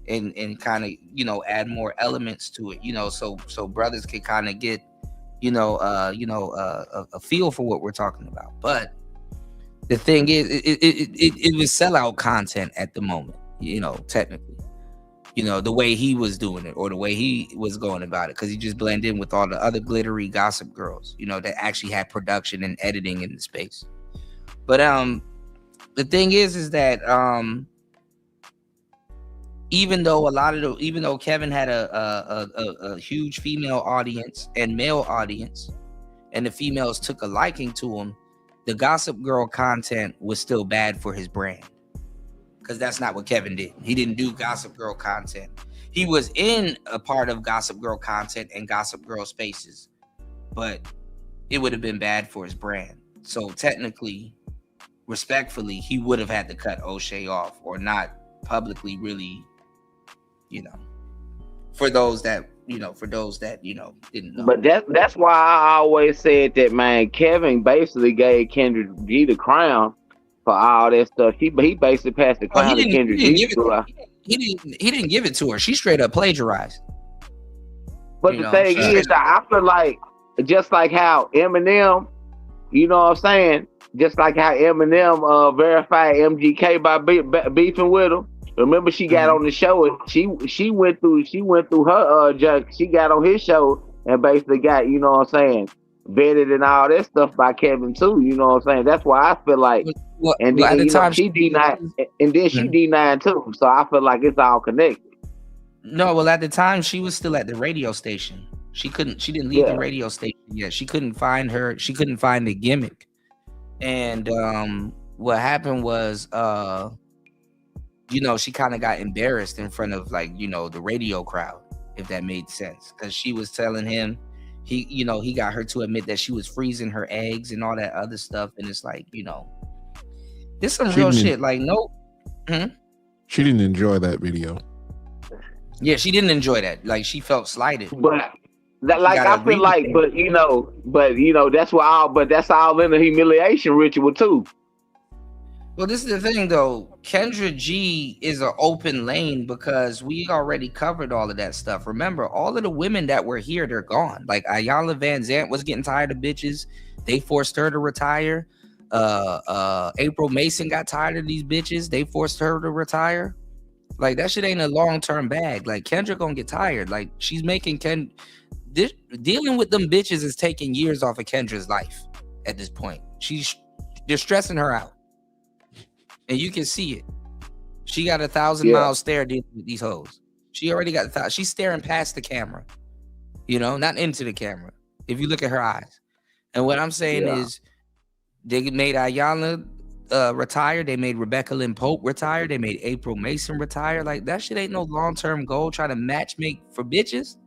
and kind of, you know, add more elements to it, you know, so brothers can kind of get, a feel for what we're talking about. But the thing is, it was sellout content at the moment, you know, technically, you know, the way he was doing it or the way he was going about it, because he just blended in with all the other glittery Gossip Girls, you know, that actually had production and editing in the space. But the thing is that even though Kevin had a huge female audience and male audience, and the females took a liking to him, the Gossip Girl content was still bad for his brand. Because that's not what Kevin did. He didn't do Gossip Girl content. He was in a part of Gossip Girl content and Gossip Girl spaces, but it would have been bad for his brand. So technically, respectfully, he would have had to cut O'Shea off, or not publicly really, you know, for those that didn't know. But that's why I always said that, man, Kevin basically gave Kendra G the crown for all that stuff. He basically passed the crown to Kendra G. He didn't give it to her. She straight up plagiarized. But the thing is that I feel like, just like how Eminem, you know what I'm saying? Just like how Eminem verified MGK by beefing with him. Remember, she got on the show and she went through her junk. She got on his show and basically got, you know what I'm saying, vetted and all that stuff by Kevin too. You know what I'm saying? That's why I feel like, and then, at the time she D9, and then she D9 too. So I feel like it's all connected. No, well, at the time she was still at the radio station. She didn't leave the radio station yet. She couldn't find the gimmick. And what happened was, you know, she kind of got embarrassed in front of, like, you know, the radio crowd, if that made sense, because she was telling him, he got her to admit that she was freezing her eggs and all that other stuff, and it's like, you know, this some real shit. Like, no, she didn't enjoy that video. Yeah, she didn't enjoy that. Like, she felt slighted. But that, like, I feel like, but you know, that's all in the humiliation ritual too. Well, this is the thing, though. Kendra G is an open lane because we already covered all of that stuff. Remember, all of the women that were here, they're gone. Like, Ayala Van Zant was getting tired of bitches. They forced her to retire. April Mason got tired of these bitches. They forced her to retire. Like, that shit ain't a long-term bag. Like, Kendra gonna get tired. Like, she's making dealing with them bitches is taking years off of Kendra's life at this point. They're stressing her out. And you can see it. She got 1,000-mile stare dealing with these hoes. She already got she's staring past the camera, you know, not into the camera. If you look at her eyes. And what I'm saying is, they made Ayala retire. They made Rebecca Lynn Pope retire. They made April Mason retire. Like, that shit ain't no long-term goal. Trying to matchmake for bitches.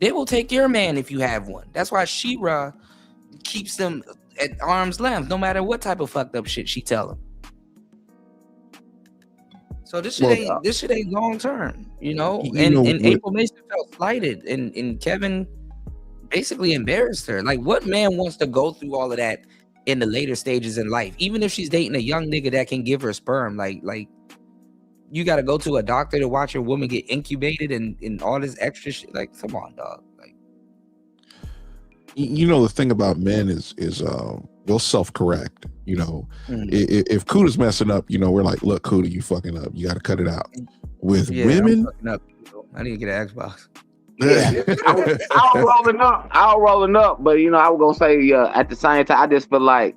They will take your man if you have one. That's why She-Ra keeps them at arm's length, no matter what type of fucked up shit she tell them. So this shit ain't long term, you know. And April Mason felt slighted, and Kevin basically embarrassed her. Like, what man wants to go through all of that in the later stages in life? Even if she's dating a young nigga that can give her sperm, like you got to go to a doctor to watch your woman get incubated and all this extra shit. Like, come on, dog. Like, you know, the thing about men is they'll self-correct. You know, if Kuda's messing up, you know, we're like, look, Kuda, you fucking up. You got to cut it out. With women, I need to get an Xbox. Yeah, I was rolling up, but you know, I was gonna say at the same time, I just feel like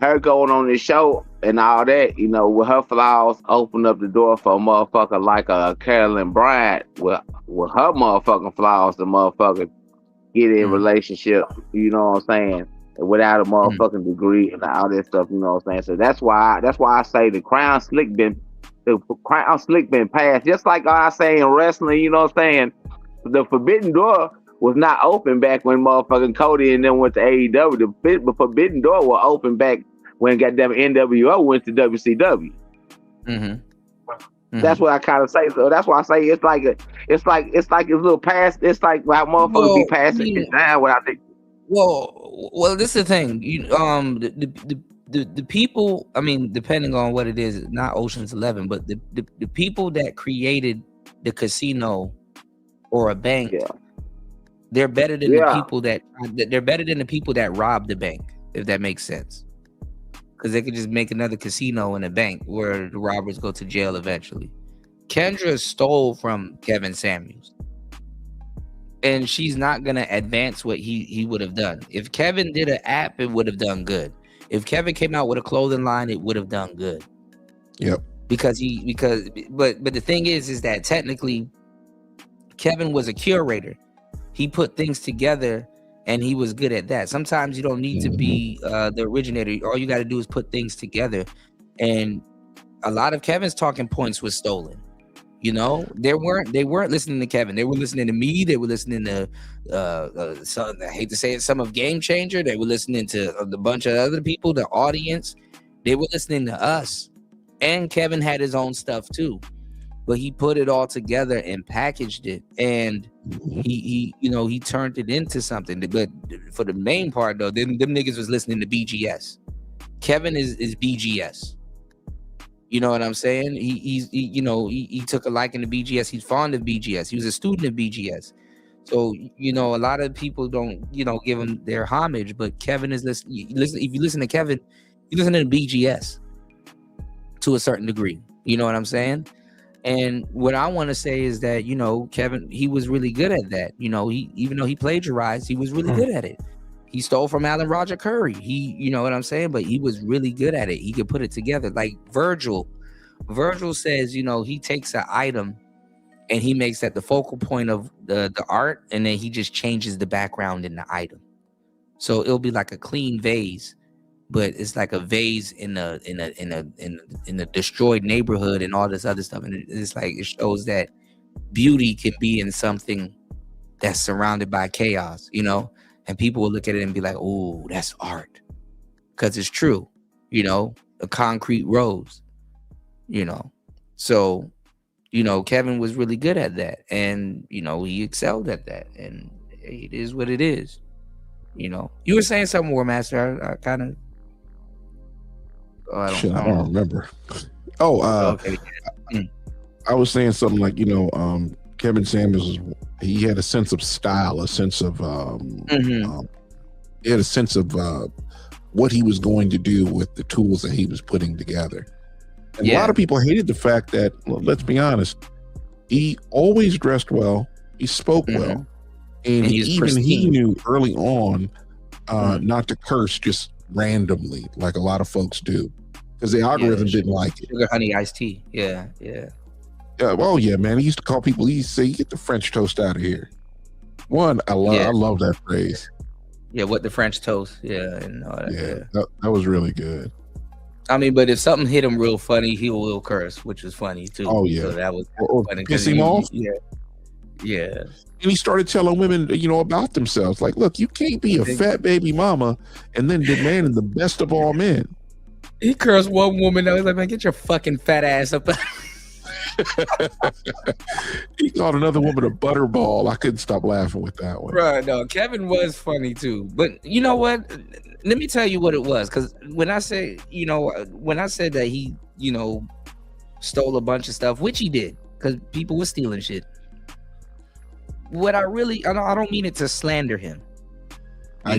her going on this show and all that, you know, with her flaws, open up the door for a motherfucker like Carolyn Bryant with her motherfucking flaws, the motherfucker get in relationship, you know what I'm saying, without a motherfucking degree and all that stuff, you know what I'm saying. So that's why I say the crown slick been passed. Just like I say in wrestling, you know what I'm saying, the forbidden door was not open back when motherfucking Cody and them went to AEW. The forbidden door was open back when goddamn NWO went to WCW. That's what I kind of say. So that's why I say it's like a little past. It's like how motherfuckers be passing shit down without they. Well, this is the thing. The people. I mean, depending on what it is, not Ocean's 11, but the people that created the casino or a bank, they're better than the people that robbed the bank. If that makes sense, because they could just make another casino and a bank where the robbers go to jail eventually. Kendra stole from Kevin Samuels, and she's not gonna advance what he would have done. If Kevin did an app, it would have done good. If Kevin came out with a clothing line, it would have done good. Yep. But the thing is that technically Kevin was a curator. He put things together and he was good at that. Sometimes you don't need to be the originator. All you got to do is put things together. And a lot of Kevin's talking points was stolen. You know, they weren't listening to Kevin. They were listening to me. They were listening to some, I hate to say it, some of Game Changer. They were listening to a bunch of other people, the audience. They were listening to us. And Kevin had his own stuff too. But he put it all together and packaged it. And he turned it into something. But for the main part though, them niggas was listening to BGS. Kevin is BGS. You know what I'm saying? He took a liking to BGS. He's fond of BGS. He was a student of BGS. So, a lot of people don't, give him their homage, but Kevin is listening. If you listen to Kevin, you listen to BGS to a certain degree. You know what I'm saying? And what I want to say is that, Kevin, he was really good at that. Even though he plagiarized, he was really good at it. He stole from Alan Roger Curry. You know what I'm saying? But he was really good at it. He could put it together. Like Virgil says, he takes an item and he makes that the focal point of the art, and then he just changes the background in the item. So it'll be like a clean vase, but it's like a vase in a destroyed neighborhood and all this other stuff. And it's like it shows that beauty can be in something that's surrounded by chaos, And people will look at it and be like, "Oh, that's art," because it's true, a concrete rose, So, Kevin was really good at that, and he excelled at that, and it is what it is. You were saying something more, Master. I kind of. I don't remember. Okay. I was saying something like, Kevin Samuels, he had a sense of style, a sense of he had a sense of what he was going to do with the tools that he was putting together. And a lot of people hated the fact that, well, let's be honest, he always dressed well, he spoke well, and he knew early on not to curse just randomly like a lot of folks do, because the algorithm didn't like it. Sugar honey iced tea. Yeah. Oh yeah, man. He used to call people. He used to say, "Get the French toast out of here." I love that phrase. Yeah, what the French toast? Yeah, and all that. Yeah, that was really good. I mean, but if something hit him real funny, he will curse, which was funny too. Oh yeah, so that was funny. Piss him off. Yeah. And he started telling women, about themselves. Like, look, you can't be a fat baby mama and then demanding the best of all men. He cursed one woman that was like, "Man, get your fucking fat ass up." He called another woman a butterball. I couldn't stop laughing with that one. Right, no, Kevin was funny too. But you know what? Let me tell you what it was. Because when I say, when I said that he, stole a bunch of stuff, which he did, because people were stealing shit. What I don't mean it to slander him. I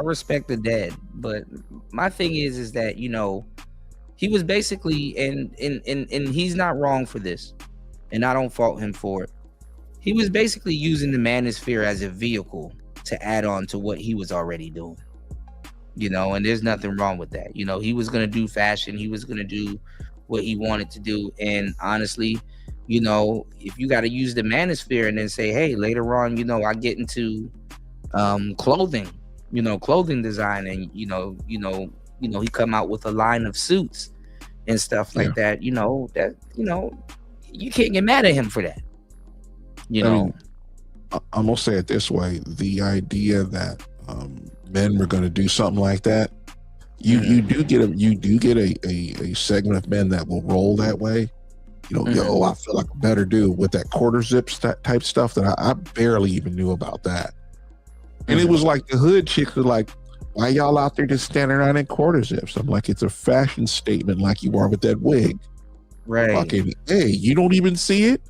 respect the dead, but my thing is that he was basically, and he's not wrong for this, and I don't fault him for it. He was basically using the Manosphere as a vehicle to add on to what he was already doing, and there's nothing wrong with that. He was going to do fashion. He was going to do what he wanted to do. And honestly, if you got to use the Manosphere and then say, hey, later on, I get into clothing, clothing design, and, he come out with a line of suits and stuff like that, you can't get mad at him for that. I'm gonna say it this way: the idea that men were going to do something like that, You do get a segment of men that will roll that way. You know, yo, I feel like a better dude with that quarter zip type stuff that I barely even knew about that. And it was like the hood chicks were like, why y'all out there just standing around in quarter zips? I'm like, it's a fashion statement like you are with that wig. Right. Fucking, hey, you don't even see it?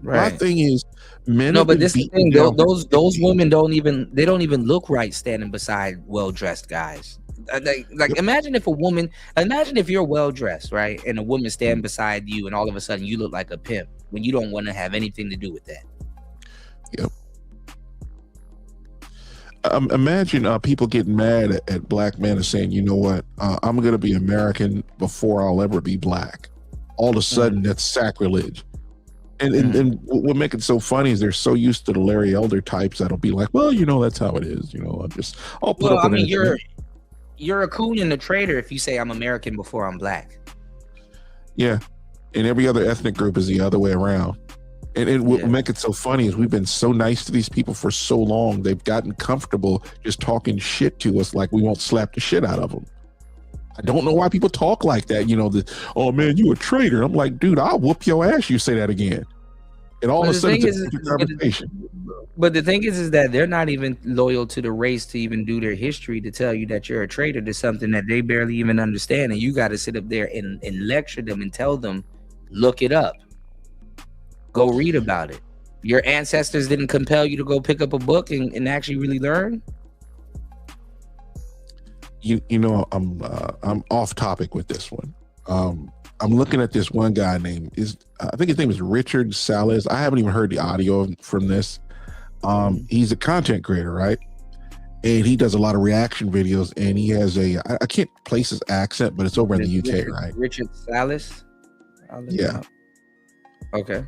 Right. My thing is, men. No, but this is the thing. Those women don't even look right standing beside well-dressed guys. Like imagine if you're well dressed, right, and a woman stand beside you, and all of a sudden you look like a pimp when you don't want to have anything to do with that. Yep. Imagine people getting mad at black men and saying, you know what, I'm going to be American before I'll ever be black. All of a sudden, that's sacrilege. And what makes it so funny is they're so used to the Larry Elder types that'll be like, well, you know, that's how it is. You know, I'll put up with it. You're a coon and a traitor if you say I'm American before I'm black. Yeah. And every other ethnic group is the other way around. And what makes it so funny is we've been so nice to these people for so long, they've gotten comfortable just talking shit to us like we won't slap the shit out of them. I don't know why people talk like that. You know, oh man, you a traitor. I'm like, dude, I'll whoop your ass. You say that again. And all of a sudden, it's a conversation. But the thing is that they're not even loyal to the race to even do their history to tell you that you're a traitor to something that they barely even understand. And you got to sit up there and lecture them and tell them, look it up. Go read about it. Your ancestors didn't compel you to go pick up a book and actually really learn. You know, I'm off topic with this one. I'm looking at this one guy named I think his name is Richard Salas. I haven't even heard the audio from this. He's a content creator, right? And he does a lot of reaction videos, and he has I can't place his accent, but it's over in the UK, right? Richard Salas? Yeah. Okay.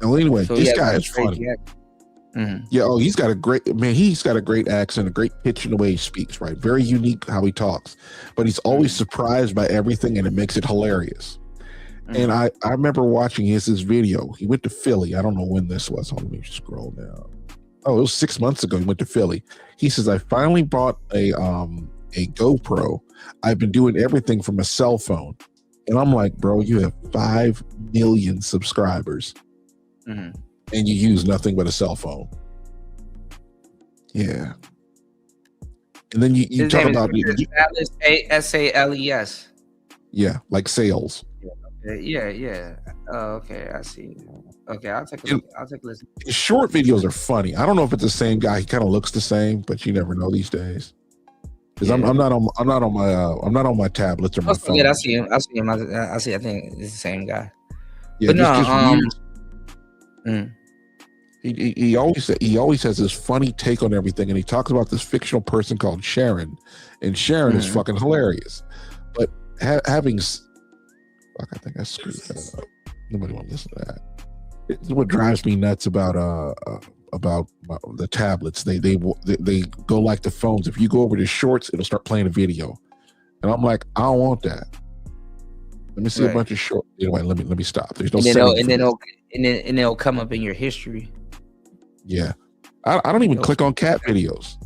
Well, anyway, so this guy is funny. Yeah, he's got a great accent, a great pitch in the way he speaks, right? Very unique how he talks, but he's always surprised by everything, and it makes it hilarious. And I remember watching his video. He went to Philly. I don't know when this was. Let me scroll down. Oh, it was 6 months ago. He went to Philly. He says, I finally bought a GoPro. I've been doing everything from a cell phone. And I'm like, bro, you have 5 million subscribers. And you use nothing but a cell phone. Yeah. And then you talk about Sales. Yeah, like sales. Yeah. Oh, okay, I see. Okay, I'll take a listen. His short videos are funny. I don't know if it's the same guy. He kind of looks the same, but you never know these days. Because I'm not on my tablets or my phone. Yeah, I see him. I think it's the same guy. Yeah, but he always has this funny take on everything, and he talks about this fictional person called Sharon, and Sharon is fucking hilarious. But having, fuck, I think I screwed that up. Nobody want to listen to that. It's what drives me nuts about the tablets. They go like the phones. If you go over to shorts, it'll start playing a video, and I'm like, I don't want that. Let me see a bunch of short. Anyway, let me stop. There's no. And they'll come up in your history. Yeah, I don't even click on cat videos.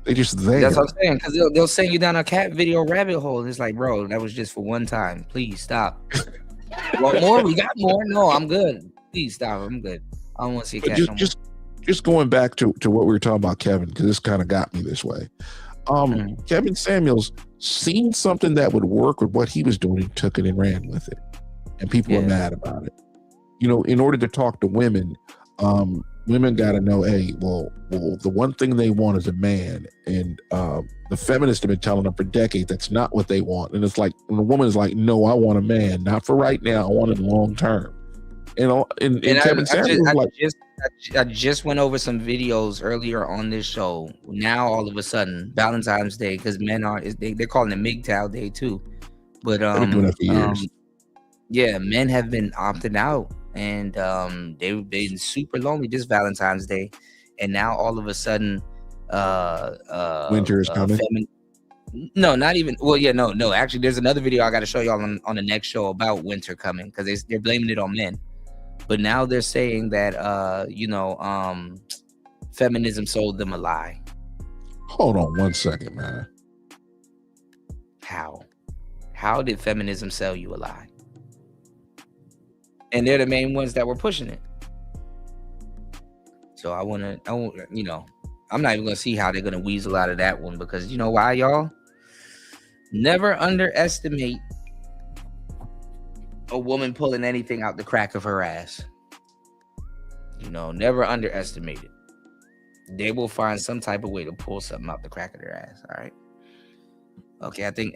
They just there. That's what I'm saying, because they'll send you down a cat video rabbit hole. It's like, bro, that was just for one time. Please stop. Want more? We got more. No, I'm good. Please stop. I'm good. I don't want to see cat no more. Just going back to what we were talking about, Kevin, because this kind of got me this way. Kevin Samuels seen something that would work with what he was doing and took it and ran with it, and people were mad about it. You know, in order to talk to women, women got to know, hey, well, the one thing they want is a man, and the feminists have been telling them for decades that's not what they want. And it's like, when the woman is like, no, I want a man, not for right now, I want it long term. And Kevin Samuels I just went over some videos earlier on this show. Now all of a sudden, Valentine's Day, because men they're calling it MGTOW Day too. But I've been doing that for years. Yeah, men have been opting out, and they've been super lonely this Valentine's Day, and now all of a sudden, winter is coming. No, not even. Well, yeah, no. Actually, there's another video I got to show y'all on the next show about winter coming, because they're blaming it on men. But now they're saying that feminism sold them a lie. Hold on one second, man. How did feminism sell you a lie? And they're the main ones that were pushing it. So I want, you know, I'm not even gonna see how they're gonna weasel out of that one, because you know why, y'all? Never underestimate a woman pulling anything out the crack of her ass. You know, never underestimate it. They will find some type of way to pull something out the crack of their ass. All right. Okay, I think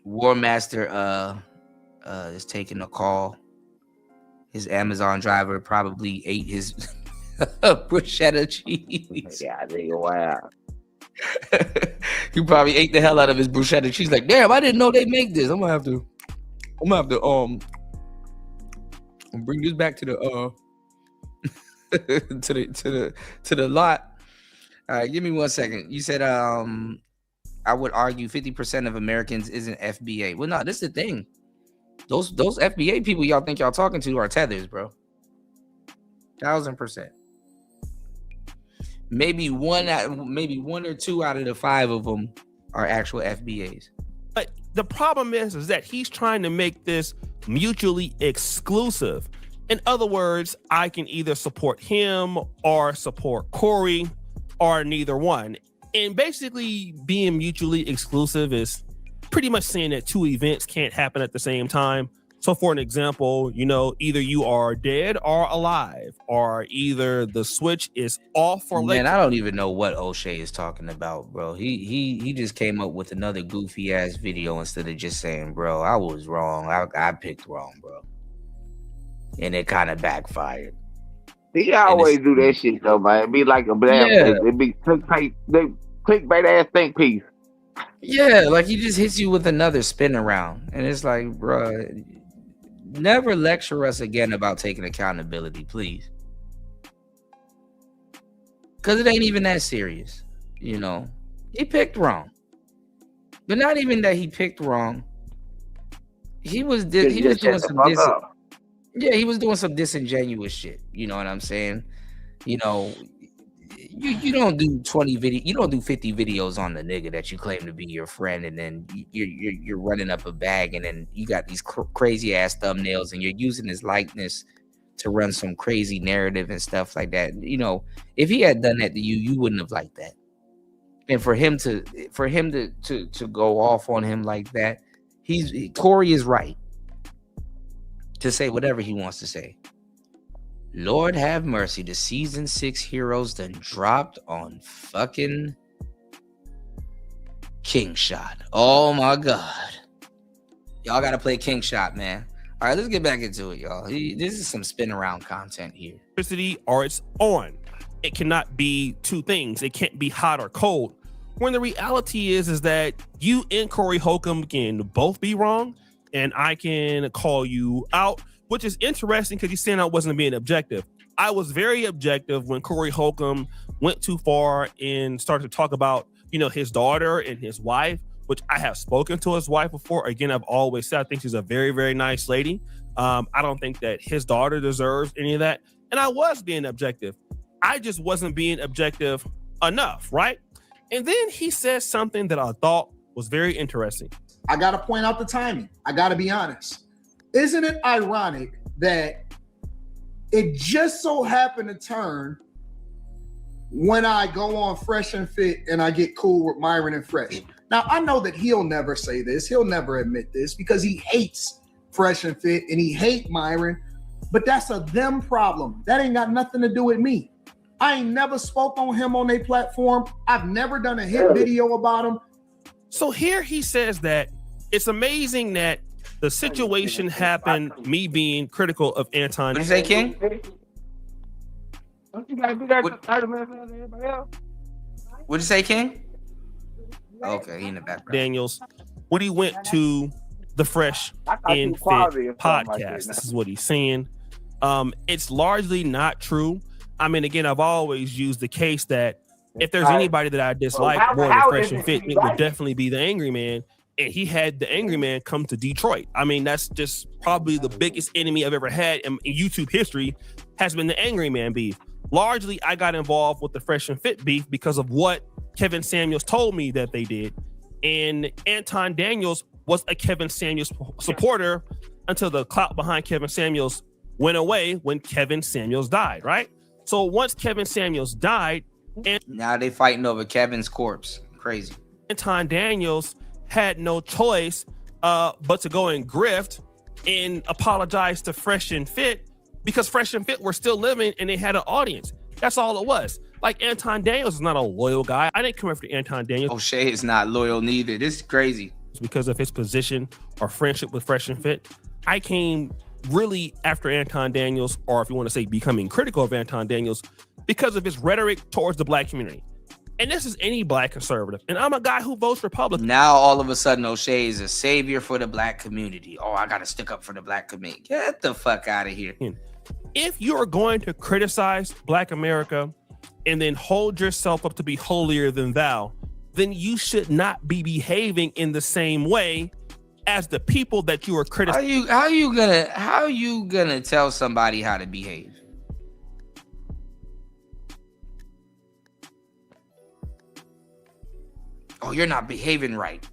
War Master is taking a call. His Amazon driver probably ate his bruschetta cheese. Yeah, nigga, wow. He probably ate the hell out of his bruschetta cheese. Like, damn, I didn't know they make this. I'm gonna have to bring this back to the to the lot. All right, give me 1 second. You said I would argue 50% of Americans isn't FBA. Well, no, this is the thing. Those FBA people y'all think y'all talking to are tethers, bro. 1000%. Maybe one or two out of the 5 of them are actual FBAs. But the problem is that he's trying to make this mutually exclusive. In other words, I can either support him or support Corey or neither one. And basically being mutually exclusive is pretty much saying that 2 events can't happen at the same time. So for an example, you know, either you are dead or alive, or either the switch is off or Man, I don't even know what O'Shea is talking about, bro. He just came up with another goofy ass video instead of just saying, bro, I was wrong. I picked wrong, bro. And it kind of backfired. He always do that shit though, man. It be like a damn, it be clickbait ass think piece. Yeah, like he just hits you with another spin around, and it's like, bro, never lecture us again about taking accountability, please, because it ain't even that serious. You know, he picked wrong, but not even that he picked wrong. He was doing some he was doing some disingenuous shit. You know what I'm saying? You know, you don't do 50 videos on the nigga that you claim to be your friend, and then you're running up a bag, and then you got these crazy ass thumbnails, and you're using his likeness to run some crazy narrative and stuff like that. You know, if he had done that to you, you wouldn't have liked that. And for him to go off on him like that, Corey is right to say whatever he wants to say. Lord have mercy, the season 6 heroes done dropped on fucking King Shot. Oh my God. Y'all gotta play King Shot, man. All right, let's get back into it, y'all. This is some spin around content here. Electricity or it's on. It cannot be 2 things. It can't be hot or cold. When the reality is that you and Corey Holcomb can both be wrong, and I can call you out, which is interesting because you're saying I wasn't being objective. I was very objective when Corey Holcomb went too far and started to talk about, you know, his daughter and his wife, which I have spoken to his wife before. Again, I've always said I think she's a very, very nice lady. I don't think that his daughter deserves any of that. And I was being objective. I just wasn't being objective enough, right? And then he says something that I thought was very interesting. I got to point out the timing. I got to be honest. Isn't it ironic that it just so happened to turn when I go on Fresh and Fit and I get cool with Myron and Fresh? Now, I know that he'll never say this. He'll never admit this because he hates Fresh and Fit and he hates Myron, but that's a them problem. That ain't got nothing to do with me. I ain't never spoke on him on their platform. I've never done a hit video about him. So here he says that it's amazing that the situation happened, me being critical of Anton. What did you say, King? What'd you say, King? Okay, he in the background. Daniels, when he went to the Fresh and Fit podcast, this is what he's saying. It's largely not true. I mean, again, I've always used the case that if there's anybody that I dislike more than Fresh and Fit, it would definitely be the Angry Man. And he had the Angry Man come to Detroit. I mean, that's just probably the biggest enemy I've ever had in YouTube history has been the Angry Man beef. Largely, I got involved with the Fresh and Fit beef because of what Kevin Samuels told me that they did. And Anton Daniels was a Kevin Samuels supporter until the clout behind Kevin Samuels went away when Kevin Samuels died, right? So once Kevin Samuels died, and now they fighting over Kevin's corpse. Crazy. Anton Daniels had no choice but to go and grift and apologize to Fresh and Fit, because Fresh and Fit were still living and they had an audience. That's all it was. Like, Anton Daniels is not a loyal guy. I didn't come after Anton Daniels. O'Shea is not loyal neither. This is crazy. Because of his position or friendship with Fresh and Fit. I came really after Anton Daniels, or if you want to say becoming critical of Anton Daniels, because of his rhetoric towards the black community. And this is any black conservative. And I'm a guy who votes Republican. Now all of a sudden O'Shea is a savior for the black community. Oh, I got to stick up for the black community. Get the fuck out of here. If you are going to criticize Black America and then hold yourself up to be holier than thou, then you should not be behaving in the same way as the people that you are criticizing. How you gonna tell somebody how to behave? Oh, you're not behaving right.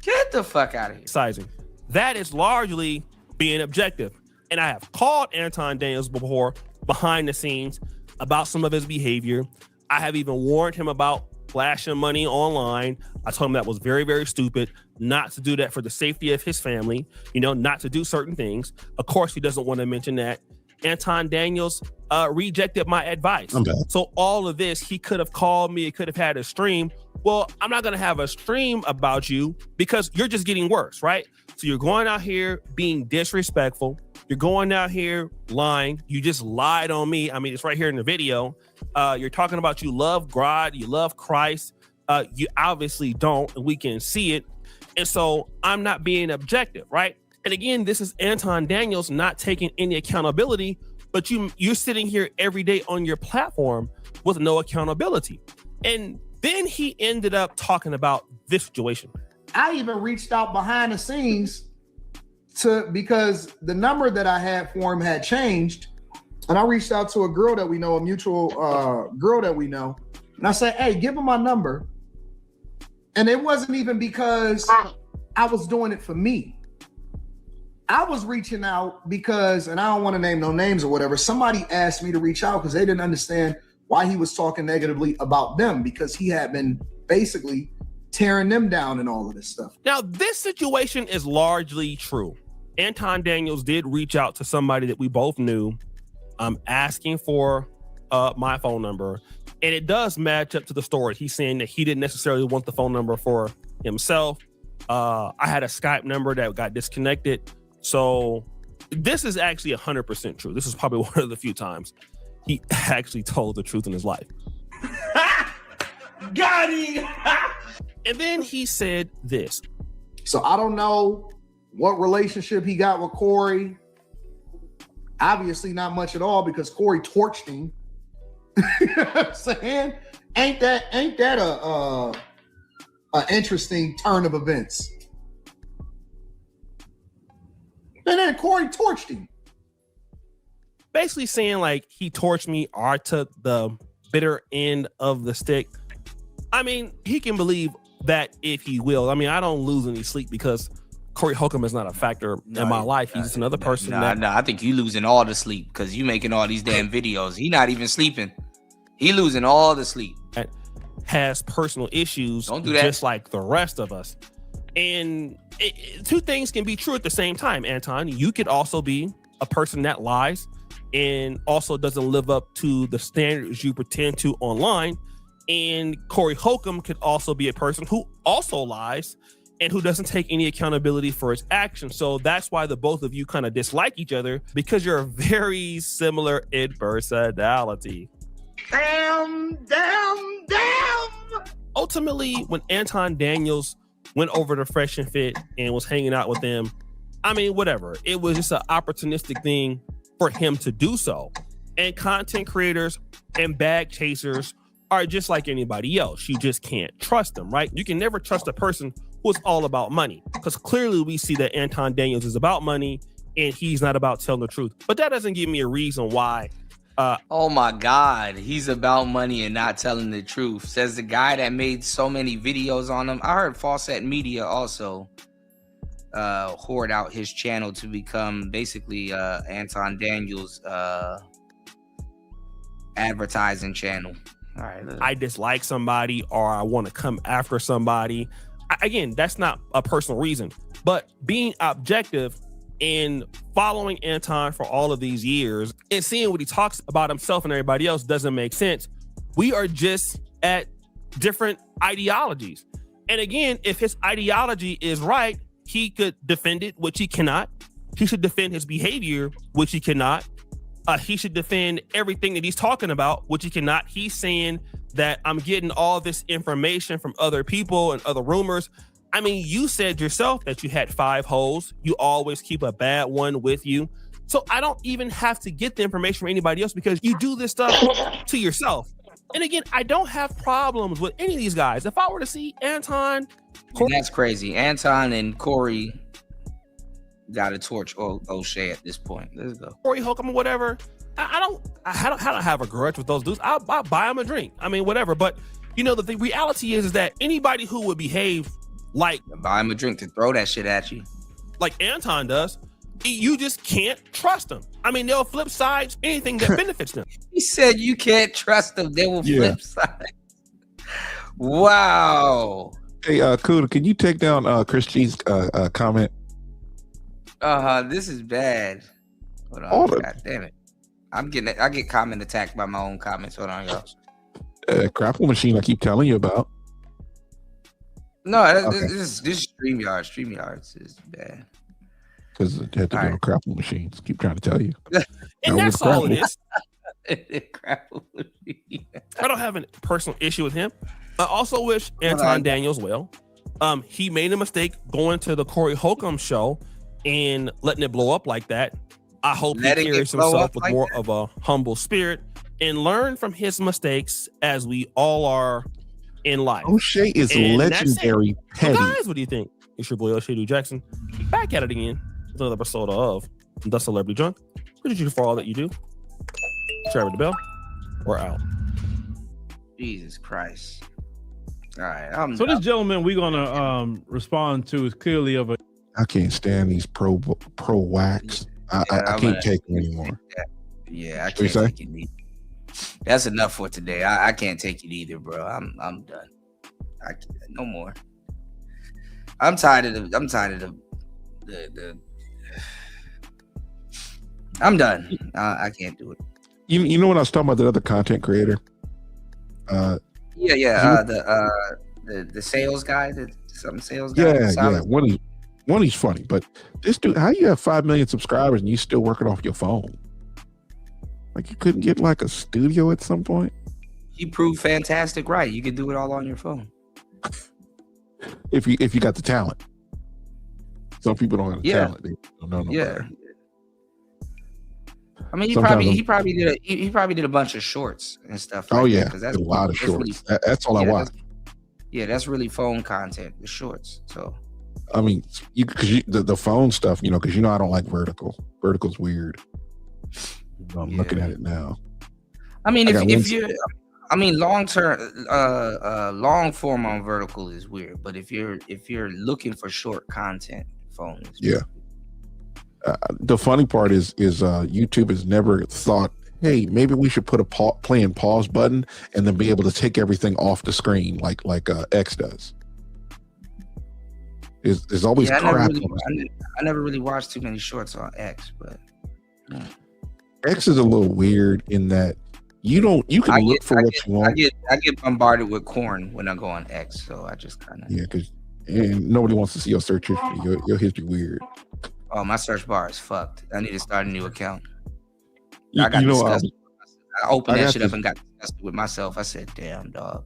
Get the fuck out of here. Sizing. That is largely being objective. And I have called Anton Daniels before behind the scenes about some of his behavior. I have even warned him about flashing money online. I told him that was very, very stupid, not to do that for the safety of his family, not to do certain things. Of course, he doesn't want to mention that. Anton Daniels rejected my advice. So all of this, he could have called me, he could have had a stream. Well, I'm not going to have a stream about you because you're just getting worse, right? So you're going out here being disrespectful. You're going out here lying. You just lied on me. I mean, it's right here in the video. You're talking about you love God, you love Christ. You obviously don't, and we can see it. And so I'm not being objective, right? And again, this is Anton Daniels not taking any accountability, but you're sitting here every day on your platform with no accountability. And then he ended up talking about this situation. I even reached out behind the scenes because the number that I had for him had changed. And I reached out to a girl that we know, a mutual girl that we know. And I said, hey, give him my number. And it wasn't even because I was doing it for me. I was reaching out because, and I don't want to name no names or whatever, somebody asked me to reach out because they didn't understand why he was talking negatively about them, because he had been basically tearing them down and all of this stuff. Now, this situation is largely true. Anton Daniels did reach out to somebody that we both knew, asking for my phone number. And it does match up to the story. He's saying that he didn't necessarily want the phone number for himself. I had a Skype number that got disconnected. So this is actually 100% true. This is probably one of the few times he actually told the truth in his life. Got him! And then he said this. So I don't know what relationship he got with Corey. Obviously not much at all, because Corey torched him. You know what I'm saying? Ain't that a interesting turn of events? And then Corey torched him. Basically saying like he torched me, or I took the bitter end of the stick. I mean, he can believe that if he will. I mean, I don't lose any sleep because Corey Holcomb is not a factor in my life. He's just another person. I think you losing all the sleep because you making all these damn videos. He not even sleeping. He losing all the sleep. Has personal issues. Don't do that. Just like the rest of us. And two things can be true at the same time, Anton. You could also be a person that lies and also doesn't live up to the standards you pretend to online. And Corey Holcomb could also be a person who also lies and who doesn't take any accountability for his actions. So that's why the both of you kind of dislike each other, because you're very similar in personality. Damn. Ultimately, when Anton Daniels went over to Fresh and Fit and was hanging out with them, I mean, whatever. It was just an opportunistic thing for him to do so. And content creators and bag chasers are just like anybody else. You just can't trust them, right? You can never trust a person who's all about money, because clearly we see that Anton Daniels is about money and he's not about telling the truth. But that doesn't give me a reason why Oh my God, he's about money and not telling the truth. Says the guy that made so many videos on him. I heard Fawcett Media also hoard out his channel to become basically Anton Daniels' advertising channel. All right, I dislike somebody or I want to come after somebody. Again, that's not a personal reason, but being objective in following Anton for all of these years and seeing what he talks about himself and everybody else doesn't make sense. We are just at different ideologies. And again, if his ideology is right, he could defend it, which he cannot. He should defend his behavior, which he cannot. He should defend everything that he's talking about, which he cannot. He's saying that I'm getting all this information from other people and other rumors. I mean, you said yourself that you had 5 hoes. You always keep a bad one with you. So I don't even have to get the information from anybody else because you do this stuff to yourself. And again, I don't have problems with any of these guys. If I were to see Anton... That's crazy. Anton and Corey got to torch O'Shea at this point. Let's go. Corey Holcomb or whatever. I don't have a grudge with those dudes. I'll buy them a drink. I mean, whatever. But, you know, the reality is that anybody who would behave like buy him a drink to throw that shit at you, like Anton does, you just can't trust them. I mean, they'll flip sides, anything that benefits them. He said you can't trust them. They will flip sides. Wow. Hey, Kuda, can you take down Chris G's comment? This is bad. Hold on. God damn it. I get comment attacked by my own comments. Hold on, y'all. Grapple machine I keep telling you about. No, this is StreamYard. StreamYard is bad. Because it had to be on grapple machines. Keep trying to tell you. And that's all it is. Grapple machine. I don't have a personal issue with him. I also wish Anton Daniels well. He made a mistake going to the Corey Holcomb show and letting it blow up like that. I hope he carries himself with more of a humble spirit and learn from his mistakes as we all are in life. O'Shea is legendary petty. So guys, what do you think? It's your boy O'Shea Jackson back at it again with another episode of The Celebrity Drunk. Appreciate you for all that you do. Share with the bell. We're out. Jesus Christ. All right. So this gentleman we're gonna respond to is clearly of a. I can't stand these pro wax. I can't take them anymore. Yeah, I can't take it either. That's enough for today. I can't take it either, bro. I'm done. I can't, no more. I'm tired of the I'm done. I can't do it. You know what I was talking about, that other content creator? The sales guy, some sales guy. Yeah. One he's funny, but this dude, how you have 5 million subscribers and you still working off your phone? Like, you couldn't get like a studio at some point? He proved fantastic, right? You can do it all on your phone. If you got the talent. Some people don't have the talent. They don't know nobody. Yeah. I mean, he probably did a bunch of shorts and stuff. Oh yeah, that's a lot of shorts. That's all I watch. That's really phone content, the shorts. So, I mean, the phone stuff, because I don't like vertical. Vertical's weird. I'm looking at it now. I mean, long form on vertical is weird, but if you're looking for short content, phone is weird. The funny part is YouTube has never thought, hey, maybe we should put a play and pause button and then be able to take everything off the screen like X does. There's always crap. I never really watched too many shorts on X, but X is a little weird in that you can look for what you want. I get bombarded with corn when I go on X, so I just kind of and nobody wants to see your search history. Your history weird. Oh, my search bar is fucked. I need to start a new account. I opened that shit up and got disgusted with myself. I said, "Damn, dog."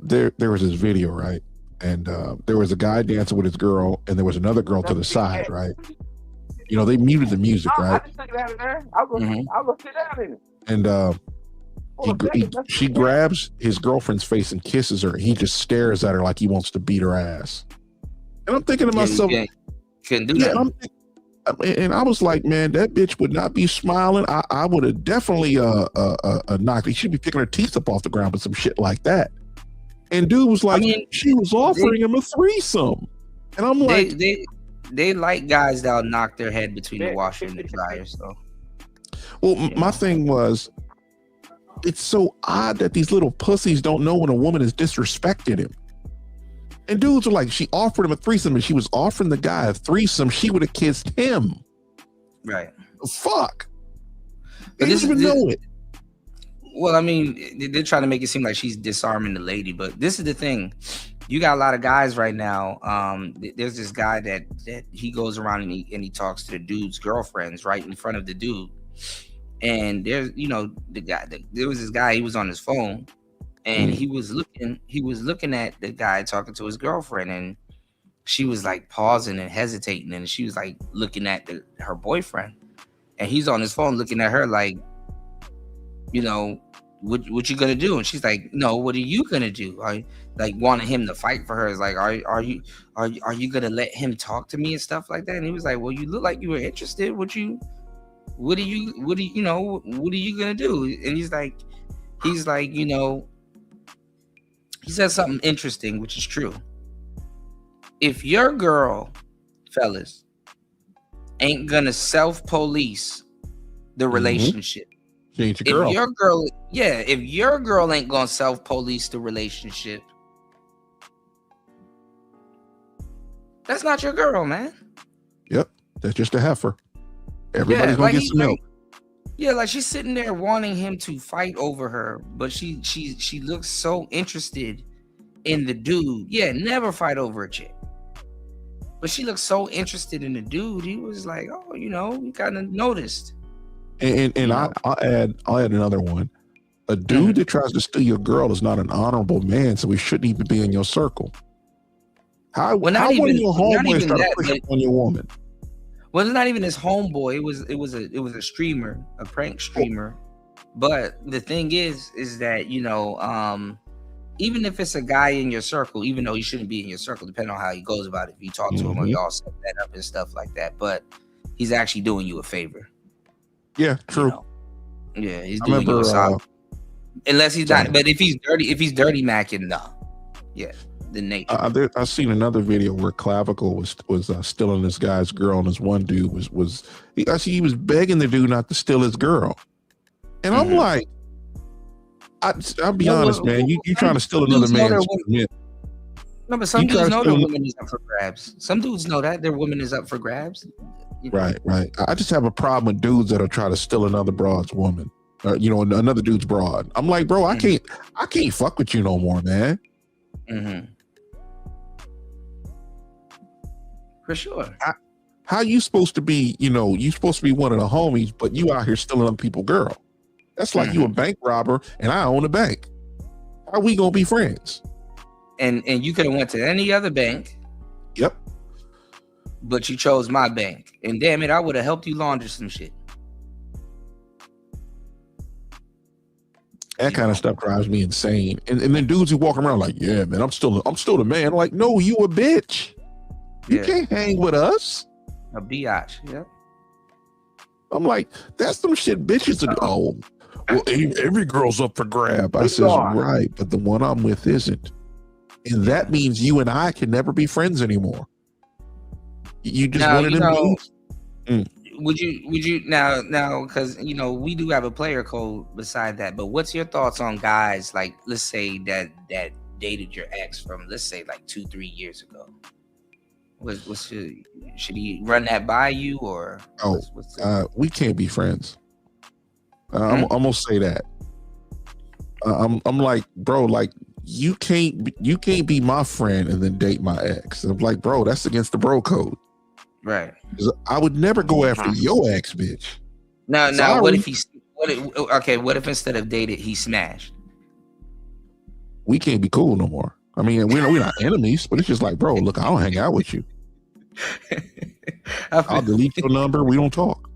There was this video, right? And there was a guy dancing with his girl, and there was another girl to the side, right? They muted the music, right? I'll go sit down in it. And she grabs his girlfriend's face and kisses her. He just stares at her like he wants to beat her ass. And I'm thinking to myself, couldn't do that. And I was like, man, that bitch would not be smiling. I would have definitely knocked. She'd be picking her teeth up off the ground with some shit like that. And dude was like, she was offering him a threesome, and I'm like, they like guys that'll knock their head between the washer and the dryer. So, well, my thing was, it's so odd that these little pussies don't know when a woman has disrespected him. And dudes are like, she offered him a threesome, and she was offering the guy a threesome. She would have kissed him. Right. Fuck. But They didn't even know it. Well, I mean, they're trying to make it seem like she's disarming the lady, but this is the thing. You got a lot of guys right now. There's this guy that he goes around and he talks to the dude's girlfriends right in front of the dude. And there's, there was this guy, he was on his phone. And he was looking at the guy talking to his girlfriend, and she was like pausing and hesitating, and she was like looking at her boyfriend, and he's on his phone looking at her like, what you gonna do? And she's like, no, what are you gonna do? Like wanting him to fight for her is like, are you gonna let him talk to me and stuff like that? And he was like, well, you look like you were interested. What are you gonna do? And he's like, he said something interesting, which is true. If your girl, fellas, ain't gonna self-police the relationship, If your girl, if your girl ain't gonna self-police the relationship, that's not your girl, man. Yep, that's just a heifer. Everybody's gonna get some milk. Yeah, like she's sitting there wanting him to fight over her, but she looks so interested in the dude. Yeah, never fight over a chick. But she looks so interested in the dude. He was like, oh, he kind of noticed. And I'll add another one. A dude that tries to steal your girl is not an honorable man, so he shouldn't even be in your circle. How one of your homeboys start pushing on your woman? Well, it's not even his homeboy. It was a streamer, a prank streamer. But the thing is that even if it's a guy in your circle, even though he shouldn't be in your circle, depending on how he goes about it, if you talk to him or y'all set that up and stuff like that, but he's actually doing you a favor. Yeah, true. Yeah, he's doing you a solid. Unless he's not, but if he's dirty macking, no. Yeah. The nature. I seen another video where Clavicle was stealing this guy's girl, and this one dude he was begging the dude not to steal his girl, and I'm like, I'll be honest, man, you trying to steal another man's woman. No, but some dudes know their woman is up for grabs. Some dudes know that their woman is up for grabs. Right. I just have a problem with dudes that'll try to steal another broad's woman, or another dude's broad. I'm like, bro, I can't fuck with you no more, man. For sure. How you supposed to be, you supposed to be one of the homies, but you out here stealing other people's girl. That's like you a bank robber and I own a bank. How we gonna be friends? And you could have went to any other bank. Yep. But you chose my bank. And damn it, I would have helped you launder some shit. That kind of stuff drives me insane. And then dudes who walk around like, yeah, man, I'm still the man. Like, no, you a bitch. You can't hang with us. A biatch, yeah. I'm like, that's some shit bitches are. Oh, well, every girl's up for grab. I says, right, but the one I'm with isn't. And that means you and I can never be friends anymore. You just wanted to be. Would you now because we do have a player code beside that, but what's your thoughts on guys like, let's say that dated your ex from, let's say, like 2-3 years ago? Should he run that by you, or we can't be friends? I'm gonna say that. I'm like, bro, like you can't be my friend and then date my ex. I'm like, bro, that's against the bro code. Right. I would never go after your ex, bitch. Now, what if what if instead of dated he smashed? We can't be cool no more. I mean, we're not enemies, but it's just like, bro, look, I don't hang out with you. I'll delete your number. We don't talk.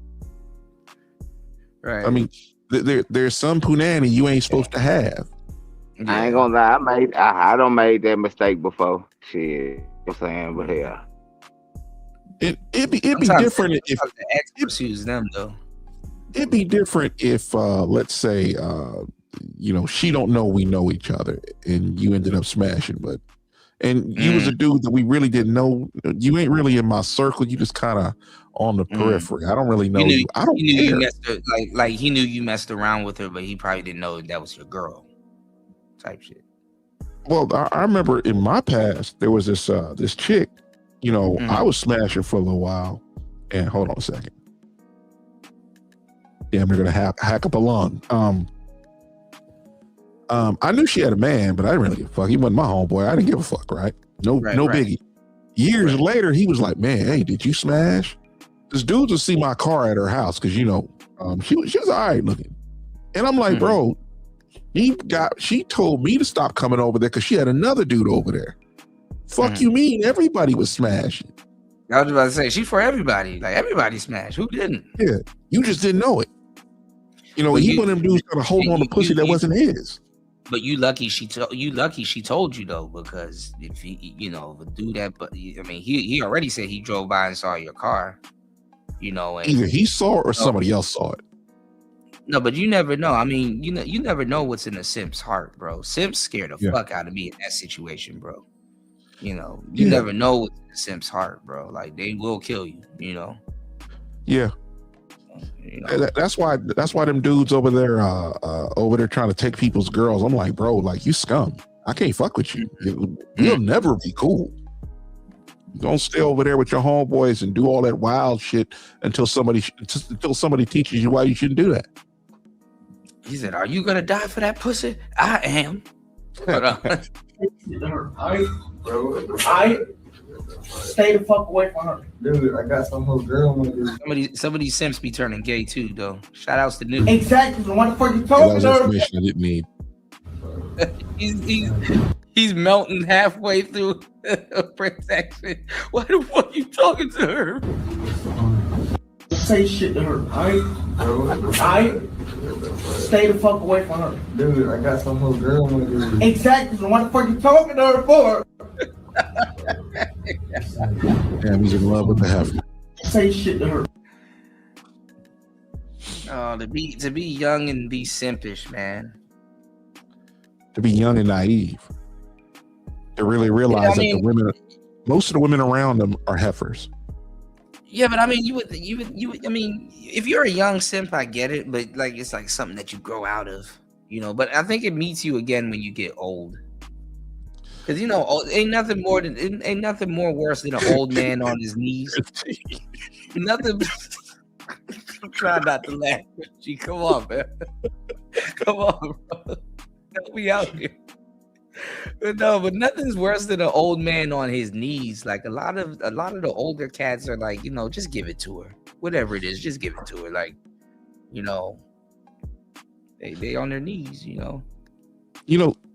Right. I mean, there's some punani you ain't supposed to have. Yeah. I ain't gonna lie. I don't made that mistake before. Shit, I'm saying, but yeah. It'd be different if the experts use them though. It'd be different if let's say she don't know we know each other and you ended up smashing, but you was a dude that we really didn't know. You ain't really in my circle. You just kind of on the periphery. I don't really know you. I don't He knew care. you messed her, like he knew you messed around with her, but he probably didn't know that was your girl. Type shit. Well, I remember in my past there was this chick. I was smashing for a little while. And hold on a second. Damn, we're gonna hack up a lung. I knew she had a man, but I didn't really give a fuck. He wasn't my homeboy. I didn't give a fuck, right? No biggie. Years later, he was like, "Man, hey, did you smash?" This dude would see my car at her house because she was all right looking, and I'm like, bro, she told me to stop coming over there because she had another dude over there. Fuck you mean? Everybody was smashing. I was about to say she's for everybody. Like everybody smashed. Who didn't? Yeah, you just didn't know it. He one of them dudes trying to hold on to pussy that wasn't his. But you lucky she told you though, because if he do that, but I mean he already said he drove by and saw your car, and either he saw it or somebody else saw it. No, but you never know. I mean, you never know what's in a simp's heart, bro. Simps scared the fuck out of me in that situation, bro. You never know what's in a simp's heart, bro. Like they will kill you, Yeah. That's why them dudes over there trying to take people's girls. I'm like, bro, like you scum. I can't fuck with you. We'll never be cool. Don't stay over there with your homeboys and do all that wild shit until somebody teaches you why you shouldn't do that. He said, "Are you gonna die for that pussy?" I am. I stay the fuck away from her. Dude, I got some whole girl. Some of these simps be turning gay too, though. Shout outs to New. Exactly. The one the fuck you talking That was information I didn't need. He's melting halfway through protection. Why the fuck you talking to her? Say shit to her. I stay the fuck away from her. Dude, I got some whole girl. Exactly. The one the fuck you talking to her for? Damn, he's in love with the heifer. Say shit to her. Oh, to be young and be simpish, man. To be young and naive. To really realize that most of the women around them are heifers. Yeah, but I mean, you would. I mean, if you're a young simp, I get it, but like it's like something that you grow out of, But I think it meets you again when you get old. Because ain't nothing more worse than an old man on his knees. Nothing. I'm trying not to laugh. Gee, come on, man. Come on, bro. Help me out here. But nothing's worse than an old man on his knees. Like a lot of the older cats are like, just give it to her. Whatever it is, just give it to her. Like, they on their knees,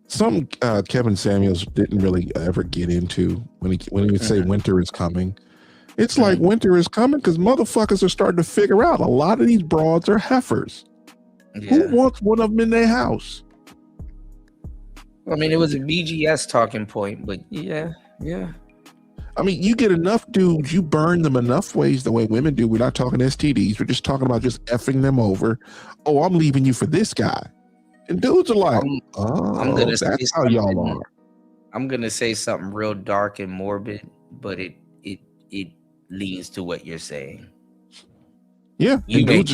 Something Kevin Samuels didn't really ever get into when he would say winter is coming. It's like winter is coming because motherfuckers are starting to figure out a lot of these broads are heifers. Yeah. Who wants one of them in their house? I mean, it was a BGS talking point, but yeah. I mean, you get enough dudes, you burn them enough ways the way women do. We're not talking STDs. We're just talking about just effing them over. Oh, I'm leaving you for this guy. And dudes are like, that's how y'all are. I'm gonna say something real dark and morbid, but it leads to what you're saying. Yeah, you made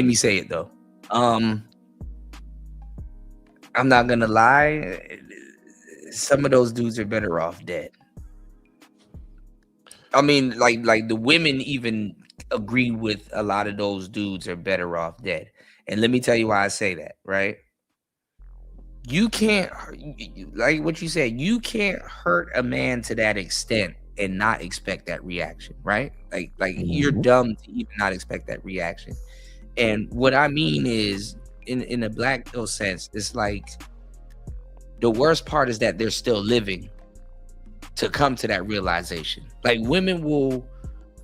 me say it though. I'm not gonna lie. Some of those dudes are better off dead. I mean, like the women even agree with a lot of those dudes are better off dead. And let me tell you why I say that, right? You can't, like what you said, you can't hurt a man to that extent and not expect that reaction, right? Like you're dumb to even not expect that reaction. And what I mean is, in a black pill sense, it's like the worst part is that they're still living to come to that realization. Like women will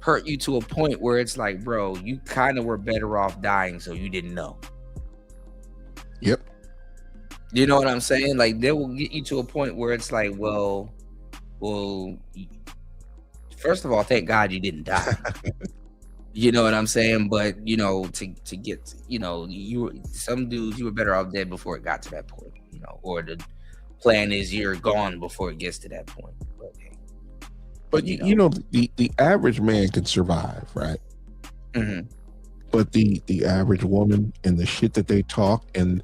hurt you to a point where it's like, bro, you kind of were better off dying so you didn't know. Yep. You know what I'm saying? Like they will get you to a point where it's like, well, First of all, thank God you didn't die. You know what I'm saying? But to get, some dudes, you were better off dead before it got to that point, or the plan is you're gone before it gets to that point. But the average man can survive, right? Mm-hmm. But the average woman and the shit that they talk and,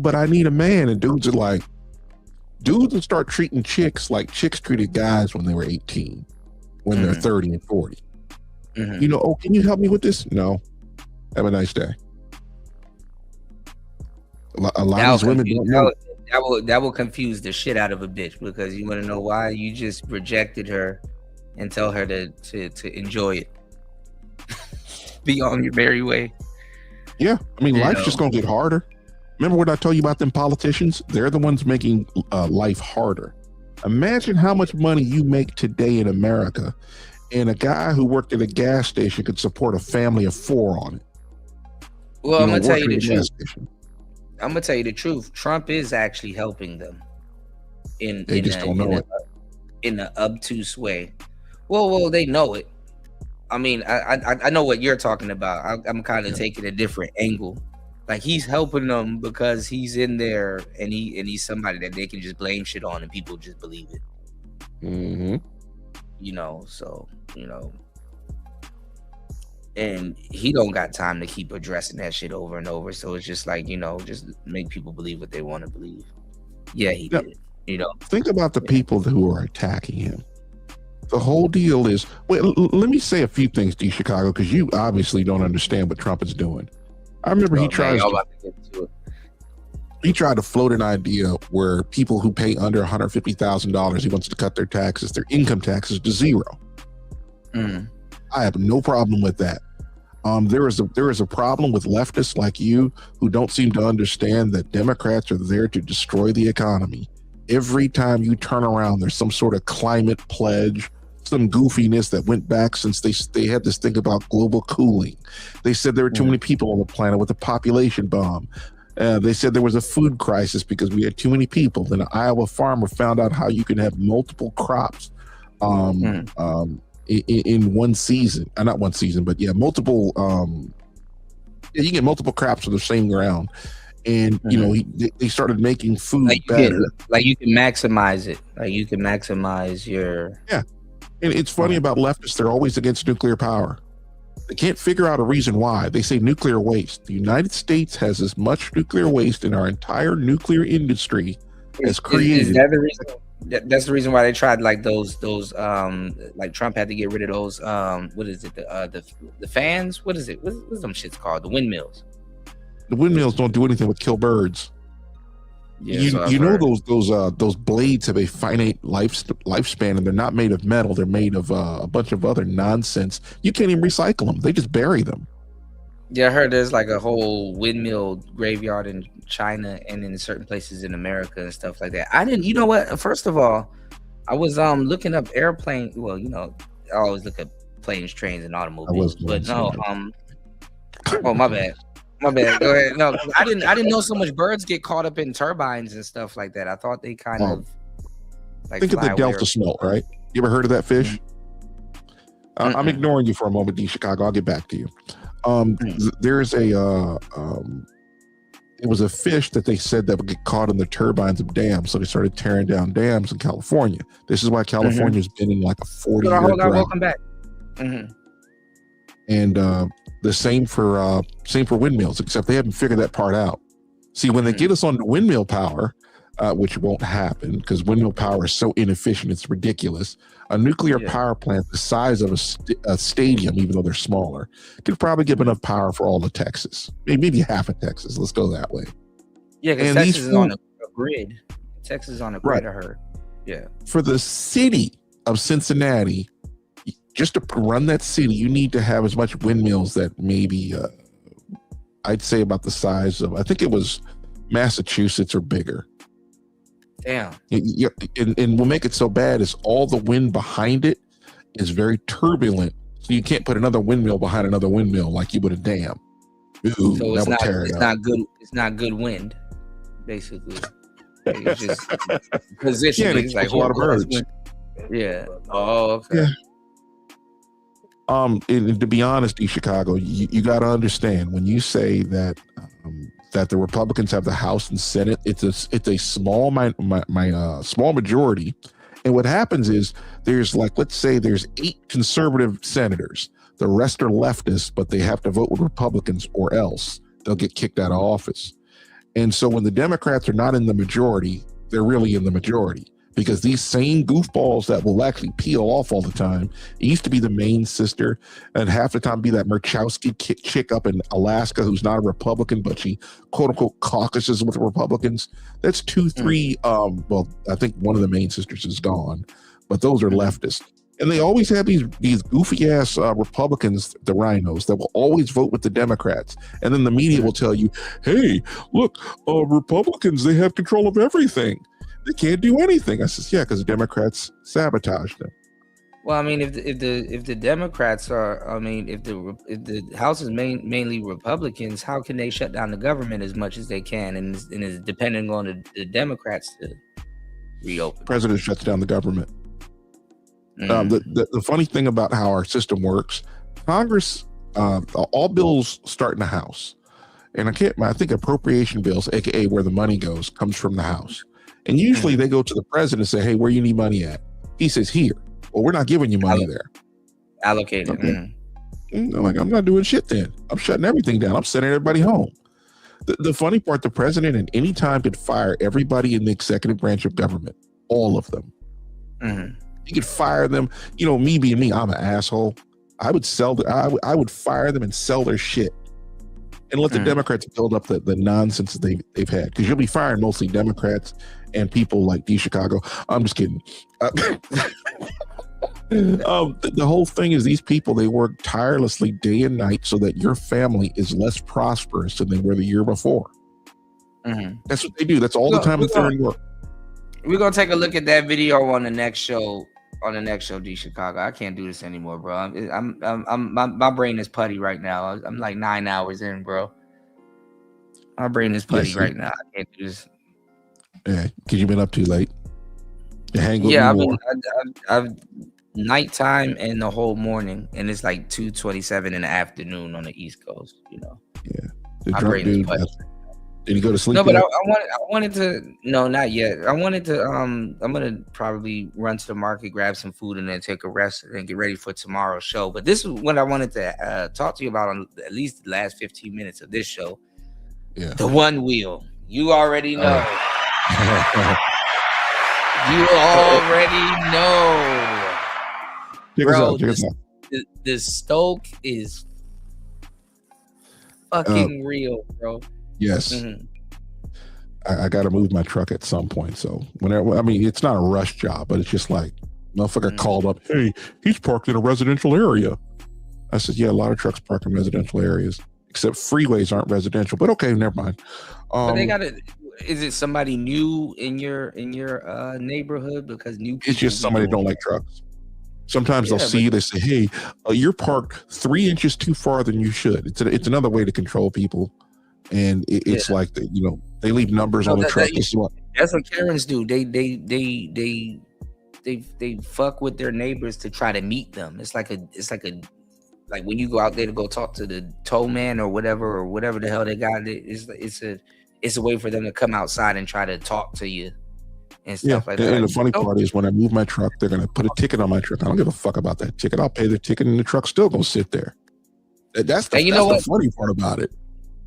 but I need a man, and dudes will start treating chicks like chicks treated guys when they were 18, when they're 30 and 40. Mm-hmm. Can you help me with this? No. Have a nice day. A lot of these women don't know. That will confuse the shit out of a bitch, because you want to know why? You just rejected her and tell her to enjoy it. Be on your merry way. Yeah. I mean, life's just going to get harder. Remember what I told you about them politicians? They're the ones making life harder. Imagine how much money you make today in America, and a guy who worked at a gas station could support a family of 4 on it. Well, I'm going to tell you the truth. I'm going to tell you the truth. Trump is actually helping them in an obtuse way. Well, they know it. I mean, I know what you're talking about. I'm kind of taking a different angle. Like, he's helping them because he's in there, and he's somebody that they can just blame shit on, and people just believe it. Mm-hmm. And he don't got time to keep addressing that shit over and over. So it's just like, just make people believe what they want to believe. Yeah, he did it. Think about the people who are attacking him. The whole deal is, let me say a few things to you, Chicago, because you obviously don't understand what Trump is doing. I remember he tried to float an idea where people who pay under $150,000, he wants to cut their income taxes to 0. I have no problem with that. There is a problem with leftists like you who don't seem to understand that Democrats are there to destroy the economy. Every time you turn around, there's some sort of climate pledge, some goofiness that went back since they had this thing about global cooling. They said there were too many people on the planet with a population bomb. They said there was a food crisis because we had too many people. Then an Iowa farmer found out how you can have multiple crops in one season. Not one season, but multiple. You can get multiple crops on the same ground. And they started making food better. You can maximize it. Like, you can maximize your. Yeah. And it's funny about leftists, they're always against nuclear power. They can't figure out a reason why. They say nuclear waste. The United States has as much nuclear waste in our entire nuclear industry as created. Is that the reason? That's the reason why they tried those like Trump had to get rid of those what is it, the fans? What is it? What's them shits called? The windmills. The windmills don't do anything but kill birds. Yeah, those blades have a finite lifespan, and they're not made of metal. They're made of a bunch of other nonsense. You can't even recycle them. They just bury them. Yeah, I heard there's like a whole windmill graveyard in China and in certain places in America and stuff like that. You know what? First of all, I was looking up airplane. Well, I always look at planes, trains, and automobiles. But no, oh, my bad. My bad. Go ahead. No, I didn't know so much birds get caught up in turbines and stuff like that. I thought they kind of think of the Delta smelt, right? You ever heard of that fish? I'm ignoring you for a moment, D Chicago. I'll get back to you. There's it was a fish that they said that would get caught in the turbines of dams, so they started tearing down dams in California. This is why California's been in like a 40-year drought. Hold on, welcome back. And the same for windmills, except they haven't figured that part out. See, when they get us on windmill power, which won't happen because windmill power is so inefficient, it's ridiculous. A nuclear power plant the size of a stadium, even though they're smaller, could probably give enough power for all of Texas. Maybe half of Texas. Let's go that way. Yeah, because Texas is on a grid. Texas is on a grid, I heard. Yeah. For the city of Cincinnati, just to run that city, you need to have as much windmills that maybe I'd say about the size of, I think it was Massachusetts or bigger. Damn. And what make it so bad is all the wind behind it is very turbulent. So you can't put another windmill behind another windmill like you would a dam. Ooh, so it's not good wind, basically. It's just position. Yeah, it's like a lot of birds. Yeah. Oh, okay. Yeah. And to be honest, Chicago, you got to understand when you say that that the Republicans have the House and Senate, it's a small small majority, and what happens is there's like, let's say there's 8 conservative senators, the rest are leftists, but they have to vote with Republicans or else they'll get kicked out of office. And so when the Democrats are not in the majority, they're really in the majority. Because these same goofballs that will actually peel off all the time, it used to be the Maine sister, and half the time be that Murkowski chick up in Alaska who's not a Republican, but she quote unquote caucuses with Republicans. That's 2, 3. Well, I think one of the Maine sisters is gone, but those are leftists. And they always have these goofy ass Republicans, the rhinos, that will always vote with the Democrats. And then the media will tell you, hey, look, Republicans, they have control of everything. They can't do anything. I says, yeah, because the Democrats sabotaged them. Well, I mean, if the Democrats are, I mean, if the House is mainly Republicans, how can they shut down the government as much as they can? And is depending on the Democrats to reopen. The president shuts down the government. The funny thing about how our system works, Congress, all bills start in the House, and I think appropriation bills, aka where the money goes, comes from the House. And usually they go to the president and say, hey, where you need money at? He says, here. Well, we're not giving you money there. Allocated. Okay. I'm like, I'm not doing shit then. I'm shutting everything down. I'm sending everybody home. The funny part, the president at any time could fire everybody in the executive branch of government. All of them. He could fire them. You know, me being me, I'm an asshole. I would I would fire them and sell their shit. And let the Democrats build up the nonsense that they've had. Because you'll be firing mostly Democrats and people like D Chicago. I'm just kidding. The whole thing is these people, they work tirelessly day and night so that your family is less prosperous than they were the year before. That's what they do. That's all the time that they're in work. We're going to take a look at that video on the next show. D Chicago. I can't do this anymore, bro. My brain is putty right now. I'm like 9 hours in, bro. My brain is putty right now. I can't do this. Yeah, because you've been up too late. I've nighttime and the whole morning, and it's like 2:27 in the afternoon on the East Coast. You know. Yeah. My brain is putty. Did he go to sleep? No, but I wanted to. No, not yet. I wanted to. I'm gonna probably run to the market, grab some food, and then take a rest and get ready for tomorrow's show. But this is what I wanted to talk to you about on at least the last 15 minutes of this show. Yeah. The one wheel. You already know. You already know. Bro, the stoke is fucking real, bro. Yes. I got to move my truck at some point. So whenever, I mean, it's not a rush job, but it's just like, motherfucker called up, hey, he's parked in a residential area. I said, yeah, a lot of trucks park in residential areas, except freeways aren't residential, but okay, never mind. But they got it. Is it somebody new in your neighborhood? Because new people, it's just somebody that don't like trucks. Sometimes they'll see you, they say, hey, you're parked 3 inches too far than you should. It's another way to control people. And it's like, they leave numbers on the truck. That's what Karens do. They fuck with their neighbors to try to meet them. It's like when you go out there to go talk to the tow man or whatever the hell they got. It's a way for them to come outside and try to talk to you and stuff like that. And the funny part is when I move my truck, they're gonna put a ticket on my truck. I don't give a fuck about that ticket. I'll pay the ticket and the truck's still gonna sit there. That's the funny part about it.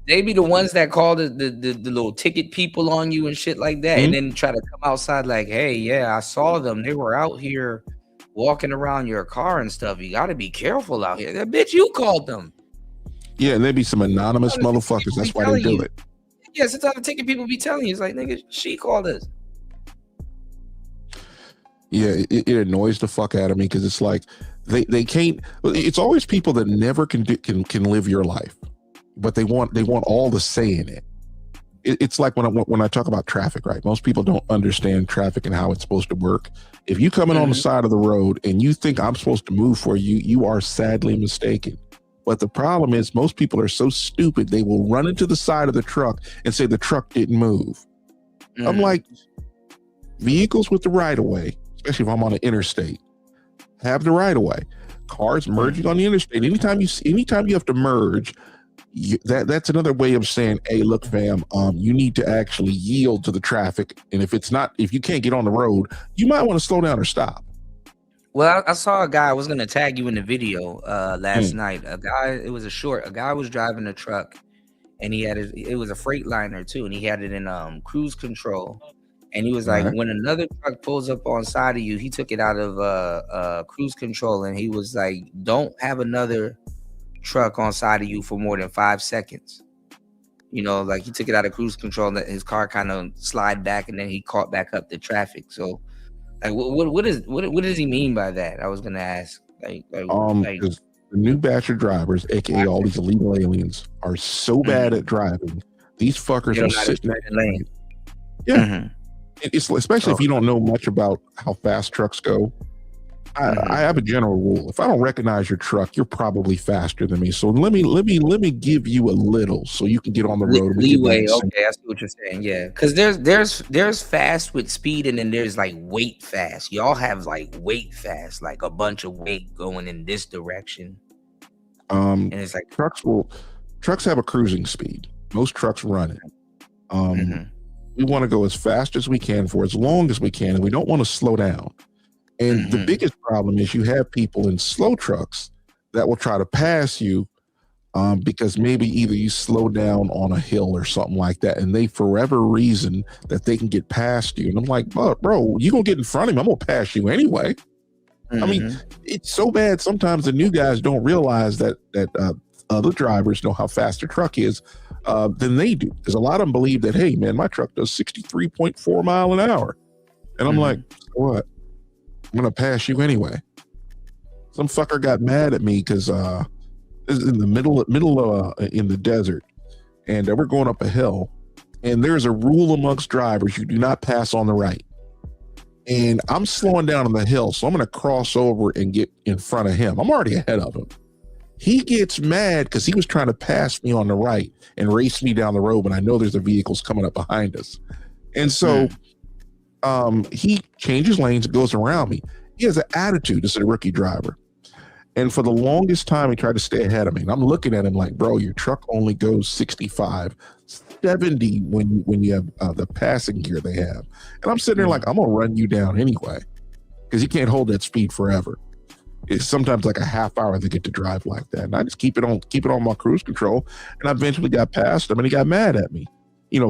They be the ones that call the little ticket people on you and shit like that, and then try to come outside like, hey, yeah, I saw them. They were out here walking around your car and stuff. You got to be careful out here. That bitch, you called them. Yeah, and there be some anonymous motherfuckers. That's why they do it. Yeah, sometimes the ticket people be telling you, it's like, nigga, she called us. Yeah, it annoys the fuck out of me because it's like they can't. It's always people that never can live your life. But they want all the say in it. It's like when I talk about traffic, right? Most people don't understand traffic and how it's supposed to work. If you come in on the side of the road and you think I'm supposed to move for you, you are sadly mistaken. But the problem is most people are so stupid, they will run into the side of the truck and say the truck didn't move. I'm like, vehicles with the right of way, especially if I'm on an interstate, have the right of way. cars merging on the interstate. Anytime you have to merge, that's another way of saying, hey, look, fam, you need to actually yield to the traffic. And if you can't get on the road, you might want to slow down or stop. Well, I saw a guy. I was gonna tag you in the video last night. A guy was driving a truck, and he had it was a Freightliner too, and he had it in cruise control. And he was like, when another truck pulls up on side of you, he took it out of cruise control, and he was like, don't have another truck on side of you for more than 5 seconds. Like he took it out of cruise control, and his car kind of slide back, and then he caught back up the traffic. So, like, what does he mean by that? I was gonna ask. Because the new batch of drivers, aka all these illegal aliens, are so bad at driving. These fuckers are sitting in the lane. Yeah. It's especially if you don't know much about how fast trucks go. I have a general rule. If I don't recognize your truck, you're probably faster than me. So let me give you a little so you can get on the road. Leeway. Okay, I see what you're saying. Yeah, because there's fast with speed, and then there's like weight fast. Y'all have like weight fast, like a bunch of weight going in this direction. And it's like trucks have a cruising speed. Most trucks run it. We want to go as fast as we can for as long as we can, and we don't want to slow down. And the biggest problem is you have people in slow trucks that will try to pass you because maybe either you slow down on a hill or something like that, and they forever reason that they can get past you. And I'm like, bro, you gonna get in front of me, I'm gonna pass you anyway. I mean, it's so bad sometimes the new guys don't realize that other drivers know how fast their truck is than they do. Because a lot of them believe that, hey man, my truck does 63.4 miles an hour. And I'm like, what? I'm gonna pass you anyway. Some fucker got mad at me because this is in the middle in the desert, and we're going up a hill, and there's a rule amongst drivers: you do not pass on the right. And I'm slowing down on the hill, so I'm gonna cross over and get in front of him. I'm already ahead of him. He gets mad because he was trying to pass me on the right and race me down the road when I know there's the vehicles coming up behind us. And so he changes lanes and goes around me. He has an attitude. This is a rookie driver. And for the longest time, he tried to stay ahead of me. And I'm looking at him like, bro, your truck only goes 65, 70 when you have the passing gear they have. And I'm sitting there like, I'm going to run you down anyway because you can't hold that speed forever. It's sometimes like a half hour they get to drive like that. And I just keep it on my cruise control. And I eventually got past him and he got mad at me.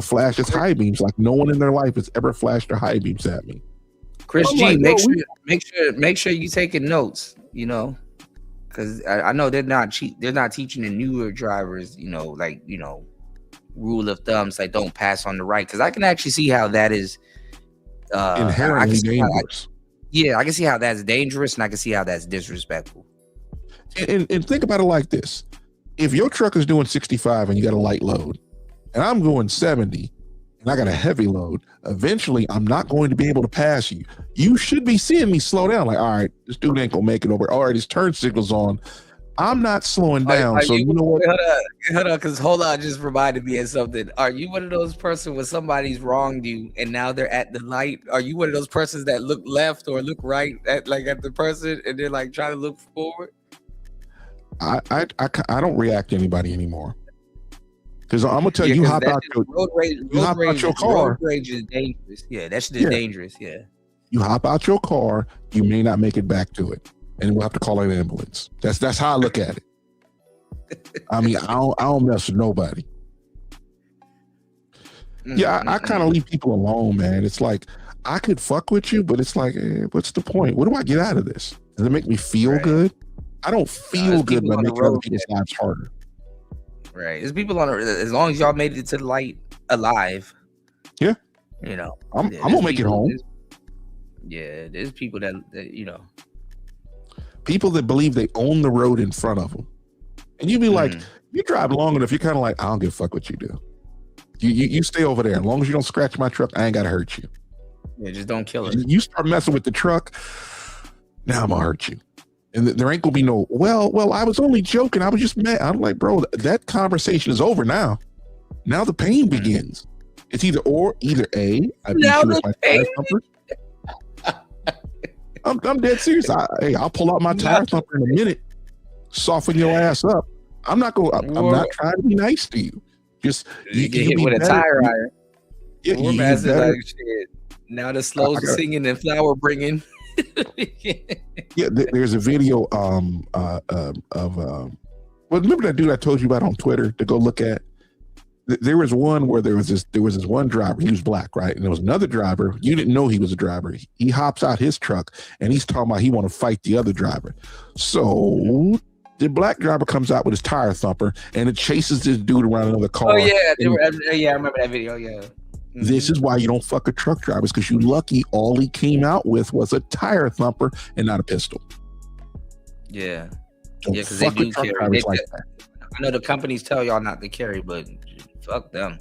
Flashed his high beams like no one in their life has ever flashed their high beams at me. Chris G, make sure you taking notes, because I know they're not teaching the newer drivers, rule of thumbs like don't pass on the right, because I can actually see how that is inherently dangerous. I can see how that's dangerous, and I can see how that's disrespectful. And think about it like this: if your truck is doing 65 and you got a light load, and I'm going 70 and I got a heavy load, eventually I'm not going to be able to pass you. You should be seeing me slow down. Like, all right, this dude ain't gonna make it over. All right, his turn signal's on. I'm not slowing down. So you know what? Hold on, because just reminded me of something. Are you one of those persons when somebody's wronged you and now they're at the light? Are you one of those persons that look left or look right at the person and they're like trying to look forward? I don't react to anybody anymore. Because I'm gonna tell you, hop out your car. Road rage is dangerous. Yeah, that's just dangerous. Yeah. You hop out your car, you may not make it back to it, and we'll have to call an ambulance. That's how I look at it. I mean, I don't mess with nobody. Yeah, I kind of leave people alone, man. It's like I could fuck with you, but it's like, what's the point? What do I get out of this? Does it make me feel good? I don't feel good by making other people's lives harder. Right. There's people as long as y'all made it to the light alive. Yeah. I'm gonna make it home. There's people that people that believe they own the road in front of them. And you be like, you drive long enough, you're kind of like, I don't give a fuck what you do. You stay over there. As long as you don't scratch my truck, I ain't gotta hurt you. Yeah, just don't kill it. You start messing with the truck, now I'm gonna hurt you. And there ain't gonna be no, well, I was only joking. I was just mad. I'm like, bro, that conversation is over now. Now the pain begins. It's either A, I beat you with my tire I'm dead serious. I'll pull out my tire thumper in a minute, soften your ass up. I'm not trying to be nice to you. Just you get hit with a tire iron. War Master's like shit. Now the slow singing and flower bringing. Yeah, there's a video well, remember that dude I told you about on Twitter to go look at? There was one where there was this one driver. He was black, right? And there was another driver. You didn't know he was a driver. He hops out his truck and he's talking about he want to fight the other driver. So the black driver comes out with his tire thumper and it chases this dude around another car. Oh yeah, I remember that video. Yeah. Mm-hmm. This is why you don't fuck with truck drivers, because you lucky all he came out with was a tire thumper and not a pistol. Yeah. Don't because they fuck do with truck carry. drivers like that. I know the companies tell y'all not to carry, but fuck them.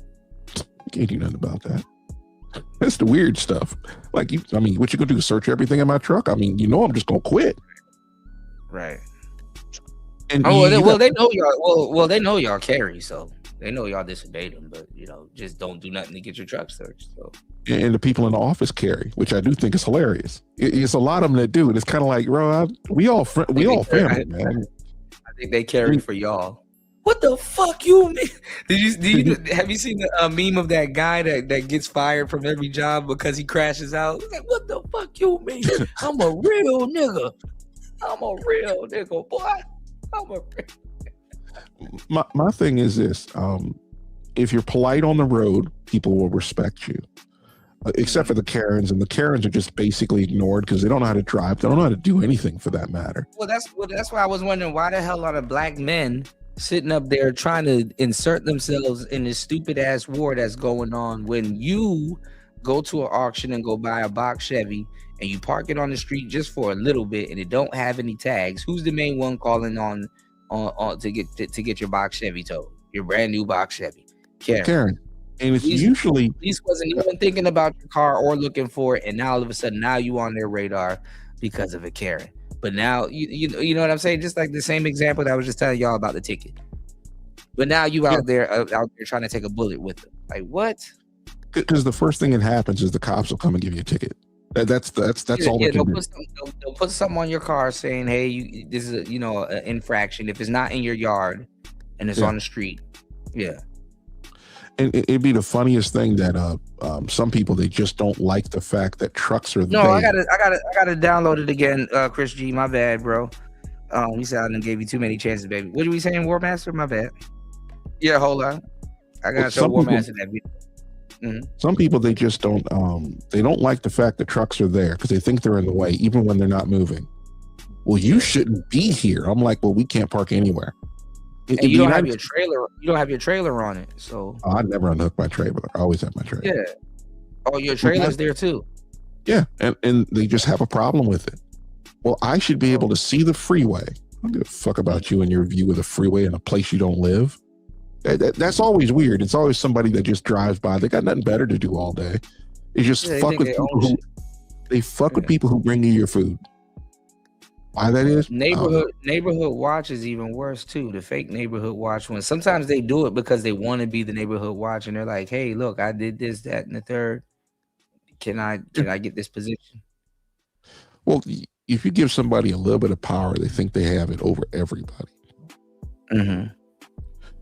You can't do nothing about that. That's the weird stuff. Like what you gonna do? Search everything in my truck? I mean, I'm just gonna quit. Right. And they know y'all. Well, they know y'all carry, so they know y'all disobey them. But just don't do nothing to get your truck searched. So. And the people in the office carry, which I do think is hilarious. It's a lot of them that do, and it's kind of like, bro, we all family, man. I think they carry for y'all. What the fuck you mean? Have you seen the meme of that guy that gets fired from every job because he crashes out? Like, what the fuck you mean? I'm a real nigga. Boy. I'm a real. My thing is this: if you're polite on the road, people will respect you. Except for the Karens, and the Karens are just basically ignored because they don't know how to drive. They don't know how to do anything for that matter. Well, that's why I was wondering why the hell are the black men sitting up there trying to insert themselves in this stupid ass war that's going on when you go to an auction and go buy a box Chevy and you park it on the street just for a little bit and it don't have any tags. Who's the main one calling on to get your box Chevy towed? Your brand new box Chevy. Karen. And it's usually police wasn't even thinking about your car or looking for it, and now all of a sudden now you on their radar because of a Karen. But now you know what I'm saying? Just like the same example that I was just telling y'all about the ticket. But now you out there trying to take a bullet with them. Like what? Because the first thing that happens is the cops will come and give you a ticket. That's all they can do. They'll put something on your car saying, "Hey, this is an infraction." If it's not in your yard and it's on the street, yeah. And it'd be the funniest thing that some people, they just don't like the fact that trucks are there. No, I gotta download it again, Chris G. My bad, bro. You said I didn't give you too many chances, baby. What are we saying, War Master? My bad. Yeah, hold on. I gotta show War Master that video. Mm-hmm. Some people, they just don't they don't like the fact that trucks are there because they think they're in the way even when they're not moving. Well, you shouldn't be here. I'm like, well, we can't park anywhere. And you don't have your trailer. You don't have your trailer on it, so I never unhook my trailer. I always have my trailer. Yeah. Oh, your trailer's there too. Yeah, and they just have a problem with it. Well, I should be able to see the freeway. I don't give a fuck about you and your view of the freeway in a place you don't live. That's always weird. It's always somebody that just drives by. They got nothing better to do all day. They just fuck with people with people who bring you your food. Why that is? Neighborhood watch is even worse too. The fake neighborhood watch one. Sometimes they do it because they want to be the neighborhood watch, and they're like, "Hey, look, I did this, that, and the third. Can I get this position?" Well, if you give somebody a little bit of power, they think they have it over everybody. Mm-hmm.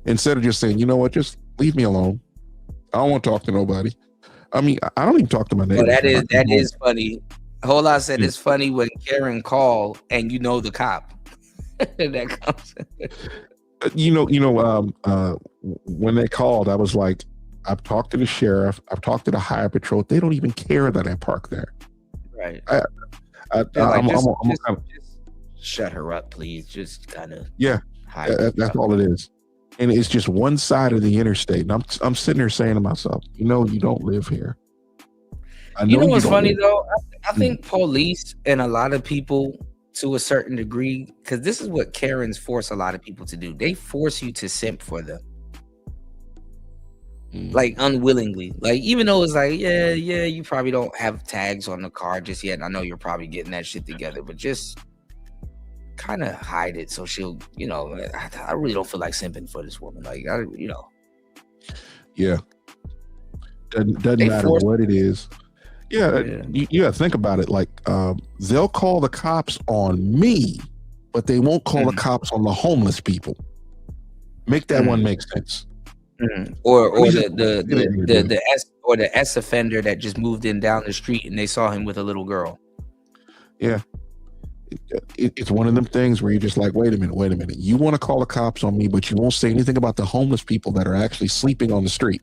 Instead of just saying, you know what, just leave me alone. I don't want to talk to nobody. I mean, I don't even talk to my neighbors. Well, that is funny. Whole lot said it's funny when Karen call and the cop that comes. When they called, I was like, I've talked to the sheriff, I've talked to the highway patrol. They don't even care that I park there. Right. Just shut her up, please. Just kind of. Yeah. That's all it is. And it's just one side of the interstate. And I'm sitting there saying to myself, you don't live here. You know what's funny though? I think police and a lot of people to a certain degree, because this is what Karens force a lot of people to do. They force you to simp for them. Like unwillingly. Like even though it's like, yeah, you probably don't have tags on the car just yet. And I know you're probably getting that shit together, but just kind of hide it so she'll, I really don't feel like simping for this woman. Like, Yeah. Doesn't matter what it is. Yeah, you got to think about it. Like, they'll call the cops on me, but they won't call the cops on the homeless people. Make that one make sense. Or the S offender that just moved in down the street and they saw him with a little girl. Yeah. It's one of them things where you're just like, wait a minute. You want to call the cops on me, but you won't say anything about the homeless people that are actually sleeping on the street.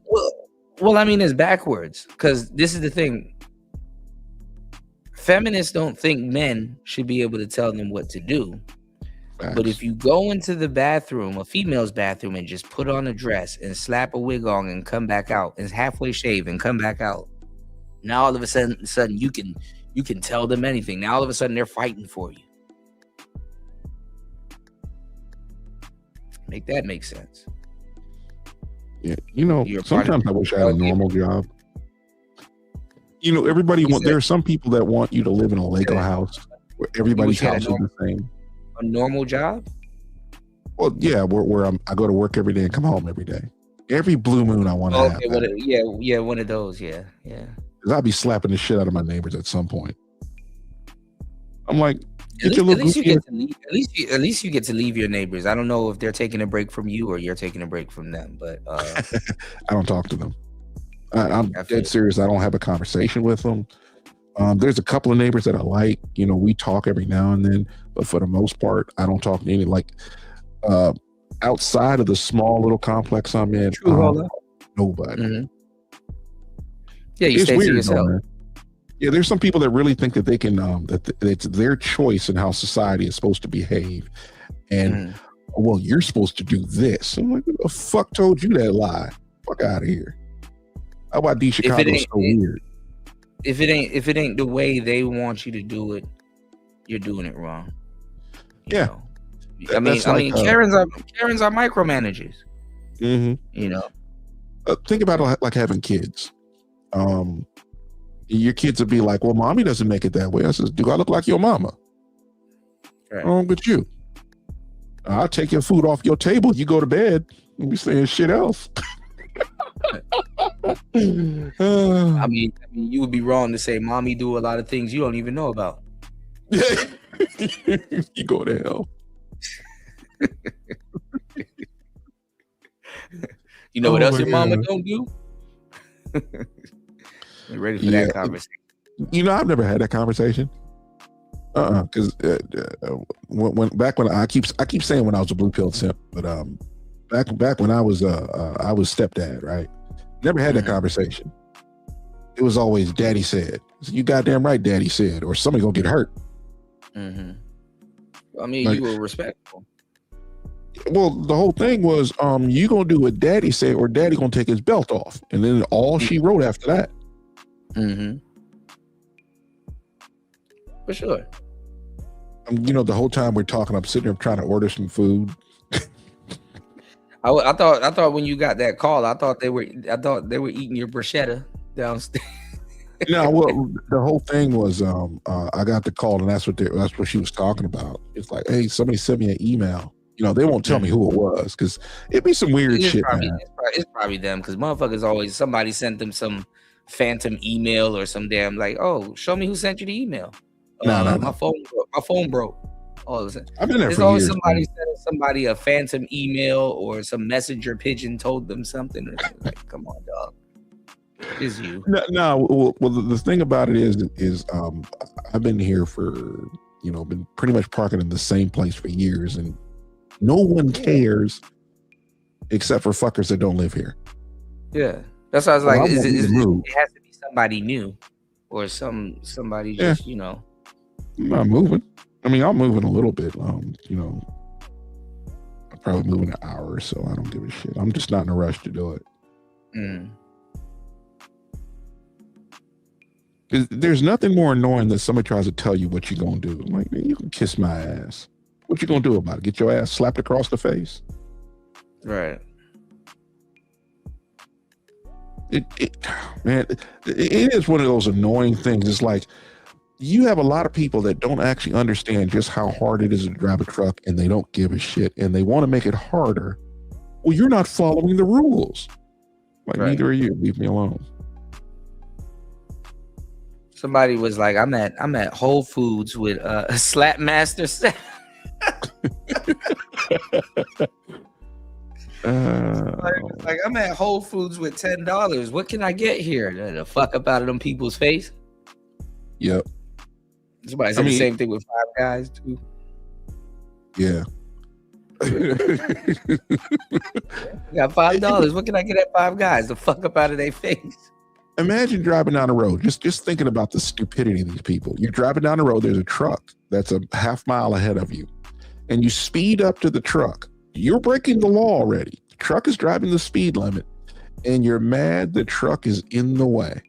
Well, I mean, it's backwards, because this is the thing. Feminists don't think men should be able to tell them what to do. Facts. But if you go into the bathroom, a female's bathroom, and just put on a dress and slap a wig on and come back out, and halfway shave and come back out, now all of a sudden you can tell them anything. Now all of a sudden they're fighting for you. Make that make sense. Yeah, sometimes I wish I had a normal job. There are some people that want you to live in a Lego house where everybody's house is the same. A normal job? Well, yeah, where I go to work every day and come home every day. Every blue moon I want to have. Yeah, one of those. Yeah. Because I'll be slapping the shit out of my neighbors at some point. I'm like, at least you get to leave your neighbors. I don't know if they're taking a break from you or you're taking a break from them, but I don't talk to them. I'm dead serious. I don't have a conversation with them. There's a couple of neighbors that I like. We talk every now and then, but for the most part, I don't talk to any. Like, outside of the small little complex I'm in, nobody. Mm-hmm. Yeah, you stay to yourself. Yeah, there's some people that really think that they can, that it's their choice in how society is supposed to behave. And, well, you're supposed to do this. I'm like, who the fuck told you that lie? Fuck out of here. How about D Chicago so weird? If it ain't the way they want you to do it, you're doing it wrong. Yeah. I mean, Karens are micromanagers. Mm-hmm. Think about it like having kids. Your kids would be like, well, mommy doesn't make it that way. I says, do I look like your mama? Right. Wrong with you. I'll take your food off your table. You go to bed. You be saying shit else. I mean, you would be wrong to say mommy do a lot of things you don't even know about. You go to hell. You know what else your mama don't do? You ready for that conversation? I've never had that conversation. Because when I keep saying when I was a blue pill simp, but back when I was stepdad, right? Never had that conversation. It was always daddy said. You goddamn right, daddy said, or somebody gonna get hurt. Mm-hmm. I mean, you were respectful. Well, the whole thing was, you gonna do what daddy said, or daddy gonna take his belt off, and then all she wrote after that. Mm-hmm. For sure. The whole time we're talking, I'm sitting there trying to order some food. I thought when you got that call, I thought they were eating your bruschetta downstairs. No, well, the whole thing was, I got the call, and that's what she was talking about. It's like, hey, somebody sent me an email. They won't tell me who it was because it'd be some weird shit. It's probably them, because motherfuckers always, somebody sent them some phantom email or some damn like, oh, show me who sent you the email. No. My phone broke. Oh, I've been there there's for always years, somebody sending somebody a phantom email, or some messenger pigeon told them something. Like, come on, dog. It's you. No. Well, the thing about it is I've been here for, been pretty much parking in the same place for years, and no one cares except for fuckers that don't live here. Yeah, that's why I was like, it has to be somebody new, or somebody just I'm not moving. I mean, I'm moving a little bit. I'm probably moving an hour or so. I don't give a shit. I'm just not in a rush to do it. There's nothing more annoying than somebody tries to tell you what you're gonna do. I'm like, man, you can kiss my ass. What you gonna do about it? Get your ass slapped across the face? Right. It is one of those annoying things. It's like, you have a lot of people that don't actually understand just how hard it is to drive a truck, and they don't give a shit, and they want to make it harder. Well, you're not following the rules. Like, neither are you. Leave me alone. Somebody was like, I'm at Whole Foods with a Slapmaster set. Like, I'm at Whole Foods with $10. What can I get here? The fuck up out of them people's face. Yep. Somebody said the same thing with Five Guys too. Yeah. You got $5. What can I get at Five Guys? The fuck up out of their face. Imagine driving down the road, just thinking about the stupidity of these people. You're driving down the road, there's a truck that's a half mile ahead of you, and you speed up to the truck. You're breaking the law already. The truck is driving the speed limit, and you're mad the truck is in the way.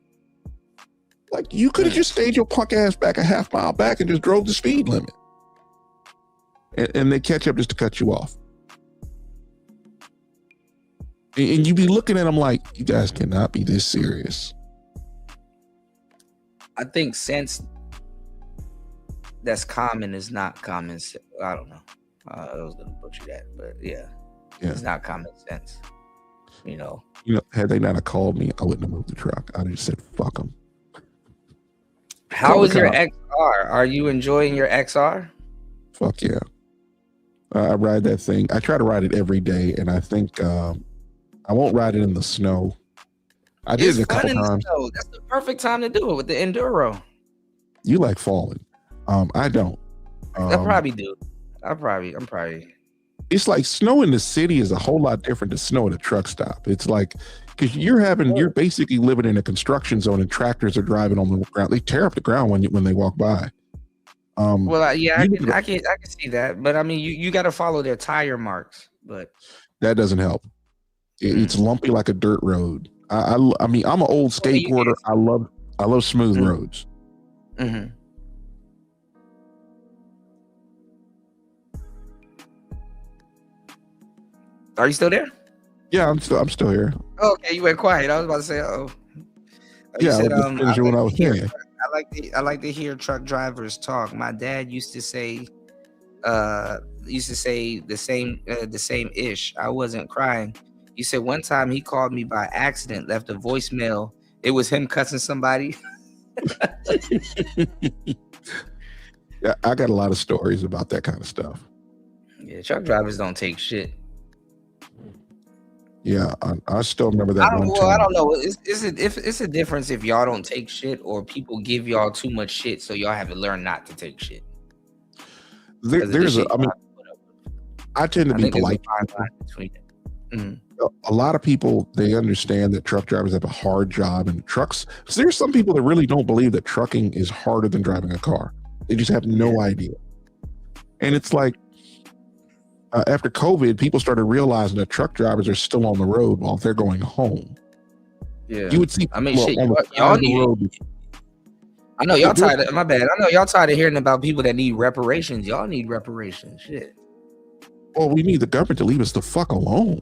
Like, you could have just stayed your punk ass back a half mile back and just drove the speed limit. And they catch up just to cut you off. And you be looking at them like, you guys cannot be this serious. I think sense that's common is not common. I don't know. I was gonna butcher that, but yeah, it's not common sense. You know, had they not have called me, I wouldn't have moved the truck. I'd have just said, fuck them. How is your XR? Are you enjoying your XR? Fuck yeah. I ride that thing. I try to ride it every day, and I think I won't ride it in the snow. I did it a couple times. That's the perfect time to do it with the Enduro. You like falling. I don't. I probably do. I'm probably. It's like snow in the city is a whole lot different than snow at a truck stop. It's like, because you're basically living in a construction zone and tractors are driving on the ground. They tear up the ground when they walk by. Well, I can see that, but I mean, you got to follow their tire marks, but that doesn't help. It's lumpy like a dirt road. I mean, I'm an old skateboarder. I love smooth roads. Mm-hmm. Are you still there? Yeah, I'm still here. Okay, you went quiet. I was about to say, Yeah, said, I was finishing what I was saying. I like to hear truck drivers talk. My dad used to say the same ish. I wasn't crying. He said one time he called me by accident, left a voicemail. It was him cussing somebody. Yeah, I got a lot of stories about that kind of stuff. Yeah, truck drivers don't take shit. Yeah, I still remember that one time. I don't know. It's a difference if y'all don't take shit or people give y'all too much shit, so y'all have to learn not to take shit. I tend to be polite. A lot of people, they understand that truck drivers have a hard job, and trucks. So there's some people that really don't believe that trucking is harder than driving a car. They just have no idea. And it's like, after COVID, people started realizing that truck drivers are still on the road while they're going home. Yeah, you would see. I mean, shit, y'all need. I know y'all tired. My bad. I know y'all tired of hearing about people that need reparations. Y'all need reparations. Shit. Well, we need the government to leave us the fuck alone.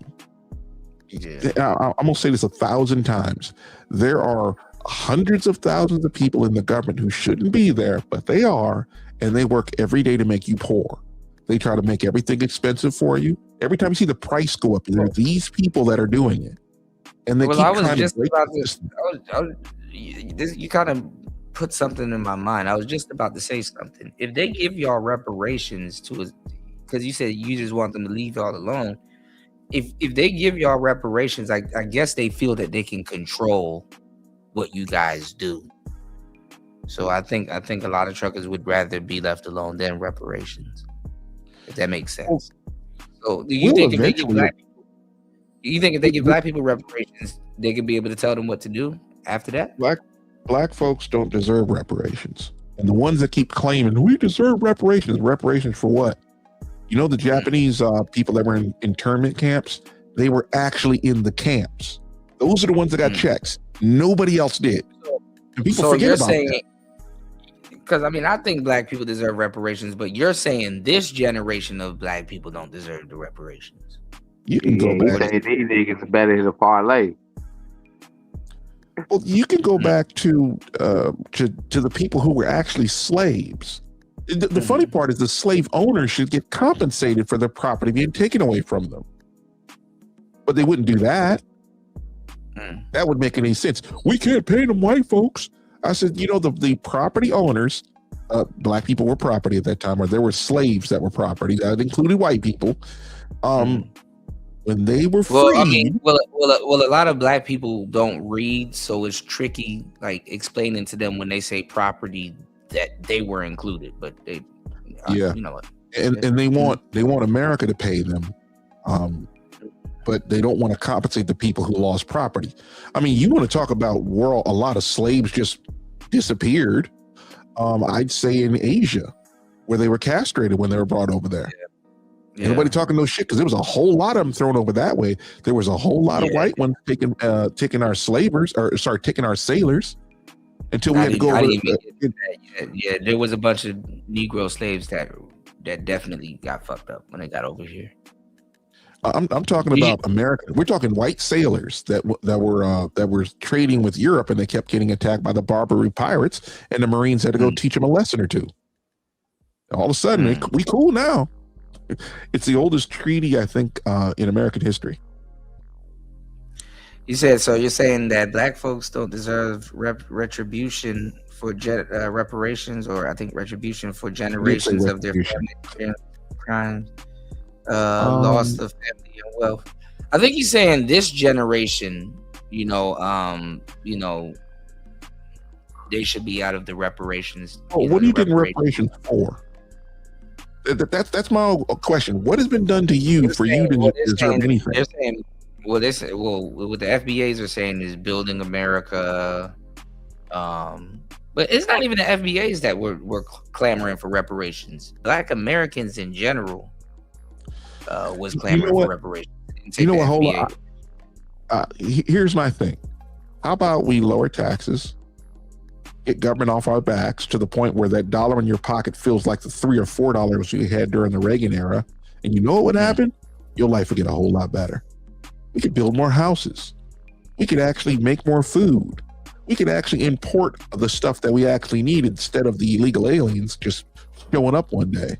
Yeah. I'm gonna say this 1,000 times. There are hundreds of thousands of people in the government who shouldn't be there, but they are, and they work every day to make you poor. They try to make everything expensive for you. Every time you see the price go up, there are these people that are doing it, and they keep trying to break the system. You kind of put something in my mind. I was just about to say something. If they give y'all reparations because you said you just want them to leave y'all alone. If they give y'all reparations, I guess they feel that they can control what you guys do. So I think a lot of truckers would rather be left alone than reparations. If that makes sense. So do you think if they give black people reparations, they could be able to tell them what to do after that? Black folks don't deserve reparations. And the ones that keep claiming we deserve reparations for what? You know, the Japanese people that were in internment camps, they were actually in the camps. Those are the ones that got checks. Nobody else did. And people forget about that. Because I mean, I think black people deserve reparations, but you're saying this generation of black people don't deserve the reparations. You can go back. These niggas better to parlay. Well, you can go back to the people who were actually slaves. The funny part is the slave owners should get compensated for their property being taken away from them. But they wouldn't do that. That would make any sense. We can't pay them white folks. I said, you know, the property owners, black people were property at that time, or there were slaves that were property. That included white people. When they were freed. Well, I mean, a lot of black people don't read, so it's tricky, like explaining to them when they say property that they were included, but they, yeah, you know what, and they want America to pay them, but they don't want to compensate the people who lost property. I mean, you want to talk about where a lot of slaves just disappeared? I'd say in Asia, where they were castrated when they were brought over there. Yeah. Nobody talking no shit because there was a whole lot of them thrown over that way. There was a whole lot of white ones taking our sailors until we had to go over. Yeah, there was a bunch of Negro slaves that definitely got fucked up when they got over here. I'm talking about American. We're talking white sailors that were trading with Europe, and they kept getting attacked by the Barbary pirates, and the Marines had to go teach them a lesson or two. All of a sudden, we cool now. It's the oldest treaty, I think, in American history. You said so. You're saying that black folks don't deserve retribution for reparations, or I think retribution for generations of their family crimes, loss of family and wealth. I think he's saying this generation, they should be out of the reparations. What are you getting reparations for? That's my question. What has been done to you for you to deserve anything? They're saying, what the FBAs are saying is building America. But it's not even the FBAs that were clamoring for reparations. Black Americans in general was clamoring for reparations. You know what? Hold on. Here's my thing. How about we lower taxes, get government off our backs to the point where that dollar in your pocket feels like the $3 or $4 you had during the Reagan era, and you know what would happen? Your life would get a whole lot better. We could build more houses. We could actually make more food. We could actually import the stuff that we actually need instead of the illegal aliens just showing up one day.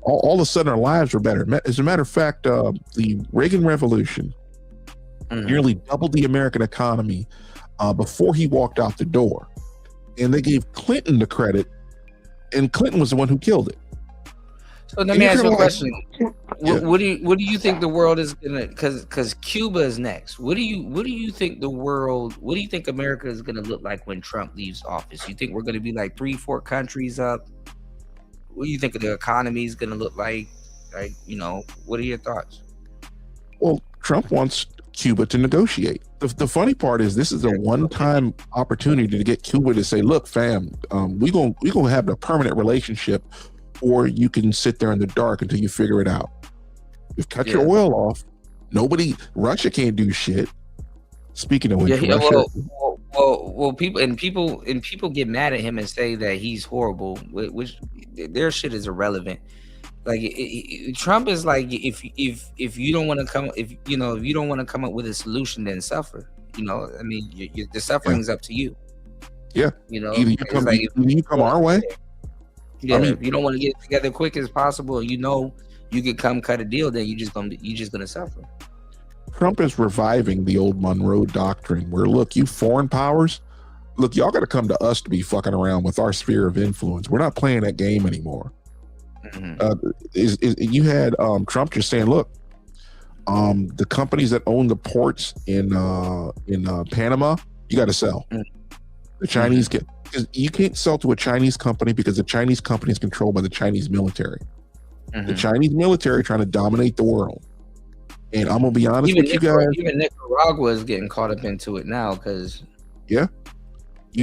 All of a sudden, our lives were better. As a matter of fact, the Reagan Revolution nearly doubled the American economy before he walked out the door. And they gave Clinton the credit, and Clinton was the one who killed it. So let me ask you a question. What do you think the world is gonna? Because Cuba is next. What do you think America is gonna look like when Trump leaves office? You think we're gonna be like 3-4 countries up? What do you think the economy is gonna look like? Like, what are your thoughts? Well, Trump wants Cuba to negotiate. The funny part is this is a one-time opportunity to get Cuba to say, look, fam, we gonna have a permanent relationship, or you can sit there in the dark until you figure it out. You've cut your oil off. Russia can't do shit. Speaking of which, Russia, people get mad at him and say that he's horrible, which their shit is irrelevant. Like Trump is like, if you don't want to come, if you don't want to come up with a solution, then suffer. I mean, the suffering's up to you. Yeah. Either you come our way. Yeah. If you don't want to get it together quick as possible, you could come cut a deal, then you're just gonna suffer. Trump is reviving the old Monroe Doctrine, where look, you foreign powers, look, y'all got to come to us to be fucking around with our sphere of influence. We're not playing that game anymore. You had Trump just saying, look, the companies that own the ports in Panama, you got to sell. The Chinese you can't sell to a Chinese company because the Chinese company is controlled by the Chinese military. The Chinese military trying to dominate the world. And I'm gonna be honest with you guys. Even Nicaragua is getting caught up into it now because you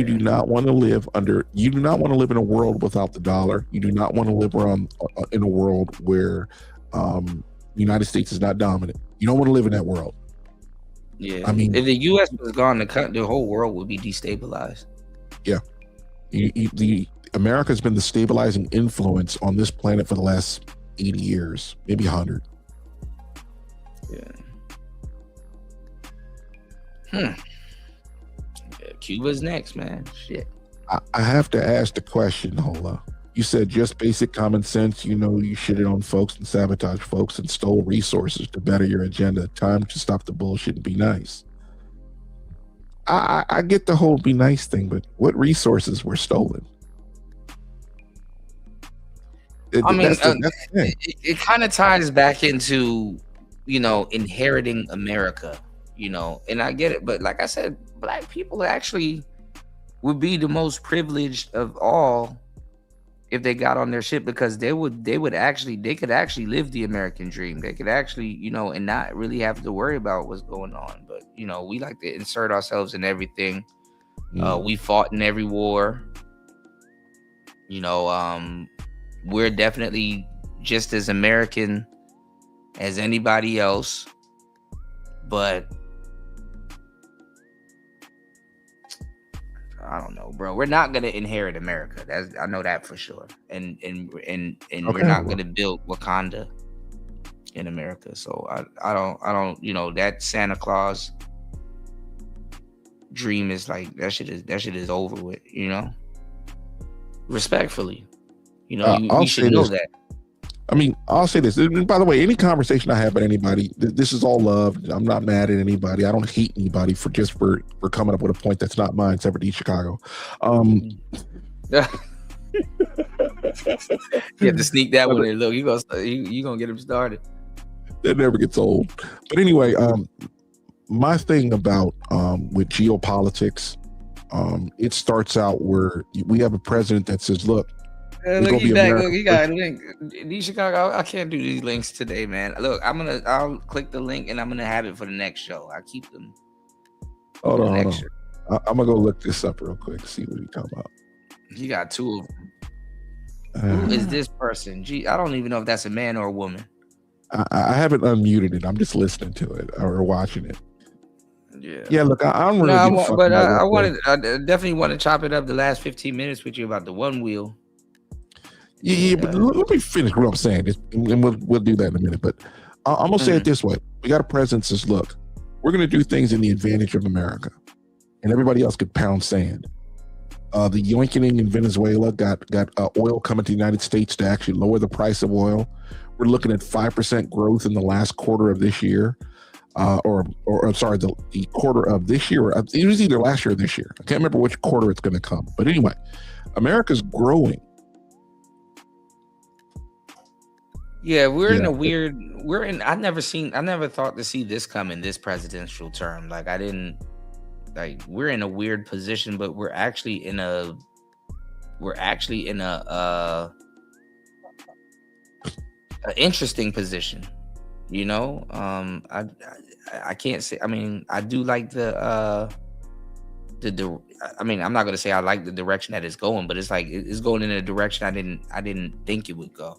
do not want to live in a world without the dollar. You do not want to live in a world where the United States is not dominant. You don't want to live in that world. Yeah, I mean, if the U.S. was gone, the whole world would be destabilized. Yeah, America's been the stabilizing influence on this planet for the last 80 years, maybe 100. Yeah. Cuba's next, man. Shit. I have to ask the question, Hola. You said just basic common sense. You shitted on folks and sabotaged folks and stole resources to better your agenda. Time to stop the bullshit and be nice. I get the whole be nice thing, but what resources were stolen? It kind of ties back into, inheriting America, and I get it. But like I said, black people actually would be the most privileged of all if they got on their ship, because they could actually live the American dream. They could actually, and not really have to worry about what's going on. But, we like to insert ourselves in everything. We fought in every war. We're definitely just as American as anybody else, but I don't know, bro. We're not gonna inherit America. I know that for sure. And we're not gonna build Wakanda in America. So I don't. That Santa Claus dream is like that shit is over with. Respectfully, we should know that. I mean, I'll say this. And by the way, any conversation I have with anybody, this is all love. I'm not mad at anybody. I don't hate anybody for coming up with a point that's not mine, except for D Chicago. You have to sneak that one in. Look, you gonna get him started. That never gets old. But anyway, my thing about with geopolitics, it starts out where we have a president that says, "Look, look, he's back. Look, he got a link. D Chicago, I can't do these links today, man. Look, I'll click the link and I'm gonna have it for the next show. I keep them. Hold on. I'm gonna go look this up real quick. See what he's talking about. You got two of them. Who is this person? Gee, I don't even know if that's a man or a woman. I haven't unmuted it. I'm just listening to it or watching it. Yeah. Look, I don't really. I definitely want to chop it up the last 15 minutes with you about the one wheel. Yeah, but let me finish what I'm saying, and we'll do that in a minute. But I'm gonna say it this way: we got a president that says, "Look, we're gonna do things in the advantage of America," and everybody else could pound sand. The yoinking in Venezuela got oil coming to the United States to actually lower the price of oil. We're looking at 5% growth in the last quarter of this year, or I'm sorry, the quarter of this year. It was either last year or this year. I can't remember which quarter it's going to come. But anyway, America's growing. Yeah, I never thought to see this come in this presidential term. We're in a weird position, but we're actually in a interesting position. I can't say. I mean, I do like I'm not gonna say I like the direction that it's going, but it's like it's going in a direction I didn't think it would go.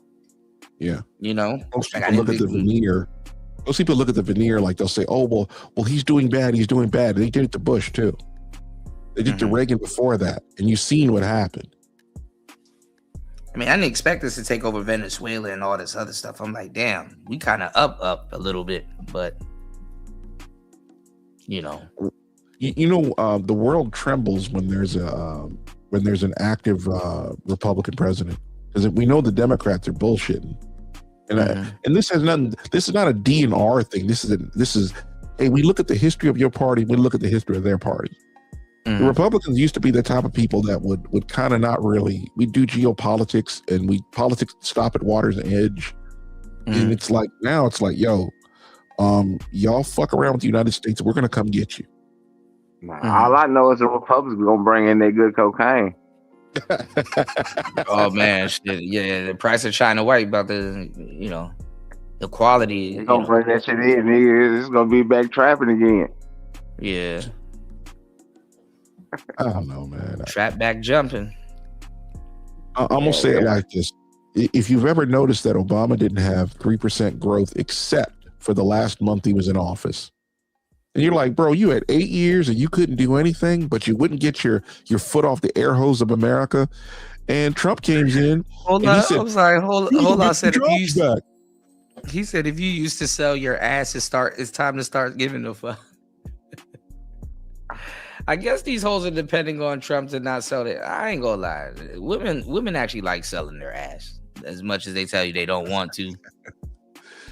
Yeah. Most people look at the veneer. Most people look at the veneer like they'll say, "Oh, well, he's doing bad. He's doing bad." They did it to Bush too. They did it to Reagan before that, and you've seen what happened. I mean, I didn't expect us to take over Venezuela and all this other stuff. I'm like, damn, we kind of up a little bit, but the world trembles when there's an active Republican president, because we know the Democrats are bullshitting. And this has nothing. This is not a DNR thing. This is. Hey, we look at the history of your party. We look at the history of their party. The Republicans used to be the type of people that would kind of not really. We do geopolitics and politics stop at water's edge, and it's like now it's like, yo, y'all fuck around with the United States, we're gonna come get you. All I know is the Republicans gonna bring in their good cocaine. Oh man, shit. Yeah, the price of China white about the quality. They're gonna bring that shit in, nigga. It's gonna be back trapping again. Yeah. I don't know, man. Trap back jumping. I'm gonna say it like this: if you've ever noticed that Obama didn't have 3% growth except for the last month he was in office, and you're like, bro, you had 8 years and you couldn't do anything, but you wouldn't get your foot off the air hose of America. And Trump came in. Hold on, I'm sorry. Hold on. He said if you used to sell your ass, it's time to start giving a fuck. I guess these hoes are depending on Trump to not sell it. I ain't gonna lie. Women actually like selling their ass as much as they tell you they don't want to.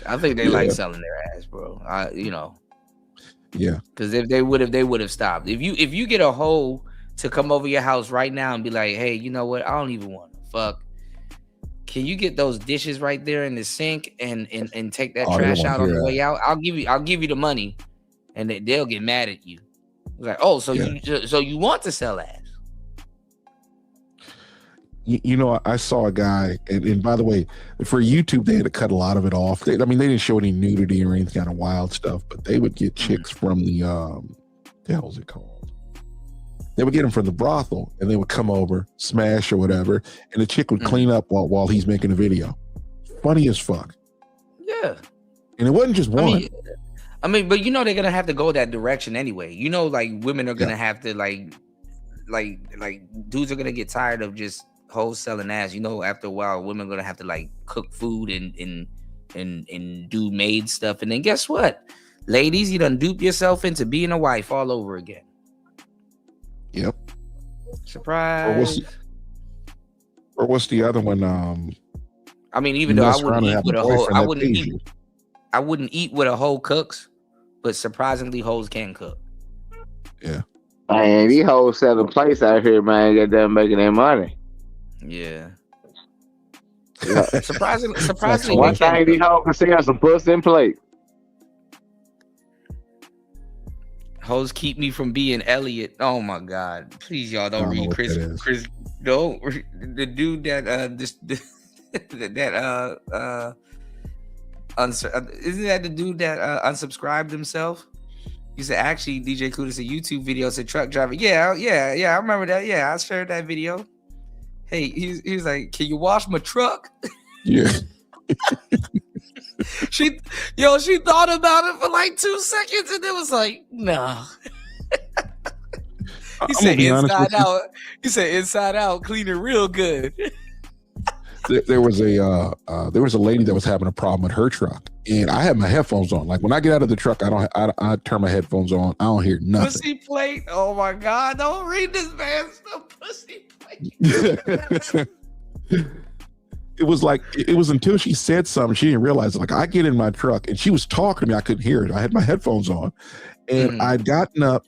I think they like selling their ass, bro. Yeah. Because if they would have stopped. If you get a hoe to come over your house right now and be like, hey, you know what? I don't even want to fuck. Can you get those dishes right there in the sink and take that trash out on the way out? I'll give you the money, and they'll get mad at you. Like, oh, so you want to sell ass? You know, I saw a guy, and by the way, for YouTube, they had to cut a lot of it off. They didn't show any nudity or any kind of wild stuff, but they would get chicks from the hell is it called? They would get them from the brothel, and they would come over, smash or whatever, and the chick would clean up while he's making a video. Funny as fuck. Yeah. And it wasn't just one. I mean, but you know they're gonna have to go that direction anyway. You know, like women are gonna have to like dudes are gonna get tired of just hoes selling ass. You know, after a while, women are gonna have to like cook food and do maid stuff. And then guess what, ladies, you done dupe yourself into being a wife all over again. Yep. Surprise. Or what's the other one? I mean, even though I wouldn't eat with a hoe, I wouldn't eat what a hoe cooks, but surprisingly, hoes can cook. Yeah. Man, these hoes selling plates out here, man, get them making their money. Yeah. Surprisingly, one thing these hoes can sell some pussy and plate. Hoes keep me from being Elliot. Oh my God! Please, y'all don't read Chris. Don't the dude that isn't that the dude that unsubscribed himself? He said, actually, DJ Clued, a YouTube video said truck driver. Yeah, I remember that. Yeah, I shared that video. Hey, he's like, can you wash my truck? Yeah. She thought about it for like 2 seconds and it was like, no. He said inside out. He said inside out, clean it real good. There was a lady that was having a problem with her truck, and I had my headphones on. Like when I get out of the truck, I turn my headphones on. I don't hear nothing. Pussy plate. Oh my God! Don't read this man stuff. Pussy plate. It was until she said something she didn't realize. Like I get in my truck and she was talking to me. I couldn't hear it. I had my headphones on, and I'd gotten up.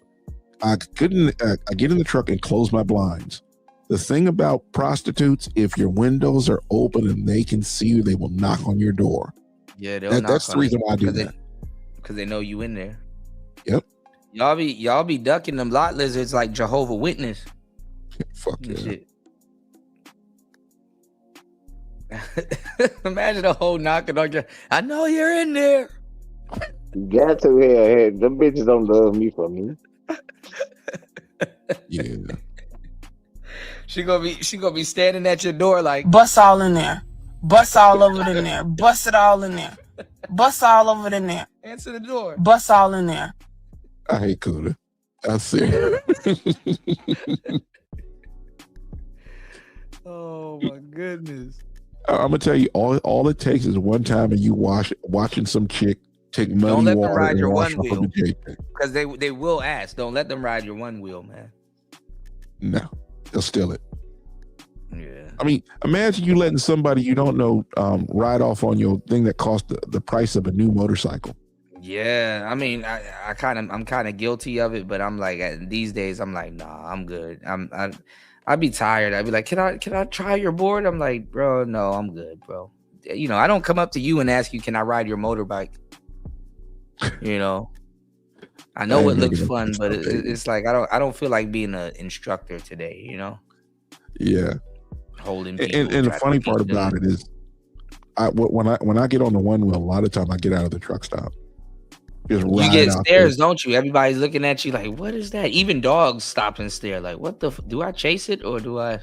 I get in the truck and close my blinds. The thing about prostitutes, if your windows are open and they can see you, they will knock on your door. Yeah, that's the reason why I do that. Because they know you in there. Yep. Y'all be ducking them lot lizards like Jehovah Witness. Fuck yeah. Shit. Imagine a hoe knocking on your. I know you're in there. You got to hear. Them bitches don't love me for me. Yeah. She gonna be standing at your door like bust all in there, bust all over in there, bust it all in there, bust all over in there. Answer the door. Bust all in there. I hate Cuda. I see. Oh my goodness. I'm gonna tell you, all it takes is one time and you watching some chick take money. Don't let water them ride and your wash one off of wheel the because they will ask. Don't let them ride your one wheel, man. No, they'll steal it. Yeah. I mean, imagine you letting somebody you don't know ride off on your thing that cost the price of a new motorcycle. Yeah, I mean, I'm kind of guilty of it, but I'm like these days I'm like, nah, I'm good. I'd be tired. I'd be like, can I try your board? I'm like, bro, no, I'm good, bro. You know, I don't come up to you and ask you, can I ride your motorbike? You know, I know it looks fun, but it's like I don't feel like being an instructor today. You know. Yeah. Holding people. And the funny part about it is, when I get on the one wheel, a lot of time I get out of the truck stop. You get stares, don't you? Everybody's looking at you like, what is that? Even dogs stop and stare like, what the? Do I chase it or do I?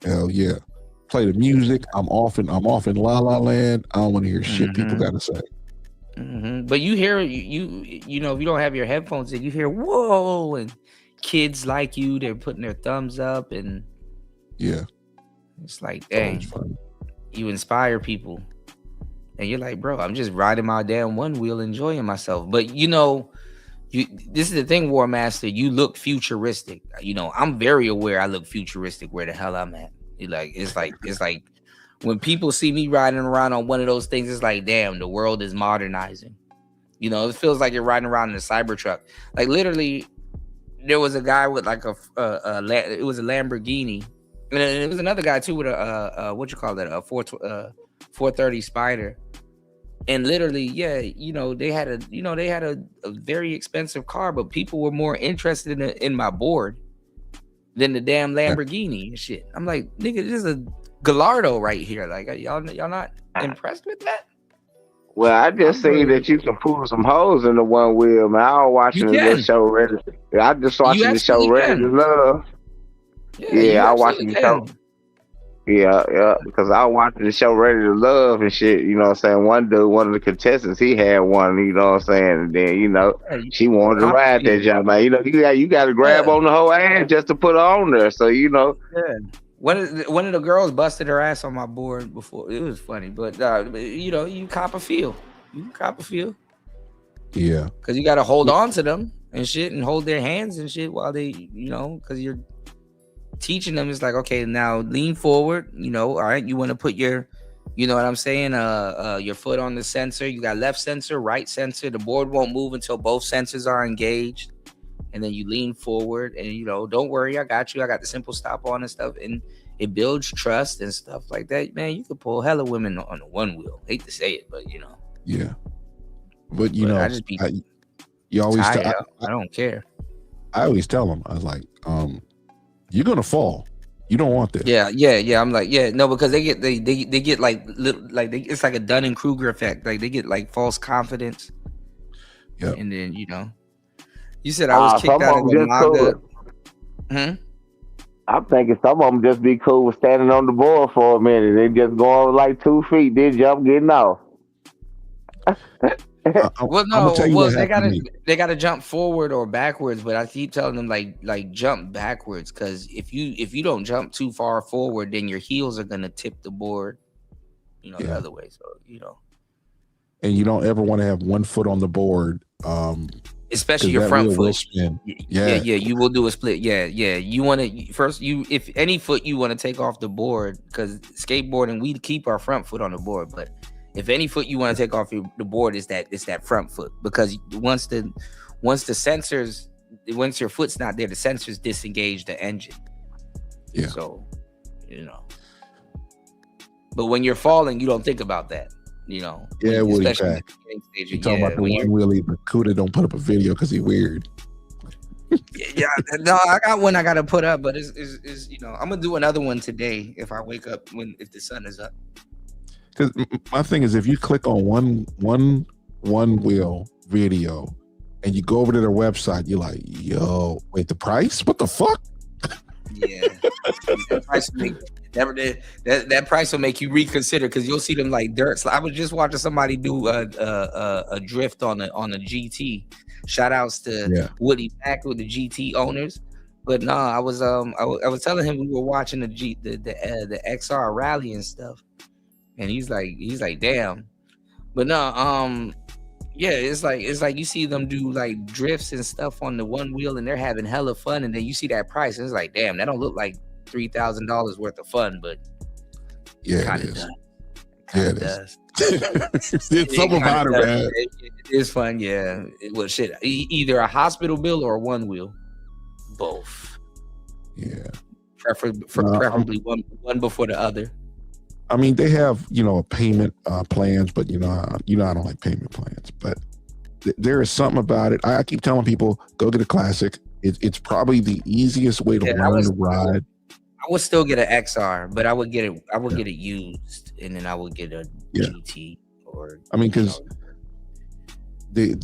Hell yeah. Play the music. I'm off in La La Land. I don't want to hear shit people gotta say. Mm-hmm. But you hear you know if you don't have your headphones in, you hear whoa, and kids like you, they're putting their thumbs up, and yeah, it's like, dang, you inspire people. And you're like, bro, I'm just riding my damn one wheel, enjoying myself. But you know, this is the thing, War Master. You look futuristic. You know, I'm very aware I look futuristic where the hell I'm at. It's like when people see me riding around on one of those things, it's like, damn, the world is modernizing. You know, it feels like you're riding around in a Cybertruck. Like literally, there was a guy with like it was a Lamborghini, and it was another guy too with a what you call that, a 430 Spider. And literally, yeah, you know, they had a very expensive car, but people were more interested in my board than the damn Lamborghini and shit. I'm like, nigga, this is a Gallardo right here. Like, y'all not impressed with that? Well, I just see that you can pull some holes in the one wheel, man. I was watching the show Ready. I just watching the show Ready to Love. Yeah, I watching the show. Yeah, because I watched the show Ready to Love and shit, you know what I'm saying? One dude, one of the contestants, he had one, you know what I'm saying? And then, you know, she wanted to ride that job, man. You know, you got to grab on the whole ass just to put her on there. So, you know. Yeah. One of the girls busted her ass on my board before. It was funny, but you know, you cop a feel. Yeah. Because you got to hold on to them and shit and hold their hands and shit while they, you know, because you're teaching them. It's like, okay, now lean forward, you know, all right, you want to put your, you know what I'm saying, your foot on the sensor. You got left sensor, right sensor. The board won't move until both sensors are engaged. And then you lean forward and, you know, don't worry, I got you. I got the simple stop on and stuff. And it builds trust and stuff like that. Man, you could pull hella women on the one wheel. Hate to say it, but, you know. Yeah. But, you know, you always I don't care. I always tell them, I was like, you're going to fall. You don't want this. Yeah. I'm like, yeah, no, because they get like little, like it's like a Dunning-Kruger effect. Like they get like false confidence. Yeah. And then, you know. You said I was kicked out of the manga. I'm thinking some of them just be cool with standing on the board for a minute. They just go over like 2 feet, then jump, getting off. Well, no, they gotta jump forward or backwards. But I keep telling them like jump backwards, because if you don't jump too far forward, then your heels are gonna tip the board, you know, the other way. So, you know. And you don't ever want to have one foot on the board. Especially your front foot. Yeah, you will do a split. Yeah. You want to first, if any foot you want to take off the board, because skateboarding, we keep our front foot on the board. But if any foot you want to take off the board, it's that front foot, because once the sensors, once your foot's not there, the sensors disengage the engine. Yeah. So, you know. But when you're falling, you don't think about that. You know, yeah, Woody Pack. You talking about the one wheelie, but Kuda don't put up a video because he weird. No, I got one I got to put up, but it's you know, I'm gonna do another one today if I wake up if the sun is up. Because my thing is, if you click on one wheel video and you go over to their website, you're like, yo, wait, the price? What the fuck? Yeah, that price will make you reconsider, because you'll see them like dirt. So I was just watching somebody do a drift on a GT. Shout outs to Woody Pack with the GT owners. But no, I was telling him we were watching the XR rally and stuff, and he's like damn. But no, yeah, it's like you see them do like drifts and stuff on the one wheel, and they're having hella fun, and then you see that price, and it's like, damn, that don't look like $3,000 worth of fun, but yeah, kind it of is. does. Yeah, it is. There's something about it, man. It is fun, yeah. Well, shit, either a hospital bill or a one wheel, both. Yeah, preferably one before the other. I mean, they have, you know, payment plans, but you know, I don't like payment plans. But there is something about it. I keep telling people, go get a classic. It's probably the easiest way to learn to ride. I would still get an XR, but I would get it used, and then I would get a GT or. I mean, because the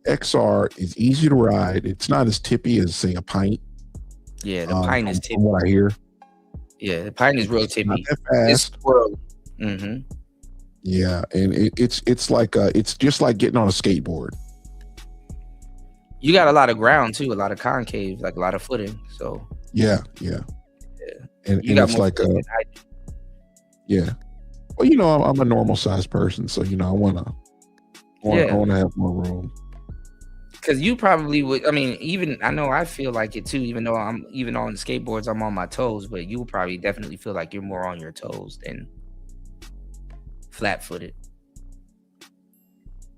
XR is easy to ride. It's not as tippy as, say, a Pint. Yeah, the Pint is tippy. From what I hear. Yeah, the Pint is real tippy. Not that fast. It's swirly. Mm-hmm. Yeah, and it's like it's just like getting on a skateboard. You got a lot of ground too, a lot of concave, like a lot of footing. So yeah. And it's like yeah. Well, you know, I'm a normal sized person, so you know, I want to have more room. Because you probably would. I mean, even I know I feel like it too. Even though on the skateboards, I'm on my toes, but you will probably definitely feel like you're more on your toes than flat-footed.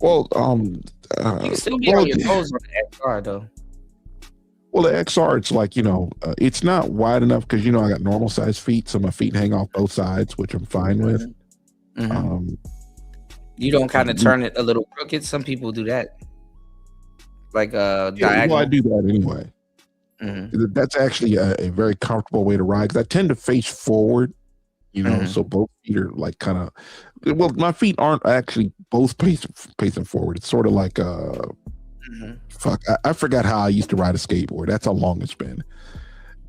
Well, You can still be well, on your toes on the XR though. well, the XR, it's like, it's not wide enough because, I got normal size feet. So my feet hang off both sides, which I'm fine with. You don't kind of turn it a little crooked. Some people do that. Like diagonal. Well, I do that anyway. That's actually a very comfortable way to ride because I tend to face forward, so both feet are like kind of, well, my feet aren't actually both pacing forward. It's sort of like fuck, I forgot how I used to ride a skateboard. That's how long it's been.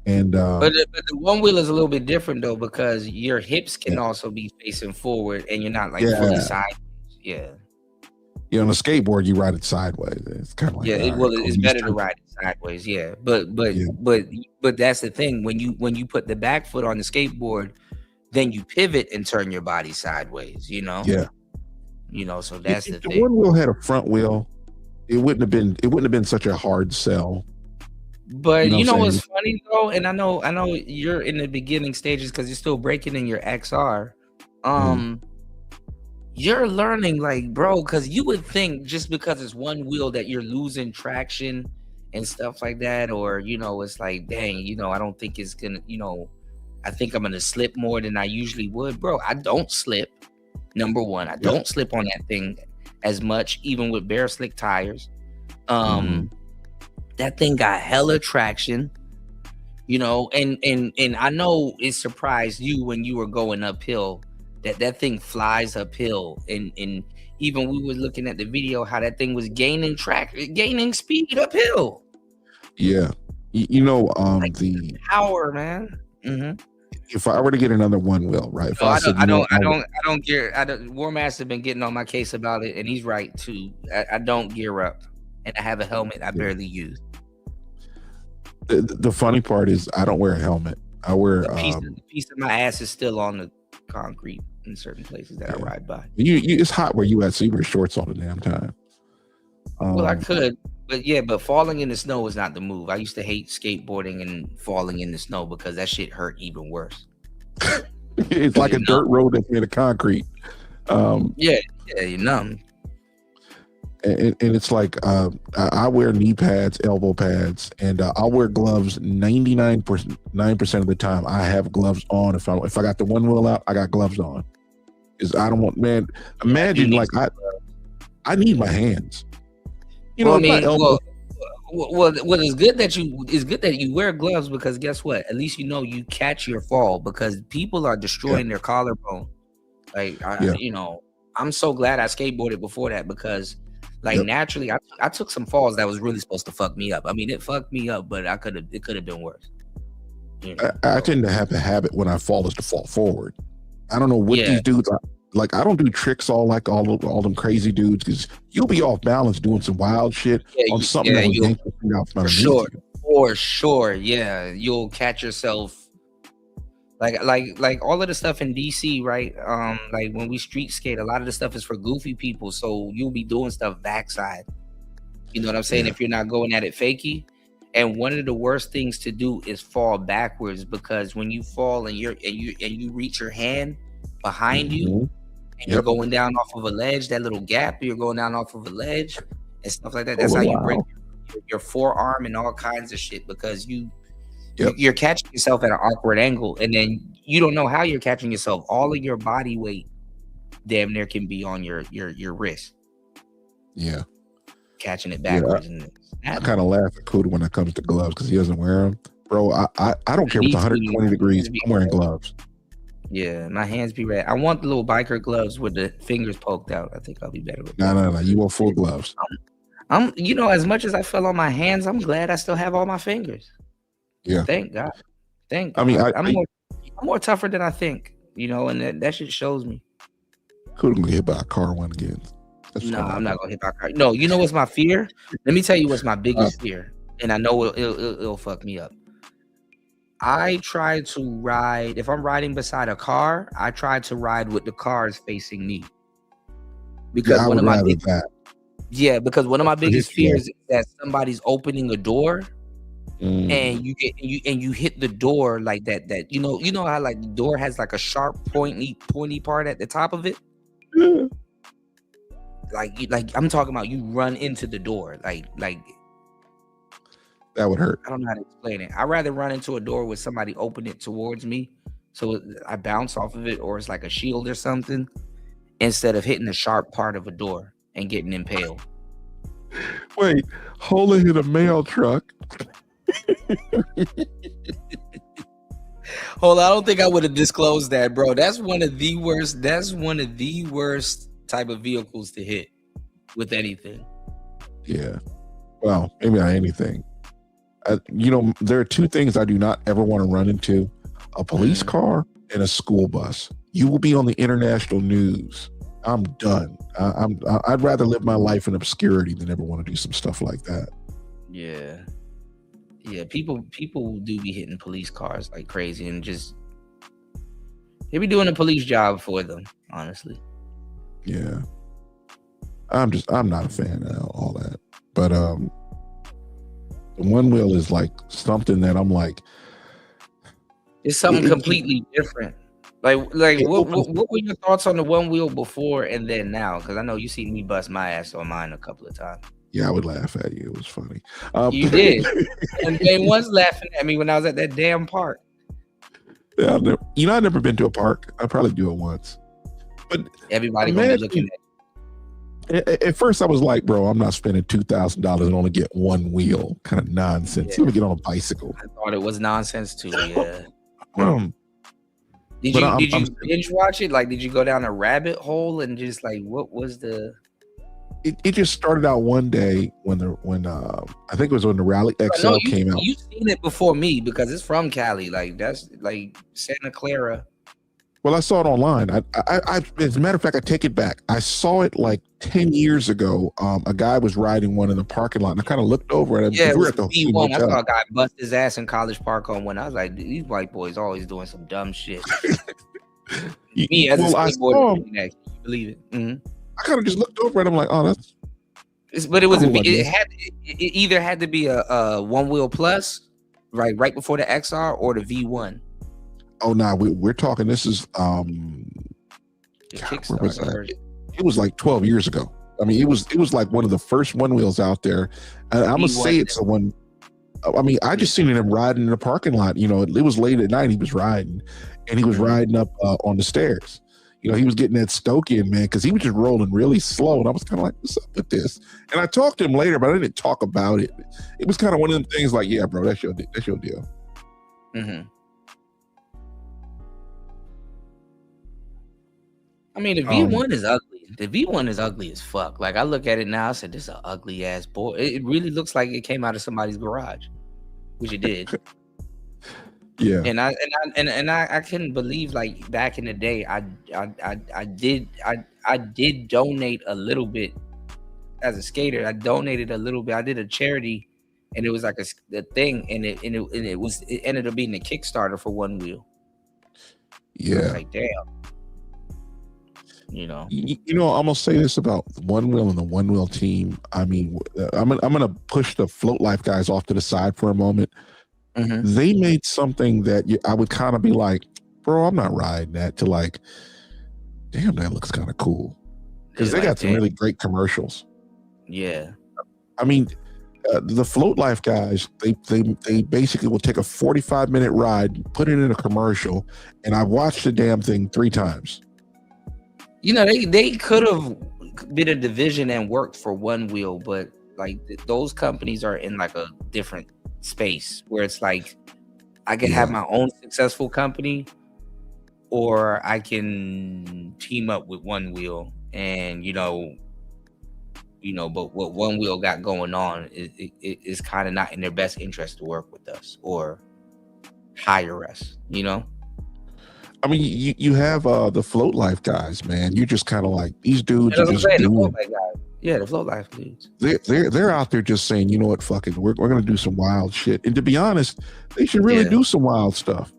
And but the one wheel is a little bit different though, because your hips can also be facing forward and you're not like fully sideways. Yeah. On a skateboard, you ride it sideways. It's kind of like it's better to ride it sideways. Yeah, but that's the thing. When you put the back foot on the skateboard, then you pivot and turn your body sideways. Yeah. So that's if the the thing. one wheel had a front wheel, it wouldn't have been such a hard sell. But what's funny though, and I know you're in the beginning stages because you're still breaking in your XR. You're learning, like, bro, because you would think just because it's one wheel that you're losing traction and stuff like that, or it's like, dang, I don't think it's gonna, I think I'm gonna slip more than I usually would, bro. I don't slip. Number one, I don't slip on that thing as much, even with bare slick tires. That thing got hella traction, and I know it surprised you when you were going uphill. That thing flies uphill, and even we were looking at the video how that thing was gaining speed uphill. Yeah, the power, man. If I were to get another one wheel, right? If I don't gear. War Master been getting on my case about it, and he's right too. I don't gear up, and I have a helmet I barely use. The funny part is I don't wear a helmet. I wear a piece of my ass is still on the concrete in certain places that I ride by. It's hot where you at, so you wear shorts all the damn time. Well, I could, but falling in the snow is not the move. I used to hate skateboarding and falling in the snow because that shit hurt even worse. It's like a dirt road that's made of concrete. You're numb. And it's like I wear knee pads, elbow pads, and I'll wear gloves 99% of the time. I have gloves on. If I got the one wheel out, I got gloves on. Because I don't want, man. Imagine I need my hands. Well, it's good that you wear gloves because guess what? At least you catch your fall because people are destroying their collarbone. Like I'm so glad I skateboarded before that because. Naturally, I took some falls that was really supposed to fuck me up. I mean, it fucked me up, but it could have been worse. I tend to have a habit when I fall is to fall forward. I don't know what these dudes are. Like, I don't do tricks all them crazy dudes because you'll be off balance doing some wild shit on something that will yank your feet out from underneath you. For sure, yeah. You'll catch yourself like all of the stuff in DC, right? Like when we street skate, a lot of the stuff is for goofy people, so you'll be doing stuff backside. You know what I'm saying? If you're not going at it fakey. And one of the worst things to do is fall backwards because when you fall and you reach your hand behind you and you're going down off of a ledge, that little gap, you're going down off of a ledge and stuff like that. That's how you break your forearm and all kinds of shit because you're catching yourself at an awkward angle, and then you don't know how you're catching yourself. All of your body weight, damn near, can be on your wrist. Yeah, catching it backwards. I kind of laugh at Kuda when it comes to gloves because he doesn't wear them, bro. I don't care if it's 120 degrees. I'm wearing gloves. Yeah, my hands be red. I want the little biker gloves with the fingers poked out. I think I'll be better with. No. You want full gloves. I'm as much as I fell on my hands, I'm glad I still have all my fingers. Yeah. Thank God. I mean, I'm more tougher than I think, and that shit shows me. Couldn't get hit by a car one again. No, I'm not gonna hit by a car. No, you know what's my fear? Let me tell you what's my biggest fear, and I know it'll fuck me up. I try to ride if I'm riding beside a car. I try to ride with the cars facing me because one of my biggest fears is that somebody's opening a door. And you hit the door like that you know how like the door has like a sharp pointy part at the top of it. like I'm talking about you run into the door, like that would hurt. I don't know how to explain it. I'd rather run into a door with somebody open it towards me, so I bounce off of it, or it's like a shield or something, instead of hitting the sharp part of a door and getting impaled. Wait, hole hit a mail truck. Hold on, I don't think I would have disclosed that, bro. That's one of the worst. That's one of the worst type of vehicles to hit with anything. Yeah. Well, maybe not anything. There are two things I do not ever want to run into: a police car and a school bus. You will be on the international news. I'm done. I'd rather live my life in obscurity than ever want to do some stuff like that. Yeah. People do be hitting police cars like crazy, and just they be doing a police job for them, honestly. Yeah. I'm not a fan of all that. But the one wheel is like something that I'm like, it's something completely different. Like what were your thoughts on the one wheel before and then now? Because I know you seen me bust my ass on mine a couple of times. Yeah, I would laugh at you. It was funny. You did. And they was laughing at me when I was at that damn park. Yeah, I've never been to a park. I'll probably do it once. But everybody gonna be looking at first I was like, bro, I'm not spending $2,000 and only get one wheel. Kind of nonsense. Let me get on a bicycle. I thought it was nonsense too. Yeah. Did you binge watch it? Like, did you go down a rabbit hole and just like, what was the? It just started out one day when I think it was when the Rally XL came out. You've seen it before me because it's from Cali. Like that's like Santa Clara. Well, I saw it online. I as a matter of fact, I take it back. I saw it like 10 years ago. A guy was riding one in the parking lot, and I kind of looked over at him. Yeah, it was at the V1. I saw a guy bust his ass in College Park on one. I was like, these white boys always doing some dumb shit. Me as a skateboarder, can you believe it? Mm-hmm. I kind of just looked over at him like, oh, that's. But it was it either had to be a one wheel plus, right before the XR, or the V1. Oh no, we're talking. This is God, where was that? It was like 12 years ago. I mean, it was like one of the first one wheels out there. And I'm gonna say it's the one. I mean, I just seen him riding in the parking lot. You know, it was late at night. He was riding, and he was riding up on the stairs. You know, he was getting that stoke in, man, because he was just rolling really slow. And I was kind of like, what's up with this? And I talked to him later, but I didn't talk about it. It was kind of one of them things like, yeah, bro, that's your deal. Mm-hmm. I mean, the V1 is ugly. The V1 is ugly as fuck. Like, I look at it now, I said, this is an ugly ass boy. It really looks like it came out of somebody's garage, which it did. Yeah. And I couldn't believe, like, back in the day, I did donate a little bit as a skater. I donated a little bit. I did a charity, and it was like a thing, and it ended up being a Kickstarter for one wheel. Yeah. I was like, damn. You know, I'm gonna say this about one wheel and the one wheel team. I mean, I'm gonna push the Float Life guys off to the side for a moment. Mm-hmm. They made something that I would kind of be like, bro, I'm not riding that. To like, damn, that looks kind of cool, because they got some really great commercials. Yeah, I mean, the Float Life guys, they basically will take a 45-minute ride, put it in a commercial, and I watched the damn thing 3 times. You know, they could have been a division and worked for one wheel, but like those companies are in like a different space where it's like I can have my own successful company, or I can team up with one wheel. And you know, but what one wheel got going on is kind of not in their best interest to work with us or hire us, you know. I mean, you have the Float Life guys, man. You're just kind of like, these dudes are just doing. The Float Life dudes. They're out there just saying, you know what, fuck it, we're gonna do some wild shit. And to be honest, they should really do some wild stuff.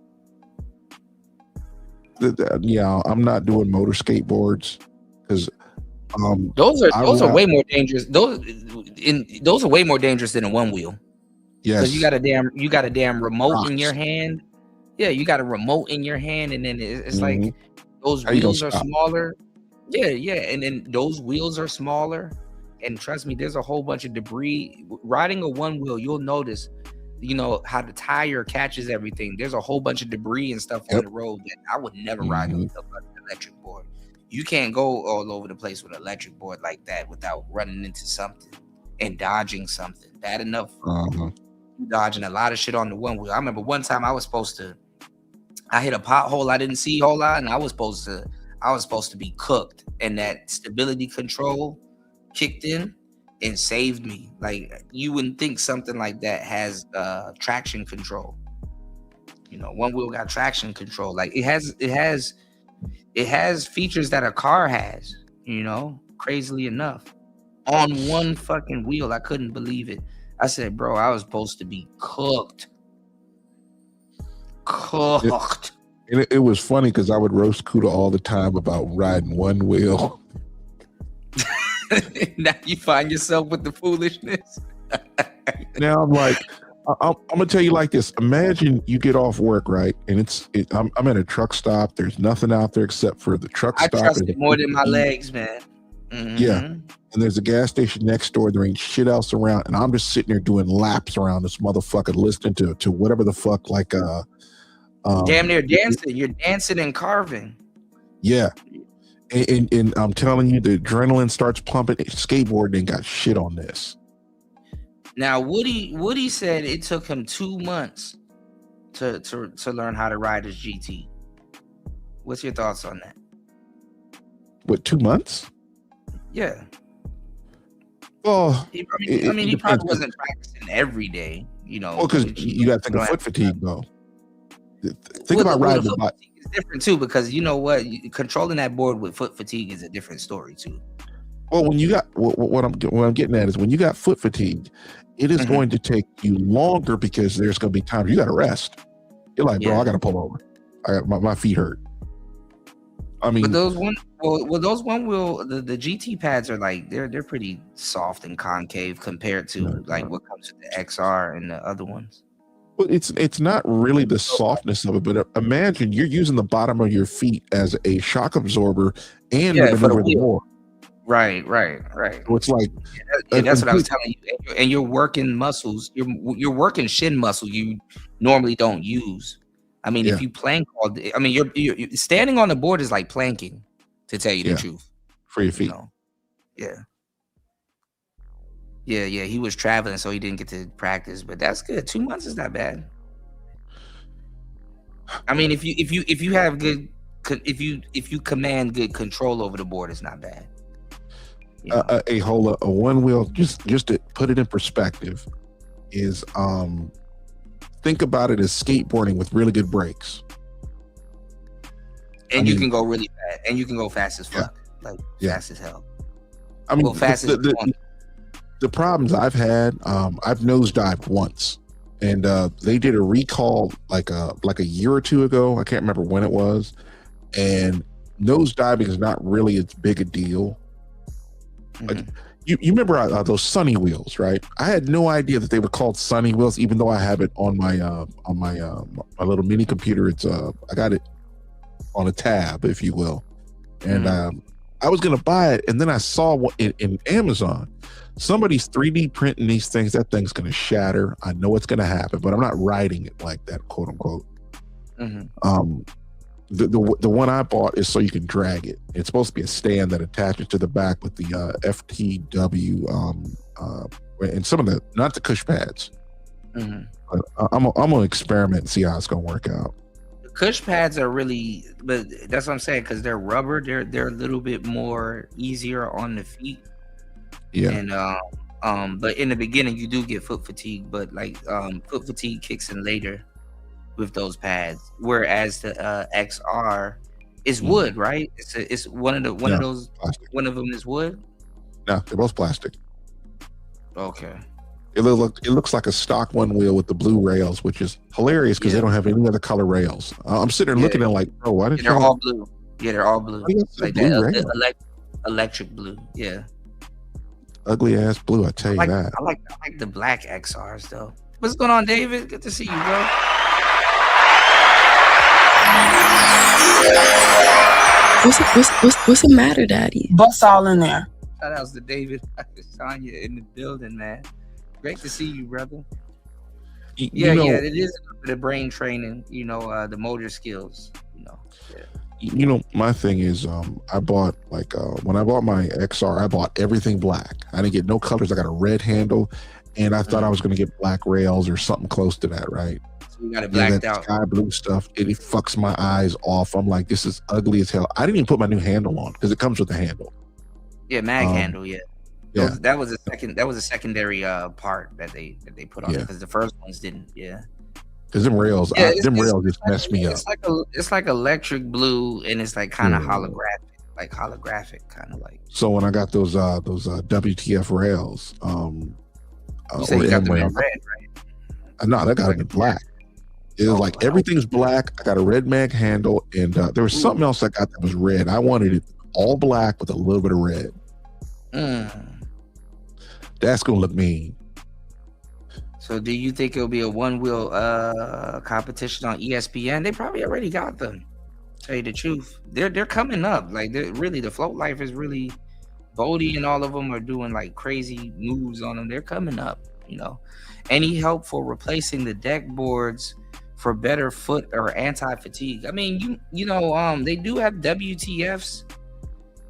Yeah, I'm not doing motor skateboards because those are way more dangerous. Those are way more dangerous than a one wheel. Yes, because you got a damn remote in your hand. Yeah, you got a remote in your hand, and then it's like those wheels are smaller. Yeah, and then those wheels are smaller, and trust me, there's a whole bunch of debris. Riding a one wheel, you'll notice, how the tire catches everything. There's a whole bunch of debris and stuff on the road that I would never ride with an electric board. You can't go all over the place with an electric board like that without running into something and dodging something. Bad enough dodging a lot of shit on the one wheel. I remember one time I hit a pothole I didn't see a whole lot, and I was supposed to be cooked, and that stability control kicked in and saved me. Like, you wouldn't think something like that has traction control. One wheel got traction control. Like, it has features that a car has, crazily enough. On one fucking wheel. I couldn't believe it. I said, bro, I was supposed to be cooked. It was funny because I would roast Kuda all the time about riding one wheel. Now you find yourself with the foolishness. Now I'm like, I'm gonna tell you like this. Imagine you get off work, right? And I'm at a truck stop. There's nothing out there except for the truck stop. I trust it more than my legs, man. Mm-hmm. Yeah. And there's a gas station next door. There ain't shit else around. And I'm just sitting there doing laps around this motherfucker, listening to whatever the fuck, like damn near dancing. You're dancing and carving. Yeah. And I'm telling you, the adrenaline starts pumping. Skateboarding ain't got shit on this. Now, Woody said it took him 2 months to learn how to ride his GT. What's your thoughts on that? What, 2 months? Yeah. Well, he probably wasn't practicing every day, Well, because you got to think of foot fatigue, though. Think about riding the bike. It's different too, because you know what, controlling that board with foot fatigue is a different story too. Well, when you got what I'm getting at is when you got foot fatigue, it is going to take you longer because there's going to be times you got to rest. You're like, bro, I got to pull over. I got my feet hurt. I mean, but those one wheel, the GT pads are like they're pretty soft and concave compared to like what comes with the XR and the other ones. Well, it's not really the softness of it, but imagine you're using the bottom of your feet as a shock absorber and maneuver the board. Right. So it's like that's what I was telling you. And you're working muscles. You're working shin muscle you normally don't use. I mean, if you plank you're standing on the board is like planking, to tell you the truth. For your feet. Yeah. He was traveling, so he didn't get to practice, but that's good. 2 months is not bad. I mean, if you have good, if you command good control over the board, it's not bad. A one wheel, just to put it in perspective, is think about it as skateboarding with really good brakes. And you can go really fast, and you can go fast as fuck, fast as hell. I mean, the problems I've had, I've nosedived once, and they did a recall like a year or two ago. I can't remember when it was, and nosediving is not really as big a deal. Like, you remember those Sunny wheels, right? I had no idea that they were called Sunny wheels, even though I have it on my my little mini computer. It's I got it on a tab, if you will, and I was gonna buy it, and then I saw in Amazon. Somebody's 3D printing these things. That thing's gonna shatter. I know it's gonna happen, but I'm not riding it like that, quote unquote. The one I bought is so you can drag it. It's supposed to be a stand that attaches to the back with the FTW and some of the, not the cush pads. But I'm gonna experiment and see how it's gonna work out. The cush pads are really, but that's what I'm saying, because they're rubber. They're a little bit more easier on the feet. Yeah. And but in the beginning you do get foot fatigue, but like foot fatigue kicks in later with those pads, whereas the XR is wood, right? It's one of those plastic. One of them is wood. No, they're both plastic. Okay. It looks like a stock one wheel with the blue rails, which is hilarious because they don't have any other color rails. I'm sitting there looking at it like, bro, why didn't they're all blue? Yeah, they're all blue. Like that electric blue. Yeah. Ugly ass blue, I tell you that. I like the black XRs though. What's going on, David? Good to see you, bro. What's the matter, Daddy? Bust all in there. Shout outs to David. Tanya in the building, man. Great to see you, brother. Yeah, it is a bit of brain training, the motor skills, My thing is, I bought when I bought my XR, I bought everything black. I didn't get no colors. I got a red handle, and I thought I was going to get black rails or something close to that, right? So you got it blacked out. Sky blue stuff, it fucks my eyes off. I'm like, this is ugly as hell. I didn't even put my new handle on because it comes with a handle. Yeah, mag handle, yeah. Yeah. That was a secondary part that they put on it because the first ones didn't. Yeah. Because them rails, rails just messed me up. It's like electric blue, and it's like kind of holographic kind of like. So when I got those WTF rails, you say you got them in red, right? No, that got them in black. It was like everything's black. I got a red mag handle, and there was something else I got that was red. I wanted it all black with a little bit of red. That's gonna look mean. So do you think it'll be a one-wheel competition on ESPN? They probably already got them. Tell you the truth, they're coming up. Like really, the float life is really. Bodie and all of them are doing like crazy moves on them. They're coming up. Any help for replacing the deck boards for better foot or anti-fatigue? I mean, they do have WTFs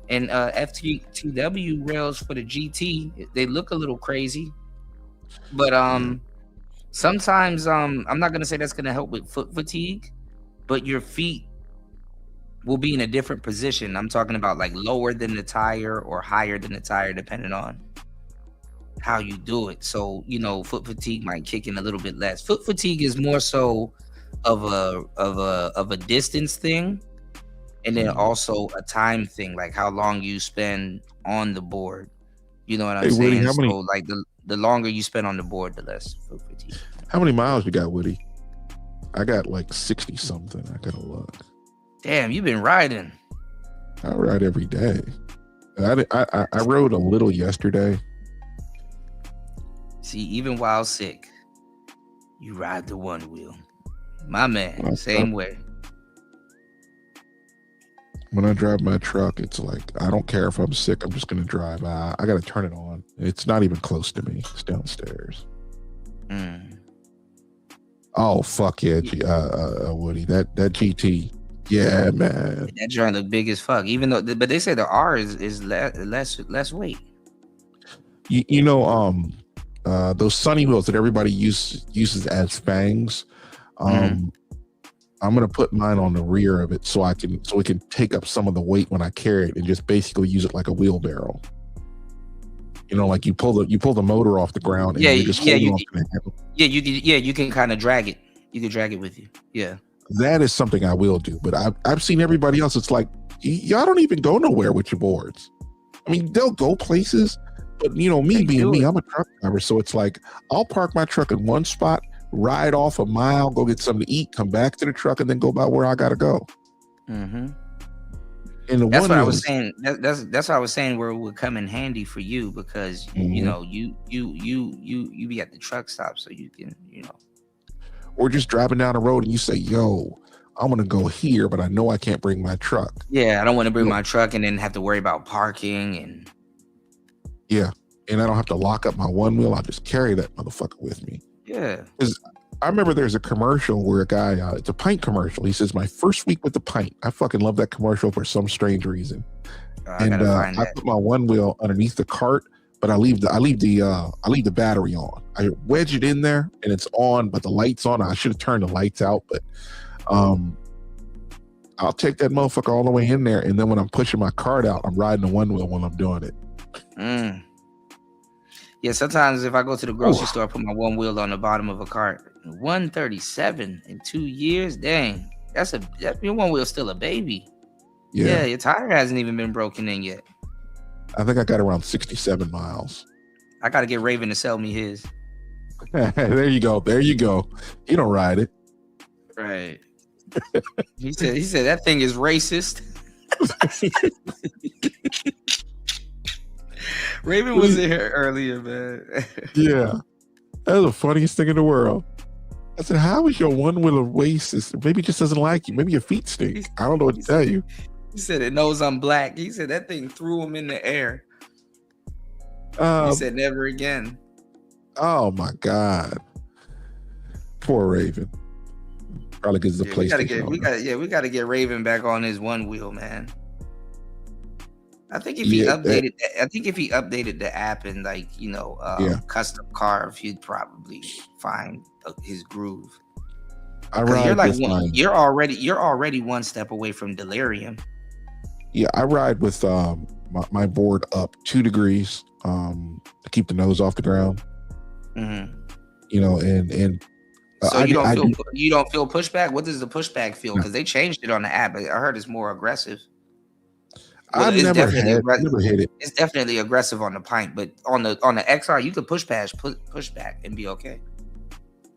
and FTW rails for the GT. They look a little crazy, but sometimes I'm not gonna say that's gonna help with foot fatigue, but your feet will be in a different position. I'm talking about like lower than the tire or higher than the tire, depending on how you do it. So foot fatigue might kick in a little bit less. Foot fatigue is more so of a distance thing, and then also a time thing, like how long you spend on the board. You know what I'm saying? Woody, so like the longer you spend on the board, the less foot fatigue. How many miles you got, Woody? I got like 60 something. I gotta look. Damn, you've been riding. I ride every day. I rode a little yesterday. See, even while sick, you ride the one wheel. My man, same way. When I drive my truck, it's like, I don't care if I'm sick. I'm just going to drive. I got to turn it on. It's not even close to me. It's downstairs. Oh, fuck yeah, Woody. That GT. Yeah, man. That joint look big as fuck. Even though, but they say the R is less weight. Those sunny wheels that everybody uses as fangs. I'm gonna put mine on the rear of it so it can take up some of the weight when I carry it and just basically use it like a wheelbarrow. Like you pull the motor off the ground and you just hold it off the handle. You can kind of drag it. You can drag it with you. Yeah. That is something I will do, but I've seen everybody else. It's like, y'all don't even go nowhere with your boards. I mean, they'll go places, but me being me, I'm a truck driver, so it's like I'll park my truck in one spot, ride off a mile, go get something to eat, come back to the truck, and then go about where I gotta go. Mm-hmm. And that's what I was saying. That's what I was saying. Where it would come in handy for you because you be at the truck stop, so you can Or just driving down the road and you say, yo, I'm going to go here, but I know I can't bring my truck. Yeah, I don't want to bring my truck and then have to worry about parking. And yeah, and I don't have to lock up my one wheel. I'll just carry that motherfucker with me. Yeah. Because I remember there's a commercial where a guy, it's a pint commercial. He says, my first week with the pint. I fucking love that commercial for some strange reason. I put my one wheel underneath the cart, but I leave the battery on. I wedge it in there and it's on, but the light's on. I should have turned the lights out, but I'll take that motherfucker all the way in there, and then when I'm pushing my cart out, I'm riding the one wheel when I'm doing it. Yeah, sometimes if I go to the grocery store, I put my one wheel on the bottom of a cart. 137 in 2 years, dang, your one wheel's still a baby. Yeah, your tire hasn't even been broken in yet. I think I got around 67 miles. I got to get Raven to sell me his. There you go. He don't ride it. Right. He said that thing is racist. Raven was in here earlier, man. Yeah. That's the funniest thing in the world. I said, how is your one wheel racist? Maybe it just doesn't like you. Maybe your feet stink. I don't know what to tell you. He said it knows I'm black. He said that thing threw him in the air. He said never again. Oh my God. Poor Raven. Probably because the PlayStation. We gotta get Raven back on his one wheel, man. I think if he updated the app and custom carve, he'd probably find his groove. You're already one step away from delirium. Yeah, I ride with my board up 2 degrees to keep the nose off the ground. Mm-hmm. And so you don't feel pushback. What does the pushback feel? Because they changed it on the app. I heard it's more aggressive. Well, I've never hit it. It's definitely aggressive on the pint, but on the XR, you could push back and be okay.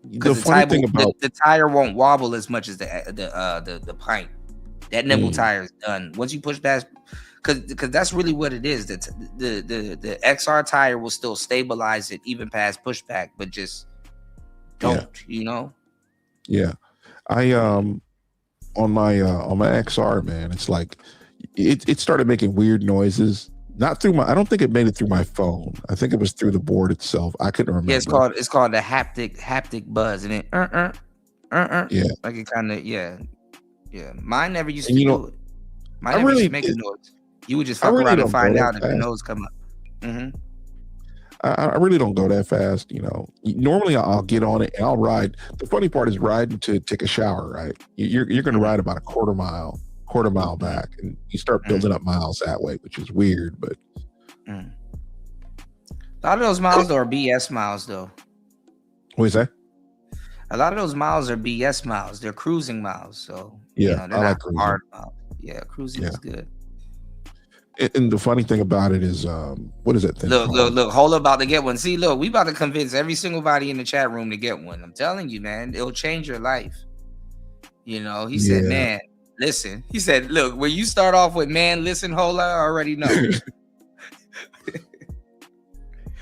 The funny thing about the tire won't wobble as much as the pint. That nipple tire is done once you push back, because that's really what it is. That the XR tire will still stabilize it even past pushback, but just don't. Yeah, I on my XR, man, it's like it started making weird noises. Not through I don't think it made it through my phone. I think it was through the board itself. I couldn't remember. Yeah, it's called the haptic buzz, and it yeah, like it kind of yeah. Mine never used to do it. Mine never used to make a noise. You would just fuck around and find out if the nose come up. Mm-hmm. I really don't go that fast. Normally I'll get on it and I'll ride. The funny part is riding to take a shower. Right, you're going to ride about a quarter mile back, and you start building up miles that way, which is weird. But a lot of those miles though are BS miles though. What is that? A lot of those miles are BS miles. They're cruising miles. So yeah, they're not hard miles. Yeah, cruising is good. And the funny thing about it is, what is that thing? Look, Hold about to get one. See, look, we about to convince every single body in the chat room to get one. I'm telling you, man, it'll change your life. He said, man, listen. He said, look, when you start off with man, listen, Hola, I already know.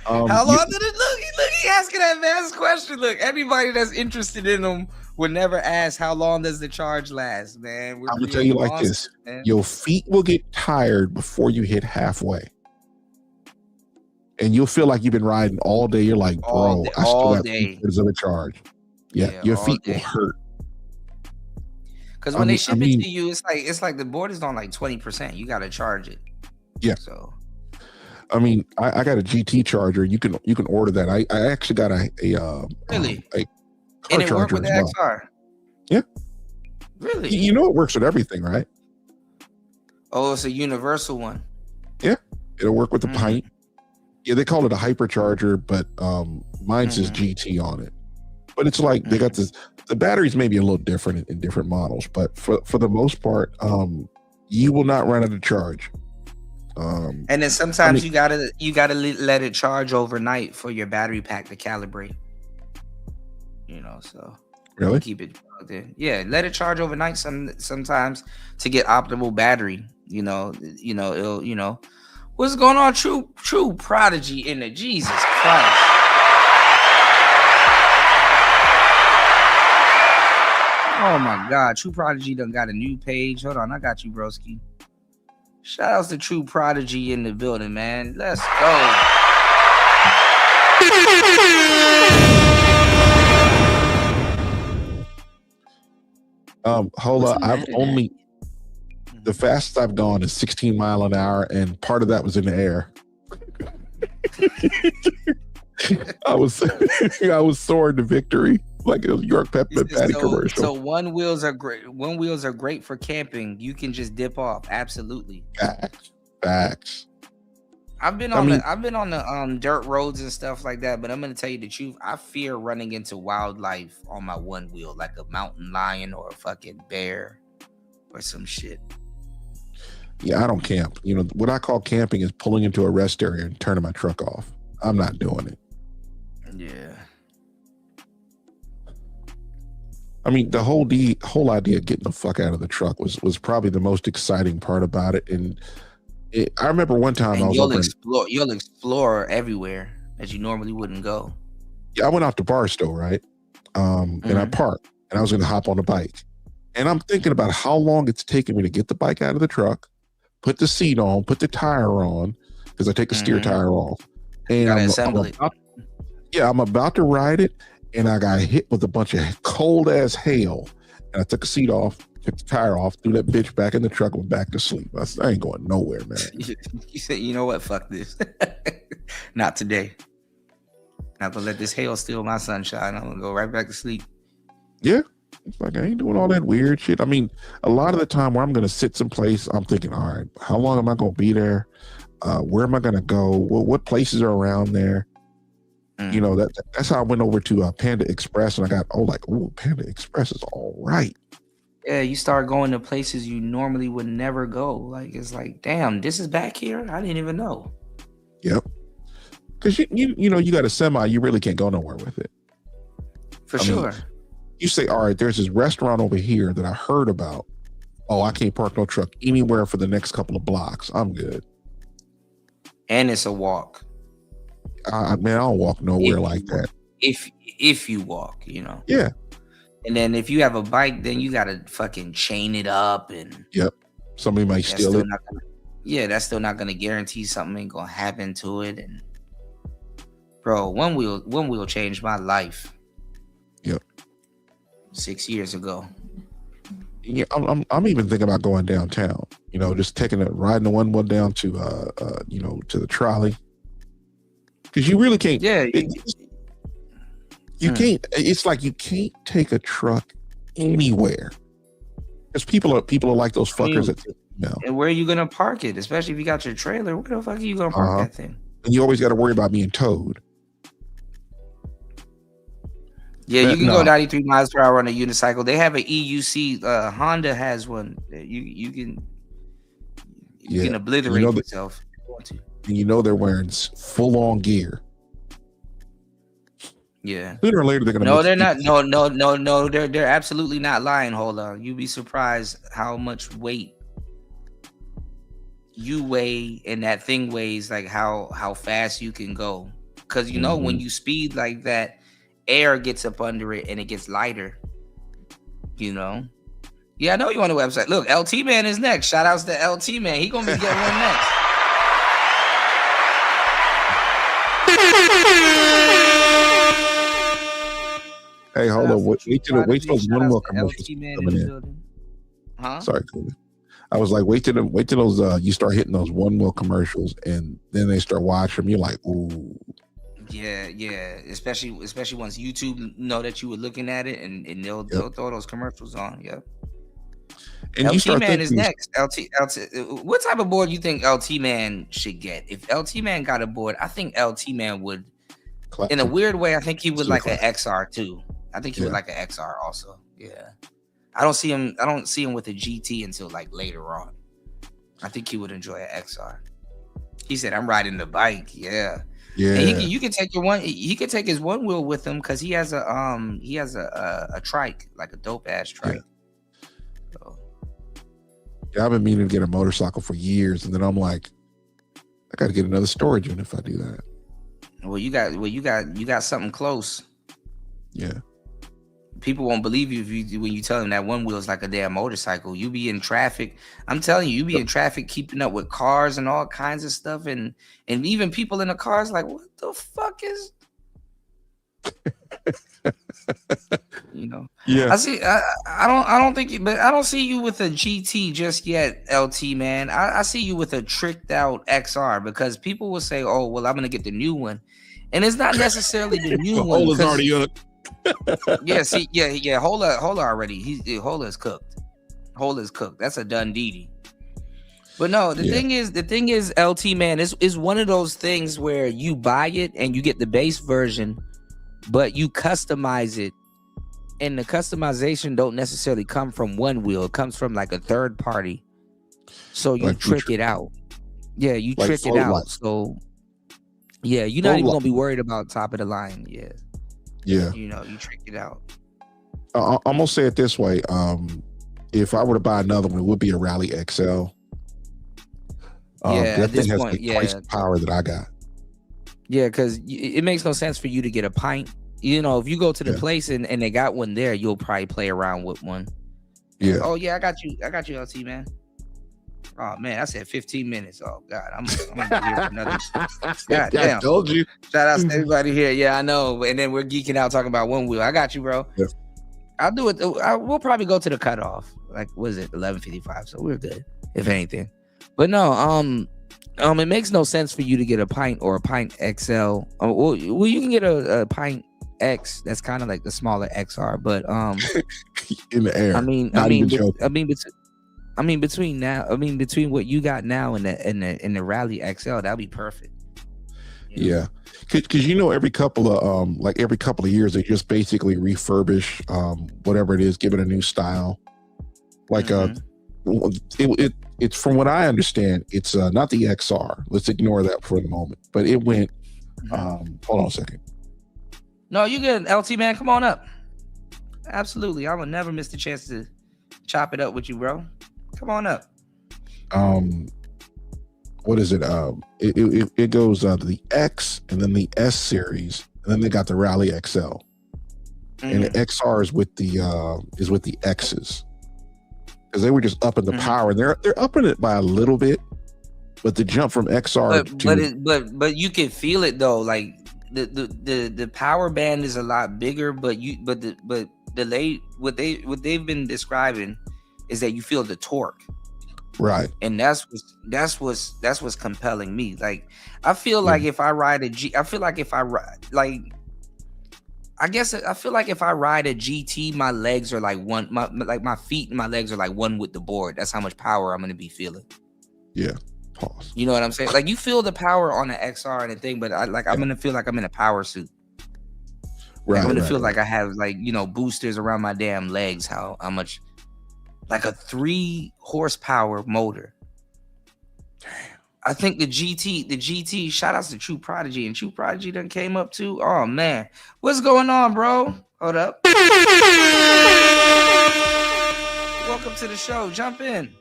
How long did it look? He asking that man's question. Look, anybody that's interested in them would never ask how long does the charge last, man. I'm gonna tell you like this: your feet will get tired before you hit halfway, and you'll feel like you've been riding all day. You're like, bro, I still got 3/4 of a charge. Yeah, your feet will hurt. Because when they ship it to you, it's like the board is on like 20%. You got to charge it. Yeah. So. I mean, I got a GT charger. You can order that. I actually got a really a car and it charger worked with the XR. Yeah. Really? It works with everything, right? Oh, it's a universal one. Yeah, it'll work with the pint. Yeah, they call it a hypercharger, but mine says GT on it. But it's like they got this. The batteries may be a little different in different models, but for the most part, you will not run out of charge. And then sometimes you gotta let it charge overnight for your battery pack to calibrate. So really keep it plugged in. Yeah, let it charge overnight sometimes to get optimal battery. It'll what's going on? True prodigy in the Jesus Christ. Oh my God, True Prodigy done got a new page. Hold on, I got you, broski. Shout outs to True Prodigy in the building, man. Let's go. Hola, the fastest I've gone is 16 miles an hour, and part of that was in the air. I was soaring to victory like a York Peppermint Patty commercial. So one wheels are great. One wheels are great for camping. You can just dip off. Absolutely. Facts. I've been on the dirt roads and stuff like that, but I'm gonna tell you the truth. I fear running into wildlife on my one wheel, like a mountain lion or a fucking bear or some shit. Yeah, I don't camp. What I call camping is pulling into a rest area and turning my truck off. I'm not doing it. Yeah. I mean, the whole idea of getting the fuck out of the truck was probably the most exciting part about it. And I remember one time you'll explore everywhere that you normally wouldn't go. Yeah, I went out to Barstow, right? And I parked, and I was going to hop on the bike, And I'm thinking about how long it's taking me to get the bike out of the truck, put the seat on, put the tire on, because I take the steer tire off. And I'm about to ride it, and I got hit with a bunch of cold ass hail. And I took the seat off, took the tire off, threw that bitch back in the truck, went back to sleep. I said, I ain't going nowhere, man. You said, you know what? Fuck this. Not today. Not gonna let this hail steal my sunshine. I'm gonna go right back to sleep. Yeah. It's like I ain't doing all that weird shit. I mean, a lot of the time where I'm gonna sit someplace, I'm thinking, all right, how long am I gonna be there? Where am I gonna go? What places are around there? You know, that's how I went over to Panda Express, and I got Panda Express is all right. Yeah, you start going to places you normally would never go. Like, it's like, damn, this is back here? I didn't even know. Yep. Because you know, you got a semi, you really can't go nowhere with it. For sure. You say, all right, there's this restaurant over here that I heard about. Oh, I can't park no truck anywhere for the next couple of blocks. I'm good. And it's a walk. Man, I don't walk nowhere like that. If you walk, you know. Yeah. And then if you have a bike, then you gotta fucking chain it up and. Yep. Somebody might steal it. That's still not gonna guarantee something ain't gonna happen to it. And bro, one wheel changed my life. Yep. 6 years ago. Yeah, I'm even thinking about going downtown. You know, just riding the one down to you know, to the trolley. Because you really can't. Yeah. You can't. It's like you can't take a truck anywhere. Because people are like those fuckers that. And where are you gonna park it? Especially if you got your trailer. Where the fuck are you gonna park that thing? And you always got to worry about being towed. Yeah, you can go 93 miles per hour on a unicycle. They have an EUC. Honda has one. You can obliterate yourself. If you want to. And you know they're wearing full on gear. Yeah. Sooner or later they're gonna. No, they're not. No. They're absolutely not lying. Hold on. You'd be surprised how much weight you weigh and that thing weighs, like how fast you can go. Because you know when you speed like that, air gets up under it and it gets lighter. You know. Yeah, I know you on the website. Look, LT Man is next. Shout outs to LT Man. He gonna be getting one next. Hey, hold on. Wait till those one wheel commercials coming in. Huh? Sorry, Cody. I was like, wait till those you start hitting those one wheel commercials, and then they start watching them. You're like, ooh. Yeah. Especially once YouTube know that you were looking at it, and they'll throw those commercials on. Yep. And LT Man is next. LT. What type of board you think LT Man should get? If LT Man got a board, I think LT Man would. In a weird way, I think he would like an XR too. I think he would like an XR also. Yeah. I don't see him with a GT until like later on. I think he would enjoy an XR. He said, "I'm riding the bike." Yeah. Yeah. And you can take your one. He can take his one wheel with him because he has a trike, like a dope ass trike. Yeah, I've been meaning to get a motorcycle for years, and then I'm like, I got to get another storage unit if I do that. Well, you got something close. Yeah. People won't believe you when you tell them that one wheel is like a damn motorcycle. You be in traffic. I'm telling you, be in traffic, keeping up with cars and all kinds of stuff, and even people in the cars like, what the fuck is? You know. Yeah. I don't think, but I don't see you with a GT just yet, LT Man. I see you with a tricked out XR because people will say, "Oh, well, I'm gonna get the new one," and it's not necessarily the new one. Hola's already up. Yeah. Hola already. Hola is cooked. Hola is cooked. That's a done deedy. But no, the thing is, LT Man is one of those things where you buy it and you get the base version, but you customize it, and the customization don't necessarily come from one wheel. It comes from like a third party. So you like trick it out. Yeah, you like trick it out. Life. So yeah, you're not even gonna be worried about top of the line. Yeah. Yeah. You know, you trick it out. I'm gonna say it this way. If I were to buy another one, it would be a Rally XL. That thing has the price power that I got. Yeah, because it makes no sense for you to get a pint. You know, if you go to the place and they got one there, you'll probably play around with one. Yeah. Oh yeah, I got you, LT, man. Oh man, I said 15 minutes. Oh God, I'm gonna be here for another. God damn. I told you. Shout out to everybody here. Yeah, I know. And then we're geeking out talking about one wheel. I got you, bro. Yeah. I'll do it. We'll probably go to the cutoff. Like, what is it? 11:55. So we're good, if anything. But no, it makes no sense for you to get a pint or a pint XL. Well, you can get a pint X. That's kind of like the smaller XR, but in the air. Between what you got now and the Rally XL, that'd be perfect. Yeah, because every couple of years they just basically refurbish whatever it is, give it a new style. Like it's from what I understand, it's not the XR. Let's ignore that for the moment. But it went. Hold on a second. No, you good, LT man. Come on up. Absolutely, I would never miss the chance to chop it up with you, bro. Come on up. What is it? It goes the X and then the S series, and then they got the Rally XL, and the XR is with the X's, because they were just upping the power, and they're upping it by a little bit, but the jump from XR but you can feel it though, like the power band is a lot bigger, what they've been describing is that you feel the torque. Right. And that's what's compelling me. Like, I feel like if I ride a GT, my legs are like one, my feet and my legs are like one with the board. That's how much power I'm gonna be feeling. Yeah. Pause. You know what I'm saying? Like, you feel the power on the XR and the thing, but I'm gonna feel like I'm in a power suit. Right. I'm gonna feel like I have boosters around my damn legs. How much? Like a 3 horsepower motor. Damn. I think the GT, shout outs to True Prodigy, and True Prodigy done came up too. Oh man. What's going on, bro? Hold up. Welcome to the show. Jump in.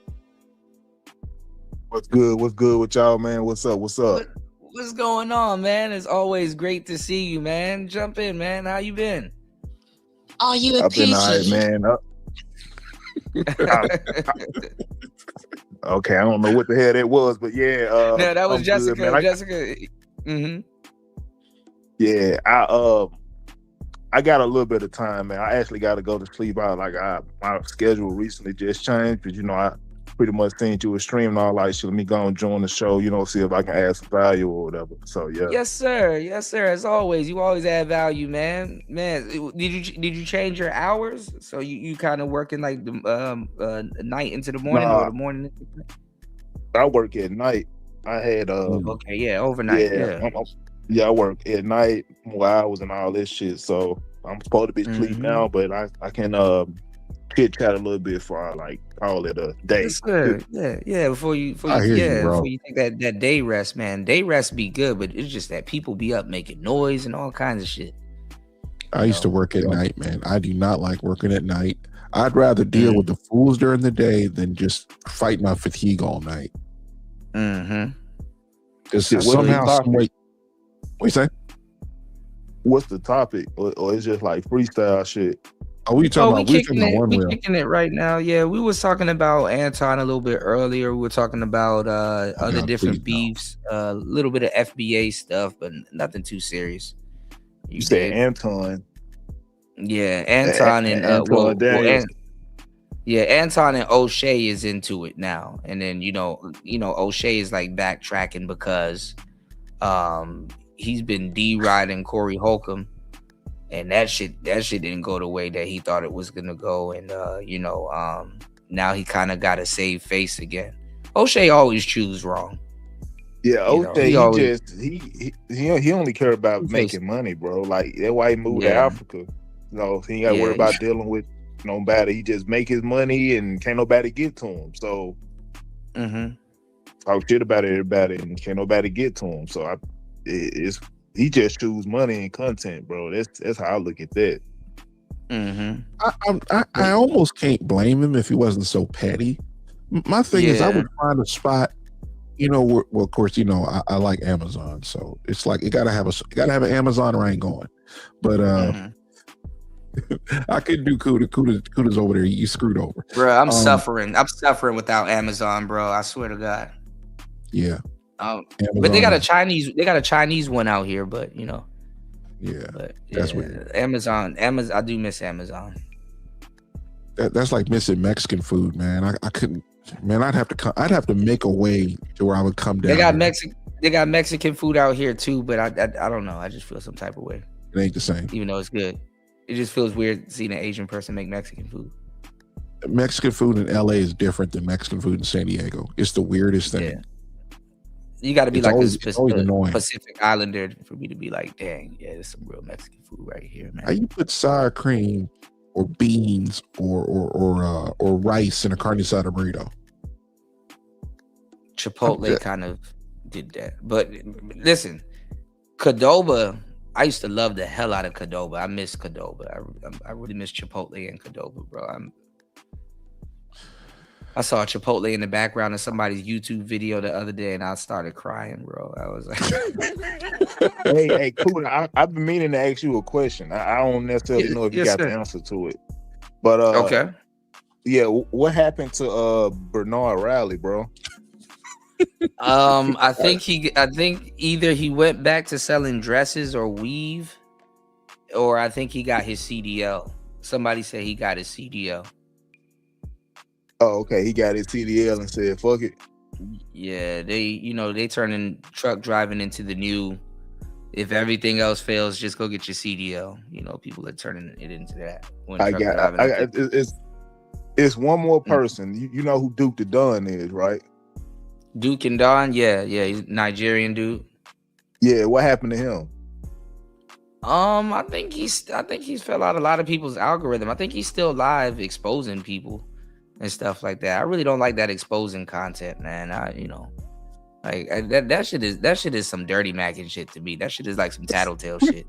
What's good? What's good with y'all, man? What's up? What's going on, man? It's always great to see you, man. Jump in, man. How you been? Are you a I've been all right, man. Okay, I don't know what the hell that was, but yeah. No, that was I'm Jessica. Good, man. Jessica. Yeah, I got a little bit of time, man. I actually got to go to sleep. My schedule recently just changed, but I pretty much seen you a stream and all like, let me go and join the show, see if I can add some value or whatever. So yeah. Yes, sir. As always, you always add value, man. Did you change your hours? So you kind of working like the night into the morning or the morning? I work at night. I had okay, yeah, overnight. I work at night, more hours and all this shit. So I'm supposed to be asleep now, but I can chit chat a little bit before I call it a day. Yes, sir. Yeah. Before you take that day rest, man. Day rest be good, but it's just that people be up making noise and all kinds of shit. I used to work at night, man. I do not like working at night. I'd rather deal with the fools during the day than just fight my fatigue all night. Because somehow, some way. What you say? What's the topic, or it's just like freestyle shit? Oh, we talking about? We kicking it right now. Yeah, we was talking about Anton a little bit earlier. We were talking about other different beefs, a little bit of FBA stuff, but nothing too serious. You said Anton? Yeah, Anton and Anton and O'Shea is into it now, and then O'Shea is like backtracking because he's been deriding Corey Holcomb. And that shit didn't go the way that he thought it was gonna go, and now he kind of got to save face again. O'Shea always choose wrong. Yeah, O'Shea, he only care about making money, bro. Like that's why he moved to Africa. He ain't got to worry about dealing with nobody. He just make his money, and can't nobody get to him. So talk shit about everybody, and can't nobody get to him. So he just choose money and content, bro. That's how I look at that. I almost can't blame him if he wasn't so petty. My thing is, I would find a spot, well, of course, I like Amazon, so it's like you gotta have an Amazon or I ain't going. But I couldn't do Cuda. Cuda's over there. You screwed over, bro. I'm suffering. I'm suffering without Amazon, bro. I swear to God. Yeah. But they got a Chinese one out here, but you know. Yeah. But that's weird. Amazon. I do miss Amazon. That's like missing Mexican food, man. I couldn't. Man, I'd have to make a way to where I would come down. They got Mexican food out here too, but I don't know. I just feel some type of way. It ain't the same, even though it's good. It just feels weird seeing an Asian person make Mexican food. Mexican food in LA is different than Mexican food in San Diego. It's the weirdest thing. Yeah. You got to be it's like always a Pacific Islander for me to be like, dang, yeah, there's some real Mexican food right here, man. How you put sour cream or beans or rice in a carne asada burrito? Chipotle kind of did that. But listen, Qdoba, I used to love the hell out of Qdoba. I miss Qdoba. I really miss Chipotle and Qdoba, bro. I saw Chipotle in the background of somebody's YouTube video the other day, and I started crying, bro. I was like, hey, cool. I've been meaning to ask you a question. I don't necessarily know if you got the answer to it. But okay. Yeah, what happened to Bernard Riley, bro? I think either he went back to selling dresses or weave, or I think he got his CDL. Somebody said he got his CDL. Oh, okay. He got his CDL and said, fuck it. Yeah, they turning truck driving into the new, if everything else fails, just go get your CDL. You know, people are turning it into that. It's one more person. You know who Duke the Don is, right? Duke and Don, yeah, he's Nigerian dude. Yeah, what happened to him? I think he's fell out a lot of people's algorithm. I think he's still live exposing people and stuff like that. I really don't like that exposing content, man. That shit is some dirty macking shit to me. That shit is like some tattletale shit.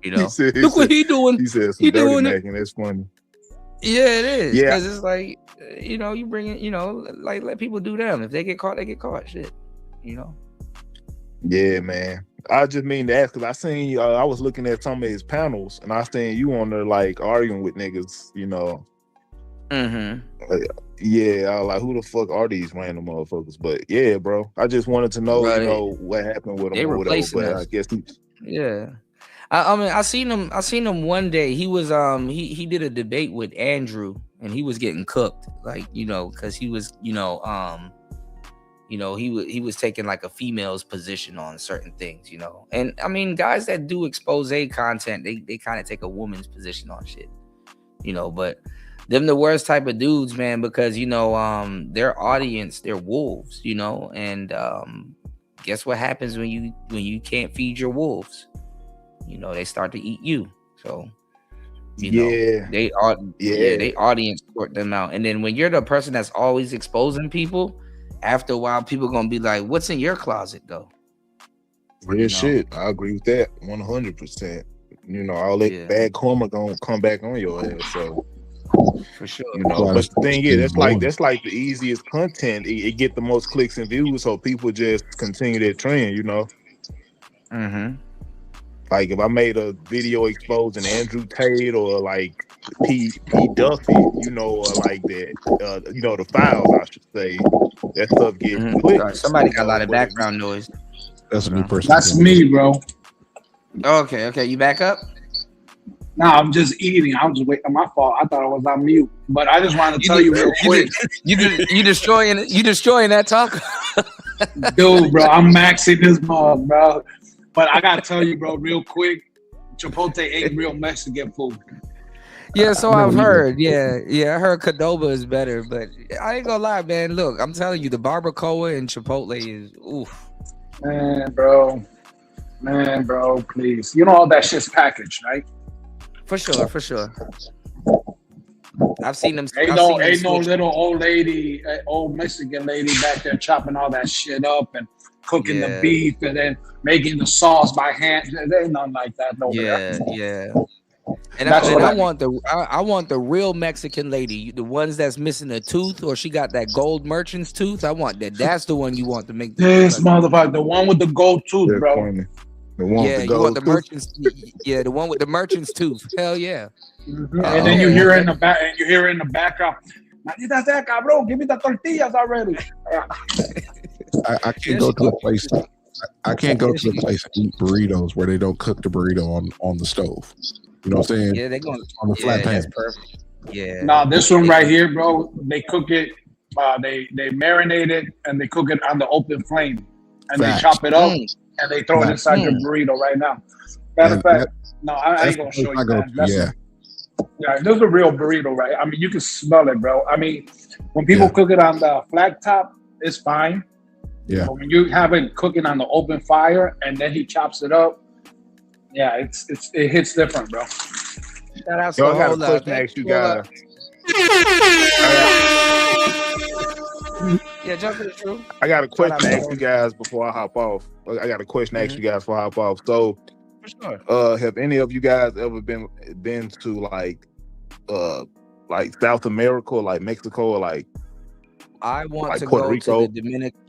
You know, look what he doing. He said some dirty macking. That's funny. Yeah, it is. Yeah, because it's like, you know, you bring it, you know, like let people do them. If they get caught, they get caught. Shit, you know. Yeah, man. I just mean to ask because I seen you. I was looking at some of his panels, and I seen you on there like arguing with niggas. You know. Mm-hmm. Yeah, I was like, who the fuck are these random motherfuckers? But yeah, bro, I just wanted to know, you know, what happened with him. They replacing us. I guess yeah. I mean, I seen him one day. He was he did a debate with Andrew, and he was getting cooked, like, you know, because he was, he was taking like a female's position on certain things, you know. And I mean, guys that do expose content, they kind of take a woman's position on shit, you know. But them the worst type of dudes, man, because you know, their audience, they're wolves, you know. And guess what happens when you can't feed your wolves? You know, they start to eat you. So, you know, they audience sort them out. And then when you're the person that's always exposing people, after a while, people gonna be like, "What's in your closet, though?" Real shit. I agree with that 100%. You know, all that bad karma gonna come back on your ass. So, for sure. You know, but the thing is, that's like the easiest content. It get the most clicks and views, so people just continue that trend. You know. Mm-hmm. Like if I made a video exposing Andrew Tate or like P. Duffy, you know, or like that, you know, the files, I should say, that stuff gets clicked. Somebody got a lot of background noise. That's a new person. That's me, bro. Okay, you back up? No, I'm just eating. I'm just waiting. My fault. I thought I was on mute, but I just wanted to tell you real quick. You destroying that talk, dude, bro. I'm maxing this mug, bro. But I gotta tell you, bro, real quick, Chipotle ain't real Mexican food. Yeah, so I've heard. Yeah, I heard Qdoba is better, but I ain't gonna lie, man. Look, I'm telling you, the barbacoa and Chipotle is oof. Man, bro, please. You know all that shit's packaged, right? For sure. I've seen them. Ain't no little old lady, old Mexican lady back there chopping all that shit up and cooking the beef and then making the sauce by hand. There ain't nothing like that over there. Yeah. And I want the real Mexican lady, the ones that's missing a tooth or she got that gold merchant's tooth. I want that. That's the one you want to make. This motherfucker, the one with the gold tooth, bro. The one Yeah, with the you want gold the tooth? merchant's? Yeah, the one with the merchant's tooth. Hell yeah. And then you hear in the back, and you hear in the background, "Maldita sea, cabrón, give me the tortillas already." I can't go to a place. I can't go to a place and eat burritos where they don't cook the burrito on the stove. You know what I'm saying? Yeah, they're going on the flat pan. That's perfect. Yeah. Now this one right here, bro, they cook it. They marinate it and they cook it on the open flame, and Facts. they chop it up and they throw it inside your burrito right now. Matter of fact, no, I ain't gonna show you that. Yeah, this is a real burrito, right? I mean, you can smell it, bro. I mean, when people cook it on the flat top, it's fine. Yeah. But when you have it cooking on the open fire and then he chops it up, yeah, it hits different, bro. Shout out Yo, to I got a Hold Up. question to ask you guys. Yeah, jump in the truth. I got a question to Shout out ask you guys before I hop off. I got a question to ask you guys before I hop off. So, For sure. have any of you guys ever been to like South America, or like Mexico, or like I want like to Puerto go Rico? to the Dominican.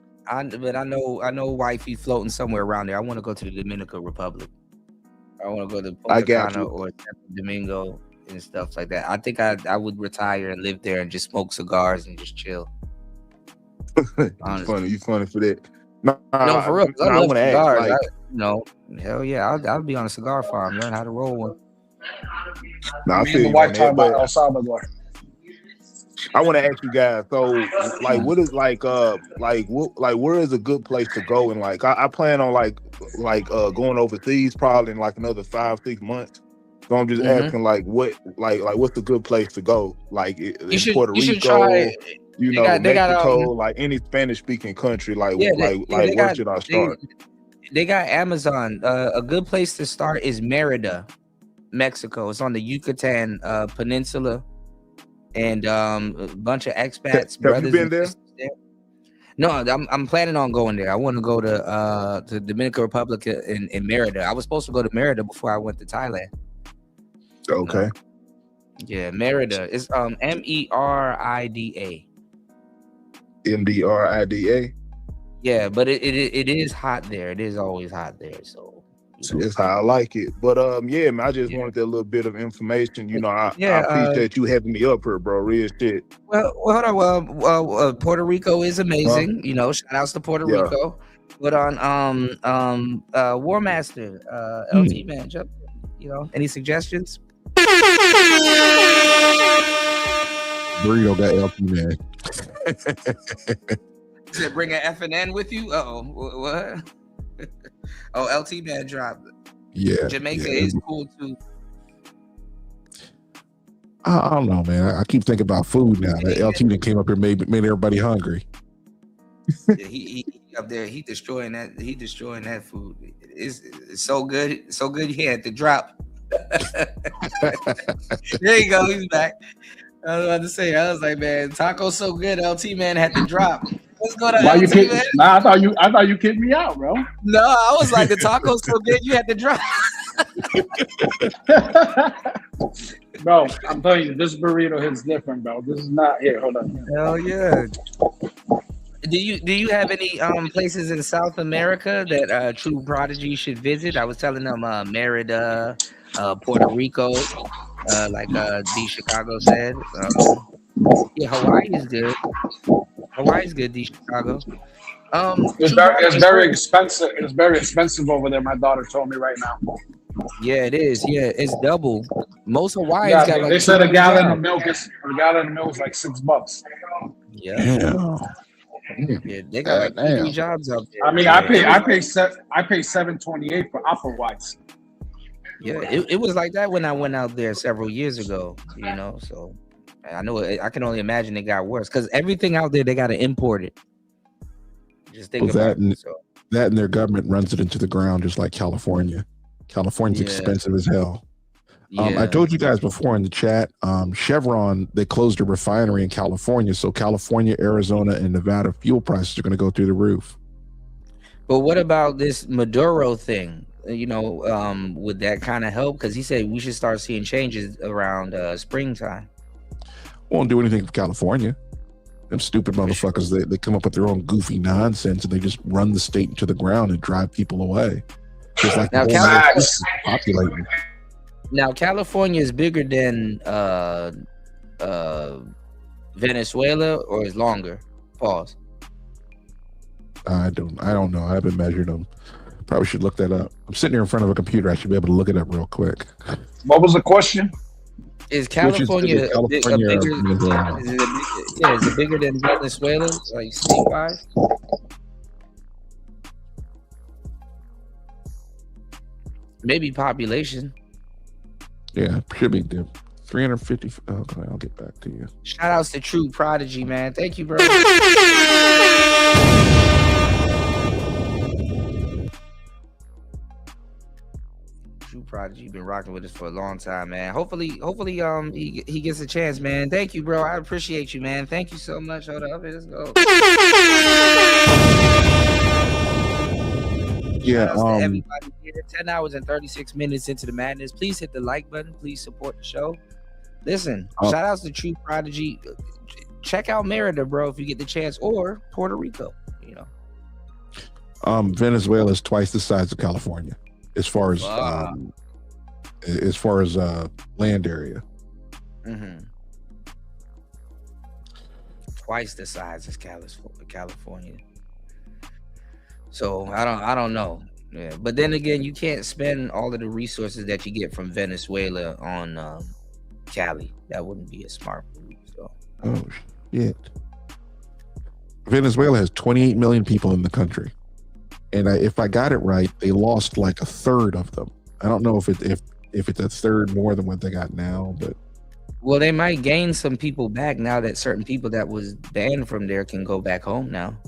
But I know wifey floating somewhere around there. I want to go to the Dominican Republic. I want to go to I Punta got Cana you. or Santo Domingo and stuff like that. I think I would retire and live there and just smoke cigars and just chill. You funny for that. No, for real. I I love want to ask, cigars. like, Hell yeah, I'll be on a cigar farm, learn how to roll one. I Me feel and the you wife on talking that, about but El Salvador. I want to ask you guys. So, like, what is where is a good place to go? And like, I plan on going overseas probably in like another 5-6 months. So I'm just asking, like, what's a good place to go? Like in Puerto Rico, try. Mexico, like any Spanish speaking country. Like, where should I start? They got Amazon. A good place to start is Merida, Mexico. It's on the Yucatan Peninsula. And a bunch of expats. Have you been there? No, I'm planning on going there. I want to go to the Dominican Republic in Merida. I was supposed to go to Merida before I went to Thailand. Okay. Yeah, Merida. It's Merida. Mdrida. Yeah, but it is hot there. It is always hot there. So that's how I like it. But yeah, man, I just wanted that little bit of information. You know, I appreciate you having me up here, bro. Real shit. Well, hold on. Well, Puerto Rico is amazing. You know, shout outs to Puerto Rico. But on War Master, LT man, jump. You know, any suggestions? Burrito got LT man. You said bring an FNN with you? What? Oh, LT man dropped. Yeah. Jamaica is cool too. I don't know, man. I keep thinking about food now. That LT that came up here made everybody hungry. Yeah, he up there. He destroying that. He destroying that food. It's so good. So good. He had to drop. There you go. He's back. I was about to say. I was like, man, taco's so good. LT man had to drop. Let's go to Why LT, you kick? man. Nah, I thought you kicked me out, bro. No, I was like, the taco's so good. You had to drop. Bro, I'm telling you, this burrito hits different, bro. This is not here. Hold on. Hell yeah. Do you have any places in South America that True Prodigy should visit? I was telling them Merida, Puerto Rico, like D Chicago said. Yeah, Hawaii is good. Hawaii's good, D Chicago. It's very expensive. It's very expensive over there. My daughter told me right now. Yeah, it is. Yeah, it's double. Most Hawaii's got like they said a gallon of milk is like $6. Yeah. Yeah, they got like 3 jobs out there. I mean, I pay $7.28 for Apple Whites. Yeah, it was like that when I went out there several years ago. You know, so I know I can only imagine it got worse because everything out there they got to import it. Just think about it. So. That and their government runs it into the ground, just like California. California's expensive as hell. I told you guys before in the chat, Chevron, they closed a refinery in California. So California, Arizona, and Nevada fuel prices are going to go through the roof. But what about this Maduro thing? You know, would that kind of help? Because he said we should start seeing changes around springtime. Won't do anything for California. Them stupid motherfuckers, they come up with their own goofy nonsense and they just run the state into the ground and drive people away. Just like Now, populating. Now, California is bigger than Venezuela, or is longer? Pause. I don't know. I haven't measured them. Probably should look that up. I'm sitting here in front of a computer. I should be able to look it up real quick. What was the question? Is California, is it bigger than Venezuela, like state-wise? Maybe population. Yeah, should be 350. Okay, I'll get back to you. Shout outs to True Prodigy, man. Thank you, bro. True Prodigy been rocking with us for a long time, man. Hopefully, he gets a chance, man. Thank you, bro. I appreciate you, man. Thank you so much. Hold up, let's go. Yeah, everybody here. 10 hours and 36 minutes into the madness. Please hit the like button. Please support the show. Listen, shout outs to True Prodigy. Check out Merida, bro, if you get the chance, or Puerto Rico. You know, Venezuela is twice the size of California as far as land area. Mm-hmm. Twice the size as California. So I don't know. Yeah, but then again, you can't spend all of the resources that you get from Venezuela on Cali. That wouldn't be a smart move. So. Oh shit! Venezuela has 28 million people in the country, and if I got it right, they lost like a third of them. I don't know if it's a third more than what they got now, but well, they might gain some people back now that certain people that was banned from there can go back home now.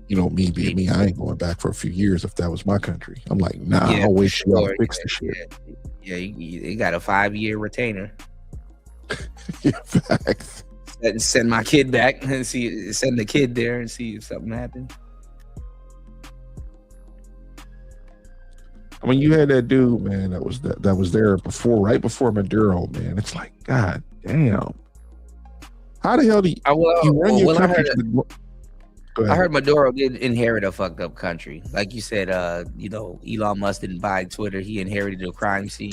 You know, me being me, I ain't going back for a few years if that was my country. I'm like, nah, I'll wait till y'all fix the shit. Yeah, you got a 5-year retainer. Yeah, facts. Send my kid back and send the kid there and see if something happens. I mean, you had that dude, man, that was there right before Maduro, man. It's like, God damn. How the hell do you run your country? I heard Maduro did inherit a fucked up country. Like you said, Elon Musk didn't buy Twitter. He inherited a crime scene.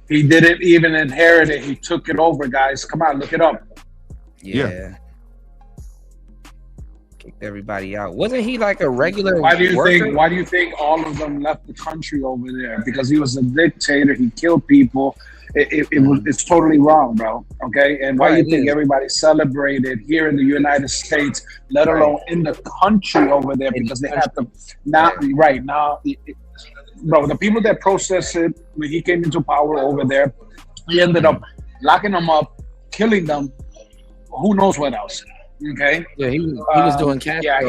He didn't even inherit it. He took it over, guys. Come on, look it up. Yeah. Kicked everybody out. Wasn't he like a regular Why do you worker? think all of them left the country over there? Because he was a dictator. He killed people. It's totally wrong, bro. Okay, and why do you think everybody celebrated here in the United States, let alone in the country over there? Because they have to now. Bro, the people that processed it when he came into power over there, he ended up locking them up, killing them. Who knows what else? Okay. Yeah, he was doing cash. Yeah,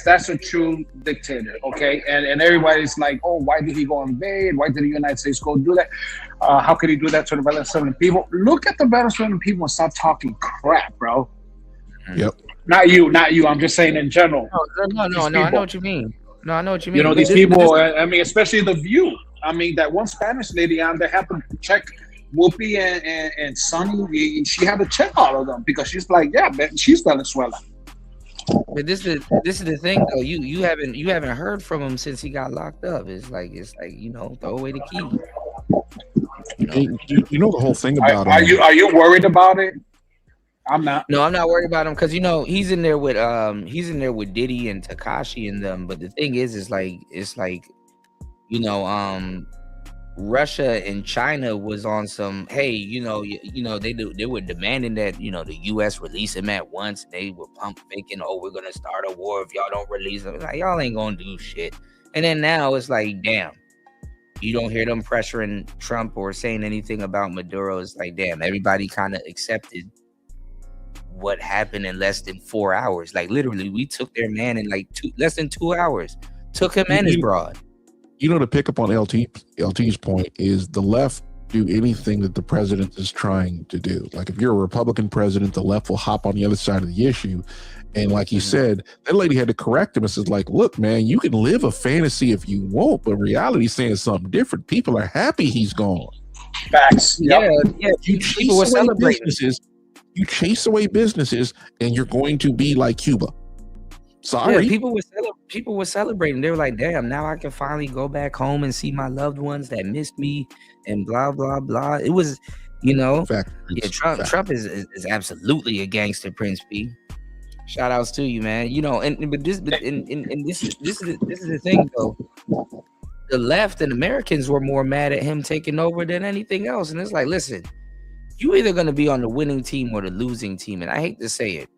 that's a true dictator. Okay, and everybody's like, oh, why did he go invade? Why did the United States go do that? How could he do that to the Venezuelan people? Look at the Venezuelan people and stop talking crap, bro. Yep. Not you. I'm just saying in general. No. I know what you mean. No, I know what you mean. You know, these people. I mean, especially The View. I mean, that one Spanish lady on there happened to check Whoopi and Sonny. She had to check all of them because she's like, yeah, man, she's Venezuela. But this is the thing though. You haven't heard from him since he got locked up. It's like throw away the key. You know the whole thing about are you worried about it? I'm not. No, I'm not worried about him because he's in there with Diddy and Tekashi and them. But the thing is like Russia and China was on some, hey, they were demanding that the U.S. release him at once. They were pump faking, oh, we're gonna start a war if y'all don't release him. Like, y'all ain't gonna do shit. And then now it's like, damn, you don't hear them pressuring Trump or saying anything about Maduro. It's like, damn, everybody kind of accepted what happened in less than 4 hours. Like, literally, we took their man in like less than 2 hours. Took him and his broad. To pick up on LT's point is the left do anything that the president is trying to do. Like, if you're a Republican president, the left will hop on the other side of the issue. And like you said, that lady had to correct him and says, like, look, man, you can live a fantasy if you want, but reality is saying something different. People are happy he's gone. Facts. Yeah. You chase away businesses, and you're going to be like Cuba. Sorry. Yeah, people were celebrating. They were like, "Damn, now I can finally go back home and see my loved ones that missed me," and blah blah blah. It was, Trump is absolutely a gangster, Prince P. Shout outs to you, man. This is the thing though. The left and Americans were more mad at him taking over than anything else, and it's like, listen, you either gonna be on the winning team or the losing team, and I hate to say it,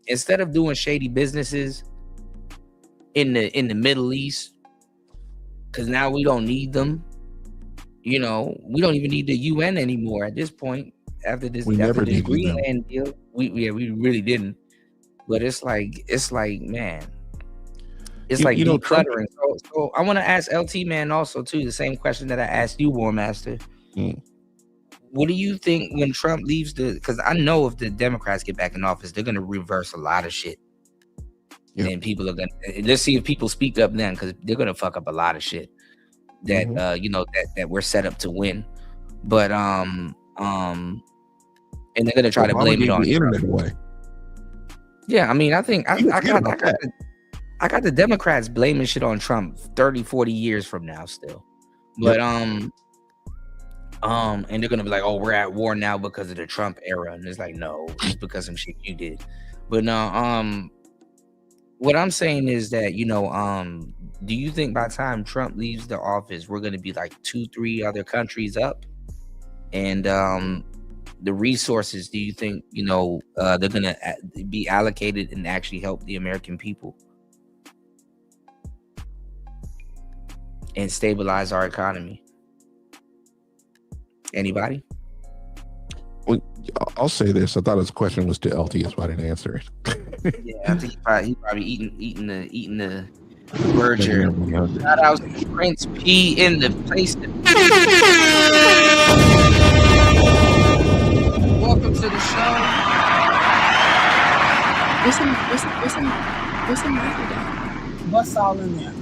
instead of doing shady businesses in the Middle East, because now we don't need them. We don't even need the UN anymore at this point. After this Greenland deal, we really didn't. But it's like man, it's like decluttering. So I want to ask LT Man also too the same question that I asked you, War Master. What do you think when Trump leaves because I know if the Democrats get back in office, they're gonna reverse a lot of shit. And people are let's see if people speak up then, because they're gonna fuck up a lot of shit that that we're set up to win. But and they're gonna try to blame it on the internet away. Yeah, I mean, I think I got the Democrats blaming shit on Trump 30, 40 years from now still. But and they're gonna be like, oh, we're at war now because of the Trump era. And it's like, no, it's because of some shit you did. But no, what I'm saying is that, do you think by the time Trump leaves the office, we're gonna be like 2-3 other countries up? And the resources, do you think, they're gonna be allocated and actually help the American people and stabilize our economy? Anybody? Well, I'll say this. I thought his question was to LT, so I didn't answer it. Yeah, I think he probably eating the burger. Shout out to Prince P in the place. Welcome to the show. What's some What's all in there?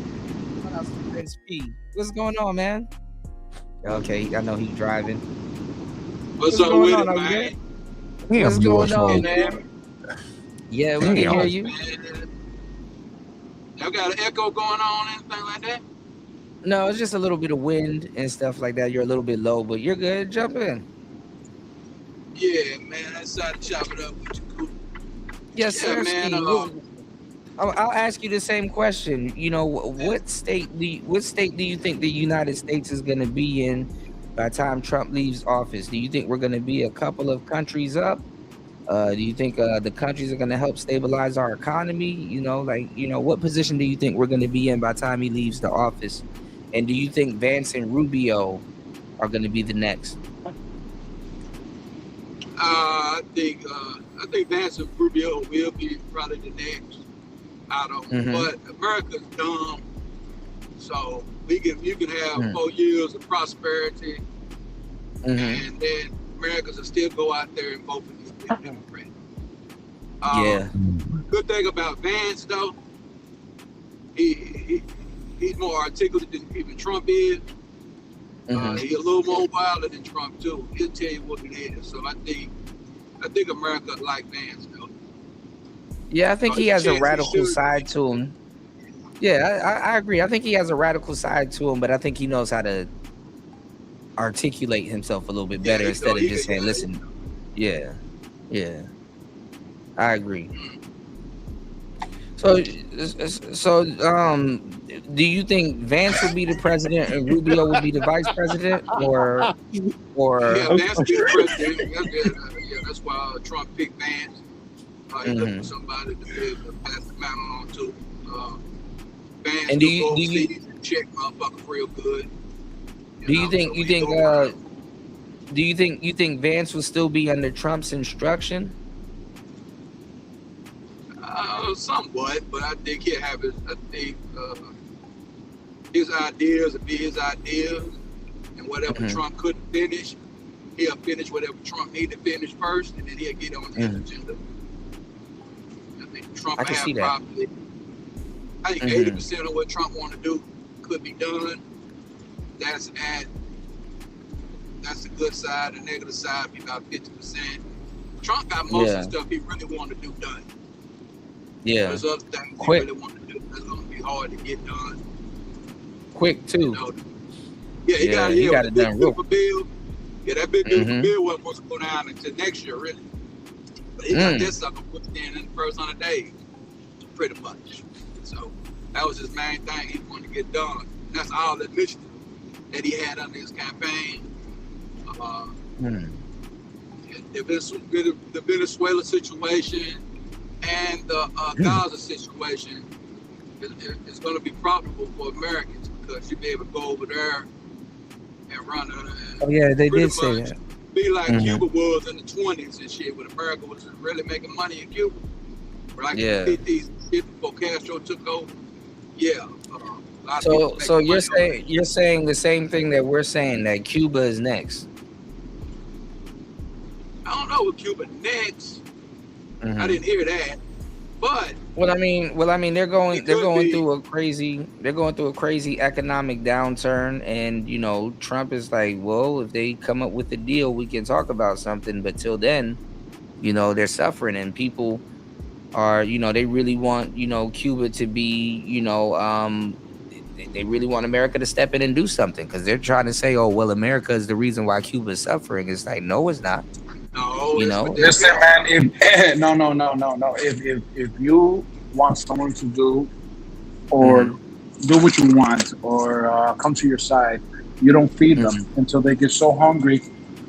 Shout out to Prince P. What's going on, man? Okay, I know he's driving. What's up with it, man? What's going on, man? Yeah, we can hear you. Y'all got an echo going on, anything like that? No, it's just a little bit of wind and stuff like that. You're a little bit low, but you're good. Jump in. Yeah, man. I decided to chop it up with you. Cool. Yes, sir. Man, I'll ask you the same question. What state do you think the United States is going to be in by the time Trump leaves office? Do you think we're going to be a couple of countries up? Do you think the countries are going to help stabilize our economy? What position do you think we're going to be in by the time he leaves the office? And do you think Vance and Rubio are going to be the next? I think Vance and Rubio will be probably the next. I don't, but America's dumb, so you can have 4 years of prosperity, and then Americans will still go out there and vote for these Democrats. Good thing about Vance though, he's more articulate than even Trump is. He's a little more wilder than Trump too. He'll tell you what it is. So I think America like Vance though. Yeah, I think he has a radical side to him. Yeah, I agree. I think he has a radical side to him, but I think he knows how to articulate himself a little bit better instead of just saying, listen. Yeah. I agree. So, do you think Vance will be the president and Rubio will be the vice president, or? Yeah, Vance will be the president. That's why Trump picked Vance. He looked for somebody to be able to pass the mantle on to. Vance and do you check motherfuckers real good? Do you think Vance will still be under Trump's instruction? Somewhat, but I think he'll have his ideas will be his ideas, and whatever Trump couldn't finish, he'll finish whatever Trump needed to finish first, and then he'll get on his agenda. I think Trump I can see that. probably, I think 80% of what Trump want to do could be done. That's the good side. The negative side be about 50%. Trump got most of the stuff he really want to do done. Yeah. There's other things Quick. you really want to do that's going to be hard to get done. Quick too. You know? Yeah, he got it done real. bill. Yeah, that big beautiful bill wasn't supposed to go down until next year, really. But he got this sucker put in the first 100 days, pretty much. So that was his main thing he wanted to get done. And that's all the initiative that he had under his campaign. The Venezuela situation and the Gaza situation is going to be profitable for Americans because you'll be able to go over there and run it. Oh yeah, they did say that. Be like Cuba was in the 20s and shit, when America was really making money in Cuba. Like in the 50s, before Castro took over. Yeah. So you're saying the same thing that we're saying, that Cuba is next. I don't know what Cuba next. I didn't hear that. But well, I mean, they're going through a crazy economic downturn, and you know, Trump is like, well, if they come up with a deal, we can talk about something. But till then, you know, they're suffering, and people are, you know, they really want, you know, Cuba to be, you know, they really want America to step in and do something, because they're trying to say, oh, well, America is the reason why Cuba is suffering. It's like, no, it's not. No, you know, listen, man. No. If you want someone to do or do what you want or come to your side, you don't feed them until they get so hungry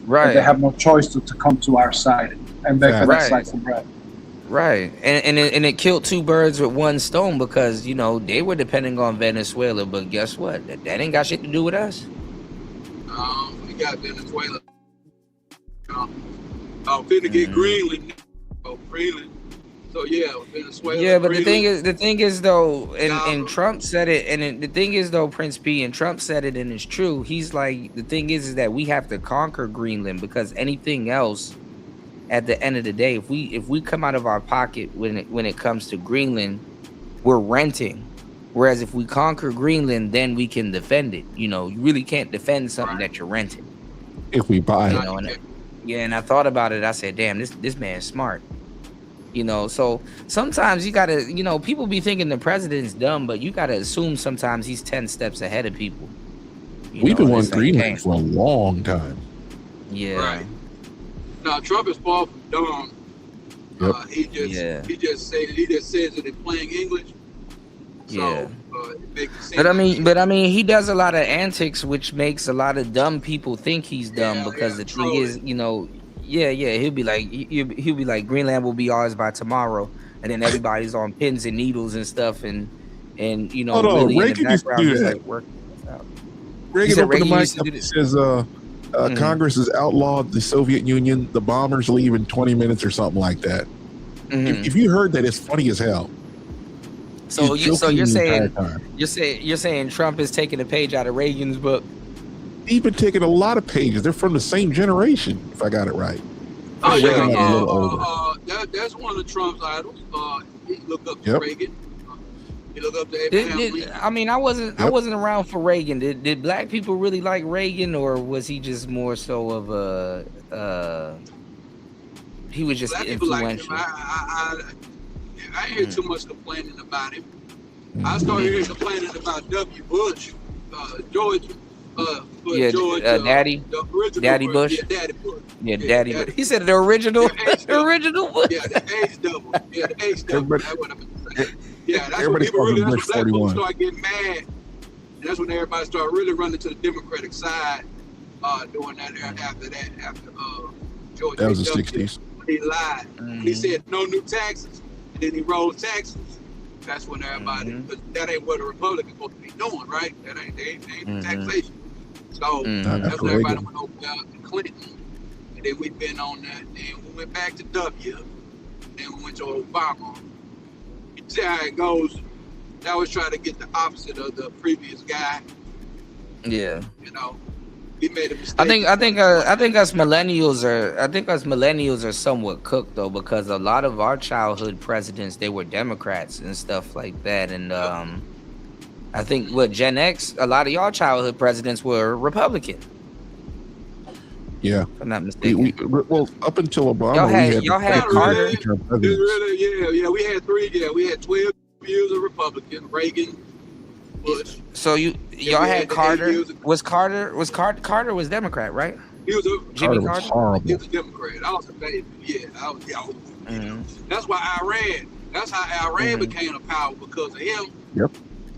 that they have no choice to come to our side and beg for that slice of bread. Right, and it killed two birds with one stone, because you know they were depending on Venezuela, but guess what? That ain't got shit to do with us. We got Venezuela. Finna get Greenland. So yeah, Venezuela. Yeah, but the thing is though, and Trump said it, and the thing is though, Prince P, and Trump said it, and it's true. He's like, the thing is that we have to conquer Greenland, because anything else, at the end of the day, if we come out of our pocket when it comes to Greenland, we're renting. Whereas if we conquer Greenland, then we can defend it. You know, you really can't defend something that you're renting. If we buy it. You know, and I thought about it. I said, damn, this man's smart. You know, so sometimes you gotta, you know, people be thinking the president's dumb, but you gotta assume sometimes he's 10 steps ahead of people. We've been wanting Greenland for a long time. Yeah. Right. Now Trump is far from dumb. Yep. He just says it in plain English. So, it makes it seem but I mean, he does a lot of antics, which makes a lot of dumb people think he's dumb, because the thing is, you know, he'll be like, Greenland will be ours by tomorrow, and then everybody's on pins and needles and stuff, and you know, really in the background he's like working this out. Reagan opened the mic up and says, Congress has outlawed the Soviet Union. The bombers leave in 20 minutes or something like that. If you heard that, it's funny as hell. So you're saying Trump is taking a page out of Reagan's book? He's been taking a lot of pages. They're from the same generation, if I got it right. Oh yeah, that's one of Trump's idols. He looked up to Reagan. He looked up to Abraham Lincoln. I mean, I wasn't around for Reagan. Did black people really like Reagan, or was he just more so of a he was just influential? I ain't hear too much complaining about him. I started hearing complaining about W. Bush, George. Daddy Bush. Daddy Bush. Yeah, Daddy Bush. He said the original, original Bush. Yeah, the age double. Yeah, the age double. That's what I'm saying. Yeah, that's when people really, that's when black folks start getting mad. And that's when everybody started really running to the Democratic side. Doing that after George. That was the 60s. He lied. He said no new taxes. And then he rolled taxes. That's when everybody, but that ain't what a Republican supposed to be doing, right? That ain't taxation. So that's when everybody went over to Clinton, and then we've been on that. Then we went back to W. Then we went to Obama. You see how it goes. That was trying to get the opposite of the previous guy. Yeah. You know, he made a mistake. I think us millennials are somewhat cooked though, because a lot of our childhood presidents, they were Democrats and stuff like that, and I think Gen X, a lot of y'all childhood presidents were Republican. Yeah. If I'm not mistaken. Well, up until Obama, y'all had Carter. Yeah, we had 12 years of Republican, Reagan, Bush. So y'all had Carter. Carter was Democrat, right? He was Jimmy Carter was Carter. horrible. He was a Democrat. I was a baby. Yeah, That's why Iran. That's how Iran became a power, because of him. Yep.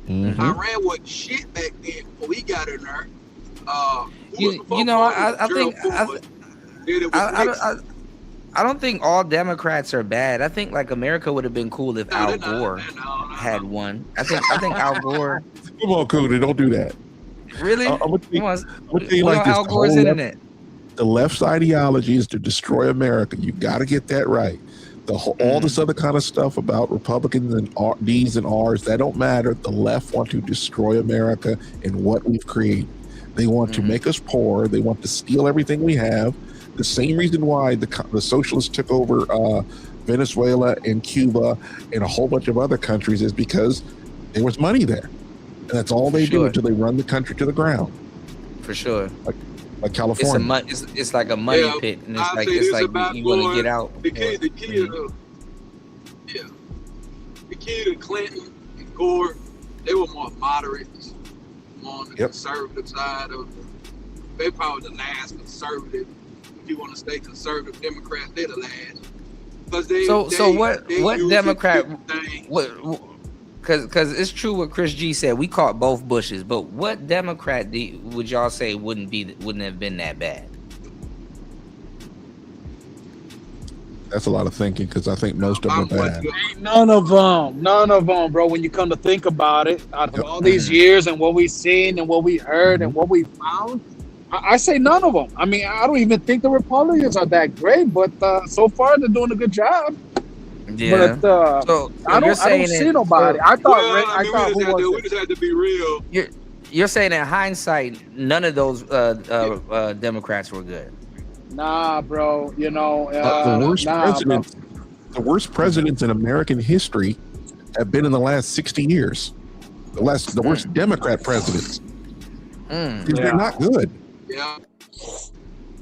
Iran wasn't shit back then before he got in there. I don't think all Democrats are bad. I think like America would have been cool if Al Gore had won. I think Al Gore. Come on, Cooter, don't do that. Really? I'm gonna tell you like this. Al Gore's internet. The left's ideology is to destroy America. You got to get that right. All this other kind of stuff about Republicans and D's and R's, that don't matter. The left want to destroy America and what we've created. They want to make us poor. They want to steal everything we have. The same reason why the socialists took over Venezuela and Cuba and a whole bunch of other countries is because there was money there. And that's all they do until they run the country to the ground. For sure. Like California. It's like a money pit, and it's like you want to get out. The key to Clinton and Gore, they were more moderates, more on the conservative side of they probably the last conservative. If you want to stay conservative Democrats, they're the last. What Democrat? Because it's true what Chris G said. We caught both Bushes, but what Democrat would y'all say wouldn't have been that bad? That's a lot of thinking, because I think most of them are bad. None of them, bro. When you come to think about it, out of all these years and what we've seen and what we heard and what we found, I say none of them. I mean, I don't even think the Republicans are that great, but so far they're doing a good job. Yeah. But I don't see nobody. I thought we just had to be real. You're saying in hindsight, none of those Democrats were good. Nah, bro. You know, the worst presidents in American history have been in the last 60 years. The worst Democrat presidents. They're not good. Yeah.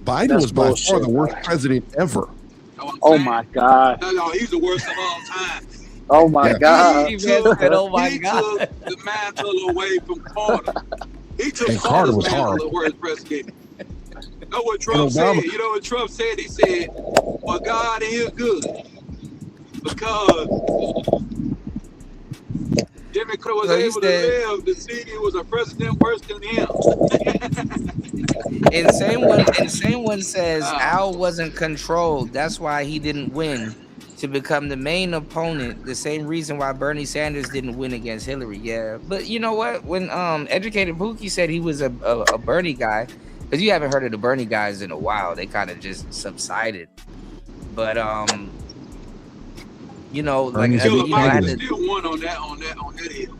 Biden was by far the worst president ever. Oh my God. No, he's the worst of all time. Oh my God. He took the mantle away from Carter. He took Carter's mantle the worst president. You know what Trump said? You know what Trump said? He said, well, God is good. Because Jimmy Carter was able to live to see he was a president worse than him. And same one says Al wasn't controlled. That's why he didn't win to become the main opponent. The same reason why Bernie Sanders didn't win against Hillary. Yeah, but you know what? When Educated Pookie said he was a Bernie guy, because you haven't heard of the Bernie guys in a while, they kind of just subsided. But you know, like I had to still won on that hill.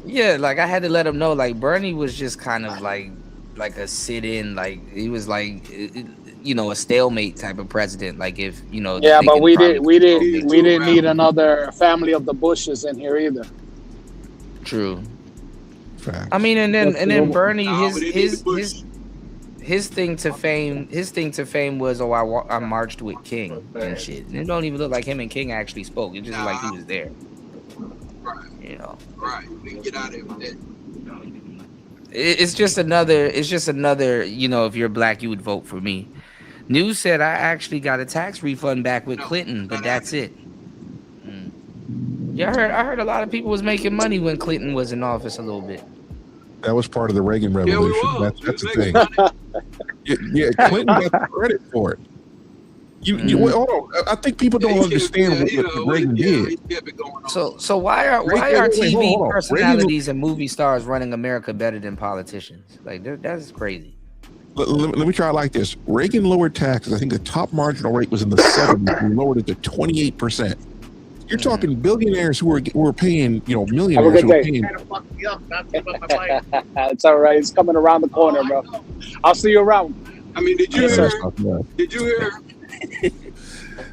Yeah, like I had to let him know, like Bernie was just kind of like a sit-in, like he was like, you know, a stalemate type of president. Like if you know, yeah, but we didn't need another family of the Bushes in here either. True. I mean, and then Bernie, his thing to fame was, I marched with King and shit. And it don't even look like him and King actually spoke. It just looked like he was there. Right. You know. Right. We can get out of here with that. It's just another, you know, if you're black, you would vote for me. News said I actually got a tax refund back with Clinton, but that's it. Yeah, I heard a lot of people was making money when Clinton was in office a little bit. That was part of the Reagan Revolution. That's the thing. Yeah, Clinton got the credit for it. Hold on. I think people don't understand what Reagan did. So why are TV personalities and movie stars running America better than politicians? Like that's crazy. Let me try it like this. Reagan lowered taxes. I think the top marginal rate was in the 70s. We lowered it to 28%. You're talking billionaires who were paying, you know, millionaires who were paying. It's all right. It's coming around the corner, bro. I'll see you around. I mean, did you hear?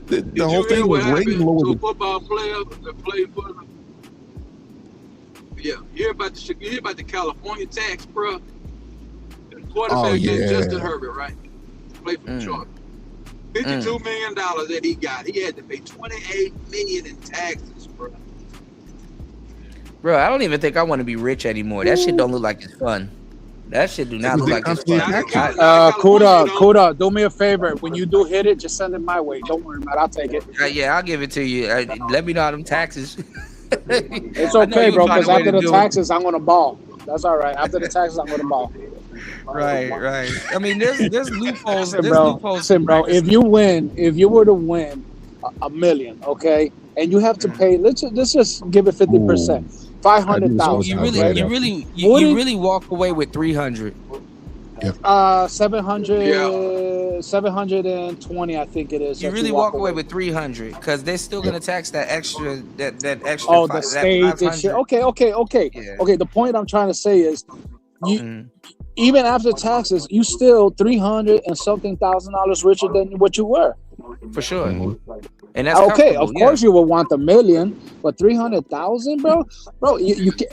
The whole thing was Reagan lowered a football player that played for them. Yeah, you hear about the California tax, bro? The quarterback named Justin Herbert, right? Play for Detroit. $52 million that he got. He had to pay $28 million in taxes, bro. Bro, I don't even think I want to be rich anymore. That shit don't look like it's fun. That shit do not look like it's fun. Kuda, do me a favor. When you do hit it, just send it my way. Don't worry about it. I'll take it. Yeah, I'll give it to you. Let me know how them taxes. It's okay, bro, because after the taxes, I'm going to ball. That's all right. After the taxes, I'm going to ball. Right. I mean, there's loopholes. Listen, bro. If you were to win $1 million, okay, and you have to pay, let's just give it 50%. 500,000. You really walk away with 300. 720, I think it is. You really walk away with 300 because they're still gonna tax that extra. That extra. Oh, the state and shit. Okay. Okay. The point I'm trying to say is, even after taxes, you still $300 and something thousand richer than what you were. For sure. And that's okay. Of course, you would want $1 million, but 300,000, bro. You can.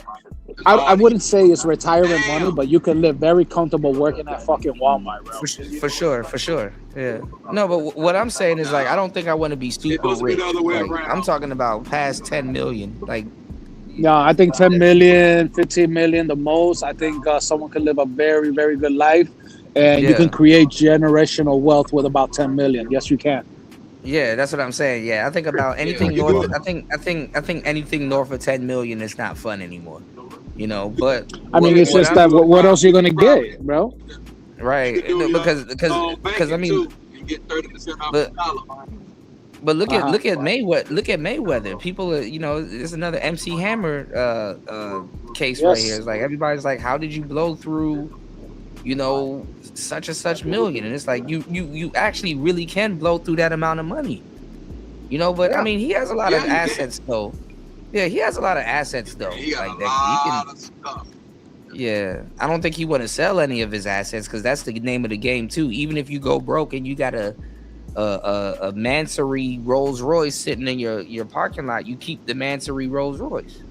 I wouldn't say it's retirement money, but you can live very comfortable working at fucking Walmart, bro. For sure. Yeah. No, but what I'm saying is, like, I don't think I want to be super rich. Like, I'm talking about past 10 million. Like, no, I think 10 million, 15 million, the most. I think someone can live a very, very good life, and you can create generational wealth with about 10 million. Yes, you can. Yeah, that's what I'm saying. Yeah, I think about anything north. I think anything north of 10 million is not fun anymore. You know, but I mean, it's just that what else are you gonna get, bro? Right? Because I mean, but look at Mayweather. Look at Mayweather. People are, there's another MC Hammer case right here. It's like everybody's like, how did you blow through, such and such million? And it's like you actually really can blow through that amount of money. But I mean, he has a lot of assets though. Yeah, he has a lot of assets though. Like that Yeah, I don't think he want to sell any of his assets because that's the name of the game too. Even if you go broke and you got a Mansory Rolls Royce sitting in your parking lot, you keep the Mansory Rolls Royce.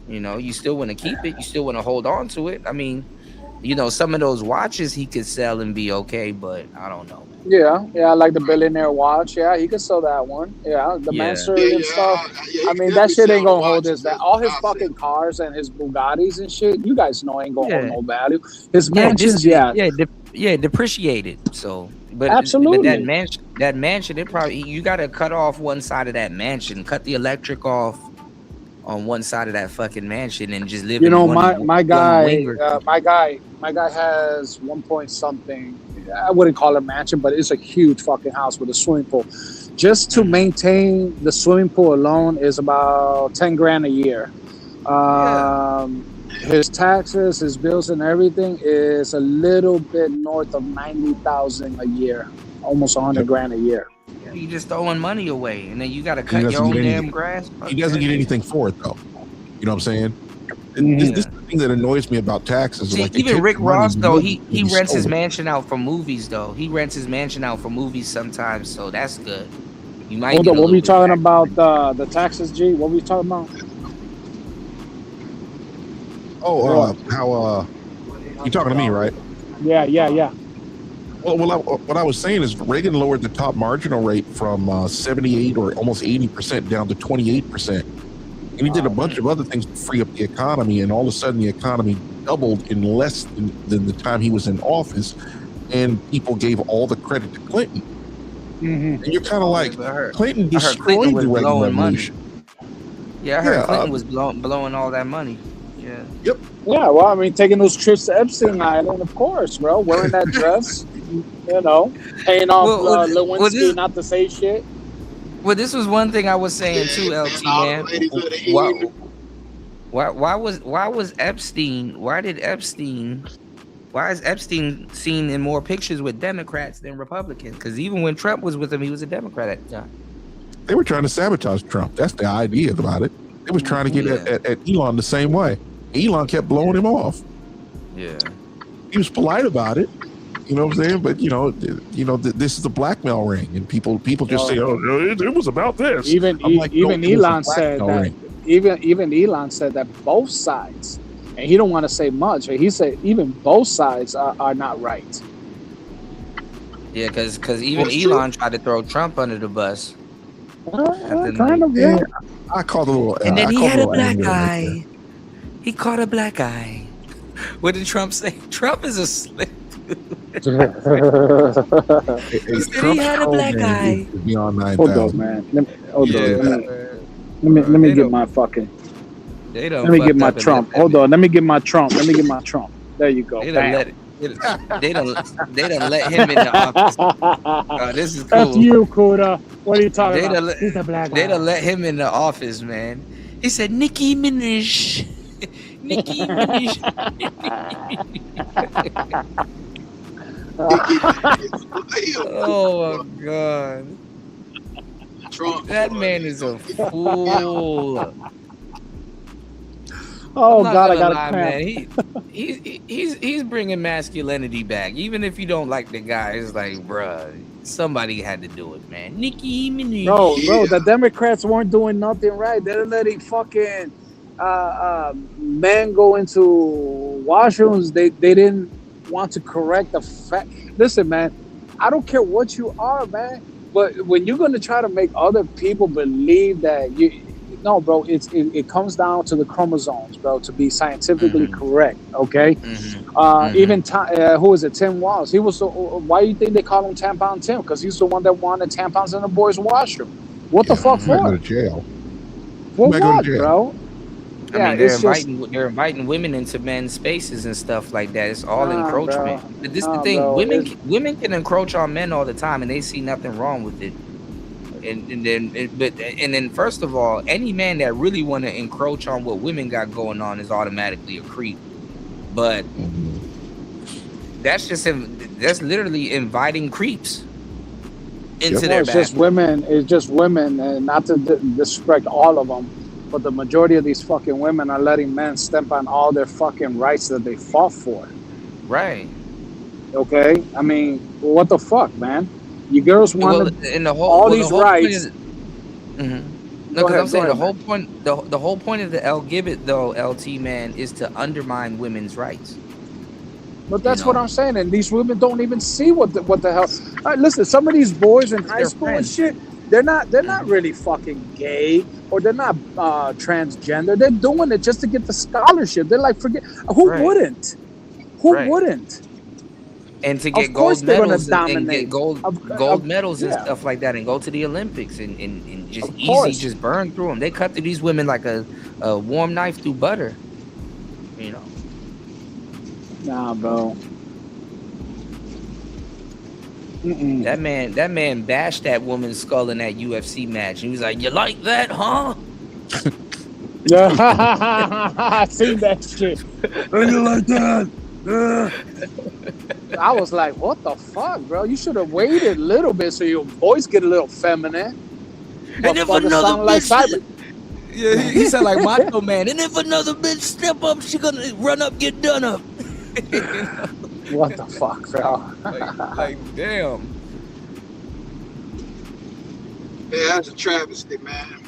You still want to keep it. You still want to hold on to it. I mean, some of those watches he could sell and be okay, but I don't know. Yeah, I like the billionaire watch. Yeah, he could sell that one. Yeah, the Mansory and stuff. I mean, that shit ain't gonna hold his value. All his fucking cars and his Bugattis and shit, you guys know ain't gonna hold no value. His mansions, depreciated. So, but absolutely, but that mansion, it probably you got to cut off one side of that mansion, cut the electric off on one side of that fucking mansion, and just live. My guy has 1 point something. I wouldn't call it a mansion, but it's a huge fucking house with a swimming pool. Just to maintain the swimming pool alone is about 10 grand a year. His taxes, his bills, and everything is a little bit north of 90,000 a year, almost 100 grand a year. You just throwing money away, and then you got to cut your own damn grass. He doesn't get anything for it, though. You know what I'm saying? This is the thing that annoys me about taxes. See, like even Rick Ross, though, he rents his mansion out for movies, though. He rents his mansion out for movies sometimes, so that's good. You might. Hold on, what were you talking about? The taxes, G? What were you talking about? How you talking to me, right? Yeah. Well, what I was saying is Reagan lowered the top marginal rate from 78 or almost 80% down to 28%. And he did a bunch of other things to free up the economy, and all of a sudden the economy doubled in less than the time he was in office, and people gave all the credit to Clinton. And you're kind of like, Clinton destroyed the revolution. Yeah, I heard Clinton was blowing all that money. Yeah. Yep. Yeah, well, I mean, taking those trips to Epstein Island, of course, bro. Wearing that dress, paying off Lewinsky not to say shit. Well, this was one thing I was saying too, LT man. Why was Epstein? Why is Epstein seen in more pictures with Democrats than Republicans? Because even when Trump was with him, he was a Democrat at the time. They were trying to sabotage Trump. That's the idea about it. They was trying to get at Elon the same way. Elon kept blowing him off. Yeah, he was polite about it. You know what I'm saying? But this is a blackmail ring, and people just say, "Oh, it was about this." Even Elon said that. Even Elon said that both sides, and he don't want to say much. He said even both sides are not right. Yeah, because even Well, Elon tried to throw Trump under the bus. Kind of, yeah. I called a little. And then I he called had a little black anger right eye. He caught a black eye. What did Trump say? Trump is a slick dude. Hey, He said he Trump's had a troll black game eye. is beyond Hold 9,000. on, man. Hold Yeah, on. man. Let me They get done- my fucking. They done Let me get fucked my up and Trump. let Hold on. Let me get my Trump. Let me get my Trump. There you go. They done Bam. they done let him in the office. Oh, this is That's cool. you, Kuda. What are you talking They about? done, He's the black they guy. done let him in the office, man. He said, Nicki Minaj. Nicki Minaj. Oh my god. Trump. That man is a fool. Oh I'm not God, I gonna got a lie, cramp. man. He's bringing masculinity back. Even if you don't like the guy, it's like, bruh, somebody had to do it, man. Nicki Minaj. Bro, the Democrats weren't doing nothing right. They're letting fucking men go into washrooms. They didn't want to correct the fact. Listen, man, I don't care what you are, man, but when you're gonna try to make other people believe that no, bro, it comes down to the chromosomes, bro, to be scientifically correct. Okay, even who was it? Tim Walz. He was. Why do you think they call him Tampon Tim? Because he's the one that wanted tampons in the boys' washroom. What the fuck You might go for? to jail. For You might go to what, jail. bro? I Yeah, mean, they're it's just inviting women into men's spaces and stuff like that. It's all Nah, encroachment. bro. But this is Nah, the thing: bro. women can encroach on men all the time, and they see nothing wrong with it. And then first of all, any man that really want to encroach on what women got going on is automatically a creep. But that's literally inviting creeps into No, their it's just bathroom. women. It's just women, and not to disrespect all of them, but the majority of these fucking women are letting men step on all their fucking rights that they fought for. Right. Okay, I mean, what the fuck, man? You girls want in the whole all well, the these whole rights. No, Go because ahead, I'm saying go the ahead, whole point, the whole point of the L Gibbet though, LT man, is to undermine women's rights. But that's what I'm saying, and these women don't even see what the hell. All right, listen, some of these boys in high They're school friends. and shit, they're not really fucking gay, or they're not transgender. They're doing it just to get the scholarship. They're like, forget who wouldn't? Who wouldn't? And to Of get course gold they're gonna medals and get dominate. gold medals and yeah. stuff like that, and go to the Olympics and just Of easy course. just burn through them. They cut through these women like a warm knife through butter. You know. Nah, bro. That man bashed that woman's skull in that UFC match. He was like, "You like that, huh?" Yeah, I seen that shit. You like that? I was like, what the fuck, bro? You should have waited a little bit so your voice get a little feminine. And if Motherfucker another sound like bitch, Cyber. yeah, he sound like Macho Man. And if another bitch step up, she gonna run up, get done up. What the fuck, bro? like damn. Yeah, that's a travesty, man.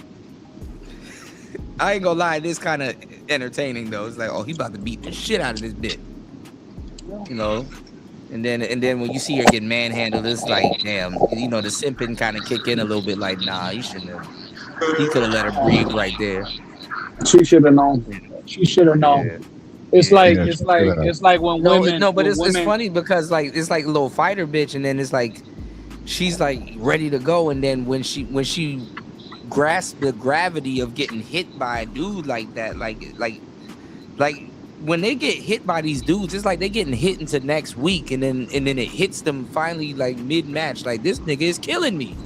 I ain't gonna lie, this kind of entertaining though. It's like, oh, he about to beat the shit out of this bitch, you know. And then when you see her get manhandled, it's like, damn, you know, the simping kind of kick in a little bit. Like, nah, he shouldn't have. He could have let her breathe right there. She should have known. She should have known. Yeah. It's Yeah. like Yeah, it's like when women. No, but when it's women, funny because like it's like a little fighter bitch, and then it's like she's like ready to go, and then when she grasps the gravity of getting hit by a dude like that, like when they get hit by these dudes, it's like they getting hit into next week, and then it hits them finally like mid match, like this nigga is killing me.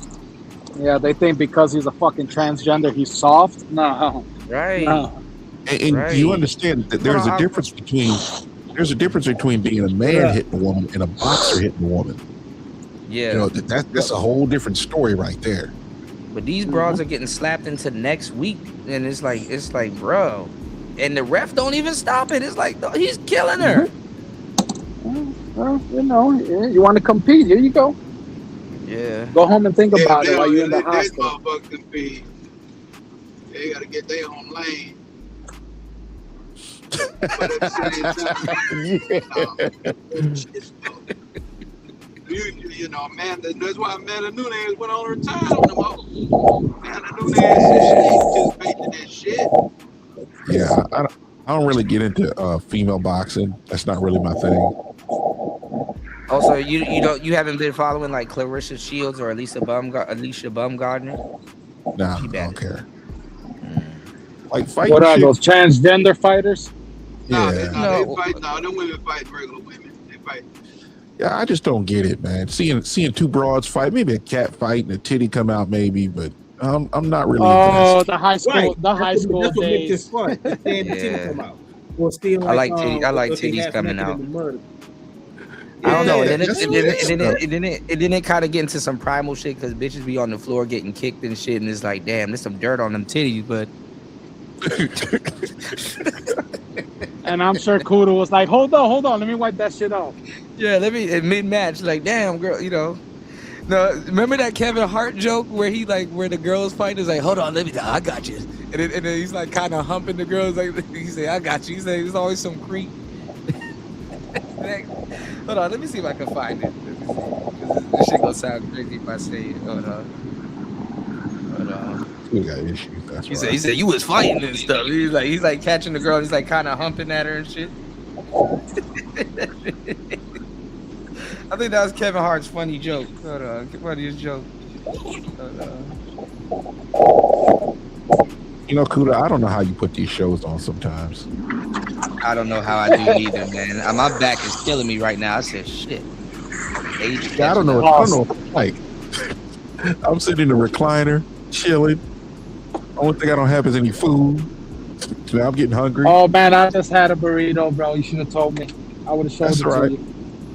yeah, they think because he's a fucking transgender, he's soft. No, right. No. And you understand that there's a difference between being a man hitting a woman and a boxer hitting a woman. Yeah, you know that's a whole different story right there. But these broads are getting slapped into next week, and it's like, bro, and the ref don't even stop it. It's like, no, he's killing her. Well, you know, you want to compete? Here you go. Yeah. Go home and think about it while you're in the hospital. Motherfuckers can be. They gotta get their own lane. But at the same time, You know, Amanda. That's why Amanda Nunes went on retired on them hoes. Amanda Nunes, she participated in that shit. Yeah, I don't really get into female boxing. That's not really my thing. Also, you haven't been following like Clarissa Shields or Alicia Baumgardner? Nah, I don't care. Like fighting What are shit. those transgender fighters? Yeah. They fight. No, them women fight regular women. They fight. Yeah, I just don't get it, man. Seeing two broads fight, maybe a cat fight and a titty come out, maybe, but I'm not really. Oh, invested. the high school, Right. the high That's school what makes days. this fun. It's seeing the titty come out. Or still I like looking titties half coming naked out. in the murder. I don't know. Yeah, And then it kind of get into some primal shit because bitches be on the floor getting kicked and shit, and it's like, damn, there's some dirt on them titties, but. And I'm sure Kuda was like, hold on, let me wipe that shit off. Yeah, mid match, like, damn, girl, you know. No, remember that Kevin Hart joke where where the girls fight is like, hold on, I got you, and then he's like kind of humping the girls, like he say, I got you. He say, there's always some creep. Like, hold on, let me see if I can find it. This shit gonna sound crazy if I say it. Hold on. We got issues. That's He said you was fighting and stuff. He's like catching the girl. He's like kind of humping at her and shit. I think that was Kevin Hart's funny joke. Hold on, funniest joke. Hold on. You know, Kuda, I don't know how you put these shows on sometimes. I don't know how I do either, man. My back is killing me right now. I said shit. Yeah, I don't know what it's like. I'm sitting in the recliner, chilling. Only thing I don't have is any food. Now I'm getting hungry. Oh man, I just had a burrito, bro. You should have told me. I would have showed That's it right. to you.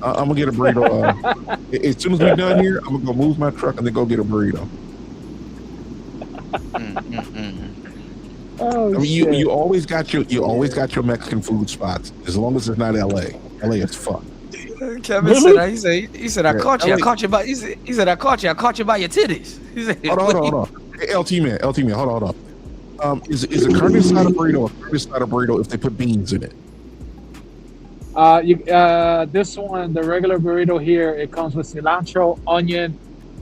I'm gonna get a burrito. As soon as we're done here, I'm gonna go move my truck and then go get a burrito. Oh, I mean, shit. you always got your Mexican food spots as long as it's not LA. LA is fuck. Kevin said, he said, I caught you by your titties. He said, Hold on. Hey, LT man, hold on. Is a carne asada burrito a carne asada burrito if they put beans in it? This one, the regular burrito here, it comes with cilantro, onion,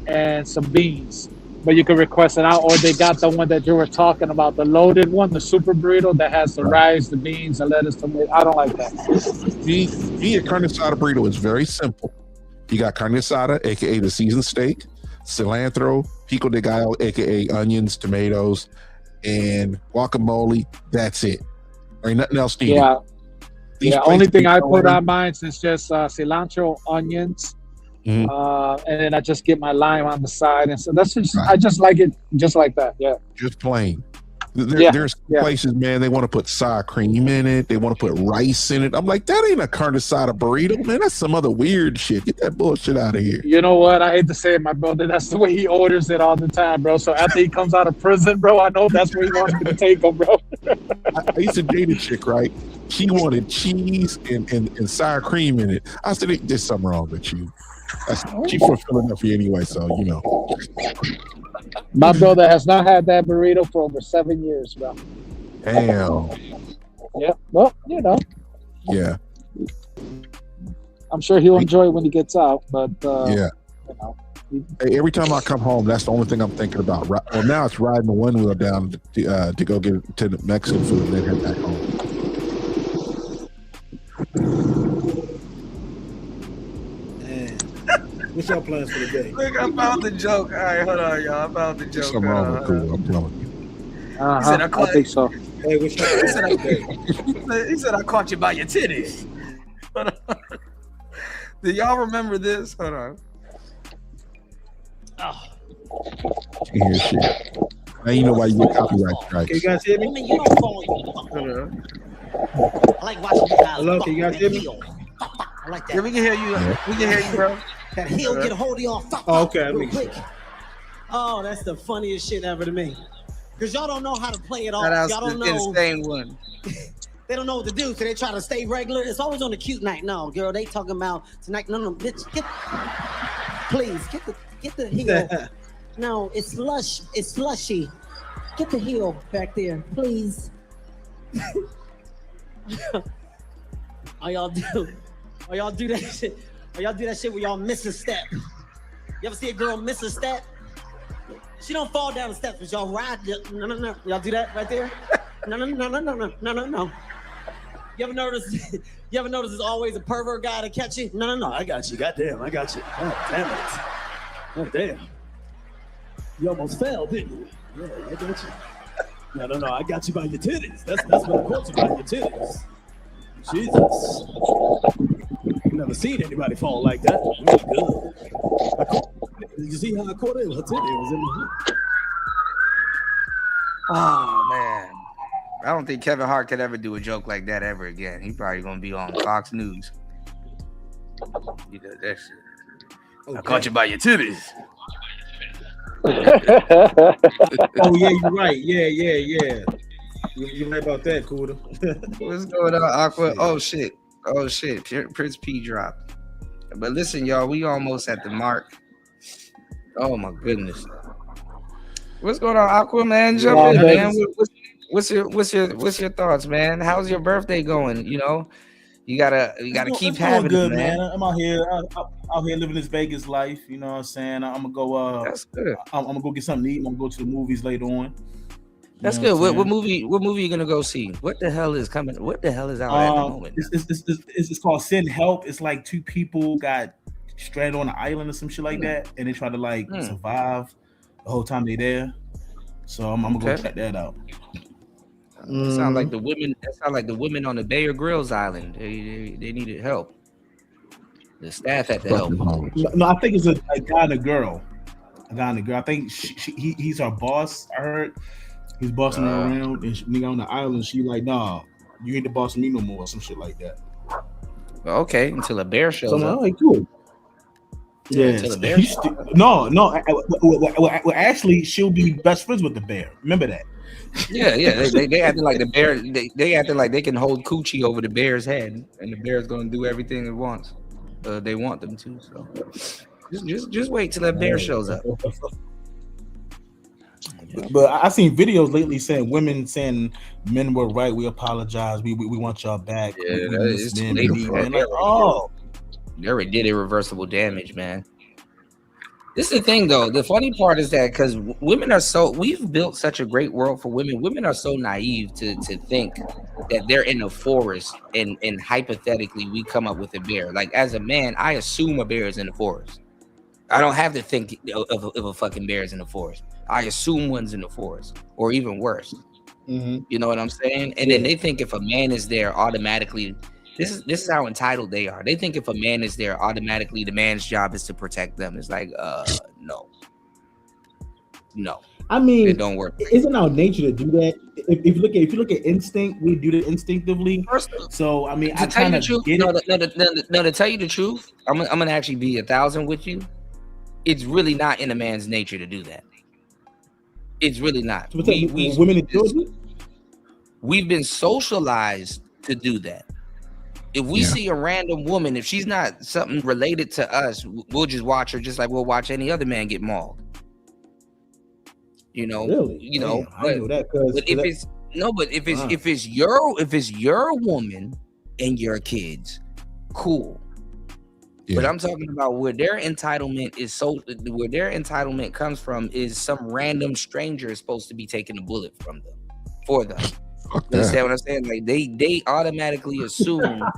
and some beans. But you can request it out, or they got the one that you were talking about, the loaded one, the super burrito that has the rice, the beans, the lettuce, tomato. I don't like that. Me, a carne asada burrito is very simple. You got carne asada, aka the seasoned steak, cilantro, pico de gallo, aka onions, tomatoes, and guacamole. That's it. There ain't nothing else needed. Yeah. Only thing I put on mine is just cilantro, onions, and then I just get my lime on the side, and so that's just I just like it just like that. Yeah, just plain. There's places, man, they want to put sour cream in it. They want to put rice in it. I'm like, that ain't a carne asada burrito, man. That's some other weird shit. Get that bullshit out of here. You know what? I hate to say it, my brother. That's the way he orders it all the time, bro. So after he comes out of prison, bro, I know that's where he wants me to take him, bro. I used to date a chick, right? She wanted cheese and sour cream in it. I said, there's something wrong with you. She's from Philadelphia anyway, so you know. My brother has not had that burrito for over 7 years, bro. Damn. Yeah. Well, you know. Yeah. I'm sure he'll enjoy it when he gets out, but yeah. You know. Hey, every time I come home, that's the only thing I'm thinking about. Well, now it's riding the one wheel down to go get to the Mexican food and then head back home. What's your plans for the day? Look, I found the joke. All right, hold on, y'all. I found the joke. Something wrong with cool, I'm telling you. He said, I think so. Hey, what's your plans for the day? He said, I caught you by your titties. Do y'all remember this? Hold on. You hear shit. Now you know why you get copyright strikes. Can you guys hear me? You don't fall. I like watching you guys. Hello, can you guys hear me? I like that. Yeah, we can hear you. Yeah. We can hear you, bro. That heel get a hold of y'all. Oh, okay. Real quick. Oh, that's the funniest shit ever to me. Because y'all don't know how to play it off. That Y'all don't know. insane one. They don't know what to do, so they try to stay regular. It's always on a cute night. No, girl, they talking about tonight. No, bitch, please get the heel. No, it's lush. It's slushy. Get the heel back there, please. All y'all do that shit. Or y'all do that shit where y'all miss a step? You ever see a girl miss a step? She don't fall down the steps, but y'all ride. No. Y'all do that right there? No. You ever notice? You ever notice there's always a pervert guy to catch you? No. I got you. Goddamn, I got you. Oh, damn it. Oh, damn. You almost fell, didn't you? Yeah, I got you. No. I got you by your titties. That's what I caught you by your titties. Jesus. I've never seen anybody fall like that. Good. Did you see how I caught it? Her titty was in the hook. Oh man, I don't think Kevin Hart could ever do a joke like that ever again. He probably gonna be on Fox News. He does that shit. Okay. I caught you by your titties. Oh yeah, you're right. Yeah. You're right about that, Kuda. What's going on, Aqua? Oh shit. Prince P dropped. But listen, y'all, we almost at the mark. Oh my goodness. What's going on, Aqua, man? Jump in, man. What's your thoughts, man? How's your birthday going? You know, you gotta keep having good, it, man. I'm out here living this Vegas life. You know what I'm saying? I'm gonna go. That's good. I'm gonna go get something to eat. I'm gonna go to the movies later on. That's good. What movie are you gonna go see? What the hell is coming? What the hell is out at the moment? It's called Send Help. It's like two people got stranded on an island or some shit like that, and they try to survive the whole time they're there. So I'm gonna go check that out. That sound like the women. That sound like the women on the Bear Grylls Island. They needed help. The staff had to help. No, I think it's a guy and a girl. I think he's our boss. I heard he's bossing her around, and nigga on the island. She like, nah, you ain't the boss of me no more. Some shit like that. Okay, until a bear shows up. Like, cool. Yeah, no. Well, actually, she'll be best friends with the bear. Remember that? Yeah. They acting like the bear. They acting like they can hold coochie over the bear's head, and the bear's gonna do everything it wants. They want them to. So just wait till that bear shows up. But I seen videos lately saying women saying men were right. We apologize. We want y'all back. Yeah, they already did irreversible damage, man. This is the thing, though. The funny part is that because we've built such a great world for women. Women are so naive to think that they're in a forest and hypothetically we come up with a bear. Like as a man, I assume a bear is in the forest. I don't have to think of a fucking bear is in the forest. I assume one's in the forest, or even worse. Mm-hmm. You know what I'm saying? And then they think if a man is there, automatically. This is how entitled they are. They think if a man is there, automatically the man's job is to protect them. It's like, no. I mean, it don't work. Isn't our nature to do that? If you look at instinct, we do it instinctively. So I mean, to tell you the truth, to tell you the truth, I'm gonna actually be 1,000 with you. It's really not in a man's nature to do that. It's really not. We've been socialized to do that. If we see a random woman, if she's not something related to us, we'll just watch her just like we'll watch any other man get mauled. You know, Damn, I know that. But if it's your woman and your kids, cool. Yeah. But I'm talking about where their entitlement comes from is some random stranger is supposed to be taking a bullet from them for them. You understand what I'm saying? Like they automatically assume that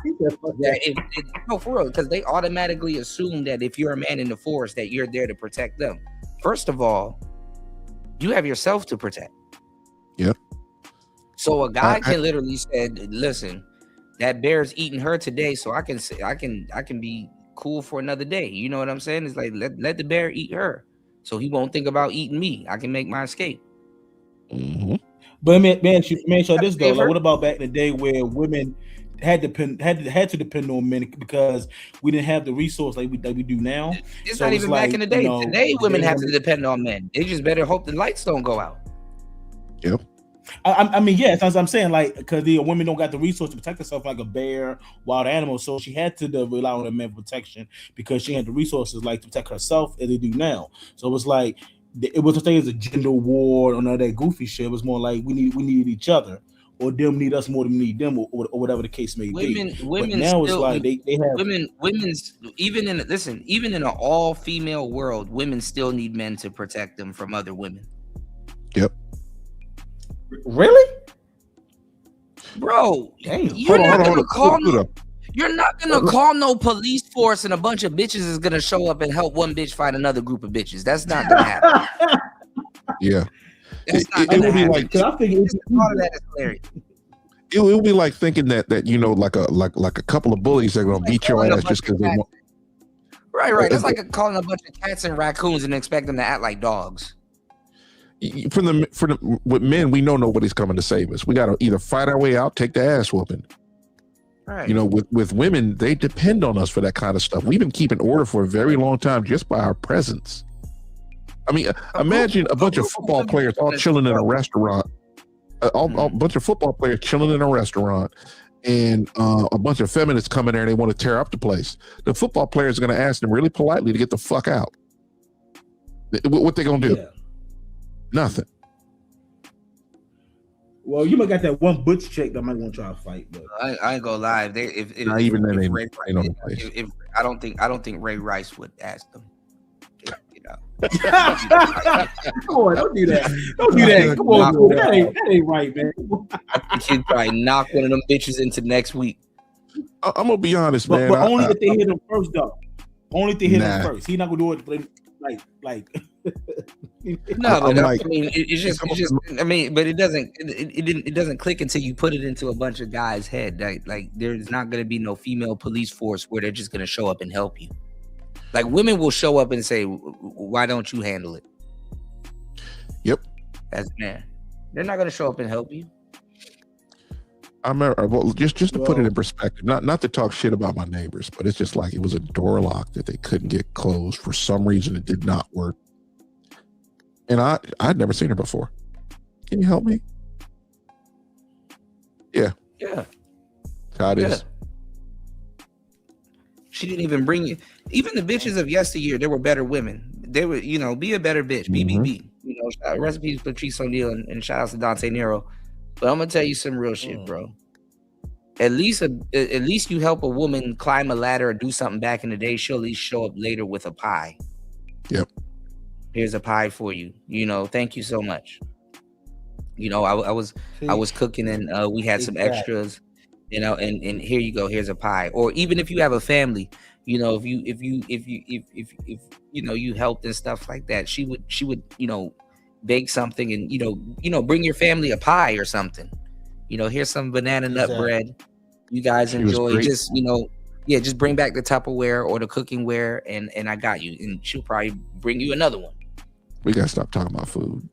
for real, because they automatically assume that if you're a man in the forest, that you're there to protect them. First of all, you have yourself to protect. Yep. So a guy can literally say, "Listen, that bear's eating her today, so I can be cool for another day." You know what I'm saying? It's like let the bear eat her, so he won't think about eating me. I can make my escape. Mm-hmm. But man, show this though. Like, what about back in the day where women had to depend on men because we didn't have the resource like we do now? It's not even back in the day. Today, women have to depend on men. They just better hope the lights don't go out. Yep. I mean, yeah, as I'm saying, like, because the women don't got the resource to protect herself like a bear, wild animal, so she had to rely on a man for protection because she had the resources like to protect herself as they do now. So it was like it was a thing as a gender war or none of that goofy shit. It was more like we needed each other. or them need us more than we need them, or whatever the case may be. Women but now still, it's like they have women's even in an all female world, women still need men to protect them from other women. Yep. Really? Bro, you're not gonna call no police force and a bunch of bitches is gonna show up and help one bitch fight another group of bitches. That's not gonna happen. Yeah. That's not It gonna would be happen. like, I think all of that is hilarious. it would be like thinking that like a couple of bullies are gonna beat your ass just because they want. Right. That's like calling a bunch of cats and raccoons and expect them to act like dogs. With men, we know nobody's coming to save us. We got to either fight our way out, take the ass whooping. Right. With women, they depend on us for that kind of stuff. We've been keeping order for a very long time just by our presence. I mean, imagine a bunch of football players all chilling in a restaurant. A bunch of football players chilling in a restaurant, and a bunch of feminists come in there and they want to tear up the place. The football players are going to ask them really politely to get the fuck out. What they going to do? Yeah. Nothing. Well, you might got that one butch chick that might want to try to fight, but I ain't gonna lie. I don't think Ray Rice would ask them. You know. Come on, don't do that. Don't do that. Come on, that ain't right, man. I think he'd probably knock one of them bitches into next week. I'm gonna be honest, man. But only if they hit him first, though. Only if they hit him first. He's not gonna do it like. No, but I mean, it's just. I mean, but it doesn't click until you put it into a bunch of guys' head. Like there's not going to be no female police force where they're just going to show up and help you. Like women will show up and say, "Why don't you handle it?" Yep. As man, they're not going to show up and help you. Just to put it in perspective, not to talk shit about my neighbors, but it's just like it was a door lock that they couldn't get closed for some reason. It did not work. And I'd never seen her before. Can you help me? Yeah. Yeah. How it is. She didn't even bring you. Even the bitches of yesteryear, there were better women. They were, be a better bitch. BBB. Recipes Patrice O'Neal and shout out to Dante Nero. But I'm gonna tell you some real shit, bro. At least you help a woman climb a ladder or do something back in the day. She'll at least show up later with a pie. Yep. Here's a pie for you. Thank you so much. I was cooking and we had some extras, and here you go. Here's a pie. Or even if you have a family, if you helped and stuff like that, she would bake something and bring your family a pie or something. Here's some banana nut bread. You guys enjoy. Just bring back the Tupperware or the cooking ware, and I got you. And she'll probably bring you another one. We gotta stop talking about food.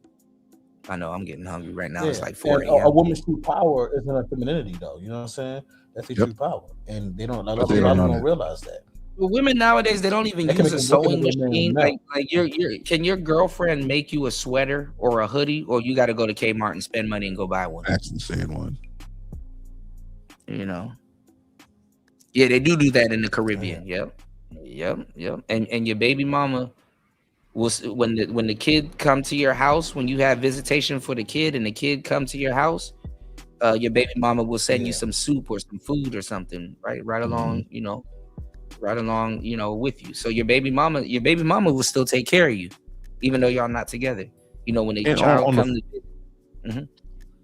I know I'm getting hungry right now. Yeah. It's like 4 a woman's true power isn't her femininity, though. You know what I'm saying? That's her true power, and they don't. A lot of people don't realize that. Well, women nowadays, they don't even use a sewing machine. Like can your girlfriend make you a sweater or a hoodie, or you got to go to Kmart and spend money and go buy one? That's the same one. Yeah, they do that in the Caribbean. Yep. And your baby mama will, when the kid come to your house, when you have visitation for the kid and the kid come to your house, your baby mama will send you some soup or some food or something, right along, with you. So your baby mama will still take care of you, even though y'all not together. When the child comes to visit.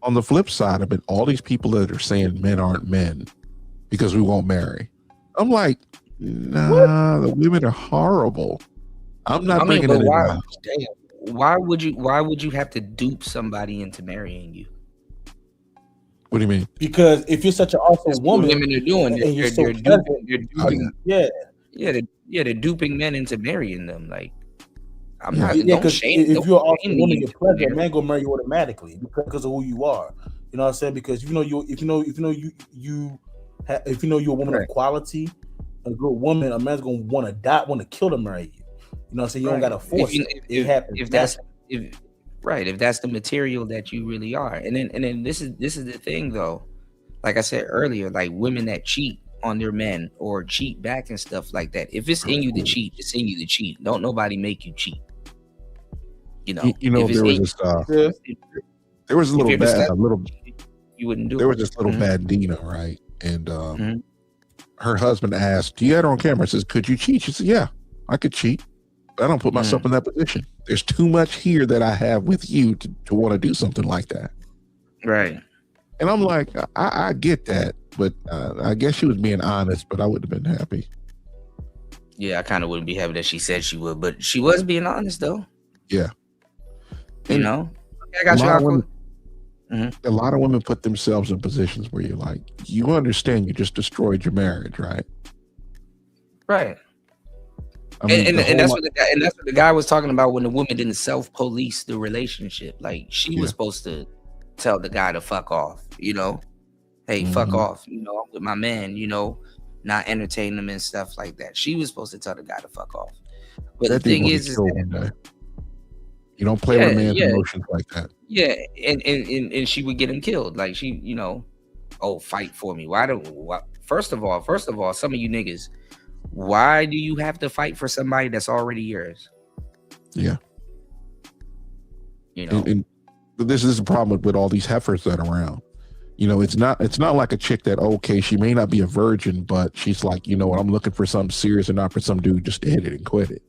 On the flip side of it, all these people that are saying men aren't men because we won't marry. I'm like, nah, the women are horrible. I'm not bringing it in. Why would you have to dupe somebody into marrying you? What do you mean? Because if you're such an awesome woman, women are doing they're duping. They're duping men into marrying them. Like, I'm not. Because if you're an awesome woman, you're pleasure, a man gonna marry you automatically because of who you are. You know what I'm saying? Because if you know you're a woman of quality, a good woman, a man's gonna want to kill to marry you. You know what I'm saying? You don't gotta force it. It happens. If that's the material that you really are. And then this is the thing though. Like I said earlier, like women that cheat on their men or cheat back and stuff like that. If it's in you to cheat, it's in you to cheat. Don't nobody make you cheat. There was a little You wouldn't do there it. was this little bandina, right? And her husband asked, "Do you have her on camera?" I says, "Could you cheat?" She said, "Yeah, I could cheat. But I don't put myself in that position. There's too much here that I have with you to want to do something like that." Right. And I'm like, I get that, but I guess she was being honest, but I would have been happy. Yeah, I kind of wouldn't be happy that she said she would, but she was being honest though. Yeah. You know? Okay, I got you, Uncle. A lot of women put themselves in positions where you're like, you understand you just destroyed your marriage, right? Right. I mean, and that's what the guy was talking about when the woman didn't self-police the relationship. Like she was supposed to tell the guy to fuck off, you know? Hey, fuck off, you know, I'm with my man, you know, not entertain him and stuff like that. She was supposed to tell the guy to fuck off. But the thing is that, you don't play with a man's emotions like that. Yeah, and she would get him killed. Like she, you know, oh, fight for me. First of all, some of you niggas, why do you have to fight for somebody that's already yours? Yeah. You know, and this is the problem with all these heifers that are around. You know, it's not like a chick that, okay, she may not be a virgin, but she's like, you know what, I'm looking for something serious and not for some dude just to hit it and quit it.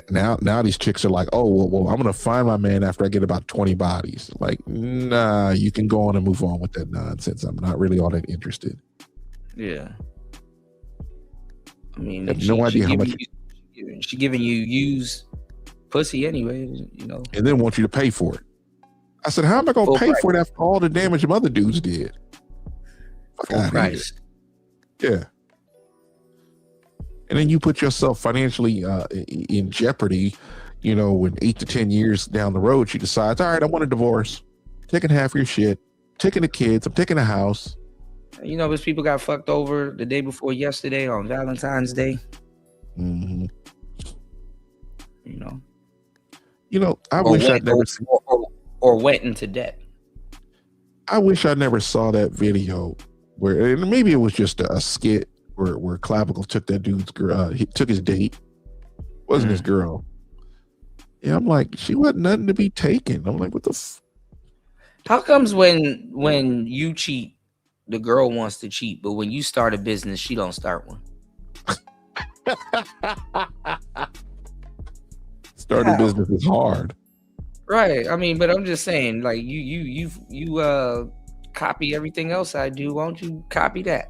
Now these chicks are like, oh, well, I'm gonna find my man after I get about 20 bodies. Like, nah, you can go on and move on with that nonsense. I'm not really all that interested. Yeah. I mean, I have no idea how much. She giving you used pussy anyway, you know. And then want you to pay for it. I said, how am I gonna pay for it after all the damage them other dudes did? Full price. Yeah. And then you put yourself financially in jeopardy, you know, when 8 to 10 years down the road, she decides, all right, I want a divorce, taking half your shit, taking the kids, I'm taking the house. You know, those people got fucked over the day before yesterday on Valentine's Day. Mm-hmm. You know, I wish I'd never seen, or went into debt. I wish I never saw that video where, and maybe it was just a skit where Clavicle took that dude's girl, he took his date, wasn't his girl. Yeah, I'm like, she wasn't nothing to be taken. I'm like, what the? How comes when you cheat, the girl wants to cheat, but when you start a business, she don't start one? Starting a business is hard. Right. I mean, but I'm just saying, like you copy everything else I do. Why don't you copy that?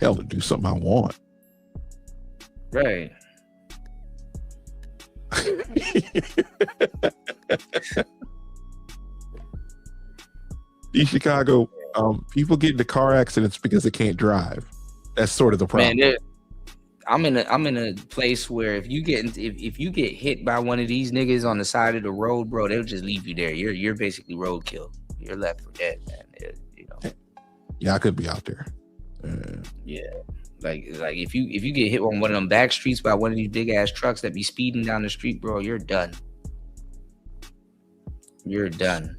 Hell, to do something I want. Right. In Chicago, people get into car accidents because they can't drive. That's sort of the problem. Man, I'm in a place where if you get hit by one of these niggas on the side of the road, bro, they'll just leave you there. You're basically roadkill. You're left for dead, man. You know. Yeah, I could be out there. Yeah, like if you get hit on one of them back streets by one of these big ass trucks that be speeding down the street, bro, you're done. You're done.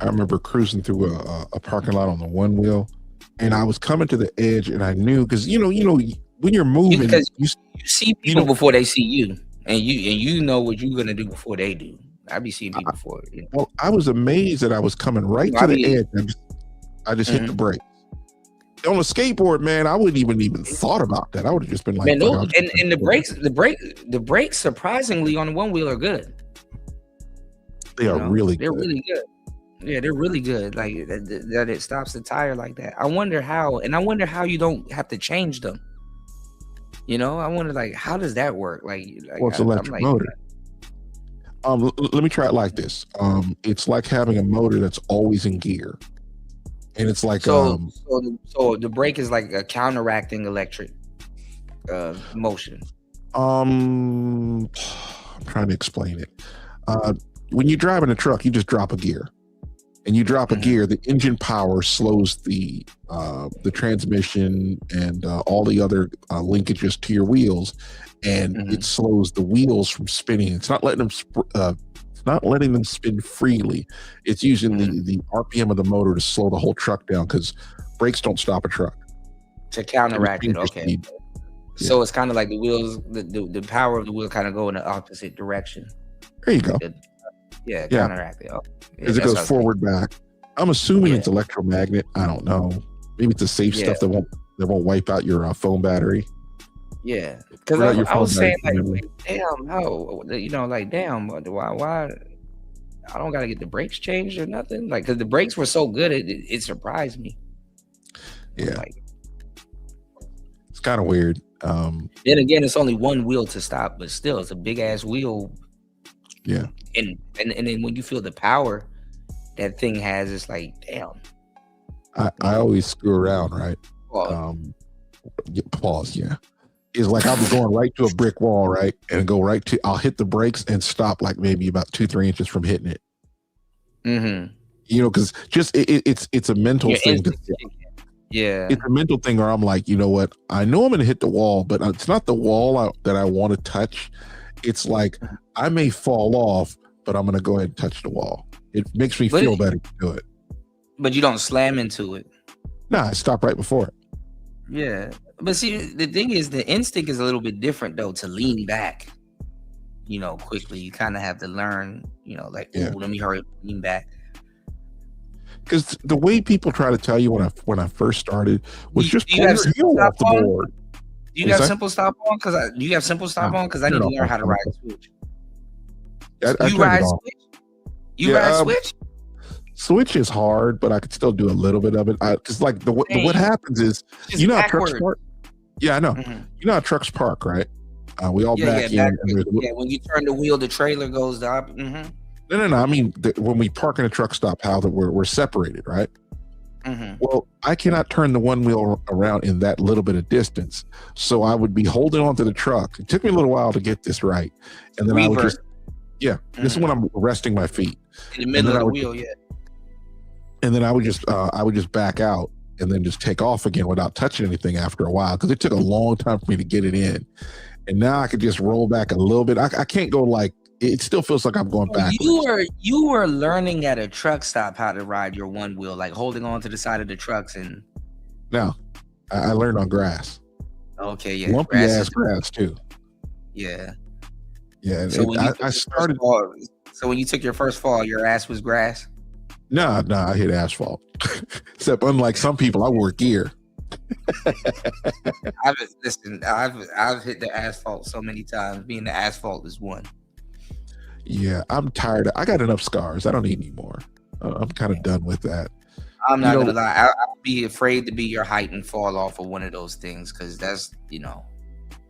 I remember cruising through a parking lot on the one wheel, and I was coming to the edge, and I knew because you know when you're moving, because you see people before they see you, and you know what you're gonna do before they do. I be seeing people before. You know? Well, I was amazed that I was coming right to the edge. I just hit the brake. On a skateboard, man, I wouldn't even thought about that. I would have just been like, man, no, and the brakes surprisingly on the one wheel are good. They are really they're good. really good. Yeah, they're really good. Like that it stops the tire like that. I wonder how you don't have to change them. You know, I wonder like how does that work? Like well, it's electric motor. Let me try it like this. It's like having a motor that's always in gear. And it's like so the brake is like a counteracting electric motion. I'm trying to explain it. When you drive in a truck, you just drop a gear, and you drop a gear. The engine power slows the transmission and all the other linkages to your wheels, and it slows the wheels from spinning. It's not letting them. It's not letting them spin freely. It's using the RPM of the motor to slow the whole truck down because brakes don't stop a truck. To counteract it, okay. So it's kind of like the wheels, the power of the wheel kind of go in the opposite direction. There you go. Yeah, Yeah. counteract it. Oh, yeah, Because it that's goes what I was forward back. I'm assuming Yeah. it's electromagnet. I don't know. Maybe it's the safe Yeah. stuff that won't wipe out your phone battery. Yeah, because Or not your I phone was saying battery, like, damn, how like, damn, why I don't gotta get the brakes changed or nothing, like, because the brakes were so good, it surprised me. Yeah, like, it's kind of weird. Then again, it's only one wheel to stop, but still, it's a big ass wheel. Yeah, and then when you feel the power that thing has, it's like, damn. I always screw around, right? Pause. Yeah. Is like I'll be going right to a brick wall, right, and go right to. I'll hit the brakes and stop like maybe about 2-3 inches from hitting it. Mm-hmm. You know, because just it's a mental thing. Yeah, it's a mental thing, or I'm like, you know what? I know I'm going to hit the wall, but it's not the wall that I want to touch. It's like I may fall off, but I'm going to go ahead and touch the wall. It makes me feel better to do it. But you don't slam into it. Nah, I stop right before it. Yeah. But see, the thing is, the instinct is a little bit different, though, to lean back, quickly. You kind of have to learn, like, oh, let me hurry up, lean back. Because the way people try to tell you when I first started was just pull your heel off the board. Do you have simple stop on? Do you have simple stop on? Because I need to learn how to ride switch. You ride switch? You ride switch? Switch is hard, but I could still do a little bit of it. Because like what happens is, you know how trucks park? Yeah, I know. You know how trucks park, right? We all back in. When you turn the wheel, the trailer goes up. Mm-hmm. No. I mean, when we park in a truck stop, how that we're separated, right? Mm-hmm. Well, I cannot turn the one wheel around in that little bit of distance, so I would be holding onto the truck. It took me a little while to get this right, and then I would just, this is when I'm resting my feet in the middle of the wheel, and then I would just back out and then just take off again without touching anything after a while, because it took a long time for me to get it in, and now I could just roll back a little bit. I can't go like. It still feels like I'm going backwards. You were learning at a truck stop how to ride your one wheel, like holding on to the side of the trucks and. No, I learned on grass. Okay, yeah, lumpy ass grass too. Yeah. Yeah, so I started. So when you took your first fall, your ass was grass. Nah, I hit asphalt. Except unlike some people, I wore gear. I've hit the asphalt so many times. Being the asphalt is one. Yeah, I'm tired. I got enough scars. I don't need any more. I'm kind of done with that. I'm not gonna lie. I'll be afraid to be your height and fall off of one of those things, because that's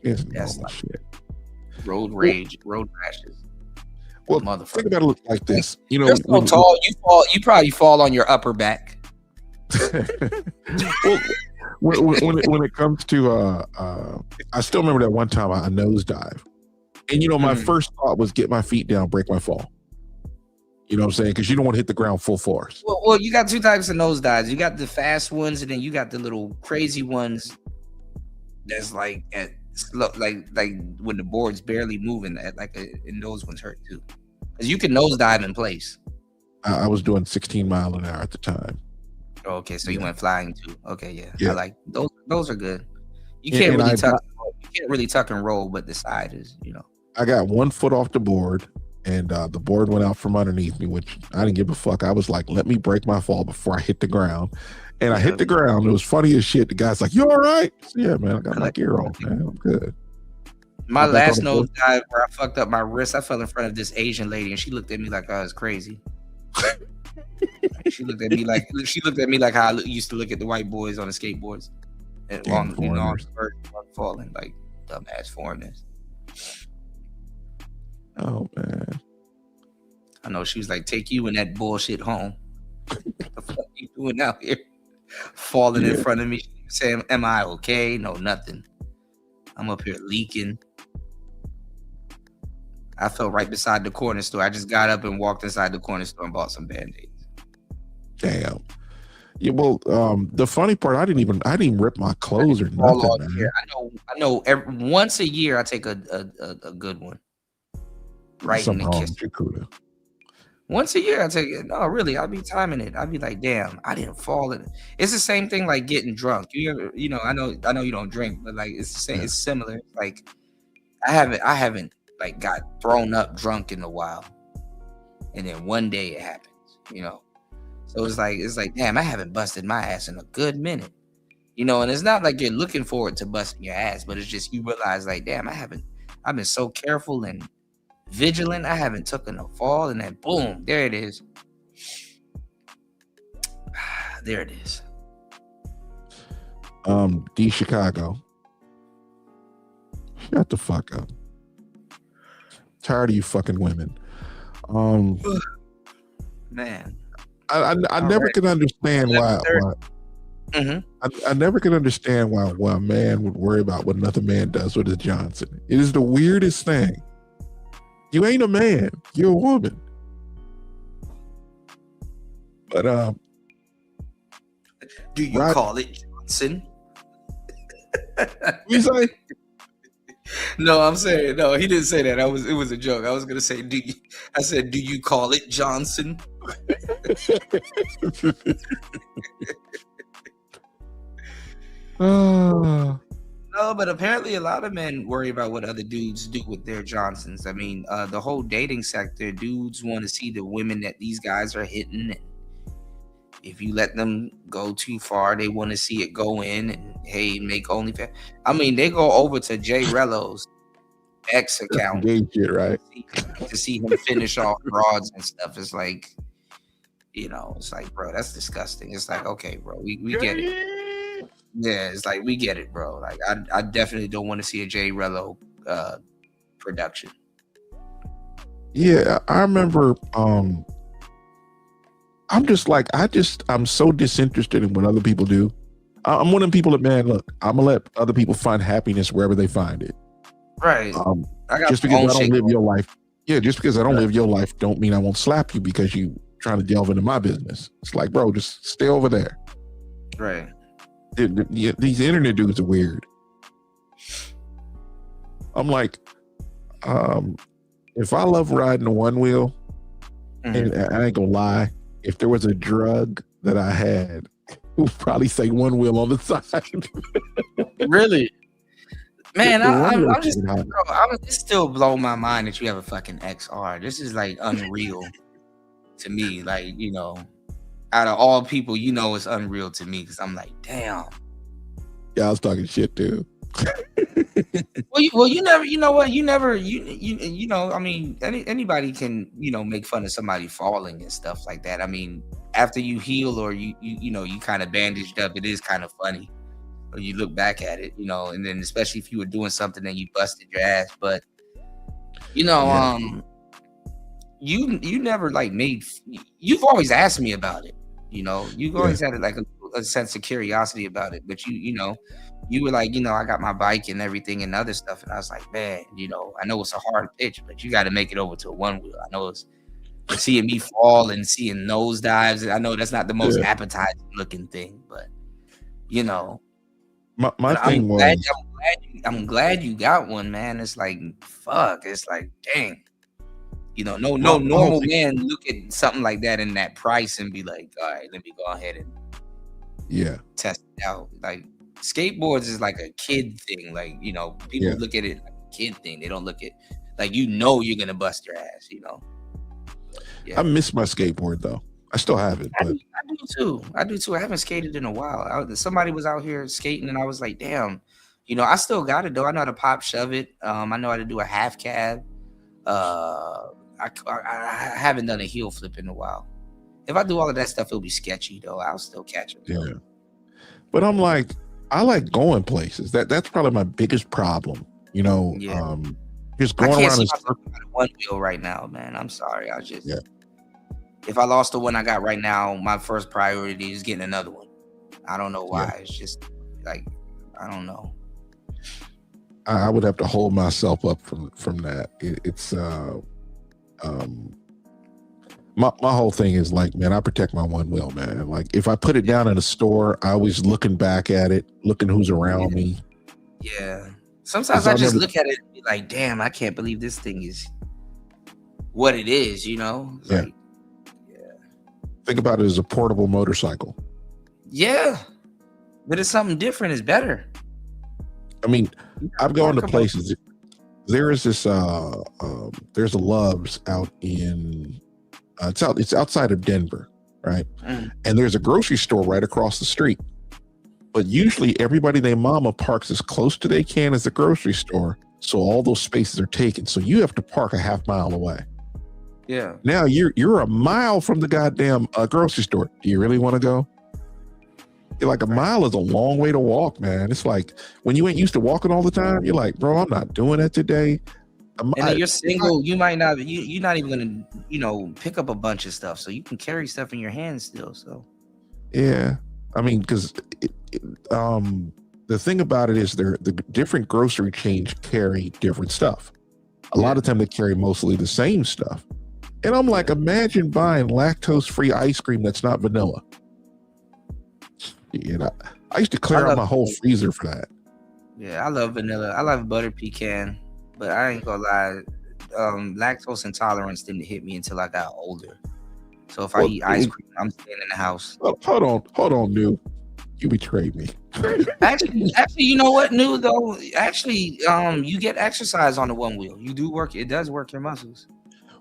that's like shit. Road rage, road rashes. Well, think about it like this. You're so tall. You probably fall on your upper back. Well, when it comes to I still remember that one time I nosedive. And my first thought was get my feet down, break my fall. You know what I'm saying? Because you don't want to hit the ground full force. Well, you got two types of nosedives. You got the fast ones, and then you got the little crazy ones. That's like at slow, like when the board's barely moving. And those ones hurt too, because you can nosedive in place. I was doing 16 mile an hour at the time. Oh, okay, so you went flying too. Okay, yeah. I like those. Those are good. You can't really tuck. You can't really tuck and roll, but the side is, I got 1 foot off the board, and the board went out from underneath me, which I didn't give a fuck. I was like, let me break my fall before I hit the ground. And I hit the ground. It was funny as shit. The guy's like, you all right? So, yeah, man, I got my gear on, man. I'm good. My last nosedive where I fucked up my wrist, I fell in front of this Asian lady, and she looked at me like I was crazy. She looked at me like how I used to look at the white boys on the skateboards and on falling like dumbass foreigners. Oh man, I know. She was like, "Take you and that bullshit home." What the fuck you doing out here, falling in front of me, saying, "Am I okay?" No, nothing. I'm up here leaking. I fell right beside the corner store. I just got up and walked inside the corner store and bought some Band-Aids. Damn. Yeah, well, the funny part, I didn't even rip my clothes or nothing, man. Here. I know. Once a year, I take a good one. Right in the kiss. Once a year, I take it. No, really, I'll be timing it. I'll be like, damn, I didn't fall in it. It's the same thing like getting drunk. I know you don't drink, but like it's the same. Yeah. It's similar. Like I haven't like got thrown up drunk in a while. and then one day it happens, you know. So it's like, damn, I haven't busted my ass in a good minute, you know. And it's not like you're looking forward to busting your ass, but it's just you realize, like, damn, I've been so careful and vigilant, I haven't taken a fall, and then boom, there it is. There it is. D Chicago. Shut the fuck up. Tired of you fucking women. Man. I never could understand why I never could understand why a man would worry about what another man does with his Johnson. It is the weirdest thing. You ain't a man, you're a woman. But do you call it Johnson? You say? No, I'm saying no. He didn't say that. It was a joke. I was gonna say, do you call it Johnson? No, but apparently a lot of men worry about what other dudes do with their Johnsons. I mean, the whole dating sector, dudes want to see the women that these guys are hitting, and if you let them go too far, they want to see it go in and hey, make OnlyFans. I mean, they go over to Jay Rello's X account right? to see him finish off broads and stuff. It's like, you know, it's like, bro, that's disgusting. It's like, okay, bro, we get it. Yeah, it's like, we get it, bro. Like, I definitely don't want to see a Jay Rello production. Yeah, I remember. I'm so disinterested in what other people do. I'm one of the people that, man, look, I'm gonna let other people find happiness wherever they find it. Right. Just because I don't live your life. Yeah, just because I don't live your life don't mean I won't slap you because you trying to delve into my business. It's like, bro, just stay over there. Right. These internet dudes are weird. I'm like, if I love riding a one wheel, and I ain't gonna lie, if there was a drug that I had, it would probably say one wheel on the side. Really? Man, I'm just, bro, it still blow my mind that you have a fucking XR. This is like unreal to me. Like, you know, out of all people, you know, it's unreal to me because I'm like, damn. Yeah, I was talking shit too. Well, you never, you know what? You never, you know, I mean, anybody can, you know, make fun of somebody falling and stuff like that. I mean, after you heal or you know, you kind of bandaged up, it is kind of funny. Or you look back at it, you know, and then especially if you were doing something and you busted your ass. But you know, you never like you've always asked me about it, you know. You've always had like a sense of curiosity about it, but you know, you were like, you know, I got my bike and everything and other stuff, and I was like, man, you know, I know it's a hard pitch, but you got to make it over to a one wheel. I know it's seeing me fall and seeing nosedives. I know that's not the most appetizing looking thing, but you know. My thing was, I'm glad you got one, man. It's like, fuck. It's like, dang. You know, no normal man look at something like that in that price and be like, all right, let me go ahead and test it out. Like, skateboards is like a kid thing. Like, you know, people look at it like a kid thing. They don't look at like, you know, you're gonna bust your ass. You know. Yeah. I miss my skateboard though. I still have it, but I do too. I haven't skated in a while. Somebody was out here skating, and I was like, "Damn, you know, I still got it though. I know how to pop shove it. I know how to do a half cab. I haven't done a heel flip in a while. If I do all of that stuff, it'll be sketchy though. I'll still catch it. Yeah, but I'm like, I like going places. That's probably my biggest problem. You know, just going around. I can't see one wheel right now, man. I'm sorry. I just if I lost the one I got right now, my first priority is getting another one. I don't know why. It's just like, I don't know. I would have to hold myself up from that. It's my whole thing is like, man, I protect my one wheel, man. Like if I put it down in a store, I always looking back at it, looking who's around me. Yeah. Sometimes I just look at it and be like, damn, I can't believe this thing is what it is, you know? It's like, think about it as a portable motorcycle. Yeah, but it's something different. It's better. I mean, I've gone to places. There is this. There's a Love's out in It's outside of Denver, right? And there's a grocery store right across the street. But usually everybody their mama parks as close to they can as the grocery store, so all those spaces are taken. So you have to park a half mile away. Yeah. Now you're a mile from the goddamn grocery store. Do you really want to go? You're like, a mile is a long way to walk, man. It's like when you ain't used to walking all the time, you're like, bro, I'm not doing that today. And then you're single, you might not, you're not even gonna, pick up a bunch of stuff, so you can carry stuff in your hands still. So yeah, I mean, because the thing about it is the different grocery chains carry different stuff. A lot of time they carry mostly the same stuff. And I'm like, imagine buying lactose-free ice cream that's not vanilla. You know, I used to clear out my whole freezer for that. Yeah, I love vanilla. I love butter pecan, but I ain't gonna lie, lactose intolerance didn't hit me until I got older. So if I eat ice cream, I'm staying in the house. Hold on, New. You betrayed me. Actually, you know what, New though? Actually, you get exercise on the one wheel. You do work. It does work your muscles.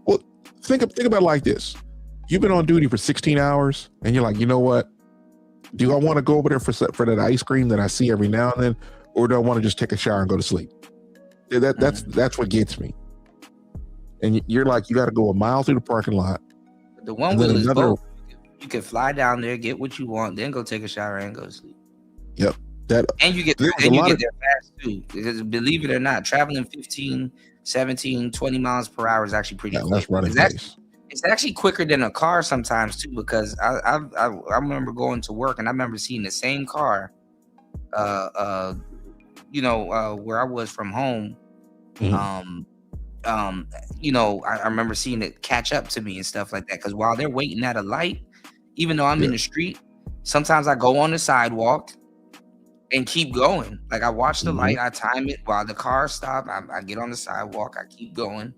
Well, think about it like this. You've been on duty for 16 hours, and you're like, you know what? Do I want to go over there for that ice cream that I see every now and then, or do I want to just take a shower and go to sleep? That's what gets me. And you're like, you got to go a mile through the parking lot. The one wheel is both. You can fly down there, get what you want, then go take a shower and go to sleep. Yep. And you get there fast too. Because believe it or not, traveling 15, 17, 20 miles per hour is actually pretty quick. That's running pace. It's actually quicker than a car sometimes too, because I remember going to work and I remember seeing the same car, where I was from home. I remember seeing it catch up to me and stuff like that. Because while they're waiting at a light, even though I'm in the street, sometimes I go on the sidewalk and keep going. Like I watch the light, I time it while the car stop. I get on the sidewalk, I keep going.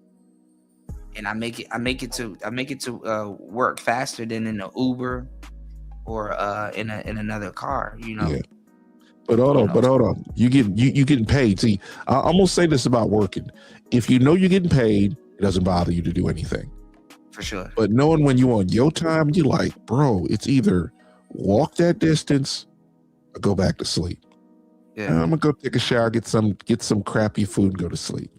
And I make it to work faster than in an Uber or in another car, Yeah. But hold on. You getting paid. See, I'm gonna say this about working. If you know you're getting paid, it doesn't bother you to do anything. For sure. But knowing when you on your time, you're like, bro, it's either walk that distance or go back to sleep. Yeah. I'm gonna go take a shower, get some crappy food, and go to sleep.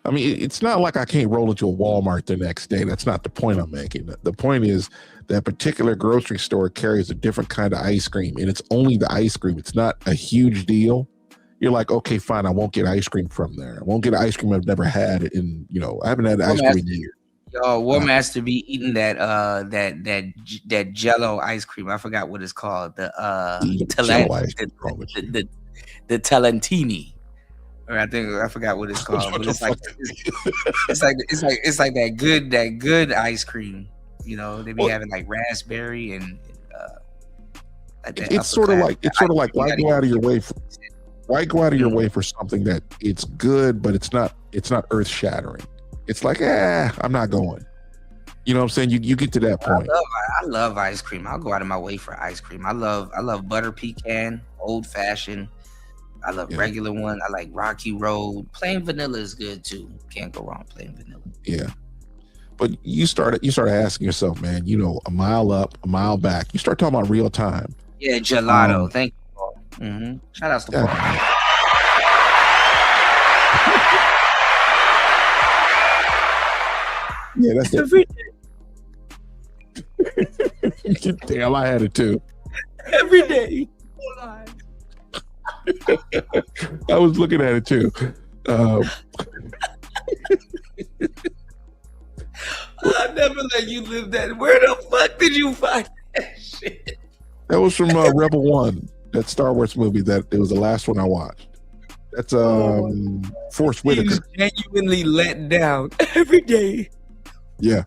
I mean, it's not like I can't roll into a Walmart the next day. That's not the point I'm making. The point is that particular grocery store carries a different kind of ice cream, and it's only the ice cream. It's not a huge deal. You're like, okay, fine, I won't get ice cream from there. I won't get ice cream I've never had I haven't had ice cream in years. Yo, Warmaster be eating that Jello ice cream. I forgot what it's called. The Talentini. Or I forgot what it's called. But it's like that good ice cream. They be having like raspberry and it's sort of like why go out of your way for something that it's good, but it's not earth shattering. It's like, I'm not going. You know what I'm saying? You get to that point. I love ice cream. I'll go out of my way for ice cream. I love butter pecan, old fashioned. I love regular one. I like Rocky Road. Plain vanilla is good too. Can't go wrong plain vanilla. Yeah. But you start asking yourself, man, a mile up, a mile back. You start talking about real time. Yeah, gelato. Thank you, Paul. Shout out to Paul. Yeah, that's every day. Damn, I had it too. Every day. I was looking at it too. I never let you live that. Where the fuck did you find that shit? That was from Rebel One, that Star Wars movie. That it was the last one I watched. That's Forrest Whitaker. He was genuinely let down every day. Yeah.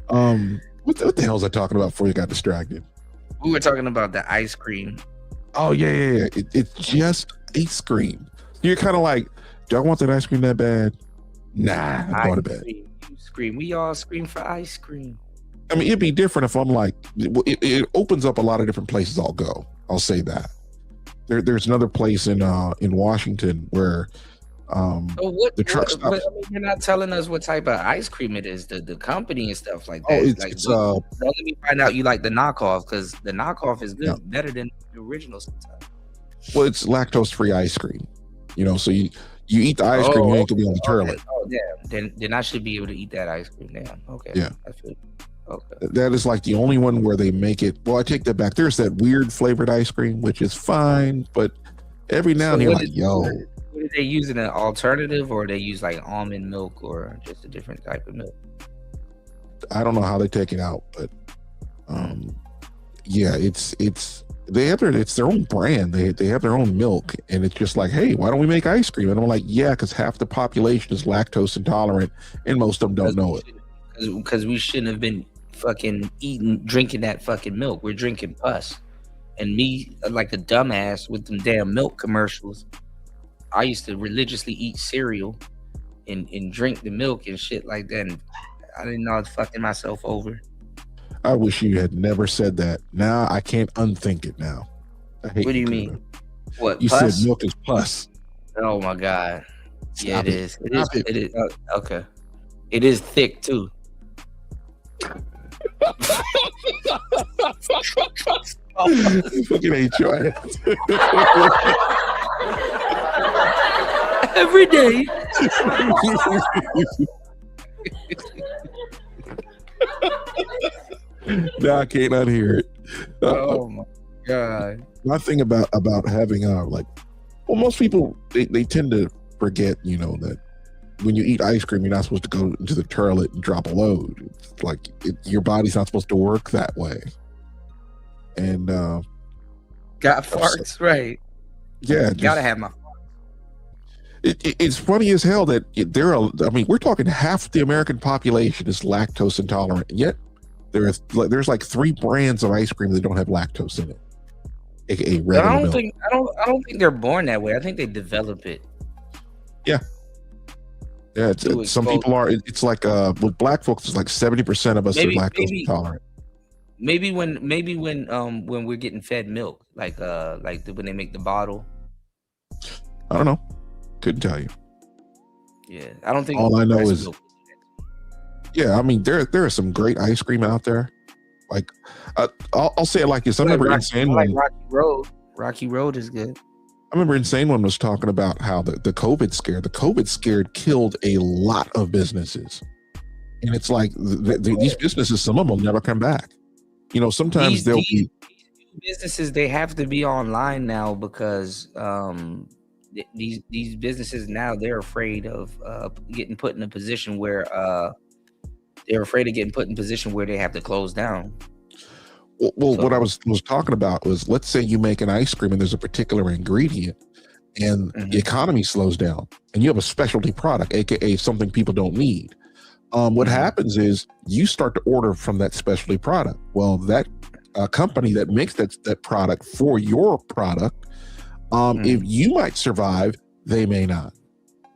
What the hell was I talking about before you got distracted? We were talking about the ice cream. Oh yeah. It's just ice cream. You're kind of like, do I want that ice cream that bad? Nah, I'm going to bed. You scream. We all scream for ice cream. I mean, it'd be different if I'm like, it opens up a lot of different places I'll go. I'll say that. There's another place in Washington where The truck stops. But I mean, you're not telling us what type of ice cream it is, the company and stuff like Oh, that. don't let me find out you like the knockoff, because the knockoff is good, better than the original sometimes. Well, it's lactose-free ice cream. So you eat the ice cream, you ain't gonna be on the toilet. Oh, damn. Then I should be able to eat that ice cream. Damn. Okay. Yeah. I feel. Okay. That is like the only one where they make it. Well, I take that back. There's that weird flavored ice cream, which is fine, but every now and then, you're like, yo. What are they using, an alternative, or they use like almond milk, or just a different type of milk? I don't know how they take it out, but yeah, it's their own brand. They have their own milk, and it's just like, hey, why don't we make ice cream? And I'm like, yeah, because half the population is lactose intolerant, and most of them don't know it. Because we shouldn't have been fucking drinking that fucking milk. We're drinking pus. And me, like a dumbass with them damn milk commercials, I used to religiously eat cereal and drink the milk and shit like that. And I didn't know I was fucking myself over. I wish you had never said that. Now I can't unthink it now. I hate What do you mean? What, you pus? said milk is pus. Oh my God. Yeah, Stop it is. It is. Stop it. It is. Okay. It is thick too. Fucking hate your ass. Every day. Now I can't unhear it. Oh my God. My thing about having most people they tend to forget, that when you eat ice cream, you're not supposed to go into the toilet and drop a load. It's like your body's not supposed to work that way. And got farts, right? Yeah, gotta have my. It's funny as hell that we're talking half the American population is lactose intolerant, and yet there's like 3 brands of ice cream that don't have lactose in it, aka regular milk. I don't think they're born that way. I think they develop it. Yeah. Yeah, some people are. It's like with black folks, it's like 70% of us are lactose intolerant. Maybe when we're getting fed milk, when they make the bottle. I don't know. Couldn't tell you. Yeah, I don't think. All I know is, milk. yeah, I mean there are some great ice cream out there. Like I'll say it like this. I remember Insane One. Rocky Road. Rocky Road is good. I remember Insane One was talking about how the COVID scare. The COVID scare killed a lot of businesses, and it's like these businesses, some of them will never come back. Sometimes these businesses, they have to be online now because these businesses now, they're afraid of getting put in a position where they have to close down. Well, what I was talking about was, let's say you make an ice cream and there's a particular ingredient, and the economy slows down, and you have a specialty product, aka something people don't need. What happens is you start to order from that specialty product. Well, that company that makes that product for your product, if you might survive, they may not.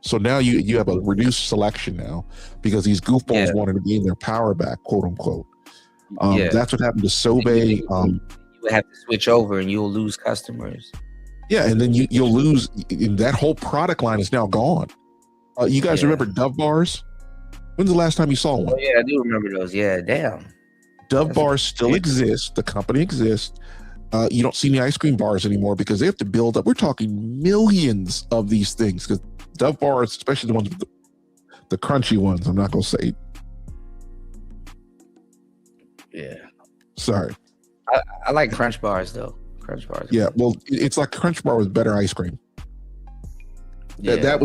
So now you have a reduced selection now because these goofballs wanted to gain their power back, quote unquote. That's what happened to Sobe. You would have to switch over, and you'll lose customers. Yeah, and then you'll lose. That whole product line is now gone. You guys remember Dove bars? When's the last time you saw one? Oh yeah, I do remember those. Yeah, damn. Dove bars still exist. The company exists. You don't see any ice cream bars anymore because they have to build up. We're talking millions of these things because Dove bars, especially the ones with the crunchy ones. I'm not gonna say. Yeah. Sorry. I like Crunch bars though. Crunch bars. Yeah, well, it's like Crunch bar with better ice cream. Yeah. That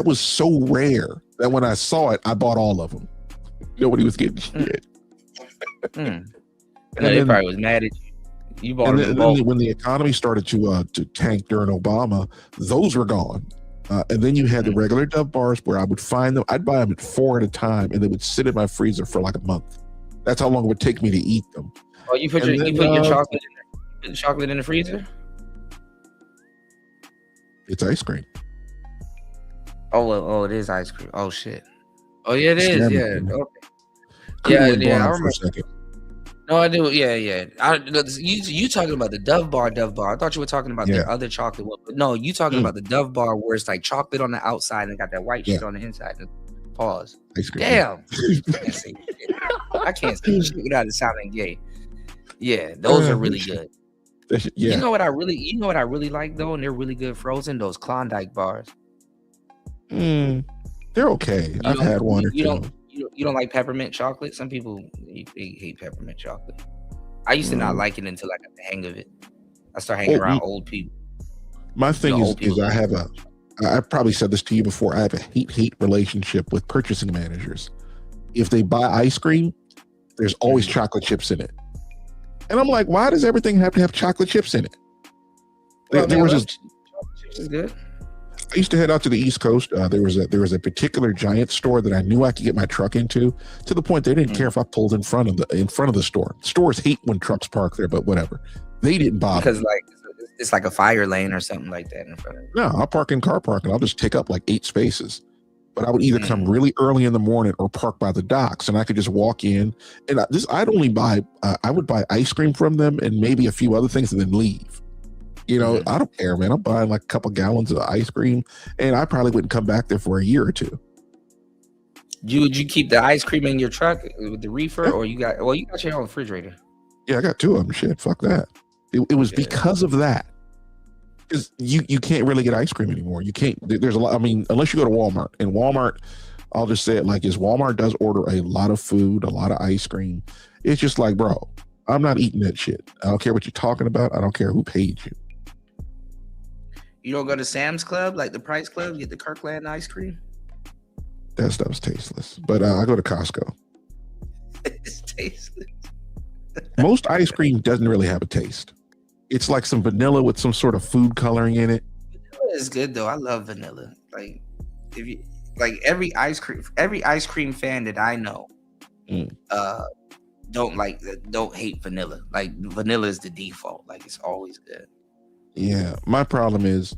was so rare that when I saw it, I bought all of them. Nobody was getting shit. And they probably was mad at you. You bought them both. When the economy started to tank during Obama, those were gone. And then you had the regular Dove bars where I would find them. I'd buy them at 4 at a time, and they would sit in my freezer for like a month. That's how long it would take me to eat them. Oh, you put your chocolate in the chocolate in the freezer? It's ice cream. Oh, it is ice cream. Oh shit. Oh yeah, it is. Yeah. Okay. I remember. No, I do. Yeah. You talking about the Dove bar? I thought you were talking about Yeah. the other chocolate one, but no, you talking about the Dove bar where it's like chocolate on the outside and got that white shit on the inside. Pause. Ice cream. Damn. I can't say shit without it sounding gay. Yeah, those are really good. Yeah. You know what I really like though, and they're really good frozen. Those Klondike bars. They're okay. I've had one or two. You don't like peppermint chocolate? Some people they hate peppermint chocolate. I used to not like it until I got the hang of it. I started hanging around old people. My thing is I've probably said this to you before. I have a hate relationship with purchasing managers. If they buy ice cream, there's always chocolate chips in it. And I'm like, why does everything have to have chocolate chips in it? There was this, chocolate chips is good. I used to head out to the East Coast. There was a particular Giant store that I knew I could get my truck into, to the point they didn't care if I pulled in front of the store. Stores hate when trucks park there, but whatever. They didn't bother. Because like it's like a fire lane or something like that in front of it. No, I'll park in car park and I'll just take up like 8 spaces. But I would either come really early in the morning or park by the docks, and I could just walk in. And I would buy ice cream from them and maybe a few other things and then leave. You know, I don't care, man. I'm buying like a couple gallons of ice cream, and I probably wouldn't come back there for a year or two. Would you keep the ice cream in your truck with the reefer, or you got your own refrigerator? Yeah, I got 2 of them. Shit, fuck that. It was because of that. Because you can't really get ice cream anymore. You can't. There's a lot. I mean, unless you go to Walmart. And Walmart, I'll just say it like this: Walmart does order a lot of food, a lot of ice cream. It's just like, bro, I'm not eating that shit. I don't care what you're talking about. I don't care who paid you. You don't go to Sam's Club, like the Price Club, get the Kirkland ice cream? That stuff's tasteless. But I go to Costco. It's tasteless. Most ice cream doesn't really have a taste. It's like some vanilla with some sort of food coloring in it. Vanilla is good though. I love vanilla. Like if you like every ice cream fan that I know don't hate vanilla. Like vanilla is the default. Like it's always good. Yeah, my problem is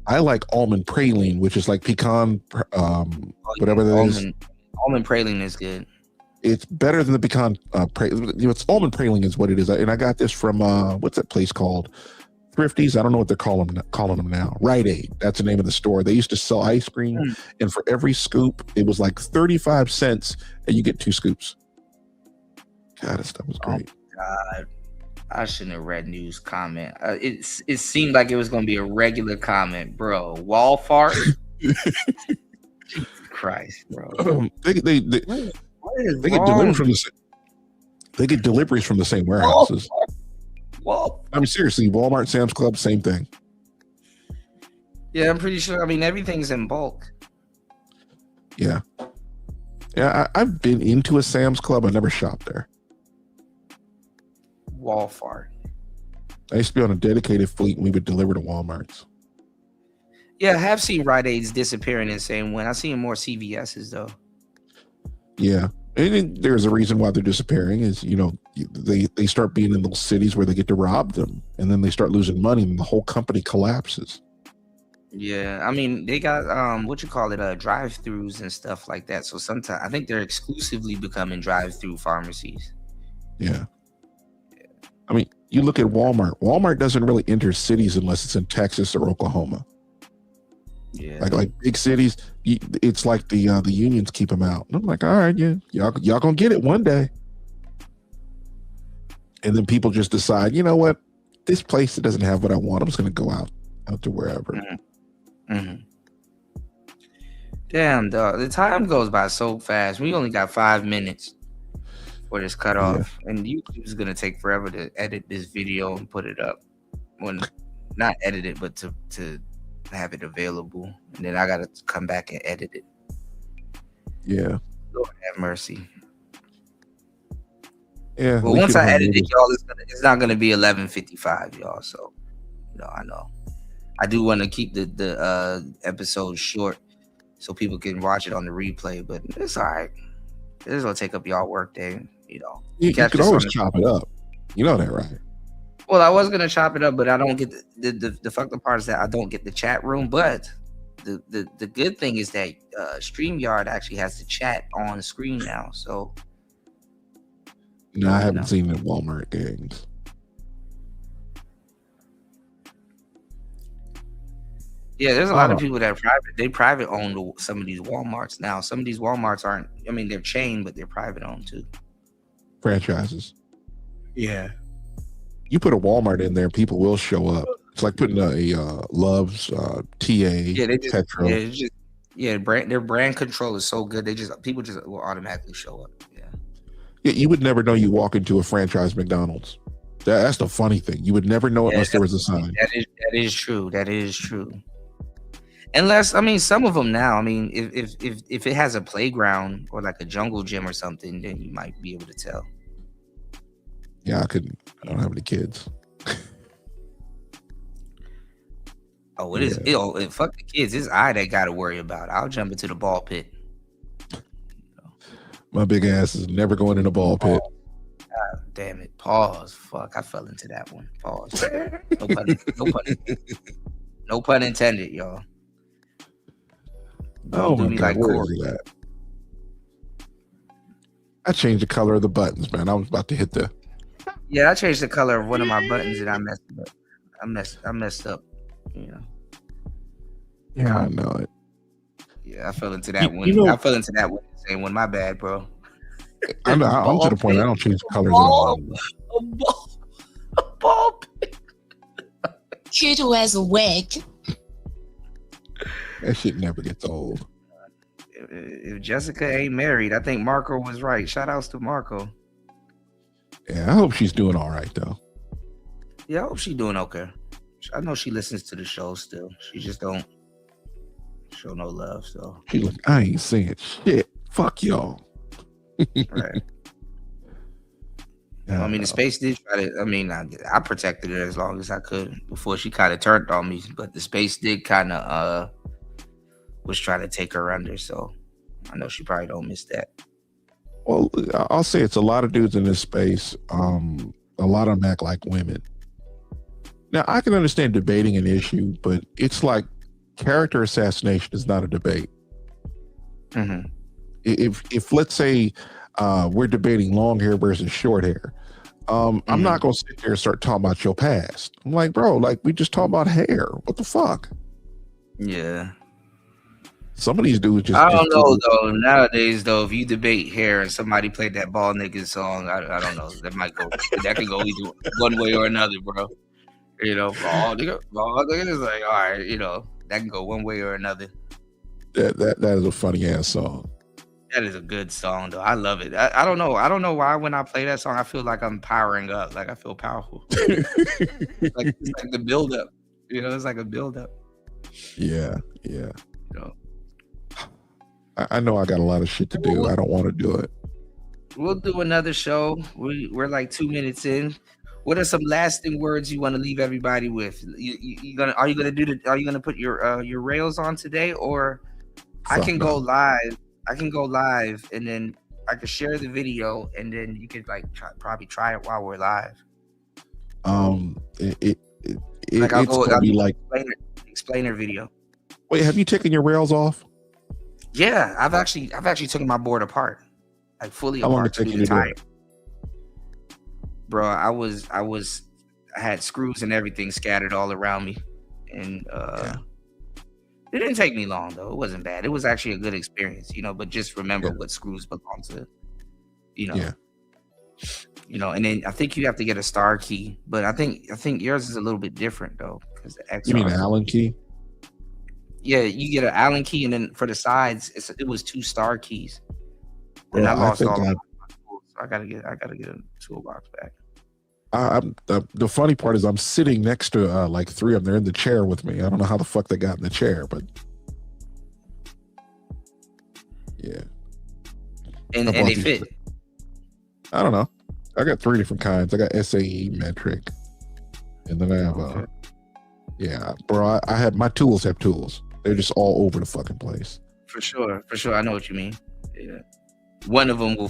I like almond praline, which is like pecan, whatever that is. Almond praline is good. It's better than the pecan praline. It's almond praline is what it is. And I got this from what's that place called? Thrifties. I don't know what they're calling them now. Rite Aid. That's the name of the store. They used to sell ice cream, and for every scoop, it was like 35 cents, and you get 2 scoops. God, this stuff was great. Oh, God. I shouldn't have read news comment. It seemed like it was going to be a regular comment, bro. Wall fart. Jesus Christ, bro. They get deliveries from deliveries from the same warehouses. Well, I mean, seriously, Walmart, Sam's Club, same thing. Yeah, I'm pretty sure. I mean, everything's in bulk. Yeah. I've been into a Sam's Club. I never shopped there. Wall fart. I used to be on a dedicated fleet, and we would deliver to Walmarts. Yeah, I have seen Rite Aids disappearing in the same way. I've seen more CVS's though. Yeah. And there's a reason why they're disappearing is, you know, they start being in those cities where they get to rob them, and then they start losing money, and the whole company collapses. Yeah, I mean, they got drive-throughs and stuff like that. So sometimes I think they're exclusively becoming drive-through pharmacies. Yeah. I mean, you look at Walmart. Walmart doesn't really enter cities unless it's in Texas or Oklahoma. Yeah. Like big cities, it's like the unions keep them out. And I'm like, all right, yeah, y'all gonna get it one day. And then people just decide, you know what, this place that doesn't have what I want, I'm just gonna go out to wherever. Mm-hmm. Damn, dog, the time goes by so fast. We only got 5 minutes for this cut off, and YouTube's gonna take forever to edit this video and put it up. When not edit it, but to have it available, and then I gotta come back and edit it. Yeah. Lord have mercy. Yeah. But once I edit it, y'all, it's not gonna be 11:55, y'all. So, I know. I do want to keep the episode short so people can watch it on the replay, but it's all right. This is gonna take up y'all work day, you know. You can always chop it up. You know that, right? Well, I was gonna chop it up, but I don't get the fucked up part is that I don't get the chat room. But the good thing is that StreamYard actually has the chat on screen now. So No, I haven't seen the Walmart gangs. Yeah, there's a lot of people that are private own some of these Walmarts now. Some of these Walmarts aren't. I mean, they're chain, but they're private owned too. Franchises. Yeah. You put a Walmart in there, people will show up. It's like putting a Love's, TA, Petro. Their brand control is so good. People just will automatically show up. Yeah, you would never know you walk into a franchise McDonald's. That's the funny thing. You would never know unless there was a sign. That is true. That is true. Unless, I mean, some of them now, I mean, if it has a playground or like a jungle gym or something, then you might be able to tell. Yeah, I don't have any kids. Oh, it is. Fuck the kids. It's I that got to worry about. I'll jump into the ball pit. My big ass is never going in a ball pit. God damn it. Pause. Fuck, I fell into that one. Pause. No pun intended, y'all. Oh my God, where is that? I changed the color of the buttons, man. I was about to hit the. Yeah, I changed the color of one of my buttons and I messed up. I messed up. You know. Yeah, I know it. Yeah, I fell into that one. I fell into that one. Same one. My bad, bro. I'm to the point. I don't change the colors at all. A ball pit. Cute as a wig. That shit never gets old. If Jessica ain't married, I think Marco was right. Shout outs to Marco. Yeah, I hope she's doing all right though. Yeah, I hope she's doing okay. I know she listens to the show still. She just don't show no love. So she's like, I ain't saying shit. Fuck y'all. Right. I mean, the space did try to. I mean, I protected her as long as I could before she kind of turned on me. But the space did kind of was trying to take her under. So I know she probably don't miss that. Well, I'll say it's a lot of dudes in this space. A lot of them act like women. Now, I can understand debating an issue, but it's like character assassination is not a debate. Mm-hmm. If let's say we're debating long hair versus short hair, I'm not going to sit there and start talking about your past. I'm like, bro, like we just talk about hair. What the fuck? Yeah. Some of these dudes just. I don't know though. Nowadays though, if you debate hair and somebody played that ball nigga song, I don't know. That might go. That could go either one way or another, bro. You know, ball nigga is like, all right, you know, that can go one way or another. That is a funny ass song. That is a good song though. I love it. I don't know. I don't know why when I play that song, I feel like I'm powering up. Like I feel powerful. It's like the build up. You know, it's like a build up. Yeah. You know. I know I got a lot of shit to do. I don't want to do it. We'll do another show. We're like 2 minutes in. What are some lasting words you want to leave everybody with? Are you gonna put your rails on today, or I can go live? I can go live and then I can share the video and then you could like probably try it while we're live. It's gonna be like explainer video. Wait, have you taken your rails off? Yeah, I've actually taken my board apart, like fully How long apart did it take to you the to do tire. Bro, I had screws and everything scattered all around me, and it didn't take me long though. It wasn't bad. It was actually a good experience, you know. But just remember what screws belong to, you know. Yeah. You know, and then I think you have to get a star key, but I think yours is a little bit different though, because the XR. You mean an Allen key? Yeah, you get an Allen key, and then for the sides, it was 2 star keys. And Well, I lost all I my tools. So I gotta get a toolbox back. The funny part is I'm sitting next to like 3 of them. They're in the chair with me. I don't know how the fuck they got in the chair, but yeah. And they fit. I don't know. I got 3 different kinds. I got SAE, metric, and then I have yeah, bro. I have my tools have tools. They're just all over the fucking place. For sure. I know what you mean. Yeah. One of them will